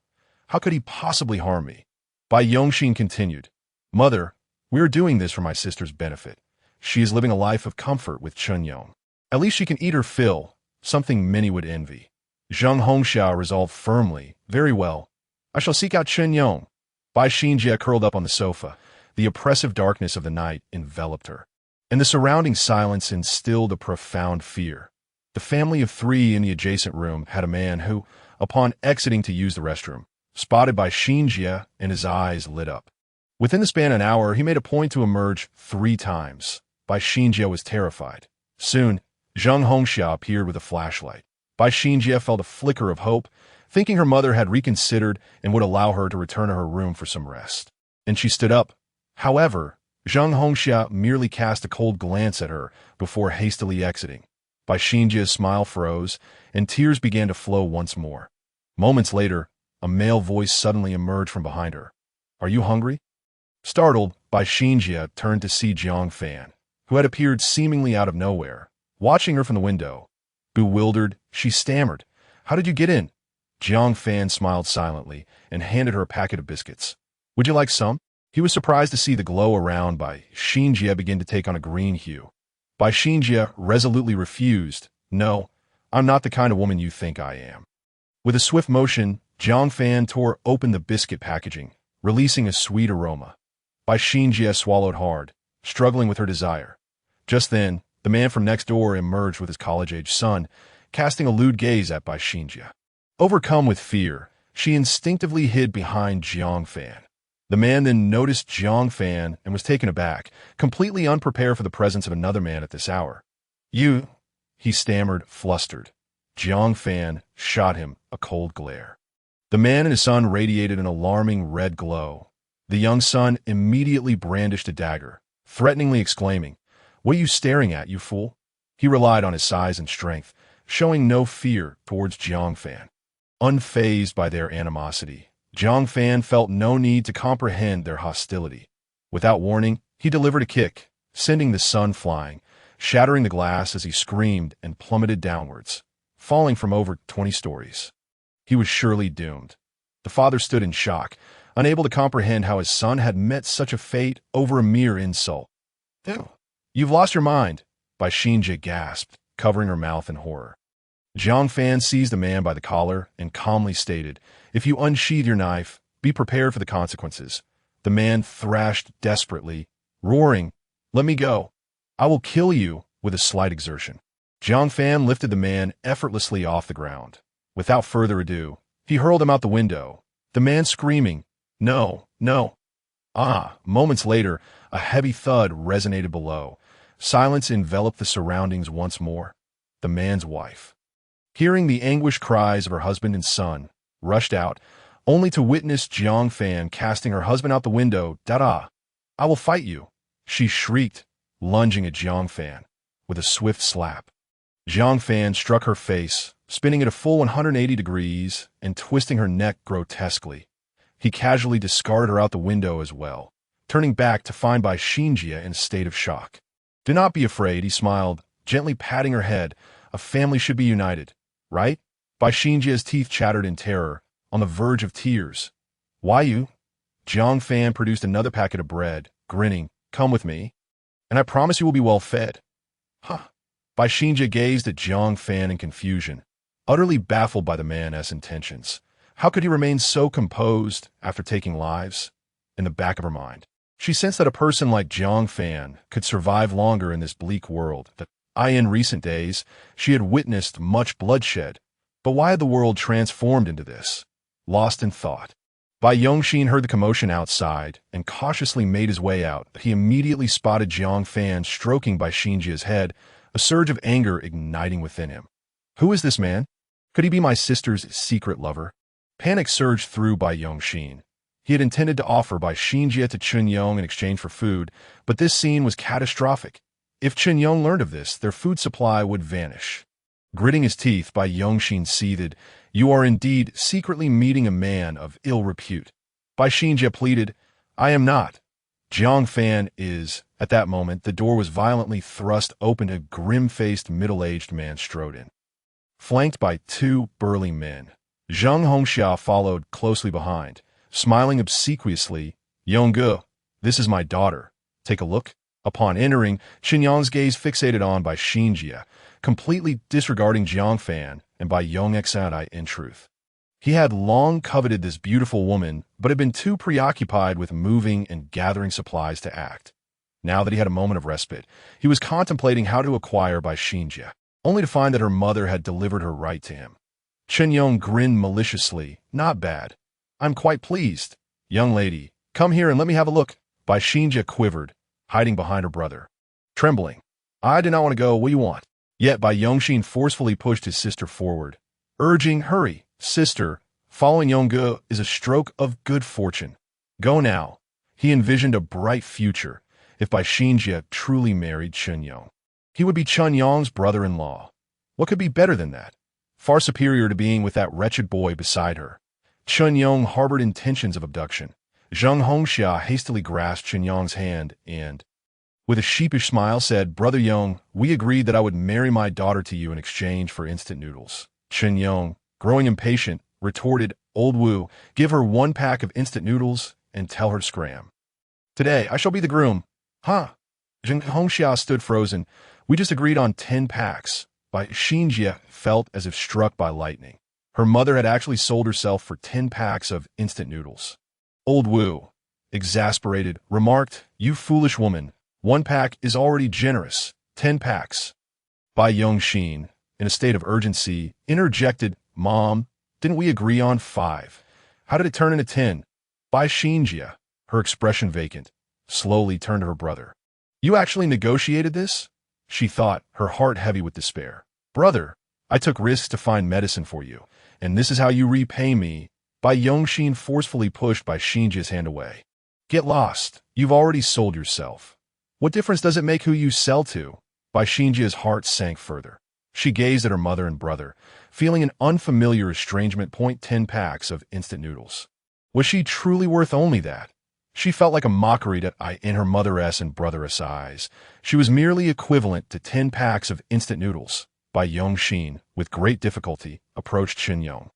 Speaker 1: How could he possibly harm me? Bai Yongxin continued, "Mother, we are doing this for my sister's benefit. She is living a life of comfort with Chen Yong. At least she can eat her fill, something many would envy." Zheng Hongxia resolved firmly, "Very well. I shall seek out Chen Yong." Bai Xinjie curled up on the sofa. The oppressive darkness of the night enveloped her, and the surrounding silence instilled a profound fear. The family of 3 in the adjacent room had a man who, upon exiting to use the restroom, spotted Bai Xinjie, and his eyes lit up. Within the span of an hour, he made a point to emerge 3 times. Bai Xinjie was terrified. Soon, Zheng Hongxia appeared with a flashlight. Bai Xinjie felt a flicker of hope, thinking her mother had reconsidered and would allow her to return to her room for some rest. And she stood up. However, Zheng Hongxia merely cast a cold glance at her before hastily exiting. Bai Xinjie's smile froze, and tears began to flow once more. Moments later, a male voice suddenly emerged from behind her. "Are you hungry?" Startled, Bai Xinjie turned to see Jiang Fan, who had appeared seemingly out of nowhere, watching her from the window. Bewildered, she stammered, "How did you get in?" Jiang Fan smiled silently and handed her a packet of biscuits. "Would you like some?" He was surprised to see the glow around Bai Xinjie begin to take on a green hue. Bai Xinjie resolutely refused. "No, I'm not the kind of woman you think I am." With a swift motion, Jiang Fan tore open the biscuit packaging, releasing a sweet aroma. Bai Xinjie swallowed hard, struggling with her desire. Just then, the man from next door emerged with his college-age son, casting a lewd gaze at Bai Xinjie. Overcome with fear, she instinctively hid behind Jiang Fan. The man then noticed Jiang Fan and was taken aback, completely unprepared for the presence of another man at this hour. "You," he stammered, flustered. Jiang Fan shot him a cold glare. The man and his son radiated an alarming red glow. The young son immediately brandished a dagger, threateningly exclaiming, "What are you staring at, you fool?" He relied on his size and strength, showing no fear towards Jiang Fan. Unfazed by their animosity, Jiang Fan felt no need to comprehend their hostility. Without warning, he delivered a kick, sending the son flying, shattering the glass as he screamed and plummeted downwards, falling from over 20 stories. He was surely doomed. The father stood in shock, unable to comprehend how his son had met such a fate over a mere insult. "You've lost your mind. Bai Xinjie gasped, covering her mouth in horror. Jiang Fan seized the man by the collar and calmly stated, "If you unsheathe your knife, be prepared for the consequences." The man thrashed desperately, roaring, "Let me go. I will kill you," with a slight exertion. Jiang Fan lifted the man effortlessly off the ground. Without further ado, he hurled him out the window, the man screaming, "No, no." Moments later, a heavy thud resonated below. Silence enveloped the surroundings once more. The man's wife, hearing the anguished cries of her husband and son, rushed out, only to witness Jiang Fan casting her husband out the window. "Dada! I will fight you," she shrieked, lunging at Jiang Fan with a swift slap. Jiang Fan struck her face, spinning at a full 180 degrees and twisting her neck grotesquely. He casually discarded her out the window as well, turning back to find Bai Xinjie in a state of shock. "Do not be afraid," he smiled, gently patting her head. "A family should be united, right?" Bai Xinjie's teeth chattered in terror, on the verge of tears. "Why you?" Jiang Fan produced another packet of bread, grinning, "Come with me, and I promise you will be well fed." Bai Xinjie gazed at Jiang Fan in confusion, utterly baffled by the man's intentions. How could he remain so composed after taking lives? In the back of her mind, she sensed that a person like Jiang Fan could survive longer in this bleak world. In recent days, she had witnessed much bloodshed, but why had the world transformed into this? Lost in thought, Bai Yongxin heard the commotion outside and cautiously made his way out. He immediately spotted Jiang Fan stroking Bai Xinjie's head, a surge of anger igniting within him. Who is this man? Could he be my sister's secret lover? Panic surged through Bai Yongxin. He had intended to offer Bai Xinjie to Chunyong in exchange for food, but this scene was catastrophic. If Chunyong learned of this, their food supply would vanish. Gritting his teeth, Bai Yongxin seethed, "You are indeed secretly meeting a man of ill repute." Bai Xinjie pleaded, "I am not. Jiang Fan is." At that moment, the door was violently thrust open. A grim-faced, middle-aged man strode in, flanked by two burly men. Zheng Hongxia followed closely behind, smiling obsequiously. "Yongge, this is my daughter. Take a look." Upon entering, Chunyong's gaze fixated on Bai Xinjie, completely disregarding Jiang Fan and Bai Yongxin. In truth, he had long coveted this beautiful woman, but had been too preoccupied with moving and gathering supplies to act. Now that he had a moment of respite, he was contemplating how to acquire Bai Xinjie, only to find that her mother had delivered her right to him. Chunyong grinned maliciously. "Not bad. I'm quite pleased. Young lady, come here and let me have a look." Bai Xinjie quivered, hiding behind her brother. Trembling, "I do not want to go. What do you want?" Yet Bai Yongxin forcefully pushed his sister forward, urging, "Hurry, sister. Following Yongge is a stroke of good fortune. Go now." He envisioned a bright future. If Bai Xinjie truly married Chunyong, he would be Chunyong's brother-in-law. What could be better than that? Far superior to being with that wretched boy beside her. Chunyong harbored intentions of abduction. Zheng Hongxia hastily grasped Chunyong's hand and, with a sheepish smile, said, "Brother Yong, we agreed that I would marry my daughter to you in exchange for instant noodles." Chunyong, growing impatient, retorted, "Old Wu, give her 1 pack of instant noodles and tell her to scram. Today, I shall be the groom." Zheng Hongxia stood frozen. "We just agreed on 10 packs. Bai Xinjie felt as if struck by lightning. Her mother had actually sold herself for 10 packs of instant noodles. Old Wu, exasperated, remarked, "You foolish woman, 1 pack is already generous. 10 packs. Bai Yongxin, in a state of urgency, interjected, "Mom, didn't we agree on 5? How did it turn into 10? Bai Xinjie, her expression vacant, slowly turned to her brother. "You actually negotiated this?" She thought, her heart heavy with despair. "Brother, I took risks to find medicine for you, and this is how you repay me." Bai Yongxin forcefully pushed Bai Xinjie's hand away. "Get lost. You've already sold yourself. What difference does it make who you sell to?" Bai Xinjie's heart sank further. She gazed at her mother and brother, feeling an unfamiliar estrangement. 10 packs of instant noodles. Was she truly worth only that? She felt like a mockery in her mother's and brother's eyes. She was merely equivalent to 10 packs of instant noodles. Bai Yongxin, with great difficulty, approached Chunyong,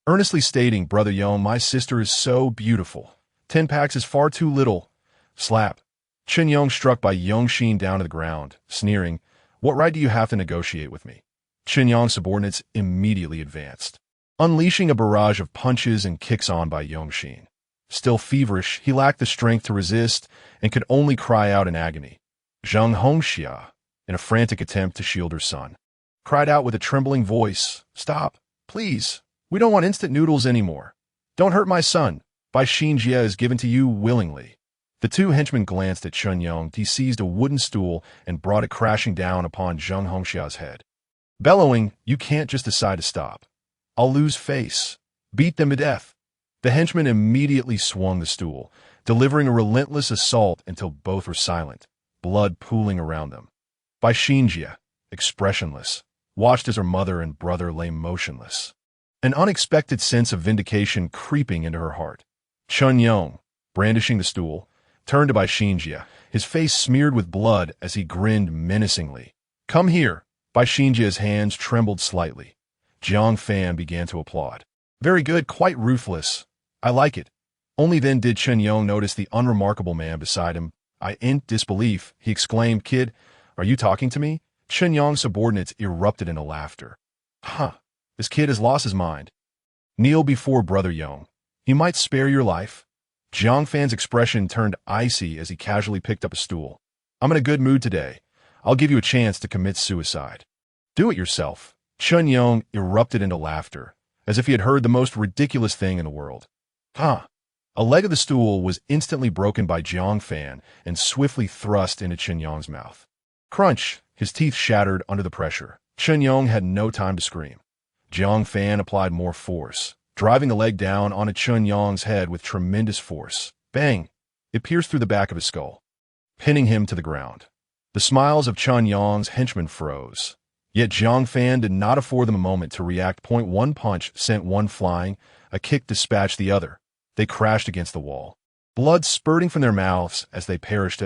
Speaker 1: earnestly stating, "Brother Yong, my sister is so beautiful. 10 packs is far too little." Slap. Chunyong struck Bai Yongxin down to the ground, sneering, What right do you have to negotiate with me? Qinyang's subordinates immediately advanced, unleashing a barrage of punches and kicks on by Yongxin. Still feverish, he lacked the strength to resist and could only cry out in agony. Zheng Hongxia, in a frantic attempt to shield her son, cried out with a trembling voice, "Stop, please. We don't want instant noodles anymore. Don't hurt my son. Bai Xinjie is given to you willingly." The two henchmen glanced at Qinyang. He seized a wooden stool and brought it crashing down upon Zheng Hongxia's head. Bellowing, "You can't just decide to stop. I'll lose face. Beat them to death." The henchman immediately swung the stool, delivering a relentless assault until both were silent, blood pooling around them. Bai Xinjie, expressionless, watched as her mother and brother lay motionless, an unexpected sense of vindication creeping into her heart. Qinyang, brandishing the stool, turned to Bai Xinjie, his face smeared with blood as he grinned menacingly. "Come here." Bai Xinjie's hands trembled slightly. Jiang Fan began to applaud. "Very good, quite ruthless. I like it." Only then did Qinyang notice the unremarkable man beside him. In disbelief, he exclaimed, "Kid, are you talking to me?" Qinyang's subordinates erupted into laughter. "Huh, this kid has lost his mind. Kneel before Brother Yang. He might spare your life." Jiang Fan's expression turned icy as he casually picked up a stool. "I'm in a good mood today. I'll give you a chance to commit suicide." "Do it yourself." Qinyang erupted into laughter, as if he had heard the most ridiculous thing in the world. "Huh." A leg of the stool was instantly broken by Jiang Fan and swiftly thrust into Qinyang's mouth. Crunch! His teeth shattered under the pressure. Qinyang had no time to scream. Jiang Fan applied more force, driving the leg down onto Qinyang's head with tremendous force. Bang! It pierced through the back of his skull, pinning him to the ground. The smiles of Qinyang's henchmen froze. Yet Jiang Fan did not afford them a moment to react. One punch sent one flying, a kick dispatched the other. They crashed against the wall, blood spurting from their mouths as they perished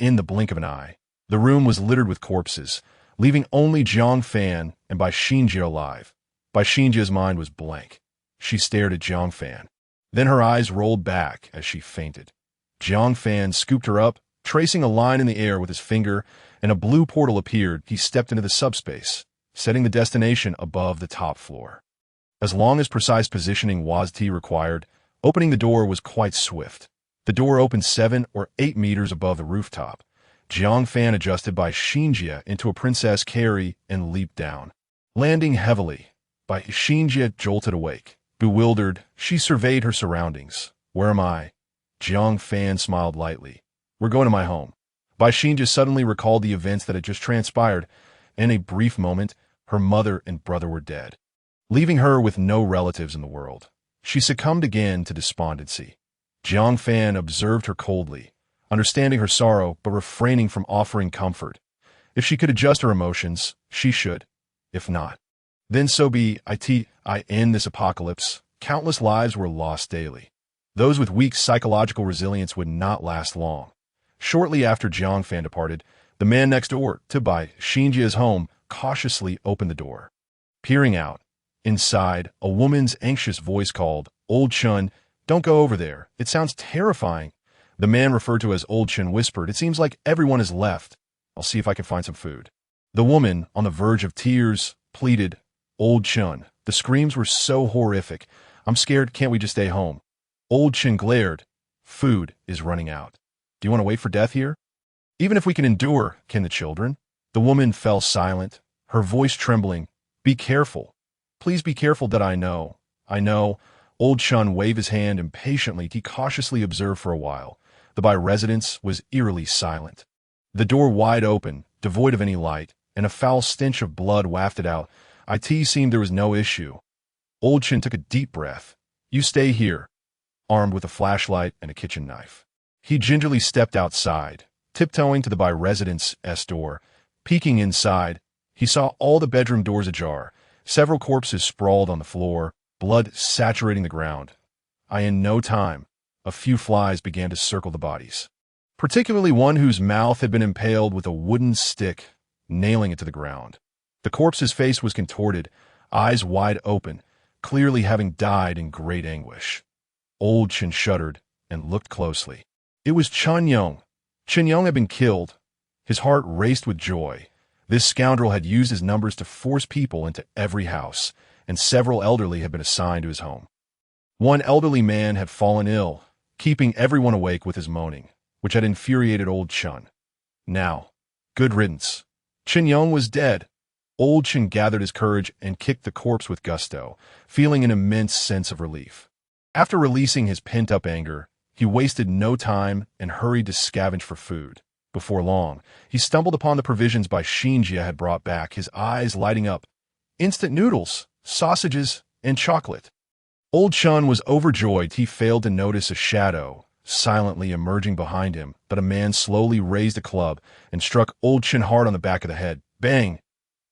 Speaker 1: in the blink of an eye. The room was littered with corpses, leaving only Jiang Fan and Bai Xinjie alive. Bai Xinjie's mind was blank. She stared at Jiang Fan. Then her eyes rolled back as she fainted. Jiang Fan scooped her up, tracing a line in the air with his finger, and a blue portal appeared. He stepped into the subspace, setting the destination above the top floor. As long as precise positioning was required, opening the door was quite swift. The door opened 7 or 8 meters above the rooftop. Jiang Fan adjusted Bai Xinjie into a princess carry and leaped down, landing heavily. Bai Xinjie jolted awake. Bewildered, she surveyed her surroundings. "Where am I?" Jiang Fan smiled lightly. "We're going to my home." Bai Xinjie suddenly recalled the events that had just transpired. In a brief moment, her mother and brother were dead, leaving her with no relatives in the world. She succumbed again to despondency. Jiang Fan observed her coldly, understanding her sorrow but refraining from offering comfort. If she could adjust her emotions, she should. If not, then so be it. In this apocalypse, countless lives were lost daily. Those with weak psychological resilience would not last long. Shortly after Jiang Fan departed, the man next door to Bai Xinjie's home cautiously opened the door. Peering out, inside, a woman's anxious voice called, "Old Chun, don't go over there. It sounds terrifying." The man referred to as Old Chun whispered, "It seems like everyone has left. I'll see if I can find some food." The woman, on the verge of tears, pleaded, "Old Chun, the screams were so horrific. I'm scared. Can't we just stay home?" Old Chun glared. "Food is running out. Do you want to wait for death here? Even if we can endure, can the children?" The woman fell silent, her voice trembling. "Be careful. Please be careful that I know." "I know." Old Chun waved his hand impatiently. He cautiously observed for a while. The Bai residence was eerily silent. The door wide open, devoid of any light, and a foul stench of blood wafted out. It seemed there was no issue. Old Chun took a deep breath. "You stay here," armed with a flashlight and a kitchen knife. He gingerly stepped outside, tiptoeing to the Bai residence's door. Peeking inside, he saw all the bedroom doors ajar, several corpses sprawled on the floor, blood saturating the ground. In no time, a few flies began to circle the bodies, particularly one whose mouth had been impaled with a wooden stick, nailing it to the ground. The corpse's face was contorted, eyes wide open, clearly having died in great anguish. Old Chun shuddered and looked closely. It was Qinyang. Qinyang had been killed. His heart raced with joy. This scoundrel had used his numbers to force people into every house, and several elderly had been assigned to his home. One elderly man had fallen ill, keeping everyone awake with his moaning, which had infuriated old Chun. Now, good riddance. Chen Yong was dead. Old Chen gathered his courage and kicked the corpse with gusto, feeling an immense sense of relief. After releasing his pent-up anger, he wasted no time and hurried to scavenge for food. Before long, he stumbled upon the provisions Shiyin had brought back, his eyes lighting up. Instant noodles, sausages, and chocolate. Old Chun was overjoyed. He failed to notice a shadow silently emerging behind him, but a man slowly raised a club and struck Old Chun hard on the back of the head. Bang!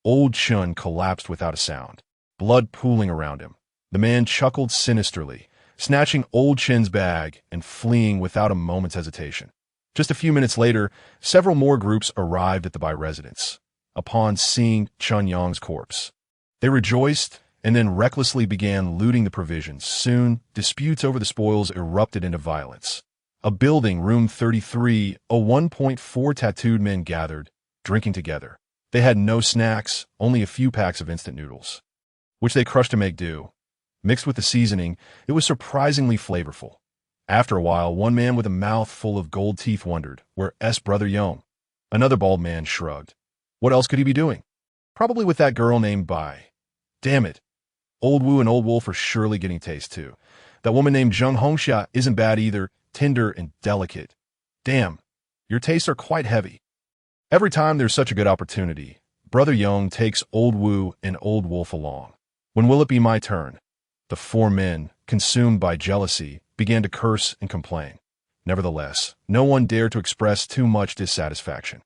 Speaker 1: Old Chun collapsed without a sound, blood pooling around him. The man chuckled sinisterly, snatching Old Chun's bag and fleeing without a moment's hesitation. Just a few minutes later, several more groups arrived at the Bai residence. Upon seeing Chun Yong's corpse, they rejoiced and then recklessly began looting the provisions. Soon, disputes over the spoils erupted into violence. A building, room 33, a 1.4 tattooed men gathered, drinking together. They had no snacks, only a few packs of instant noodles, which they crushed to make do. Mixed with the seasoning, it was surprisingly flavorful. After a while, one man with a mouth full of gold teeth wondered, "Where's Brother Yong?" Another bald man shrugged. What else could he be doing? Probably with that girl named Bai. Damn it. Old Wu and Old Wolf are surely getting taste too. That woman named Zheng Hongxia isn't bad either, tender and delicate. Damn, your tastes are quite heavy. Every time there's such a good opportunity, Brother Yong takes Old Wu and Old Wolf along. When will it be my turn? The four men, consumed by jealousy, began to curse and complain. Nevertheless, no one dared to express too much dissatisfaction.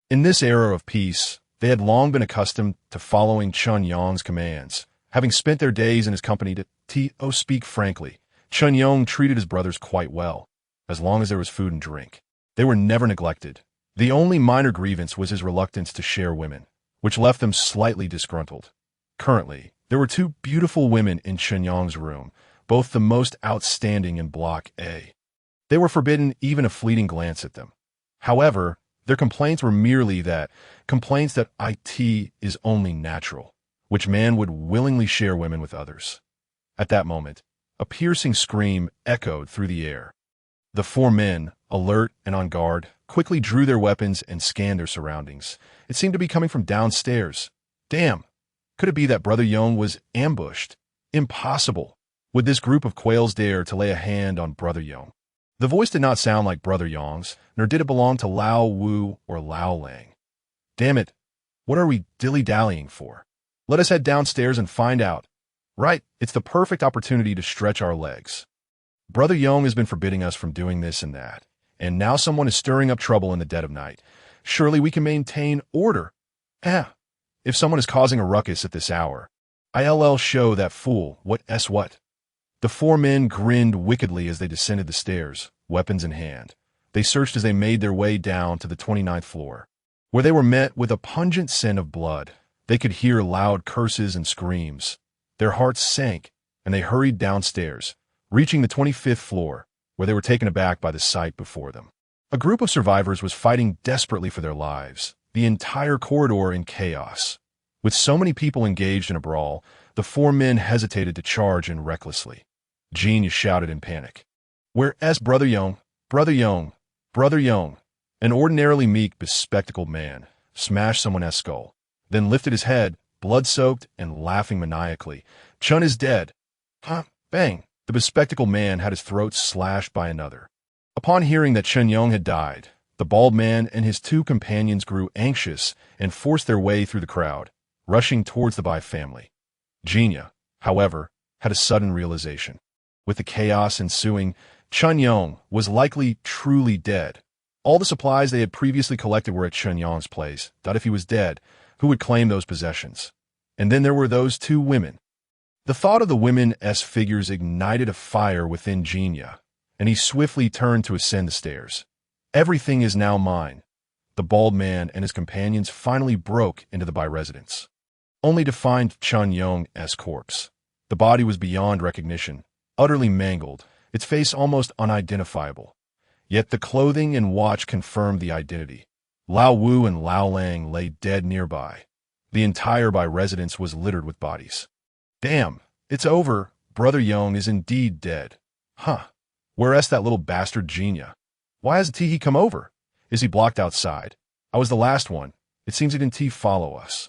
Speaker 1: In this era of peace, they had long been accustomed to following Chun Yong's commands. Having spent their days in his company to speak frankly, Chun Yong treated his brothers quite well, as long as there was food and drink. They were never neglected. The only minor grievance was his reluctance to share women, which left them slightly disgruntled. Currently, there were two beautiful women in Chun Yong's room, both the most outstanding in Block A. They were forbidden even a fleeting glance at them. However, their complaints were merely complaints that it is only natural, which man would willingly share women with others. At that moment, a piercing scream echoed through the air. The four men, alert and on guard, quickly drew their weapons and scanned their surroundings. It seemed to be coming from downstairs. Damn! Could it be that Brother Yong was ambushed? Impossible! Would this group of quails dare to lay a hand on Brother Yong? The voice did not sound like Brother Yong's, nor did it belong to Lao Wu or Lao Lang. Damn it! What are we dilly-dallying for? Let us head downstairs and find out. Right, it's the perfect opportunity to stretch our legs. Brother Yong has been forbidding us from doing this and that, and now someone is stirring up trouble in the dead of night. Surely we can maintain order. If someone is causing a ruckus at this hour, I'll show that fool what. The four men grinned wickedly as they descended the stairs, weapons in hand. They searched as they made their way down to the 29th floor, where they were met with a pungent scent of blood. They could hear loud curses and screams. Their hearts sank, and they hurried downstairs, reaching the 25th floor, where they were taken aback by the sight before them. A group of survivors was fighting desperately for their lives, the entire corridor in chaos. With so many people engaged in a brawl, the four men hesitated to charge in recklessly. Jiang shouted in panic. "Where's Brother Yong? Brother Yong! Brother Yong!" An ordinarily meek, bespectacled man smashed someone's skull, then lifted his head, blood-soaked and laughing maniacally. "Chun is dead." Huh? Bang! The bespectacled man had his throat slashed by another. Upon hearing that Chun Yong had died, the bald man and his two companions grew anxious and forced their way through the crowd, rushing towards the Bai family. Jiang, however, had a sudden realization. With the chaos ensuing, Chun Yong was likely truly dead. All the supplies they had previously collected were at Chun Yong's place. If he was dead, who would claim those possessions? And then there were those two women. The thought of the women's figures ignited a fire within Jiang, and he swiftly turned to ascend the stairs. Everything is now mine. The bald man and his companions finally broke into the Bai residence, only to find Chun Yong's corpse. The body was beyond recognition, utterly mangled, its face almost unidentifiable. Yet the clothing and watch confirmed the identity. Lao Wu and Lao Lang lay dead nearby. The entire Bai residence was littered with bodies. Damn, it's over. Brother Yong is indeed dead. Huh. Where's that little bastard Jinya? Why hasn't he come over? Is he blocked outside? I was the last one. It seems he didn't follow us.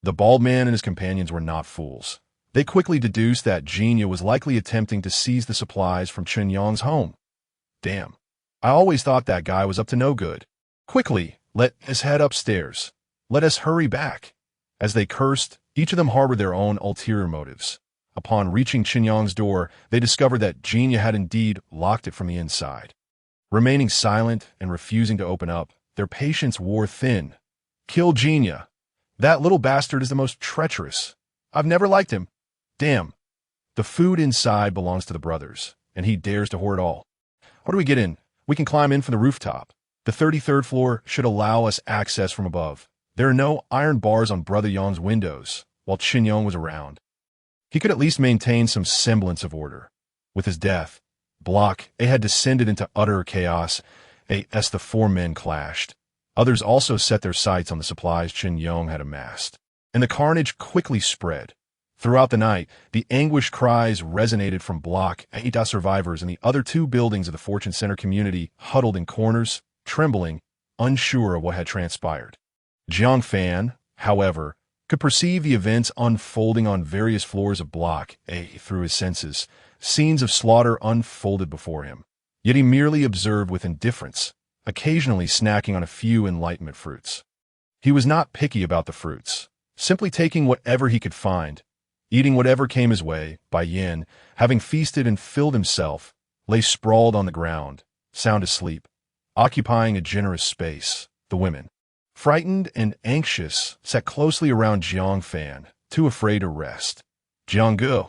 Speaker 1: The bald man and his companions were not fools. They quickly deduced that Jinya was likely attempting to seize the supplies from Chen Yong's home. Damn. I always thought that guy was up to no good. Quickly, let us head upstairs. Let us hurry back. As they cursed, each of them harbored their own ulterior motives. Upon reaching Chen Yong's door, they discovered that Jinya had indeed locked it from the inside. Remaining silent and refusing to open up, their patience wore thin. Kill Jinya. That little bastard is the most treacherous. I've never liked him. Damn. The food inside belongs to the brothers, and he dares to hoard all. How do we get in? We can climb in from the rooftop. The 33rd floor should allow us access from above. There are no iron bars on Brother Yong's windows, while Chen Yong was around. He could at least maintain some semblance of order. With his death, Block A had descended into utter chaos as the four men clashed. Others also set their sights on the supplies Chen Yong had amassed, and the carnage quickly spread. Throughout the night, the anguished cries resonated from Block A survivors in the other two buildings of the Fortune Center community, huddled in corners, trembling, unsure of what had transpired. Jiang Fan, however, could perceive the events unfolding on various floors of Block A through his senses. Scenes of slaughter unfolded before him. Yet he merely observed with indifference, occasionally snacking on a few enlightenment fruits. He was not picky about the fruits, simply taking whatever he could find, eating whatever came his way. Bai Yin, having feasted and filled himself, lay sprawled on the ground, sound asleep, occupying a generous space. The women, frightened and anxious, sat closely around Jiang Fan, too afraid to rest. Jiang Gu,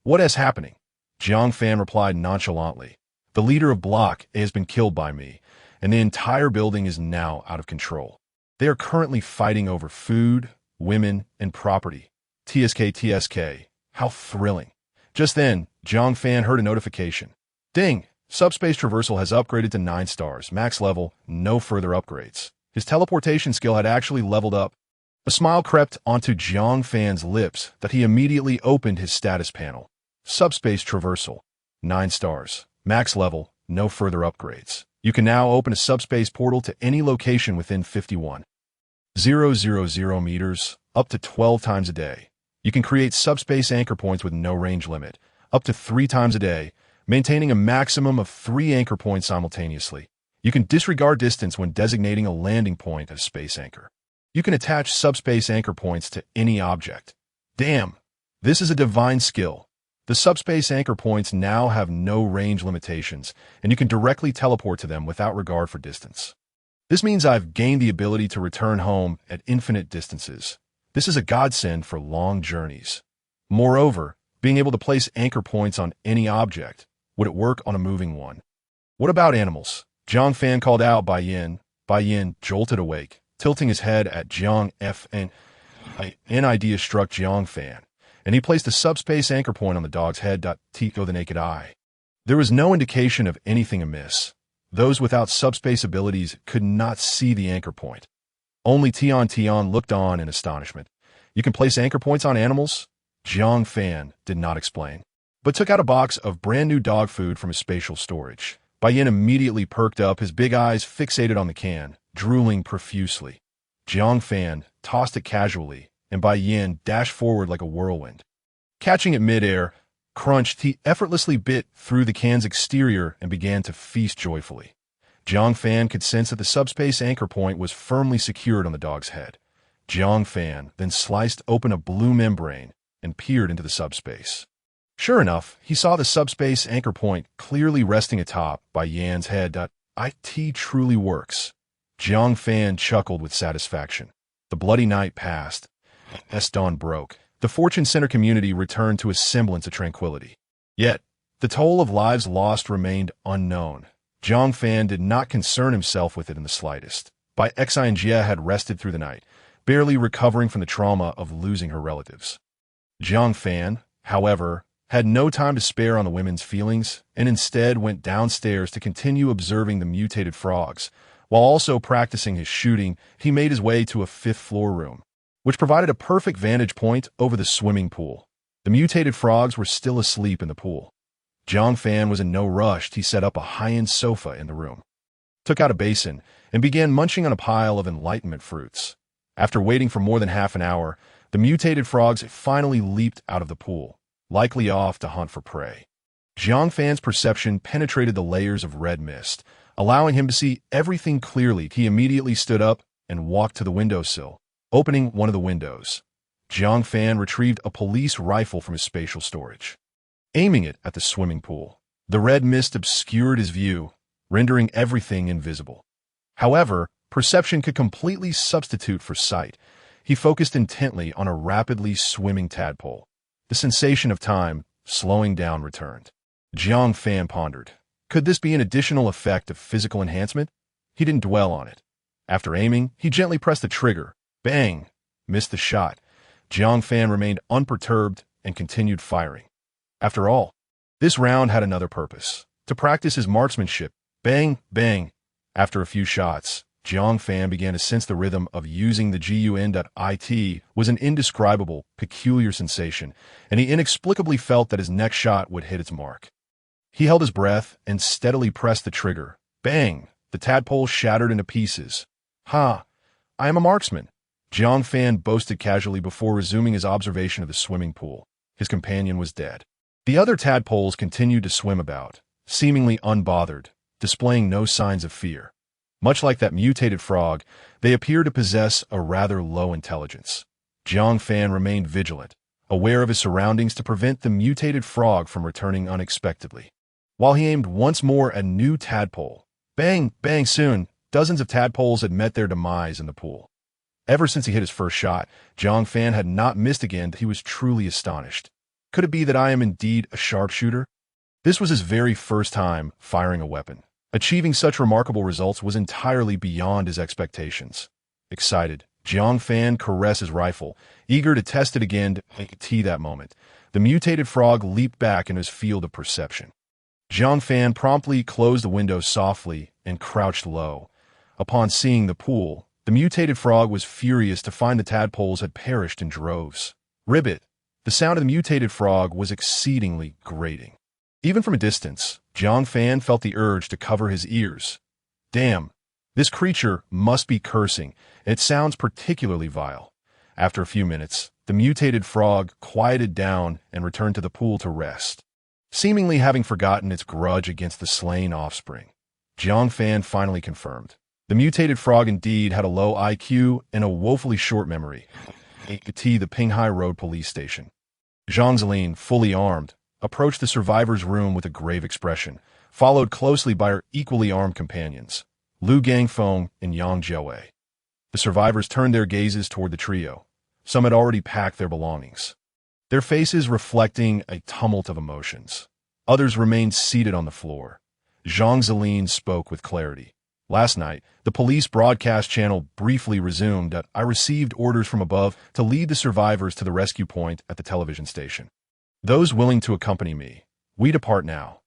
Speaker 1: what is happening? Jiang Fan replied nonchalantly. The leader of Block A has been killed by me, and the entire building is now out of control. They are currently fighting over food, women, and property. TSK, how thrilling. Just then, Jiang Fan heard a notification. Ding! Subspace Traversal has upgraded to 9 stars, max level, no further upgrades. His teleportation skill had actually leveled up. A smile crept onto Jiang Fan's lips that he immediately opened his status panel. Subspace Traversal, 9 stars, max level, no further upgrades. You can now open a subspace portal to any location within 51,000 meters, up to 12 times a day. You can create subspace anchor points with no range limit, up to 3 times a day, maintaining a maximum of 3 anchor points simultaneously. You can disregard distance when designating a landing point as space anchor. You can attach subspace anchor points to any object. Damn, this is a divine skill. The subspace anchor points now have no range limitations, and you can directly teleport to them without regard for distance. This means I've gained the ability to return home at infinite distances. This is a godsend for long journeys. Moreover, being able to place anchor points on any object, would it work on a moving one? What about animals? Jiang Fan called out Bai Yin. Bai Yin jolted awake, tilting his head at Jiang Fan. An idea struck Jiang Fan, and he placed a subspace anchor point on the dog's head. Tico the naked eye. There was no indication of anything amiss. Those without subspace abilities could not see the anchor point. Only Tian looked on in astonishment. You can place anchor points on animals? Jiang Fan did not explain, but took out a box of brand new dog food from his spatial storage. Bai Yin immediately perked up, his big eyes fixated on the can, drooling profusely. Jiang Fan tossed it casually, and Bai Yin dashed forward like a whirlwind. Catching it midair, crunched, he effortlessly bit through the can's exterior and began to feast joyfully. Jiang Fan could sense that the subspace anchor point was firmly secured on the dog's head. Jiang Fan then sliced open a blue membrane and peered into the subspace. Sure enough, he saw the subspace anchor point clearly resting atop Bai Yan's head. It truly works. Jiang Fan chuckled with satisfaction. The bloody night passed. As dawn broke, the Fortune Center community returned to a semblance of tranquility. Yet, the toll of lives lost remained unknown. Jiang Fan did not concern himself with it in the slightest. Bai Xinjie had rested through the night, barely recovering from the trauma of losing her relatives. Jiang Fan, however, had no time to spare on the women's feelings, and instead went downstairs to continue observing the mutated frogs, While also practicing his shooting, he made his way to a fifth-floor room, which provided a perfect vantage point over the swimming pool. The mutated frogs were still asleep in the pool. Jiang Fan was in no rush. He set up a high-end sofa in the room, took out a basin, and began munching on a pile of enlightenment fruits. After waiting for more than half an hour, the mutated frogs finally leaped out of the pool, likely off to hunt for prey. Jiang Fan's perception penetrated the layers of red mist, allowing him to see everything clearly. He immediately stood up and walked to the windowsill, opening one of the windows. Jiang Fan retrieved a police rifle from his spatial storage, aiming it at the swimming pool. The red mist obscured his view, rendering everything invisible. However, perception could completely substitute for sight. He focused intently on a rapidly swimming tadpole. The sensation of time slowing down returned. Jiang Fan pondered. Could this be an additional effect of physical enhancement? He didn't dwell on it. After aiming, he gently pressed the trigger. Bang! Missed the shot. Jiang Fan remained unperturbed and continued firing. After all, this round had another purpose: to practice his marksmanship. Bang! Bang! After a few shots, Jiang Fan began to sense the rhythm of using the gun.it was an indescribable, peculiar sensation, and he inexplicably felt that his next shot would hit its mark. He held his breath and steadily pressed the trigger. Bang! The tadpole shattered into pieces. Ha! I am a marksman, Jiang Fan boasted casually before resuming his observation of the swimming pool. His companion was dead. The other tadpoles continued to swim about, seemingly unbothered, displaying no signs of fear. Much like that mutated frog, they appeared to possess a rather low intelligence. Jiang Fan remained vigilant, aware of his surroundings to prevent the mutated frog from returning unexpectedly. While he aimed once more at a new tadpole, bang, bang, soon, dozens of tadpoles had met their demise in the pool. Ever since he hit his first shot, Jiang Fan had not missed again. He was truly astonished. Could it be that I am indeed a sharpshooter? This was his very first time firing a weapon. Achieving such remarkable results was entirely beyond his expectations. Excited, Jiang Fan caressed his rifle, eager to test it again. To that moment, the mutated frog leaped back into his field of perception. Jiang Fan promptly closed the window softly and crouched low. Upon seeing the pool, the mutated frog was furious to find the tadpoles had perished in droves. Ribbit! The sound of the mutated frog was exceedingly grating. Even from a distance, Jiang Fan felt the urge to cover his ears. Damn, this creature must be cursing. It sounds particularly vile. After a few minutes, the mutated frog quieted down and returned to the pool to rest, seemingly having forgotten its grudge against the slain offspring. Jiang Fan finally confirmed. The mutated frog indeed had a low IQ and a woefully short memory. The Pinghai Road police station. Zhang Zilin, fully armed, approached the survivor's room with a grave expression, followed closely by her equally armed companions, Liu Gangfeng and Yang Jiawei. The survivors turned their gazes toward the trio. Some had already packed their belongings, their faces reflecting a tumult of emotions. Others remained seated on the floor. Zhang Zilin spoke with clarity. Last night, the police broadcast channel briefly resumed that I received orders from above to lead the survivors to the rescue point at the television station. Those willing to accompany me, we depart now.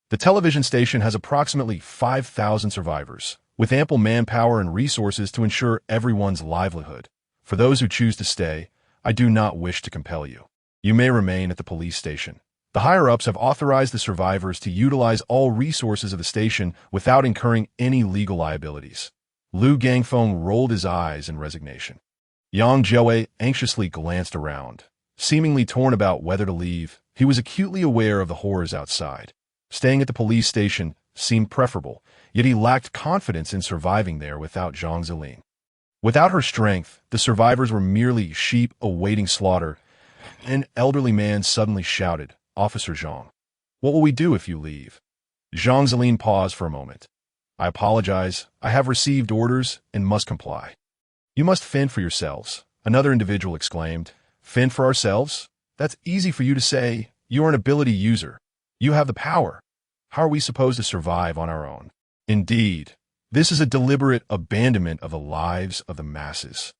Speaker 1: The television station has approximately 5,000 survivors, with ample manpower and resources to ensure everyone's livelihood. For those who choose to stay, I do not wish to compel you. You may remain at the police station. The higher-ups have authorized the survivors to utilize all resources of the station without incurring any legal liabilities. Liu Gangfeng rolled his eyes in resignation. Yang Jiawei anxiously glanced around. Seemingly torn about whether to leave, he was acutely aware of the horrors outside. Staying at the police station seemed preferable, yet he lacked confidence in surviving there without Zhang Zilin. Without her strength, the survivors were merely sheep awaiting slaughter. An elderly man suddenly shouted, "Officer Zhang, what will we do if you leave?" Zhang Zilin paused for a moment. "I apologize. I have received orders and must comply." "You must fend for yourselves," another individual exclaimed. "Fend for ourselves? That's easy for you to say. You're an ability user. You have the power. How are we supposed to survive on our own?" "Indeed, this is a deliberate abandonment of the lives of the masses.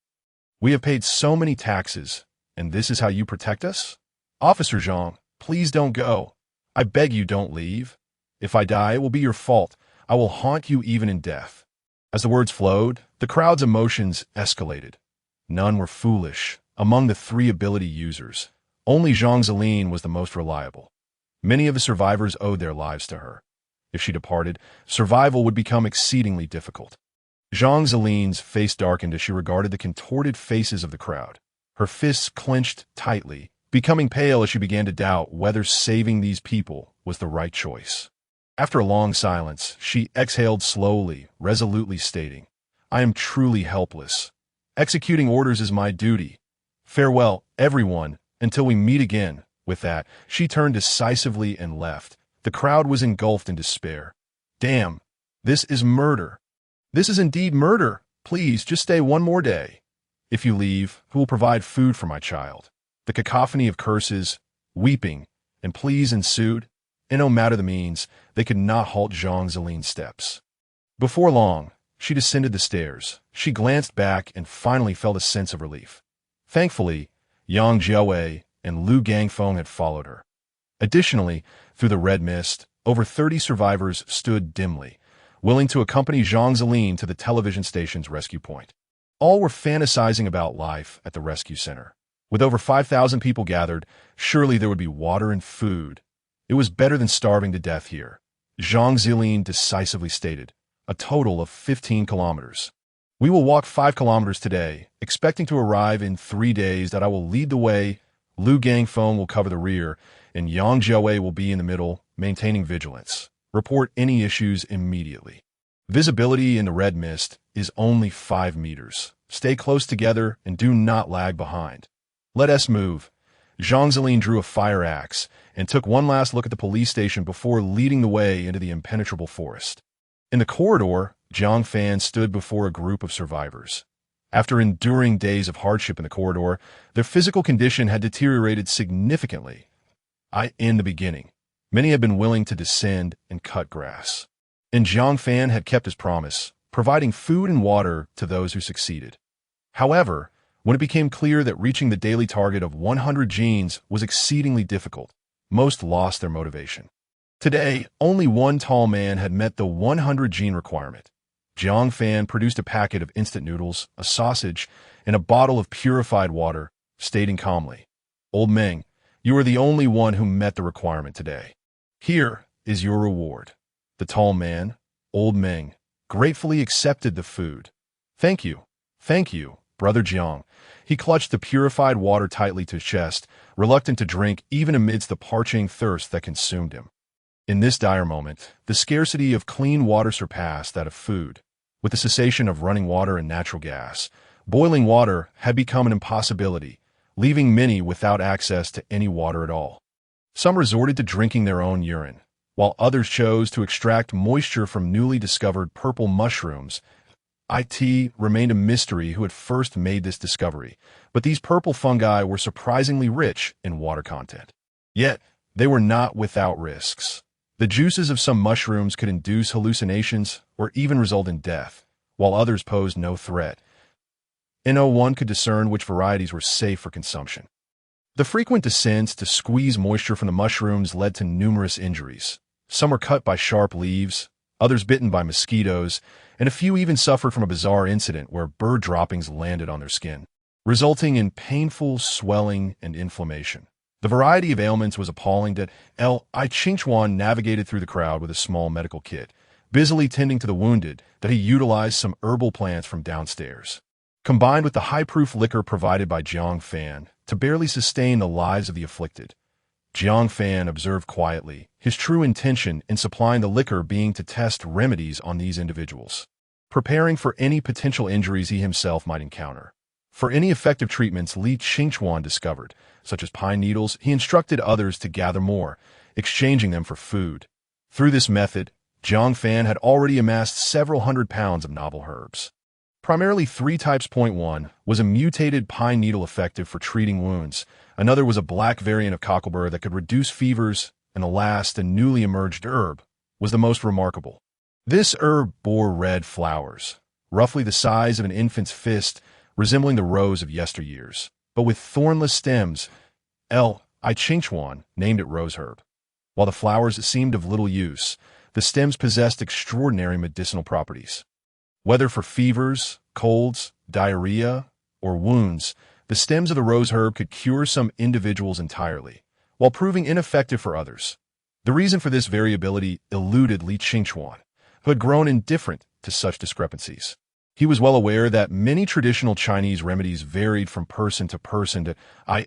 Speaker 1: We have paid so many taxes, and this is how you protect us? Officer Zhang, please don't go. I beg you don't leave. If I die, it will be your fault. I will haunt you even in death." As the words flowed, the crowd's emotions escalated. None were foolish. Among the three ability users, only Zhang Zilin was the most reliable. Many of the survivors owed their lives to her. If she departed, survival would become exceedingly difficult. Zhang Zilin's face darkened as she regarded the contorted faces of the crowd. Her fists clenched tightly, becoming pale as she began to doubt whether saving these people was the right choice. After a long silence, she exhaled slowly, resolutely stating, "I am truly helpless. Executing orders is my duty. Farewell, everyone, until we meet again." With that, she turned decisively and left. The crowd was engulfed in despair. "Damn, this is murder. This is indeed murder. Please, just stay one more day. If you leave, who will provide food for my child?" The cacophony of curses, weeping, and pleas ensued, and no matter the means, they could not halt Zhang Zilin's steps. Before long, she descended the stairs. She glanced back and finally felt a sense of relief. Thankfully, Yang Jiawei and Liu Gangfeng had followed her. Additionally, through the red mist, over 30 survivors stood dimly, willing to accompany Zhang Zilin to the television station's rescue point. All were fantasizing about life at the rescue center. With over 5,000 people gathered, surely there would be water and food. It was better than starving to death here. Zhang Zilin decisively stated, "A total of 15 kilometers. We will walk 5 kilometers today, expecting to arrive in 3 days. That I will lead the way, Liu Gangfeng will cover the rear, and Yang Jiawei will be in the middle, maintaining vigilance. Report any issues immediately. Visibility in the red mist is only 5 meters. Stay close together and do not lag behind. Let us move." Zhang Zilin drew a fire axe and took one last look at the police station before leading the way into the impenetrable forest. In the corridor, Jiang Fan stood before a group of survivors. After enduring days of hardship in the corridor, their physical condition had deteriorated significantly. In the beginning, many had been willing to descend and cut grass. And Jiang Fan had kept his promise, providing food and water to those who succeeded. However, when it became clear that reaching the daily target of 100 genes was exceedingly difficult, most lost their motivation. Today, only one tall man had met the 100 gene requirement. Jiang Fan produced a packet of instant noodles, a sausage, and a bottle of purified water, stating calmly, "Old Meng, you are the only one who met the requirement today. Here is your reward." The tall man, Old Meng, gratefully accepted the food. Thank you, Brother Jiang." He clutched the purified water tightly to his chest, reluctant to drink even amidst the parching thirst that consumed him. In this dire moment, the scarcity of clean water surpassed that of food. With the cessation of running water and natural gas, boiling water had become an impossibility, leaving many without access to any water at all. Some resorted to drinking their own urine, while others chose to extract moisture from newly discovered purple mushrooms. It remained a mystery who had first made this discovery, but these purple fungi were surprisingly rich in water content. Yet, they were not without risks. The juices of some mushrooms could induce hallucinations or even result in death, while others posed no threat. And no one could discern which varieties were safe for consumption. The frequent descents to squeeze moisture from the mushrooms led to numerous injuries. Some were cut by sharp leaves, others bitten by mosquitoes, and a few even suffered from a bizarre incident where bird droppings landed on their skin, resulting in painful swelling and inflammation. The variety of ailments was appalling that Qingchuan navigated through the crowd with a small medical kit, busily tending to the wounded that he utilized some herbal plants from downstairs, combined with the high-proof liquor provided by Jiang Fan to barely sustain the lives of the afflicted. Jiang Fan observed quietly, his true intention in supplying the liquor being to test remedies on these individuals, preparing for any potential injuries he himself might encounter. For any effective treatments Li Qingchuan discovered, such as pine needles, he instructed others to gather more, exchanging them for food. Through this method, Jiang Fan had already amassed several hundred pounds of novel herbs. Primarily 3 types. One was a mutated pine needle effective for treating wounds, another was a black variant of cocklebur that could reduce fevers, and the last, a newly emerged herb, was the most remarkable. This herb bore red flowers, roughly the size of an infant's fist, resembling the rose of yesteryears, but with thornless stems. Qingchuan named it rose herb. While the flowers seemed of little use, the stems possessed extraordinary medicinal properties. Whether for fevers, colds, diarrhea, or wounds, the stems of the rose herb could cure some individuals entirely, while proving ineffective for others. The reason for this variability eluded Li Qingchuan, who had grown indifferent to such discrepancies. He was well aware that many traditional Chinese remedies varied from person to person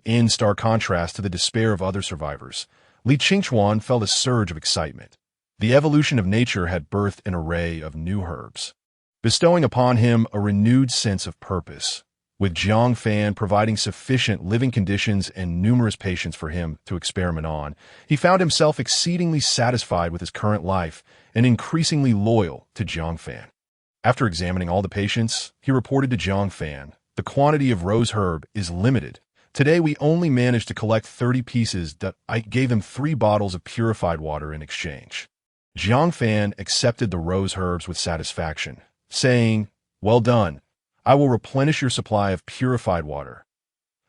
Speaker 1: in stark contrast to the despair of other survivors. Li Qingchuan felt a surge of excitement. The evolution of nature had birthed an array of new herbs, bestowing upon him a renewed sense of purpose. With Jiang Fan providing sufficient living conditions and numerous patients for him to experiment on, he found himself exceedingly satisfied with his current life and increasingly loyal to Jiang Fan. After examining all the patients, he reported to Jiang Fan, "The quantity of rose herb is limited. Today we only managed to collect 30 pieces. I gave him 3 bottles of purified water in exchange." Jiang Fan accepted the rose herbs with satisfaction, saying, "Well done. I will replenish your supply of purified water."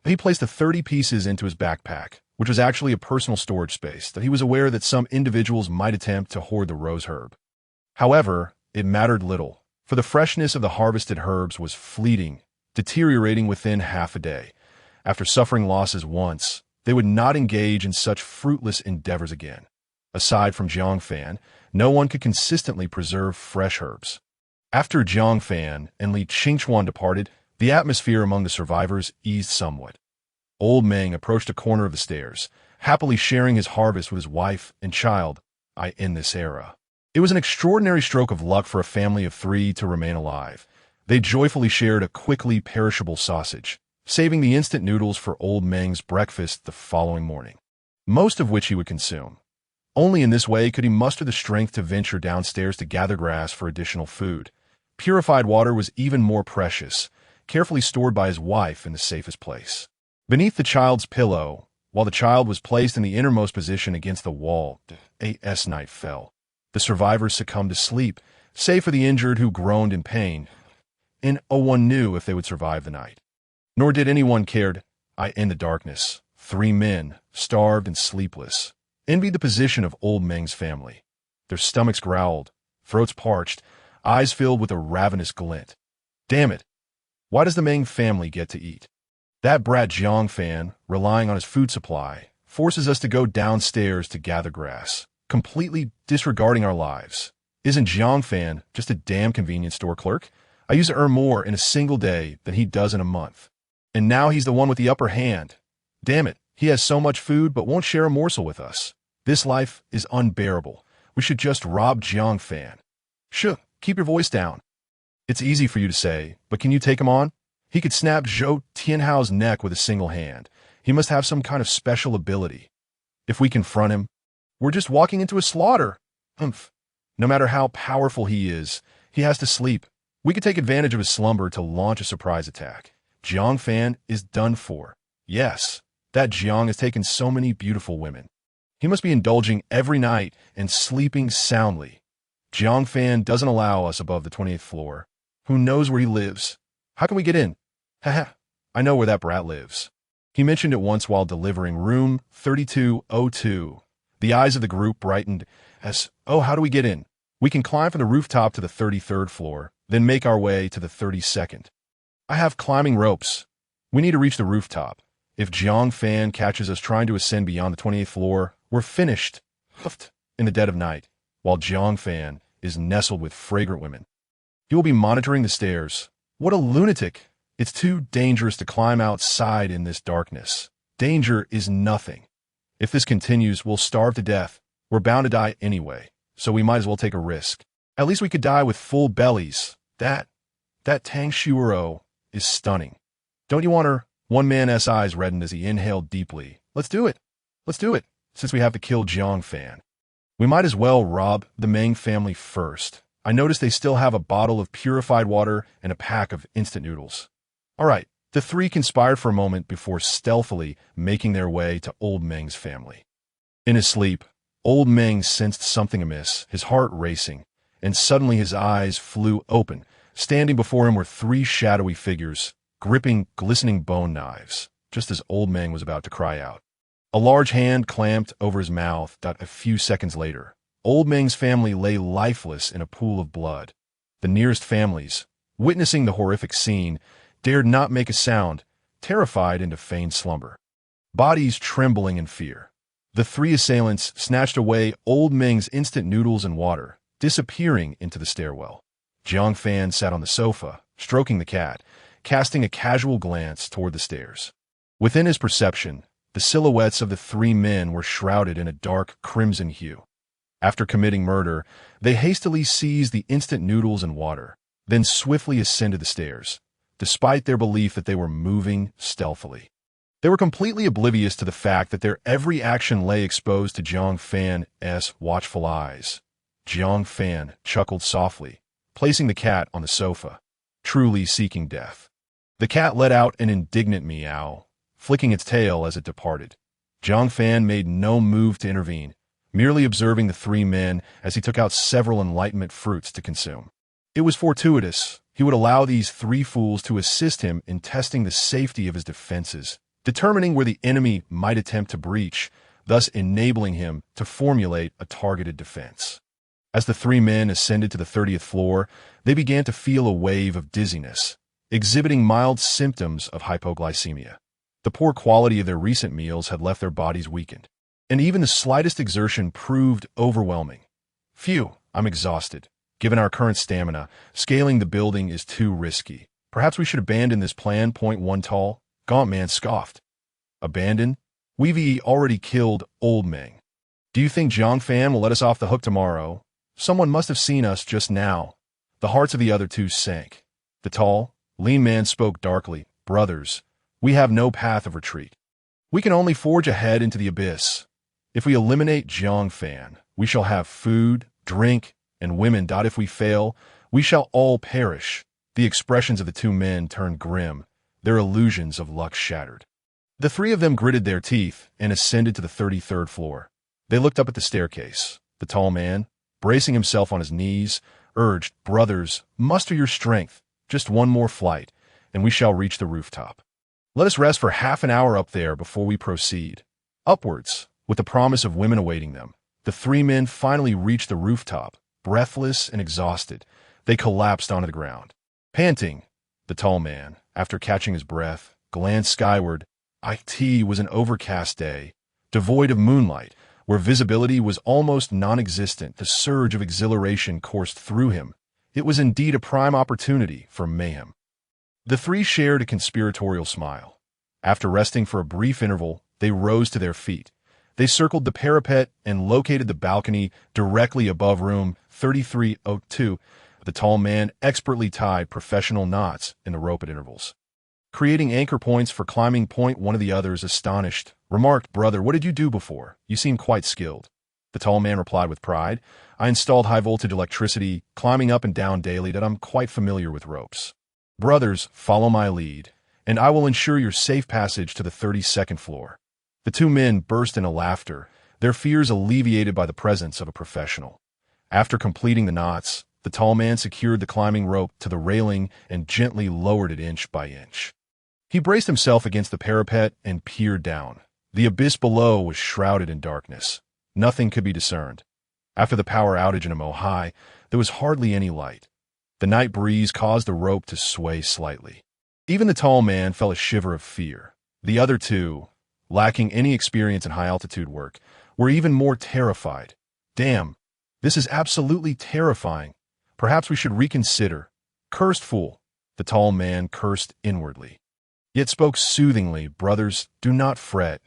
Speaker 1: He placed the 30 pieces into his backpack, which was actually a personal storage space that he was aware that some individuals might attempt to hoard the rose herb. However, it mattered little, for the freshness of the harvested herbs was fleeting, deteriorating within half a day. After suffering losses once, they would not engage in such fruitless endeavors again. Aside from Jiang Fan, no one could consistently preserve fresh herbs. After Jiang Fan and Li Qingchuan departed, the atmosphere among the survivors eased somewhat. Old Meng approached a corner of the stairs, happily sharing his harvest with his wife and child. In this era, it was an extraordinary stroke of luck for a family of 3 to remain alive. They joyfully shared a quickly perishable sausage, saving the instant noodles for Old Meng's breakfast the following morning, most of which he would consume. Only in this way could he muster the strength to venture downstairs to gather grass for additional food. Purified water was even more precious, carefully stored by his wife in the safest place. Beneath the child's pillow, while the child was placed in the innermost position against the wall, as night fell. The survivors succumbed to sleep, save for the injured who groaned in pain. And no one knew if they would survive the night. Nor did anyone cared. In the darkness, 3 men, starved and sleepless, envied the position of Old Meng's family. Their stomachs growled, throats parched, eyes filled with a ravenous glint. Damn it! Why does the Meng family get to eat? That brat Jiang Fan, relying on his food supply, forces us to go downstairs to gather grass, completely disregarding our lives. Isn't Jiang Fan just a damn convenience store clerk? I used to earn more in a single day than he does in a month. And now he's the one with the upper hand. Damn it, he has so much food but won't share a morsel with us. This life is unbearable. We should just rob Jiang Fan. Shh, keep your voice down. It's easy for you to say, but can you take him on? He could snap Zhou Tianhao's neck with a single hand. He must have some kind of special ability. If we confront him, we're just walking into a slaughter. Humph. No matter how powerful he is, he has to sleep. We could take advantage of his slumber to launch a surprise attack. Jiang Fan is done for. Yes, that Jiang has taken so many beautiful women. He must be indulging every night and sleeping soundly. Jiang Fan doesn't allow us above the 28th floor. Who knows where he lives? How can we get in? Haha, I know where that brat lives. He mentioned it once while delivering room 3202. The eyes of the group brightened as, oh, how do we get in? We can climb from the rooftop to the 33rd floor, then make our way to the 32nd. I have climbing ropes. We need to reach the rooftop. If Jiang Fan catches us trying to ascend beyond the 28th floor, we're finished. Huffed in the dead of night, while Jiang Fan is nestled with fragrant women. He will be monitoring the stairs. What a lunatic! It's too dangerous to climb outside in this darkness. Danger is nothing. If this continues, we'll starve to death. We're bound to die anyway, so we might as well take a risk. At least we could die with full bellies. That Tang Xuerou is stunning. Don't you want her? One man's eyes reddened as he inhaled deeply. Let's do it. Let's do it, since we have to kill Jiang Fan. We might as well rob the Meng family first. I noticed they still have a bottle of purified water and a pack of instant noodles. All right, the 3 conspired for a moment before stealthily making their way to Old Meng's family. In his sleep, Old Meng sensed something amiss, his heart racing, and suddenly his eyes flew open. Standing before him were 3 shadowy figures, gripping glistening bone knives, just as Old Meng was about to cry out. A large hand clamped over his mouth. A few seconds later, Old Meng's family lay lifeless in a pool of blood. The nearest families, witnessing the horrific scene, dared not make a sound, terrified into feigned slumber. Bodies trembling in fear. The three assailants snatched away old Meng's instant noodles and water, disappearing into the stairwell. Jiang Fan sat on the sofa, stroking the cat, casting a casual glance toward the stairs. Within his perception, the silhouettes of the three men were shrouded in a dark crimson hue. After committing murder, they hastily seized the instant noodles and water, then swiftly ascended the stairs, despite their belief that they were moving stealthily. They were completely oblivious to the fact that their every action lay exposed to Jiang Fan's watchful eyes. Jiang Fan chuckled softly, placing the cat on the sofa, truly seeking death. The cat let out an indignant meow, flicking its tail as it departed. Jiang Fan made no move to intervene, merely observing the three men as he took out several enlightenment fruits to consume. It was fortuitous. He would allow these three fools to assist him in testing the safety of his defenses, determining where the enemy might attempt to breach, thus enabling him to formulate a targeted defense. As the three men ascended to the 30th floor, they began to feel a wave of dizziness, exhibiting mild symptoms of hypoglycemia. The poor quality of their recent meals had left their bodies weakened, and even the slightest exertion proved overwhelming. Phew, I'm exhausted. Given our current stamina, scaling the building is too risky. Perhaps we should abandon this plan. One tall, gaunt man scoffed. Abandon? We've already killed old Meng. Do you think Jiang Fan will let us off the hook tomorrow? Someone must have seen us just now. The hearts of the other two sank. The tall, lean man spoke darkly. Brothers, we have no path of retreat. We can only forge ahead into the abyss. If we eliminate Jiang Fan, we shall have food, drink, and women. If we fail, we shall all perish. The expressions of the two men turned grim, their illusions of luck shattered. The three of them gritted their teeth and ascended to the 33rd floor. They looked up at the staircase. The tall man, bracing himself on his knees, urged, Brothers, muster your strength. Just one more flight, and we shall reach the rooftop. Let us rest for half an hour up there before we proceed. Upwards, with the promise of women awaiting them, the three men finally reached the rooftop. Breathless and exhausted, they collapsed onto the ground. Panting, the tall man, after catching his breath, glanced skyward. It was an overcast day, devoid of moonlight, where visibility was almost non-existent. The surge of exhilaration coursed through him. It was indeed a prime opportunity for mayhem. The three shared a conspiratorial smile. After resting for a brief interval, they rose to their feet. They circled the parapet and located the balcony directly above room 3302. The tall man expertly tied professional knots in the rope at intervals, creating anchor points for climbing. One of the others, astonished, remarked, Brother, what did you do before? You seem quite skilled. The tall man replied with pride, I installed high-voltage electricity, climbing up and down daily. That I'm quite familiar with ropes. Brothers, follow my lead, and I will ensure your safe passage to the 32nd floor. The two men burst into laughter, their fears alleviated by the presence of a professional. After completing the knots, the tall man secured the climbing rope to the railing and gently lowered it inch by inch. He braced himself against the parapet and peered down. The abyss below was shrouded in darkness. Nothing could be discerned. After the power outage in Mohi, there was hardly any light. The night breeze caused the rope to sway slightly. Even the tall man felt a shiver of fear. The other two, lacking any experience in high-altitude work, were even more terrified. Damn, this is absolutely terrifying. Perhaps we should reconsider. Cursed fool, the tall man cursed inwardly, yet spoke soothingly. Brothers, do not fret.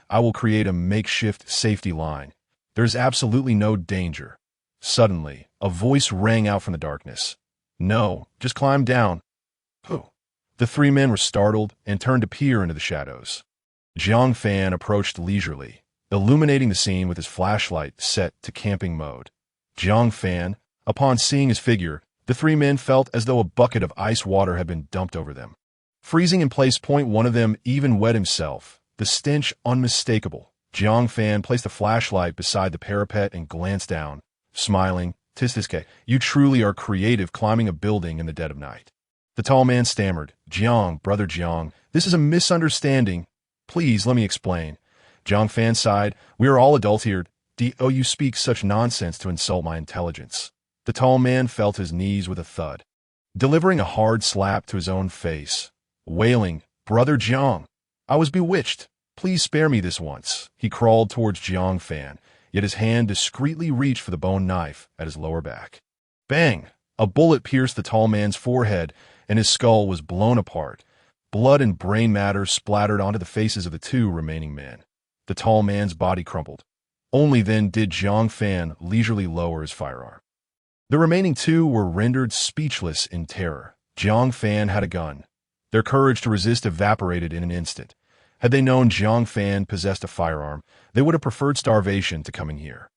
Speaker 1: I will create a makeshift safety line. There is absolutely no danger. Suddenly, a voice rang out from the darkness. No, just climb down. Who? The three men were startled and turned to peer into the shadows. Jiang Fan approached leisurely, illuminating the scene with his flashlight set to camping mode. Jiang Fan, upon seeing his figure, the three men felt as though a bucket of ice water had been dumped over them. Freezing in place. One of them even wet himself, the stench unmistakable. Jiang Fan placed the flashlight beside the parapet and glanced down, smiling. Tistiske, you truly are creative, climbing a building in the dead of night. The tall man stammered, Jiang, brother Jiang, this is a misunderstanding. Please, let me explain. Jiang Fan sighed, we are all adults here. You speak such nonsense to insult my intelligence. The The tall man felt his knees with a thud, delivering a hard slap to his own face, wailing, "Brother Jiang, I was bewitched. Please spare me this once." He crawled towards Jiang Fan, yet his hand discreetly reached for the bone knife at his lower back. Bang! A bullet pierced the tall man's forehead, and his skull was blown apart. Blood and brain matter splattered onto the faces of the two remaining men. The tall man's body crumpled. Only then did Jiang Fan leisurely lower his firearm. The remaining two were rendered speechless in terror. Jiang Fan had a gun. Their courage to resist evaporated in an instant. Had they known Jiang Fan possessed a firearm, they would have preferred starvation to coming here.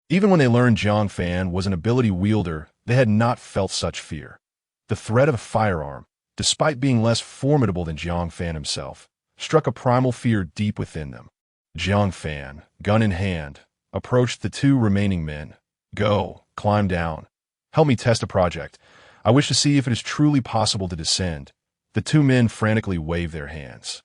Speaker 1: Even when they learned Jiang Fan was an ability wielder, they had not felt such fear. The threat of a firearm, despite being less formidable than Jiang Fan himself, struck a primal fear deep within them. Jiang Fan, gun in hand, approached the two remaining men. "Go, climb down. Help me test a project. I wish to see if it is truly possible to descend." The two men frantically waved their hands.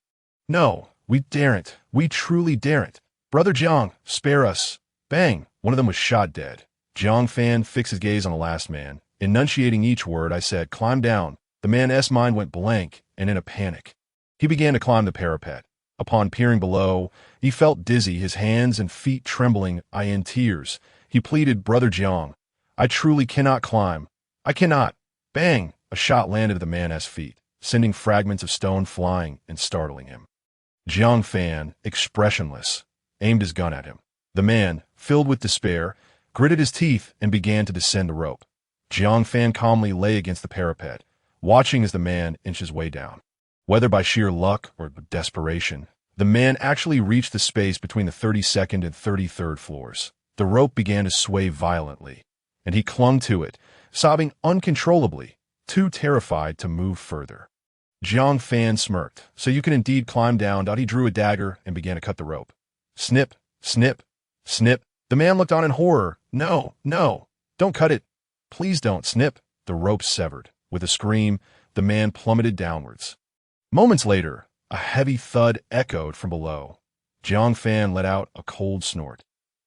Speaker 1: "No, we daren't. We truly daren't. Brother Jiang, spare us." Bang! One of them was shot dead. Jiang Fan fixed his gaze on the last man. Enunciating each word, I said, "Climb down." The man's mind went blank, and in a panic, he began to climb the parapet. Upon peering below, he felt dizzy, his hands and feet trembling, in tears. He pleaded, "Brother Jiang, I truly cannot climb. I cannot." Bang! A shot landed at the man's feet, sending fragments of stone flying and startling him. Jiang Fan, expressionless, aimed his gun at him. The man, filled with despair, gritted his teeth and began to descend the rope. Jiang Fan calmly lay against the parapet, watching as the man inched his way down. Whether by sheer luck or desperation, the man actually reached the space between the 32nd and 33rd floors. The rope began to sway violently, and he clung to it, sobbing uncontrollably, too terrified to move further. Jiang Fan smirked. "So you can indeed climb down." He drew a dagger and began to cut the rope. Snip, snip, snip. The man looked on in horror. "No, no, don't cut it. Please don't." Snip. The rope severed. With a scream, the man plummeted downwards. Moments later, a heavy thud echoed from below. Jiang Fan let out a cold snort.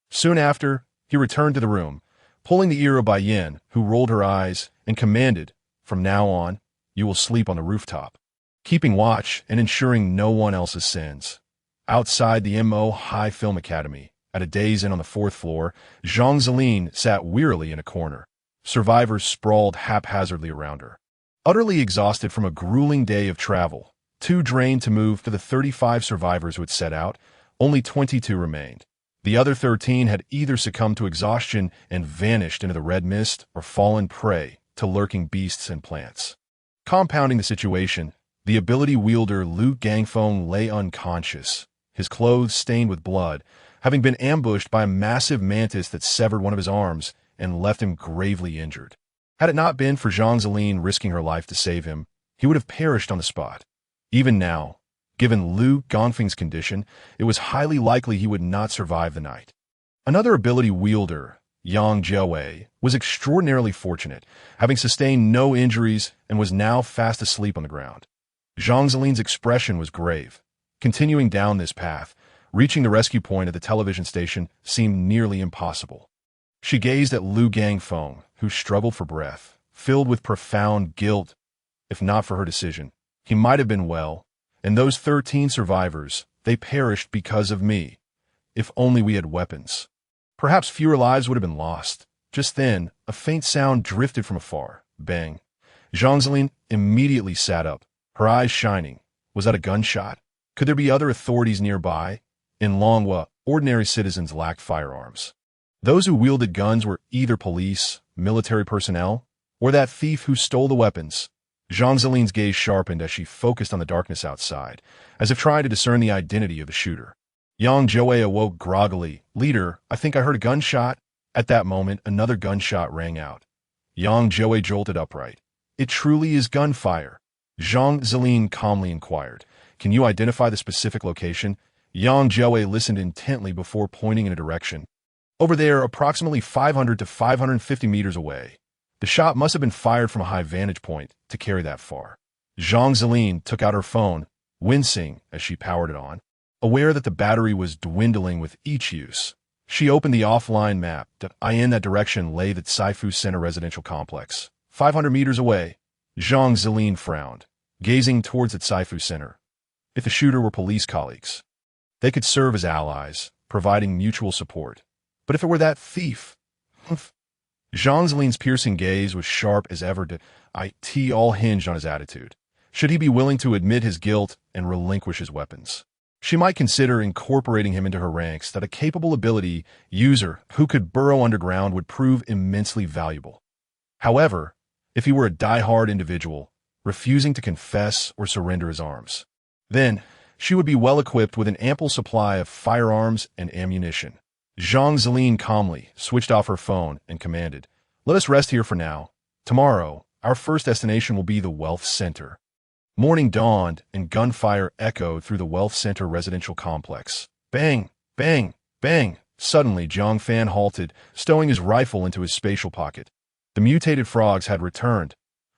Speaker 1: Soon after, he returned to the room, pulling the ear of Bai Yin, who rolled her eyes and commanded, "From now on, you will sleep on the rooftop, keeping watch and ensuring no one else's sins." Outside the MO High Film Academy, at a day's inn on the 4th floor, Zhang Zilin sat wearily in a corner. Survivors sprawled haphazardly around her. Utterly exhausted from a grueling day of travel, too drained to move to the 35 survivors who had set out, only 22 remained. The other 13 had either succumbed to exhaustion and vanished into the red mist or fallen prey to lurking beasts and plants. Compounding the situation, the ability wielder Liu Gangfeng lay unconscious, his clothes stained with blood, having been ambushed by a massive mantis that severed one of his arms and left him gravely injured. Had it not been for Zhang Zilin risking her life to save him, he would have perished on the spot. Even now, given Liu Gangfeng's condition, it was highly likely he would not survive the night. Another ability wielder, Yang Jiawei, was extraordinarily fortunate, having sustained no injuries and was now fast asleep on the ground. Zhang Zilin's expression was grave. Continuing down this path, reaching the rescue point at the television station seemed nearly impossible. She gazed at Liu Gangfeng, who struggled for breath, filled with profound guilt. If not for her decision, he might have been well, and those 13 survivors, they perished because of me. If only we had weapons. Perhaps fewer lives would have been lost. Just then, a faint sound drifted from afar. Bang. Zhang Zilin immediately sat up, her eyes shining. Was that a gunshot? Could there be other authorities nearby? In Longhua, ordinary citizens lacked firearms. Those who wielded guns were either police, military personnel, or that thief who stole the weapons. Zhang Zilin's gaze sharpened as she focused on the darkness outside, as if trying to discern the identity of the shooter. Yang Jiawei awoke groggily. "Leader, I think I heard a gunshot." At that moment, another gunshot rang out. Yang Jiawei jolted upright. "It truly is gunfire." Zhang Zilin calmly inquired, "Can you identify the specific location?" Yang Jiawei listened intently before pointing in a direction. "Over there, approximately 500 to 550 meters away." The shot must have been fired from a high vantage point to carry that far. Zhang Zilin took out her phone, wincing as she powered it on. Aware that the battery was dwindling with each use, She opened the offline map. In that direction lay the Saifu Center residential complex. 500 meters away. Zhang Zilin frowned, gazing towards the Saifu Center. If the shooter were police colleagues, they could serve as allies, providing mutual support. But if it were that thief... Zhang Zilin's piercing gaze was sharp as ever. It all hinged on his attitude. Should he be willing to admit his guilt and relinquish his weapons? She might consider incorporating him into her ranks. That a capable ability user who could burrow underground would prove immensely valuable. However, if he were a die-hard individual, refusing to confess or surrender his arms, then she would be well-equipped with an ample supply of firearms and ammunition. Zhang Zilin calmly switched off her phone and commanded, "Let us rest here for now. Tomorrow, our first destination will be the Wealth Center." Morning dawned and gunfire echoed through the Wealth Center residential complex. Bang, bang, bang. Suddenly, Jiang Fan halted, stowing his rifle into his spatial pocket. The mutated frogs had returned.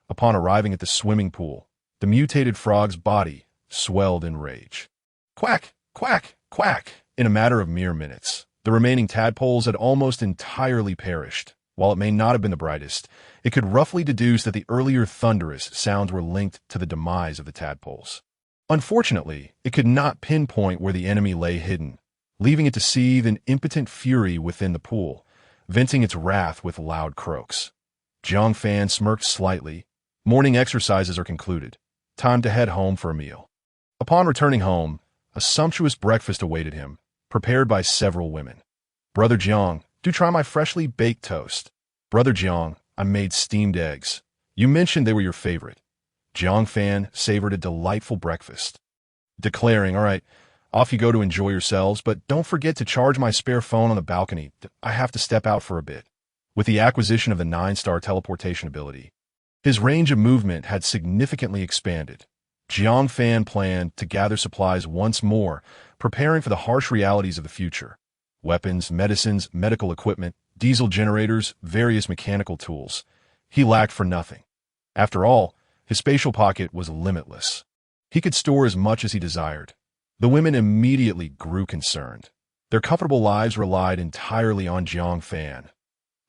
Speaker 1: Upon arriving at the swimming pool, the mutated frog's body swelled in rage. Quack, quack, quack. In a matter of mere minutes, the remaining tadpoles had almost entirely perished. While it may not have been the brightest, it could roughly deduce that the earlier thunderous sounds were linked to the demise of the tadpoles. Unfortunately, it could not pinpoint where the enemy lay hidden, leaving it to seethe in impotent fury within the pool, venting its wrath with loud croaks. Jiang Fan smirked slightly. Morning exercises are concluded. Time to head home for a meal. Upon returning home, a sumptuous breakfast awaited him, prepared by several women. "Brother Jiang, do try my freshly baked toast." "Brother Jiang, I made steamed eggs. You mentioned they were your favorite." Jiang Fan savored a delightful breakfast, declaring, "All right, off you go to enjoy yourselves, but don't forget to charge my spare phone on the balcony. I have to step out for a bit." With the acquisition of the 9-star teleportation ability, his range of movement had significantly expanded. Jiang Fan planned to gather supplies once more, preparing for the harsh realities of the future. Weapons, medicines, medical equipment, diesel generators, various mechanical tools. He lacked for nothing. After all, his spatial pocket was limitless. He could store as much as he desired. The women immediately grew concerned. Their comfortable lives relied entirely on Jiang Fan.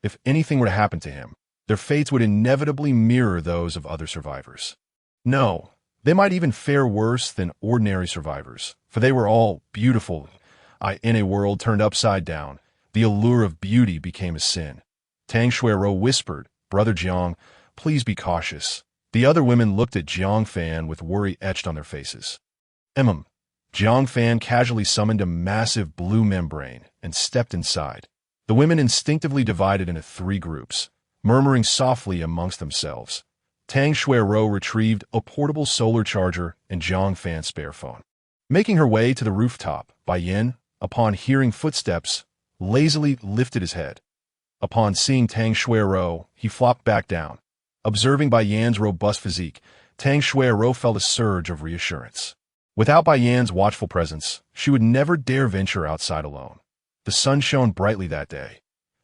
Speaker 1: If anything were to happen to him, their fates would inevitably mirror those of other survivors. No, they might even fare worse than ordinary survivors, for they were all beautiful. In a world turned upside down, the allure of beauty became a sin. Tang Xuerou whispered, "Brother Jiang, please be cautious." The other women looked at Jiang Fan with worry etched on their faces. Jiang Fan casually summoned a massive blue membrane and stepped inside. The women instinctively divided into 3 groups, murmuring softly amongst themselves. Tang Xuerou retrieved a portable solar charger and Jiang Fan's spare phone. Making her way to the rooftop, Yin, upon hearing footsteps, lazily lifted his head. Upon seeing Tang Xuerou, he flopped back down. Observing Yin's robust physique, Tang Xuerou felt a surge of reassurance. Without Yin's watchful presence, she would never dare venture outside alone. The sun shone brightly that day.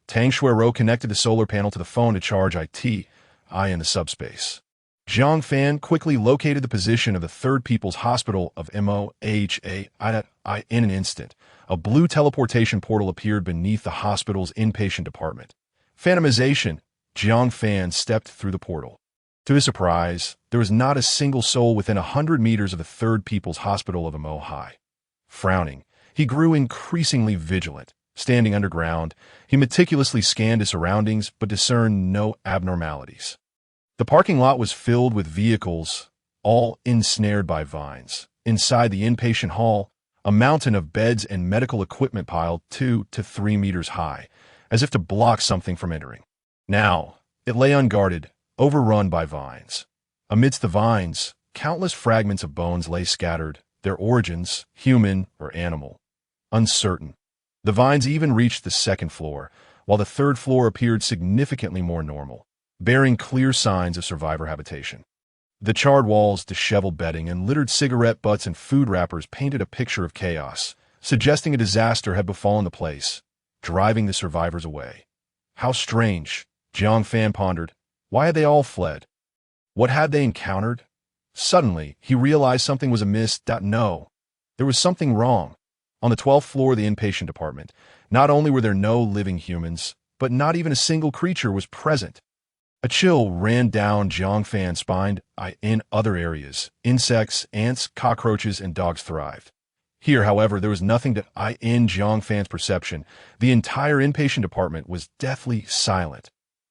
Speaker 1: Tang Xuerou connected the solar panel to the phone to charge in the subspace. Jiang Fan quickly located the position of the Third People's Hospital of Mengqian in an instant. A blue teleportation portal appeared beneath the hospital's inpatient department. Phantomization, Jiang Fan stepped through the portal. To his surprise, there was not a single soul within 100 meters of the Third People's Hospital of Mengqian. Frowning, he grew increasingly vigilant. Standing underground, he meticulously scanned his surroundings but discerned no abnormalities. The parking lot was filled with vehicles, all ensnared by vines. Inside the inpatient hall, a mountain of beds and medical equipment piled 2 to 3 meters high, as if to block something from entering. Now, it lay unguarded, overrun by vines. Amidst the vines, countless fragments of bones lay scattered, their origins, human or animal, uncertain. The vines even reached the 2nd floor, while the 3rd floor appeared significantly more normal, bearing clear signs of survivor habitation. The charred walls, disheveled bedding, and littered cigarette butts and food wrappers painted a picture of chaos, suggesting a disaster had befallen the place, driving the survivors away. How strange, Jiang Fan pondered. Why had they all fled? What had they encountered? Suddenly, he realized something was amiss. No, there was something wrong. On the 12th floor of the inpatient department, not only were there no living humans, but not even a single creature was present. A chill ran down Jiang Fan's spine. In other areas, insects, ants, cockroaches, and dogs thrived. Here, however, there was nothing to in Jiang Fan's perception. The entire inpatient department was deathly silent.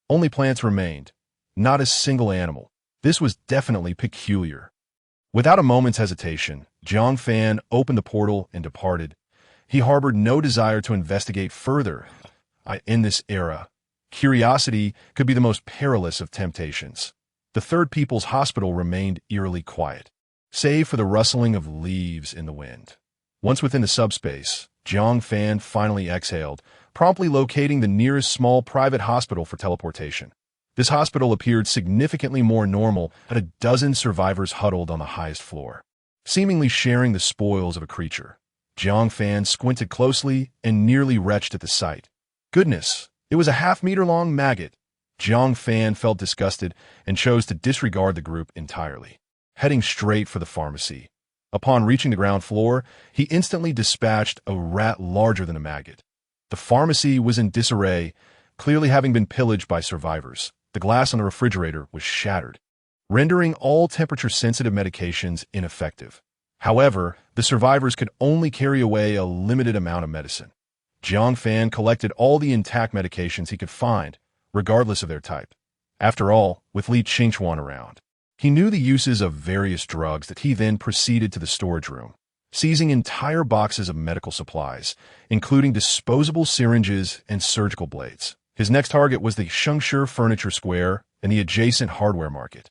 Speaker 1: Only plants remained, not a single animal. This was definitely peculiar. Without a moment's hesitation, Jiang Fan opened the portal and departed. He harbored no desire to investigate further. In this era, curiosity could be the most perilous of temptations. The Third People's Hospital remained eerily quiet, save for the rustling of leaves in the wind. Once within the subspace, Jiang Fan finally exhaled, promptly locating the nearest small private hospital for teleportation. This hospital appeared significantly more normal, at a dozen survivors huddled on the highest floor, seemingly sharing the spoils of a creature. Jiang Fan squinted closely and nearly retched at the sight. Goodness, it was a half-meter-long maggot. Jiang Fan felt disgusted and chose to disregard the group entirely, heading straight for the pharmacy. Upon reaching the ground floor, he instantly dispatched a rat larger than a maggot. The pharmacy was in disarray, clearly having been pillaged by survivors. The glass on the refrigerator was shattered, rendering all temperature-sensitive medications ineffective. However, the survivors could only carry away a limited amount of medicine. Jiang Fan collected all the intact medications he could find, regardless of their type. After all, with Li Qingchuan around, he knew the uses of various drugs that he then proceeded to the storage room, seizing entire boxes of medical supplies, including disposable syringes and surgical blades. His next target was the Shengshe Furniture Square and the adjacent hardware market.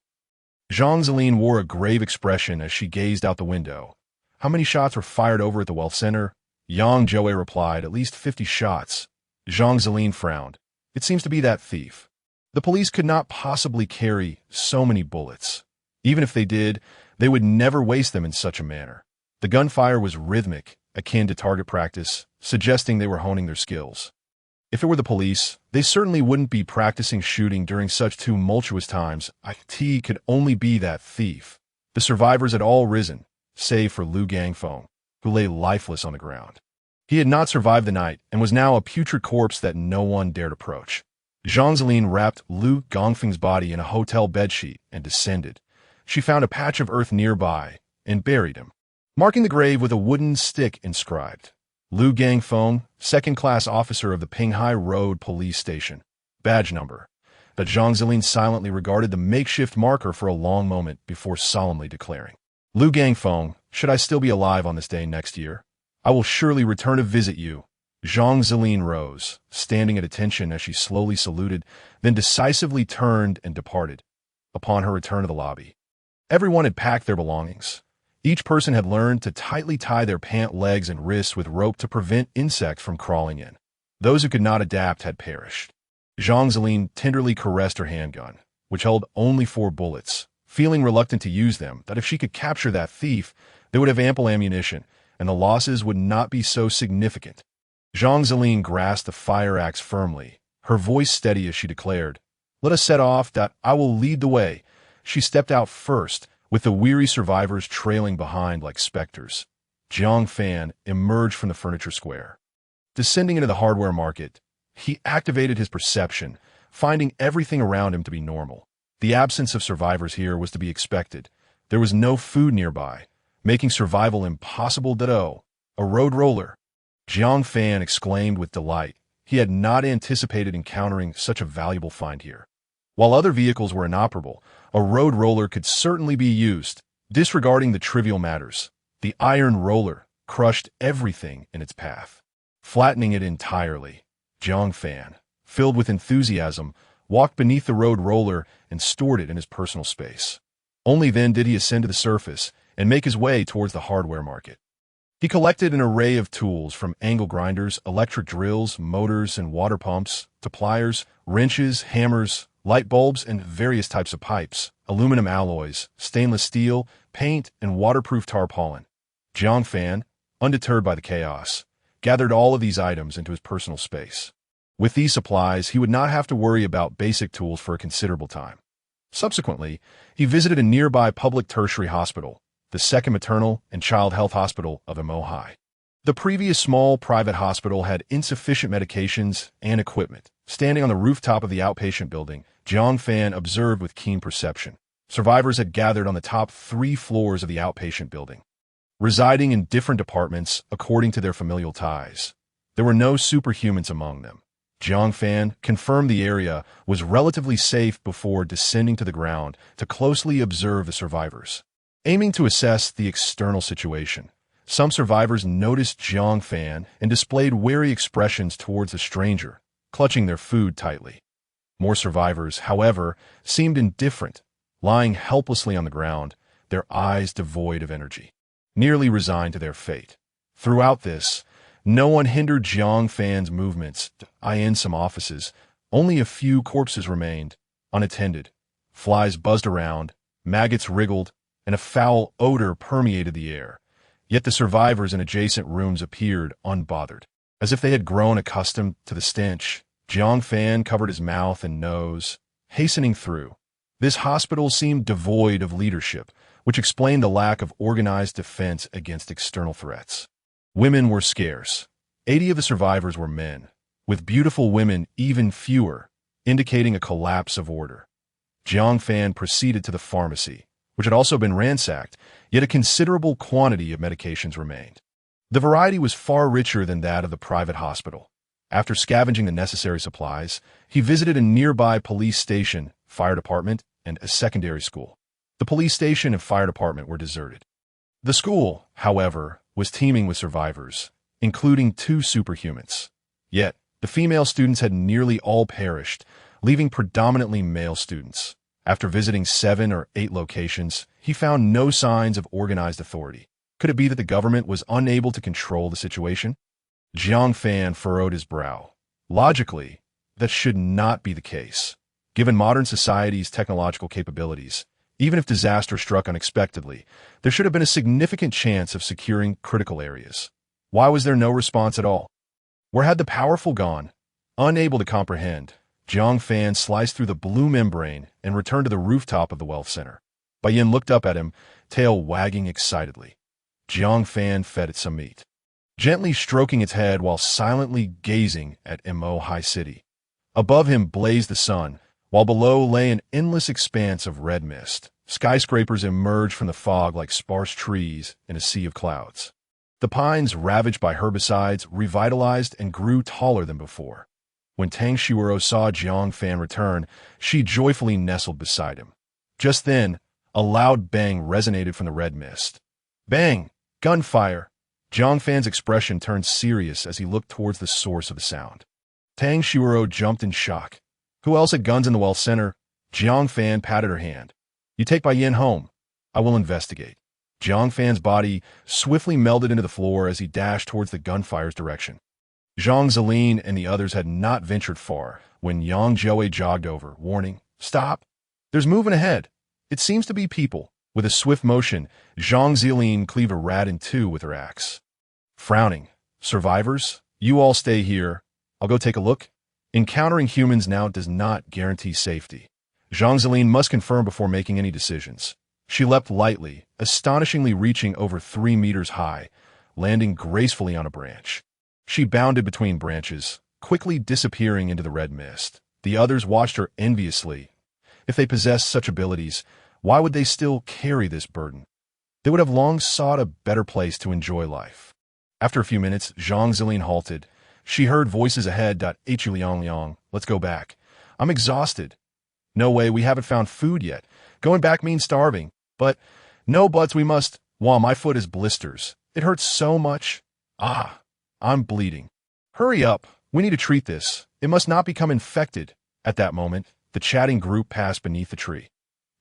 Speaker 1: Zhang Zilin wore a grave expression as she gazed out the window. How many shots were fired over at the wealth center? Yang Zhou replied, at least 50 shots. Zhang Zilin frowned. It seems to be that thief. The police could not possibly carry so many bullets. Even if they did, they would never waste them in such a manner. The gunfire was rhythmic, akin to target practice, suggesting they were honing their skills. If it were the police, they certainly wouldn't be practicing shooting during such tumultuous times. It could only be that thief. The survivors had all risen, save for Liu Gangfeng, who lay lifeless on the ground. He had not survived the night and was now a putrid corpse that no one dared approach. Zhang Zilin wrapped Liu Gangfeng's body in a hotel bedsheet and descended. She found a patch of earth nearby and buried him, marking the grave with a wooden stick inscribed, Liu Gangfeng, second-class officer of the Pinghai Road Police Station. Badge number. But Zhang Zilin silently regarded the makeshift marker for a long moment before solemnly declaring, Liu Gangfeng, should I still be alive on this day next year, I will surely return to visit you. Zhang Zilin rose, standing at attention as she slowly saluted, then decisively turned and departed. Upon her return to the lobby, everyone had packed their belongings. Each person had learned to tightly tie their pant legs and wrists with rope to prevent insects from crawling in. Those who could not adapt had perished. Zhang Zilin tenderly caressed her handgun, which held only 4 bullets, feeling reluctant to use them, that if she could capture that thief, they would have ample ammunition, and the losses would not be so significant. Zhang Zilin grasped the fire axe firmly, her voice steady as she declared, Let us set off, that I will lead the way. She stepped out first, with the weary survivors trailing behind like specters. Jiang Fan emerged from the furniture square. Descending into the hardware market, he activated his perception, finding everything around him to be normal. The absence of survivors here was to be expected. There was no food nearby, making survival impossible. A road roller. Jiang Fan exclaimed with delight. He had not anticipated encountering such a valuable find here. While other vehicles were inoperable, a road roller could certainly be used. Disregarding the trivial matters, the iron roller crushed everything in its path, flattening it entirely. Jiang Fan, filled with enthusiasm, walked beneath the road roller and stored it in his personal space. Only then did he ascend to the surface and make his way towards the hardware market. He collected an array of tools from angle grinders, electric drills, motors, and water pumps, to pliers, wrenches, hammers, light bulbs, and various types of pipes, aluminum alloys, stainless steel, paint, and waterproof tarpaulin. Jiang Fan, undeterred by the chaos, gathered all of these items into his personal space. With these supplies, he would not have to worry about basic tools for a considerable time. Subsequently, he visited a nearby public tertiary hospital, the second maternal and child health hospital of Amohai. The previous small private hospital had insufficient medications and equipment. Standing on the rooftop of the outpatient building, Jiang Fan observed with keen perception. Survivors had gathered on the top 3 floors of the outpatient building, residing in different departments according to their familial ties. There were no superhumans among them. Jiang Fan confirmed the area was relatively safe before descending to the ground to closely observe the survivors. Aiming to assess the external situation, some survivors noticed Jiang Fan and displayed wary expressions towards the stranger, clutching their food tightly. More survivors, however, seemed indifferent, lying helplessly on the ground, their eyes devoid of energy, nearly resigned to their fate. Throughout this, no one hindered Jiang Fan's movements. In some offices, only a few corpses remained, unattended. Flies buzzed around, maggots wriggled, and a foul odor permeated the air. Yet the survivors in adjacent rooms appeared unbothered. As if they had grown accustomed to the stench, Jiang Fan covered his mouth and nose, hastening through. This hospital seemed devoid of leadership, which explained the lack of organized defense against external threats. Women were scarce. 80 of the survivors were men, with beautiful women even fewer, indicating a collapse of order. Jiang Fan proceeded to the pharmacy, which had also been ransacked, yet a considerable quantity of medications remained. The variety was far richer than that of the private hospital. After scavenging the necessary supplies, he visited a nearby police station, fire department, and a secondary school. The police station and fire department were deserted. The school, however, was teeming with survivors, including 2 superhumans. Yet, the female students had nearly all perished, leaving predominantly male students. After visiting 7 or 8 locations, he found no signs of organized authority. Could it be that the government was unable to control the situation? Jiang Fan furrowed his brow. Logically, that should not be the case. Given modern society's technological capabilities, even if disaster struck unexpectedly, there should have been a significant chance of securing critical areas. Why was there no response at all? Where had the powerful gone? Unable to comprehend, Jiang Fan sliced through the blue membrane and returned to the rooftop of the wealth center. Yin looked up at him, tail wagging excitedly. Jiang Fan fed it some meat, gently stroking its head while silently gazing at Mo High City. Above him blazed the sun, while below lay an endless expanse of red mist. Skyscrapers emerged from the fog like sparse trees in a sea of clouds. The pines, ravaged by herbicides, revitalized and grew taller than before. When Tang Xuerou saw Jiang Fan return, she joyfully nestled beside him. Just then, a loud bang resonated from the red mist. Bang! Gunfire! Jiang Fan's expression turned serious as he looked towards the source of the sound. Tang Xuerou jumped in shock. Who else had guns in the wealth center? Jiang Fan patted her hand. You take Yin home. I will investigate. Jiang Fan's body swiftly melded into the floor as he dashed towards the gunfire's direction. Zhang Zilin and the others had not ventured far when Yang Joey jogged over, warning, Stop! There's movement ahead. It seems to be people. With a swift motion, Zhang Zilin cleaved a rat in 2 with her axe. Frowning, Survivors, you all stay here. I'll go take a look. Encountering humans now does not guarantee safety. Zhang Zilin must confirm before making any decisions. She leapt lightly, astonishingly reaching over 3 meters high, landing gracefully on a branch. She bounded between branches, quickly disappearing into the red mist. The others watched her enviously. If they possessed such abilities, why would they still carry this burden? They would have long sought a better place to enjoy life. After a few minutes, Zhang Zilin halted. She heard voices ahead. Liang, let's go back. I'm exhausted. No way, we haven't found food yet. Going back means starving. But, no buts, we must. My foot is blisters. It hurts so much. I'm bleeding. Hurry up. We need to treat this. It must not become infected. At that moment, the chatting group passed beneath the tree.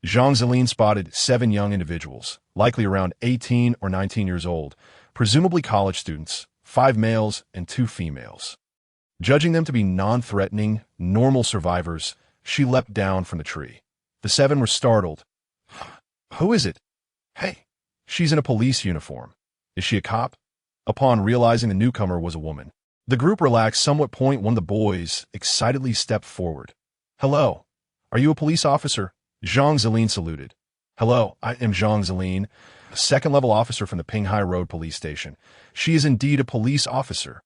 Speaker 1: Zhang Zilin spotted 7 young individuals, likely around 18 or 19 years old, presumably college students, 5 males and 2 females. Judging them to be non-threatening, normal survivors, she leapt down from the tree. The 7 were startled. Who is it? Hey, she's in a police uniform. Is she a cop? Upon realizing the newcomer was a woman, the group relaxed somewhat. One of the boys excitedly stepped forward. Hello. Are you a police officer? Zhang Zilin saluted. Hello, I am Zhang Zilin. a second-level officer from the Pinghai Road police station. She is indeed a police officer.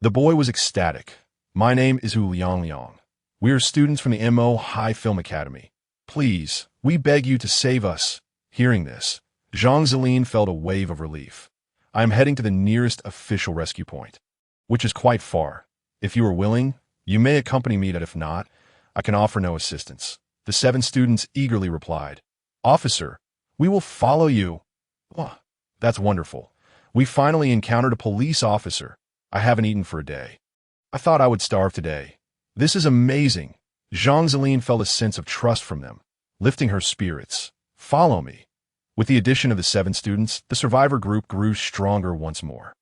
Speaker 1: The boy was ecstatic. My name is Liang. We are students from the MO High Film Academy. Please, we beg you to save us. Hearing this, Zhang Zilin felt a wave of relief. I am heading to the nearest official rescue point, which is quite far. If you are willing, you may accompany me, but if not, I can offer no assistance. The 7 students eagerly replied. Officer, we will follow you. Oh, that's wonderful. We finally encountered a police officer. I haven't eaten for a day. I thought I would starve today. This is amazing. Zhang Zilin felt a sense of trust from them, lifting her spirits. Follow me. With the addition of the 7 students, the survivor group grew stronger once more.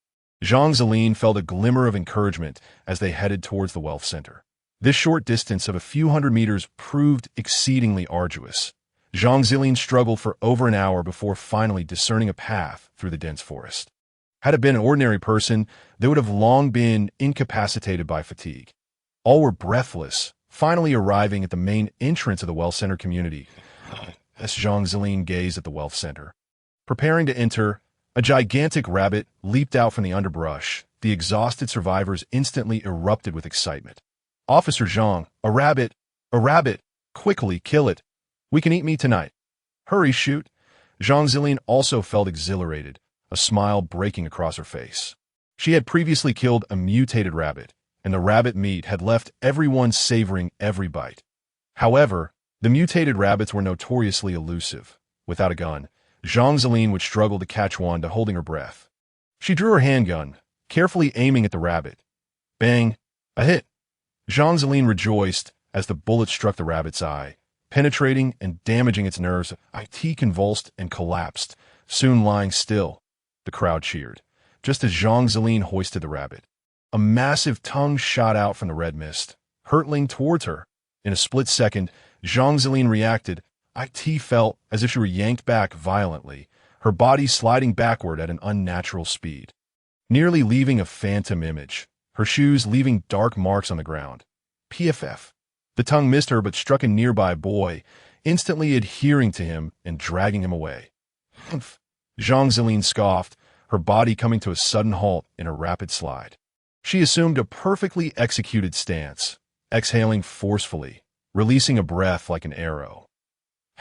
Speaker 1: Zhang Zilin felt a glimmer of encouragement as they headed towards the wealth center. This short distance of a few hundred meters proved exceedingly arduous. Zhang Zilin struggled for over an hour before finally discerning a path through the dense forest. Had it been an ordinary person, they would have long been incapacitated by fatigue. All were breathless, finally arriving at the main entrance of the wealth center community. As Zhang Zilin gazed at the wealth center. Preparing to enter, a gigantic rabbit leaped out from the underbrush. The exhausted survivors instantly erupted with excitement. Officer Zhang, a rabbit! A rabbit! Quickly, kill it! We can eat meat tonight. Hurry, shoot! Zhang Zilin also felt exhilarated, a smile breaking across her face. She had previously killed a mutated rabbit, and the rabbit meat had left everyone savoring every bite. However, the mutated rabbits were notoriously elusive. Without a gun, Zhang Zilin would struggle to catch one to holding her breath. She drew her handgun, carefully aiming at the rabbit. Bang! A hit! Zhang Zilin rejoiced as the bullet struck the rabbit's eye, penetrating and damaging its nerves. It convulsed and collapsed, soon lying still. The crowd cheered, just as Zhang Zilin hoisted the rabbit. A massive tongue shot out from the red mist, hurtling towards her. In a split second, Zhang Zilin reacted. It felt as if she were yanked back violently, her body sliding backward at an unnatural speed, nearly leaving a phantom image, her shoes leaving dark marks on the ground. PFF. The tongue missed her but struck a nearby boy, instantly adhering to him and dragging him away. Humph. Zhang Zilin scoffed, her body coming to a sudden halt in a rapid slide. She assumed a perfectly executed stance, exhaling forcefully, releasing a breath like an arrow.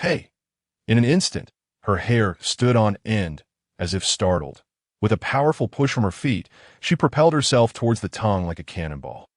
Speaker 1: Hey! In an instant, her hair stood on end, as if startled. With a powerful push from her feet, she propelled herself towards the tongue like a cannonball.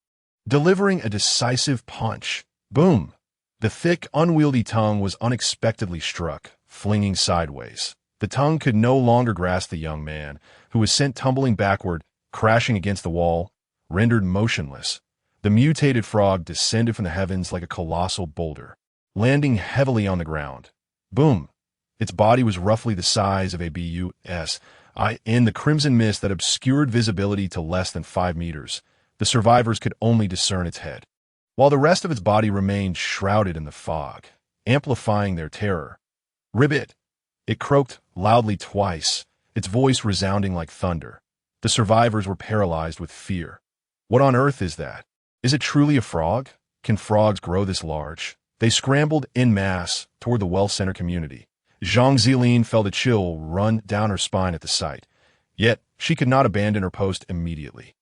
Speaker 1: Delivering a decisive punch. Boom! The thick, unwieldy tongue was unexpectedly struck, flinging sideways. The tongue could no longer grasp the young man, who was sent tumbling backward, crashing against the wall, rendered motionless. The mutated frog descended from the heavens like a colossal boulder, landing heavily on the ground. Boom! Its body was roughly the size of a bus in the crimson mist that obscured visibility to less than 5 meters. The survivors could only discern its head, while the rest of its body remained shrouded in the fog, amplifying their terror. Ribbit! It croaked loudly twice, its voice resounding like thunder. The survivors were paralyzed with fear. What on earth is that? Is it truly a frog? Can frogs grow this large? They scrambled en masse toward the wealth center community. Zhang Zilin felt a chill run down her spine at the sight. Yet, she could not abandon her post immediately.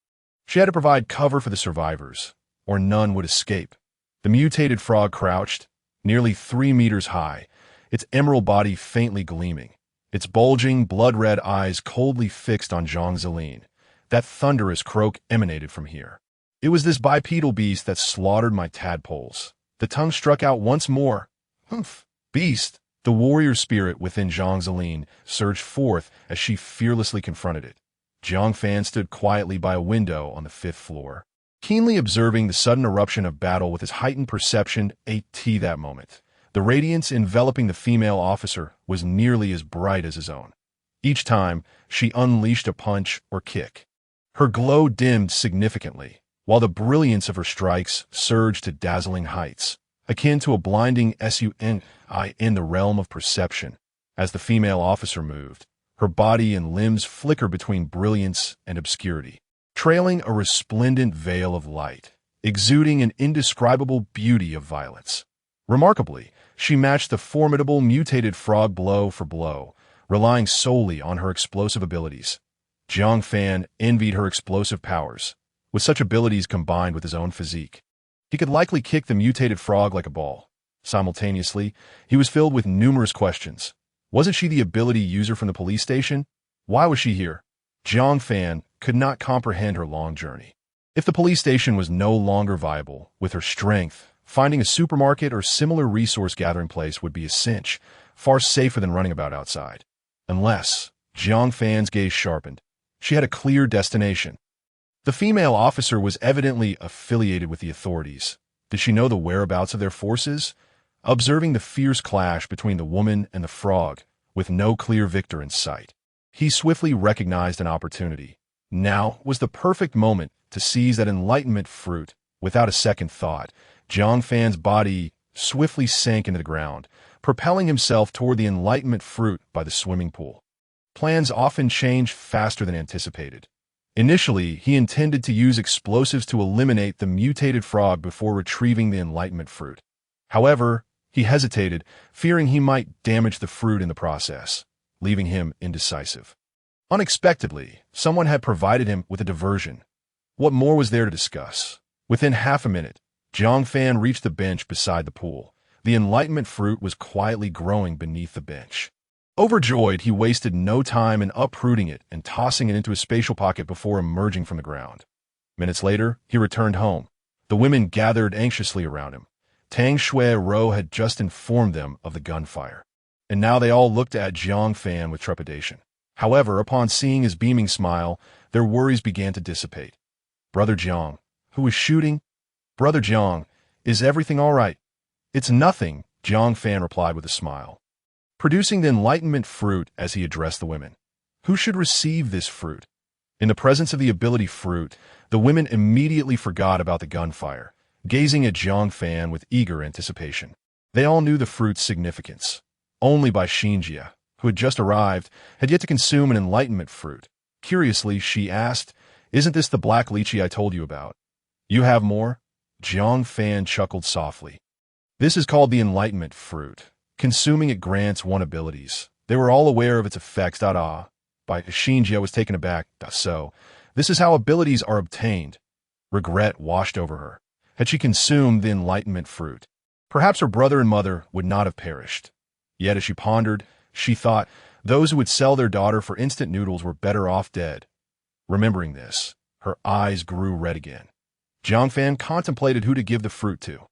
Speaker 1: She had to provide cover for the survivors, or none would escape. The mutated frog crouched, nearly 3 meters high, its emerald body faintly gleaming, its bulging, blood-red eyes coldly fixed on Zhang Zilin. That thunderous croak emanated from here. It was this bipedal beast that slaughtered my tadpoles. The tongue struck out once more. Humph! Beast! The warrior spirit within Zhang Zilin surged forth as she fearlessly confronted it. Jiang Fan stood quietly by a window on the 5th floor, keenly observing the sudden eruption of battle with his heightened perception that moment. The radiance enveloping the female officer was nearly as bright as his own. Each time, she unleashed a punch or kick. Her glow dimmed significantly, while the brilliance of her strikes surged to dazzling heights, akin to a blinding sun in the realm of perception. As the female officer moved, her body and limbs flickered between brilliance and obscurity, trailing a resplendent veil of light, exuding an indescribable beauty of violence. Remarkably, she matched the formidable mutated frog blow for blow, relying solely on her explosive abilities. Jiang Fan envied her explosive powers. With such abilities combined with his own physique, he could likely kick the mutated frog like a ball. Simultaneously, he was filled with numerous questions. Wasn't she the ability user from the police station? Why was she here? Jiang Fan could not comprehend her long journey. If the police station was no longer viable, with her strength, finding a supermarket or similar resource-gathering place would be a cinch, far safer than running about outside. Unless, Jiang Fan's gaze sharpened. She had a clear destination. The female officer was evidently affiliated with the authorities. Did she know the whereabouts of their forces? Observing the fierce clash between the woman and the frog, with no clear victor in sight, he swiftly recognized an opportunity. Now was the perfect moment to seize that enlightenment fruit. Without a second thought, Jiang Fan's body swiftly sank into the ground, propelling himself toward the enlightenment fruit by the swimming pool. Plans often change faster than anticipated. Initially, he intended to use explosives to eliminate the mutated frog before retrieving the enlightenment fruit. However, he hesitated, fearing he might damage the fruit in the process, leaving him indecisive. Unexpectedly, someone had provided him with a diversion. What more was there to discuss? Within half a minute, Jiang Fan reached the bench beside the pool. The enlightenment fruit was quietly growing beneath the bench. Overjoyed, he wasted no time in uprooting it and tossing it into a spatial pocket before emerging from the ground. Minutes later, he returned home. The women gathered anxiously around him. Tang Xuerou had just informed them of the gunfire, and now they all looked at Jiang Fan with trepidation. However, upon seeing his beaming smile, their worries began to dissipate. "Brother Jiang, who was shooting?" "Brother Jiang, is everything all right?" "It's nothing," Jiang Fan replied with a smile, producing the enlightenment fruit as he addressed the women. Who should receive this fruit? In the presence of the ability fruit, the women immediately forgot about the gunfire, gazing at Jiang Fan with eager anticipation. They all knew the fruit's significance. Only by Shiyin, who had just arrived, had yet to consume an enlightenment fruit. Curiously, she asked, "Isn't this the black lychee I told you about?" "You have more?" Jiang Fan chuckled softly. "This is called the enlightenment fruit. Consuming it grants one abilities. They were all aware of its effects. By Shiyin was taken aback. So, this is how abilities are obtained. Regret washed over her. Had she consumed the enlightenment fruit, perhaps her brother and mother would not have perished. Yet as she pondered, she thought those who would sell their daughter for instant noodles were better off dead. Remembering this, her eyes grew red again. Jiang Fan contemplated who to give the fruit to.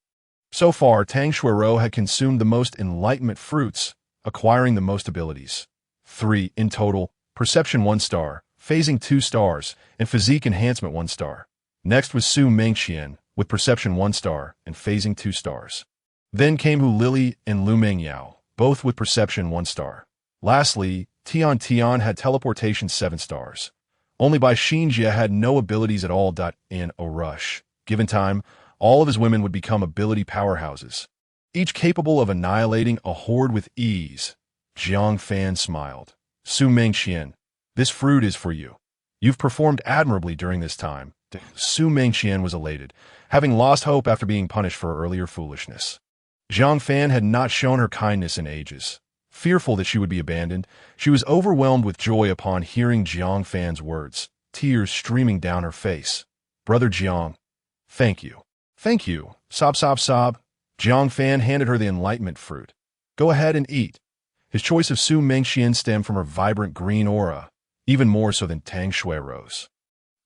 Speaker 1: So far, Tang Xuerou had consumed the most enlightenment fruits, acquiring the most abilities. 3 in total: perception 1 star, phasing 2 stars, and physique enhancement 1 star. Next was Mengqian, with perception 1 star and phasing 2 stars. Then came Lili and Liu Ruyan, both with perception 1 star. Lastly, Tian had teleportation 7 stars. Only by Shiyin had no abilities at all. In a rush, given time, all of his women would become ability powerhouses, each capable of annihilating a horde with ease. Jiang Fan smiled. Mengqian, this fruit is for you. You've performed admirably during this time. Mengqian was elated, having lost hope after being punished for her earlier foolishness. Jiang Fan had not shown her kindness in ages. Fearful that she would be abandoned, she was overwhelmed with joy upon hearing Jiang Fan's words, tears streaming down her face. "Brother Jiang, thank you." "Thank you." Sob, sob, sob. Jiang Fan handed her the enlightenment fruit. "Go ahead and eat." His choice of Mengqian stemmed from her vibrant green aura, even more so than Tang Xuerou's.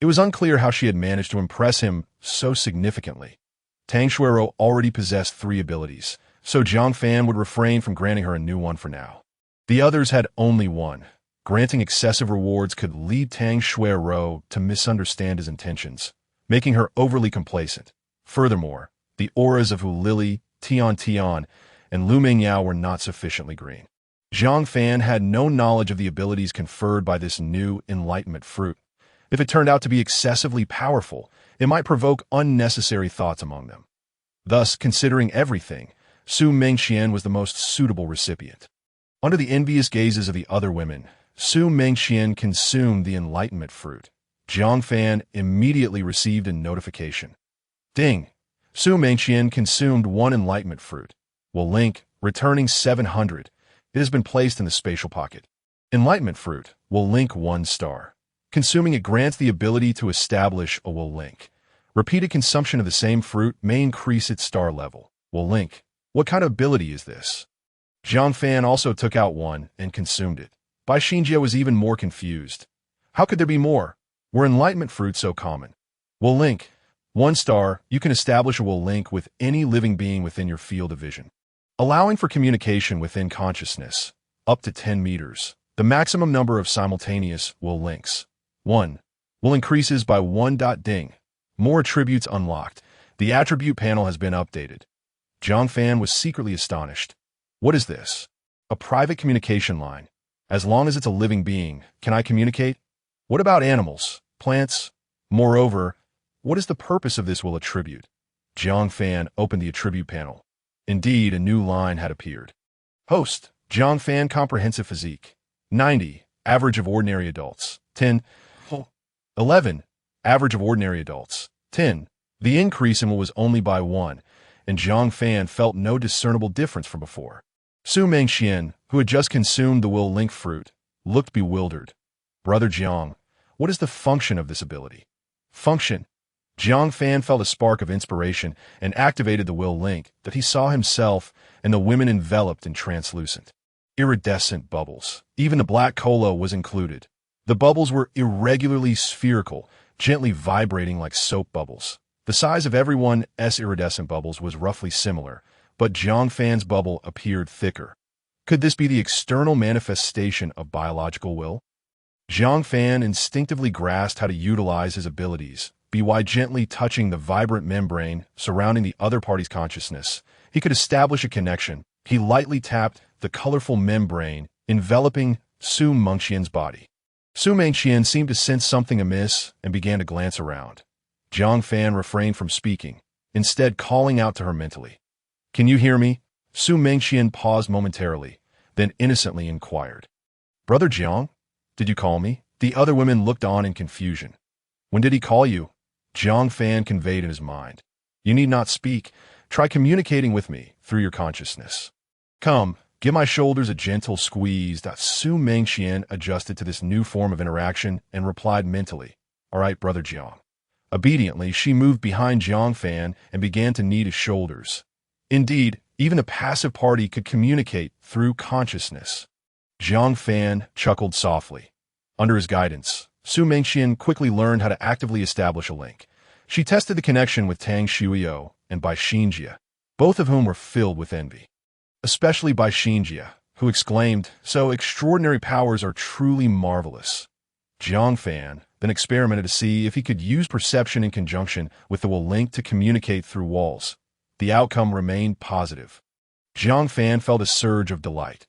Speaker 1: It was unclear how she had managed to impress him so significantly. Tang Xuerou already possessed 3 abilities, so Jiang Fan would refrain from granting her a new one for now. The others had only one. Granting excessive rewards could lead Tang Xuerou to misunderstand his intentions, making her overly complacent. Furthermore, the auras of Lili, Tian, and Liu Ruyan were not sufficiently green. Jiang Fan had no knowledge of the abilities conferred by this new enlightenment fruit. If it turned out to be excessively powerful, it might provoke unnecessary thoughts among them. Thus, considering everything, Mengqian was the most suitable recipient. Under the envious gazes of the other women, Mengqian consumed the enlightenment fruit. Jiang Fan immediately received a notification. Ding! Mengqian consumed 1 enlightenment fruit. Will link, returning 700. It has been placed in the spatial pocket. Enlightenment fruit will link 1 star. Consuming it grants the ability to establish a will link. Repeated consumption of the same fruit may increase its star level. Will link. What kind of ability is this? Jiang Fan also took out one and consumed it. Bai Xinjie was even more confused. How could there be more? Were enlightenment fruits so common? Will link. 1 star, you can establish a will link with any living being within your field of vision, allowing for communication within consciousness, up to 10 meters. The maximum number of simultaneous will links. 1. Will increases by 1. Ding. More attributes unlocked. The attribute panel has been updated. Jiang Fan was secretly astonished. What is this? A private communication line. As long as it's a living being, can I communicate? What about animals, plants? Moreover, what is the purpose of this will attribute? Jiang Fan opened the attribute panel. Indeed, a new line had appeared. Host, Jiang Fan comprehensive physique. 90, average of ordinary adults. 10, 11, average of ordinary adults. 10. The increase in will was only by 1, and Jiang Fan felt no discernible difference from before. Mengqian, who had just consumed the will link fruit, looked bewildered. Brother Jiang, what is the function of this ability? Function. Jiang Fan felt a spark of inspiration and activated the will link that he saw himself and the women enveloped in translucent, iridescent bubbles. Even the black cola was included. The bubbles were irregularly spherical, gently vibrating like soap bubbles. The size of everyone's iridescent bubbles was roughly similar, but Jiang Fan's bubble appeared thicker. Could this be the external manifestation of biological will? Jiang Fan instinctively grasped how to utilize his abilities. By gently touching the vibrant membrane surrounding the other party's consciousness, he could establish a connection. He lightly tapped the colorful membrane enveloping Mengqian's body. Mengqian seemed to sense something amiss and began to glance around. Jiang Fan refrained from speaking, instead calling out to her mentally. Can you hear me? Mengqian paused momentarily, then innocently inquired. Brother Jiang, did you call me? The other women looked on in confusion. When did he call you? Jiang Fan conveyed in his mind. You need not speak. Try communicating with me through your consciousness. Come, give my shoulders a gentle squeeze. Mengqian adjusted to this new form of interaction and replied mentally, All right, Brother Jiang. Obediently, she moved behind Jiang Fan and began to knead his shoulders. Indeed, even a passive party could communicate through consciousness. Jiang Fan chuckled softly. Under his guidance, Mengqian quickly learned how to actively establish a link. She tested the connection with Tang Xuerou and Bai Xinjie, both of whom were filled with envy. Especially Bai Xinjie, who exclaimed, So extraordinary powers are truly marvelous. Jiang Fan then experimented to see if he could use perception in conjunction with the will link to communicate through walls. The outcome remained positive. Jiang Fan felt a surge of delight.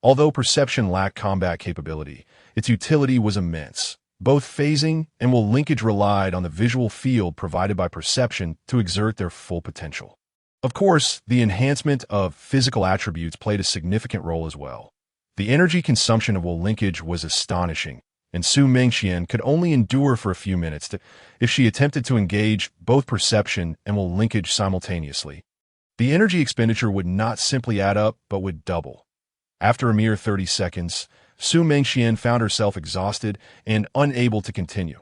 Speaker 1: Although perception lacked combat capability, its utility was immense. Both phasing and will linkage relied on the visual field provided by perception to exert their full potential. Of course, the enhancement of physical attributes played a significant role as well. The energy consumption of will linkage was astonishing, and Mengqian could only endure for a few minutes if she attempted to engage both perception and will linkage simultaneously. The energy expenditure would not simply add up, but would double. After a mere 30 seconds, Mengqian found herself exhausted and unable to continue.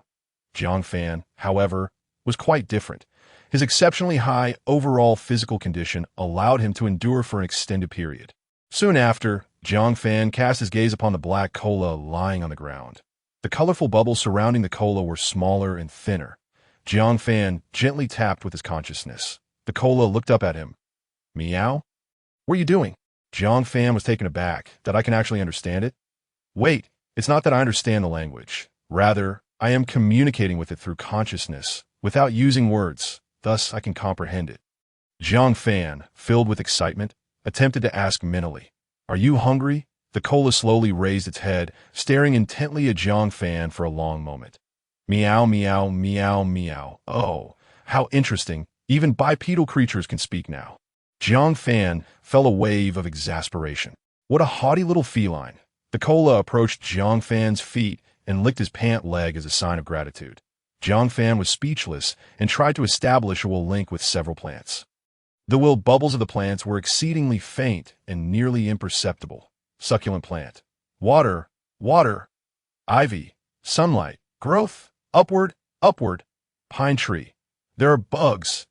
Speaker 1: Jiang Fan, however, was quite different. His exceptionally high overall physical condition allowed him to endure for an extended period. Soon after, Jiang Fan cast his gaze upon the black cola lying on the ground. The colorful bubbles surrounding the cola were smaller and thinner. Jiang Fan gently tapped with his consciousness. The cola looked up at him. Meow? What are you doing? Jiang Fan was taken aback that I can actually understand it. Wait, it's not that I understand the language. Rather, I am communicating with it through consciousness, without using words. Thus, I can comprehend it. Jiang Fan, filled with excitement, attempted to ask mentally, Are you hungry? The cola slowly raised its head, staring intently at Jiang Fan for a long moment. Meow, meow, meow, meow. Oh, how interesting. Even bipedal creatures can speak now. Jiang Fan felt a wave of exasperation. What a haughty little feline. The cola approached Jiang Fan's feet and licked his pant leg as a sign of gratitude. Jiang Fan was speechless and tried to establish a will link with several plants. The will bubbles of the plants were exceedingly faint and nearly imperceptible. Succulent plant. Water water, ivy, sunlight, growth, upward, upward, pine tree. There are bugs.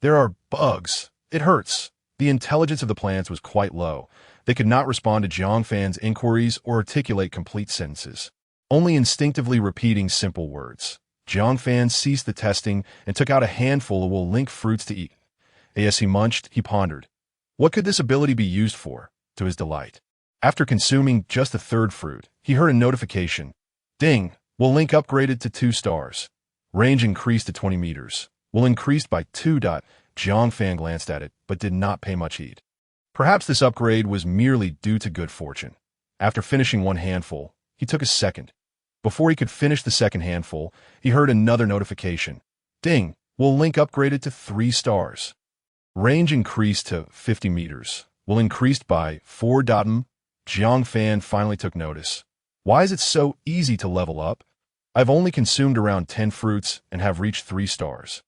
Speaker 1: There are bugs. It hurts. The intelligence of the plants was quite low. They could not respond to Jiang Fan's inquiries or articulate complete sentences, only instinctively repeating simple words. Jiang Fan ceased the testing and took out a handful of wool-link fruits to eat. As he munched, he pondered. What could this ability be used for? To his delight, after consuming just the third fruit, he heard a notification. Ding! Wool-link upgraded to 2 stars. Range increased to 20 meters. Wool increased by 2. Jiang Fan glanced at it, but did not pay much heed. Perhaps this upgrade was merely due to good fortune. After finishing one handful, he took a second. Before he could finish the second handful, he heard another notification. Ding! Wool-link upgraded to 3 stars. Range increased to 50 meters. Wool increased by 4. Jiang Fan finally took notice. Why is it so easy to level up? I've only consumed around 10 fruits and have reached 3 stars.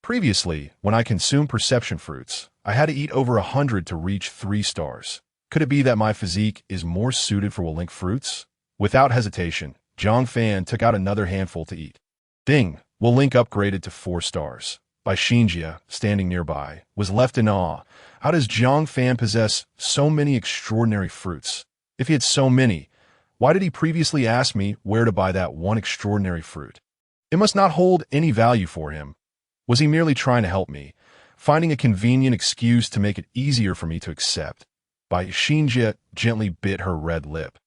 Speaker 1: Previously, when I consumed perception fruits, I had to eat over 100 to reach 3 stars. Could it be that my physique is more suited for wool-link fruits? Without hesitation, Jiang Fan took out another handful to eat. Ding! Wool-link upgraded to 4 stars. By Shiyin, standing nearby, was left in awe. How does Jiang Fan possess so many extraordinary fruits? If he had so many, why did he previously ask me where to buy that one extraordinary fruit? It must not hold any value for him. Was he merely trying to help me, finding a convenient excuse to make it easier for me to accept? Bai Shiyin gently bit her red lip,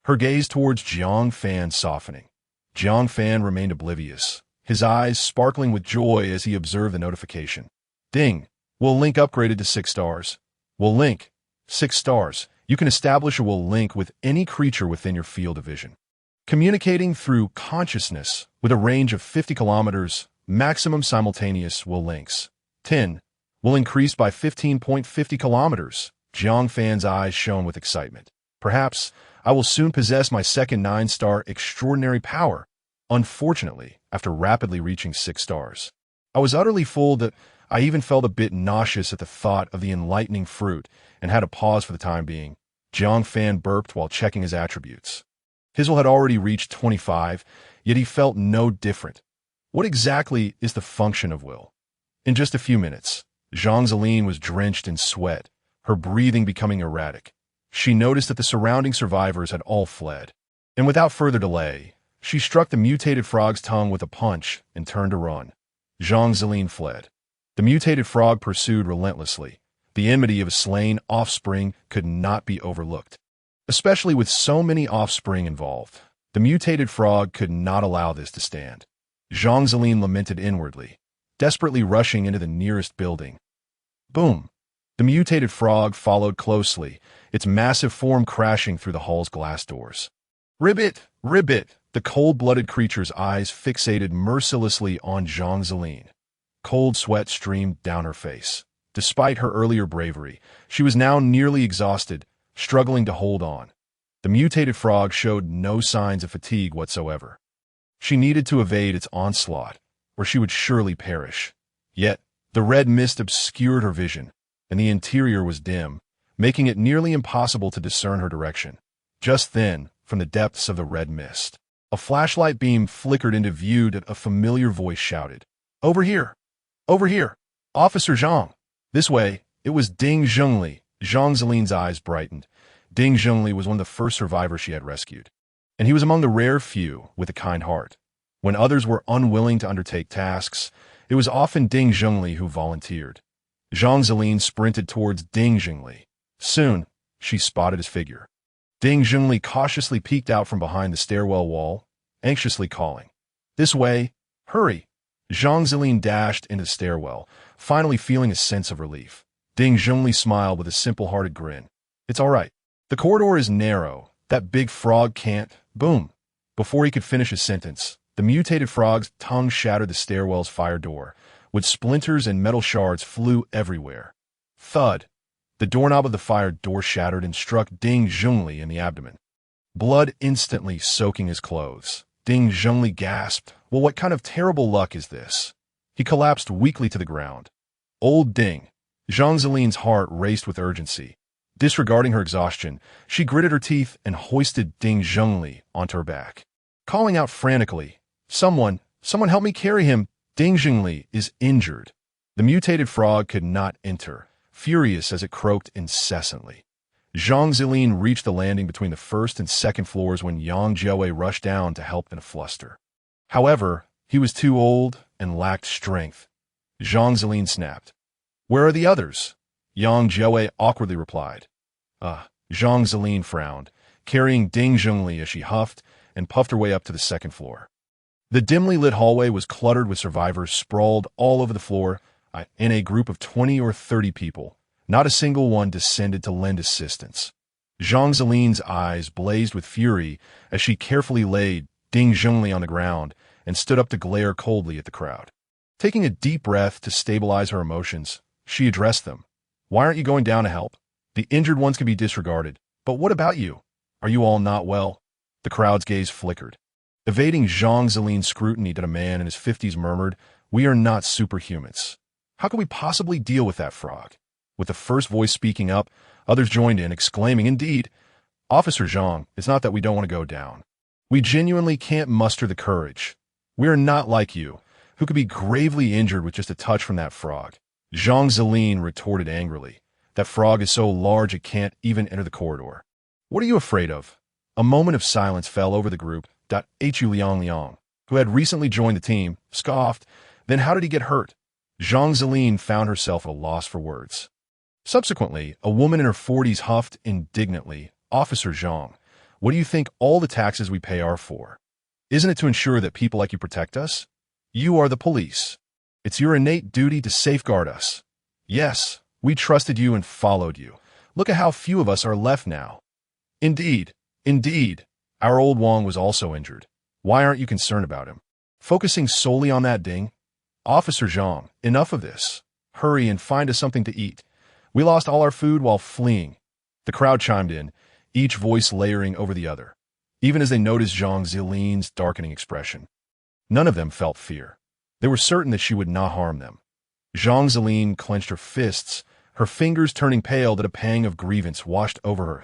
Speaker 1: her gaze towards Jiang Fan softening. Jiang Fan remained oblivious, his eyes sparkling with joy as he observed the notification. Ding! Wool-link upgraded to 6 stars. Wool-link, 6 stars. You can establish a wool-link with any creature within your field of vision, communicating through consciousness with a range of 50 kilometers, maximum simultaneous wool-links. 10. Will increase by 15.50 kilometers. Jiang Fan's eyes shone with excitement. Perhaps I will soon possess my second 9-star extraordinary power. Unfortunately, after rapidly reaching 6 stars, I was utterly full that I even felt a bit nauseous at the thought of the enlightening fruit and had to pause for the time being. Jiang Fan burped while checking his attributes. His will had already reached 25, yet he felt no different. What exactly is the function of will? In just a few minutes, Zhang Zilin was drenched in sweat, her breathing becoming erratic. She noticed that the surrounding survivors had all fled, and without further delay, she struck the mutated frog's tongue with a punch and turned to run. Zhang Zilin fled. The mutated frog pursued relentlessly. The enmity of a slain offspring could not be overlooked, especially with so many offspring involved. The mutated frog could not allow this to stand. Zhang Zilin lamented inwardly, desperately rushing into the nearest building. Boom! The mutated frog followed closely, its massive form crashing through the hall's glass doors. Ribbit! Ribbit! The cold-blooded creature's eyes fixated mercilessly on Zhang Zilin. Cold sweat streamed down her face. Despite her earlier bravery, she was now nearly exhausted, struggling to hold on. The mutated frog showed no signs of fatigue whatsoever. She needed to evade its onslaught, or she would surely perish. Yet, the red mist obscured her vision, and the interior was dim, making it nearly impossible to discern her direction. Just then, from the depths of the red mist, a flashlight beam flickered into view that a familiar voice shouted, "Over here! Over here! Officer Zhang! This way!" It was Ding Zhengli. Zhang Zilin's eyes brightened. Ding Zhengli was one of the first survivors she had rescued, and he was among the rare few with a kind heart. When others were unwilling to undertake tasks, it was often Ding Zhengli who volunteered. Zhang Zilin sprinted towards Ding Zhengli. Soon, she spotted his figure. Ding Zhengli cautiously peeked out from behind the stairwell wall, anxiously calling, "This way! Hurry!" Zhang Zilin dashed into the stairwell, finally feeling a sense of relief. Ding Zhengli smiled with a simple-hearted grin. "It's all right. The corridor is narrow. That big frog can't—" Boom! Before he could finish his sentence, the mutated frog's tongue shattered the stairwell's fire door, with splinters and metal shards flew everywhere. Thud! The doorknob of the fire door shattered and struck Ding Zhengli in the abdomen, blood instantly soaking his clothes. Ding Zhengli gasped, "Well, what kind of terrible luck is this?" He collapsed weakly to the ground. Old Ding! Zhang Zilin's heart raced with urgency. Disregarding her exhaustion, she gritted her teeth and hoisted Ding Zhengli onto her back. Calling out frantically, someone help me carry him, Ding Zhengli is injured." The mutated frog could not enter, furious as it croaked incessantly. Zhang Zilin reached the landing between the first and second floors when Yang Jiawei rushed down to help in a fluster. However, he was too old and lacked strength. Zhang Zilin snapped. "Where are the others?" Yang Jiawei awkwardly replied. Zhang Zilin frowned, carrying Ding Zhengli as she huffed and puffed her way up to the second floor. The dimly lit hallway was cluttered with survivors sprawled all over the floor in a group of 20 or 30 people. Not a single one descended to lend assistance. Zhang Zilin's eyes blazed with fury as she carefully laid Ding Zhengli on the ground and stood up to glare coldly at the crowd. Taking a deep breath to stabilize her emotions, she addressed them. "Why aren't you going down to help? The injured ones can be disregarded. But what about you? Are you all not well?" The crowd's gaze flickered. Evading Zhang Zilin's scrutiny that a man in his 50s murmured, "We are not superhumans. How can we possibly deal with that frog?" With the first voice speaking up, others joined in, exclaiming, "Indeed, Officer Zhang, it's not that we don't want to go down. We genuinely can't muster the courage. We are not like you, who could be gravely injured with just a touch from that frog." Zhang Zilin retorted angrily. "That frog is so large it can't even enter the corridor. What are you afraid of?" A moment of silence fell over the group. Hu Liang, who had recently joined the team, scoffed. "Then how did he get hurt?" Zhang Zilin found herself at a loss for words. Subsequently, a woman in her 40s huffed indignantly, "Officer Zhang, what do you think all the taxes we pay are for? Isn't it to ensure that people like you protect us? You are the police. It's your innate duty to safeguard us. Yes, we trusted you and followed you. Look at how few of us are left now." Indeed. Our old Wang was also injured. Why aren't you concerned about him? Focusing solely on that Ding? Officer Zhang, enough of this. Hurry and find us something to eat. We lost all our food while fleeing." The crowd chimed in, each voice layering over the other, even as they noticed Zhang Zilin's darkening expression. None of them felt fear. They were certain that she would not harm them. Zhang Zilin clenched her fists, her fingers turning pale that a pang of grievance washed over her.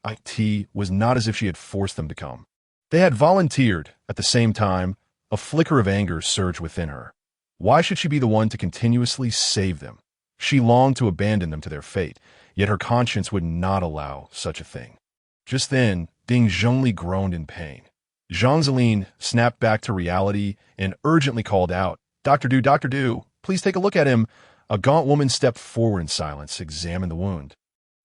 Speaker 1: It was not as if she had forced them to come. They had volunteered. At the same time, a flicker of anger surged within her. Why should she be the one to continuously save them? She longed to abandon them to their fate, yet her conscience would not allow such a thing. Just then, Ding Zhengli groaned in pain. Zhang Zilin snapped back to reality and urgently called out, Dr. Du, please take a look at him." A gaunt woman stepped forward in silence, examined the wound.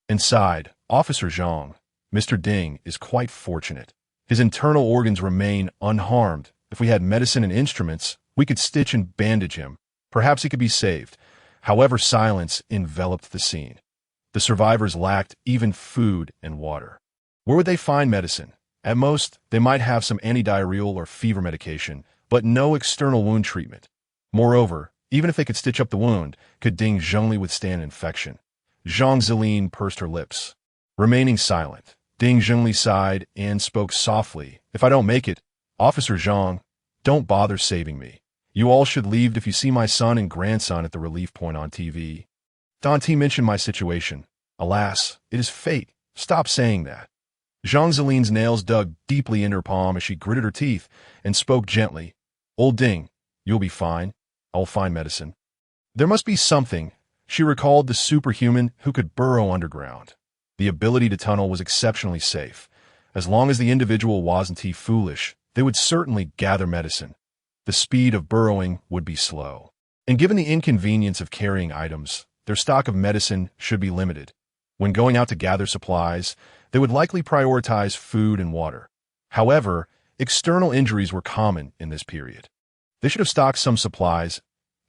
Speaker 1: Inside, Officer Zhang, "Mr. Ding is quite fortunate. His internal organs remain unharmed. If we had medicine and instruments, we could stitch and bandage him. Perhaps he could be saved." However, silence enveloped the scene. The survivors lacked even food and water. Where would they find medicine? At most, they might have some antidiarrheal or fever medication, but no external wound treatment. Moreover, even if they could stitch up the wound, could Ding Zhengli withstand infection? Zhang Zilin pursed her lips. Remaining silent, Ding Zhengli sighed and spoke softly. "If I don't make it, Officer Zhang, don't bother saving me. You all should leave if you see my son and grandson at the relief point on TV. Dante mentioned my situation. Alas, it is fate. Stop saying that." Zhang Zilin's nails dug deeply into her palm as she gritted her teeth and spoke gently. "Old Ding, you'll be fine. I'll find medicine." There must be something. She recalled the superhuman who could burrow underground. The ability to tunnel was exceptionally safe. As long as the individual wasn't too foolish, they would certainly gather medicine. The speed of burrowing would be slow. And given the inconvenience of carrying items, their stock of medicine should be limited. When going out to gather supplies, they would likely prioritize food and water. However, external injuries were common in this period. They should have stocked some supplies,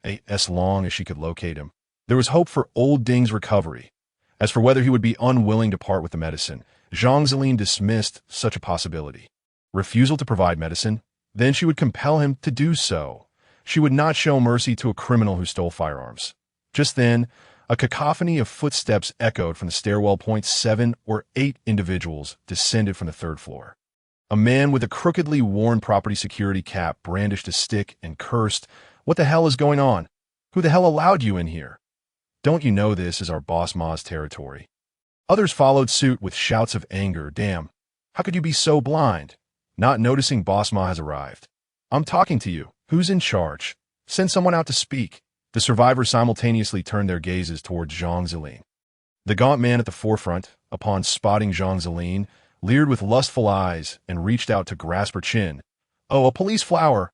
Speaker 1: as long as she could locate him. There was hope for old Ding's recovery. As for whether he would be unwilling to part with the medicine, Zhang Zilin dismissed such a possibility. Refusal to provide medicine? Then she would compel him to do so. She would not show mercy to a criminal who stole firearms. Just then, a cacophony of footsteps echoed from the stairwell. 7 or 8 individuals descended from the 3rd floor. A man with a crookedly worn property security cap brandished a stick and cursed, "What the hell is going on? Who the hell allowed you in here? Don't you know this is our boss Ma's territory?" Others followed suit with shouts of anger. Damn, how could you be so blind? Not noticing Boss Ma has arrived. I'm talking to you. Who's in charge? Send someone out to speak. The survivors simultaneously turned their gazes towards Jiang Fan. The gaunt man at the forefront, upon spotting Jiang Fan, leered with lustful eyes and reached out to grasp her chin. Oh, a police flower!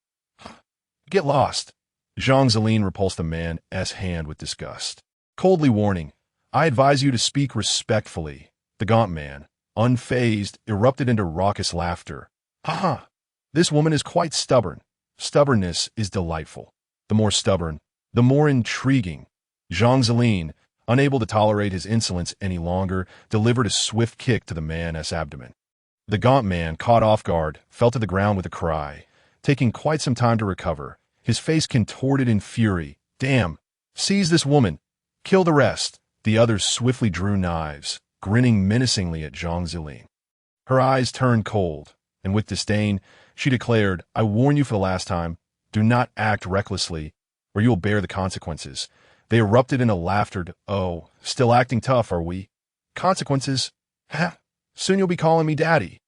Speaker 1: Get lost! Jiang Fan repulsed the man's hand with disgust. Coldly warning, I advise you to speak respectfully. The gaunt man, unfazed, erupted into raucous laughter. Ha ha! This woman is quite stubborn. Stubbornness is delightful. The more stubborn, the more intriguing. Jiang Fan, unable to tolerate his insolence any longer, delivered a swift kick to the man's abdomen. The gaunt man, caught off guard, fell to the ground with a cry, taking quite some time to recover, his face contorted in fury. Damn! Seize this woman! Kill the rest! The others swiftly drew knives, grinning menacingly at Jiang Fan. Her eyes turned cold, and with disdain, she declared, I warn you for the last time, do not act recklessly, or you will bear the consequences. They erupted into laughter. Oh, still acting tough, are we? Consequences? Ha! Soon you'll be calling me daddy.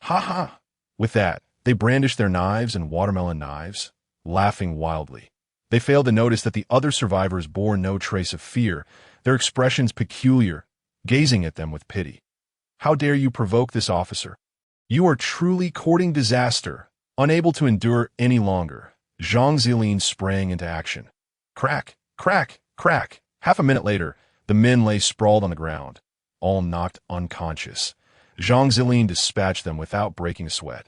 Speaker 1: Ha ha! With that, they brandished their knives and watermelon knives, laughing wildly. They failed to notice that the other survivors bore no trace of fear, their expressions peculiar, gazing at them with pity. How dare you provoke this officer? You are truly courting disaster. Unable to endure any longer, Jiang Fan sprang into action. Crack, crack, crack. Half a minute later, the men lay sprawled on the ground, all knocked unconscious. Jiang Fan dispatched them without breaking a sweat.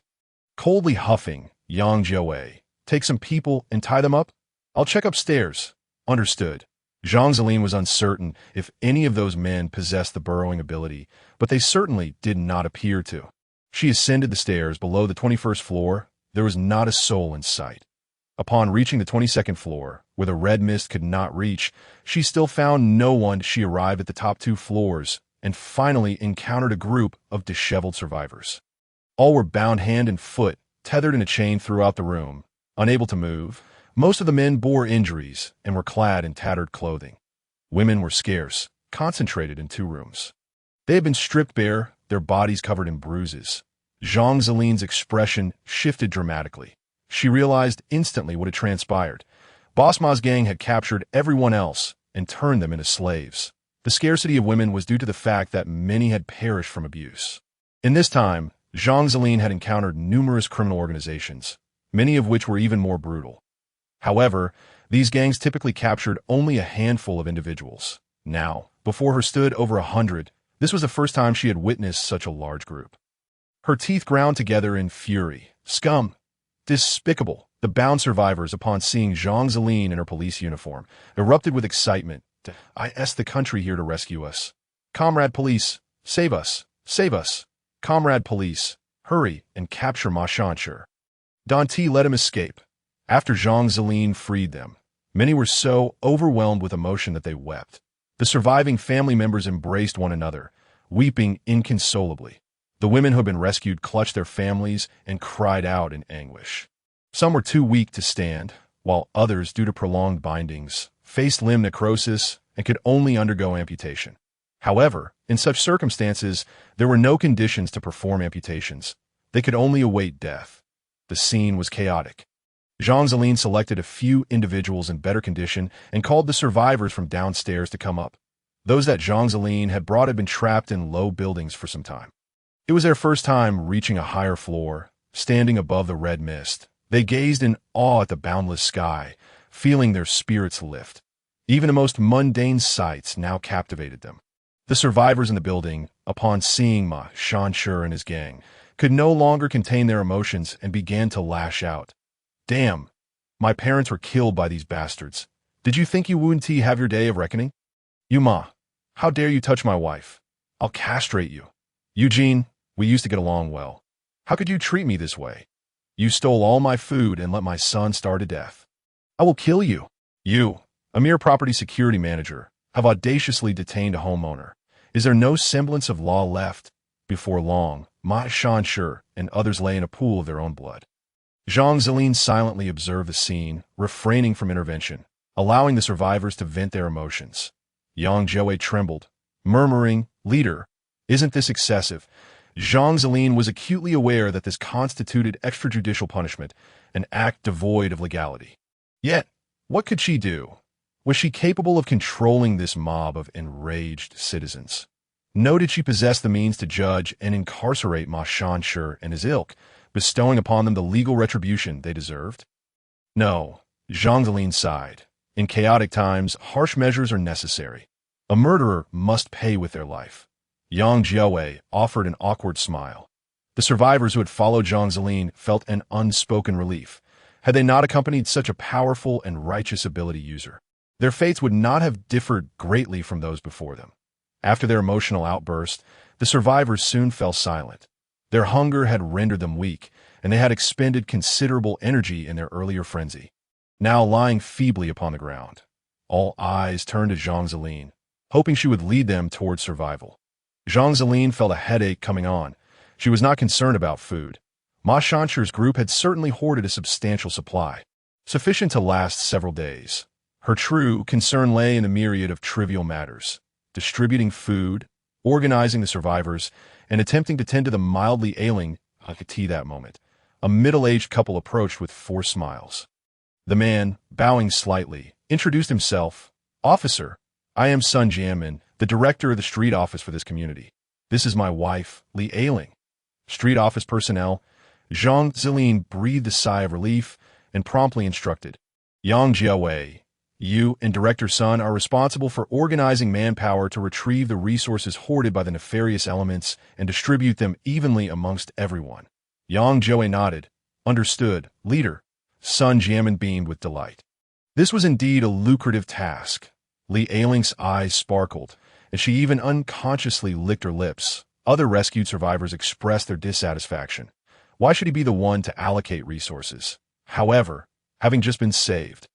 Speaker 1: Coldly huffing, Yang Jiawei, take some people and tie them up? I'll check upstairs. Understood. Jiang Fan was uncertain if any of those men possessed the burrowing ability, but they certainly did not appear to. She ascended the stairs below the 21st floor. There was not a soul in sight. Upon reaching the 22nd floor, where the red mist could not reach, she still found no one. She arrived at the top 2 floors and finally encountered a group of disheveled survivors. All were bound hand and foot, tethered in a chain throughout the room, unable to move. Most of the men bore injuries and were clad in tattered clothing. Women were scarce, concentrated in 2 rooms. They had been stripped bare, their bodies covered in bruises. Jiang Fan's expression shifted dramatically. She realized instantly what had transpired. Boss Ma's gang had captured everyone else and turned them into slaves. The scarcity of women was due to the fact that many had perished from abuse. In this time, Jiang Fan had encountered numerous criminal organizations, many of which were even more brutal. However, these gangs typically captured only a handful of individuals. Now, before her stood over 100. This was the first time she had witnessed such a large group. Her teeth ground together in fury. Scum! Despicable! The bound survivors, upon seeing Jiang Fan in her police uniform, erupted with excitement. I asked the country here to rescue us. Comrade police, save us! Save us! Comrade police, hurry and capture Ma Shancher. Dante let him escape. After Jiang Fan freed them, many were so overwhelmed with emotion that they wept. The surviving family members embraced one another, weeping inconsolably. The women who had been rescued clutched their families and cried out in anguish. Some were too weak to stand, while others, due to prolonged bindings, faced limb necrosis and could only undergo amputation. However, in such circumstances, there were no conditions to perform amputations. They could only await death. The scene was chaotic. Jiang Fan selected a few individuals in better condition and called the survivors from downstairs to come up. Those that Jiang Fan had brought had been trapped in low buildings for some time. It was their first time reaching a higher floor, standing above the red mist. They gazed in awe at the boundless sky, feeling their spirits lift. Even the most mundane sights now captivated them. The survivors in the building, upon seeing Ma Shancher and his gang, could no longer contain their emotions and began to lash out. Damn! My parents were killed by these bastards. Did you think you wouldn't have your day of reckoning? You Ma, how dare you touch my wife? I'll castrate you. Eugene, we used to get along well. How could you treat me this way? You stole all my food and let my son starve to death. I will kill you. You, a mere property security manager, have audaciously detained a homeowner. Is there no semblance of law left? Before long, Ma Shancher and others lay in a pool of their own blood. Jiang Fan silently observed the scene, refraining from intervention, allowing the survivors to vent their emotions. Yang Jiawei trembled. murmuring, "Leader, isn't this excessive?" Zhang Zilin was acutely aware that this constituted extrajudicial punishment, an act devoid of legality. Yet, what could she do? Was she capable of controlling this mob of enraged citizens? No, did she possess the means to judge and incarcerate Ma Shanshi and his ilk, bestowing upon them the legal retribution they deserved? No, Zhang Zilin sighed. In chaotic times, harsh measures are necessary. A murderer must pay with their life. Yang Jiawei offered an awkward smile. The survivors who had followed Zhang Zilin felt an unspoken relief. Had they not accompanied such a powerful and righteous ability user, their fates would not have differed greatly from those before them. After their emotional outburst, the survivors soon fell silent. Their hunger had rendered them weak, and they had expended considerable energy in their earlier frenzy. Now lying feebly upon the ground, all eyes turned to Zhang Zilin, hoping she would lead them towards survival. Zhang Zilin felt a headache coming on. She was not concerned about food. Ma Shanshi's group had certainly hoarded a substantial supply, sufficient to last several days. Her true concern lay in the myriad of trivial matters: distributing food, organizing the survivors, and attempting to tend to the mildly ailing. I could see that moment. A middle-aged couple approached with forced smiles. The man, bowing slightly, introduced himself. "Officer, I am Sun Jianmin, the director of the street office for this community. This is my wife, Li Ailing." Street office personnel. Zhang Zilin breathed a sigh of relief and promptly instructed, "Yang Jiawei, you and Director Sun are responsible for organizing manpower to retrieve the resources hoarded by the nefarious elements and distribute them evenly amongst everyone." Yang Jiawei nodded. "Understood, leader." Sun Jianmin beamed with delight. This was indeed a lucrative task. Li Ailing's eyes sparkled, and she even unconsciously licked her lips. Other rescued survivors expressed their dissatisfaction. Why should he be the one to allocate resources? However, having just been saved,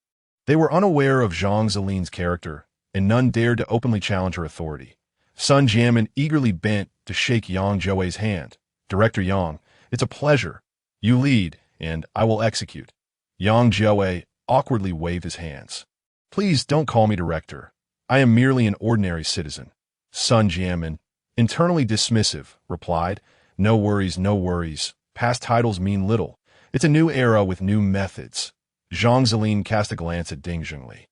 Speaker 1: they were unaware of Zhang Zilin's character, and none dared to openly challenge her authority. Sun Jianmin eagerly bent to shake Yang Jiawei's hand. "Director Yang, it's a pleasure. You lead, and I will execute." Yang Jiawei awkwardly waved his hands. "Please don't call me director. I am merely an ordinary citizen." Sun Jianmin, internally dismissive, replied, "No worries, no worries. Past titles mean little. It's a new era with new methods." Zhang Zilin cast a glance at Ding Zhengli.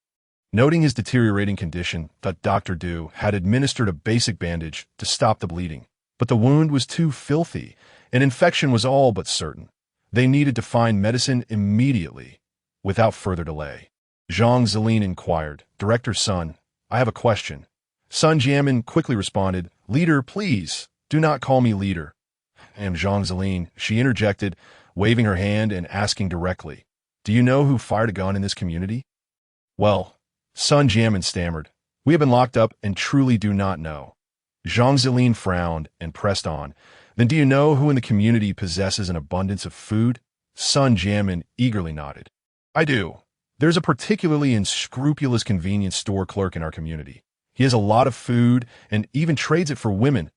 Speaker 1: Noting his deteriorating condition, Dr. Du had administered a basic bandage to stop the bleeding. But the wound was too filthy. An infection was all but certain. They needed to find medicine immediately. Without further delay, Zhang Zilin inquired, "Director Sun, I have a question." Sun Jianmin quickly responded, "Leader, please, do not call me leader." "I am Zhang Zilin," she interjected, waving her hand and asking directly, "Do you know who fired a gun in this community?" "Well," Sun Jianmin stammered, "we have been locked up and truly do not know." Zhang Zilin frowned and pressed on, "Then do you know who in the community possesses an abundance of food?" Sun Jianmin eagerly nodded. "I do. There's a particularly unscrupulous convenience store clerk in our community. He has a lot of food and even trades it for women.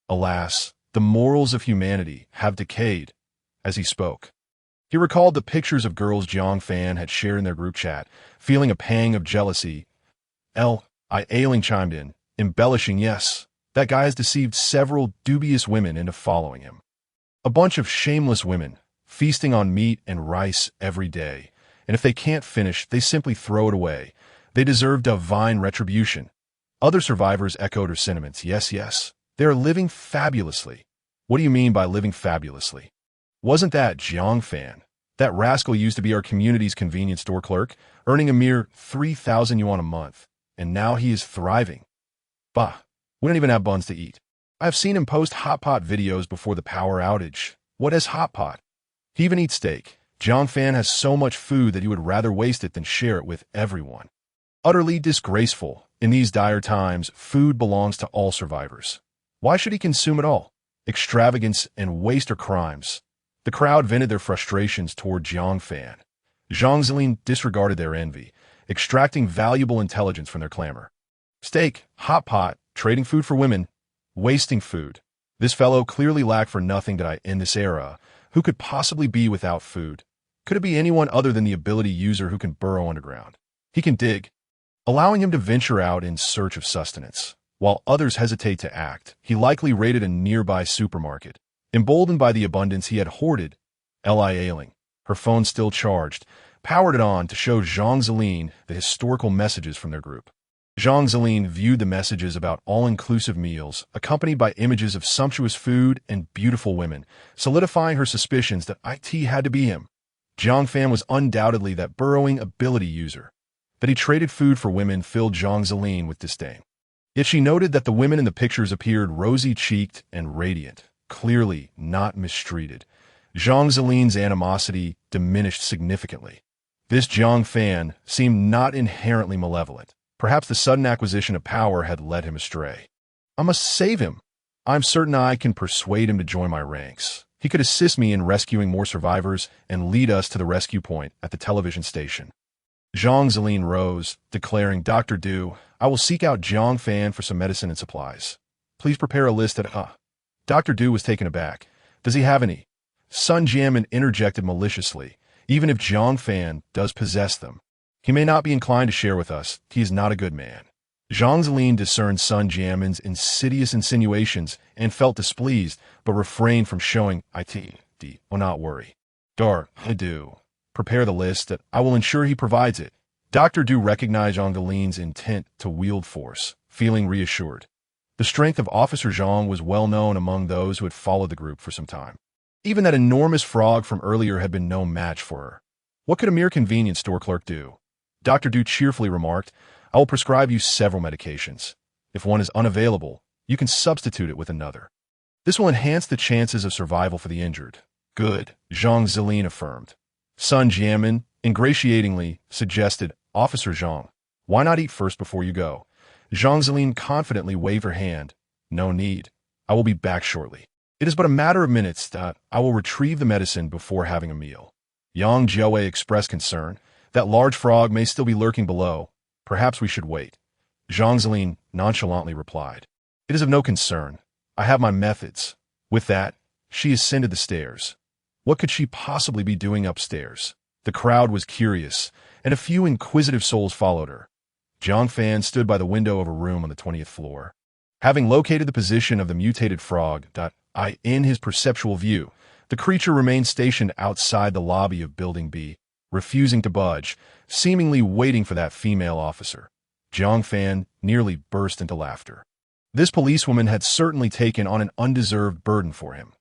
Speaker 1: Alas, the morals of humanity have decayed." As he spoke, he recalled the pictures of girls Jiang Fan had shared in their group chat, feeling a pang of jealousy. Li Ailing chimed in, embellishing, "Yes, that guy has deceived several dubious women into following him. A bunch of shameless women, feasting on meat and rice every day. And if they can't finish, they simply throw it away. They deserve divine retribution." Other survivors echoed her sentiments. "Yes, yes, they are living fabulously." "What do you mean by living fabulously?" "Wasn't that Jiang Fan? That rascal used to be our community's convenience store clerk, earning a mere 3,000 yuan a month, and now he is thriving. Bah, we don't even have buns to eat. I've seen him post hot pot videos before the power outage. What is hot pot? He even eats steak. Jiang Fan has so much food that he would rather waste it than share it with everyone. Utterly disgraceful. In these dire times, food belongs to all survivors. Why should he consume it all? Extravagance and waste are crimes." The crowd vented their frustrations toward Jiang Fan. Zhang Zilin disregarded their envy, extracting valuable intelligence from their clamor. Steak, hot pot, trading food for women, wasting food. This fellow clearly lacked for nothing that I in this era. Who could possibly be without food? Could it be anyone other than the ability user who can burrow underground? He can dig, allowing him to venture out in search of sustenance. While others hesitate to act, he likely raided a nearby supermarket. Emboldened by the abundance he had hoarded, Li ailing, her phone still charged, powered it on to show Jiang Fan the historical messages from their group. Jiang Fan viewed the messages about all-inclusive meals, accompanied by images of sumptuous food and beautiful women, solidifying her suspicions that it had to be him. Jiang Fan was undoubtedly that burrowing ability user. That he traded food for women filled Jiang Fan with disdain. Yet she noted that the women in the pictures appeared rosy-cheeked and radiant, clearly not mistreated. Jiang Fan's animosity diminished significantly. This Jiang Fan seemed not inherently malevolent. Perhaps the sudden acquisition of power had led him astray. I must save him. I'm certain I can persuade him to join my ranks. He could assist me in rescuing more survivors and lead us to the rescue point at the television station. Jiang Fan rose, declaring, Dr. Du, I will seek out Jiang Fan for some medicine and supplies. Please prepare a list at Dr. Du was taken aback. Does he have any? Sun Jianmin interjected maliciously. Even if Jiang Fan does possess them, he may not be inclined to share with us. He is not a good man. Jiang Fan discerned Sun Jianmin's insidious insinuations and felt displeased, but refrained from showing not worry. Dar, I do. Prepare the list that I will ensure he provides it. Dr. Du recognized Jiang Fan's intent to wield force, feeling reassured. The strength of Officer Jiang was well known among those who had followed the group for some time. Even that enormous frog from earlier had been no match for her. What could a mere convenience store clerk do? Dr. Du cheerfully remarked, I will prescribe you several medications. If one is unavailable, you can substitute it with another. This will enhance the chances of survival for the injured. Good, Jiang Fan affirmed. Sun Jianmin ingratiatingly suggested, Officer Jiang, why not eat first before you go? Jiang Fan confidently waved her hand. No need. I will be back shortly. It is but a matter of minutes that I will retrieve the medicine before having a meal. Yang Jiawei expressed concern. That large frog may still be lurking below. Perhaps we should wait. Jiang Fan nonchalantly replied. It is of no concern. I have my methods. With that, she ascended the stairs. What could she possibly be doing upstairs? The crowd was curious, and a few inquisitive souls followed her. Jiang Fan stood by the window of a room on the 20th floor. Having located the position of the mutated frog, in his perceptual view, the creature remained stationed outside the lobby of Building B, refusing to budge, seemingly waiting for that female officer. Jiang Fan nearly burst into laughter. This policewoman had certainly taken on an undeserved burden for him.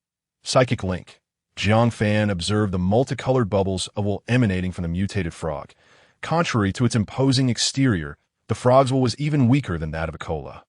Speaker 1: Psychic link. Jiang Fan observed the multicolored bubbles of wool emanating from the mutated frog. Contrary to its imposing exterior, the frog's wool was even weaker than that of a koala.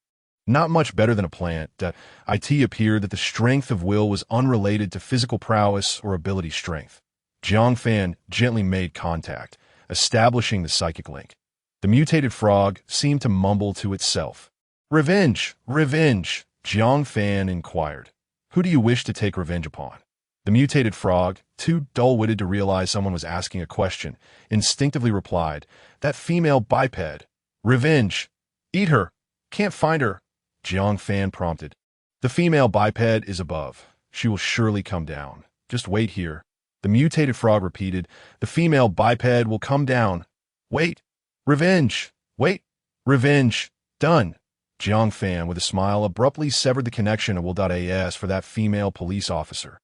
Speaker 1: Not much better than a plant, it appeared that the strength of will was unrelated to physical prowess or ability strength. Jiang Fan gently made contact, establishing the psychic link. The mutated frog seemed to mumble to itself. Revenge! Revenge! Jiang Fan inquired. Who do you wish to take revenge upon? The mutated frog, too dull-witted to realize someone was asking a question, instinctively replied, That female biped. Revenge! Eat her! Can't find her! Jiang Fan prompted. The female biped is above. She will surely come down. Just wait here. The mutated frog repeated, The female biped will come down. Wait! Revenge! Wait! Revenge! Done! Jiang Fan, with a smile, abruptly severed the connection of Will.as for that female police officer.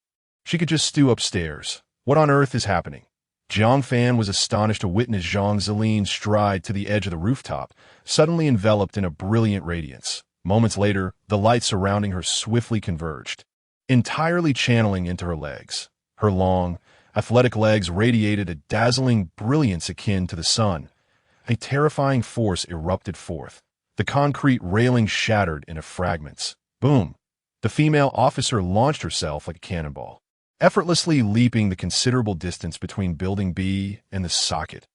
Speaker 1: She could just stew upstairs. What on earth is happening? Jiang Fan was astonished to witness Jiang Fan stride to the edge of the rooftop, suddenly enveloped in a brilliant radiance. Moments later, the light surrounding her swiftly converged, entirely channeling into her legs. Her long, athletic legs radiated a dazzling brilliance akin to the sun. A terrifying force erupted forth. The concrete railing shattered into fragments. Boom! The female officer launched herself like a cannonball, effortlessly leaping the considerable distance between Building B and the socket.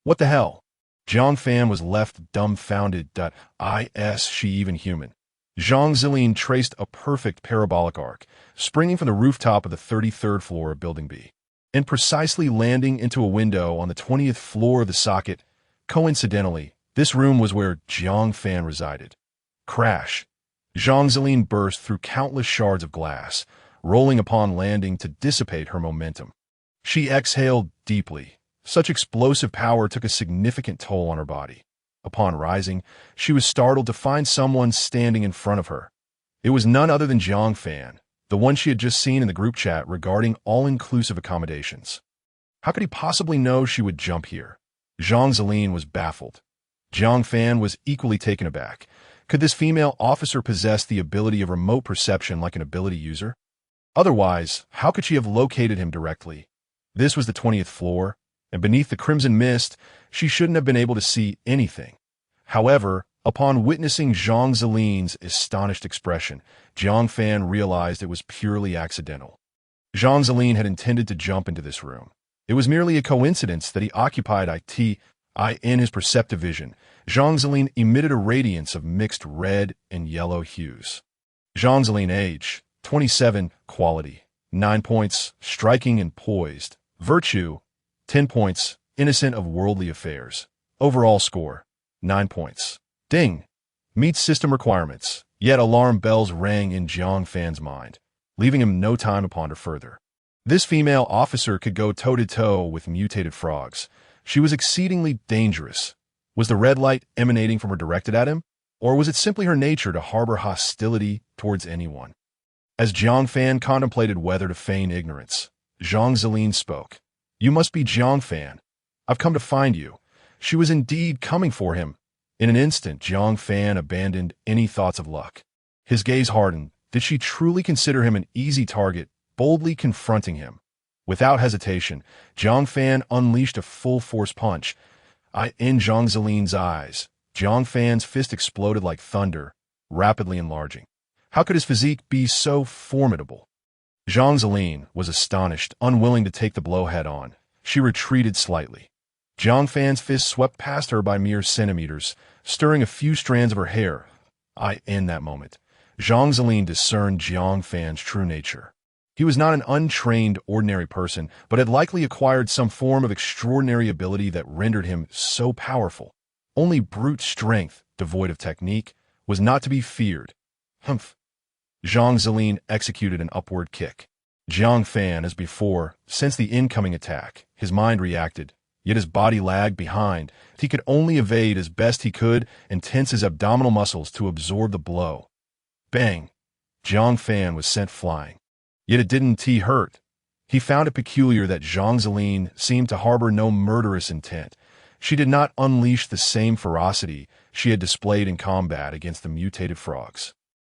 Speaker 1: What the hell? Jiang Fan was left dumbfounded. Is she even human? Jiang Fan traced a perfect parabolic arc, springing from the rooftop of the 33rd floor of Building B, and precisely landing into a window on the 20th floor of the socket. Coincidentally, this room was where Jiang Fan resided. Crash! Jiang Fan burst through countless shards of glass, rolling upon landing to dissipate her momentum. She exhaled deeply. Such explosive power took a significant toll on her body. Upon rising, she was startled to find someone standing in front of her. It was none other than Jiang Fan, the one she had just seen in the group chat regarding all-inclusive accommodations. How could he possibly know she would jump here? Zhang Zilin was baffled. Jiang Fan was equally taken aback. Could this female officer possess the ability of remote perception like an ability user? Otherwise, how could she have located him directly? This was the 20th floor, and beneath the crimson mist, she shouldn't have been able to see anything. However, upon witnessing Zhang Zilin's astonished expression, Jiang Fan realized it was purely accidental. Zhang Zilin had intended to jump into this room. It was merely a coincidence that he occupied it in his perceptive vision. Zhang Zilin emitted a radiance of mixed red and yellow hues. Zhang Zilin age, 27, quality, 9 points, striking and poised, virtue, 10 points, innocent of worldly affairs. Overall score, 9 points. Ding! Meets system requirements, yet alarm bells rang in Jiang Fan's mind, leaving him no time to ponder further. This female officer could go toe-to-toe with mutated frogs. She was exceedingly dangerous. Was the red light emanating from her directed at him? Or was it simply her nature to harbor hostility towards anyone? As Jiang Fan contemplated whether to feign ignorance, Zhang Zilin spoke. You must be Jiang Fan. I've come to find you. She was indeed coming for him. In an instant, Jiang Fan abandoned any thoughts of luck. His gaze hardened. Did she truly consider him an easy target, boldly confronting him? Without hesitation, Jiang Fan unleashed a full-force punch. In Zhang Zilin's eyes, Jiang Fan's fist exploded like thunder, rapidly enlarging. How could his physique be so formidable? Zhang Zilin was astonished, unwilling to take the blow head-on. She retreated slightly. Jiang Fan's fist swept past her by mere centimeters, stirring a few strands of her hair. In that moment, Zhang Zilin discerned Jiang Fan's true nature. He was not an untrained, ordinary person, but had likely acquired some form of extraordinary ability that rendered him so powerful. Only brute strength, devoid of technique, was not to be feared. Humph! Zhang Zilin executed an upward kick. Jiang Fan, as before, sensed the incoming attack. His mind reacted, yet his body lagged behind. He could only evade as best he could and tense his abdominal muscles to absorb the blow. Bang! Jiang Fan was sent flying. Yet it didn't hurt. He found it peculiar that Zhang Zilin seemed to harbor no murderous intent. She did not unleash the same ferocity she had displayed in combat against the mutated frogs.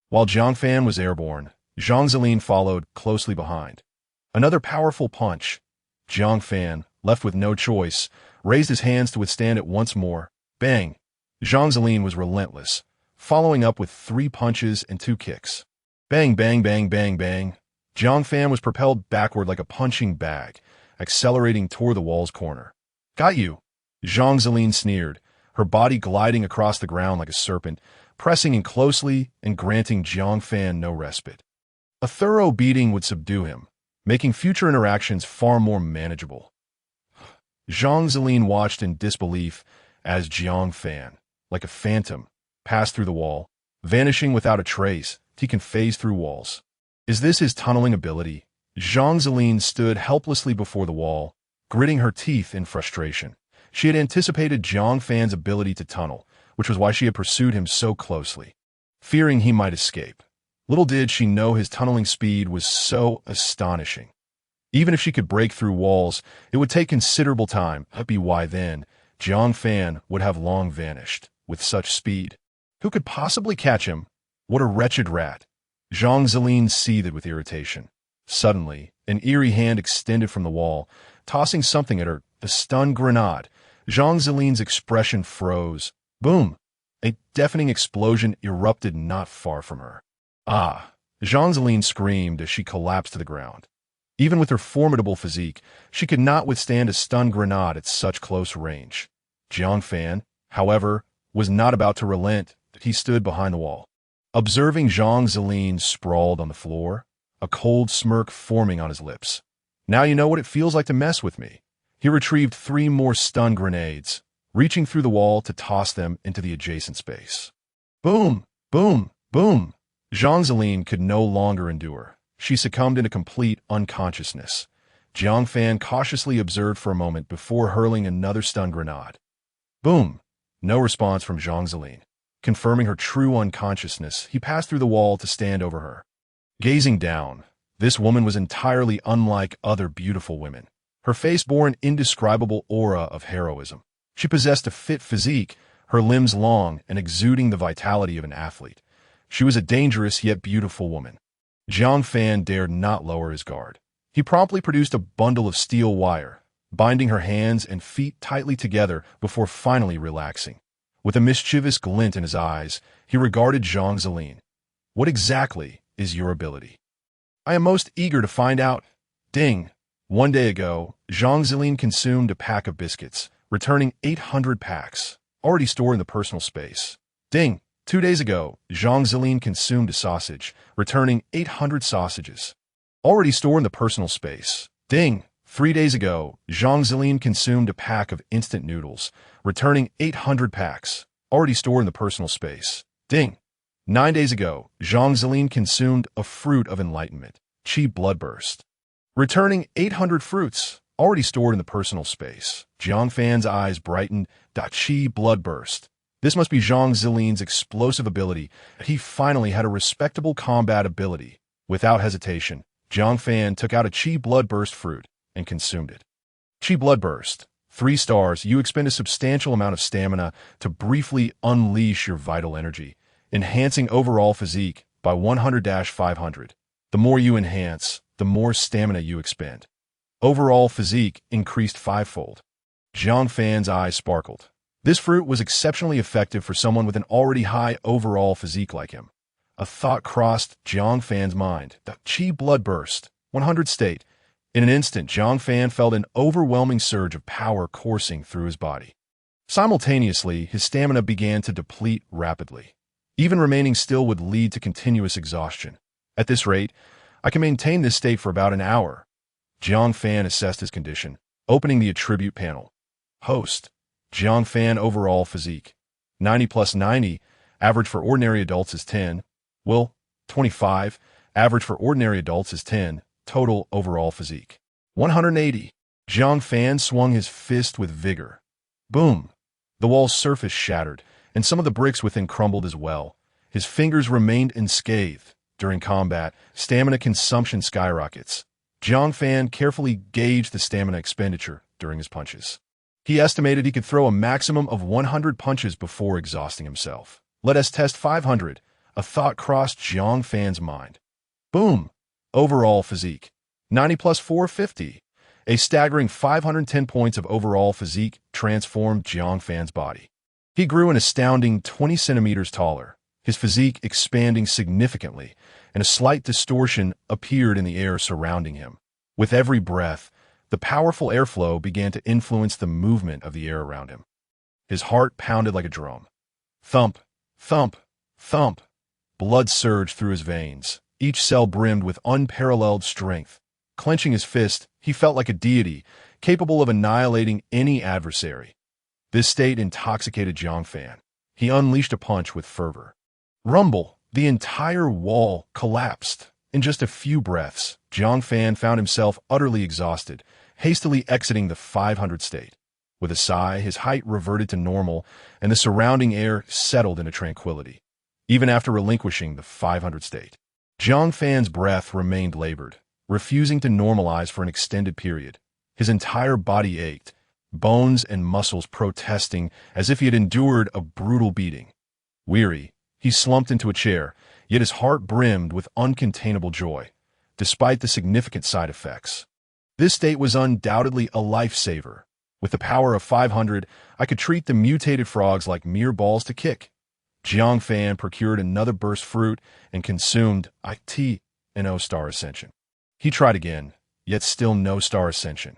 Speaker 1: While Jiang Fan was airborne, Zhang Zilin followed closely behind. Another powerful punch. Jiang Fan, left with no choice, raised his hands to withstand it once more. Bang! Zhang Zilin was relentless, following up with 3 punches and 2 kicks. Bang, bang, bang, bang, bang. Jiang Fan was propelled backward like a punching bag, accelerating toward the wall's corner. Got you! Zhang Zilin sneered, her body gliding across the ground like a serpent, pressing in closely and granting Jiang Fan no respite. A thorough beating would subdue him, making future interactions far more manageable. Zhang Zilin watched in disbelief as Jiang Fan, like a phantom, passed through the wall, vanishing without a trace. He can phase through walls. Is this his tunneling ability? Zhang Zilin stood helplessly before the wall, gritting her teeth in frustration. She had anticipated Jiang Fan's ability to tunnel, which was why she had pursued him so closely, fearing he might escape. Little did she know his tunneling speed was so astonishing. Even if she could break through walls, it would take considerable time. That'd be why then, Jiang Fan would have long vanished, with such speed. Who could possibly catch him? What a wretched rat! Zhang Zilin seethed with irritation. Suddenly, an eerie hand extended from the wall, tossing something at her, a stun grenade. Zhang Zilin's expression froze. Boom! A deafening explosion erupted not far from her. Ah! Zhang Zilin screamed as she collapsed to the ground. Even with her formidable physique, she could not withstand a stun grenade at such close range. Jiang Fan, however, was not about to relent. He stood behind the wall. Observing Zhang Zilin sprawled on the floor, a cold smirk forming on his lips. Now you know what it feels like to mess with me. He retrieved 3 more stun grenades, reaching through the wall to toss them into the adjacent space. Boom! Boom! Boom! Zhang Zilin could no longer endure. She succumbed into complete unconsciousness. Jiang Fan cautiously observed for a moment before hurling another stun grenade. Boom! No response from Zhang Zilin. Confirming her true unconsciousness, he passed through the wall to stand over her. Gazing down, this woman was entirely unlike other beautiful women. Her face bore an indescribable aura of heroism. She possessed a fit physique, her limbs long and exuding the vitality of an athlete. She was a dangerous yet beautiful woman. Jiang Fan dared not lower his guard. He promptly produced a bundle of steel wire, binding her hands and feet tightly together before finally relaxing. With a mischievous glint in his eyes, he regarded Zhang Zilin. "What exactly is your ability?" "I am most eager to find out." Ding! 1 day ago, Zhang Zilin consumed a pack of biscuits, returning 800 packs, already stored in the personal space. Ding! 2 days ago, Zhang Zilin consumed a sausage, returning 800 sausages, already stored in the personal space. Ding! 3 days ago, Zhang Zilin consumed a pack of instant noodles, returning 800 packs, already stored in the personal space. Ding! 9 days ago, Zhang Zilin consumed a fruit of enlightenment, Qi bloodburst, returning 800 fruits, already stored in the personal space. Jiang Fan's eyes brightened. Qi bloodburst. This must be Zhang Zilin's explosive ability. He finally had a respectable combat ability. Without hesitation, Jiang Fan took out a Qi bloodburst fruit and consumed it. Qi bloodburst. 3 stars. You expend a substantial amount of stamina to briefly unleash your vital energy, enhancing overall physique by 100-500. The more you enhance, the more stamina you expend. Overall physique increased 5-fold. Jiang Fan's eyes sparkled. This fruit was exceptionally effective for someone with an already high overall physique like him. A thought crossed Jiang Fan's mind. The Qi bloodburst. 100 state. In an instant, Jiang Fan felt an overwhelming surge of power coursing through his body. Simultaneously, his stamina began to deplete rapidly. Even remaining still would lead to continuous exhaustion. At this rate, I can maintain this state for about an hour. Jiang Fan assessed his condition, opening the attribute panel. Host. Jiang Fan overall physique. 90+90, average for ordinary adults is 10. Will, 25, average for ordinary adults is 10. Total overall physique. 180. Jiang Fan swung his fist with vigor. Boom! The wall's surface shattered, and some of the bricks within crumbled as well. His fingers remained unscathed. During combat, stamina consumption skyrockets. Jiang Fan carefully gauged the stamina expenditure during his punches. He estimated he could throw a maximum of 100 punches before exhausting himself. Let us test 500. A thought crossed Jiang Fan's mind. Boom! Overall physique. 90+450. A staggering 510 points of overall physique transformed Jiang Fan's body. He grew an astounding 20 centimeters taller, his physique expanding significantly, and a slight distortion appeared in the air surrounding him. With every breath, the powerful airflow began to influence the movement of the air around him. His heart pounded like a drum. Thump, thump, thump. Blood surged through his veins, each cell brimmed with unparalleled strength. Clenching his fist, he felt like a deity, capable of annihilating any adversary. This state intoxicated Jiang Fan. He unleashed a punch with fervor. Rumble! The entire wall collapsed. In just a few breaths, Jiang Fan found himself utterly exhausted, hastily exiting the 500 state. With a sigh, his height reverted to normal, and the surrounding air settled into tranquility. Even after relinquishing the 500 state, Jiang Fan's breath remained labored, refusing to normalize for an extended period. His entire body ached, bones and muscles protesting as if he had endured a brutal beating. Weary, he slumped into a chair, yet his heart brimmed with uncontainable joy, despite the significant side effects. This state was undoubtedly a lifesaver. With the power of 500, I could treat the mutated frogs like mere balls to kick. Jiang Fan procured another burst fruit and consumed IT and O-star ascension. He tried again, yet still no star ascension.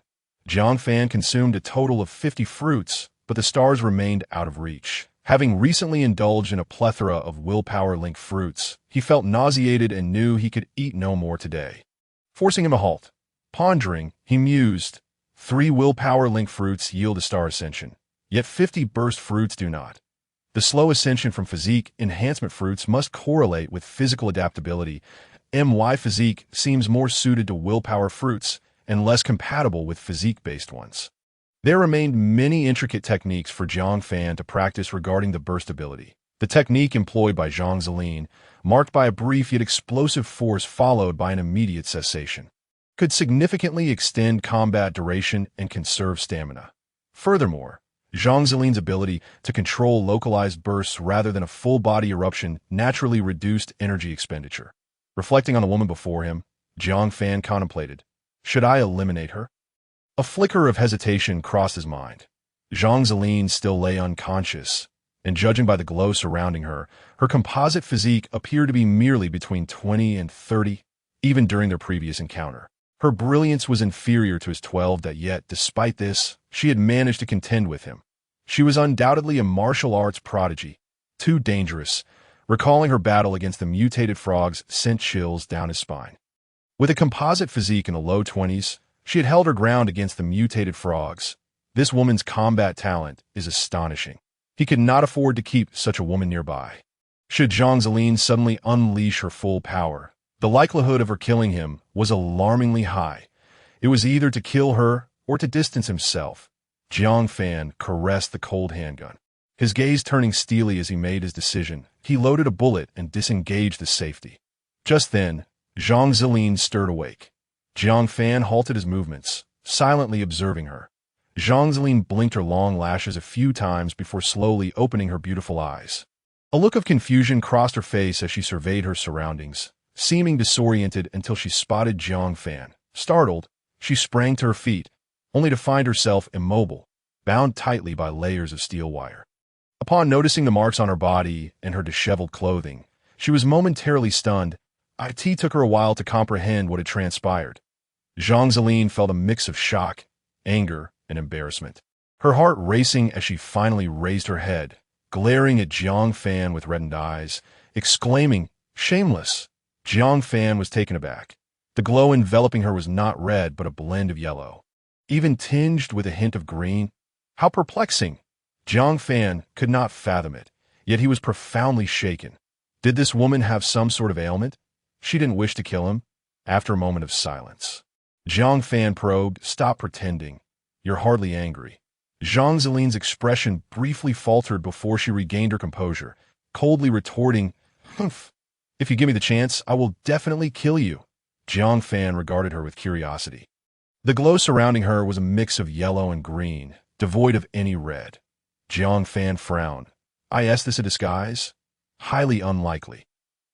Speaker 1: Jiang Fan consumed a total of 50 fruits, but the stars remained out of reach. Having recently indulged in a plethora of willpower-linked fruits, he felt nauseated and knew he could eat no more today. Forcing him a halt. Pondering, he mused, 3 willpower-linked fruits yield a star ascension, yet 50 burst fruits do not. The slow ascension from physique enhancement fruits must correlate with physical adaptability. My physique seems more suited to willpower fruits and less compatible with physique-based ones. There remained many intricate techniques for Jiang Fan to practice regarding the burst ability. The technique employed by Zhang Zilin, marked by a brief yet explosive force followed by an immediate cessation, could significantly extend combat duration and conserve stamina. Furthermore, Zhang Zilin's ability to control localized bursts rather than a full-body eruption naturally reduced energy expenditure. Reflecting on the woman before him, Jiang Fan contemplated, should I eliminate her? A flicker of hesitation crossed his mind. Zhang Zilin still lay unconscious, and judging by the glow surrounding her, her composite physique appeared to be merely between 20 and 30, even during their previous encounter. Her brilliance was inferior to his 12, yet, despite this, she had managed to contend with him. She was undoubtedly a martial arts prodigy, too dangerous. Recalling her battle against the mutated frogs sent chills down his spine. With a composite physique in the low 20s, she had held her ground against the mutated frogs. This woman's combat talent is astonishing. He could not afford to keep such a woman nearby. Should Zhang Zilin suddenly unleash her full power, the likelihood of her killing him was alarmingly high. It was either to kill her or to distance himself. Jiang Fan caressed the cold handgun. His gaze turning steely as he made his decision, he loaded a bullet and disengaged the safety. Just then, Zhang Zilin stirred awake. Jiang Fan halted his movements, silently observing her. Zhang Zilin blinked her long lashes a few times before slowly opening her beautiful eyes. A look of confusion crossed her face as she surveyed her surroundings, seeming disoriented until she spotted Jiang Fan. Startled, she sprang to her feet, only to find herself immobile, bound tightly by layers of steel wire. Upon noticing the marks on her body and her disheveled clothing, she was momentarily stunned. It took her a while to comprehend what had transpired. Zhang Zilin felt a mix of shock, anger, and embarrassment. Her heart racing as she finally raised her head, glaring at Jiang Fan with reddened eyes, exclaiming, "Shameless!" Jiang Fan was taken aback. The glow enveloping her was not red but a blend of yellow, even tinged with a hint of green. How perplexing! Jiang Fan could not fathom it, yet he was profoundly shaken. Did this woman have some sort of ailment? She didn't wish to kill him. After a moment of silence, Jiang Fan probed, "Stop pretending. You're hardly angry." Zhang Zilin's expression briefly faltered before she regained her composure, coldly retorting, "Humph. If you give me the chance, I will definitely kill you." Jiang Fan regarded her with curiosity. The glow surrounding her was a mix of yellow and green, devoid of any red. Jiang Fan frowned. Is this a disguise? Highly unlikely.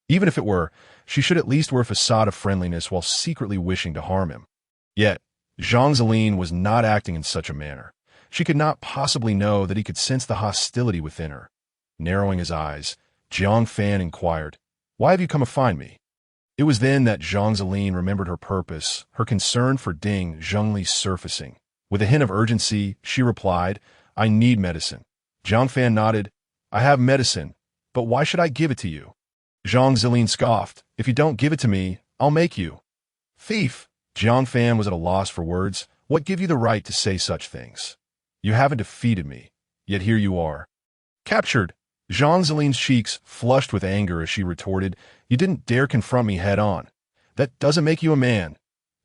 Speaker 1: Even if it were, she should at least wear a facade of friendliness while secretly wishing to harm him. Yet, Zhang Zilin was not acting in such a manner. She could not possibly know that he could sense the hostility within her. Narrowing his eyes, Jiang Fan inquired, "Why have you come to find me?" It was then that Zhang Zilin remembered her purpose, her concern for Ding Zhengli surfacing. With a hint of urgency, she replied, "I need medicine." Jiang Fan nodded, "I have medicine, but why should I give it to you?" Zhang Zilin scoffed, "If you don't give it to me, I'll make you." "Thief!" Jiang Fan was at a loss for words. "What give you the right to say such things? You haven't defeated me, yet here you are." "Captured." Zhang Zilin's cheeks flushed with anger as she retorted, "You didn't dare confront me head-on. That doesn't make you a man."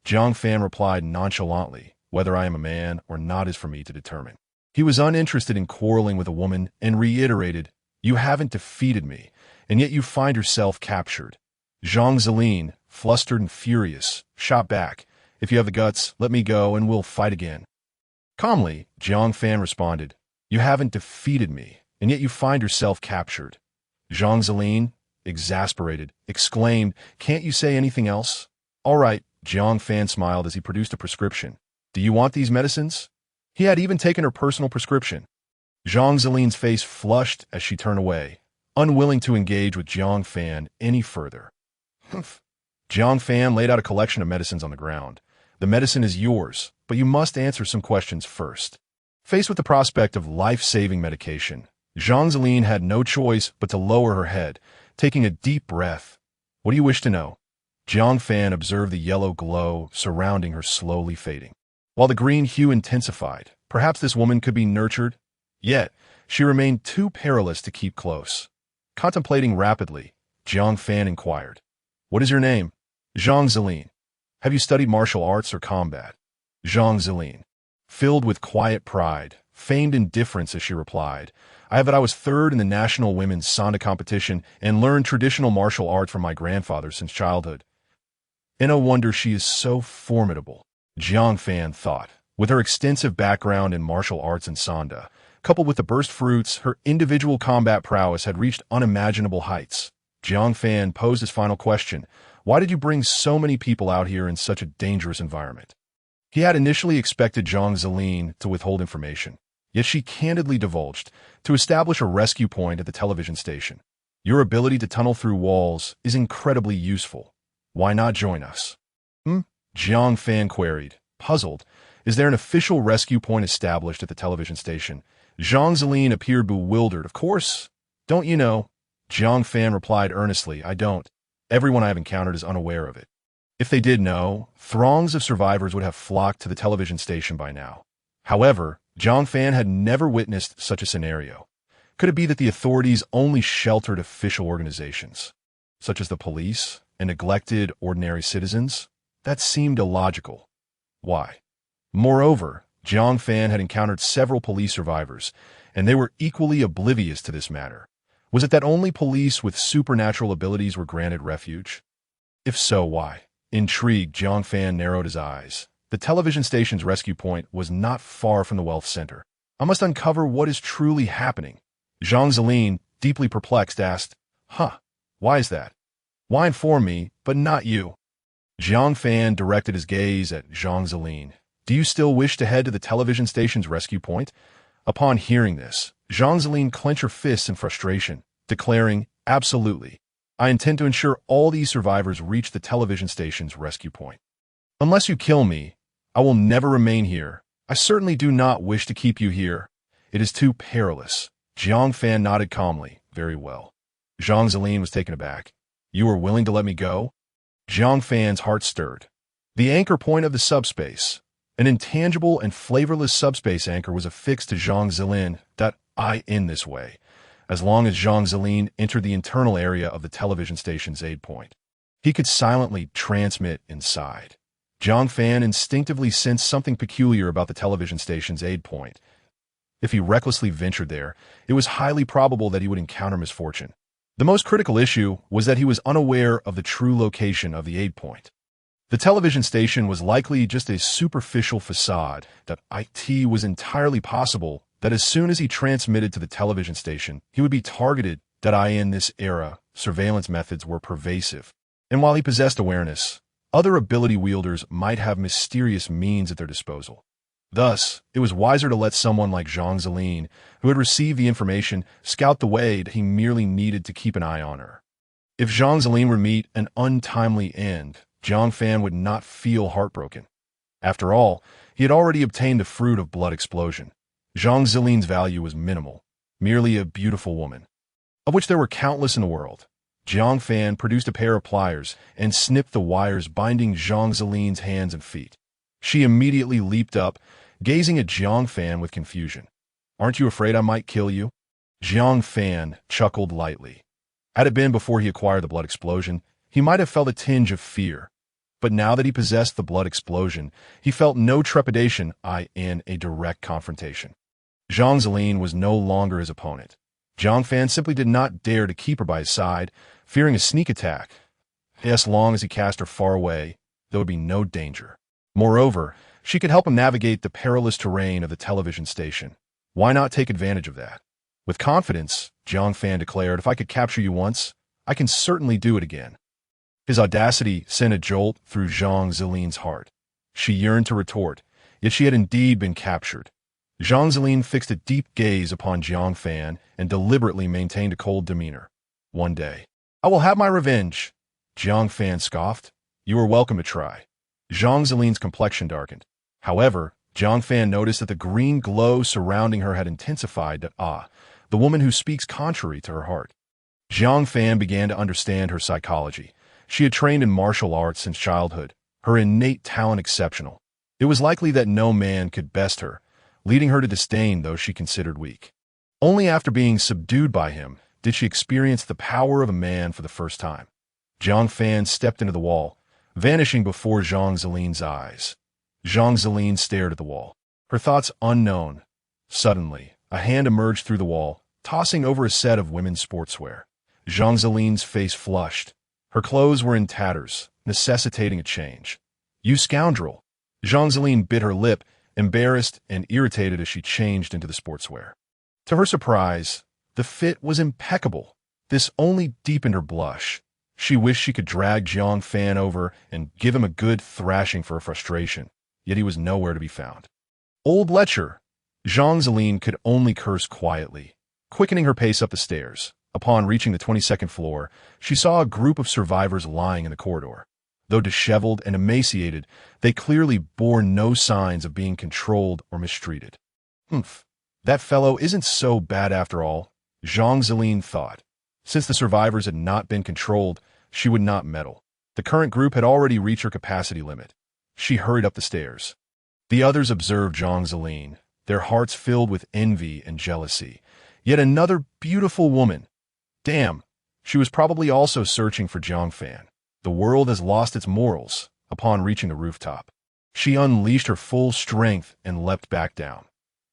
Speaker 1: Jiang Fan replied nonchalantly, "Whether I am a man or not is for me to determine." He was uninterested in quarreling with a woman and reiterated, "You haven't defeated me, and yet you find yourself captured." Zhang Zilin, flustered and furious, shot back, "If you have the guts, let me go and we'll fight again." Calmly, Jiang Fan responded, "You haven't defeated me, and yet you find yourself captured." Zhang Zilin, exasperated, exclaimed, "Can't you say anything else?" "All right," Jiang Fan smiled as he produced a prescription. "Do you want these medicines?" He had even taken her personal prescription. Zhang Zilin's face flushed as she turned away, unwilling to engage with Jiang Fan any further. "Humph." Jiang Fan laid out a collection of medicines on the ground. "The medicine is yours, but you must answer some questions first." Faced with the prospect of life-saving medication, Zhang Zilin had no choice but to lower her head, taking a deep breath. "What do you wish to know?" Jiang Fan observed the yellow glow surrounding her slowly fading, while the green hue intensified. Perhaps this woman could be nurtured, yet she remained too perilous to keep close. Contemplating rapidly, Jiang Fan inquired, "What is your name?" "Zhang Zilin." "Have you studied martial arts or combat?" "Zhang Zilin." Filled with quiet pride, feigned indifference as she replied, I have that I was third in the National Women's Sanda competition and learned traditional martial arts from my grandfather since childhood. And no wonder she is so formidable, Jiang Fan thought. With her extensive background in martial arts and Sanda, coupled with the burst fruits, her individual combat prowess had reached unimaginable heights. Jiang Fan posed his final question: why did you bring so many people out here in such a dangerous environment? He had initially expected Zhang Zilin to withhold information, yet she candidly divulged, to establish a rescue point at the television station. Your ability to tunnel through walls is incredibly useful. Why not join us? Jiang Fan queried, puzzled. Is there an official rescue point established at the television station? Zhang Zilin appeared bewildered. Of course. Don't you know? Jiang Fan replied earnestly, I don't. Everyone I have encountered is unaware of it. If they did know, throngs of survivors would have flocked to the television station by now. However, Jiang Fan had never witnessed such a scenario. Could it be that the authorities only sheltered official organizations, such as the police, and neglected ordinary citizens? That seemed illogical. Why? Moreover, Jiang Fan had encountered several police survivors, and they were equally oblivious to this matter. Was it that only police with supernatural abilities were granted refuge? If so, why? Intrigued, Jiang Fan narrowed his eyes. The television station's rescue point was not far from the wealth center. I must uncover what is truly happening. Zhang Zilin, deeply perplexed, asked, why is that? Why inform me, but not you? Jiang Fan directed his gaze at Zhang Zilin. Do you still wish to head to the television station's rescue point? Upon hearing this, Zhang Zilin clenched her fists in frustration, declaring, absolutely. I intend to ensure all these survivors reach the television station's rescue point. Unless you kill me, I will never remain here. I certainly do not wish to keep you here. It is too perilous. Jiang Fan nodded calmly. Very well. Zhang Zilin was taken aback. You are willing to let me go? Jiang Fan's heart stirred. The anchor point of the subspace, an intangible and flavorless subspace anchor, was affixed to Zhang Zilin in this way, as long as Zhang Zilin entered the internal area of the television station's aid point. He could silently transmit inside. Jiang Fan instinctively sensed something peculiar about the television station's aid point. If he recklessly ventured there, it was highly probable that he would encounter misfortune. The most critical issue was that he was unaware of the true location of the aid point. The television station was likely just a superficial facade. It was entirely possible that as soon as he transmitted to the television station, he would be targeted. In this era, surveillance methods were pervasive. And while he possessed awareness, other ability wielders might have mysterious means at their disposal. Thus, it was wiser to let someone like Zhang Zilin, who had received the information, scout the way. He merely needed to keep an eye on her. If Zhang Zilin were to meet an untimely end, Jiang Fan would not feel heartbroken. After all, he had already obtained the fruit of blood explosion. Zhang Zilin's value was minimal, merely a beautiful woman, of which there were countless in the world. Jiang Fan produced a pair of pliers and snipped the wires binding Zhang Zilin's hands and feet. She immediately leaped up, gazing at Jiang Fan with confusion. Aren't you afraid I might kill you? Jiang Fan chuckled lightly. Had it been before he acquired the blood explosion, he might have felt a tinge of fear. But now that he possessed the blood explosion, he felt no trepidation in a direct confrontation. Zhang Zilin was no longer his opponent. Jiang Fan simply did not dare to keep her by his side, fearing a sneak attack. As long as he cast her far away, there would be no danger. Moreover, she could help him navigate the perilous terrain of the television station. Why not take advantage of that? With confidence, Jiang Fan declared, if I could capture you once, I can certainly do it again. His audacity sent a jolt through Zhang Zilin's heart. She yearned to retort, yet she had indeed been captured. Zhang Zilin fixed a deep gaze upon Jiang Fan and deliberately maintained a cold demeanor. One day, I will have my revenge. Jiang Fan scoffed. You are welcome to try. Zhang Zilin's complexion darkened. However, Jiang Fan noticed that the green glow surrounding her had intensified. The woman who speaks contrary to her heart. Jiang Fan began to understand her psychology. She had trained in martial arts since childhood, her innate talent exceptional. It was likely that no man could best her, leading her to disdain those she considered weak. Only after being subdued by him did she experience the power of a man for the first time. Jiang Fan stepped into the wall, vanishing before Zhang Zilin's eyes. Zhang Zilin stared at the wall. Her thoughts unknown. Suddenly, a hand emerged through the wall, tossing over a set of women's sportswear. Jiang Fan's face flushed. Her clothes were in tatters, necessitating a change. "You scoundrel!" Jiang Fan bit her lip, embarrassed and irritated as she changed into the sportswear. To her surprise, the fit was impeccable. This only deepened her blush. She wished she could drag Jiang Fan over and give him a good thrashing for her frustration, yet he was nowhere to be found. "Old lecher!" Jiang Fan could only curse quietly, quickening her pace up the stairs. Upon reaching the 22nd floor, she saw a group of survivors lying in the corridor. Though disheveled and emaciated, they clearly bore no signs of being controlled or mistreated. "Humph, that fellow isn't so bad after all," Jiang Fan thought. Since the survivors had not been controlled, she would not meddle. The current group had already reached her capacity limit. She hurried up the stairs. The others observed Jiang Fan, their hearts filled with envy and jealousy. Yet another beautiful woman. Damn, she was probably also searching for Jiang Fan. The world has lost its morals. Upon reaching the rooftop, she unleashed her full strength and leapt back down.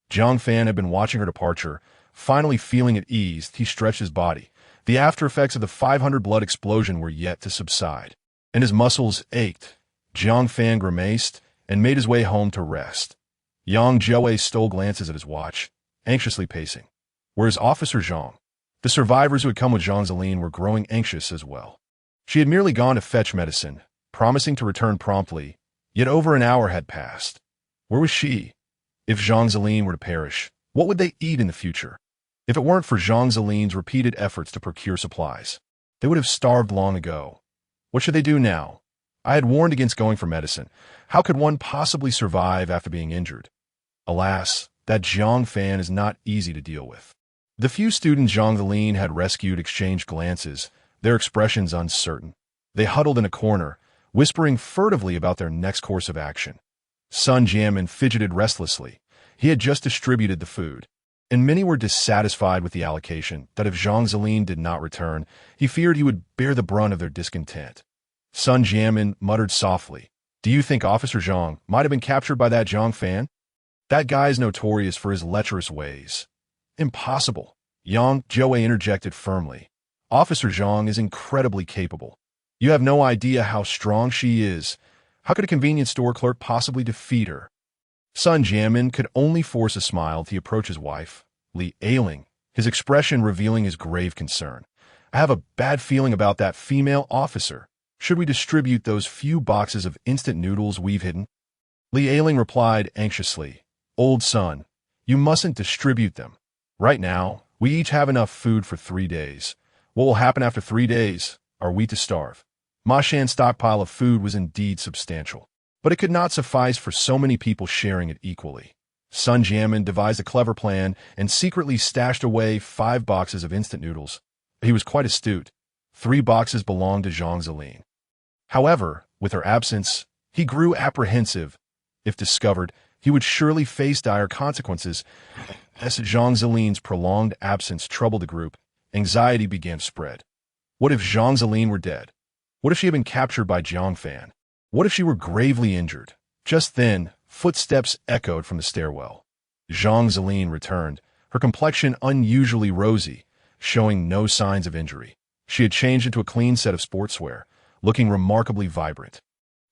Speaker 1: Jiang Fan had been watching her departure. Finally feeling at ease, he stretched his body. The after effects of the 500 blood explosion were yet to subside, and his muscles ached. Jiang Fan grimaced and made his way home to rest. Yang Jiaowei stole glances at his watch, anxiously pacing. Whereas Officer Zhang? The survivors who had come with Jiang Fan were growing anxious as well. She had merely gone to fetch medicine, promising to return promptly, yet over an hour had passed. Where was she? If Jiang Fan were to perish, what would they eat in the future? If it weren't for Jiang Fan's repeated efforts to procure supplies, they would have starved long ago. What should they do now? I had warned against going for medicine. How could one possibly survive after being injured? Alas, that Jiang Fan is not easy to deal with. The few students Jiang Fan had rescued exchanged glances, their expressions uncertain. They huddled in a corner, whispering furtively about their next course of action. Sun Jianmin fidgeted restlessly. He had just distributed the food, and many were dissatisfied with the allocation that if Jiang Fan did not return, he feared he would bear the brunt of their discontent. Sun Jianmin muttered softly, "Do you think Officer Zhang might have been captured by that Jiang Fan? That guy is notorious for his lecherous ways." "Impossible," Yang Jiaowei interjected firmly. "Officer Zhang is incredibly capable. You have no idea how strong she is. How could a convenience store clerk possibly defeat her?" Sun Jianmin could only force a smile to approach his wife, Li Ailing, his expression revealing his grave concern. "I have a bad feeling about that female officer. Should we distribute those few boxes of instant noodles we've hidden?" Li Ailing replied anxiously, "Old son, you mustn't distribute them. Right now, we each have enough food for 3 days. What will happen after 3 days? Are we to starve?" Ma Shan's stockpile of food was indeed substantial, but it could not suffice for so many people sharing it equally. Sun Jianmin devised a clever plan and secretly stashed away 5 boxes of instant noodles. He was quite astute. 3 boxes belonged to Jiang Fan. However, with her absence, he grew apprehensive. If discovered, he would surely face dire consequences. As Jiang Fan's prolonged absence troubled the group, anxiety began to spread. What if Jiang Fan were dead? What if she had been captured by Jiang Fan? What if she were gravely injured? Just then, footsteps echoed from the stairwell. Jiang Fan returned, her complexion unusually rosy, showing no signs of injury. She had changed into a clean set of sportswear, looking remarkably vibrant.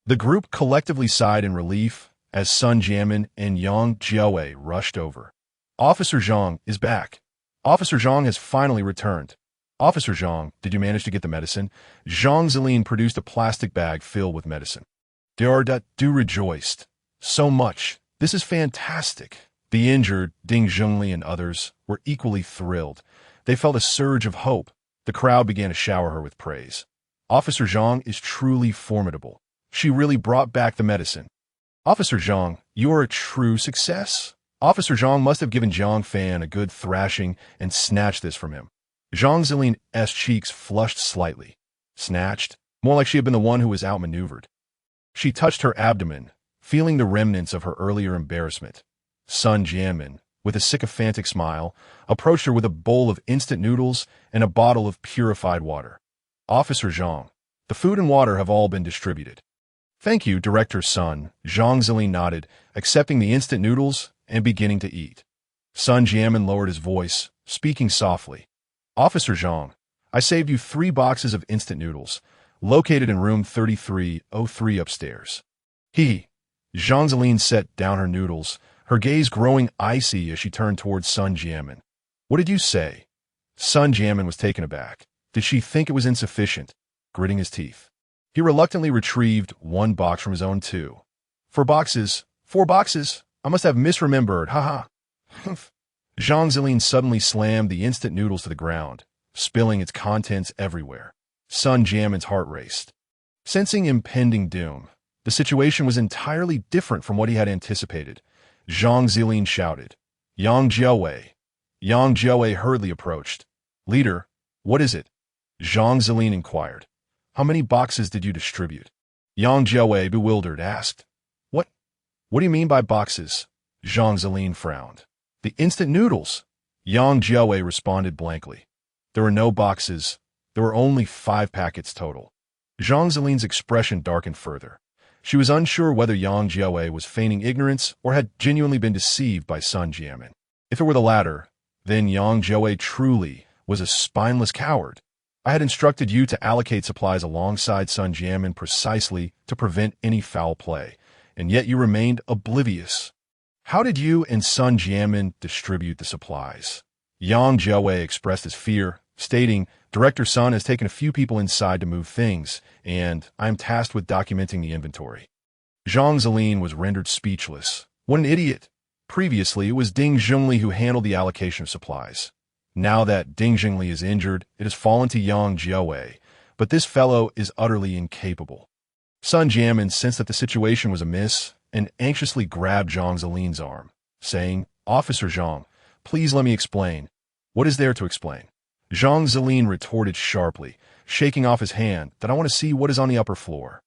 Speaker 1: The group collectively sighed in relief as Sun Jianmin and Yang Jiaowei rushed over. "Officer Zhang is back. Officer Zhang has finally returned. Officer Zhang, did you manage to get the medicine?" Jiang Fan produced a plastic bag filled with medicine. Du rejoiced. "So much. This is fantastic." The injured, Ding Zhongli and others, were equally thrilled. They felt a surge of hope. The crowd began to shower her with praise. "Officer Zhang is truly formidable. She really brought back the medicine. Officer Zhang, you are a true success. Officer Zhang must have given Jiang Fan a good thrashing and snatched this from him." Jiang Fan's cheeks flushed slightly. Snatched? More like she had been the one who was outmaneuvered. She touched her abdomen, feeling the remnants of her earlier embarrassment. Sun Jianmin, with a sycophantic smile, approached her with a bowl of instant noodles and a bottle of purified water. "Officer Zhang, the food and water have all been distributed." "Thank you, Director Sun." Jiang Fan nodded, accepting the instant noodles and beginning to eat. Sun Jianmin lowered his voice, speaking softly. Officer Zhang, I saved you 3 boxes of instant noodles, located in room 3303 upstairs. Zhang Ziling set down her noodles, her gaze growing icy as she turned towards Sun Jianmin. What did you say? Sun Jianmin was taken aback. Did she think it was insufficient? Gritting his teeth. He reluctantly retrieved 1 box from his own 2. 4 boxes. I must have misremembered, haha. Jiang Ziling suddenly slammed the instant noodles to the ground, spilling its contents everywhere. Sun Jianmin's heart raced. Sensing impending doom, the situation was entirely different from what he had anticipated. Jiang Ziling shouted, Yang Jiawei. Yang Jiawei hurriedly approached. Leader, what is it? Jiang Ziling inquired. How many boxes did you distribute? Yang Jiawei, bewildered, asked. What do you mean by boxes? Jiang Ziling frowned. The instant noodles. Yang Jiawei responded blankly. There were no boxes. There were only 5 packets total. Jiang Ziling's expression darkened further. She was unsure whether Yang Jiawei was feigning ignorance or had genuinely been deceived by Sun Jianmin. If it were the latter, then Yang Jiawei truly was a spineless coward. I had instructed you to allocate supplies alongside Sun Jianmin precisely to prevent any foul play, and yet you remained oblivious. How did you and Sun Jianmin distribute the supplies? Yang Jiawei expressed his fear, stating, Director Sun has taken a few people inside to move things, and I am tasked with documenting the inventory. Jiang Ziling was rendered speechless. What an idiot! Previously, it was Ding Zhongli who handled the allocation of supplies. Now that Ding Zhongli is injured, it has fallen to Yang Jiawei, but this fellow is utterly incapable. Sun Jianmin sensed that the situation was amiss and anxiously grabbed Jiang Ziling's arm, saying, Officer Zhang, please let me explain. What is there to explain? Jiang Ziling retorted sharply, shaking off his hand, that I want to see what is on the upper floor.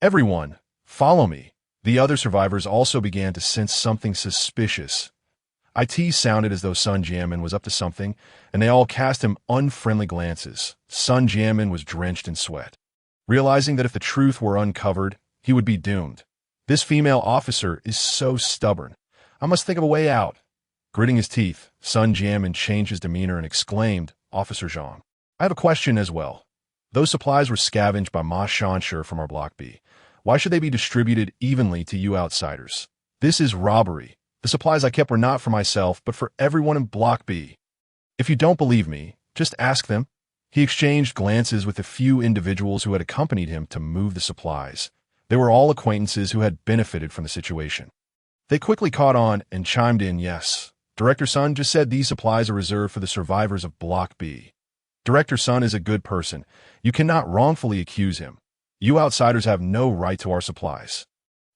Speaker 1: Everyone, follow me. The other survivors also began to sense something suspicious. It sounded as though Sun Jianmin was up to something, and they all cast him unfriendly glances. Sun Jianmin was drenched in sweat. Realizing that if the truth were uncovered, he would be doomed. This female officer is so stubborn. I must think of a way out. Gritting his teeth, Sun Jianmin changed his demeanor and exclaimed, Officer Zhang, I have a question as well. Those supplies were scavenged by Ma Shanshi from our Block B. Why should they be distributed evenly to you outsiders? This is robbery. The supplies I kept were not for myself, but for everyone in Block B. If you don't believe me, just ask them. He exchanged glances with the few individuals who had accompanied him to move the supplies. They were all acquaintances who had benefited from the situation. They quickly caught on and chimed in, yes. Director Sun just said these supplies are reserved for the survivors of Block B. Director Sun is a good person. You cannot wrongfully accuse him. You outsiders have no right to our supplies.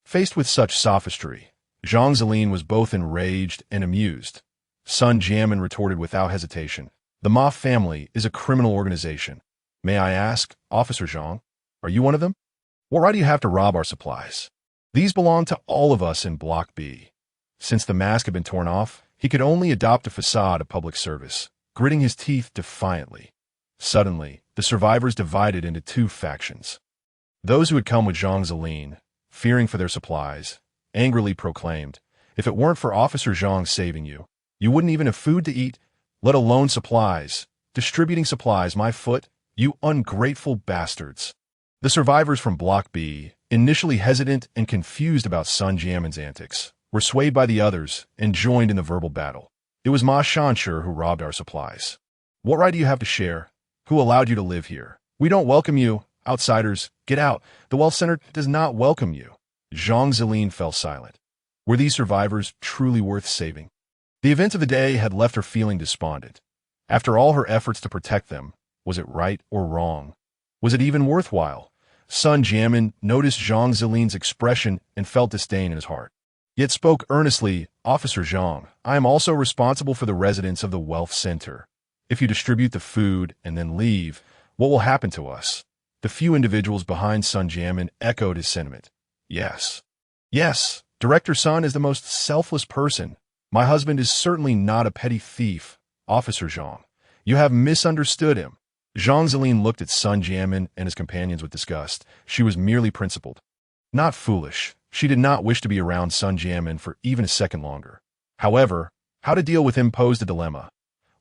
Speaker 1: Faced with such sophistry, Jiang Ziling was both enraged and amused. Sun Jianmin retorted without hesitation. The Ma family is a criminal organization. May I ask, Officer Zhang, are you one of them? What right do you have to rob our supplies? These belong to all of us in Block B. Since the mask had been torn off, he could only adopt a facade of public service, gritting his teeth defiantly. Suddenly, the survivors divided into 2 factions. Those who had come with Jiang Ziling, fearing for their supplies, angrily proclaimed, if it weren't for Officer Zhang saving you, you wouldn't even have food to eat, let alone supplies. Distributing supplies, my foot, you ungrateful bastards. The survivors from Block B, initially hesitant and confused about Sun Jianmin's antics, were swayed by the others and joined in the verbal battle. It was Ma Shanshi who robbed our supplies. What right do you have to share? Who allowed you to live here? We don't welcome you. Outsiders, get out. The Wealth Center does not welcome you. Jiang Ziling fell silent. Were these survivors truly worth saving? The events of the day had left her feeling despondent. After all her efforts to protect them, was it right or wrong? Was it even worthwhile? Sun Jianmin noticed Jiang Ziling's expression and felt disdain in his heart. Yet spoke earnestly, Officer Zhang, I am also responsible for the residents of the Wealth Center. If you distribute the food and then leave, what will happen to us? The few individuals behind Sun Jianmin echoed his sentiment. Yes. Yes, Director Sun is the most selfless person. My husband is certainly not a petty thief, Officer Zhang. You have misunderstood him. Jiang Ziling looked at Sun Jianmin and his companions with disgust. She was merely principled. Not foolish. She did not wish to be around Sun Jianmin for even a second longer. However, how to deal with him posed a dilemma.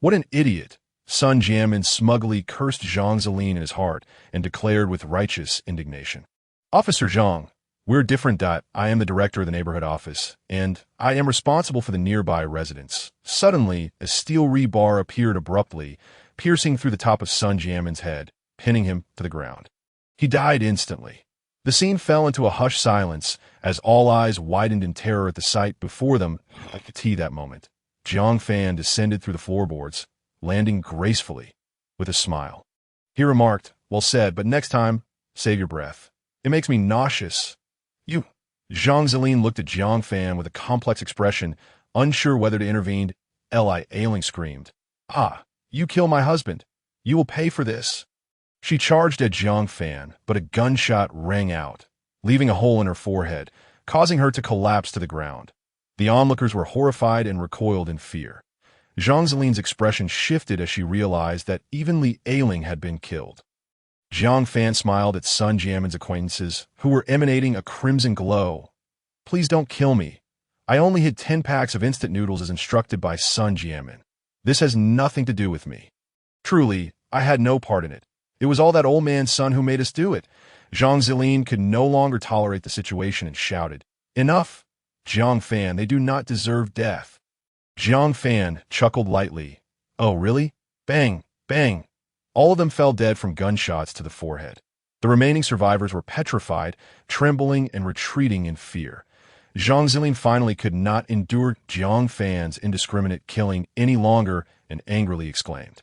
Speaker 1: What an idiot! Sun Jianmin smugly cursed Zhang Zilin in his heart and declared with righteous indignation. Officer Zhang, we're different. I am the director of the neighborhood office, and I am responsible for the nearby residents. Suddenly, a steel rebar appeared abruptly, piercing through the top of Sun Jianmin's head, pinning him to the ground. He died instantly. The scene fell into a hushed silence as all eyes widened in terror at the sight before them. I could see that moment. Jiang Fan descended through the floorboards, landing gracefully, with a smile. He remarked, "Well said, but next time, save your breath. It makes me nauseous." You. Zhang Zilin looked at Jiang Fan with a complex expression, unsure whether to intervene. Li Ailing screamed, "Ah, you kill my husband. You will pay for this." She charged at Jiang Fan, but a gunshot rang out, leaving a hole in her forehead, causing her to collapse to the ground. The onlookers were horrified and recoiled in fear. Zhang Zilin's expression shifted as she realized that even Li Ailing had been killed. Jiang Fan smiled at Sun Jianmin's acquaintances, who were emanating a crimson glow. "Please don't kill me. I only hid 10 packs of instant noodles as instructed by Sun Jianmin. This has nothing to do with me. Truly, I had no part in it. It was all that old man's son who made us do it." Zhang Zilin could no longer tolerate the situation and shouted, "Enough! Jiang Fan, they do not deserve death." Jiang Fan chuckled lightly. "Oh, really? Bang, bang." All of them fell dead from gunshots to the forehead. The remaining survivors were petrified, trembling, and retreating in fear. Zhang Zilin finally could not endure Jiang Fan's indiscriminate killing any longer and angrily exclaimed,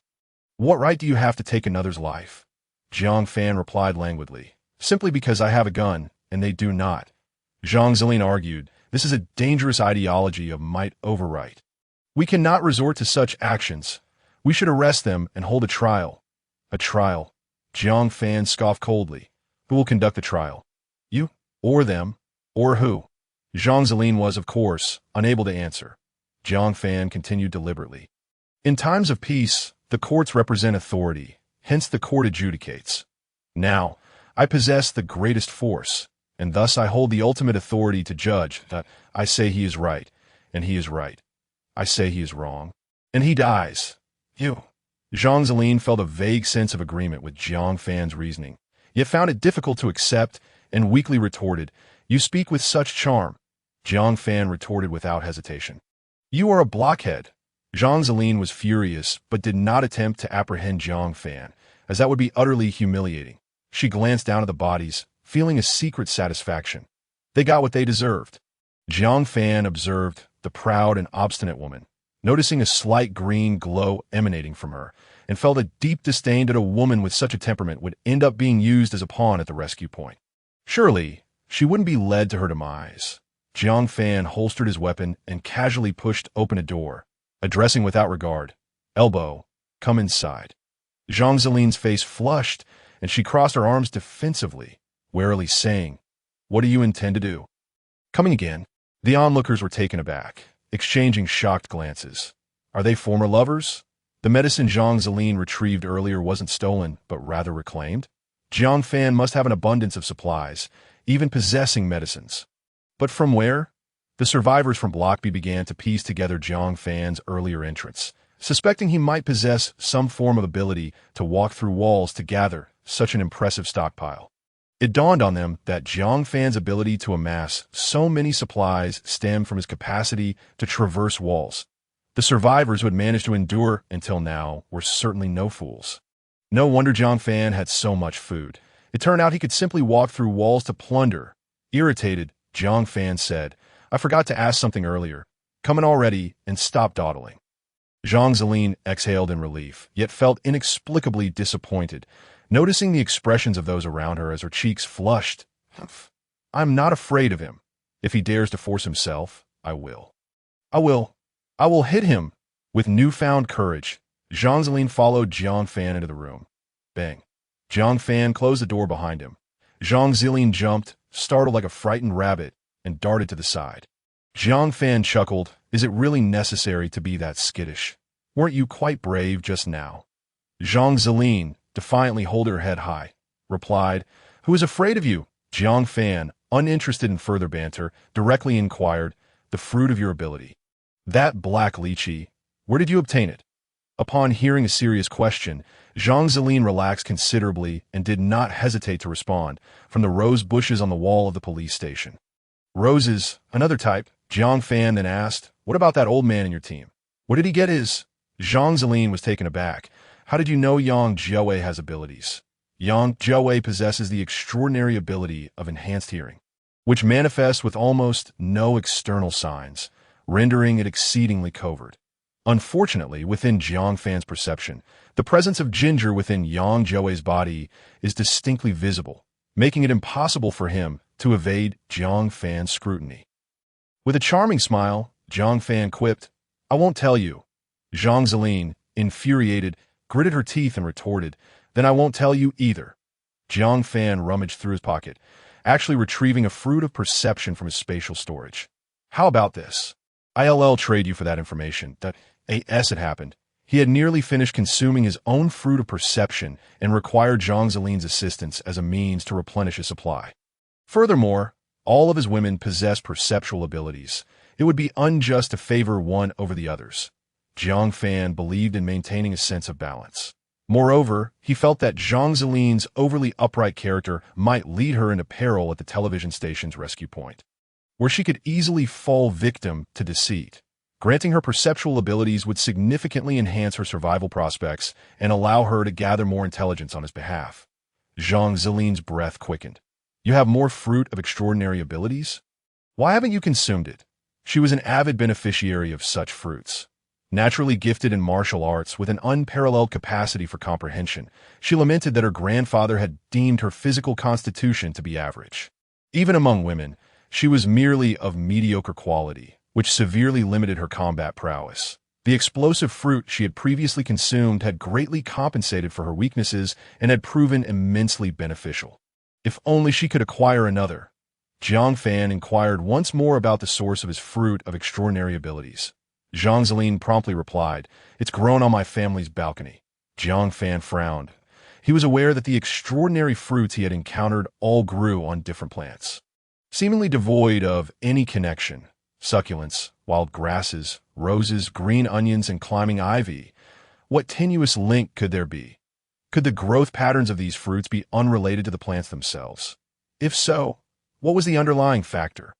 Speaker 1: "What right do you have to take another's life?" Jiang Fan replied languidly, "Simply because I have a gun, and they do not." Zhang Zilin argued, "This is a dangerous ideology of might over right. We cannot resort to such actions. We should arrest them and hold a trial." "A trial?" Jiang Fan scoffed coldly. "Who will conduct the trial? You? Or them? Or who?" Zhang Zilin was, of course, unable to answer. Jiang Fan continued deliberately. "In times of peace, the courts represent authority, hence the court adjudicates. Now, I possess the greatest force, and thus I hold the ultimate authority to judge that I say he is right, and he is right. I say he is wrong, and he dies. You." Zhang Zilin felt a vague sense of agreement with Jiang Fan's reasoning, yet found it difficult to accept and weakly retorted, "You speak with such charm." Jiang Fan retorted without hesitation, "You are a blockhead." Zhang Zilin was furious, but did not attempt to apprehend Jiang Fan, as that would be utterly humiliating. She glanced down at the bodies, feeling a secret satisfaction. They got what they deserved. Jiang Fan observed the proud and obstinate woman, noticing a slight green glow emanating from her, and felt a deep disdain that a woman with such a temperament would end up being used as a pawn at the rescue point. Surely, she wouldn't be led to her demise. Jiang Fan holstered his weapon and casually pushed open a door, addressing without regard, "Elbow, come inside." Zhang Zilin's face flushed, and she crossed her arms defensively, warily saying, "What do you intend to do?" "Coming again." The onlookers were taken aback, exchanging shocked glances. Are they former lovers? The medicine Zhang Zilin retrieved earlier wasn't stolen, but rather reclaimed? Jiang Fan must have an abundance of supplies, even possessing medicines. But from where? The survivors from Block B began to piece together Jiang Fan's earlier entrance, suspecting he might possess some form of ability to walk through walls to gather such an impressive stockpile. It dawned on them that Jiang Fan's ability to amass so many supplies stemmed from his capacity to traverse walls. The survivors who had managed to endure until now were certainly no fools. No wonder Jiang Fan had so much food. It turned out he could simply walk through walls to plunder. Irritated, Jiang Fan said, "I forgot to ask something earlier. Coming already, and stop dawdling." Zhang Zilin exhaled in relief, yet felt inexplicably disappointed, noticing the expressions of those around her as her cheeks flushed. "I'm not afraid of him. If he dares to force himself, I will. I will hit him." With newfound courage, Zhang Zilin followed Jiang Fan into the room. Bang. Jiang Fan closed the door behind him. Zhang Zilin jumped, startled like a frightened rabbit, and darted to the side. Jiang Fan chuckled, "Is it really necessary to be that skittish? Weren't you quite brave just now?" Zhang Zilin, defiantly holding her head high, replied, "Who is afraid of you?" Jiang Fan, uninterested in further banter, directly inquired, "The fruit of your ability." That black lychee, where did you obtain it? Upon hearing a serious question, Zhang Zilin relaxed considerably and did not hesitate to respond, from the rose bushes on the wall of the police station. Roses, another type, Jiang Fan then asked, what about that old man in your team? Where did he get his? Zhang Zilin was taken aback. How did you know Yang Jiawei has abilities? Yang Jiawei possesses the extraordinary ability of enhanced hearing, which manifests with almost no external signs, rendering it exceedingly covert. Unfortunately, within Jiang Fan's perception, the presence of ginger within Yang Jiawei's body is distinctly visible, making it impossible for him to evade Jiang Fan's scrutiny. With a charming smile, Jiang Fan quipped, I won't tell you. Zhang Zilin, infuriated, gritted her teeth and retorted, then I won't tell you either. Jiang Fan rummaged through his pocket, actually retrieving a fruit of perception from his spatial storage. How about this? I'll trade you for that information. That as it happened, he had nearly finished consuming his own fruit of perception and required Zhang Zilin's assistance as a means to replenish his supply. Furthermore, all of his women possess perceptual abilities. It would be unjust to favor one over the others. Jiang Fan believed in maintaining a sense of balance. Moreover, he felt that Zhang Zilin's overly upright character might lead her into peril at the television station's rescue point, where she could easily fall victim to deceit. Granting her perceptual abilities would significantly enhance her survival prospects and allow her to gather more intelligence on his behalf. Zhang Zilin's breath quickened. You have more fruit of extraordinary abilities? Why haven't you consumed it? She was an avid beneficiary of such fruits. Naturally gifted in martial arts with an unparalleled capacity for comprehension, she lamented that her grandfather had deemed her physical constitution to be average. Even among women, she was merely of mediocre quality, which severely limited her combat prowess. The explosive fruit she had previously consumed had greatly compensated for her weaknesses and had proven immensely beneficial. If only she could acquire another. Jiang Fan inquired once more about the source of his fruit of extraordinary abilities. Zhang Zilin promptly replied, It's grown on my family's balcony. Jiang Fan frowned. He was aware that the extraordinary fruits he had encountered all grew on different plants, seemingly devoid of any connection. Succulents, wild grasses, roses, green onions, and climbing ivy. What tenuous link could there be? Could the growth patterns of these fruits be unrelated to the plants themselves? If so, what was the underlying factor?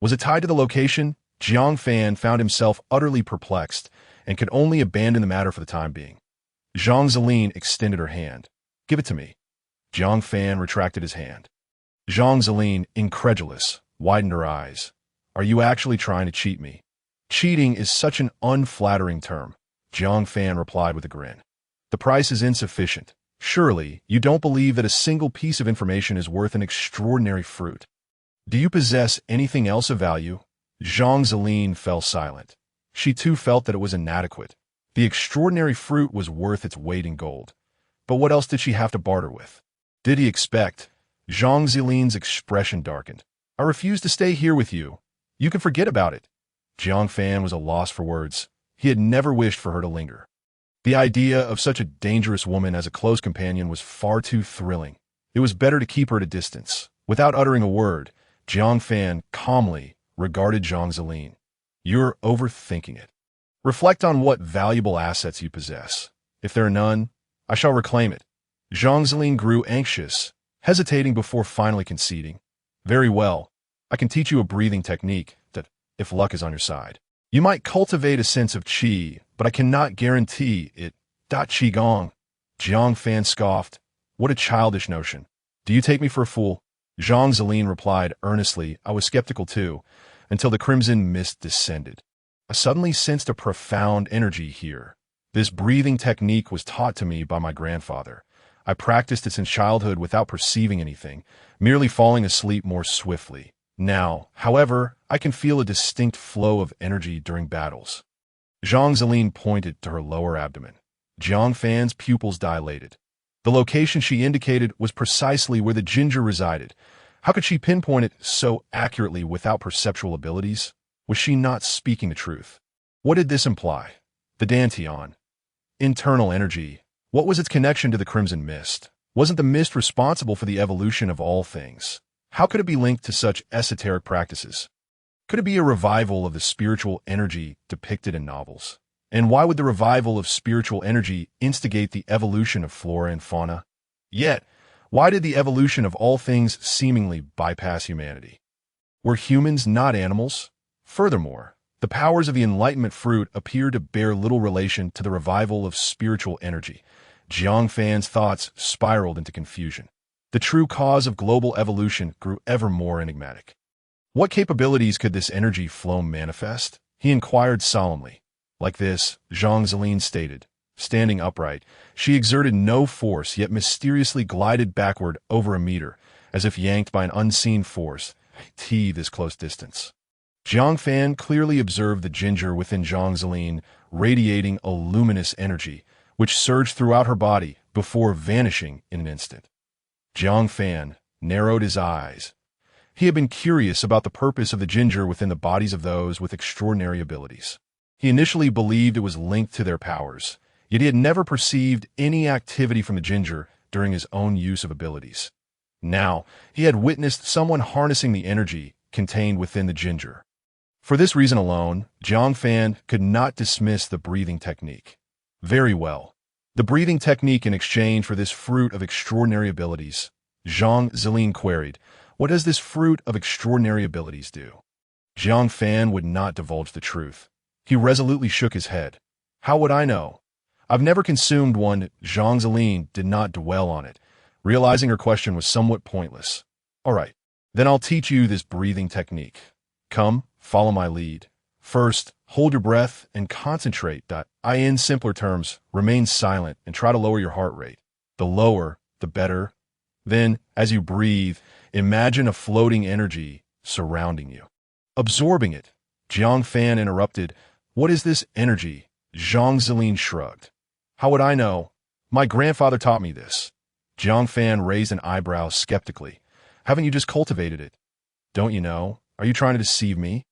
Speaker 1: Was it tied to the location? Jiang Fan found himself utterly perplexed and could only abandon the matter for the time being. Zhang Zilin extended her hand. Give it to me. Jiang Fan retracted his hand. Zhang Zilin, incredulous, widened her eyes. Are you actually trying to cheat me? Cheating is such an unflattering term, Jiang Fan replied with a grin. The price is insufficient. Surely, you don't believe that a single piece of information is worth an extraordinary fruit. Do you possess anything else of value? Zhang Zilin fell silent. She too felt that it was inadequate. The extraordinary fruit was worth its weight in gold. But what else did she have to barter with? Did he expect? Zhang Zilin's expression darkened. I refuse to stay here with you. You can forget about it. Jiang Fan was a loss for words. He had never wished for her to linger. The idea of such a dangerous woman as a close companion was far too thrilling. It was better to keep her at a distance. Without uttering a word, Jiang Fan calmly regarded Zhang Zilin. You're overthinking it. Reflect on what valuable assets you possess. If there are none, I shall reclaim it. Zhang Zilin grew anxious, hesitating before finally conceding. Very well. I can teach you a breathing technique that, if luck is on your side, you might cultivate a sense of qi, but I cannot guarantee it. Qigong. Jiang Fan scoffed. What a childish notion. Do you take me for a fool? Zhang Zilin replied earnestly. I was skeptical too, until the crimson mist descended. I suddenly sensed a profound energy here. This breathing technique was taught to me by my grandfather. I practiced it since childhood without perceiving anything, merely falling asleep more swiftly. Now, however, I can feel a distinct flow of energy during battles. Zhang Zilin pointed to her lower abdomen. Jiang Fan's pupils dilated. The location she indicated was precisely where the ginger resided. How could she pinpoint it so accurately without perceptual abilities? Was she not speaking the truth? What did this imply? The dantian. Internal energy. What was its connection to the crimson mist? Wasn't the mist responsible for the evolution of all things? How could it be linked to such esoteric practices? Could it be a revival of the spiritual energy depicted in novels? And why would the revival of spiritual energy instigate the evolution of flora and fauna? Yet, why did the evolution of all things seemingly bypass humanity? Were humans not animals? Furthermore, the powers of the Enlightenment fruit appear to bear little relation to the revival of spiritual energy. Jiang Fan's thoughts spiraled into confusion. The true cause of global evolution grew ever more enigmatic. What capabilities could this energy flow manifest? He inquired solemnly. Like this, Zhang Zilin stated. Standing upright, she exerted no force yet mysteriously glided backward over a meter, as if yanked by an unseen force, this close distance. Jiang Fan clearly observed the ginger within Zhang Zilin radiating a luminous energy, which surged throughout her body before vanishing in an instant. Jiang Fan narrowed his eyes. He had been curious about the purpose of the ginger within the bodies of those with extraordinary abilities. He initially believed it was linked to their powers, yet he had never perceived any activity from the ginger during his own use of abilities. Now, he had witnessed someone harnessing the energy contained within the ginger. For this reason alone, Jiang Fan could not dismiss the breathing technique. Very well. The breathing technique in exchange for this fruit of extraordinary abilities. Zhang Zilin queried, what does this fruit of extraordinary abilities do? Jiang Fan would not divulge the truth. He resolutely shook his head. How would I know? I've never consumed one. Zhang Zilin did not dwell on it, realizing her question was somewhat pointless. All right, then I'll teach you this breathing technique. Come, follow my lead. First, hold your breath and concentrate. In simpler terms, remain silent and try to lower your heart rate. The lower, the better. Then, as you breathe, imagine a floating energy surrounding you. Absorbing it. Jiang Fan interrupted. What is this energy? Zhang Zilin shrugged. How would I know? My grandfather taught me this. Jiang Fan raised an eyebrow skeptically. Haven't you just cultivated it? Don't you know? Are you trying to deceive me?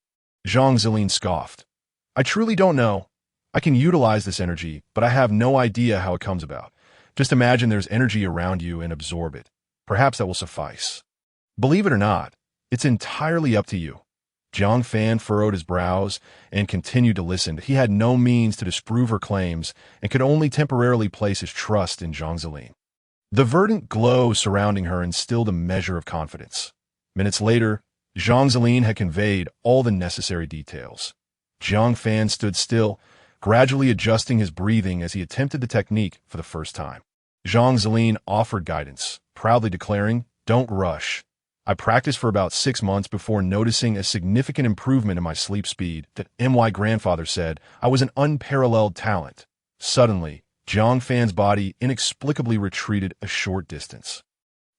Speaker 1: Zhang Zilin scoffed. I truly don't know. I can utilize this energy, but I have no idea how it comes about. Just imagine there's energy around you and absorb it. Perhaps that will suffice. Believe it or not, it's entirely up to you. Jiang Fan furrowed his brows and continued to listen. He had no means to disprove her claims and could only temporarily place his trust in Zhang Zilin. The verdant glow surrounding her instilled a measure of confidence. Minutes later, Zhang Zilin had conveyed all the necessary details. Jiang Fan stood still, gradually adjusting his breathing as he attempted the technique for the first time. Zhang Zilin offered guidance, proudly declaring, "Don't rush. I practiced for about 6 months before noticing a significant improvement in my sleep speed that my grandfather said I was an unparalleled talent." Suddenly, Jiang Fan's body inexplicably retreated a short distance.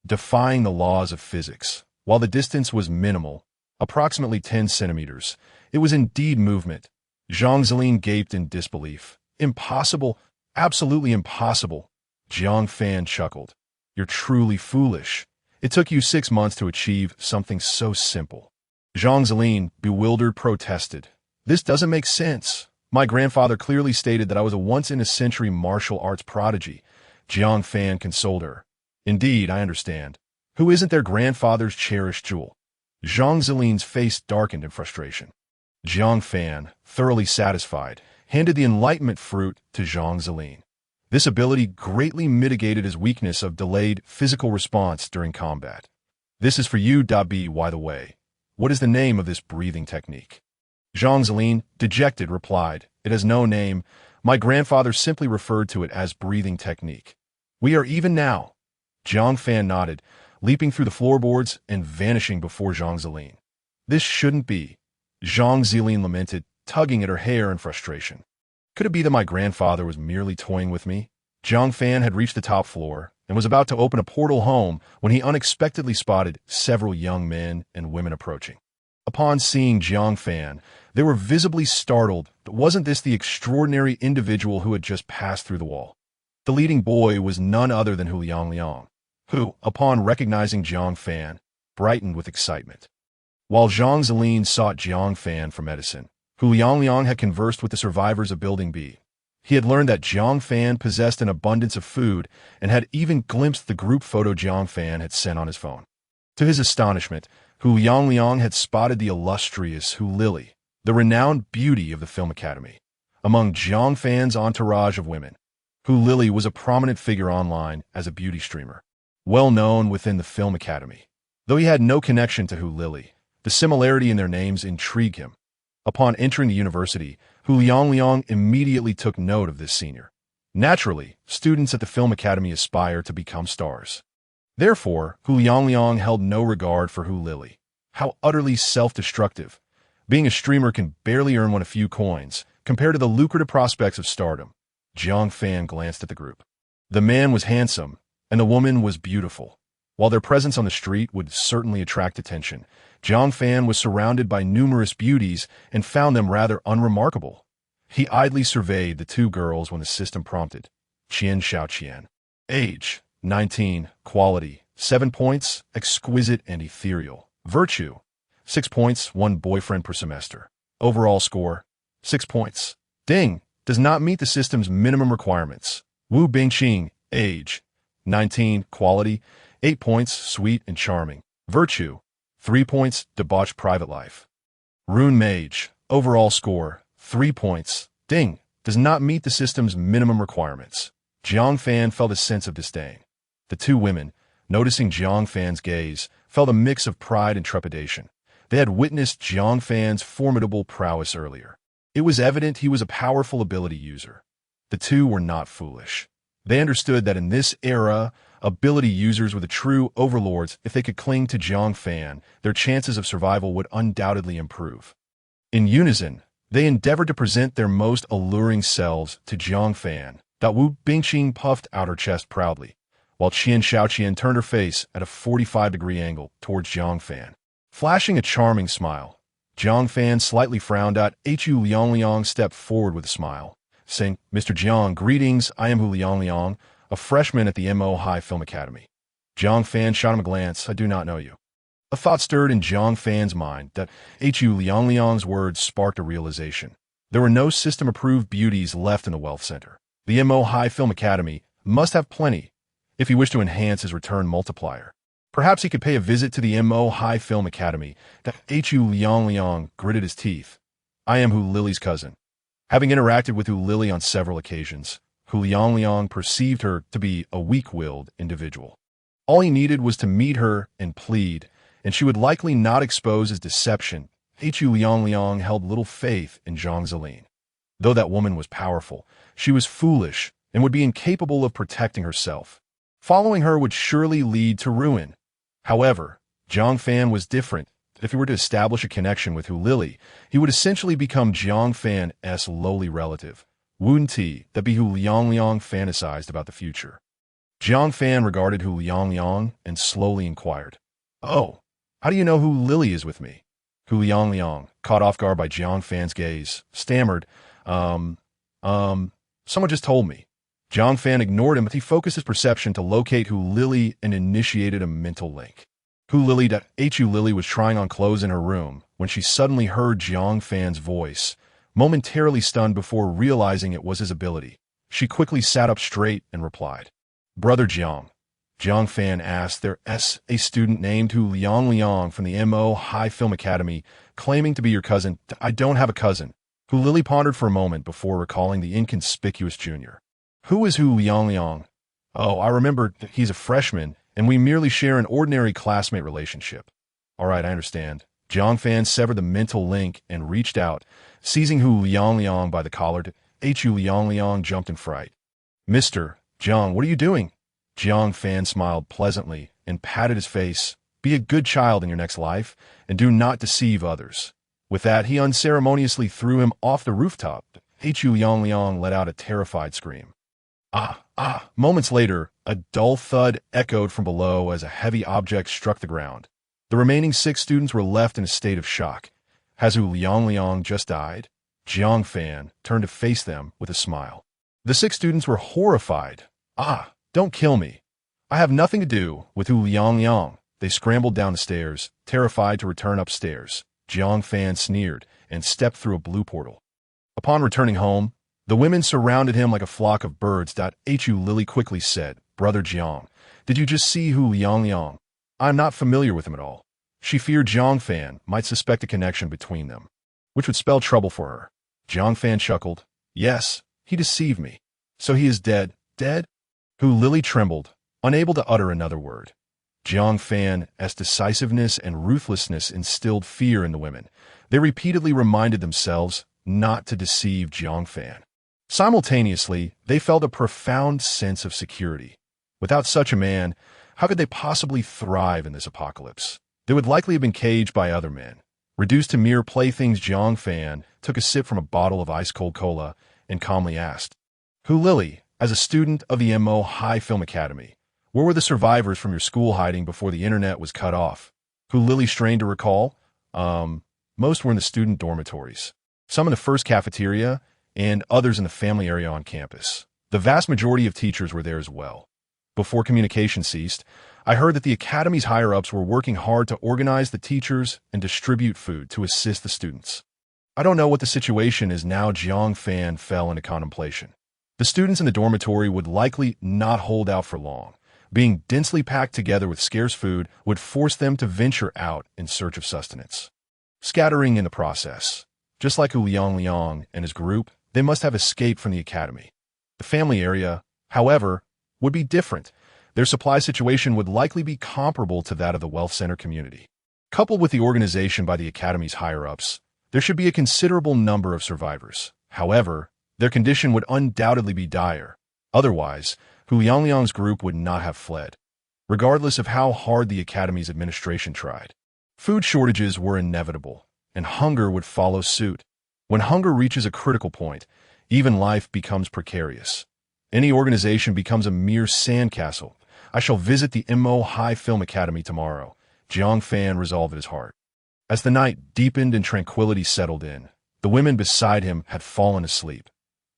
Speaker 1: Defying the laws of physics, while the distance was minimal, approximately 10 centimeters, it was indeed movement. Zhang Zilin gaped in disbelief. Impossible, absolutely impossible. Jiang Fan chuckled. You're truly foolish. It took you 6 months to achieve something so simple. Zhang Zilin, bewildered, protested. This doesn't make sense. My grandfather clearly stated that I was a once-in-a-century martial arts prodigy. Jiang Fan consoled her. Indeed, I understand. Who isn't their grandfather's cherished jewel? Zhang Zilin's face darkened in frustration. Jiang Fan, thoroughly satisfied, handed the enlightenment fruit to Zhang Zilin. This ability greatly mitigated his weakness of delayed physical response during combat. This is for you, by the way. What is the name of this breathing technique? Zhang Zilin, dejected, replied, It has no name. My grandfather simply referred to it as breathing technique. We are even now. Jiang Fan nodded, leaping through the floorboards and vanishing before Zhang Zilin. This shouldn't be. Zhang Zilin lamented, tugging at her hair in frustration. Could it be that my grandfather was merely toying with me? Jiang Fan had reached the top floor and was about to open a portal home when he unexpectedly spotted several young men and women approaching. Upon seeing Jiang Fan, they were visibly startled, but wasn't this the extraordinary individual who had just passed through the wall? The leading boy was none other than Liang, who, upon recognizing Jiang Fan, brightened with excitement. While Zhang Zilin sought Jiang Fan for medicine, Liang had conversed with the survivors of Building B. He had learned that Jiang Fan possessed an abundance of food and had even glimpsed the group photo Jiang Fan had sent on his phone. To his astonishment, Hu Liang had spotted the illustrious Hu Lili, the renowned beauty of the Film Academy, among Jiang Fan's entourage of women. Hu Lili was a prominent figure online as a beauty streamer, well known within the Film Academy. Though he had no connection to Hu Lili, the similarity in their names intrigued him. Upon entering the university, Hu Liang immediately took note of this senior. Naturally, students at the Film Academy aspire to become stars. Therefore, Hu Liang held no regard for Hu Lili. How utterly self-destructive. Being a streamer can barely earn one a few coins, compared to the lucrative prospects of stardom. Jiang Fan glanced at the group. The man was handsome, and the woman was beautiful. While their presence on the street would certainly attract attention, Jiang Fan was surrounded by numerous beauties and found them rather unremarkable. He idly surveyed the two girls when the system prompted. Shiyin. Age, 19. Quality, 7 points. Exquisite and ethereal. Virtue, 6 points. 1 boyfriend per semester. Overall score, 6 points. Ding, does not meet the system's minimum requirements. Wu Bingqing. Age, 19. Quality, 8 points. Sweet and charming. Virtue, 3 points. Debauched private life. Rune Mage. Overall score, 3 points. Ding, does not meet the system's minimum requirements. Jiang Fan felt a sense of disdain. The two women, noticing Jiang Fan's gaze, felt a mix of pride and trepidation. They had witnessed Jiang Fan's formidable prowess earlier. It was evident he was a powerful ability user. The two were not foolish. They understood that in this era, ability users were the true overlords. If they could cling to Jiang Fan, their chances of survival would undoubtedly improve. In unison, they endeavored to present their most alluring selves to Jiang Fan. Wu Bingqing puffed out her chest proudly, while Qian turned her face at a 45-degree angle towards Jiang Fan. Flashing a charming smile, Jiang Fan slightly frowned. Hu Liang stepped forward with a smile, saying, "Mr. Jiang, greetings, I am Hu Liang, a freshman at the Mo High Film Academy." Jiang Fan shot him a glance. "I do not know you." A thought stirred in Jiang Fan's mind. Hu Liang's words sparked a realization. There were no system-approved beauties left in the Wealth Center. The Mo High Film Academy must have plenty if he wished to enhance his return multiplier. Perhaps he could pay a visit to the Mo High Film Academy. Hu Liang gritted his teeth. "I am Hu Lili's cousin." Having interacted with Hu Lili on several occasions, Hu Liang perceived her to be a weak-willed individual. All he needed was to meet her and plead, and she would likely not expose his deception. Hu Liang held little faith in Zhang Zilin. Though that woman was powerful, she was foolish and would be incapable of protecting herself. Following her would surely lead to ruin. However, Jiang Fan was different. If he were to establish a connection with Hu Lili, he would essentially become Jiang Fan's lowly relative. Wouldn't he? That be Hu Liang fantasized about the future. Jiang Fan regarded Hu Liang and slowly inquired, "Oh, how do you know Hu Lili is with me?" Hu Liang, caught off guard by Jiang Fan's gaze, stammered, someone just told me." Jiang Fan ignored him, but he focused his perception to locate Hu Lili and initiated a mental link. Hu Lili was trying on clothes in her room when she suddenly heard Jiang Fan's voice, momentarily stunned before realizing it was his ability. She quickly sat up straight and replied, "Brother Jiang." Jiang Fan asked, "There's a student named Hu Liang from the Mo High Film Academy claiming to be your cousin." "I don't have a cousin." Hu Lili pondered for a moment before recalling the inconspicuous junior. "Who is Hu Liang?" "Oh, I remember that he's a freshman, and we merely share an ordinary classmate relationship." "All right, I understand." Jiang Fan severed the mental link and reached out, seizing Hu Liang by the collar. Hu Liang jumped in fright. "Mr. Jiang, what are you doing?" Jiang Fan smiled pleasantly and patted his face. "Be a good child in your next life, and do not deceive others." With that, he unceremoniously threw him off the rooftop. Hu Liang let out a terrified scream. Moments later, a dull thud echoed from below as a heavy object struck the ground. The remaining 6 students were left in a state of shock. Has Hu Liang just died? Jiang Fan turned to face them with a smile. The 6 students were horrified. Don't kill me. I have nothing to do with Hu Liang. They scrambled down the stairs, terrified to return upstairs. Jiang Fan sneered and stepped through a blue portal. Upon returning home, the women surrounded him like a flock of birds. Hu Lili quickly said, "Brother Jiang, did you just see Hu Liang? I'm not familiar with him at all." She feared Jiang Fan might suspect a connection between them, which would spell trouble for her. Jiang Fan chuckled. Yes, he deceived me. So he is dead. Dead? Hu Lili trembled, unable to utter another word. Jiang Fan's decisiveness and ruthlessness instilled fear in the women. They repeatedly reminded themselves not to deceive Jiang Fan. Simultaneously, they felt a profound sense of security. Without such a man, how could they possibly thrive in this apocalypse? They would likely have been caged by other men. Reduced to mere playthings, Jiang Fan took a sip from a bottle of ice-cold cola and calmly asked, Hu Lili, as a student of the MO High Film Academy, where were the survivors from your school hiding before the internet was cut off? Hu Lili strained to recall. Most were in the student dormitories. Some in the first cafeteria, and others in the family area on campus. The vast majority of teachers were there as well. Before communication ceased, I heard that the academy's higher-ups were working hard to organize the teachers and distribute food to assist the students. I don't know what the situation is now. Jiang Fan fell into contemplation. The students in the dormitory would likely not hold out for long. Being densely packed together with scarce food would force them to venture out in search of sustenance, scattering in the process. Just like Liang and his group, they must have escaped from the academy. The family area, however, would be different. Their supply situation would likely be comparable to that of the wealth center community. Coupled with the organization by the academy's higher-ups, there should be a considerable number of survivors. However, their condition would undoubtedly be dire. Otherwise, Liang's group would not have fled, regardless of how hard the academy's administration tried. Food shortages were inevitable, and hunger would follow suit. When hunger reaches a critical point, even life becomes precarious. Any organization becomes a mere sandcastle. I shall visit the MO High Film Academy tomorrow, Jiang Fan resolved in his heart. As the night deepened and tranquility settled in, the women beside him had fallen asleep.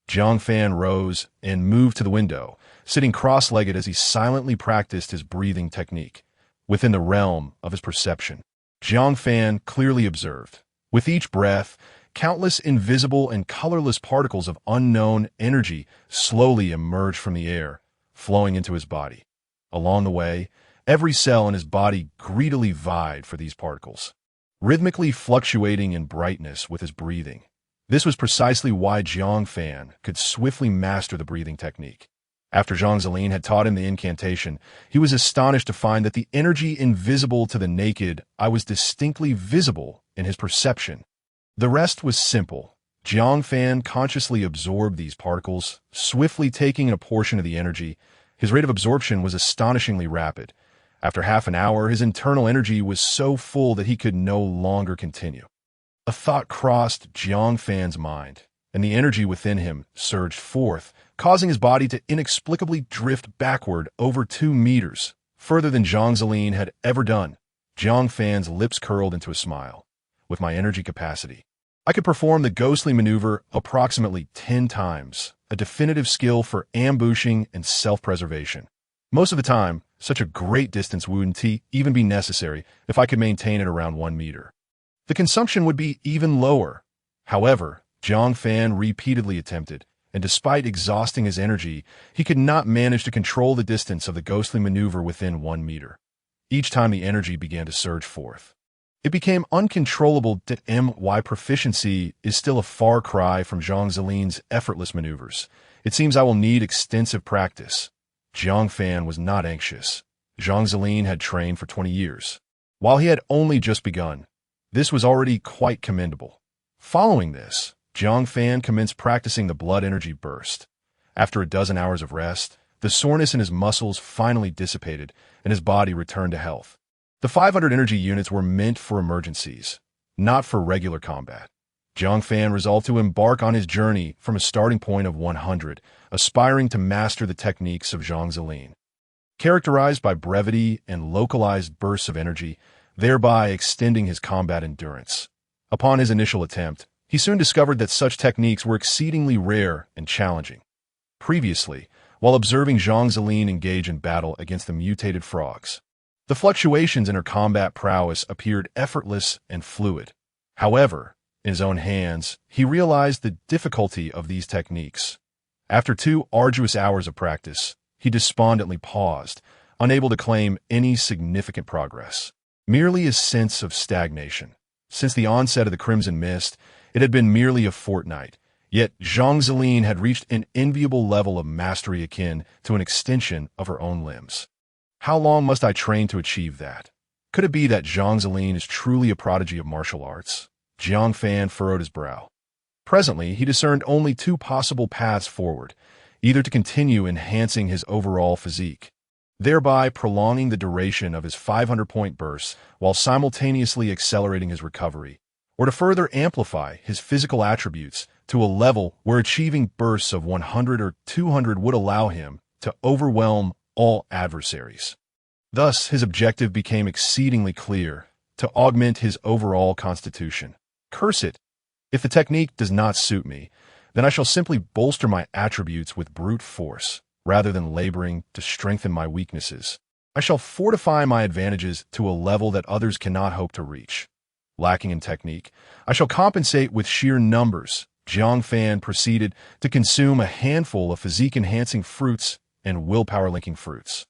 Speaker 1: Jiang Fan rose and moved to the window, sitting cross-legged as he silently practiced his breathing technique. Within the realm of his perception, Jiang Fan clearly observed, with each breath, countless invisible and colorless particles of unknown energy slowly emerged from the air, flowing into his body. Along the way, every cell in his body greedily vied for these particles, rhythmically fluctuating in brightness with his breathing. This was precisely why Jiang Fan could swiftly master the breathing technique. After Zhang Zilin had taught him the incantation, he was astonished to find that the energy invisible to the naked eye was distinctly visible in his perception. The rest was simple. Jiang Fan consciously absorbed these particles, swiftly taking in a portion of the energy. His rate of absorption was astonishingly rapid. After half an hour, his internal energy was so full that he could no longer continue. A thought crossed Jiang Fan's mind, and the energy within him surged forth, causing his body to inexplicably drift backward over 2 meters, further than Zhang Zilin had ever done. Jiang Fan's lips curled into a smile. With my energy capacity, I could perform the ghostly maneuver approximately 10 times, a definitive skill for ambushing and self-preservation. Most of the time, such a great distance wouldn't even be necessary if I could maintain it around 1 meter. The consumption would be even lower. However, Jiang Fan repeatedly attempted, and despite exhausting his energy, he could not manage to control the distance of the ghostly maneuver within 1 meter. Each time the energy began to surge forth, it became uncontrollable. My proficiency is still a far cry from Zhang Zilin's effortless maneuvers. It seems I will need extensive practice. Jiang Fan was not anxious. Zhang Zilin had trained for 20 years. While he had only just begun, this was already quite commendable. Following this, Jiang Fan commenced practicing the blood energy burst. After a dozen hours of rest, the soreness in his muscles finally dissipated, and his body returned to health. The 500 energy units were meant for emergencies, not for regular combat. Jiang Fan resolved to embark on his journey from a starting point of 100, aspiring to master the techniques of Zhang Zilin, characterized by brevity and localized bursts of energy, thereby extending his combat endurance. Upon his initial attempt, he soon discovered that such techniques were exceedingly rare and challenging. Previously, while observing Zhang Zilin engage in battle against the mutated frogs, the fluctuations in her combat prowess appeared effortless and fluid. However, in his own hands, he realized the difficulty of these techniques. After 2 arduous hours of practice, he despondently paused, unable to claim any significant progress. merely a sense of stagnation. Since the onset of the Crimson Mist, it had been merely a fortnight, yet Zhang Ziyin had reached an enviable level of mastery akin to an extension of her own limbs. How long must I train to achieve that? Could it be that Zhang Ziyin is truly a prodigy of martial arts? Jiang Fan furrowed his brow. Presently, he discerned only two possible paths forward, either to continue enhancing his overall physique, thereby prolonging the duration of his 500-point bursts while simultaneously accelerating his recovery, or to further amplify his physical attributes to a level where achieving bursts of 100 or 200 would allow him to overwhelm all adversaries. Thus, his objective became exceedingly clear: to augment his overall constitution. Curse it! If the technique does not suit me, then I shall simply bolster my attributes with brute force, rather than laboring to strengthen my weaknesses. I shall fortify my advantages to a level that others cannot hope to reach. Lacking in technique, I shall compensate with sheer numbers. Jiang Fan proceeded to consume a handful of physique-enhancing fruits and willpower-linking fruits.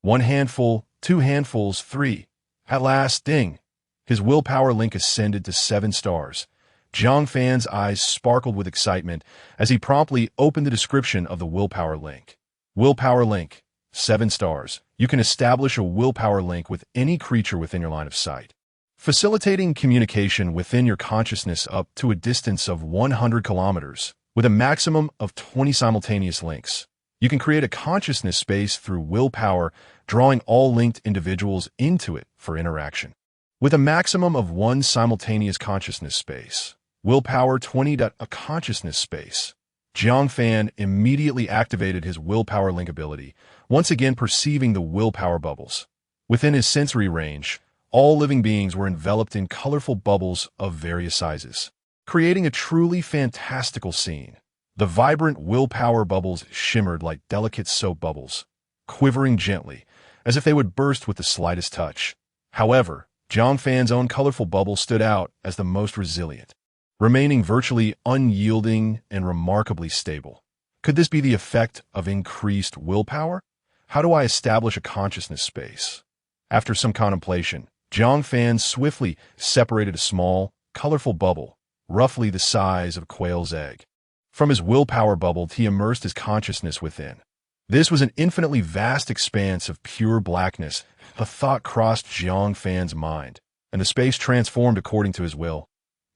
Speaker 1: 1 handful, 2 handfuls, 3. At last, ding! His willpower link ascended to 7 stars. Jiang Fan's eyes sparkled with excitement as he promptly opened the description of the willpower link. Willpower link, 7 stars. You can establish a willpower link with any creature within your line of sight, facilitating communication within your consciousness up to a distance of 100 kilometers, with a maximum of 20 simultaneous links. You can create a consciousness space through willpower, drawing all linked individuals into it for interaction, with a maximum of 1 simultaneous consciousness space. Willpower 20. A consciousness space. Jiang Fan immediately activated his willpower link ability, once again perceiving the willpower bubbles. Within his sensory range, all living beings were enveloped in colorful bubbles of various sizes, creating a truly fantastical scene. The vibrant willpower bubbles shimmered like delicate soap bubbles, quivering gently, as if they would burst with the slightest touch. However, Jiang Fan's own colorful bubble stood out as the most resilient, remaining virtually unyielding and remarkably stable. Could this be the effect of increased willpower? How do I establish a consciousness space? After some contemplation, Jiang Fan swiftly separated a small, colorful bubble, roughly the size of a quail's egg. From his willpower bubble, he immersed his consciousness within. This was an infinitely vast expanse of pure blackness. A thought crossed Jiang Fan's mind, and the space transformed according to his will.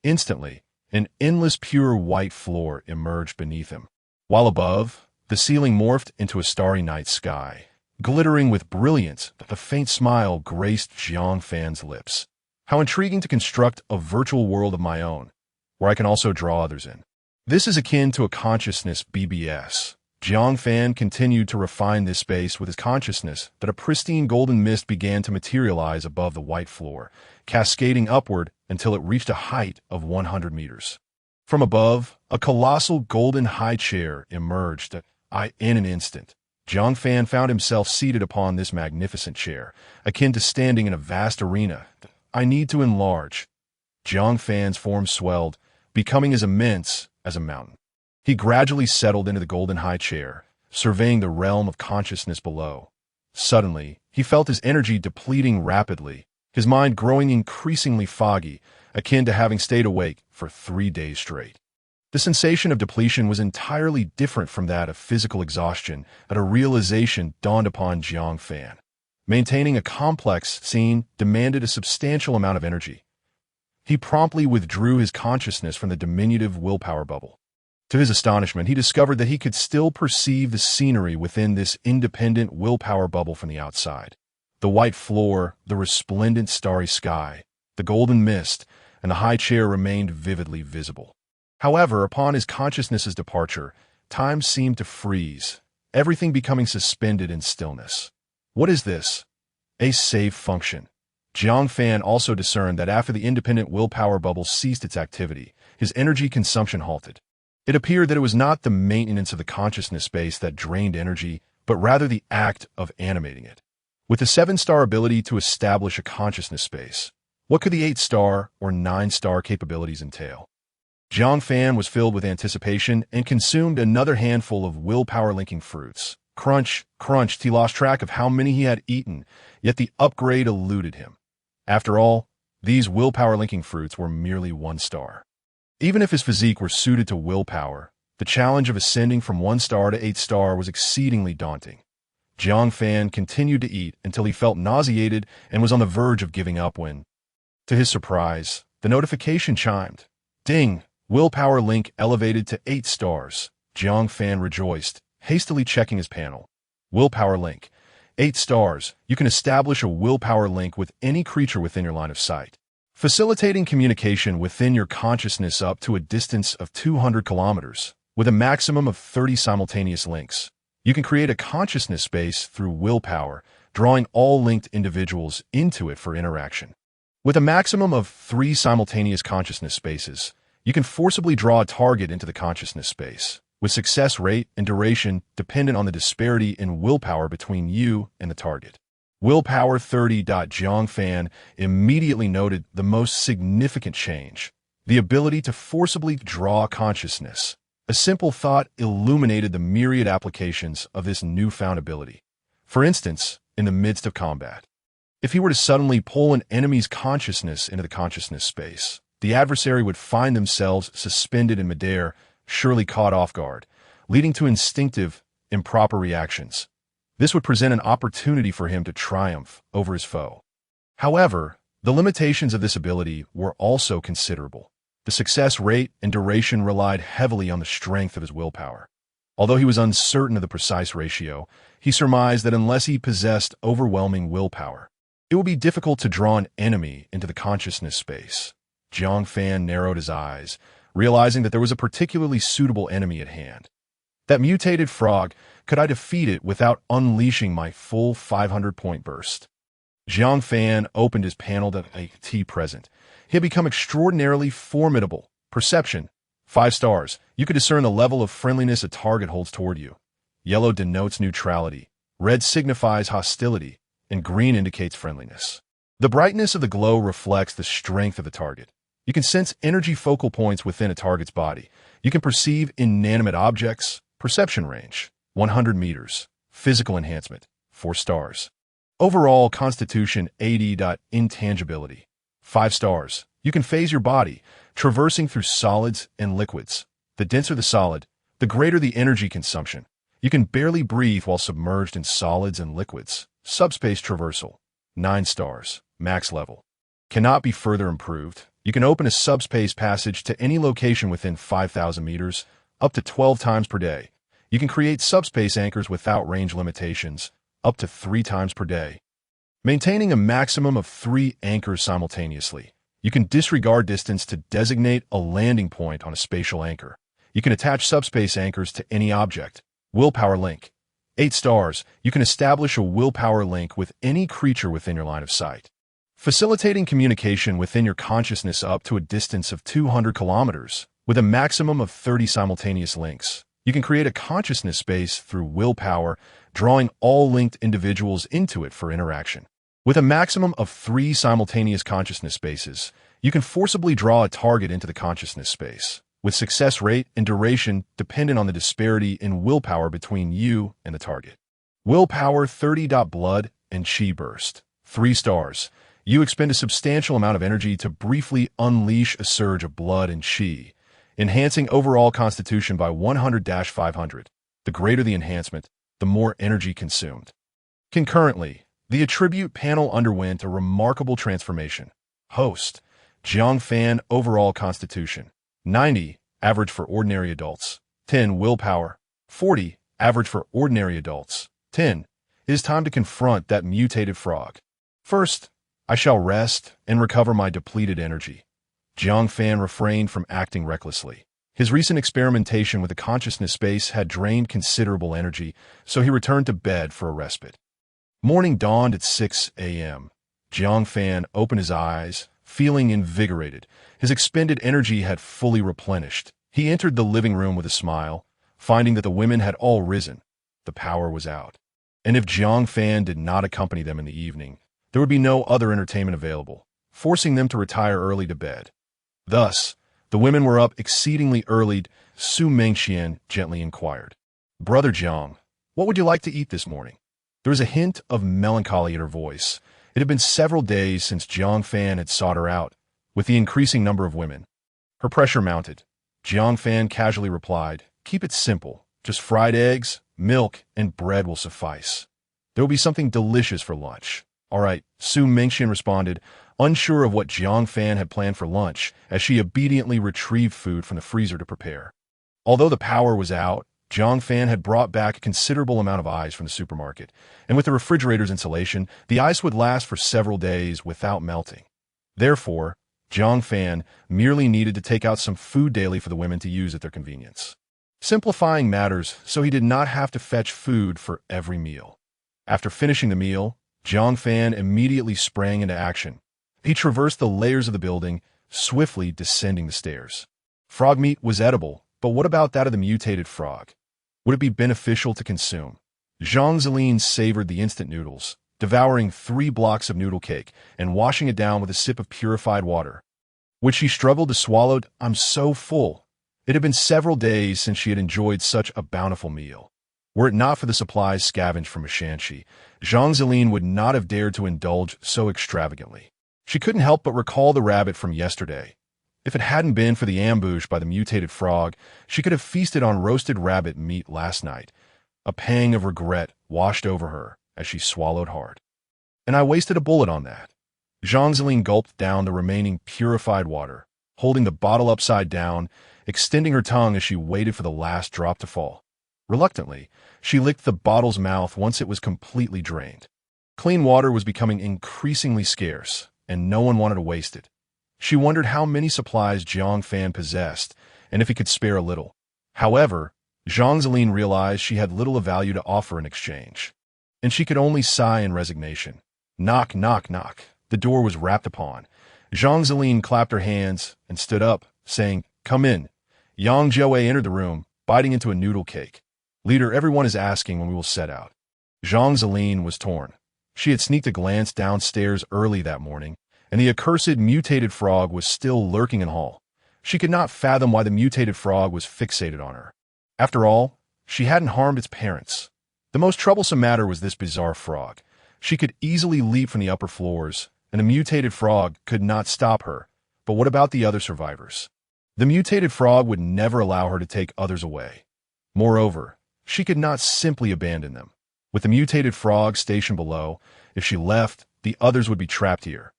Speaker 1: Instantly, an endless pure white floor emerged beneath him, while above, the ceiling morphed into a starry night sky, glittering with brilliance. A faint smile graced Jiang Fan's lips. How intriguing to construct a virtual world of my own, where I can also draw others in. This is akin to a consciousness BBS. Jiang Fan continued to refine this space with his consciousness that a pristine golden mist began to materialize above the white floor, cascading upward until it reached a height of 100 meters. From above, a colossal golden high chair emerged. In an instant, Jiang Fan found himself seated upon this magnificent chair, akin to standing in a vast arena. I need to enlarge. Jiang Fan's form swelled, becoming as immense as a mountain. He gradually settled into the golden high chair, surveying the realm of consciousness below. Suddenly, he felt his energy depleting rapidly, his mind growing increasingly foggy, akin to having stayed awake for 3 days straight. The sensation of depletion was entirely different from that of physical exhaustion. A realization dawned upon Jiang Fan. Maintaining a complex scene demanded a substantial amount of energy. He promptly withdrew his consciousness from the diminutive willpower bubble. To his astonishment, he discovered that he could still perceive the scenery within this independent willpower bubble from the outside. The white floor, the resplendent starry sky, the golden mist, and the high chair remained vividly visible. However, upon his consciousness's departure, time seemed to freeze, everything becoming suspended in stillness. What is this? A save function. Jiang Fan also discerned that after the independent willpower bubble ceased its activity, his energy consumption halted. It appeared that it was not the maintenance of the consciousness space that drained energy, but rather the act of animating it. With the 7-star ability to establish a consciousness space, what could the 8-star or 9-star capabilities entail? Jiang Fan was filled with anticipation and consumed another handful of willpower-linking fruits. Crunch, crunched, he lost track of how many he had eaten, yet the upgrade eluded him. After all, these willpower-linking fruits were merely 1 star. Even if his physique were suited to willpower, the challenge of ascending from 1 star to 8 star was exceedingly daunting. Jiang Fan continued to eat until he felt nauseated and was on the verge of giving up when, to his surprise, the notification chimed. Ding! Willpower link elevated to 8 stars. Jiang Fan rejoiced, hastily checking his panel. Willpower link. 8 stars. You can establish a willpower link with any creature within your line of sight, facilitating communication within your consciousness up to a distance of 200 kilometers, with a maximum of 30 simultaneous links. You can create a consciousness space through willpower, drawing all linked individuals into it for interaction. With a maximum of 3 simultaneous consciousness spaces, you can forcibly draw a target into the consciousness space, with success rate and duration dependent on the disparity in willpower between you and the target. Willpower 30. Jiang Fan immediately noted the most significant change, the ability to forcibly draw consciousness. A simple thought illuminated the myriad applications of this newfound ability. For instance, in the midst of combat, if he were to suddenly pull an enemy's consciousness into the consciousness space, the adversary would find themselves suspended in midair, surely caught off guard, leading to instinctive, improper reactions. This would present an opportunity for him to triumph over his foe. However, the limitations of this ability were also considerable. The success rate and duration relied heavily on the strength of his willpower. Although he was uncertain of the precise ratio, he surmised that unless he possessed overwhelming willpower, it would be difficult to draw an enemy into the consciousness space. Jiang Fan narrowed his eyes, realizing that there was a particularly suitable enemy at hand. That mutated frog, could I defeat it without unleashing my full 500-point burst? Jiang Fan opened his panel to a T present. He had become extraordinarily formidable. Perception, 5 stars. You could discern the level of friendliness a target holds toward you. Yellow denotes neutrality, red signifies hostility, and green indicates friendliness. The brightness of the glow reflects the strength of the target. You can sense energy focal points within a target's body. You can perceive inanimate objects. Perception range, 100 meters. Physical enhancement, 4 stars. Overall constitution 80. Intangibility, 5 stars. You can phase your body, traversing through solids and liquids. The denser the solid, the greater the energy consumption. You can barely breathe while submerged in solids and liquids. Subspace traversal, 9 stars. Max level. Cannot be further improved. You can open a subspace passage to any location within 5,000 meters, up to 12 times per day. You can create subspace anchors without range limitations, up to 3 times per day. Maintaining a maximum of 3 anchors simultaneously. You can disregard distance to designate a landing point on a spatial anchor. You can attach subspace anchors to any object. Willpower link, 8 stars. You can establish a willpower link with any creature within your line of sight, facilitating communication within your consciousness up to a distance of 200 kilometers, with a maximum of 30 simultaneous links. You can create a consciousness space through willpower, drawing all linked individuals into it for interaction. With a maximum of 3 simultaneous consciousness spaces, you can forcibly draw a target into the consciousness space, with success rate and duration dependent on the disparity in willpower between you and the target. Willpower 30. Blood and Qi burst, 3 stars. You expend a substantial amount of energy to briefly unleash a surge of blood and Qi, enhancing overall constitution by 100-500. The greater the enhancement, the more energy consumed. Concurrently, the attribute panel underwent a remarkable transformation. Host, Jiang Fan overall constitution, 90, average for ordinary adults. 10, willpower, 40, average for ordinary adults. 10, it is time to confront that mutated frog. First, I shall rest and recover my depleted energy. Jiang Fan refrained from acting recklessly. His recent experimentation with the consciousness space had drained considerable energy, so he returned to bed for a respite. Morning dawned at 6 a.m. Jiang Fan opened his eyes, feeling invigorated. His expended energy had fully replenished. He entered the living room with a smile, finding that the women had all risen. The power was out. And if Jiang Fan did not accompany them in the evening, there would be no other entertainment available, forcing them to retire early to bed. Thus, the women were up exceedingly early. Mengqian gently inquired, "Brother Jiang, what would you like to eat this morning?" There was a hint of melancholy in her voice, It had been several days since Jiang Fan had sought her out, with the increasing number of women. Her pressure mounted. Jiang Fan casually replied, "Keep it simple. Just fried eggs, milk, and bread will suffice. There will be something delicious for lunch." "All right," Mengqian responded, unsure of what Jiang Fan had planned for lunch, as she obediently retrieved food from the freezer to prepare. Although the power was out, Jiang Fan had brought back a considerable amount of ice from the supermarket, and with the refrigerator's insulation, the ice would last for several days without melting. Therefore, Jiang Fan merely needed to take out some food daily for the women to use at their convenience, simplifying matters so he did not have to fetch food for every meal. After finishing the meal, Jiang Fan immediately sprang into action. He traversed the layers of the building, swiftly descending the stairs. Frog meat was edible, but what about that of the mutated frog? Would it be beneficial to consume? Zhang Zilin savored the instant noodles, devouring 3 blocks of noodle cake and washing it down with a sip of purified water, which she struggled to swallow. "I'm so full." It had been several days since she had enjoyed such a bountiful meal. Were it not for the supplies scavenged from Mengqian, Zhang Zilin would not have dared to indulge so extravagantly. She couldn't help but recall the rabbit from yesterday. If it hadn't been for the ambush by the mutated frog, she could have feasted on roasted rabbit meat last night. A pang of regret washed over her as she swallowed hard. "And I wasted a bullet on that." Zhang Zilin gulped down the remaining purified water, holding the bottle upside down, extending her tongue as she waited for the last drop to fall. Reluctantly, she licked the bottle's mouth once it was completely drained. Clean water was becoming increasingly scarce, and no one wanted to waste it. She wondered how many supplies Jiang Fan possessed, and if he could spare a little. However, Zhang Zilin realized she had little of value to offer in exchange, and she could only sigh in resignation. Knock, knock, knock. The door was rapped upon. Zhang Zilin clapped her hands and stood up, saying, "Come in." Yang Jiawei entered the room, biting into a noodle cake. "Leader, everyone is asking when we will set out." Zhang Zilin was torn. She had sneaked a glance downstairs early that morning, and the accursed mutated frog was still lurking in hall. She could not fathom why the mutated frog was fixated on her. After all, she hadn't harmed its parents. The most troublesome matter was this bizarre frog. She could easily leap from the upper floors, and the mutated frog could not stop her. But what about the other survivors? The mutated frog would never allow her to take others away. Moreover, she could not simply abandon them. With the mutated frog stationed below, if she left, the others would be trapped here.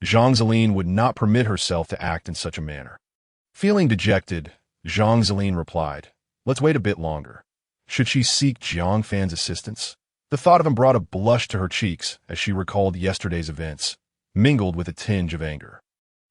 Speaker 1: Zhang Zilin would not permit herself to act in such a manner. Feeling dejected, Zhang Zilin replied, "Let's wait a bit longer." Should she seek Jiang Fan's assistance? The thought of him brought a blush to her cheeks as she recalled yesterday's events, mingled with a tinge of anger.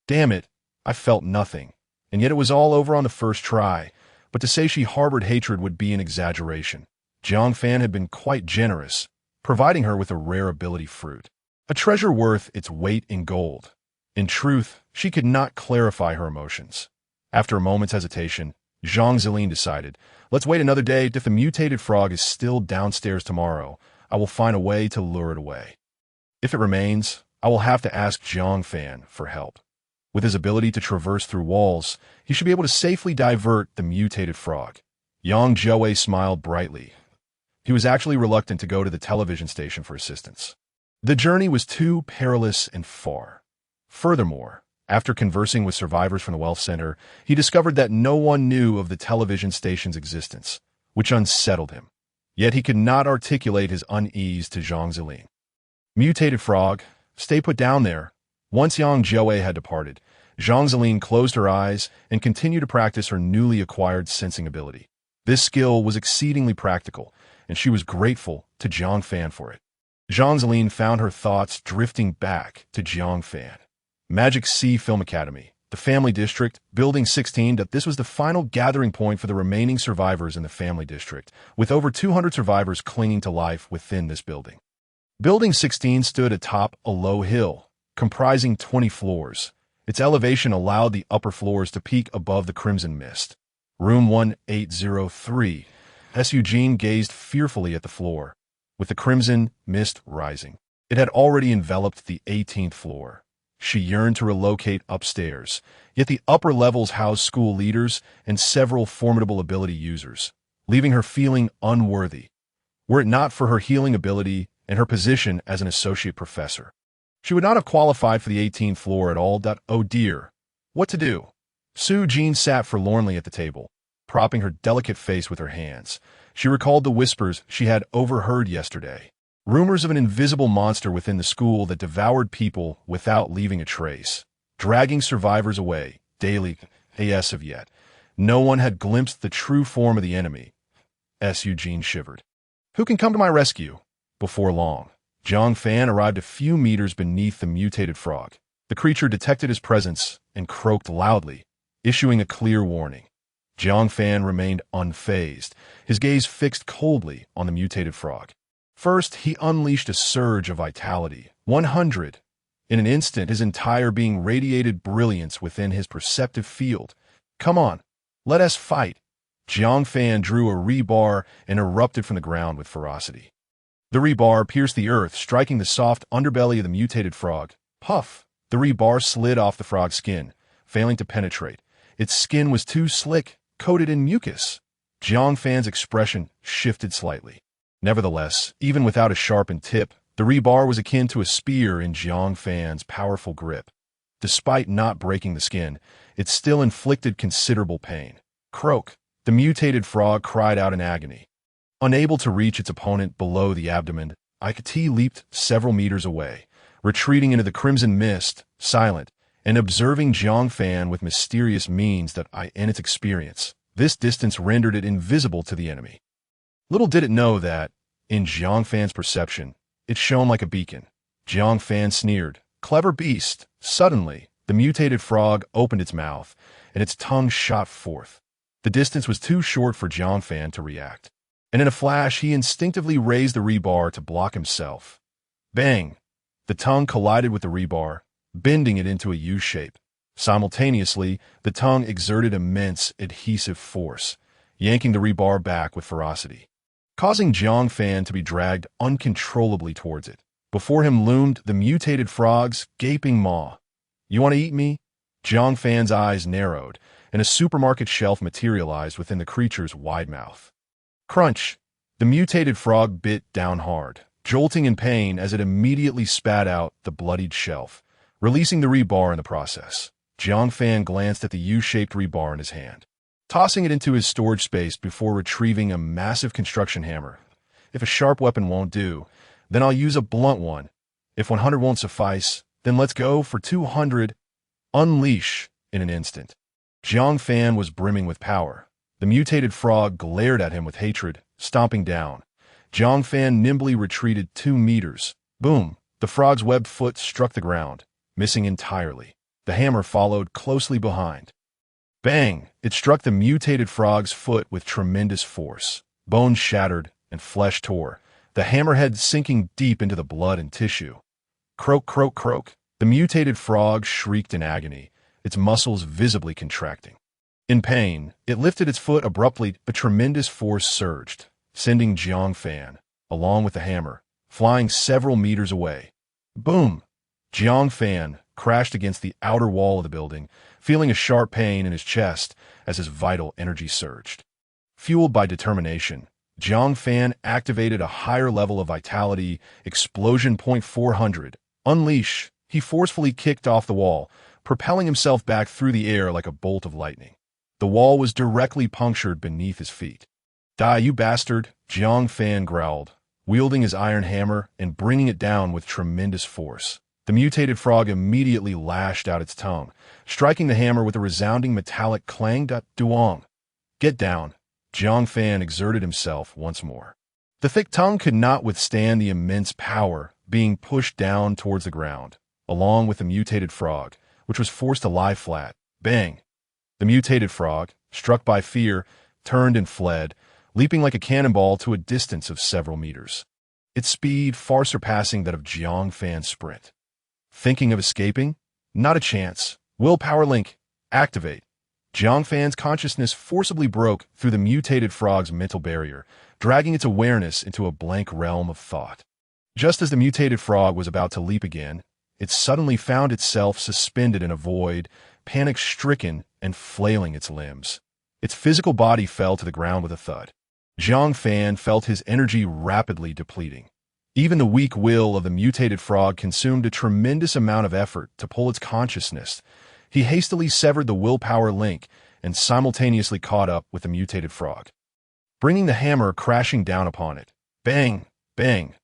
Speaker 1: Damn it, I felt nothing, and yet it was all over on the first try, but to say she harbored hatred would be an exaggeration. Jiang Fan had been quite generous, providing her with a rare ability fruit, a treasure worth its weight in gold. In truth, she could not clarify her emotions. After a moment's hesitation, Zhang Zilin decided, "Let's wait another day. If the mutated frog is still downstairs tomorrow, I will find a way to lure it away. If it remains, I will have to ask Jiang Fan for help. With his ability to traverse through walls, he should be able to safely divert the mutated frog." Yang Jiawei smiled brightly. He was actually reluctant to go to the television station for assistance. The journey was too perilous and far. Furthermore, after conversing with survivors from the Wealth Center, he discovered that no one knew of the television station's existence, which unsettled him. Yet he could not articulate his unease to Zhang Zilin. "Mutated frog, stay put down there." Once Yang Jiawei had departed, Zhang Zilin closed her eyes and continued to practice her newly acquired sensing ability. This skill was exceedingly practical, and she was grateful to Jiang Fan for it. Zhang Zilin found her thoughts drifting back to Jiang Fan. Magic Sea Film Academy, the Family District, Building 16. This was the final gathering point for the remaining survivors in the Family District, with over 200 survivors clinging to life within this building. Building 16 stood atop a low hill, comprising 20 floors. Its elevation allowed the upper floors to peak above the crimson mist. Room 1803. Eugene gazed fearfully at the floor, with the crimson mist rising. It had already enveloped the 18th floor. She yearned to relocate upstairs, yet the upper levels housed school leaders and several formidable ability users, leaving her feeling unworthy, were it not for her healing ability and her position as an associate professor. She would not have qualified for the 18th floor at all. Oh dear. What to do? Su Jin sat forlornly at the table, propping her delicate face with her hands. She recalled the whispers she had overheard yesterday. Rumors of an invisible monster within the school that devoured people without leaving a trace, dragging survivors away daily. As of yet, no one had glimpsed the true form of the enemy. Eugene shivered. Who can come to my rescue? Before long, Jiang Fan arrived a few meters beneath the mutated frog. The creature detected his presence and croaked loudly, issuing a clear warning. Jiang Fan remained unfazed, his gaze fixed coldly on the mutated frog. First, he unleashed a surge of vitality. 100. In an instant, his entire being radiated brilliance within his perceptive field. Come on, let us fight. Jiang Fan drew a rebar and erupted from the ground with ferocity. The rebar pierced the earth, striking the soft underbelly of the mutated frog. Puff! The rebar slid off the frog's skin, failing to penetrate. Its skin was too slick, coated in mucus. Jiang Fan's expression shifted slightly. Nevertheless, even without a sharpened tip, the rebar was akin to a spear in Jiang Fan's powerful grip. Despite not breaking the skin, it still inflicted considerable pain. Croak! The mutated frog cried out in agony. Unable to reach its opponent below the abdomen, Ikati leaped several meters away, retreating into the crimson mist, silent, and observing Jiang Fan with mysterious means that in its experience, this distance rendered it invisible to the enemy. Little did it know that, in Jiang Fan's perception, it shone like a beacon. Jiang Fan sneered. Clever beast. Suddenly, the mutated frog opened its mouth, and its tongue shot forth. The distance was too short for Jiang Fan to react, and in a flash he instinctively raised the rebar to block himself. Bang! The tongue collided with the rebar, bending it into a U shape. Simultaneously, the tongue exerted immense adhesive force, yanking the rebar back with ferocity, causing Jiang Fan to be dragged uncontrollably towards it. Before him loomed the mutated frog's gaping maw. You want to eat me? Jiang Fan's eyes narrowed, and a supermarket shelf materialized within the creature's wide mouth. Crunch! The mutated frog bit down hard, jolting in pain as it immediately spat out the bloodied shelf, releasing the rebar in the process. Jiang Fan glanced at the U-shaped rebar in his hand, tossing it into his storage space before retrieving a massive construction hammer. If a sharp weapon won't do, then I'll use a blunt one. If 100 won't suffice, then let's go for 200. Unleash in an instant. Jiang Fan was brimming with power. The mutated frog glared at him with hatred, stomping down. Jiang Fan nimbly retreated 2 meters. Boom! The frog's webbed foot struck the ground, missing entirely. The hammer followed closely behind. Bang! It struck the mutated frog's foot with tremendous force. Bones shattered and flesh tore, the hammerhead sinking deep into the blood and tissue. Croak, croak, croak. The mutated frog shrieked in agony, its muscles visibly contracting. In pain, it lifted its foot abruptly. A tremendous force surged, sending Jiang Fan, along with the hammer, flying several meters away. Boom! Jiang Fan crashed against the outer wall of the building, feeling a sharp pain in his chest as his vital energy surged. Fueled by determination, Jiang Fan activated a higher level of vitality, explosion point 400. Unleash! He forcefully kicked off the wall, propelling himself back through the air like a bolt of lightning. The wall was directly punctured beneath his feet. Die, you bastard! Jiang Fan growled, wielding his iron hammer and bringing it down with tremendous force. The mutated frog immediately lashed out its tongue, striking the hammer with a resounding metallic clang. Duong! Get down! Jiang Fan exerted himself once more. The thick tongue could not withstand the immense power being pushed down towards the ground, along with the mutated frog, which was forced to lie flat. Bang! The mutated frog, struck by fear, turned and fled, leaping like a cannonball to a distance of several meters, its speed far surpassing that of Jiang Fan's sprint. Thinking of escaping? Not a chance. Willpower link. Activate. Jiang Fan's consciousness forcibly broke through the mutated frog's mental barrier, dragging its awareness into a blank realm of thought. Just as the mutated frog was about to leap again, it suddenly found itself suspended in a void, panic-stricken and flailing its limbs. Its physical body fell to the ground with a thud. Jiang Fan felt his energy rapidly depleting. Even the weak will of the mutated frog consumed a tremendous amount of effort to pull its consciousness. He hastily severed the willpower link and simultaneously caught up with the mutated frog, bringing the hammer crashing down upon it. Bang! Bang!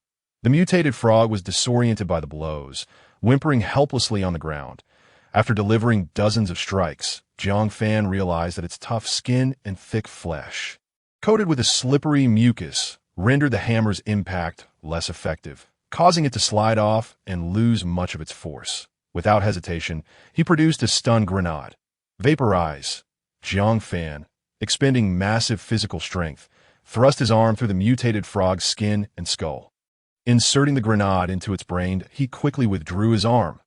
Speaker 1: The mutated frog was disoriented by the blows, whimpering helplessly on the ground. After delivering dozens of strikes, Jiang Fan realized that its tough skin and thick flesh, coated with a slippery mucus, rendered the hammer's impact less effective, causing it to slide off and lose much of its force. Without hesitation, he produced a stun grenade. Vaporize! Jiang Fan, expending massive physical strength, thrust his arm through the mutated frog's skin and skull. Inserting the grenade into its brain, he quickly withdrew his arm.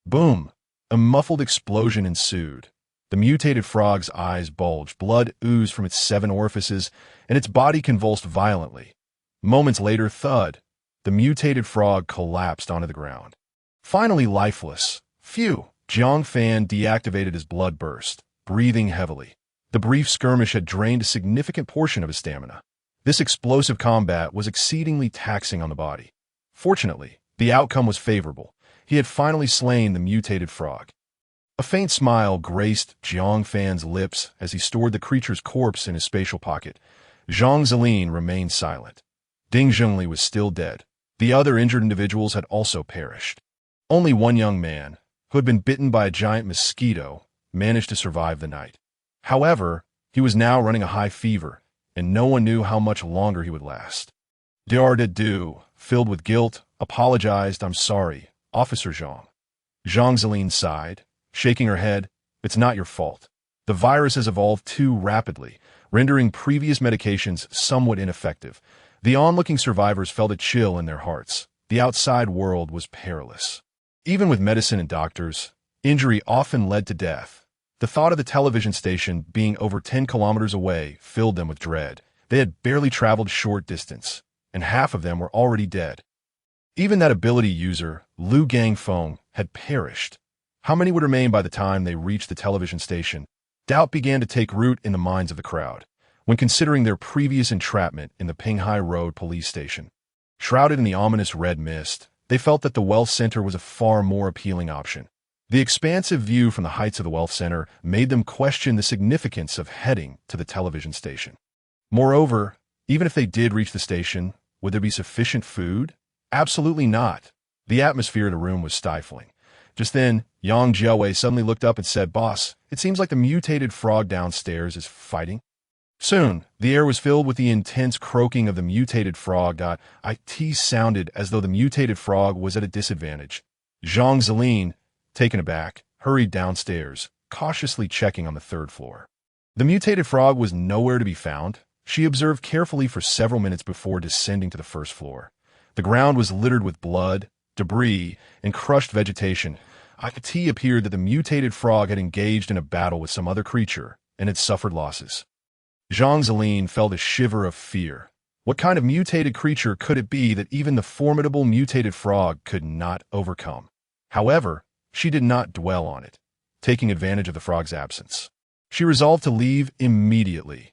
Speaker 1: Boom! A muffled explosion ensued. The mutated frog's eyes bulged, blood oozed from its 7 orifices, and its body convulsed violently. Moments later, thud! The mutated frog collapsed onto the ground. Finally lifeless. Phew! Jiang Fan deactivated his blood burst, breathing heavily. The brief skirmish had drained a significant portion of his stamina. This explosive combat was exceedingly taxing on the body. Fortunately, the outcome was favorable. He had finally slain the mutated frog. A faint smile graced Jiang Fan's lips as he stored the creature's corpse in his spatial pocket. Zhang Zilin remained silent. Ding Zhengli was still dead. The other injured individuals had also perished. Only one young man, who had been bitten by a giant mosquito, managed to survive the night. However, he was now running a high fever, and no one knew how much longer he would last. Du, filled with guilt, apologized. "I'm sorry, Officer Zhang." Zhang Zilin sighed, shaking her head. "It's not your fault. The virus has evolved too rapidly, rendering previous medications somewhat ineffective." The onlooking survivors felt a chill in their hearts. The outside world was perilous. Even with medicine and doctors, injury often led to death. The thought of the television station being over 10 kilometers away filled them with dread. They had barely traveled short distance, and half of them were already dead. Even that ability user, Liu Gangfeng, had perished. How many would remain by the time they reached the television station? Doubt began to take root in the minds of the crowd, when considering their previous entrapment in the Pinghai Road police station. Shrouded in the ominous red mist, they felt that the Wealth Center was a far more appealing option. The expansive view from the heights of the Wealth Center made them question the significance of heading to the television station. Moreover, even if they did reach the station, would there be sufficient food? Absolutely not. The atmosphere of the room was stifling. Just then, Yang Jiawei suddenly looked up and said, "Boss, it seems like the mutated frog downstairs is fighting." Soon, the air was filled with the intense croaking of the mutated frog. It sounded as though the mutated frog was at a disadvantage. Zhang Zilin, taken aback, hurried downstairs, cautiously checking on the 3rd floor. The mutated frog was nowhere to be found. She observed carefully for several minutes before descending to the 1st floor. The ground was littered with blood, debris, and crushed vegetation. It appeared that the mutated frog had engaged in a battle with some other creature and had suffered losses. Zhang Zilin felt a shiver of fear. What kind of mutated creature could it be that even the formidable mutated frog could not overcome? However, she did not dwell on it, taking advantage of the frog's absence. She resolved to leave immediately.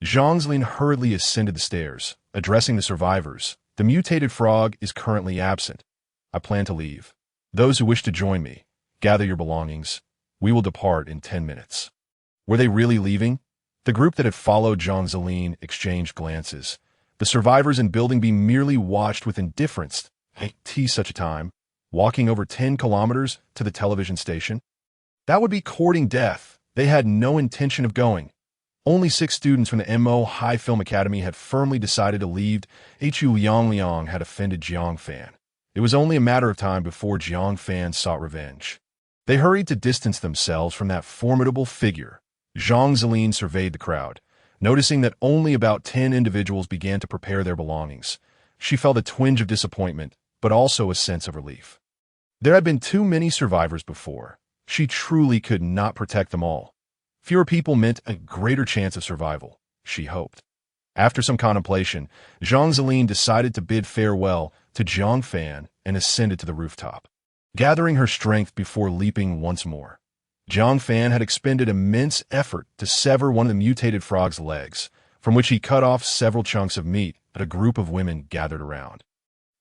Speaker 1: Zhang Zilin hurriedly ascended the stairs, addressing the survivors. "The mutated frog is currently absent. I plan to leave. Those who wish to join me, gather your belongings. We will depart in 10 minutes." Were they really leaving? The group that had followed Zhang Zilin exchanged glances. The survivors in Building B merely watched with indifference. Such a time, walking over 10 kilometers to the television station? That would be courting death. They had no intention of going. Only 6 students from the MO High Film Academy had firmly decided to leave. Liang had offended Jiang Fan. It was only a matter of time before Jiang Fan sought revenge. They hurried to distance themselves from that formidable figure. Zhang Zilin surveyed the crowd. Noticing that only about 10 individuals began to prepare their belongings, she felt a twinge of disappointment, but also a sense of relief. There had been too many survivors before. She truly could not protect them all. Fewer people meant a greater chance of survival, she hoped. After some contemplation, Zhang Zilin decided to bid farewell to Jiang Fan and ascended to the rooftop, gathering her strength before leaping once more. Jiang Fan had expended immense effort to sever one of the mutated frog's legs, from which he cut off several chunks of meat that a group of women gathered around.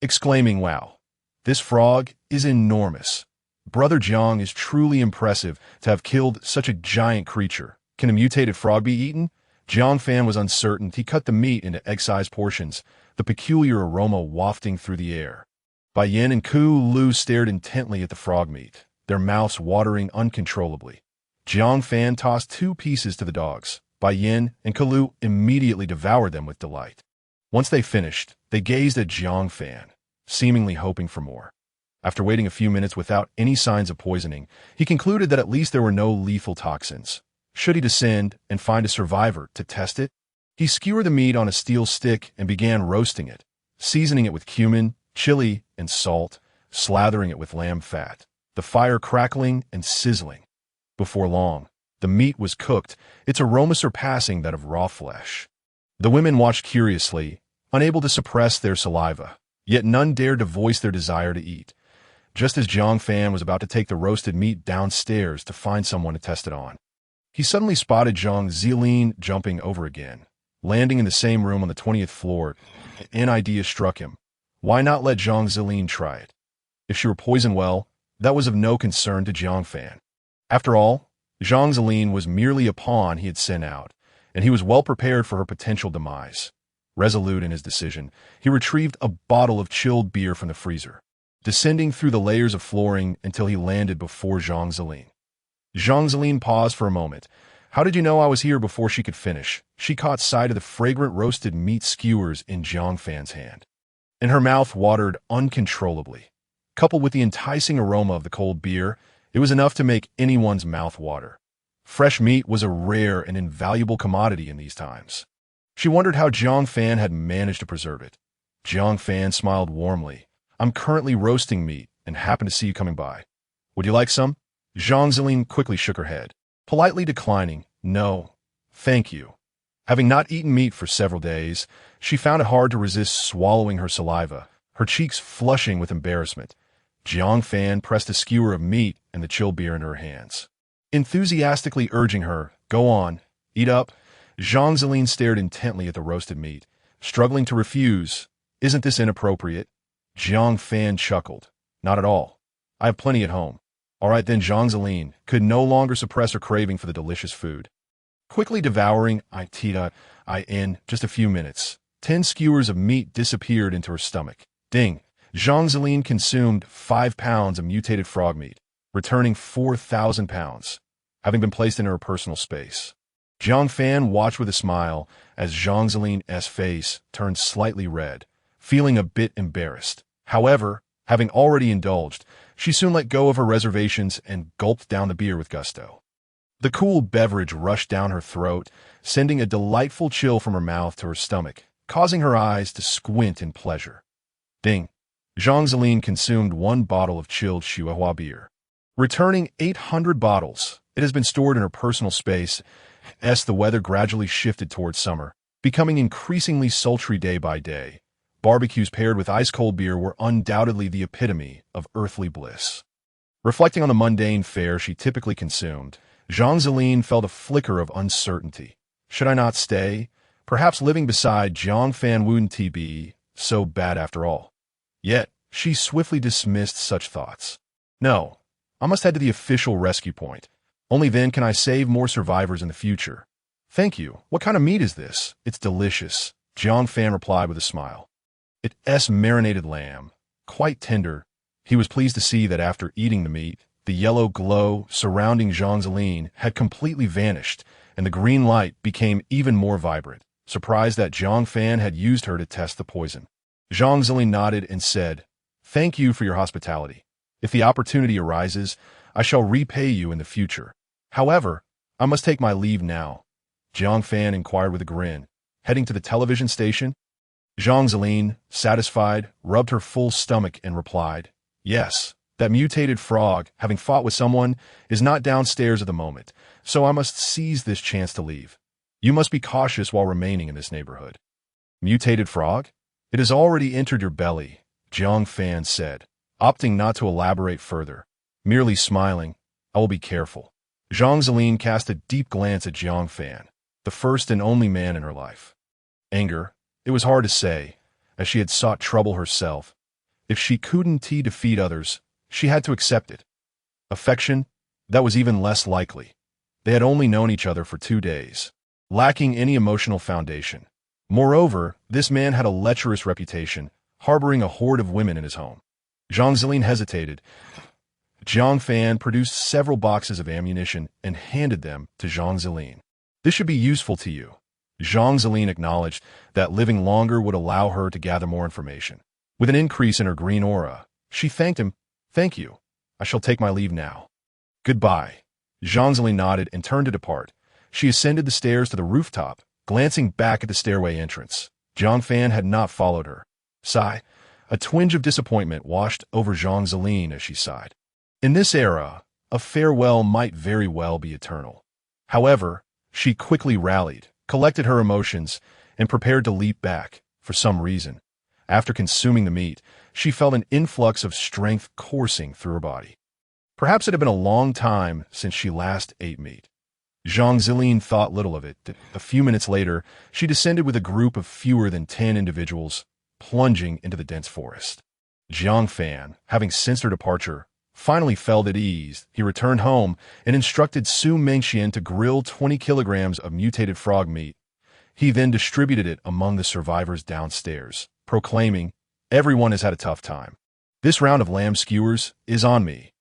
Speaker 1: exclaiming, "Wow, this frog is enormous. Brother Jiang is truly impressive to have killed such a giant creature. Can a mutated frog be eaten?" Jiang Fan was uncertain. He cut the meat into egg-sized portions, the peculiar aroma wafting through the air. Bai Yin and Ku Lu stared intently at the frog meat, their mouths watering uncontrollably. Jiang Fan tossed 2 pieces to the dogs. Bai Yin and Ku Lu immediately devoured them with delight. Once they finished, they gazed at Jiang Fan, seemingly hoping for more. After waiting a few minutes without any signs of poisoning, he concluded that at least there were no lethal toxins. Should he descend and find a survivor to test it? He skewered the meat on a steel stick and began roasting it, seasoning it with cumin, chili, and salt, slathering it with lamb fat, the fire crackling and sizzling. Before long, the meat was cooked, its aroma surpassing that of raw flesh. The women watched curiously, unable to suppress their saliva, yet none dared to voice their desire to eat. Just as Jiang Fan was about to take the roasted meat downstairs to find someone to test it on, he suddenly spotted Zhang Zilin jumping over again, landing in the same room on the 20th floor. An idea struck him. Why not let Zhang Zilin try it? If she were poisoned well, that was of no concern to Jiang Fan. After all, Zhang Zilin was merely a pawn he had sent out, and he was well prepared for her potential demise. Resolute in his decision, he retrieved a bottle of chilled beer from the freezer, descending through the layers of flooring until he landed before Zhang Zilin. Zhang Zilin paused for a moment. "How did you know I was here?" Before she could finish, she caught sight of the fragrant roasted meat skewers in Jiang Fan's hand, and her mouth watered uncontrollably. Coupled with the enticing aroma of the cold beer, it was enough to make anyone's mouth water. Fresh meat was a rare and invaluable commodity in these times. She wondered how Jiang Fan had managed to preserve it. Jiang Fan smiled warmly. "I'm currently roasting meat and happen to see you coming by. Would you like some?" Zhang Zilin quickly shook her head, politely declining. "No, thank you." Having not eaten meat for several days, she found it hard to resist swallowing her saliva, her cheeks flushing with embarrassment. Jiang Fan pressed a skewer of meat and the chilled beer into her hands, enthusiastically urging her, "Go on, eat up." Zhang Zilin stared intently at the roasted meat, struggling to refuse. "Isn't this inappropriate?" Jiang Fan chuckled. "Not at all. I have plenty at home." All right then. Zhang Zilin could no longer suppress her craving for the delicious food. Quickly devouring in just a few minutes, 10 skewers of meat disappeared into her stomach. Ding! Zhang Zilin consumed 5 pounds of mutated frog meat, returning 4,000 pounds, having been placed in her personal space. Jiang Fan watched with a smile as Zhang Zilin's face turned slightly red, feeling a bit embarrassed. However, having already indulged, she soon let go of her reservations and gulped down the beer with gusto. The cool beverage rushed down her throat, sending a delightful chill from her mouth to her stomach, causing her eyes to squint in pleasure. Ding! Zhang Zilin consumed 1 bottle of chilled Chihuahua beer, returning 800 bottles. It has been stored in her personal space as the weather gradually shifted towards summer, becoming increasingly sultry day by day. Barbecues paired with ice-cold beer were undoubtedly the epitome of earthly bliss. Reflecting on the mundane fare she typically consumed, Zhang Zilin felt a flicker of uncertainty. Should I not stay? Perhaps living beside Jiang Fan wouldn't be so bad after all. Yet, she swiftly dismissed such thoughts. No, I must head to the official rescue point. Only then can I save more survivors in the future. Thank you. What kind of meat is this? It's delicious, Jiang Fan replied with a smile. It's marinated lamb, quite tender. He was pleased to see that after eating the meat, the yellow glow surrounding Zhang Zilin had completely vanished, and the green light became even more vibrant, surprised that Jiang Fan had used her to test the poison. Zhang Zilin nodded and said, "Thank you for your hospitality. If the opportunity arises, I shall repay you in the future. However, I must take my leave now." Jiang Fan inquired with a grin, heading to the television station. Zhang Zilin, satisfied, rubbed her full stomach and replied, "Yes, that mutated frog, having fought with someone, is not downstairs at the moment, so I must seize this chance to leave. You must be cautious while remaining in this neighborhood." "Mutated frog? It has already entered your belly," Jiang Fan said, opting not to elaborate further. Merely smiling, "I will be careful." Zhang Zilin cast a deep glance at Jiang Fan, the first and only man in her life. Anger, it was hard to say, as she had sought trouble herself, If she couldn't defeat others, she had to accept it. Affection? That was even less likely. They had only known each other for 2 days, lacking any emotional foundation. Moreover, this man had a lecherous reputation, harboring a horde of women in his home. Jiang Zilin hesitated. Jiang Fan produced several boxes of ammunition and handed them to Jiang Zilin. This should be useful to you. Jiang Zilin acknowledged that living longer would allow her to gather more information. With an increase in her green aura, she thanked him. Thank you. I shall take my leave now. Goodbye. Jiang Zilin nodded and turned to depart. She ascended the stairs to the rooftop, glancing back at the stairway entrance. Jiang Fan had not followed her. Sigh. A twinge of disappointment washed over Jiang Zilin as she sighed. In this era, a farewell might very well be eternal. However, she quickly rallied, collected her emotions, and prepared to leap back. For some reason, after consuming the meat, she felt an influx of strength coursing through her body. Perhaps it had been a long time since she last ate meat. Jiang Zilin thought little of it. A few minutes later, she descended with a group of fewer than 10 individuals, plunging into the dense forest. Jiang Fan, having sensed her departure, finally felt at ease. He returned home and instructed Su Mengqian to grill 20 kilograms of mutated frog meat. He then distributed it among the survivors downstairs, proclaiming, "Everyone has had a tough time. This round of lamb skewers is on me."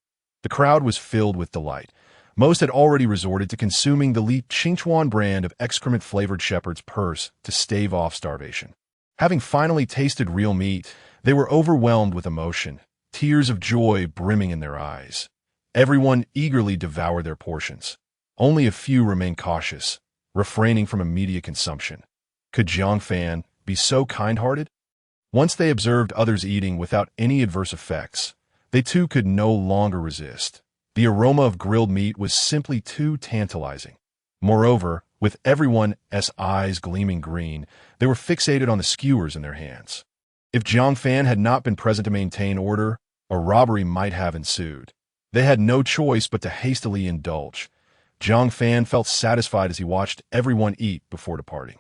Speaker 1: The crowd was filled with delight. Most had already resorted to consuming the Li Qingchuan brand of excrement-flavored shepherd's purse to stave off starvation. Having finally tasted real meat, they were overwhelmed with emotion, tears of joy brimming in their eyes. Everyone eagerly devoured their portions. Only a few remained cautious, refraining from immediate consumption. Could Jiang Fan be so kind-hearted? Once they observed others eating without any adverse effects, they too could no longer resist. The aroma of grilled meat was simply too tantalizing. Moreover, with everyone's eyes gleaming green, they were fixated on the skewers in their hands. If Jiang Fan had not been present to maintain order, a robbery might have ensued. They had no choice but to hastily indulge. Jiang Fan felt satisfied as he watched everyone eat before departing.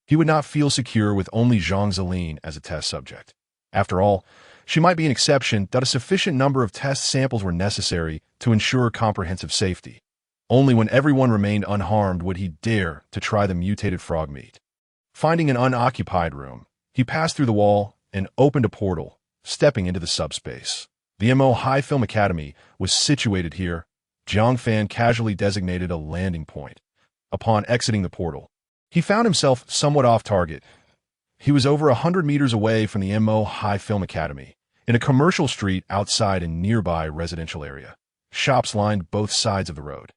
Speaker 1: He would not feel secure with only Jiang Zilin as a test subject. After all, she might be an exception that a sufficient number of test samples were necessary to ensure comprehensive safety. Only when everyone remained unharmed would he dare to try the mutated frog meat. Finding an unoccupied room, he passed through the wall and opened a portal, stepping into the subspace. The MO High Film Academy was situated here. Jiang Fan casually designated a landing point. Upon exiting the portal, he found himself somewhat off target. He was over 100 meters away from the MO High Film Academy, in a commercial street outside a nearby residential area. Shops lined both sides of the road,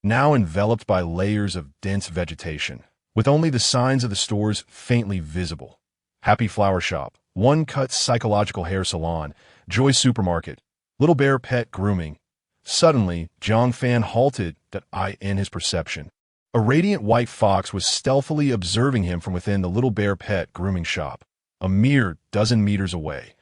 Speaker 1: now enveloped by layers of dense vegetation, with only the signs of the stores faintly visible. Happy Flower Shop, One Cut Psychological Hair Salon, Joy Supermarket, Little Bear Pet Grooming. Suddenly, Jiang Fan halted that eye in his perception. A radiant white fox was stealthily observing him from within the Little Bear Pet Grooming shop. A mere dozen meters away,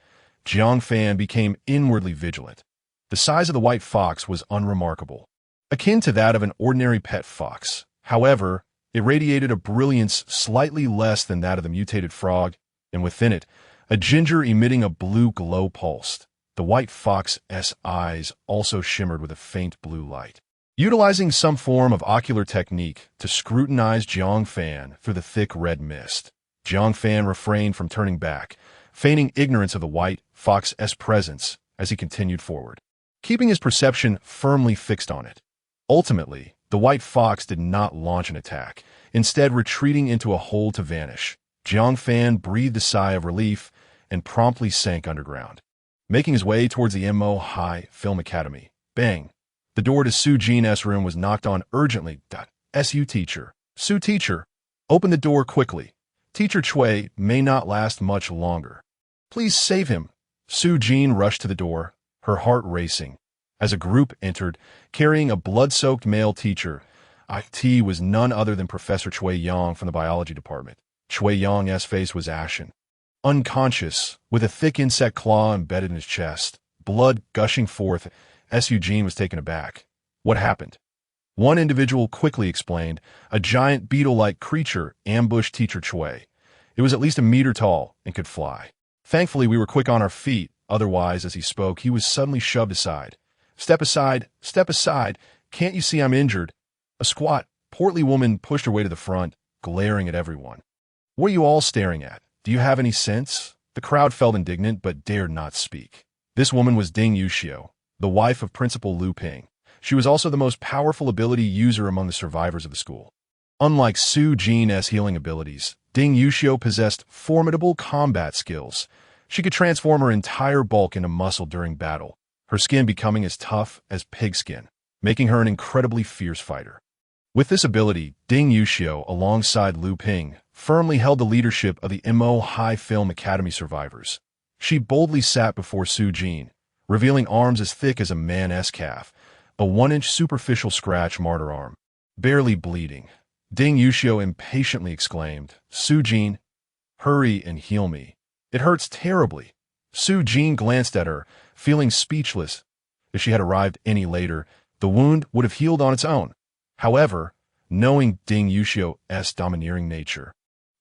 Speaker 1: Jiang Fan became inwardly vigilant. The size of the white fox was unremarkable, akin to that of an ordinary pet fox. However, it radiated a brilliance slightly less than that of the mutated frog, and within it, a ginger emitting a blue glow pulsed. The white fox's eyes also shimmered with a faint blue light. Utilizing some form of ocular technique to scrutinize Jiang Fan through the thick red mist, Jiang Fan refrained from turning back, feigning ignorance of the white fox's presence as he continued forward, keeping his perception firmly fixed on it. Ultimately, the white fox did not launch an attack, instead retreating into a hole to vanish. Jiang Fan breathed a sigh of relief and promptly sank underground. Making his way towards the MO High Film Academy, bang! The door to Su Jin's room was knocked on urgently. "Su teacher. Su teacher. Open the door quickly. Teacher Chui may not last much longer. Please save him." Su Jin rushed to the door, her heart racing, as a group entered, carrying a blood-soaked male teacher. It was none other than Professor Chui Yang from the biology department. Chui Yang's face was ashen, unconscious, with a thick insect claw embedded in his chest, blood gushing forth. Su Jin was taken aback. What happened? One individual quickly explained. A giant beetle-like creature ambushed Teacher Chui. It was at least a meter tall and could fly. Thankfully, we were quick on our feet, Otherwise, as he spoke, he was suddenly shoved aside. Step aside, step aside. Can't you see I'm injured? A squat, portly woman pushed her way to the front, glaring at everyone. What are you all staring at? Do you have any sense? The crowd felt indignant but dared not speak. This woman was Ding Yuxiu, the wife of Principal Liu Ping. She was also the most powerful ability user among the survivors of the school. Unlike Su Jin's healing abilities, Ding Yuxiu possessed formidable combat skills. She could transform her entire bulk into muscle during battle, her skin becoming as tough as pigskin, making her an incredibly fierce fighter. With this ability, Ding Yuxiu, alongside Liu Ping, firmly held the leadership of the Mo High Film Academy survivors. She boldly sat before Su Jin, revealing arms as thick as a man's calf, a 1-inch superficial scratch martyr arm, barely bleeding. Ding Yuxiu impatiently exclaimed, Su Jin, hurry and heal me. It hurts terribly. Su Jin glanced at her, feeling speechless. If she had arrived any later, the wound would have healed on its own. However, knowing Ding Yuxiu's domineering nature,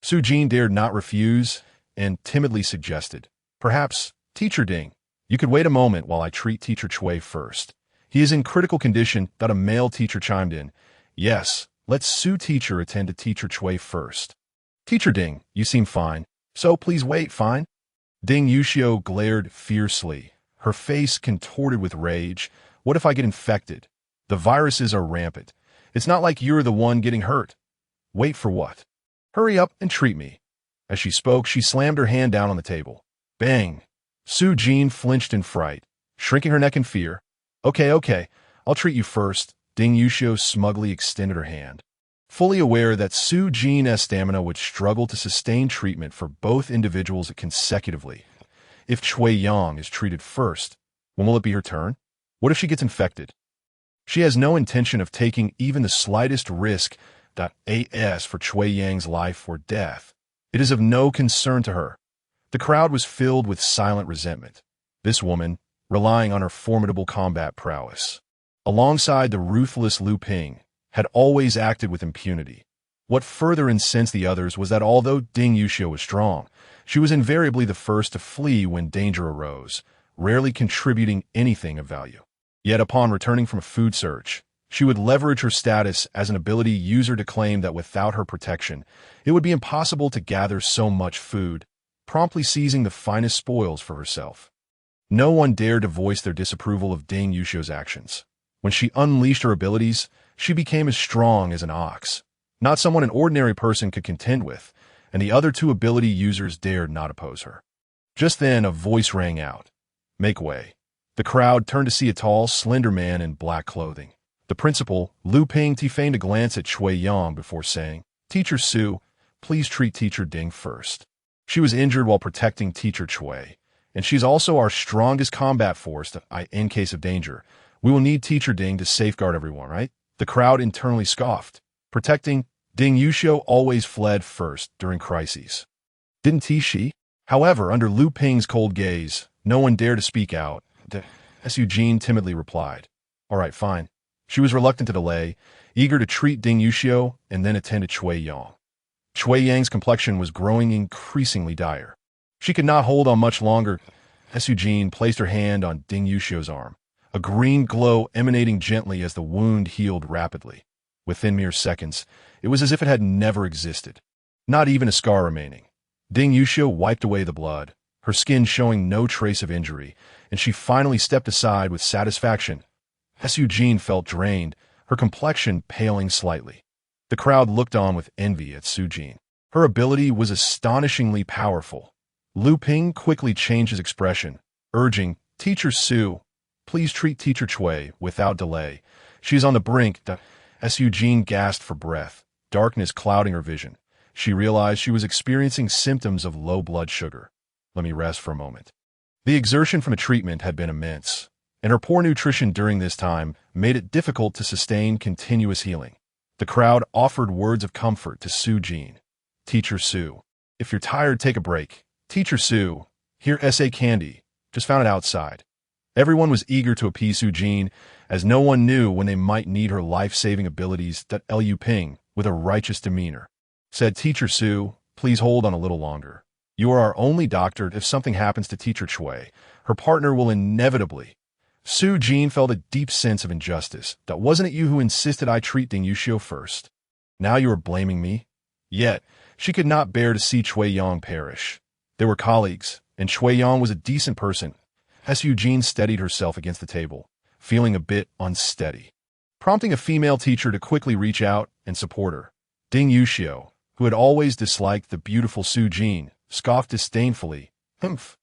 Speaker 1: Su Jin dared not refuse and timidly suggested, perhaps, Teacher Ding, you could wait a moment while I treat Teacher Cui first. He is in critical condition. A male teacher chimed in. Yes, let Su Teacher attend to Teacher Cui first. Teacher Ding, you seem fine, so please wait, fine? Ding Yuxiu glared fiercely, her face contorted with rage. What if I get infected? The viruses are rampant. It's not like you're the one getting hurt. Wait for what? Hurry up and treat me. As she spoke, she slammed her hand down on the table. Bang! Su Jin flinched in fright, shrinking her neck in fear. Okay, I'll treat you first. Ding Yuxiu smugly extended her hand, fully aware that Su Jin's stamina would struggle to sustain treatment for both individuals consecutively. If Cui Yang is treated first, when will it be her turn? What if she gets infected? She has no intention of taking even the slightest risk as for Cui Yang's life or death. It is of no concern to her. The crowd was filled with silent resentment. This woman, relying on her formidable combat prowess, alongside the ruthless Liu Ping, had always acted with impunity. What further incensed the others was that although Ding Yuxiu was strong, she was invariably the first to flee when danger arose, rarely contributing anything of value. Yet upon returning from a food search, she would leverage her status as an ability user to claim that without her protection, it would be impossible to gather so much food, promptly seizing the finest spoils for herself. No one dared to voice their disapproval of Ding Yuxiu's actions. When she unleashed her abilities, she became as strong as an ox, not someone an ordinary person could contend with, and the other two ability users dared not oppose her. Just then, a voice rang out. Make way. The crowd turned to see a tall, slender man in black clothing. The principal, Liu Ping, feigned a glance at Cui Yang before saying, Teacher Su, please treat Teacher Ding first. She was injured while protecting Teacher Cui, and she's also our strongest combat force in case of danger. We will need Teacher Ding to safeguard everyone, right? The crowd internally scoffed. Protecting Ding Yuxiu always fled first during crises. Didn't she? However, under Liu Ping's cold gaze, no one dared to speak out. Su Jin timidly replied, All right, fine. She was reluctant to delay, eager to treat Ding Yuxiu and then attend to Cui Yang. Cui Yang's complexion was growing increasingly dire. She could not hold on much longer. Su Jin placed her hand on Ding Yuxiu's arm, a green glow emanating gently as the wound healed rapidly. Within mere seconds, it was as if it had never existed. Not even a scar remaining. Ding Yuxiu wiped away the blood, her skin showing no trace of injury, and she finally stepped aside with satisfaction. Su Jin felt drained, her complexion paling slightly. The crowd looked on with envy at Su Jin. Her ability was astonishingly powerful. Liu Ping quickly changed his expression, urging, Teacher Su, please treat Teacher Cui without delay. She is on the brink. Su Jin gasped for breath, darkness clouding her vision. She realized she was experiencing symptoms of low blood sugar. Let me rest for a moment. The exertion from the treatment had been immense, and her poor nutrition during this time made it difficult to sustain continuous healing. The crowd offered words of comfort to Su Jin. Teacher Su, if you're tired, take a break. Teacher Su, here SA candy. Just found it outside. Everyone was eager to appease Su Jin, as no one knew when they might need her life-saving abilities. Liu Ping, with a righteous demeanor, said, Teacher Su, please hold on a little longer. You are our only doctor. If something happens to Teacher Chui, her partner will inevitably. Su Jin felt a deep sense of injustice. That wasn't it you who insisted I treat Ding Yuxiu first. Now you are blaming me? Yet, she could not bear to see Chui Yang perish. They were colleagues, and Chui Yang was a decent person. As Eugene steadied herself against the table, feeling a bit unsteady, prompting a female teacher to quickly reach out and support her. Ding Yuxiu, who had always disliked the beautiful Su Jin, scoffed disdainfully. Humph.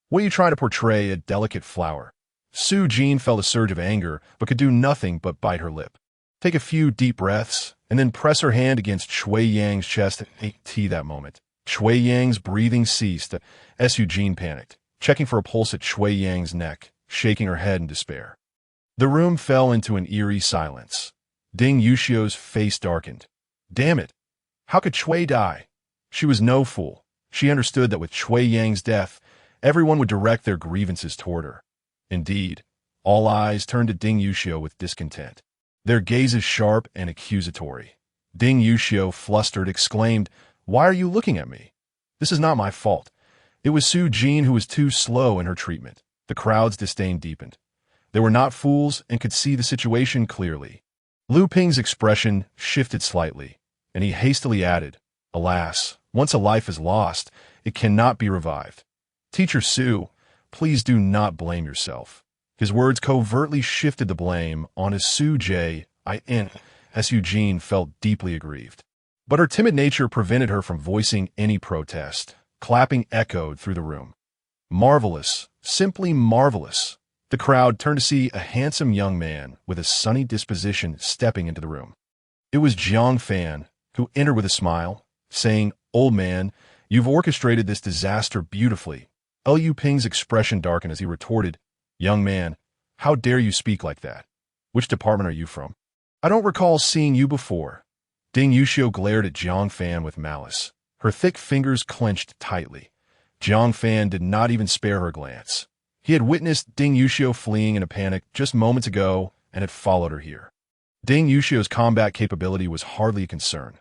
Speaker 1: What are you trying to portray, a delicate flower? Su Jin felt a surge of anger, but could do nothing but bite her lip. Take a few deep breaths, and then press her hand against Chui Yang's chest and take tea that moment. Chui Yang's breathing ceased as Eugene panicked, checking for a pulse at Chui Yang's neck, shaking her head in despair. The room fell into an eerie silence. Ding Yuxiu's face darkened. Damn it! How could Chui die? She was no fool. She understood that with Chui Yang's death, everyone would direct their grievances toward her. Indeed, all eyes turned to Ding Yuxiu with discontent, their gazes sharp and accusatory. Ding Yuxiu, flustered, exclaimed, Why are you looking at me? This is not my fault. It was Su Jin who was too slow in her treatment. The crowd's disdain deepened. They were not fools and could see the situation clearly. Lu Ping's expression shifted slightly, and he hastily added, Alas, once a life is lost, it cannot be revived. Teacher Su, please do not blame yourself. His words covertly shifted the blame onto Su Jin, as Eugene felt deeply aggrieved. But her timid nature prevented her from voicing any protest. Clapping echoed through the room. Marvelous, simply marvelous. The crowd turned to see a handsome young man with a sunny disposition stepping into the room. It was Jiang Fan, who entered with a smile, saying, Old man, you've orchestrated this disaster beautifully. Liu Ping's expression darkened as he retorted, Young man, how dare you speak like that? Which department are you from? I don't recall seeing you before. Ding Yuxiu glared at Jiang Fan with malice. Her thick fingers clenched tightly. Jiang Fan did not even spare her glance. He had witnessed Ding Yuxiu fleeing in a panic just moments ago and had followed her here. Ding Yuxiu's combat capability was hardly a concern.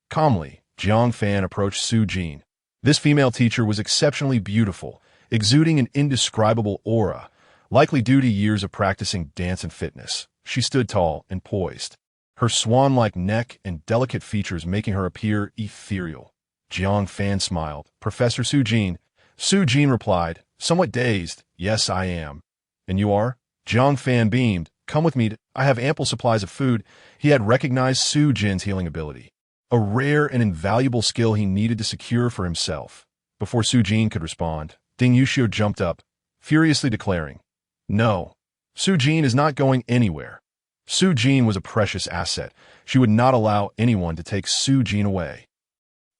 Speaker 1: Calmly, Jiang Fan approached Su Jin. This female teacher was exceptionally beautiful, exuding an indescribable aura, likely due to years of practicing dance and fitness. She stood tall and poised, her swan-like neck and delicate features making her appear ethereal. Jiang Fan smiled. Professor Su Jin. Su Jin replied, somewhat dazed, Yes, I am. And you are? Jiang Fan beamed. Come with me. I have ample supplies of food. He had recognized Su Jin's healing ability, a rare and invaluable skill he needed to secure for himself. Before Su Jin could respond, Ding Yuxiu jumped up, furiously declaring, No, Su Jin is not going anywhere. Su Jin was a precious asset. She would not allow anyone to take Su Jin away.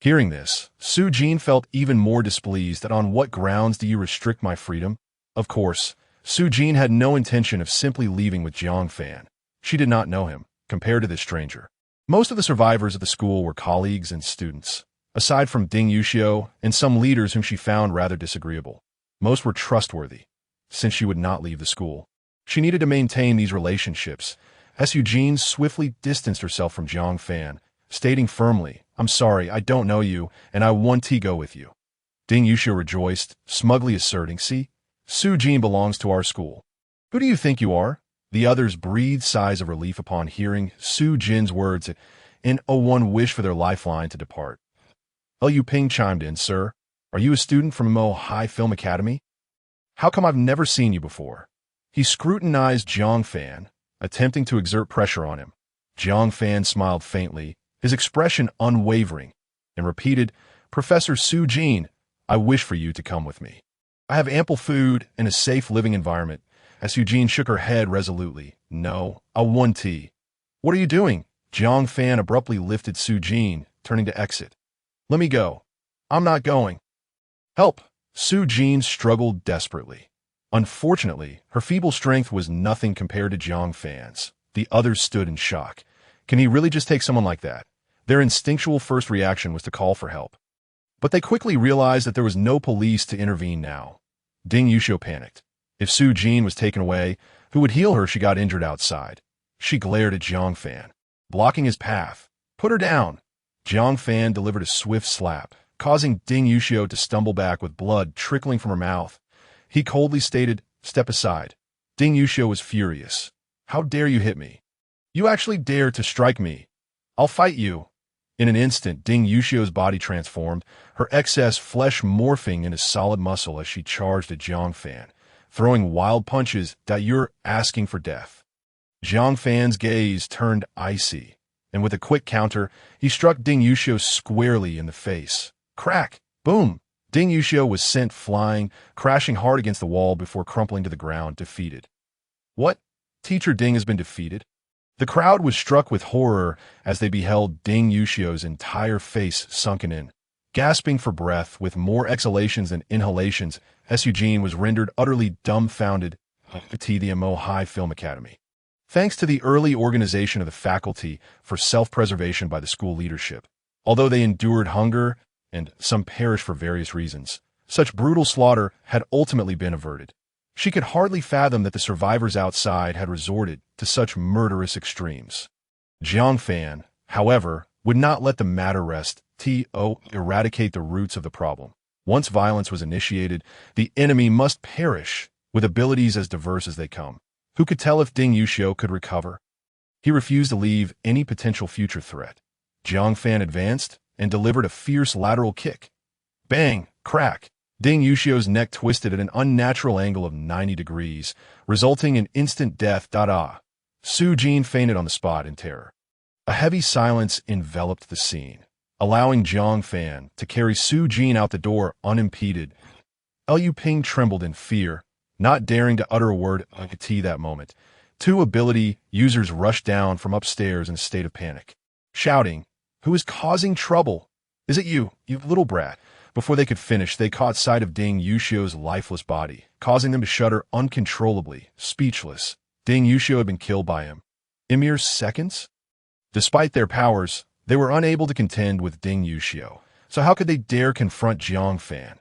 Speaker 1: Hearing this, Su Jin felt even more displeased. That on what grounds do you restrict my freedom? Of course, Su Jin had no intention of simply leaving with Jiang Fan. She did not know him, compared to this stranger. Most of the survivors of the school were colleagues and students. Aside from Ding Yuxiu and some leaders whom she found rather disagreeable, most were trustworthy, since she would not leave the school. She needed to maintain these relationships, as Eugene swiftly distanced herself from Jiang Fan, stating firmly, I'm sorry, I don't know you, and I want to go with you. Ding Yuxiu rejoiced, smugly asserting, See, Su Jin belongs to our school. Who do you think you are? The others breathed sighs of relief upon hearing Su Jin's words and one wish for their lifeline to depart. Liu Ping chimed in, Sir, are you a student from Mo High Film Academy? How come I've never seen you before? He scrutinized Jiang Fan, attempting to exert pressure on him. Jiang Fan smiled faintly, his expression unwavering, and repeated, Professor Su Jin, I wish for you to come with me. I have ample food and a safe living environment. As Eugene shook her head resolutely, No, I want tea. What are you doing? Jiang Fan abruptly lifted Su Jin, turning to exit. Let me go. I'm not going. Help! Su Jin struggled desperately. Unfortunately, her feeble strength was nothing compared to Jiang Fan's. The others stood in shock. Can he really just take someone like that? Their instinctual first reaction was to call for help. But they quickly realized that there was no police to intervene now. Ding Yuxiu panicked. If Su Jin was taken away, who would heal her? She got injured outside. She glared at Jiang Fan, blocking his path. Put her down. Jiang Fan delivered a swift slap, causing Ding Yuxiu to stumble back with blood trickling from her mouth. He coldly stated, "Step aside." Ding Yuxiu was furious. "How dare you hit me? You actually dare to strike me? I'll fight you." In an instant, Ding Yuxiu's body transformed, her excess flesh morphing into solid muscle as she charged at Jiang Fan, throwing wild punches that you're asking for death. Jiang Fan's gaze turned icy, and with a quick counter, he struck Ding Yuxiu squarely in the face. Crack! Boom! Ding Yuxiu was sent flying, crashing hard against the wall before crumpling to the ground, defeated. What? Teacher Ding has been defeated? The crowd was struck with horror as they beheld Ding Yuxiu's entire face sunken in. Gasping for breath with more exhalations than inhalations, Shiyin was rendered utterly dumbfounded at the MO High Film Academy. Thanks to the early organization of the faculty for self-preservation by the school leadership, although they endured hunger and some perished for various reasons, such brutal slaughter had ultimately been averted. She could hardly fathom that the survivors outside had resorted to such murderous extremes. Jiang Fan, however, would not let the matter rest to eradicate the roots of the problem. Once violence was initiated, the enemy must perish, with abilities as diverse as they come. Who could tell if Ding Yuxiu could recover? He refused to leave any potential future threat. Jiang Fan advanced and delivered a fierce lateral kick. Bang! Crack! Ding Yuxiu's neck twisted at an unnatural angle of 90 degrees, resulting in instant death. Shiyin fainted on the spot in terror. A heavy silence enveloped the scene, allowing Jiang Fan to carry Shiyin out the door unimpeded. Liu Ping trembled in fear, not daring to utter a word at that moment. Two ability users rushed down from upstairs in a state of panic, shouting, "Who is causing trouble? Is it you, you little brat?" Before they could finish, they caught sight of Ding Yuxiu's lifeless body, causing them to shudder uncontrollably, speechless. Ding Yuxiu had been killed by him. In mere seconds? Despite their powers, they were unable to contend with Ding Yuxiu, so how could they dare confront Jiang Fan?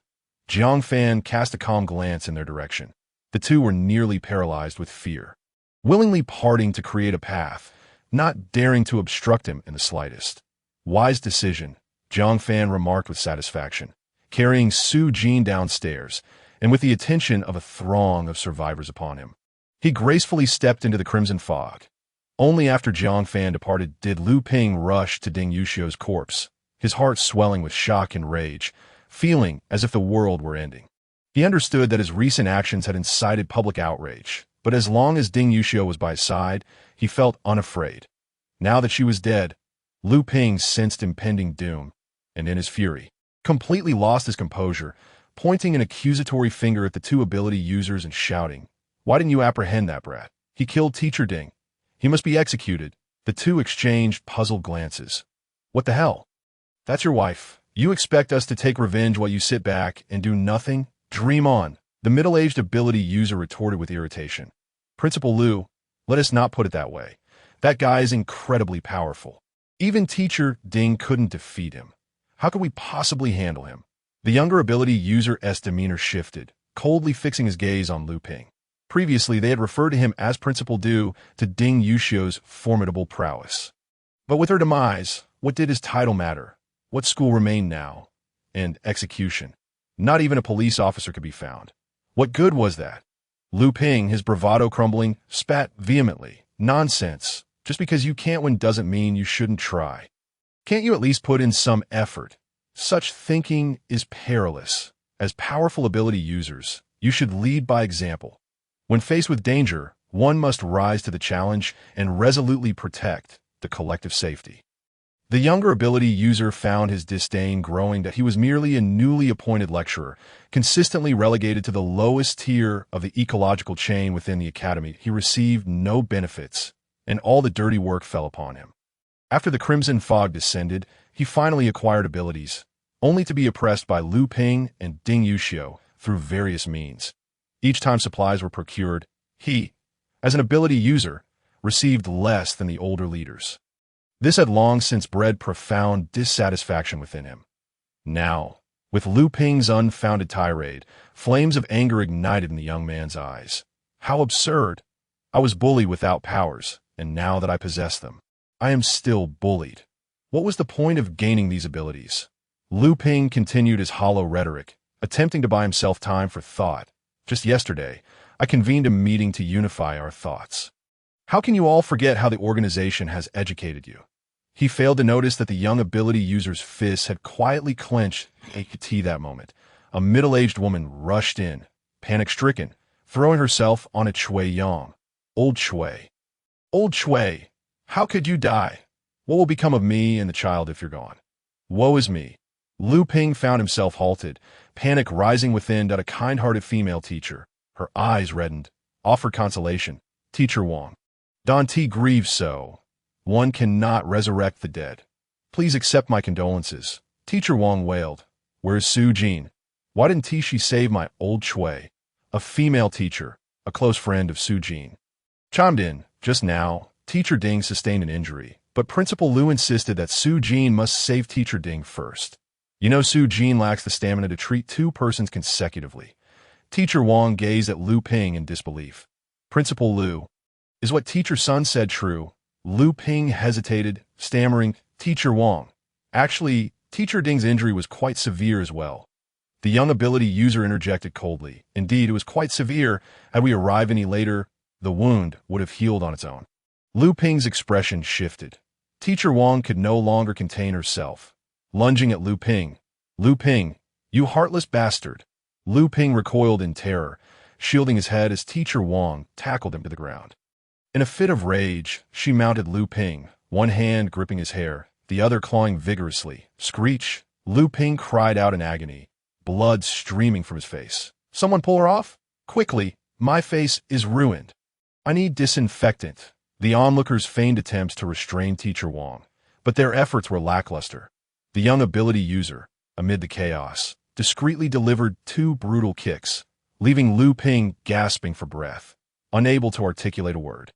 Speaker 1: Jiang Fan cast a calm glance in their direction. The two were nearly paralyzed with fear, willingly parting to create a path, not daring to obstruct him in the slightest. Wise decision, Jiang Fan remarked with satisfaction, carrying Shiyin downstairs, and with the attention of a throng of survivors upon him. He gracefully stepped into the crimson fog. Only after Jiang Fan departed did Liu Ping rush to Ding Yuxiu's corpse, his heart swelling with shock and rage, feeling as if the world were ending. He understood that his recent actions had incited public outrage, but as long as Ding Yuxiu was by his side, he felt unafraid. Now that she was dead, Liu Ping sensed impending doom, and in his fury, completely lost his composure, pointing an accusatory finger at the two ability users and shouting, "Why didn't you apprehend that brat? He killed Teacher Ding. He must be executed." The two exchanged puzzled glances. "What the hell? That's your wife. You expect us to take revenge while you sit back and do nothing? Dream on," the middle-aged ability user retorted with irritation. "Principal Liu, let us not put it that way. That guy is incredibly powerful. Even Teacher Ding couldn't defeat him. How could we possibly handle him?" The younger ability user's demeanor shifted, coldly fixing his gaze on Liu Ping. Previously, they had referred to him as Principal due to Ding Yuxiu's formidable prowess. But with her demise, what did his title matter? What school remained now? And execution. Not even a police officer could be found. What good was that? Liu Ping, his bravado crumbling, spat vehemently. "Nonsense. Just because you can't win doesn't mean you shouldn't try. Can't you at least put in some effort? Such thinking is perilous. As powerful ability users, you should lead by example. When faced with danger, one must rise to the challenge and resolutely protect the collective safety." The younger ability user found his disdain growing that he was merely a newly appointed lecturer, consistently relegated to the lowest tier of the ecological chain within the academy. He received no benefits, and all the dirty work fell upon him. After the crimson fog descended, he finally acquired abilities, only to be oppressed by Liu Ping and Ding Yuxiu through various means. Each time supplies were procured, he, as an ability user, received less than the older leaders. This had long since bred profound dissatisfaction within him. Now, with Liu Ping's unfounded tirade, flames of anger ignited in the young man's eyes. How absurd! I was bullied without powers, and now that I possess them, I am still bullied. What was the point of gaining these abilities? Liu Ping continued his hollow rhetoric, attempting to buy himself time for thought. Just yesterday, I convened a meeting to unify our thoughts. How can you all forget how the organization has educated you? He failed to notice that the young ability user's fists had quietly clenched that moment. A middle-aged woman rushed in, panic-stricken, throwing herself on a Chui Yang. Old Chui. Old Chui, how could you die? What will become of me and the child if you're gone? Woe is me. Liu Ping found himself halted, panic rising within. A kind-hearted female teacher, her eyes reddened, offered consolation. Teacher Wang. Dante grieves so. One cannot resurrect the dead. Please accept my condolences. Teacher Wang wailed. Where's Su Jin? Why didn't she save my old Chui? A female teacher, a close friend of Su Jin, chimed in. Just now, Teacher Ding sustained an injury, but Principal Liu insisted that Su Jin must save Teacher Ding first. You know Su Jin lacks the stamina to treat two persons consecutively. Teacher Wang gazed at Liu Ping in disbelief. Principal Liu, is what Teacher Sun said true? Liu Ping hesitated, stammering, Teacher Wang. Actually, Teacher Ding's injury was quite severe as well. The young ability user interjected coldly. Indeed, it was quite severe. Had we arrived any later, the wound would have healed on its own. Liu Ping's expression shifted. Teacher Wang could no longer contain herself. Lunging at Liu Ping. Liu Ping, you heartless bastard. Liu Ping recoiled in terror, shielding his head as Teacher Wang tackled him to the ground. In a fit of rage, she mounted Liu Ping, one hand gripping his hair, the other clawing vigorously. Screech! Liu Ping cried out in agony, blood streaming from his face. Someone pull her off? Quickly, my face is ruined. I need disinfectant. The onlookers feigned attempts to restrain Teacher Wang, but their efforts were lackluster. The young ability user, amid the chaos, discreetly delivered two brutal kicks, leaving Liu Ping gasping for breath, unable to articulate a word.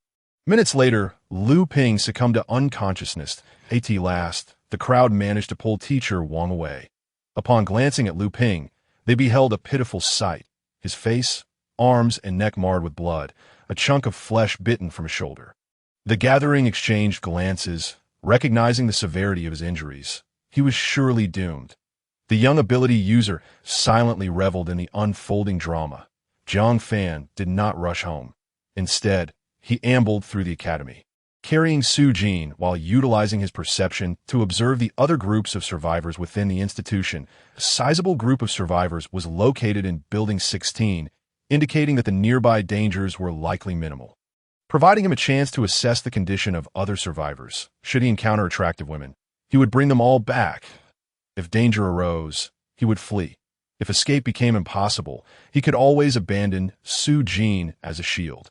Speaker 1: Minutes later, Liu Ping succumbed to unconsciousness. At last, the crowd managed to pull Teacher Wang away. Upon glancing at Liu Ping, they beheld a pitiful sight. His face, arms, and neck marred with blood, a chunk of flesh bitten from his shoulder. The gathering exchanged glances, recognizing the severity of his injuries. He was surely doomed. The young ability user silently reveled in the unfolding drama. Jiang Fan did not rush home. Instead, he ambled through the academy, carrying Su Jin while utilizing his perception to observe the other groups of survivors within the institution. A sizable group of survivors was located in Building 16, indicating that the nearby dangers were likely minimal, providing him a chance to assess the condition of other survivors. Should he encounter attractive women, he would bring them all back. If danger arose, he would flee. If escape became impossible, he could always abandon Su Jin as a shield.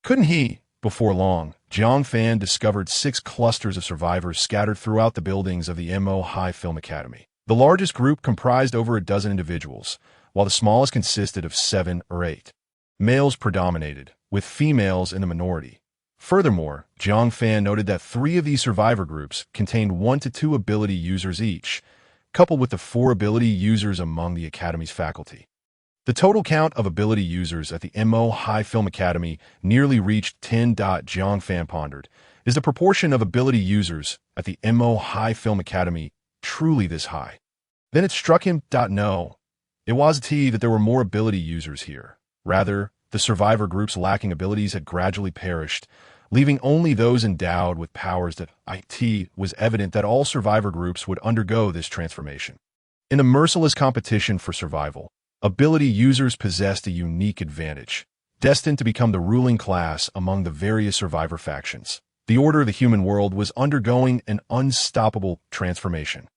Speaker 1: Couldn't he? Before long, Jiang Fan discovered 6 clusters of survivors scattered throughout the buildings of the Mo High Film Academy. The largest group comprised over a dozen individuals, while the smallest consisted of 7 or 8. Males predominated, with females in the minority. Furthermore, Jiang Fan noted that 3 of these survivor groups contained 1 to 2 ability users each, coupled with the 4 ability users among the Academy's faculty. The total count of ability users at the Mo High Film Academy nearly reached 10. Jiang Fan pondered. Is the proportion of ability users at the Mo High Film Academy truly this high? Then it struck him. No. It wasn't that there were more ability users here. Rather, the survivor groups lacking abilities had gradually perished, leaving only those endowed with powers that it was evident that all survivor groups would undergo this transformation. In a merciless competition for survival, ability users possessed a unique advantage, destined to become the ruling class among the various survivor factions. The order of the human world was undergoing an unstoppable transformation.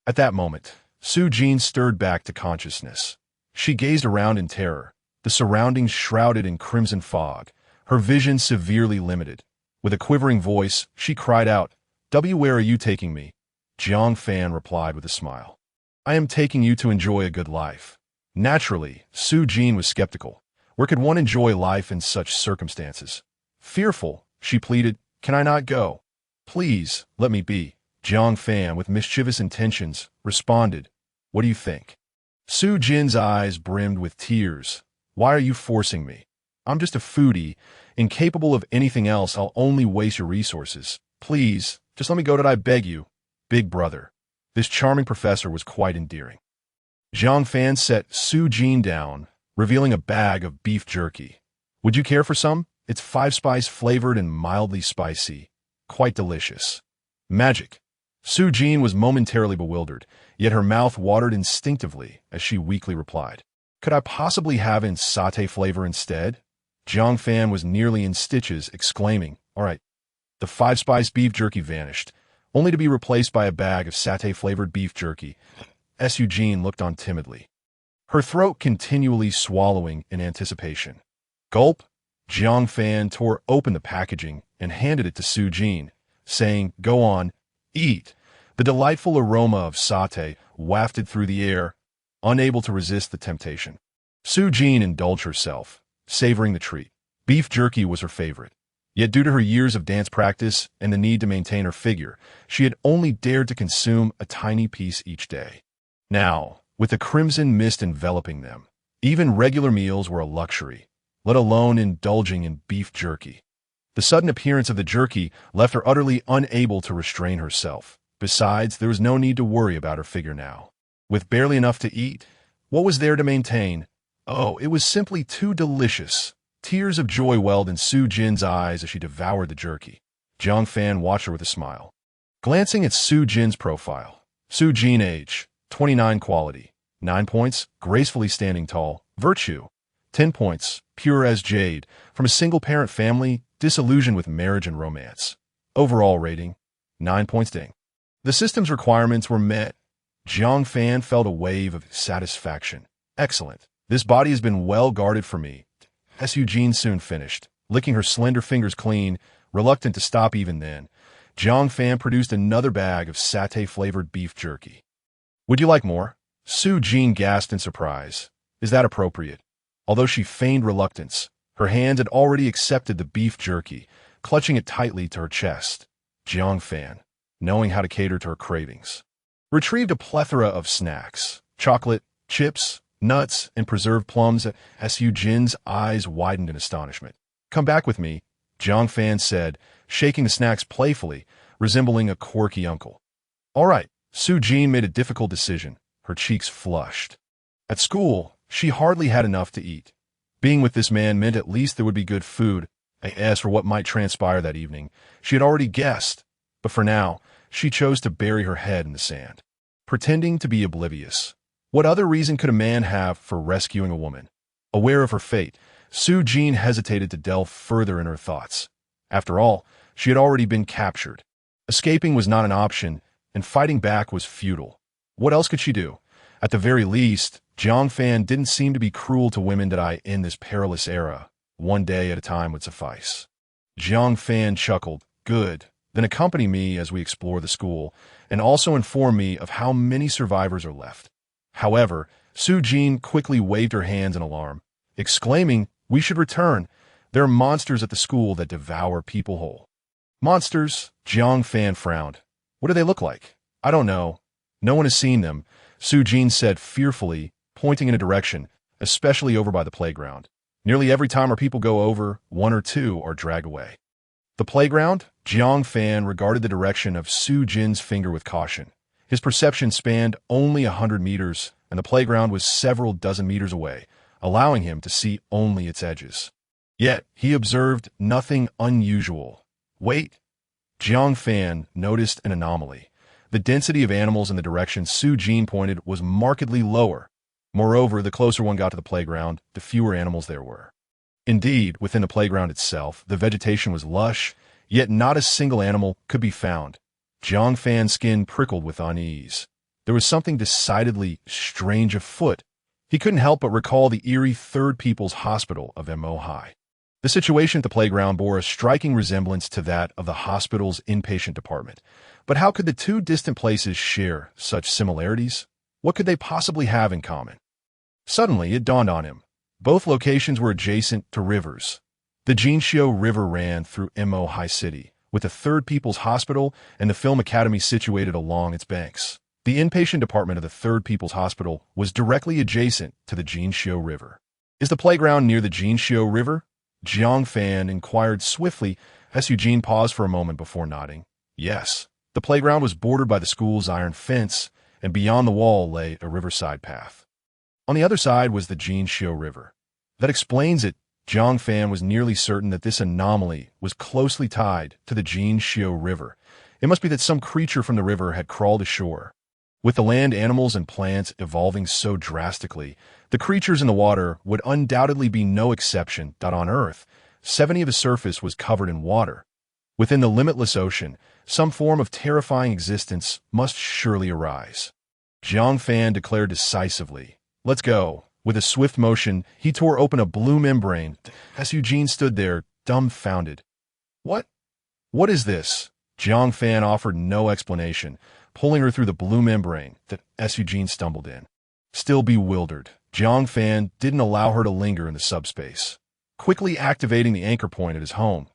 Speaker 1: At that moment, Su Jin stirred back to consciousness. She gazed around in terror, the surroundings shrouded in crimson fog, her vision severely limited. With a quivering voice, she cried out, Where are you taking me? Jiang Fan replied with a smile. I am taking you to enjoy a good life. Naturally, Su Jin was skeptical. Where could one enjoy life in such circumstances? Fearful, she pleaded, Can I not go? Please, let me be. Jiang Fan, with mischievous intentions, responded, What do you think? Su Jin's eyes brimmed with tears. Why are you forcing me? I'm just a foodie, incapable of anything else. I'll only waste your resources. Please, just let me go. I beg you. Big brother. This charming professor was quite endearing. Jiang Fan set Su Jin down, revealing a bag of beef jerky. Would you care for some? It's 5-spice flavored and mildly spicy. Quite delicious. Magic. Su Jin was momentarily bewildered, yet her mouth watered instinctively as she weakly replied, "Could I possibly have in satay flavor instead?" Jiang Fan was nearly in stitches, exclaiming, "All right." The 5-spice beef jerky vanished, only to be replaced by a bag of satay-flavored beef jerky. Su Jin looked on timidly, her throat continually swallowing in anticipation. Gulp! Jiang Fan tore open the packaging and handed it to Su Jin, saying, "Go on, eat." The delightful aroma of satay wafted through the air, unable to resist the temptation. Su Jin indulged herself, savoring the treat. Beef jerky was her favorite. Yet due to her years of dance practice and the need to maintain her figure, she had only dared to consume a tiny piece each day. Now, with the crimson mist enveloping them, even regular meals were a luxury, let alone indulging in beef jerky. The sudden appearance of the jerky left her utterly unable to restrain herself. Besides, there was no need to worry about her figure now. With barely enough to eat, what was there to maintain? Oh, it was simply too delicious. Tears of joy welled in Su Jin's eyes as she devoured the jerky. Jiang Fan watched her with a smile. Glancing at Su Jin's profile, Su Jin age, 29 quality, 9 points, gracefully standing tall, virtue, 10 points, pure as jade, from a single-parent family, disillusioned with marriage and romance. Overall rating, 9 points ding. The system's requirements were met. Jiang Fan felt a wave of satisfaction. Excellent. This body has been well guarded for me. Su Jin soon finished, licking her slender fingers clean, reluctant to stop even then. Jiang Fan produced another bag of satay-flavored beef jerky. "Would you like more?" Su Jin gasped in surprise. "Is that appropriate?" Although she feigned reluctance, her hand had already accepted the beef jerky, clutching it tightly to her chest. Jiang Fan, knowing how to cater to her cravings, retrieved a plethora of snacks, chocolate, chips, nuts, and preserved plums. Su Jin's eyes widened in astonishment. "Come back with me," Jiang Fan said, shaking the snacks playfully, resembling a quirky uncle. "All right." Su Jin made a difficult decision, her cheeks flushed. At school, she hardly had enough to eat. Being with this man meant at least there would be good food. As for what might transpire that evening, she had already guessed. But for now, she chose to bury her head in the sand, pretending to be oblivious. What other reason could a man have for rescuing a woman? Aware of her fate, Su Jin hesitated to delve further in her thoughts. After all, she had already been captured. Escaping was not an option, and fighting back was futile. What else could she do? At the very least, Jiang Fan didn't seem to be cruel to women that in this perilous era. One day at a time would suffice. Jiang Fan chuckled. "Good. Then accompany me as we explore the school, and also inform me of how many survivors are left." However, Su Jin quickly waved her hands in alarm, exclaiming, "We should return. There are monsters at the school that devour people whole." "Monsters?" Jiang Fan frowned. "What do they look like?" "I don't know. No one has seen them," Su Jin said fearfully, pointing in a direction, especially over by the playground. "Nearly every time our people go over, one or two are dragged away." The playground? Jiang Fan regarded the direction of Su Jin's finger with caution. His perception spanned only 100 meters, and the playground was several dozen meters away, allowing him to see only its edges. Yet, he observed nothing unusual. Wait! Jiang Fan noticed an anomaly. The density of animals in the direction Su Jin pointed was markedly lower. Moreover, the closer one got to the playground, the fewer animals there were. Indeed, within the playground itself, the vegetation was lush, yet not a single animal could be found. Jiang Fan's skin prickled with unease. There was something decidedly strange afoot. He couldn't help but recall the eerie Third People's Hospital of Mo High. The situation at the playground bore a striking resemblance to that of the hospital's inpatient department. But how could the two distant places share such similarities? What could they possibly have in common? Suddenly, it dawned on him. Both locations were adjacent to rivers. The Jinshiou River ran through Mo High City, with the Third People's Hospital and the Film Academy situated along its banks. The inpatient department of the Third People's Hospital was directly adjacent to the Jinshiou River. "Is the playground near the Jinshiou River?" Jiang Fan inquired swiftly as Eugene paused for a moment before nodding. "Yes." The playground was bordered by the school's iron fence, and beyond the wall lay a riverside path. On the other side was the Jiang River. That explains it. Jiang Fan was nearly certain that this anomaly was closely tied to the Jiang River. It must be that some creature from the river had crawled ashore. With the land animals and plants evolving so drastically, the creatures in the water would undoubtedly be no exception. On Earth, 70% of the surface was covered in water. Within the limitless ocean, some form of terrifying existence must surely arise. Jiang Fan declared decisively, "Let's go." With a swift motion, he tore open a blue membrane as Eugene stood there, dumbfounded. What? What is this?" Jiang Fan offered no explanation, pulling her through the blue membrane as Eugene stumbled in. Still bewildered, Jiang Fan didn't allow her to linger in the subspace. Quickly activating the anchor point at his home,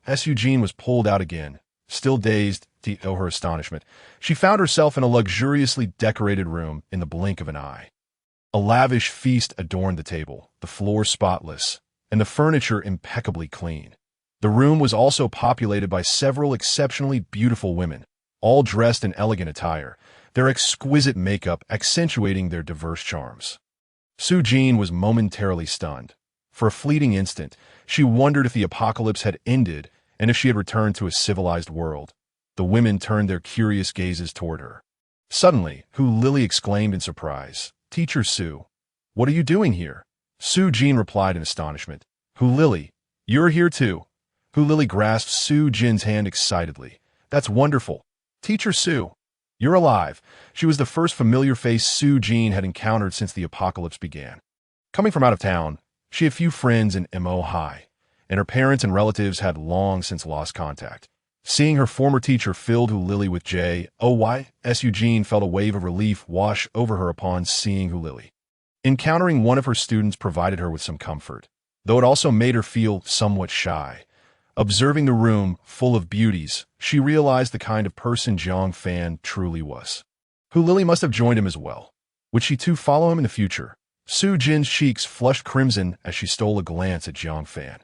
Speaker 1: as Eugene was pulled out again, still dazed, to her astonishment, she found herself in a luxuriously decorated room in the blink of an eye. A lavish feast adorned the table, the floor spotless, and the furniture impeccably clean. The room was also populated by several exceptionally beautiful women, all dressed in elegant attire, their exquisite makeup accentuating their diverse charms. Eugene was momentarily stunned. For a fleeting instant, she wondered if the apocalypse had ended and if she had returned to a civilized world. The women turned their curious gazes toward her. Suddenly, Lily exclaimed in surprise, "Teacher Su, what are you doing here?" Eugene replied in astonishment, "Lily, you're here too." Lily grasped Eugene's hand excitedly. "That's wonderful. Teacher Su, you're alive." She was the first familiar face Eugene had encountered since the apocalypse began. Coming from out of town, she had few friends in Mo High, and her parents and relatives had long since lost contact. Seeing her former teacher filled Lily with joy, Eugene felt a wave of relief wash over her upon seeing Lily. Encountering one of her students provided her with some comfort, though it also made her feel somewhat shy. Observing the room full of beauties, she realized the kind of person Jiang Fan truly was. Lily must have joined him as well. Would she too follow him in the future? Eugene's cheeks flushed crimson as she stole a glance at Jiang Fan.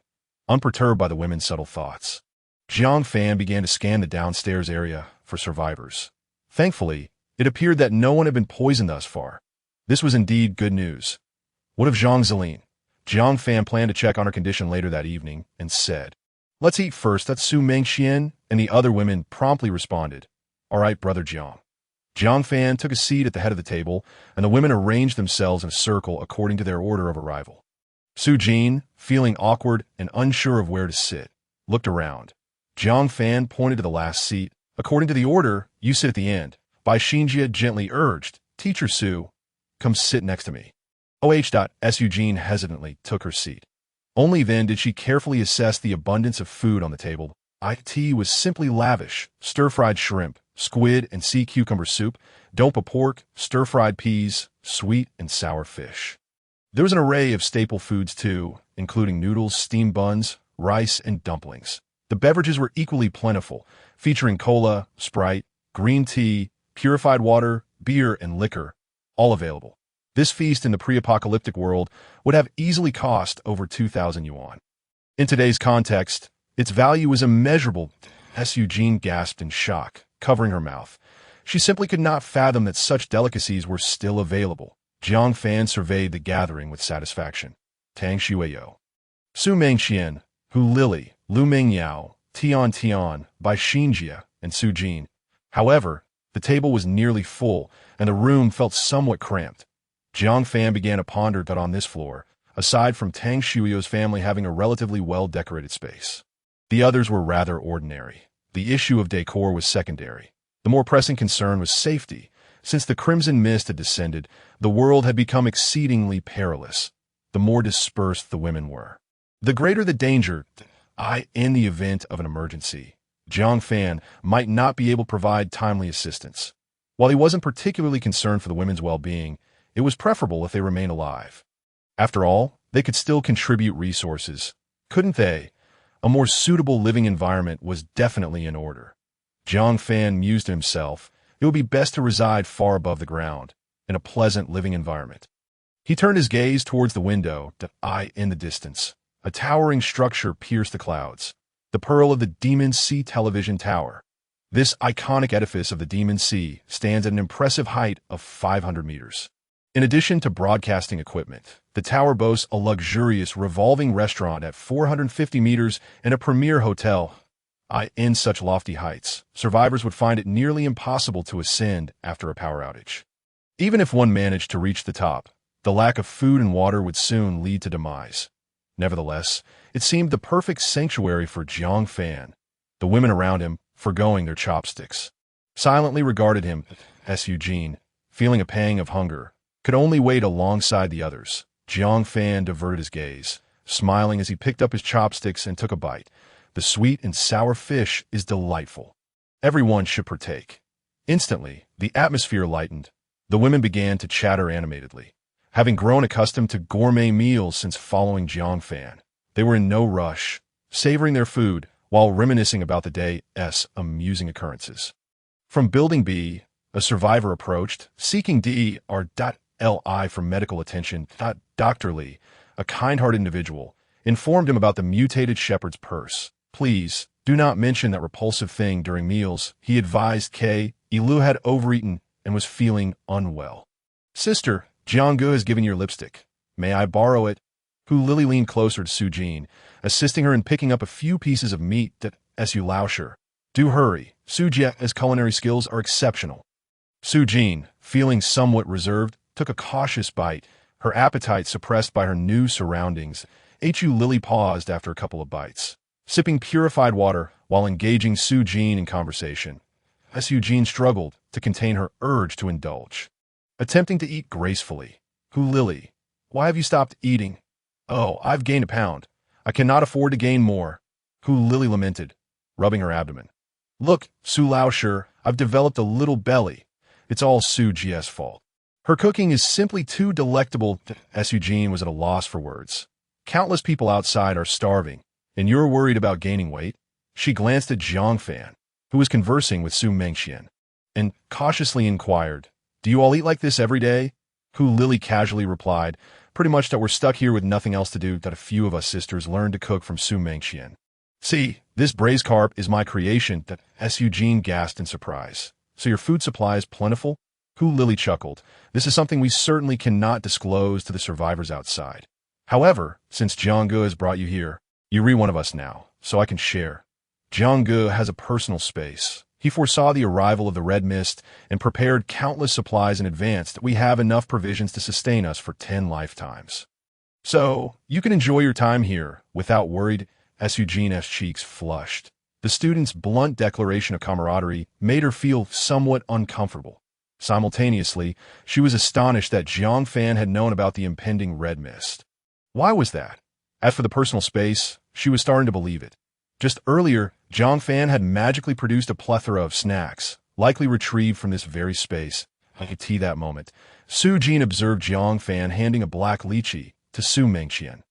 Speaker 1: Unperturbed by the women's subtle thoughts, Jiang Fan began to scan the downstairs area for survivors. Thankfully, it appeared that no one had been poisoned thus far. This was indeed good news. What of Zhang Zeline? Jiang Fan planned to check on her condition later that evening and said, "Let's eat first, that's Mengqian," and the other women promptly responded, "All right, Brother Jiang." Jiang Fan took a seat at the head of the table, and the women arranged themselves in a circle according to their order of arrival. Eugene, feeling awkward and unsure of where to sit, looked around. Jiang Fan pointed to the last seat. "According to the order, you sit at the end." Bai Xinjia gently urged, "Teacher Su, come sit next to me." Eugene hesitantly took her seat. Only then did she carefully assess the abundance of food on the table. It was simply lavish: stir-fried shrimp, squid and sea cucumber soup, dompa pork, stir-fried peas, sweet and sour fish. There was an array of staple foods too, including noodles, steamed buns, rice, and dumplings. The beverages were equally plentiful, featuring cola, Sprite, green tea, purified water, beer, and liquor, all available. This feast in the pre-apocalyptic world would have easily cost over 2,000 yuan. In today's context, its value was immeasurable. Eugene gasped in shock, covering her mouth. She simply could not fathom that such delicacies were still available. Jiang Fan surveyed the gathering with satisfaction. Tang Xuerou, Mengqian, Lily, Liu Mengqian, Tian, Bai Xinjia, and Eugene. However, the table was nearly full, and the room felt somewhat cramped. Jiang Fan began to ponder that on this floor, aside from Tang Xuerou's family having a relatively well-decorated space, the others were rather ordinary. The issue of decor was secondary. The more pressing concern was safety. Since the crimson mist had descended, the world had become exceedingly perilous. The more dispersed the women were, the greater the danger. In the event of an emergency, Jiang Fan might not be able to provide timely assistance. While he wasn't particularly concerned for the women's well-being, it was preferable if they remained alive. After all, they could still contribute resources, couldn't they? A more suitable living environment was definitely in order. Jiang Fan mused to himself, it would be best to reside far above the ground, in a pleasant living environment. He turned his gaze towards the window. In the distance, a towering structure pierced the clouds, the pearl of the Demon Sea television tower. This iconic edifice of the Demon Sea stands at an impressive height of 500 meters. In addition to broadcasting equipment, the tower boasts a luxurious revolving restaurant at 450 meters and a premier hotel. In such lofty heights, survivors would find it nearly impossible to ascend after a power outage. Even if one managed to reach the top, the lack of food and water would soon lead to demise. Nevertheless, it seemed the perfect sanctuary for Jiang Fan. The women around him, forgoing their chopsticks, silently regarded him as Eugene, feeling a pang of hunger, could only wait alongside the others. Jiang Fan diverted his gaze, smiling as he picked up his chopsticks and took a bite. The sweet and sour fish is delightful. Everyone should partake. Instantly, the atmosphere lightened. The women began to chatter animatedly. Having grown accustomed to gourmet meals since following Jiang Fan, they were in no rush, savoring their food while reminiscing about the day's amusing occurrences. From Building B, a survivor approached, seeking Dr. Li for medical attention. Dr. Li, a kind-hearted individual, informed him about the mutated shepherd's purse. Please, do not mention that repulsive thing during meals, he advised K. Liu had overeaten and was feeling unwell. Sister, Jiangge has given your lipstick. May I borrow it? Lily leaned closer to Su Jin, assisting her in picking up a few pieces of meat that Su Laosher. Do hurry, Su Jia's culinary skills are exceptional. Su Jin, feeling somewhat reserved, took a cautious bite, her appetite suppressed by her new surroundings. Lily paused after a couple of bites, sipping purified water while engaging Su Jin in conversation. Su Jin struggled to contain her urge to indulge, attempting to eat gracefully. Lily, why have you stopped eating? Oh, I've gained a pound. I cannot afford to gain more. Lily lamented, rubbing her abdomen. Look, Su Laosher, I've developed a little belly. It's all Su Jia's fault. Her cooking is simply too delectable. Su Jin was at a loss for words. Countless people outside are starving, and you're worried about gaining weight? She glanced at Jiang Fan, who was conversing with Su Mengqian, and cautiously inquired, Do you all eat like this every day? Lily casually replied, Pretty much that we're stuck here with nothing else to do, that a few of us sisters learned to cook from Su Mengqian. See, this braised carp is my creation. Su Jin gasped in surprise. So your food supply is plentiful? Lily chuckled. This is something we certainly cannot disclose to the survivors outside. However, since Jiangge has brought you here, you're one of us now, so I can share. Jiangge has a personal space. He foresaw the arrival of the red mist and prepared countless supplies in advance that we have enough provisions to sustain us for 10 lifetimes. So, you can enjoy your time here without worried. Su Jin's cheeks flushed. The student's blunt declaration of camaraderie made her feel somewhat uncomfortable. Simultaneously, she was astonished that Jiang Fan had known about the impending red mist. Why was that? As for the personal space, she was starting to believe it. Just earlier, Jiang Fan had magically produced a plethora of snacks, likely retrieved from this very space. I could see that moment. Su Jin observed Jiang Fan handing a black lychee to Su Mengqian,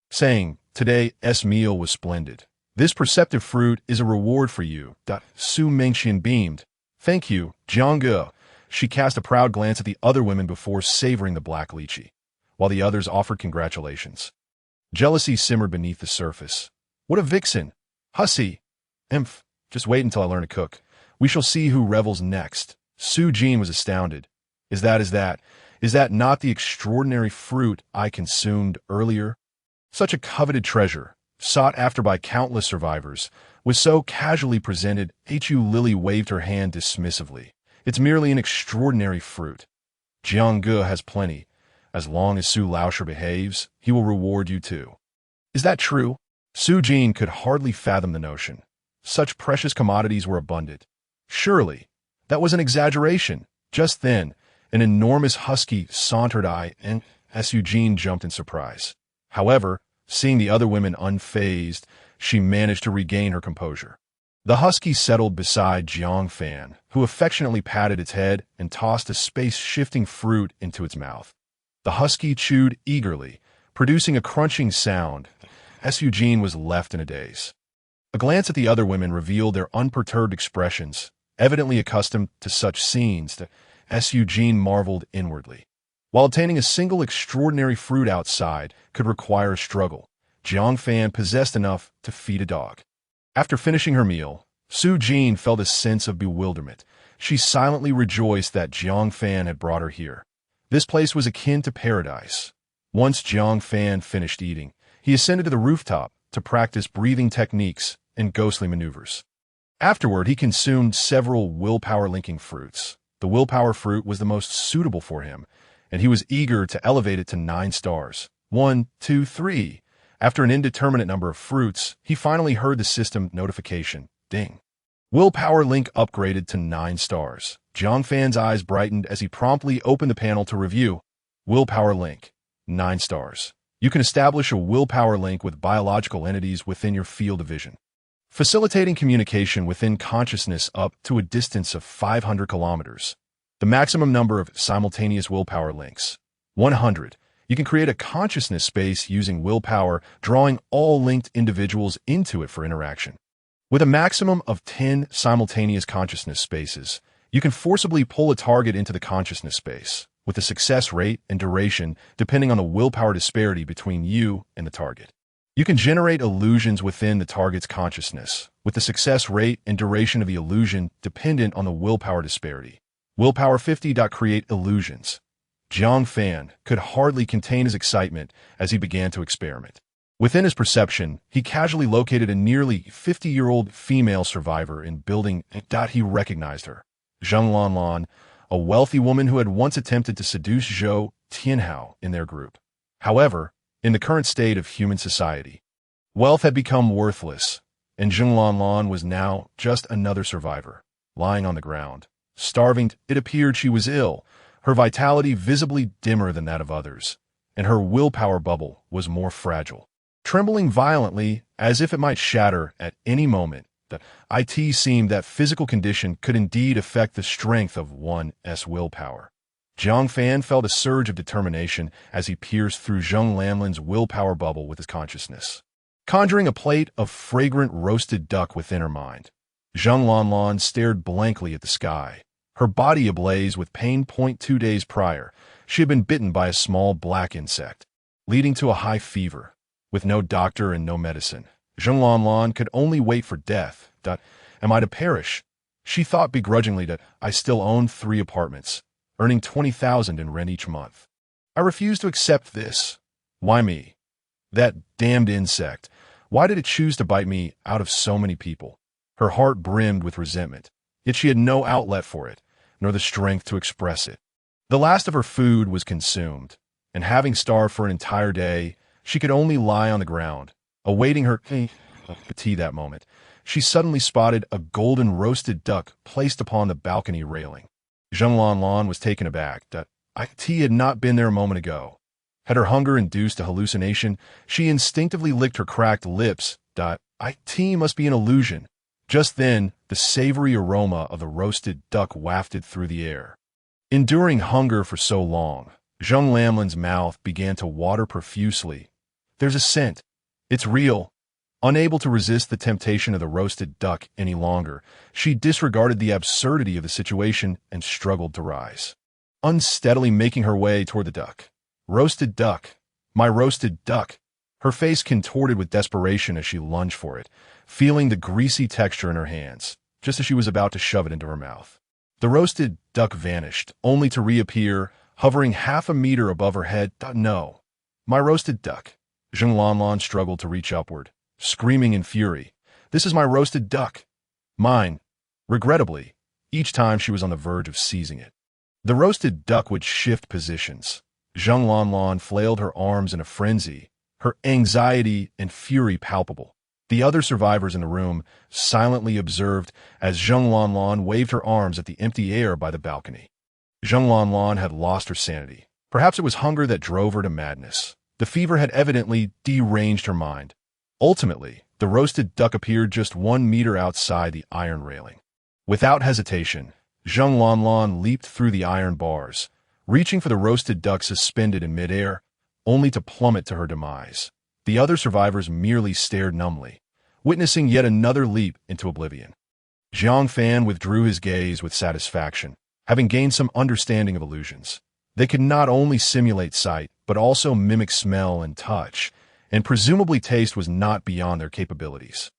Speaker 1: saying, Today's meal was splendid. This perceptive fruit is a reward for you. Su Mengqian beamed. Thank you, Jiangge. She cast a proud glance at the other women before savoring the black lychee, while the others offered congratulations. Jealousy simmered beneath the surface. What a vixen! Hussy! Imph! Just wait until I learn to cook. We shall see who revels next. Su Jin was astounded. Is that not the extraordinary fruit I consumed earlier? Such a coveted treasure, sought after by countless survivors, was so casually presented. Lily waved her hand dismissively. It's merely an extraordinary fruit. Jiangge has plenty. As long as Su Laosher behaves, he will reward you too. Is that true? Su Jin could hardly fathom the notion. Such precious commodities were abundant. Surely, that was an exaggeration. Just then, an enormous husky sauntered and Su Jin jumped in surprise. However, seeing the other women unfazed, she managed to regain her composure. The husky settled beside Jiang Fan, who affectionately patted its head and tossed a space-shifting fruit into its mouth. The husky chewed eagerly, producing a crunching sound. Su Jin was left in a daze. A glance at the other women revealed their unperturbed expressions, evidently accustomed to such scenes. That Su Jin marveled inwardly. While obtaining a single extraordinary fruit outside could require a struggle, Jiang Fan possessed enough to feed a dog. After finishing her meal, Su Jin felt a sense of bewilderment. She silently rejoiced that Jiang Fan had brought her here. This place was akin to paradise. Once Jiang Fan finished eating, he ascended to the rooftop to practice breathing techniques and ghostly maneuvers. Afterward, he consumed several willpower-linking fruits. The willpower fruit was the most suitable for him, and he was eager to elevate it to 9 stars. 1, 2, 3. After an indeterminate number of fruits, he finally heard the system notification. Ding. Willpower link upgraded to 9 stars. Jiang Fan's eyes brightened as he promptly opened the panel to review. Willpower link. 9 stars. You can establish a willpower link with biological entities within your field of vision, facilitating communication within consciousness up to a distance of 500 kilometers. The maximum number of simultaneous willpower links. 100. You can create a consciousness space using willpower, drawing all linked individuals into it for interaction. With a maximum of 10 simultaneous consciousness spaces, you can forcibly pull a target into the consciousness space, with the success rate and duration depending on the willpower disparity between you and the target. You can generate illusions within the target's consciousness, with the success rate and duration of the illusion dependent on the willpower disparity. Willpower 50. Create illusions. Jiang Fan could hardly contain his excitement as he began to experiment. Within his perception, he casually located a nearly 50-year-old female survivor in building. He recognized her. Zheng Lanlan, a wealthy woman who had once attempted to seduce Zhou Tianhao in their group. However, in the current state of human society, wealth had become worthless, and Zheng Lanlan was now just another survivor, lying on the ground. Starving, it appeared she was ill, her vitality visibly dimmer than that of others, and her willpower bubble was more fragile. Trembling violently, as if it might shatter at any moment, it seemed that physical condition could indeed affect the strength of one's willpower. Jiang Fan felt a surge of determination as he pierced through Zheng Lanlan's willpower bubble with his consciousness, conjuring a plate of fragrant roasted duck within her mind. Zheng Lanlan stared blankly at the sky, her body ablaze with pain. 2 days prior, she had been bitten by a small black insect, leading to a high fever. With no doctor and no medicine, Zheng Lanlan could only wait for death. Am I to perish? She thought begrudgingly that I still owned 3 apartments, earning 20,000 in rent each month. I refused to accept this. Why me? That damned insect. Why did it choose to bite me out of so many people? Her heart brimmed with resentment, yet she had no outlet for it, nor the strength to express it. The last of her food was consumed, and having starved for an entire day, she could only lie on the ground, awaiting her tea. That moment, she suddenly spotted a golden roasted duck placed upon the balcony railing. Zheng Lanlan was taken aback. It had not been there a moment ago. Had her hunger induced a hallucination? She instinctively licked her cracked lips. It must be an illusion. Just then, the savory aroma of the roasted duck wafted through the air. Enduring hunger for so long, Zheng Lanlan's mouth began to water profusely. There's a scent. It's real. Unable to resist the temptation of the roasted duck any longer, she disregarded the absurdity of the situation and struggled to rise, unsteadily making her way toward the duck. Roasted duck. My roasted duck. Her face contorted with desperation as she lunged for it, feeling the greasy texture in her hands, just as she was about to shove it into her mouth. The roasted duck vanished, only to reappear, hovering half a meter above her head. No. My roasted duck. Zheng Lanlan struggled to reach upward, screaming in fury. This is my roasted duck. Mine. Regrettably, each time she was on the verge of seizing it. The roasted duck would shift positions. Zheng Lanlan flailed her arms in a frenzy, her anxiety and fury palpable. The other survivors in the room silently observed as Zheng Lanlan waved her arms at the empty air by the balcony. Zheng Lanlan had lost her sanity. Perhaps it was hunger that drove her to madness. The fever had evidently deranged her mind. Ultimately, the roasted duck appeared just 1 meter outside the iron railing. Without hesitation, Zheng Lanlan leaped through the iron bars, reaching for the roasted duck suspended in midair, only to plummet to her demise. The other survivors merely stared numbly, witnessing yet another leap into oblivion. Jiang Fan withdrew his gaze with satisfaction, having gained some understanding of illusions. They could not only simulate sight, but also mimic smell and touch, and presumably taste was not beyond their capabilities.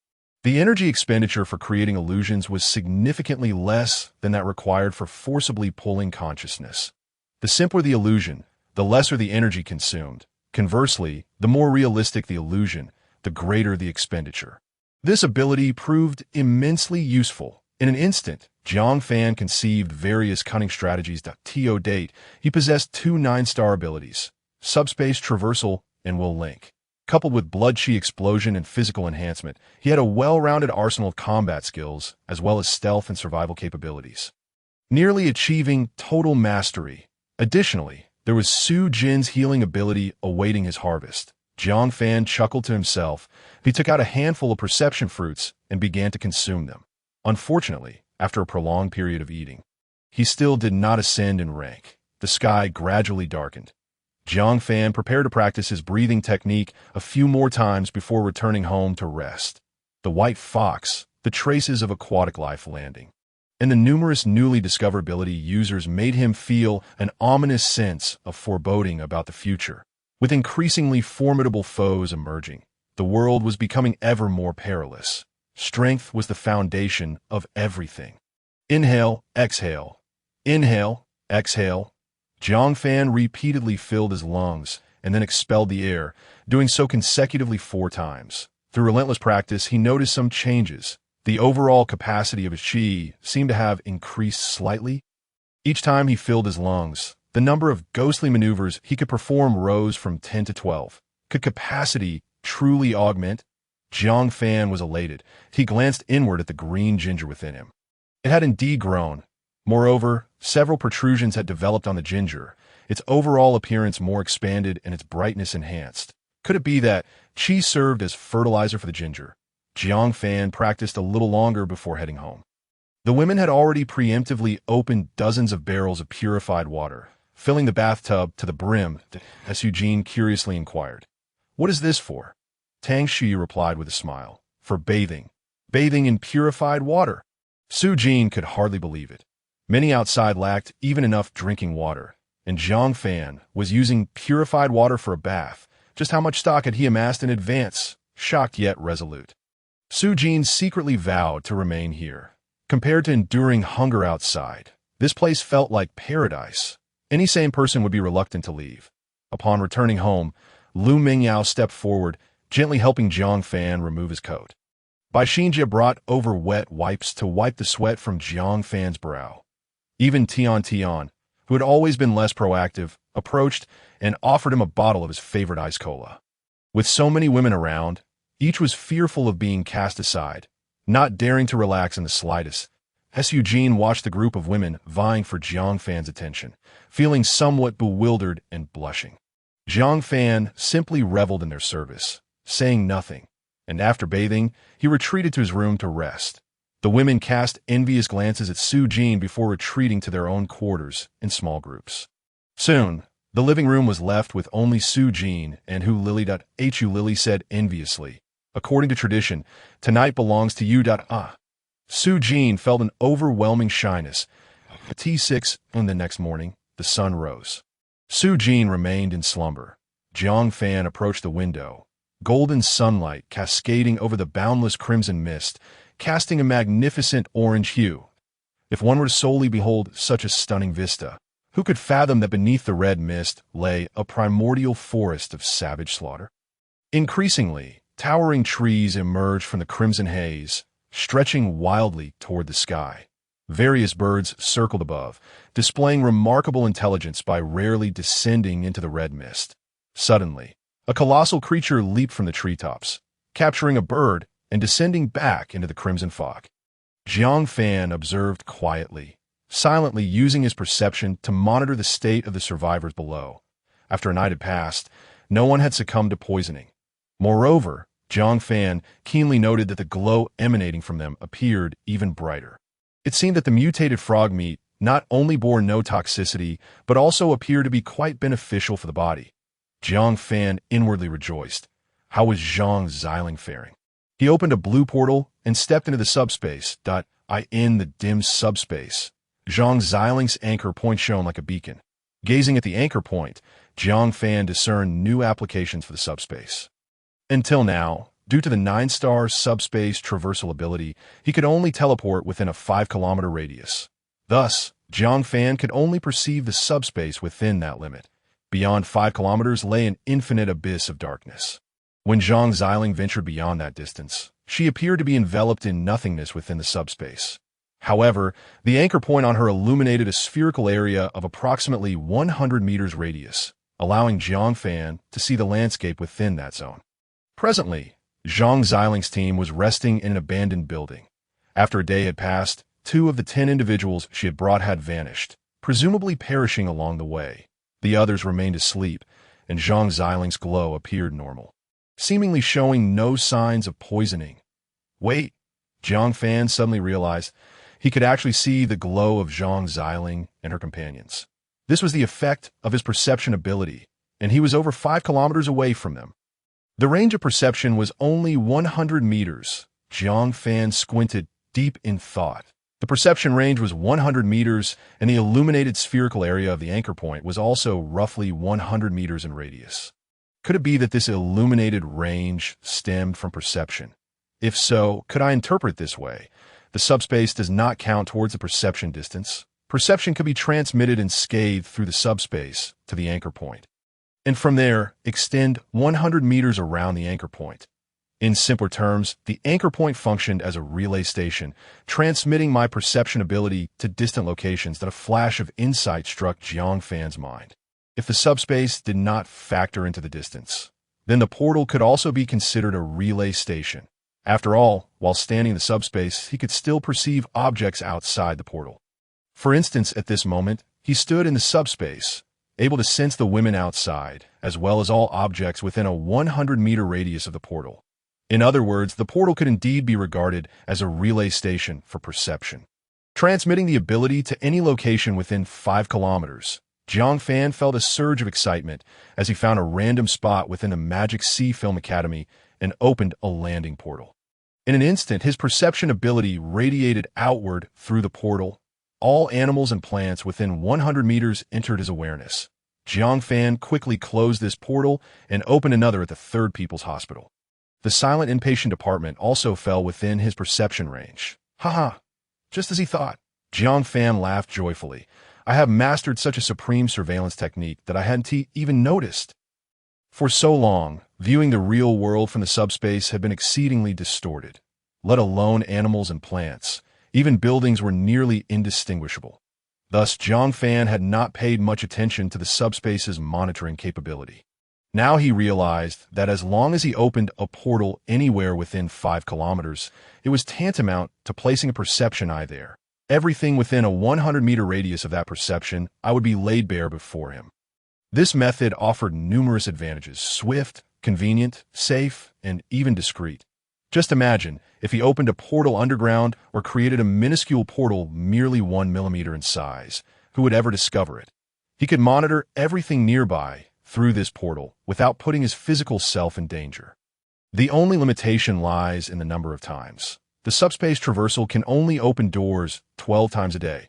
Speaker 1: The energy expenditure for creating illusions was significantly less than that required for forcibly pulling consciousness. The simpler the illusion, the lesser the energy consumed. Conversely, the more realistic the illusion, the greater the expenditure. This ability proved immensely useful. In an instant, Jiang Fan conceived various cunning strategies. To date, he possessed 2 9-star abilities, subspace traversal and will link. Coupled with blood chi explosion and physical enhancement, he had a well-rounded arsenal of combat skills, as well as stealth and survival capabilities, nearly achieving total mastery. Additionally, there was Su Jin's healing ability awaiting his harvest. Jiang Fan chuckled to himself. He took out a handful of perception fruits and began to consume them. Unfortunately, after a prolonged period of eating, he still did not ascend in rank. The sky gradually darkened. Jiang Fan prepared to practice his breathing technique a few more times before returning home to rest. The white fox, the traces of aquatic life landing, and the numerous newly discovered ability users made him feel an ominous sense of foreboding about the future. With increasingly formidable foes emerging, the world was becoming ever more perilous. Strength was the foundation of everything. Inhale, exhale. Inhale, exhale. Jiang Fan repeatedly filled his lungs and then expelled the air, doing so consecutively 4 times. Through relentless practice, he noticed some changes. The overall capacity of his qi seemed to have increased slightly. Each time he filled his lungs, the number of ghostly maneuvers he could perform rose from 10 to 12. Could capacity truly augment? Jiang Fan was elated. He glanced inward at the green ginger within him. It had indeed grown. Moreover, several protrusions had developed on the ginger, its overall appearance more expanded and its brightness enhanced. Could it be that qi served as fertilizer for the ginger? Jiang Fan practiced a little longer before heading home. The women had already preemptively opened dozens of barrels of purified water, filling the bathtub to the brim, as Eugene curiously inquired. "What is this for?" Tang Xuerou replied with a smile. "For bathing. Bathing in purified water." Su Jin could hardly believe it. Many outside lacked even enough drinking water, and Jiang Fan was using purified water for a bath. Just how much stock had he amassed in advance? Shocked yet resolute, Su Jin secretly vowed to remain here. Compared to enduring hunger outside, this place felt like paradise. Any sane person would be reluctant to leave. Upon returning home, Liu Mengqian stepped forward, gently helping Jiang Fan remove his coat. Bai Xinjie brought over wet wipes to wipe the sweat from Jiang Fan's brow. Even Tian, who had always been less proactive, approached and offered him a bottle of his favorite ice cola. With so many women around, each was fearful of being cast aside, not daring to relax in the slightest. As Eugene watched the group of women vying for Jiang Fan's attention, feeling somewhat bewildered and blushing. Jiang Fan simply reveled in their service, saying nothing, and after bathing, he retreated to his room to rest. The women cast envious glances at Su Jin before retreating to their own quarters in small groups. Soon, the living room was left with only Su Jin and Hu Lily. Hu Lily said enviously, "According to tradition, tonight belongs to you. Su Jin felt an overwhelming shyness. At T6 on the next morning, the sun rose. Su Jin remained in slumber. Jiang Fan approached the window, golden sunlight cascading over the boundless crimson mist, casting a magnificent orange hue. If one were to solely behold such a stunning vista, who could fathom that beneath the red mist lay a primordial forest of savage slaughter? Increasingly, towering trees emerged from the crimson haze, stretching wildly toward the sky. Various birds circled above, displaying remarkable intelligence by rarely descending into the red mist. Suddenly, a colossal creature leaped from the treetops, capturing a bird and descending back into the crimson fog. Jiang Fan observed quietly, silently using his perception to monitor the state of the survivors below. After a night had passed, no one had succumbed to poisoning. Moreover, Jiang Fan keenly noted that the glow emanating from them appeared even brighter. It seemed that the mutated frog meat not only bore no toxicity, but also appeared to be quite beneficial for the body. Jiang Fan inwardly rejoiced. How was Zhang Xiling faring? He opened a blue portal and stepped into the subspace. In the dim subspace, Zhang Xiling's anchor point shone like a beacon. Gazing at the anchor point, Jiang Fan discerned new applications for the subspace. Until now, Due to the 9-star subspace traversal ability, he could only teleport within a 5-kilometer radius. Thus, Jiang Fan could only perceive the subspace within that limit. Beyond 5 kilometers lay an infinite abyss of darkness. When Zhang Xiling ventured beyond that distance, she appeared to be enveloped in nothingness within the subspace. However, the anchor point on her illuminated a spherical area of approximately 100 meters radius, allowing Jiang Fan to see the landscape within that zone. Presently, Zhang Xiling's team was resting in an abandoned building. After a day had passed, 2 of the 10 individuals she had brought had vanished, presumably perishing along the way. The others remained asleep, and Zhang Xiling's glow appeared normal, seemingly showing no signs of poisoning. Wait, Jiang Fan suddenly realized he could actually see the glow of Zhang Xiling and her companions. This was the effect of his perception ability, and he was over 5 kilometers away from them. The range of perception was only 100 meters. Jiang Fan squinted, deep in thought. The perception range was 100 meters, and the illuminated spherical area of the anchor point was also roughly 100 meters in radius. Could it be that this illuminated range stemmed from perception? If so, could I interpret this way? The subspace does not count towards the perception distance. Perception could be transmitted and scathed through the subspace to the anchor point, and from there, extend 100 meters around the anchor point. In simpler terms, the anchor point functioned as a relay station, transmitting my perception ability to distant locations that a flash of insight struck Jiang Fan's mind. If the subspace did not factor into the distance, then the portal could also be considered a relay station. After all, while standing in the subspace, he could still perceive objects outside the portal. For instance, at this moment, he stood in the subspace, able to sense the women outside, as well as all objects within a 100-meter radius of the portal. In other words, the portal could indeed be regarded as a relay station for perception, transmitting the ability to any location within 5 kilometers. Jiang Fan felt a surge of excitement as he found a random spot within the Magic Sea Film Academy and opened a landing portal. In an instant, his perception ability radiated outward through the portal. All animals and plants within 100 meters entered his awareness. Jiang Fan quickly closed this portal and opened another at the 3rd People's Hospital. The silent inpatient department also fell within his perception range. Haha, just as he thought. Jiang Fan laughed joyfully. I have mastered such a supreme surveillance technique that I hadn't even noticed. For so long, viewing the real world from the subspace had been exceedingly distorted. Let alone animals and plants. Even buildings were nearly indistinguishable. Thus, Jiang Fan had not paid much attention to the subspace's monitoring capability. Now he realized that as long as he opened a portal anywhere within 5 kilometers, it was tantamount to placing a perception eye there. Everything within a 100-meter radius of that perception, I would be laid bare before him. This method offered numerous advantages: swift, convenient, safe, and even discreet. Just imagine if he opened a portal underground or created a minuscule portal merely 1 millimeter in size. Who would ever discover it? He could monitor everything nearby through this portal without putting his physical self in danger. The only limitation lies in the number of times. The subspace traversal can only open doors 12 times a day.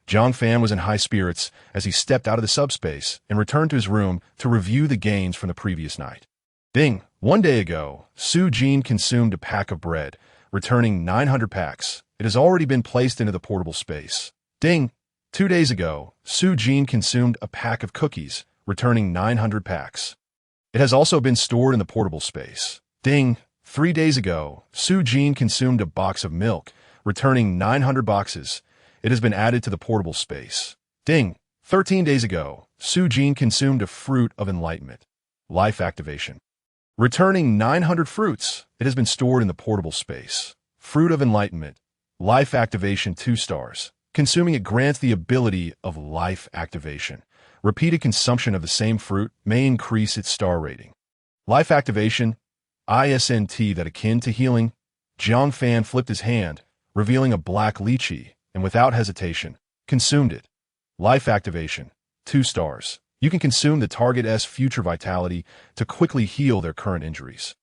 Speaker 1: Jiang Fan was in high spirits as he stepped out of the subspace and returned to his room to review the gains from the previous night. Ding! 1 day ago, Su Jin consumed a pack of bread, returning 900 packs. It has already been placed into the portable space. Ding! 2 days ago, Su Jin consumed a pack of cookies, returning 900 packs. It has also been stored in the portable space. Ding! 3 days ago, Su Jin consumed a box of milk, returning 900 boxes. It has been added to the portable space. Ding! 13 days ago, Su Jin consumed a fruit of enlightenment. Life activation. Returning 900 fruits. It has been stored in the portable space. Fruit of enlightenment. Life activation 2 stars. Consuming it grants the ability of life activation. Repeated consumption of the same fruit may increase its star rating. Life activation. ISNT that akin to healing. Jiang Fan flipped his hand, revealing a black lychee, and without hesitation, consumed it. Life activation. 2 stars. You can consume the target's future vitality to quickly heal their current injuries.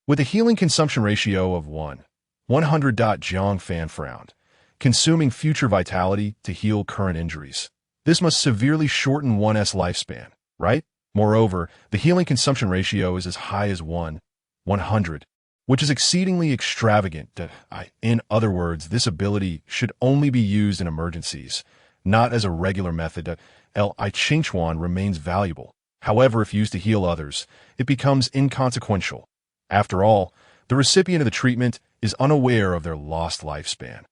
Speaker 1: With a healing consumption ratio of 100. Jiang Fan frowned. Consuming future vitality to heal current injuries. This must severely shorten one's lifespan, right? Moreover, the healing consumption ratio is as high as 100. which is exceedingly extravagant. In other words, this ability should only be used in emergencies, not as a regular method. Li Qingchuan remains valuable. However, if used to heal others, it becomes inconsequential. After all, the recipient of the treatment is unaware of their lost lifespan.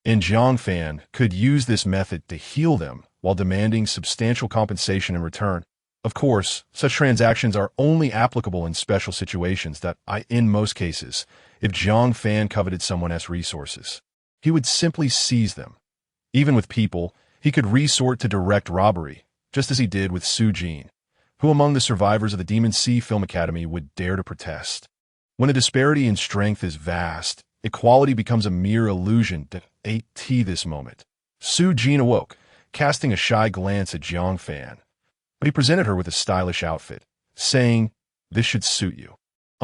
Speaker 1: And Jiang Fan could use this method to heal them while demanding substantial compensation in return. Of course, such transactions are only applicable in special situations in most cases, if Jiang Fan coveted someone's resources, he would simply seize them. Even with people, he could resort to direct robbery, just as he did with Su Jin, who among the survivors of the Demon Sea Film Academy would dare to protest. When the disparity in strength is vast, equality becomes a mere illusion. At this moment, Su Jin awoke, casting a shy glance at Jiang Fan. But he presented her with a stylish outfit, saying, "This should suit you."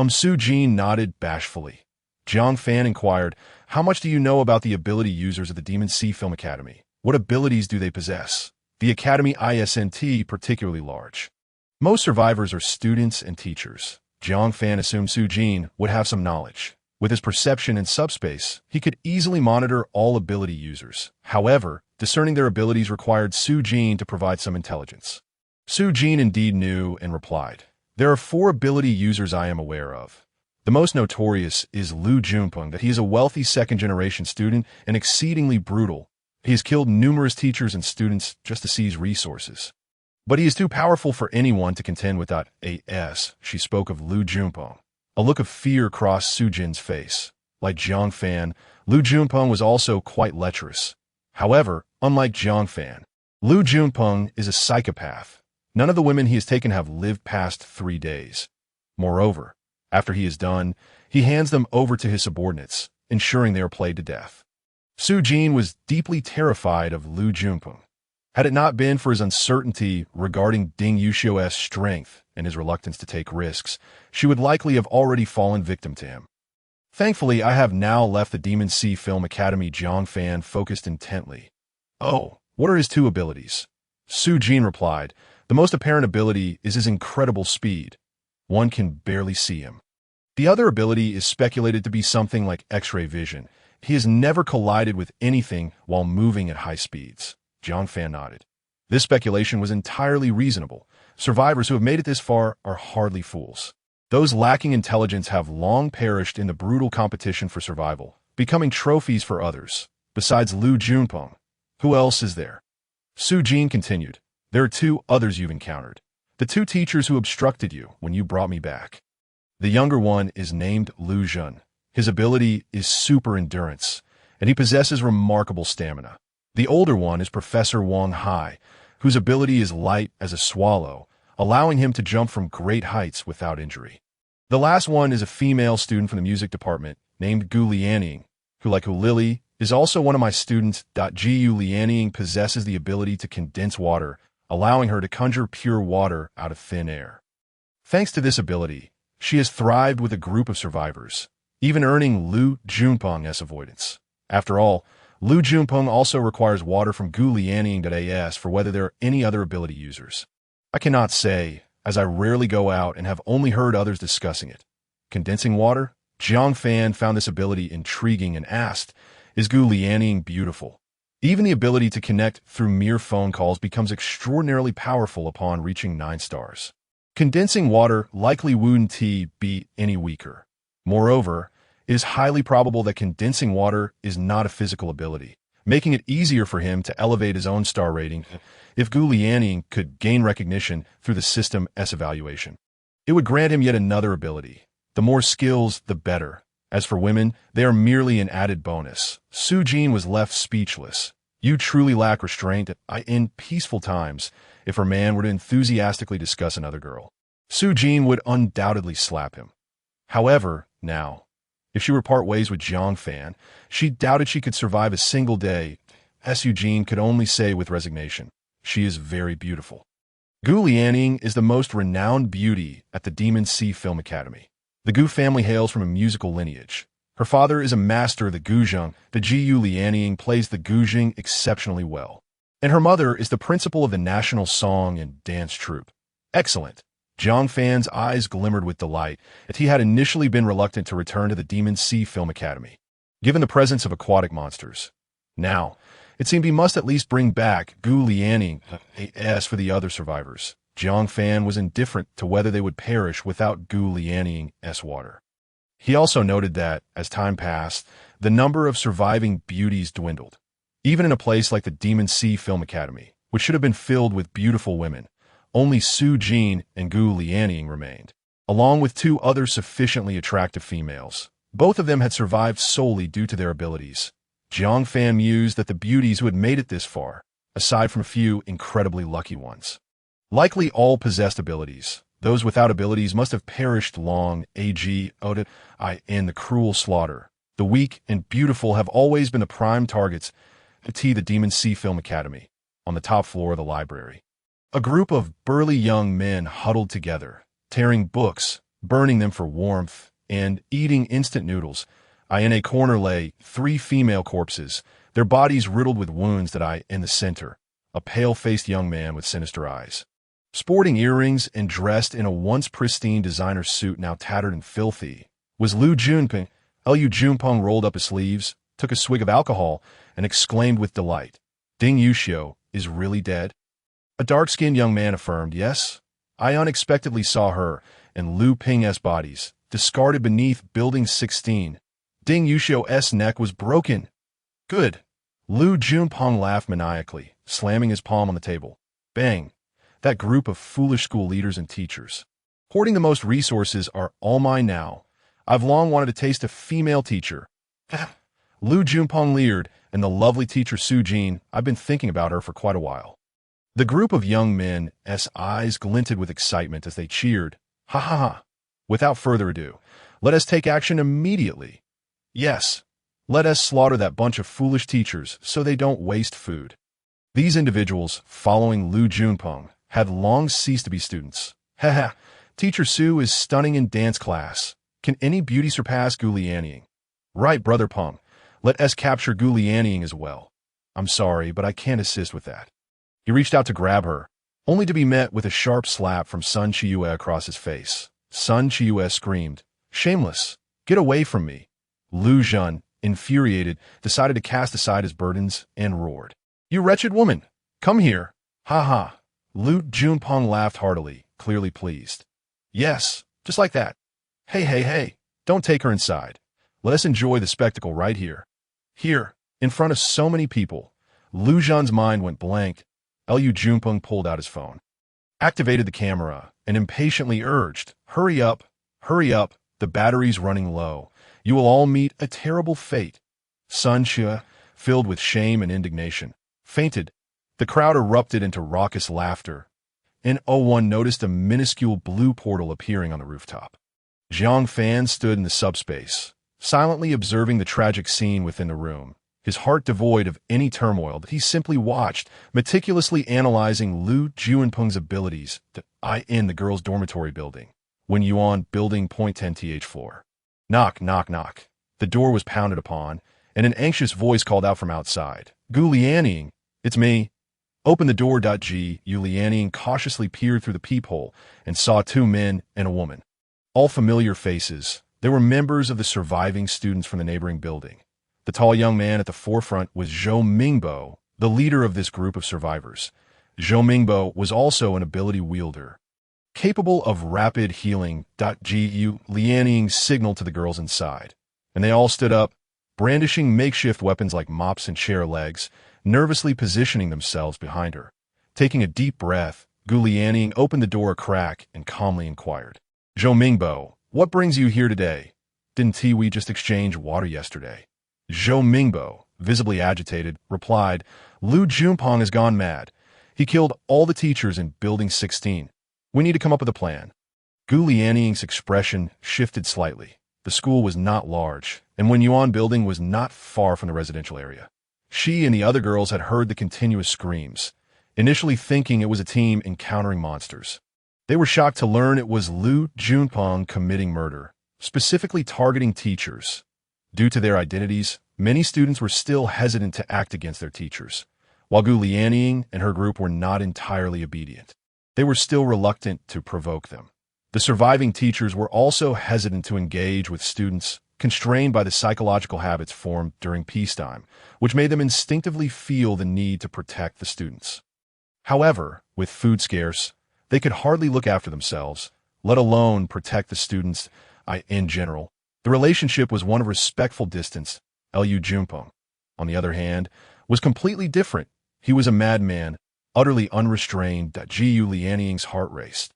Speaker 1: Su Jin nodded bashfully. Jiang Fan inquired, "How much do you know about the ability users of the Demon Sea Film Academy? What abilities do they possess? The Academy isn't particularly large." Most survivors are students and teachers. Jiang Fan assumed Su Jin would have some knowledge. With his perception in subspace, he could easily monitor all ability users. However, discerning their abilities required Su Jin to provide some intelligence. Su Jin indeed knew and replied, "There are 4 ability users I am aware of. The most notorious is Liu Junpeng, that he is a wealthy second-generation student and exceedingly brutal. He has killed numerous teachers and students just to seize resources. But he is too powerful for anyone to contend with. As she spoke of Liu Junpeng, a look of fear crossed Su Jin's face. Like Jiang Fan, Liu Junpeng was also quite lecherous. However, unlike Jiang Fan, Liu Junpeng is a psychopath. None of the women he has taken have lived past 3 days. Moreover, after he is done, he hands them over to his subordinates, ensuring they are played to death. Su Jin was deeply terrified of Liu Junpeng. Had it not been for his uncertainty regarding Ding Yuxiu's strength and his reluctance to take risks, she would likely have already fallen victim to him. Thankfully, I have now left the Demon Sea Film Academy. Jiang Fan focused intently. "Oh, what are his 2 abilities?" Su Jin replied, "The most apparent ability is his incredible speed. One can barely see him. The other ability is speculated to be something like X-ray vision. He has never collided with anything while moving at high speeds." Jiang Fan nodded. This speculation was entirely reasonable. Survivors who have made it this far are hardly fools. Those lacking intelligence have long perished in the brutal competition for survival, becoming trophies for others. Besides Liu Junpeng, who else is there? Su Jin continued, "There are 2 others you've encountered. The 2 teachers who obstructed you when you brought me back. The younger one is named Liu Zhen. His ability is super endurance, and he possesses remarkable stamina. The older one is Professor Wang Hai, whose ability is light as a swallow, allowing him to jump from great heights without injury. The last one is a female student from the music department named Gu Lianying, who, like Lily, is also one of my students. Gu Lianying possesses the ability to condense water, allowing her to conjure pure water out of thin air. Thanks to this ability, she has thrived with a group of survivors, even earning Liu Junpeng's avoidance. After all, Liu Junpeng also requires water from Gu Lianying.as for whether there are any other ability users. I cannot say, as I rarely go out and have only heard others discussing it. Condensing water? Jiang Fan found this ability intriguing and asked, "Is Gu Lianying beautiful?" Even the ability to connect through mere phone calls becomes extraordinarily powerful upon reaching 9 stars. Condensing water likely wouldn't be any weaker. Moreover, it is highly probable that condensing water is not a physical ability, making it easier for him to elevate his own star rating if Gu Lianying could gain recognition through the system's evaluation. It would grant him yet another ability. The more skills, the better. As for women, they are merely an added bonus. Su Jin was left speechless. You truly lack restraint in peaceful times. If her man were to enthusiastically discuss another girl, Su Jin would undoubtedly slap him. However, now, if she were part ways with Jiang Fan, she doubted she could survive a single day. Su Jin could only say with resignation, "She is very beautiful." Gu Lianying is the most renowned beauty at the Demon Sea Film Academy. The Gu family hails from a musical lineage. Her father is a master of the guzheng. The Gu Lianying plays the guzheng exceptionally well. And her mother is the principal of the national song and dance troupe. Excellent. Jiang Fan's eyes glimmered with delight, as he had initially been reluctant to return to the Demon Sea Film Academy, given the presence of aquatic monsters. Now, it seemed he must at least bring back Gu Lianing as for the other survivors. Jiang Fan was indifferent to whether they would perish without Gu Lianing's water. He also noted that, as time passed, the number of surviving beauties dwindled. Even in a place like the Demon Sea Film Academy, which should have been filled with beautiful women, only Su Jin and Gu Lianing remained, along with two other sufficiently attractive females. Both of them had survived solely due to their abilities. Jiang Fan mused that the beauties who had made it this far, aside from a few incredibly lucky ones, likely all possessed abilities. Those without abilities must have perished long ago in the cruel slaughter. The weak and beautiful have always been the prime targets at the Demon Sea Film Academy, on the top floor of the library. A group of burly young men huddled together, tearing books, burning them for warmth, and eating instant noodles. In a corner lay 3 female corpses, their bodies riddled with wounds that in the center, a pale-faced young man with sinister eyes. Sporting earrings and dressed in a once pristine designer suit now tattered and filthy, was Liu Junpeng. Liu Junpeng rolled up his sleeves, took a swig of alcohol, and exclaimed with delight, "Ding Yuxiu is really dead?" A dark-skinned young man affirmed, "Yes, I unexpectedly saw her and Liu Ping's bodies, discarded beneath Building 16. Ding Yuxiu's neck was broken." "Good." Liu Junpeng laughed maniacally, slamming his palm on the table. Bang! That group of foolish school leaders and teachers, hoarding the most resources, are all mine now. I've long wanted to taste a female teacher. Liu Junpeng leered, and the lovely teacher Su Jin, I've been thinking about her for quite a while. The group of young men's eyes glinted with excitement as they cheered. Ha ha ha. Without further ado, let us take action immediately. Yes, let us slaughter that bunch of foolish teachers so they don't waste food. These individuals, following Liu Junpeng, had long ceased to be students. Haha, Teacher Su is stunning in dance class. Can any beauty surpass Gu Lianing? Right, Brother Peng. Let us capture Gu Lianing as well. I'm sorry, but I can't assist with that. He reached out to grab her, only to be met with a sharp slap from Sun Qiyu across his face. Sun Qiyu screamed, "Shameless! Get away from me!" Liu Zhen, infuriated, decided to cast aside his burdens and roared, "You wretched woman! Come here!" Ha ha! Liu Junpeng laughed heartily, clearly pleased. "Yes, just like that. Hey, don't take her inside. Let us enjoy the spectacle right here. Here, in front of so many people." Liu Zhen's mind went blank. Liu Junpeng pulled out his phone, activated the camera, and impatiently urged, hurry up, the battery's running low. You will all meet a terrible fate." Sun Xue, filled with shame and indignation, fainted. The crowd erupted into raucous laughter, and one noticed a minuscule blue portal appearing on the rooftop. Jiang Fan stood in the subspace, silently observing the tragic scene within the room, his heart devoid of any turmoil that he simply watched, meticulously analyzing Liu Junpeng's abilities to in the girls' dormitory building, when Yuan building .10th floor. Knock, knock, knock. The door was pounded upon, and an anxious voice called out from outside, "Gu Lianing, it's me." "Open the door." Gu Lianing cautiously peered through the peephole and saw 2 men and a woman. All familiar faces. They were members of the surviving students from the neighboring building. The tall young man at the forefront was Zhou Mingbo, the leader of this group of survivors. Zhou Mingbo was also an ability wielder, capable of rapid healing. Gu Lianing signaled to the girls inside, and they all stood up, brandishing makeshift weapons like mops and chair legs, nervously positioning themselves behind her. Taking a deep breath, Gu Lianing opened the door a crack and calmly inquired, "Zhou Mingbo, what brings you here today? Didn't we just exchange water yesterday?" Zhou Mingbo, visibly agitated, replied, "Liu Junpeng has gone mad. He killed all the teachers in Building 16. We need to come up with a plan." Gu Lianing's expression shifted slightly. The school was not large, and when Yuan building was not far from the residential area. She and the other girls had heard the continuous screams, initially thinking it was a team encountering monsters. They were shocked to learn it was Liu Junpeng committing murder, specifically targeting teachers. Due to their identities, many students were still hesitant to act against their teachers, while Gu Lianing and her group were not entirely obedient. They were still reluctant to provoke them. The surviving teachers were also hesitant to engage with students, constrained by the psychological habits formed during peacetime, which made them instinctively feel the need to protect the students. However, with food scarce, they could hardly look after themselves, let alone protect the students. In general, the relationship was one of respectful distance. Liu Junpeng, on the other hand, was completely different. He was a madman, utterly unrestrained. Jiu Lianying's heart raced.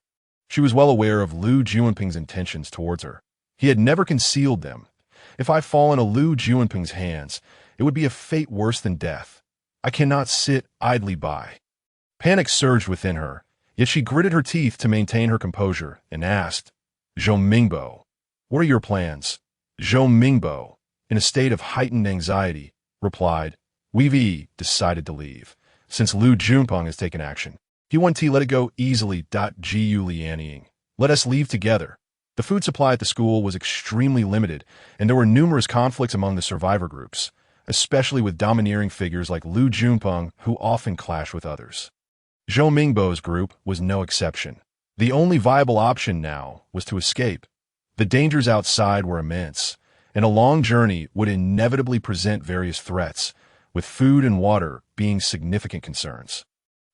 Speaker 1: She was well aware of Liu Junpeng's intentions towards her. He had never concealed them. If I fall into Liu Junpeng's hands, it would be a fate worse than death. I cannot sit idly by. Panic surged within her, yet she gritted her teeth to maintain her composure and asked, Zhou Mingbo, what are your plans? Zhou Mingbo, in a state of heightened anxiety, replied, We've decided to leave, since Liu Junpeng has taken action. P1T let it go easily. Jiu Lianying. Let us leave together. The food supply at the school was extremely limited, and there were numerous conflicts among the survivor groups, especially with domineering figures like Liu Junpeng, who often clashed with others. Zhou Mingbo's group was no exception. The only viable option now was to escape. The dangers outside were immense, and a long journey would inevitably present various threats, with food and water being significant concerns.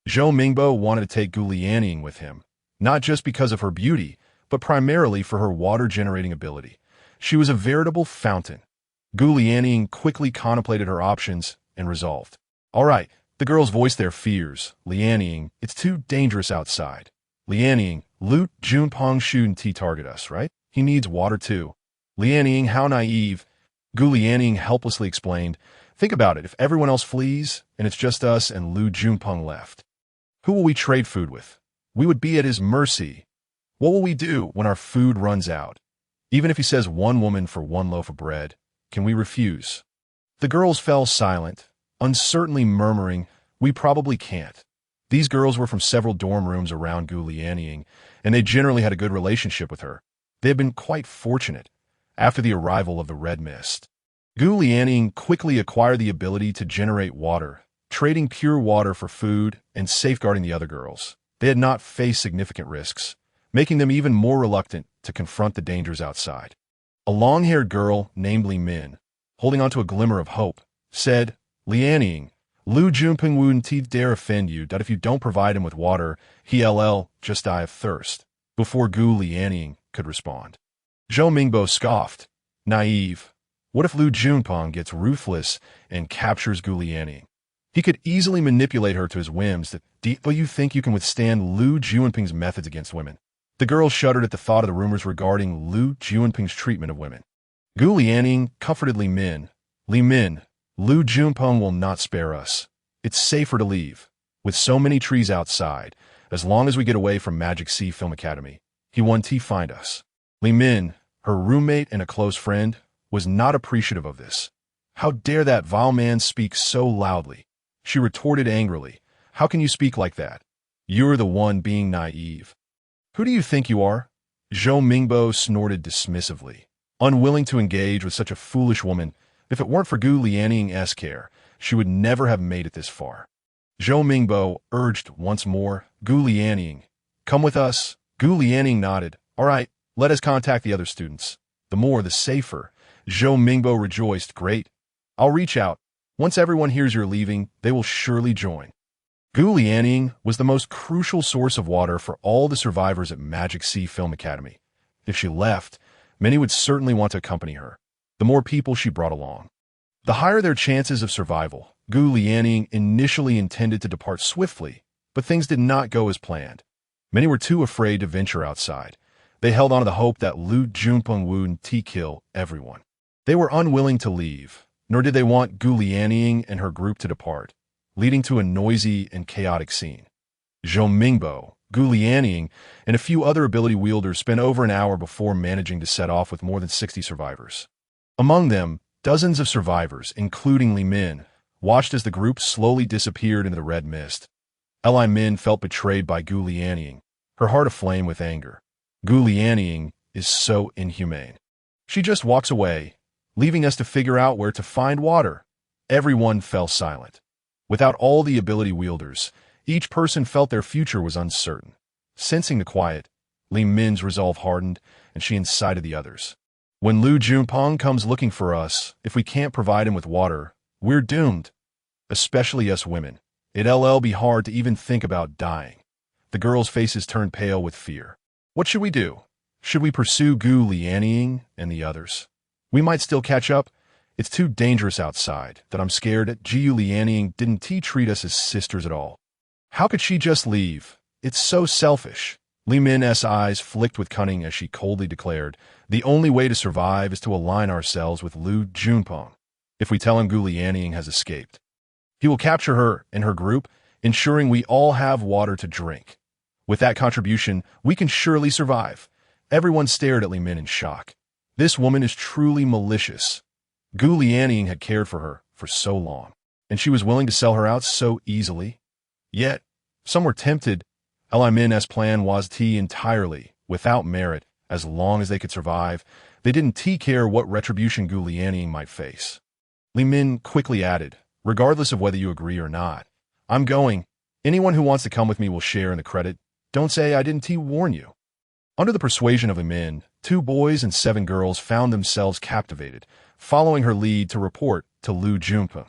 Speaker 1: Zhou Mingbo wanted to take Gu Lianying with him, not just because of her beauty, but primarily for her water-generating ability. She was a veritable fountain. Gu Lianying quickly contemplated her options and resolved. All right, the girls voiced their fears. Lianying, it's too dangerous outside. Lianying, Liu Junpeng shouldn't target us, right? He needs water too. Lianying, how naive. Gu Lianying helplessly explained, think about it, if everyone else flees, and it's just us and Liu Junpeng left, who will we trade food with? We would be at his mercy. What will we do when our food runs out? Even if he says one woman for one loaf of bread, can we refuse? The girls fell silent, uncertainly murmuring, we probably can't. These girls were from several dorm rooms around Gu Lianying, and they generally had a good relationship with her. They had been quite fortunate after the arrival of the red mist. Gu Lianying quickly acquired the ability to generate water, trading pure water for food and safeguarding the other girls. They had not faced significant risks, making them even more reluctant to confront the dangers outside. A long-haired girl named Li Min, holding onto a glimmer of hope, said, Lianying, Liu Junpeng wouldn't dare offend you that if you don't provide him with water, he'll just die of thirst. Before Gu Lianying could respond, Zhou Mingbo scoffed, naive. What if Liu Junpeng gets ruthless and captures Gu Lianying? He could easily manipulate her to his whims. But you think you can withstand Liu Junpeng's methods against women? The girl shuddered at the thought of the rumors regarding Liu Junpeng's treatment of women. Gu Lianying comforted Li Min. Li Min, Liu Junpeng will not spare us. It's safer to leave. With so many trees outside, as long as we get away from Magic Sea Film Academy, he won't find us. Li Min, her roommate and a close friend, was not appreciative of this. How dare that vile man speak so loudly? She retorted angrily. How can you speak like that? You're the one being naive. Who do you think you are? Zhou Mingbo snorted dismissively, unwilling to engage with such a foolish woman. If it weren't for Gu Lianying's care, she would never have made it this far. Zhou Mingbo urged once more, Gu Lianying, come with us. Gu Lianying nodded. All right, let us contact the other students. The more, the safer. Zhou Mingbo rejoiced. Great. I'll reach out. Once everyone hears you're leaving, they will surely join. Gu Lianying was the most crucial source of water for all the survivors at Magic Sea Film Academy. If she left, many would certainly want to accompany her. The more people she brought along, the higher their chances of survival. Gu Lianying initially intended to depart swiftly, but things did not go as planned. Many were too afraid to venture outside. They held on to the hope that Liu Junpeng would kill everyone. They were unwilling to leave, nor did they want Gu Lianying and her group to depart, leading to a noisy and chaotic scene. Zhou Mingbo, Gu Lianying, and a few other ability wielders spent over an hour before managing to set off with more than 60 survivors. Among them, dozens of survivors, including Li Min, watched as the group slowly disappeared into the red mist. Li Min felt betrayed by Gu Lianying, her heart aflame with anger. Gu Lianying is so inhumane. She just walks away, leaving us to figure out where to find water. Everyone fell silent. Without all the ability wielders, each person felt their future was uncertain. Sensing the quiet, Li Min's resolve hardened, and she incited the others. When Liu Junpeng comes looking for us, if we can't provide him with water, we're doomed. Especially us women. It'll be hard to even think about dying. The girls' faces turned pale with fear. What should we do? Should we pursue Gu Lianying and the others? We might still catch up. It's too dangerous outside that I'm scared that Gu Lianying didn't treat us as sisters at all. How could she just leave? It's so selfish. Li Min's eyes flicked with cunning as she coldly declared, the only way to survive is to align ourselves with Liu Junpeng. If we tell him Gu Lianying has escaped, he will capture her and her group, ensuring we all have water to drink. With that contribution, we can surely survive. Everyone stared at Li Min in shock. This woman is truly malicious. Gu Lianying had cared for her for so long, and she was willing to sell her out so easily. Yet, some were tempted. Li Min's plan was entirely without merit. As long as they could survive, they didn't care what retribution Gu Lianying might face. Li Min quickly added, regardless of whether you agree or not, I'm going. Anyone who wants to come with me will share in the credit. Don't say I didn't warn you. Under the persuasion of Li Min, 2 boys and 7 girls found themselves captivated, following her lead to report to Liu Junpeng.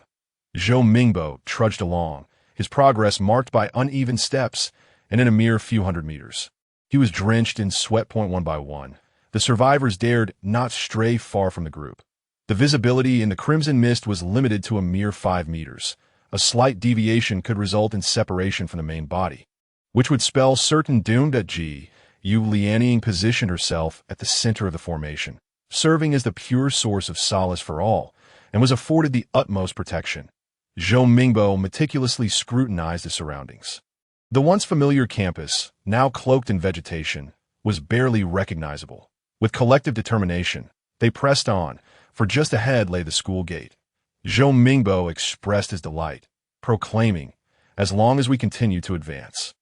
Speaker 1: Zhou Mingbo trudged along, his progress marked by uneven steps, and in a mere few hundred meters, he was drenched in sweat. One by one, the survivors dared not stray far from the group. The visibility in the crimson mist was limited to a mere 5 meters. A slight deviation could result in separation from the main body, which would spell certain doom. Gu Lianying positioned herself at the center of the formation, serving as the pure source of solace for all, and was afforded the utmost protection. Zhou Mingbo meticulously scrutinized the surroundings. The once familiar campus, now cloaked in vegetation, was barely recognizable. With collective determination, they pressed on, for just ahead lay the school gate. Zhou Mingbo expressed his delight, proclaiming, as long as we continue to advance,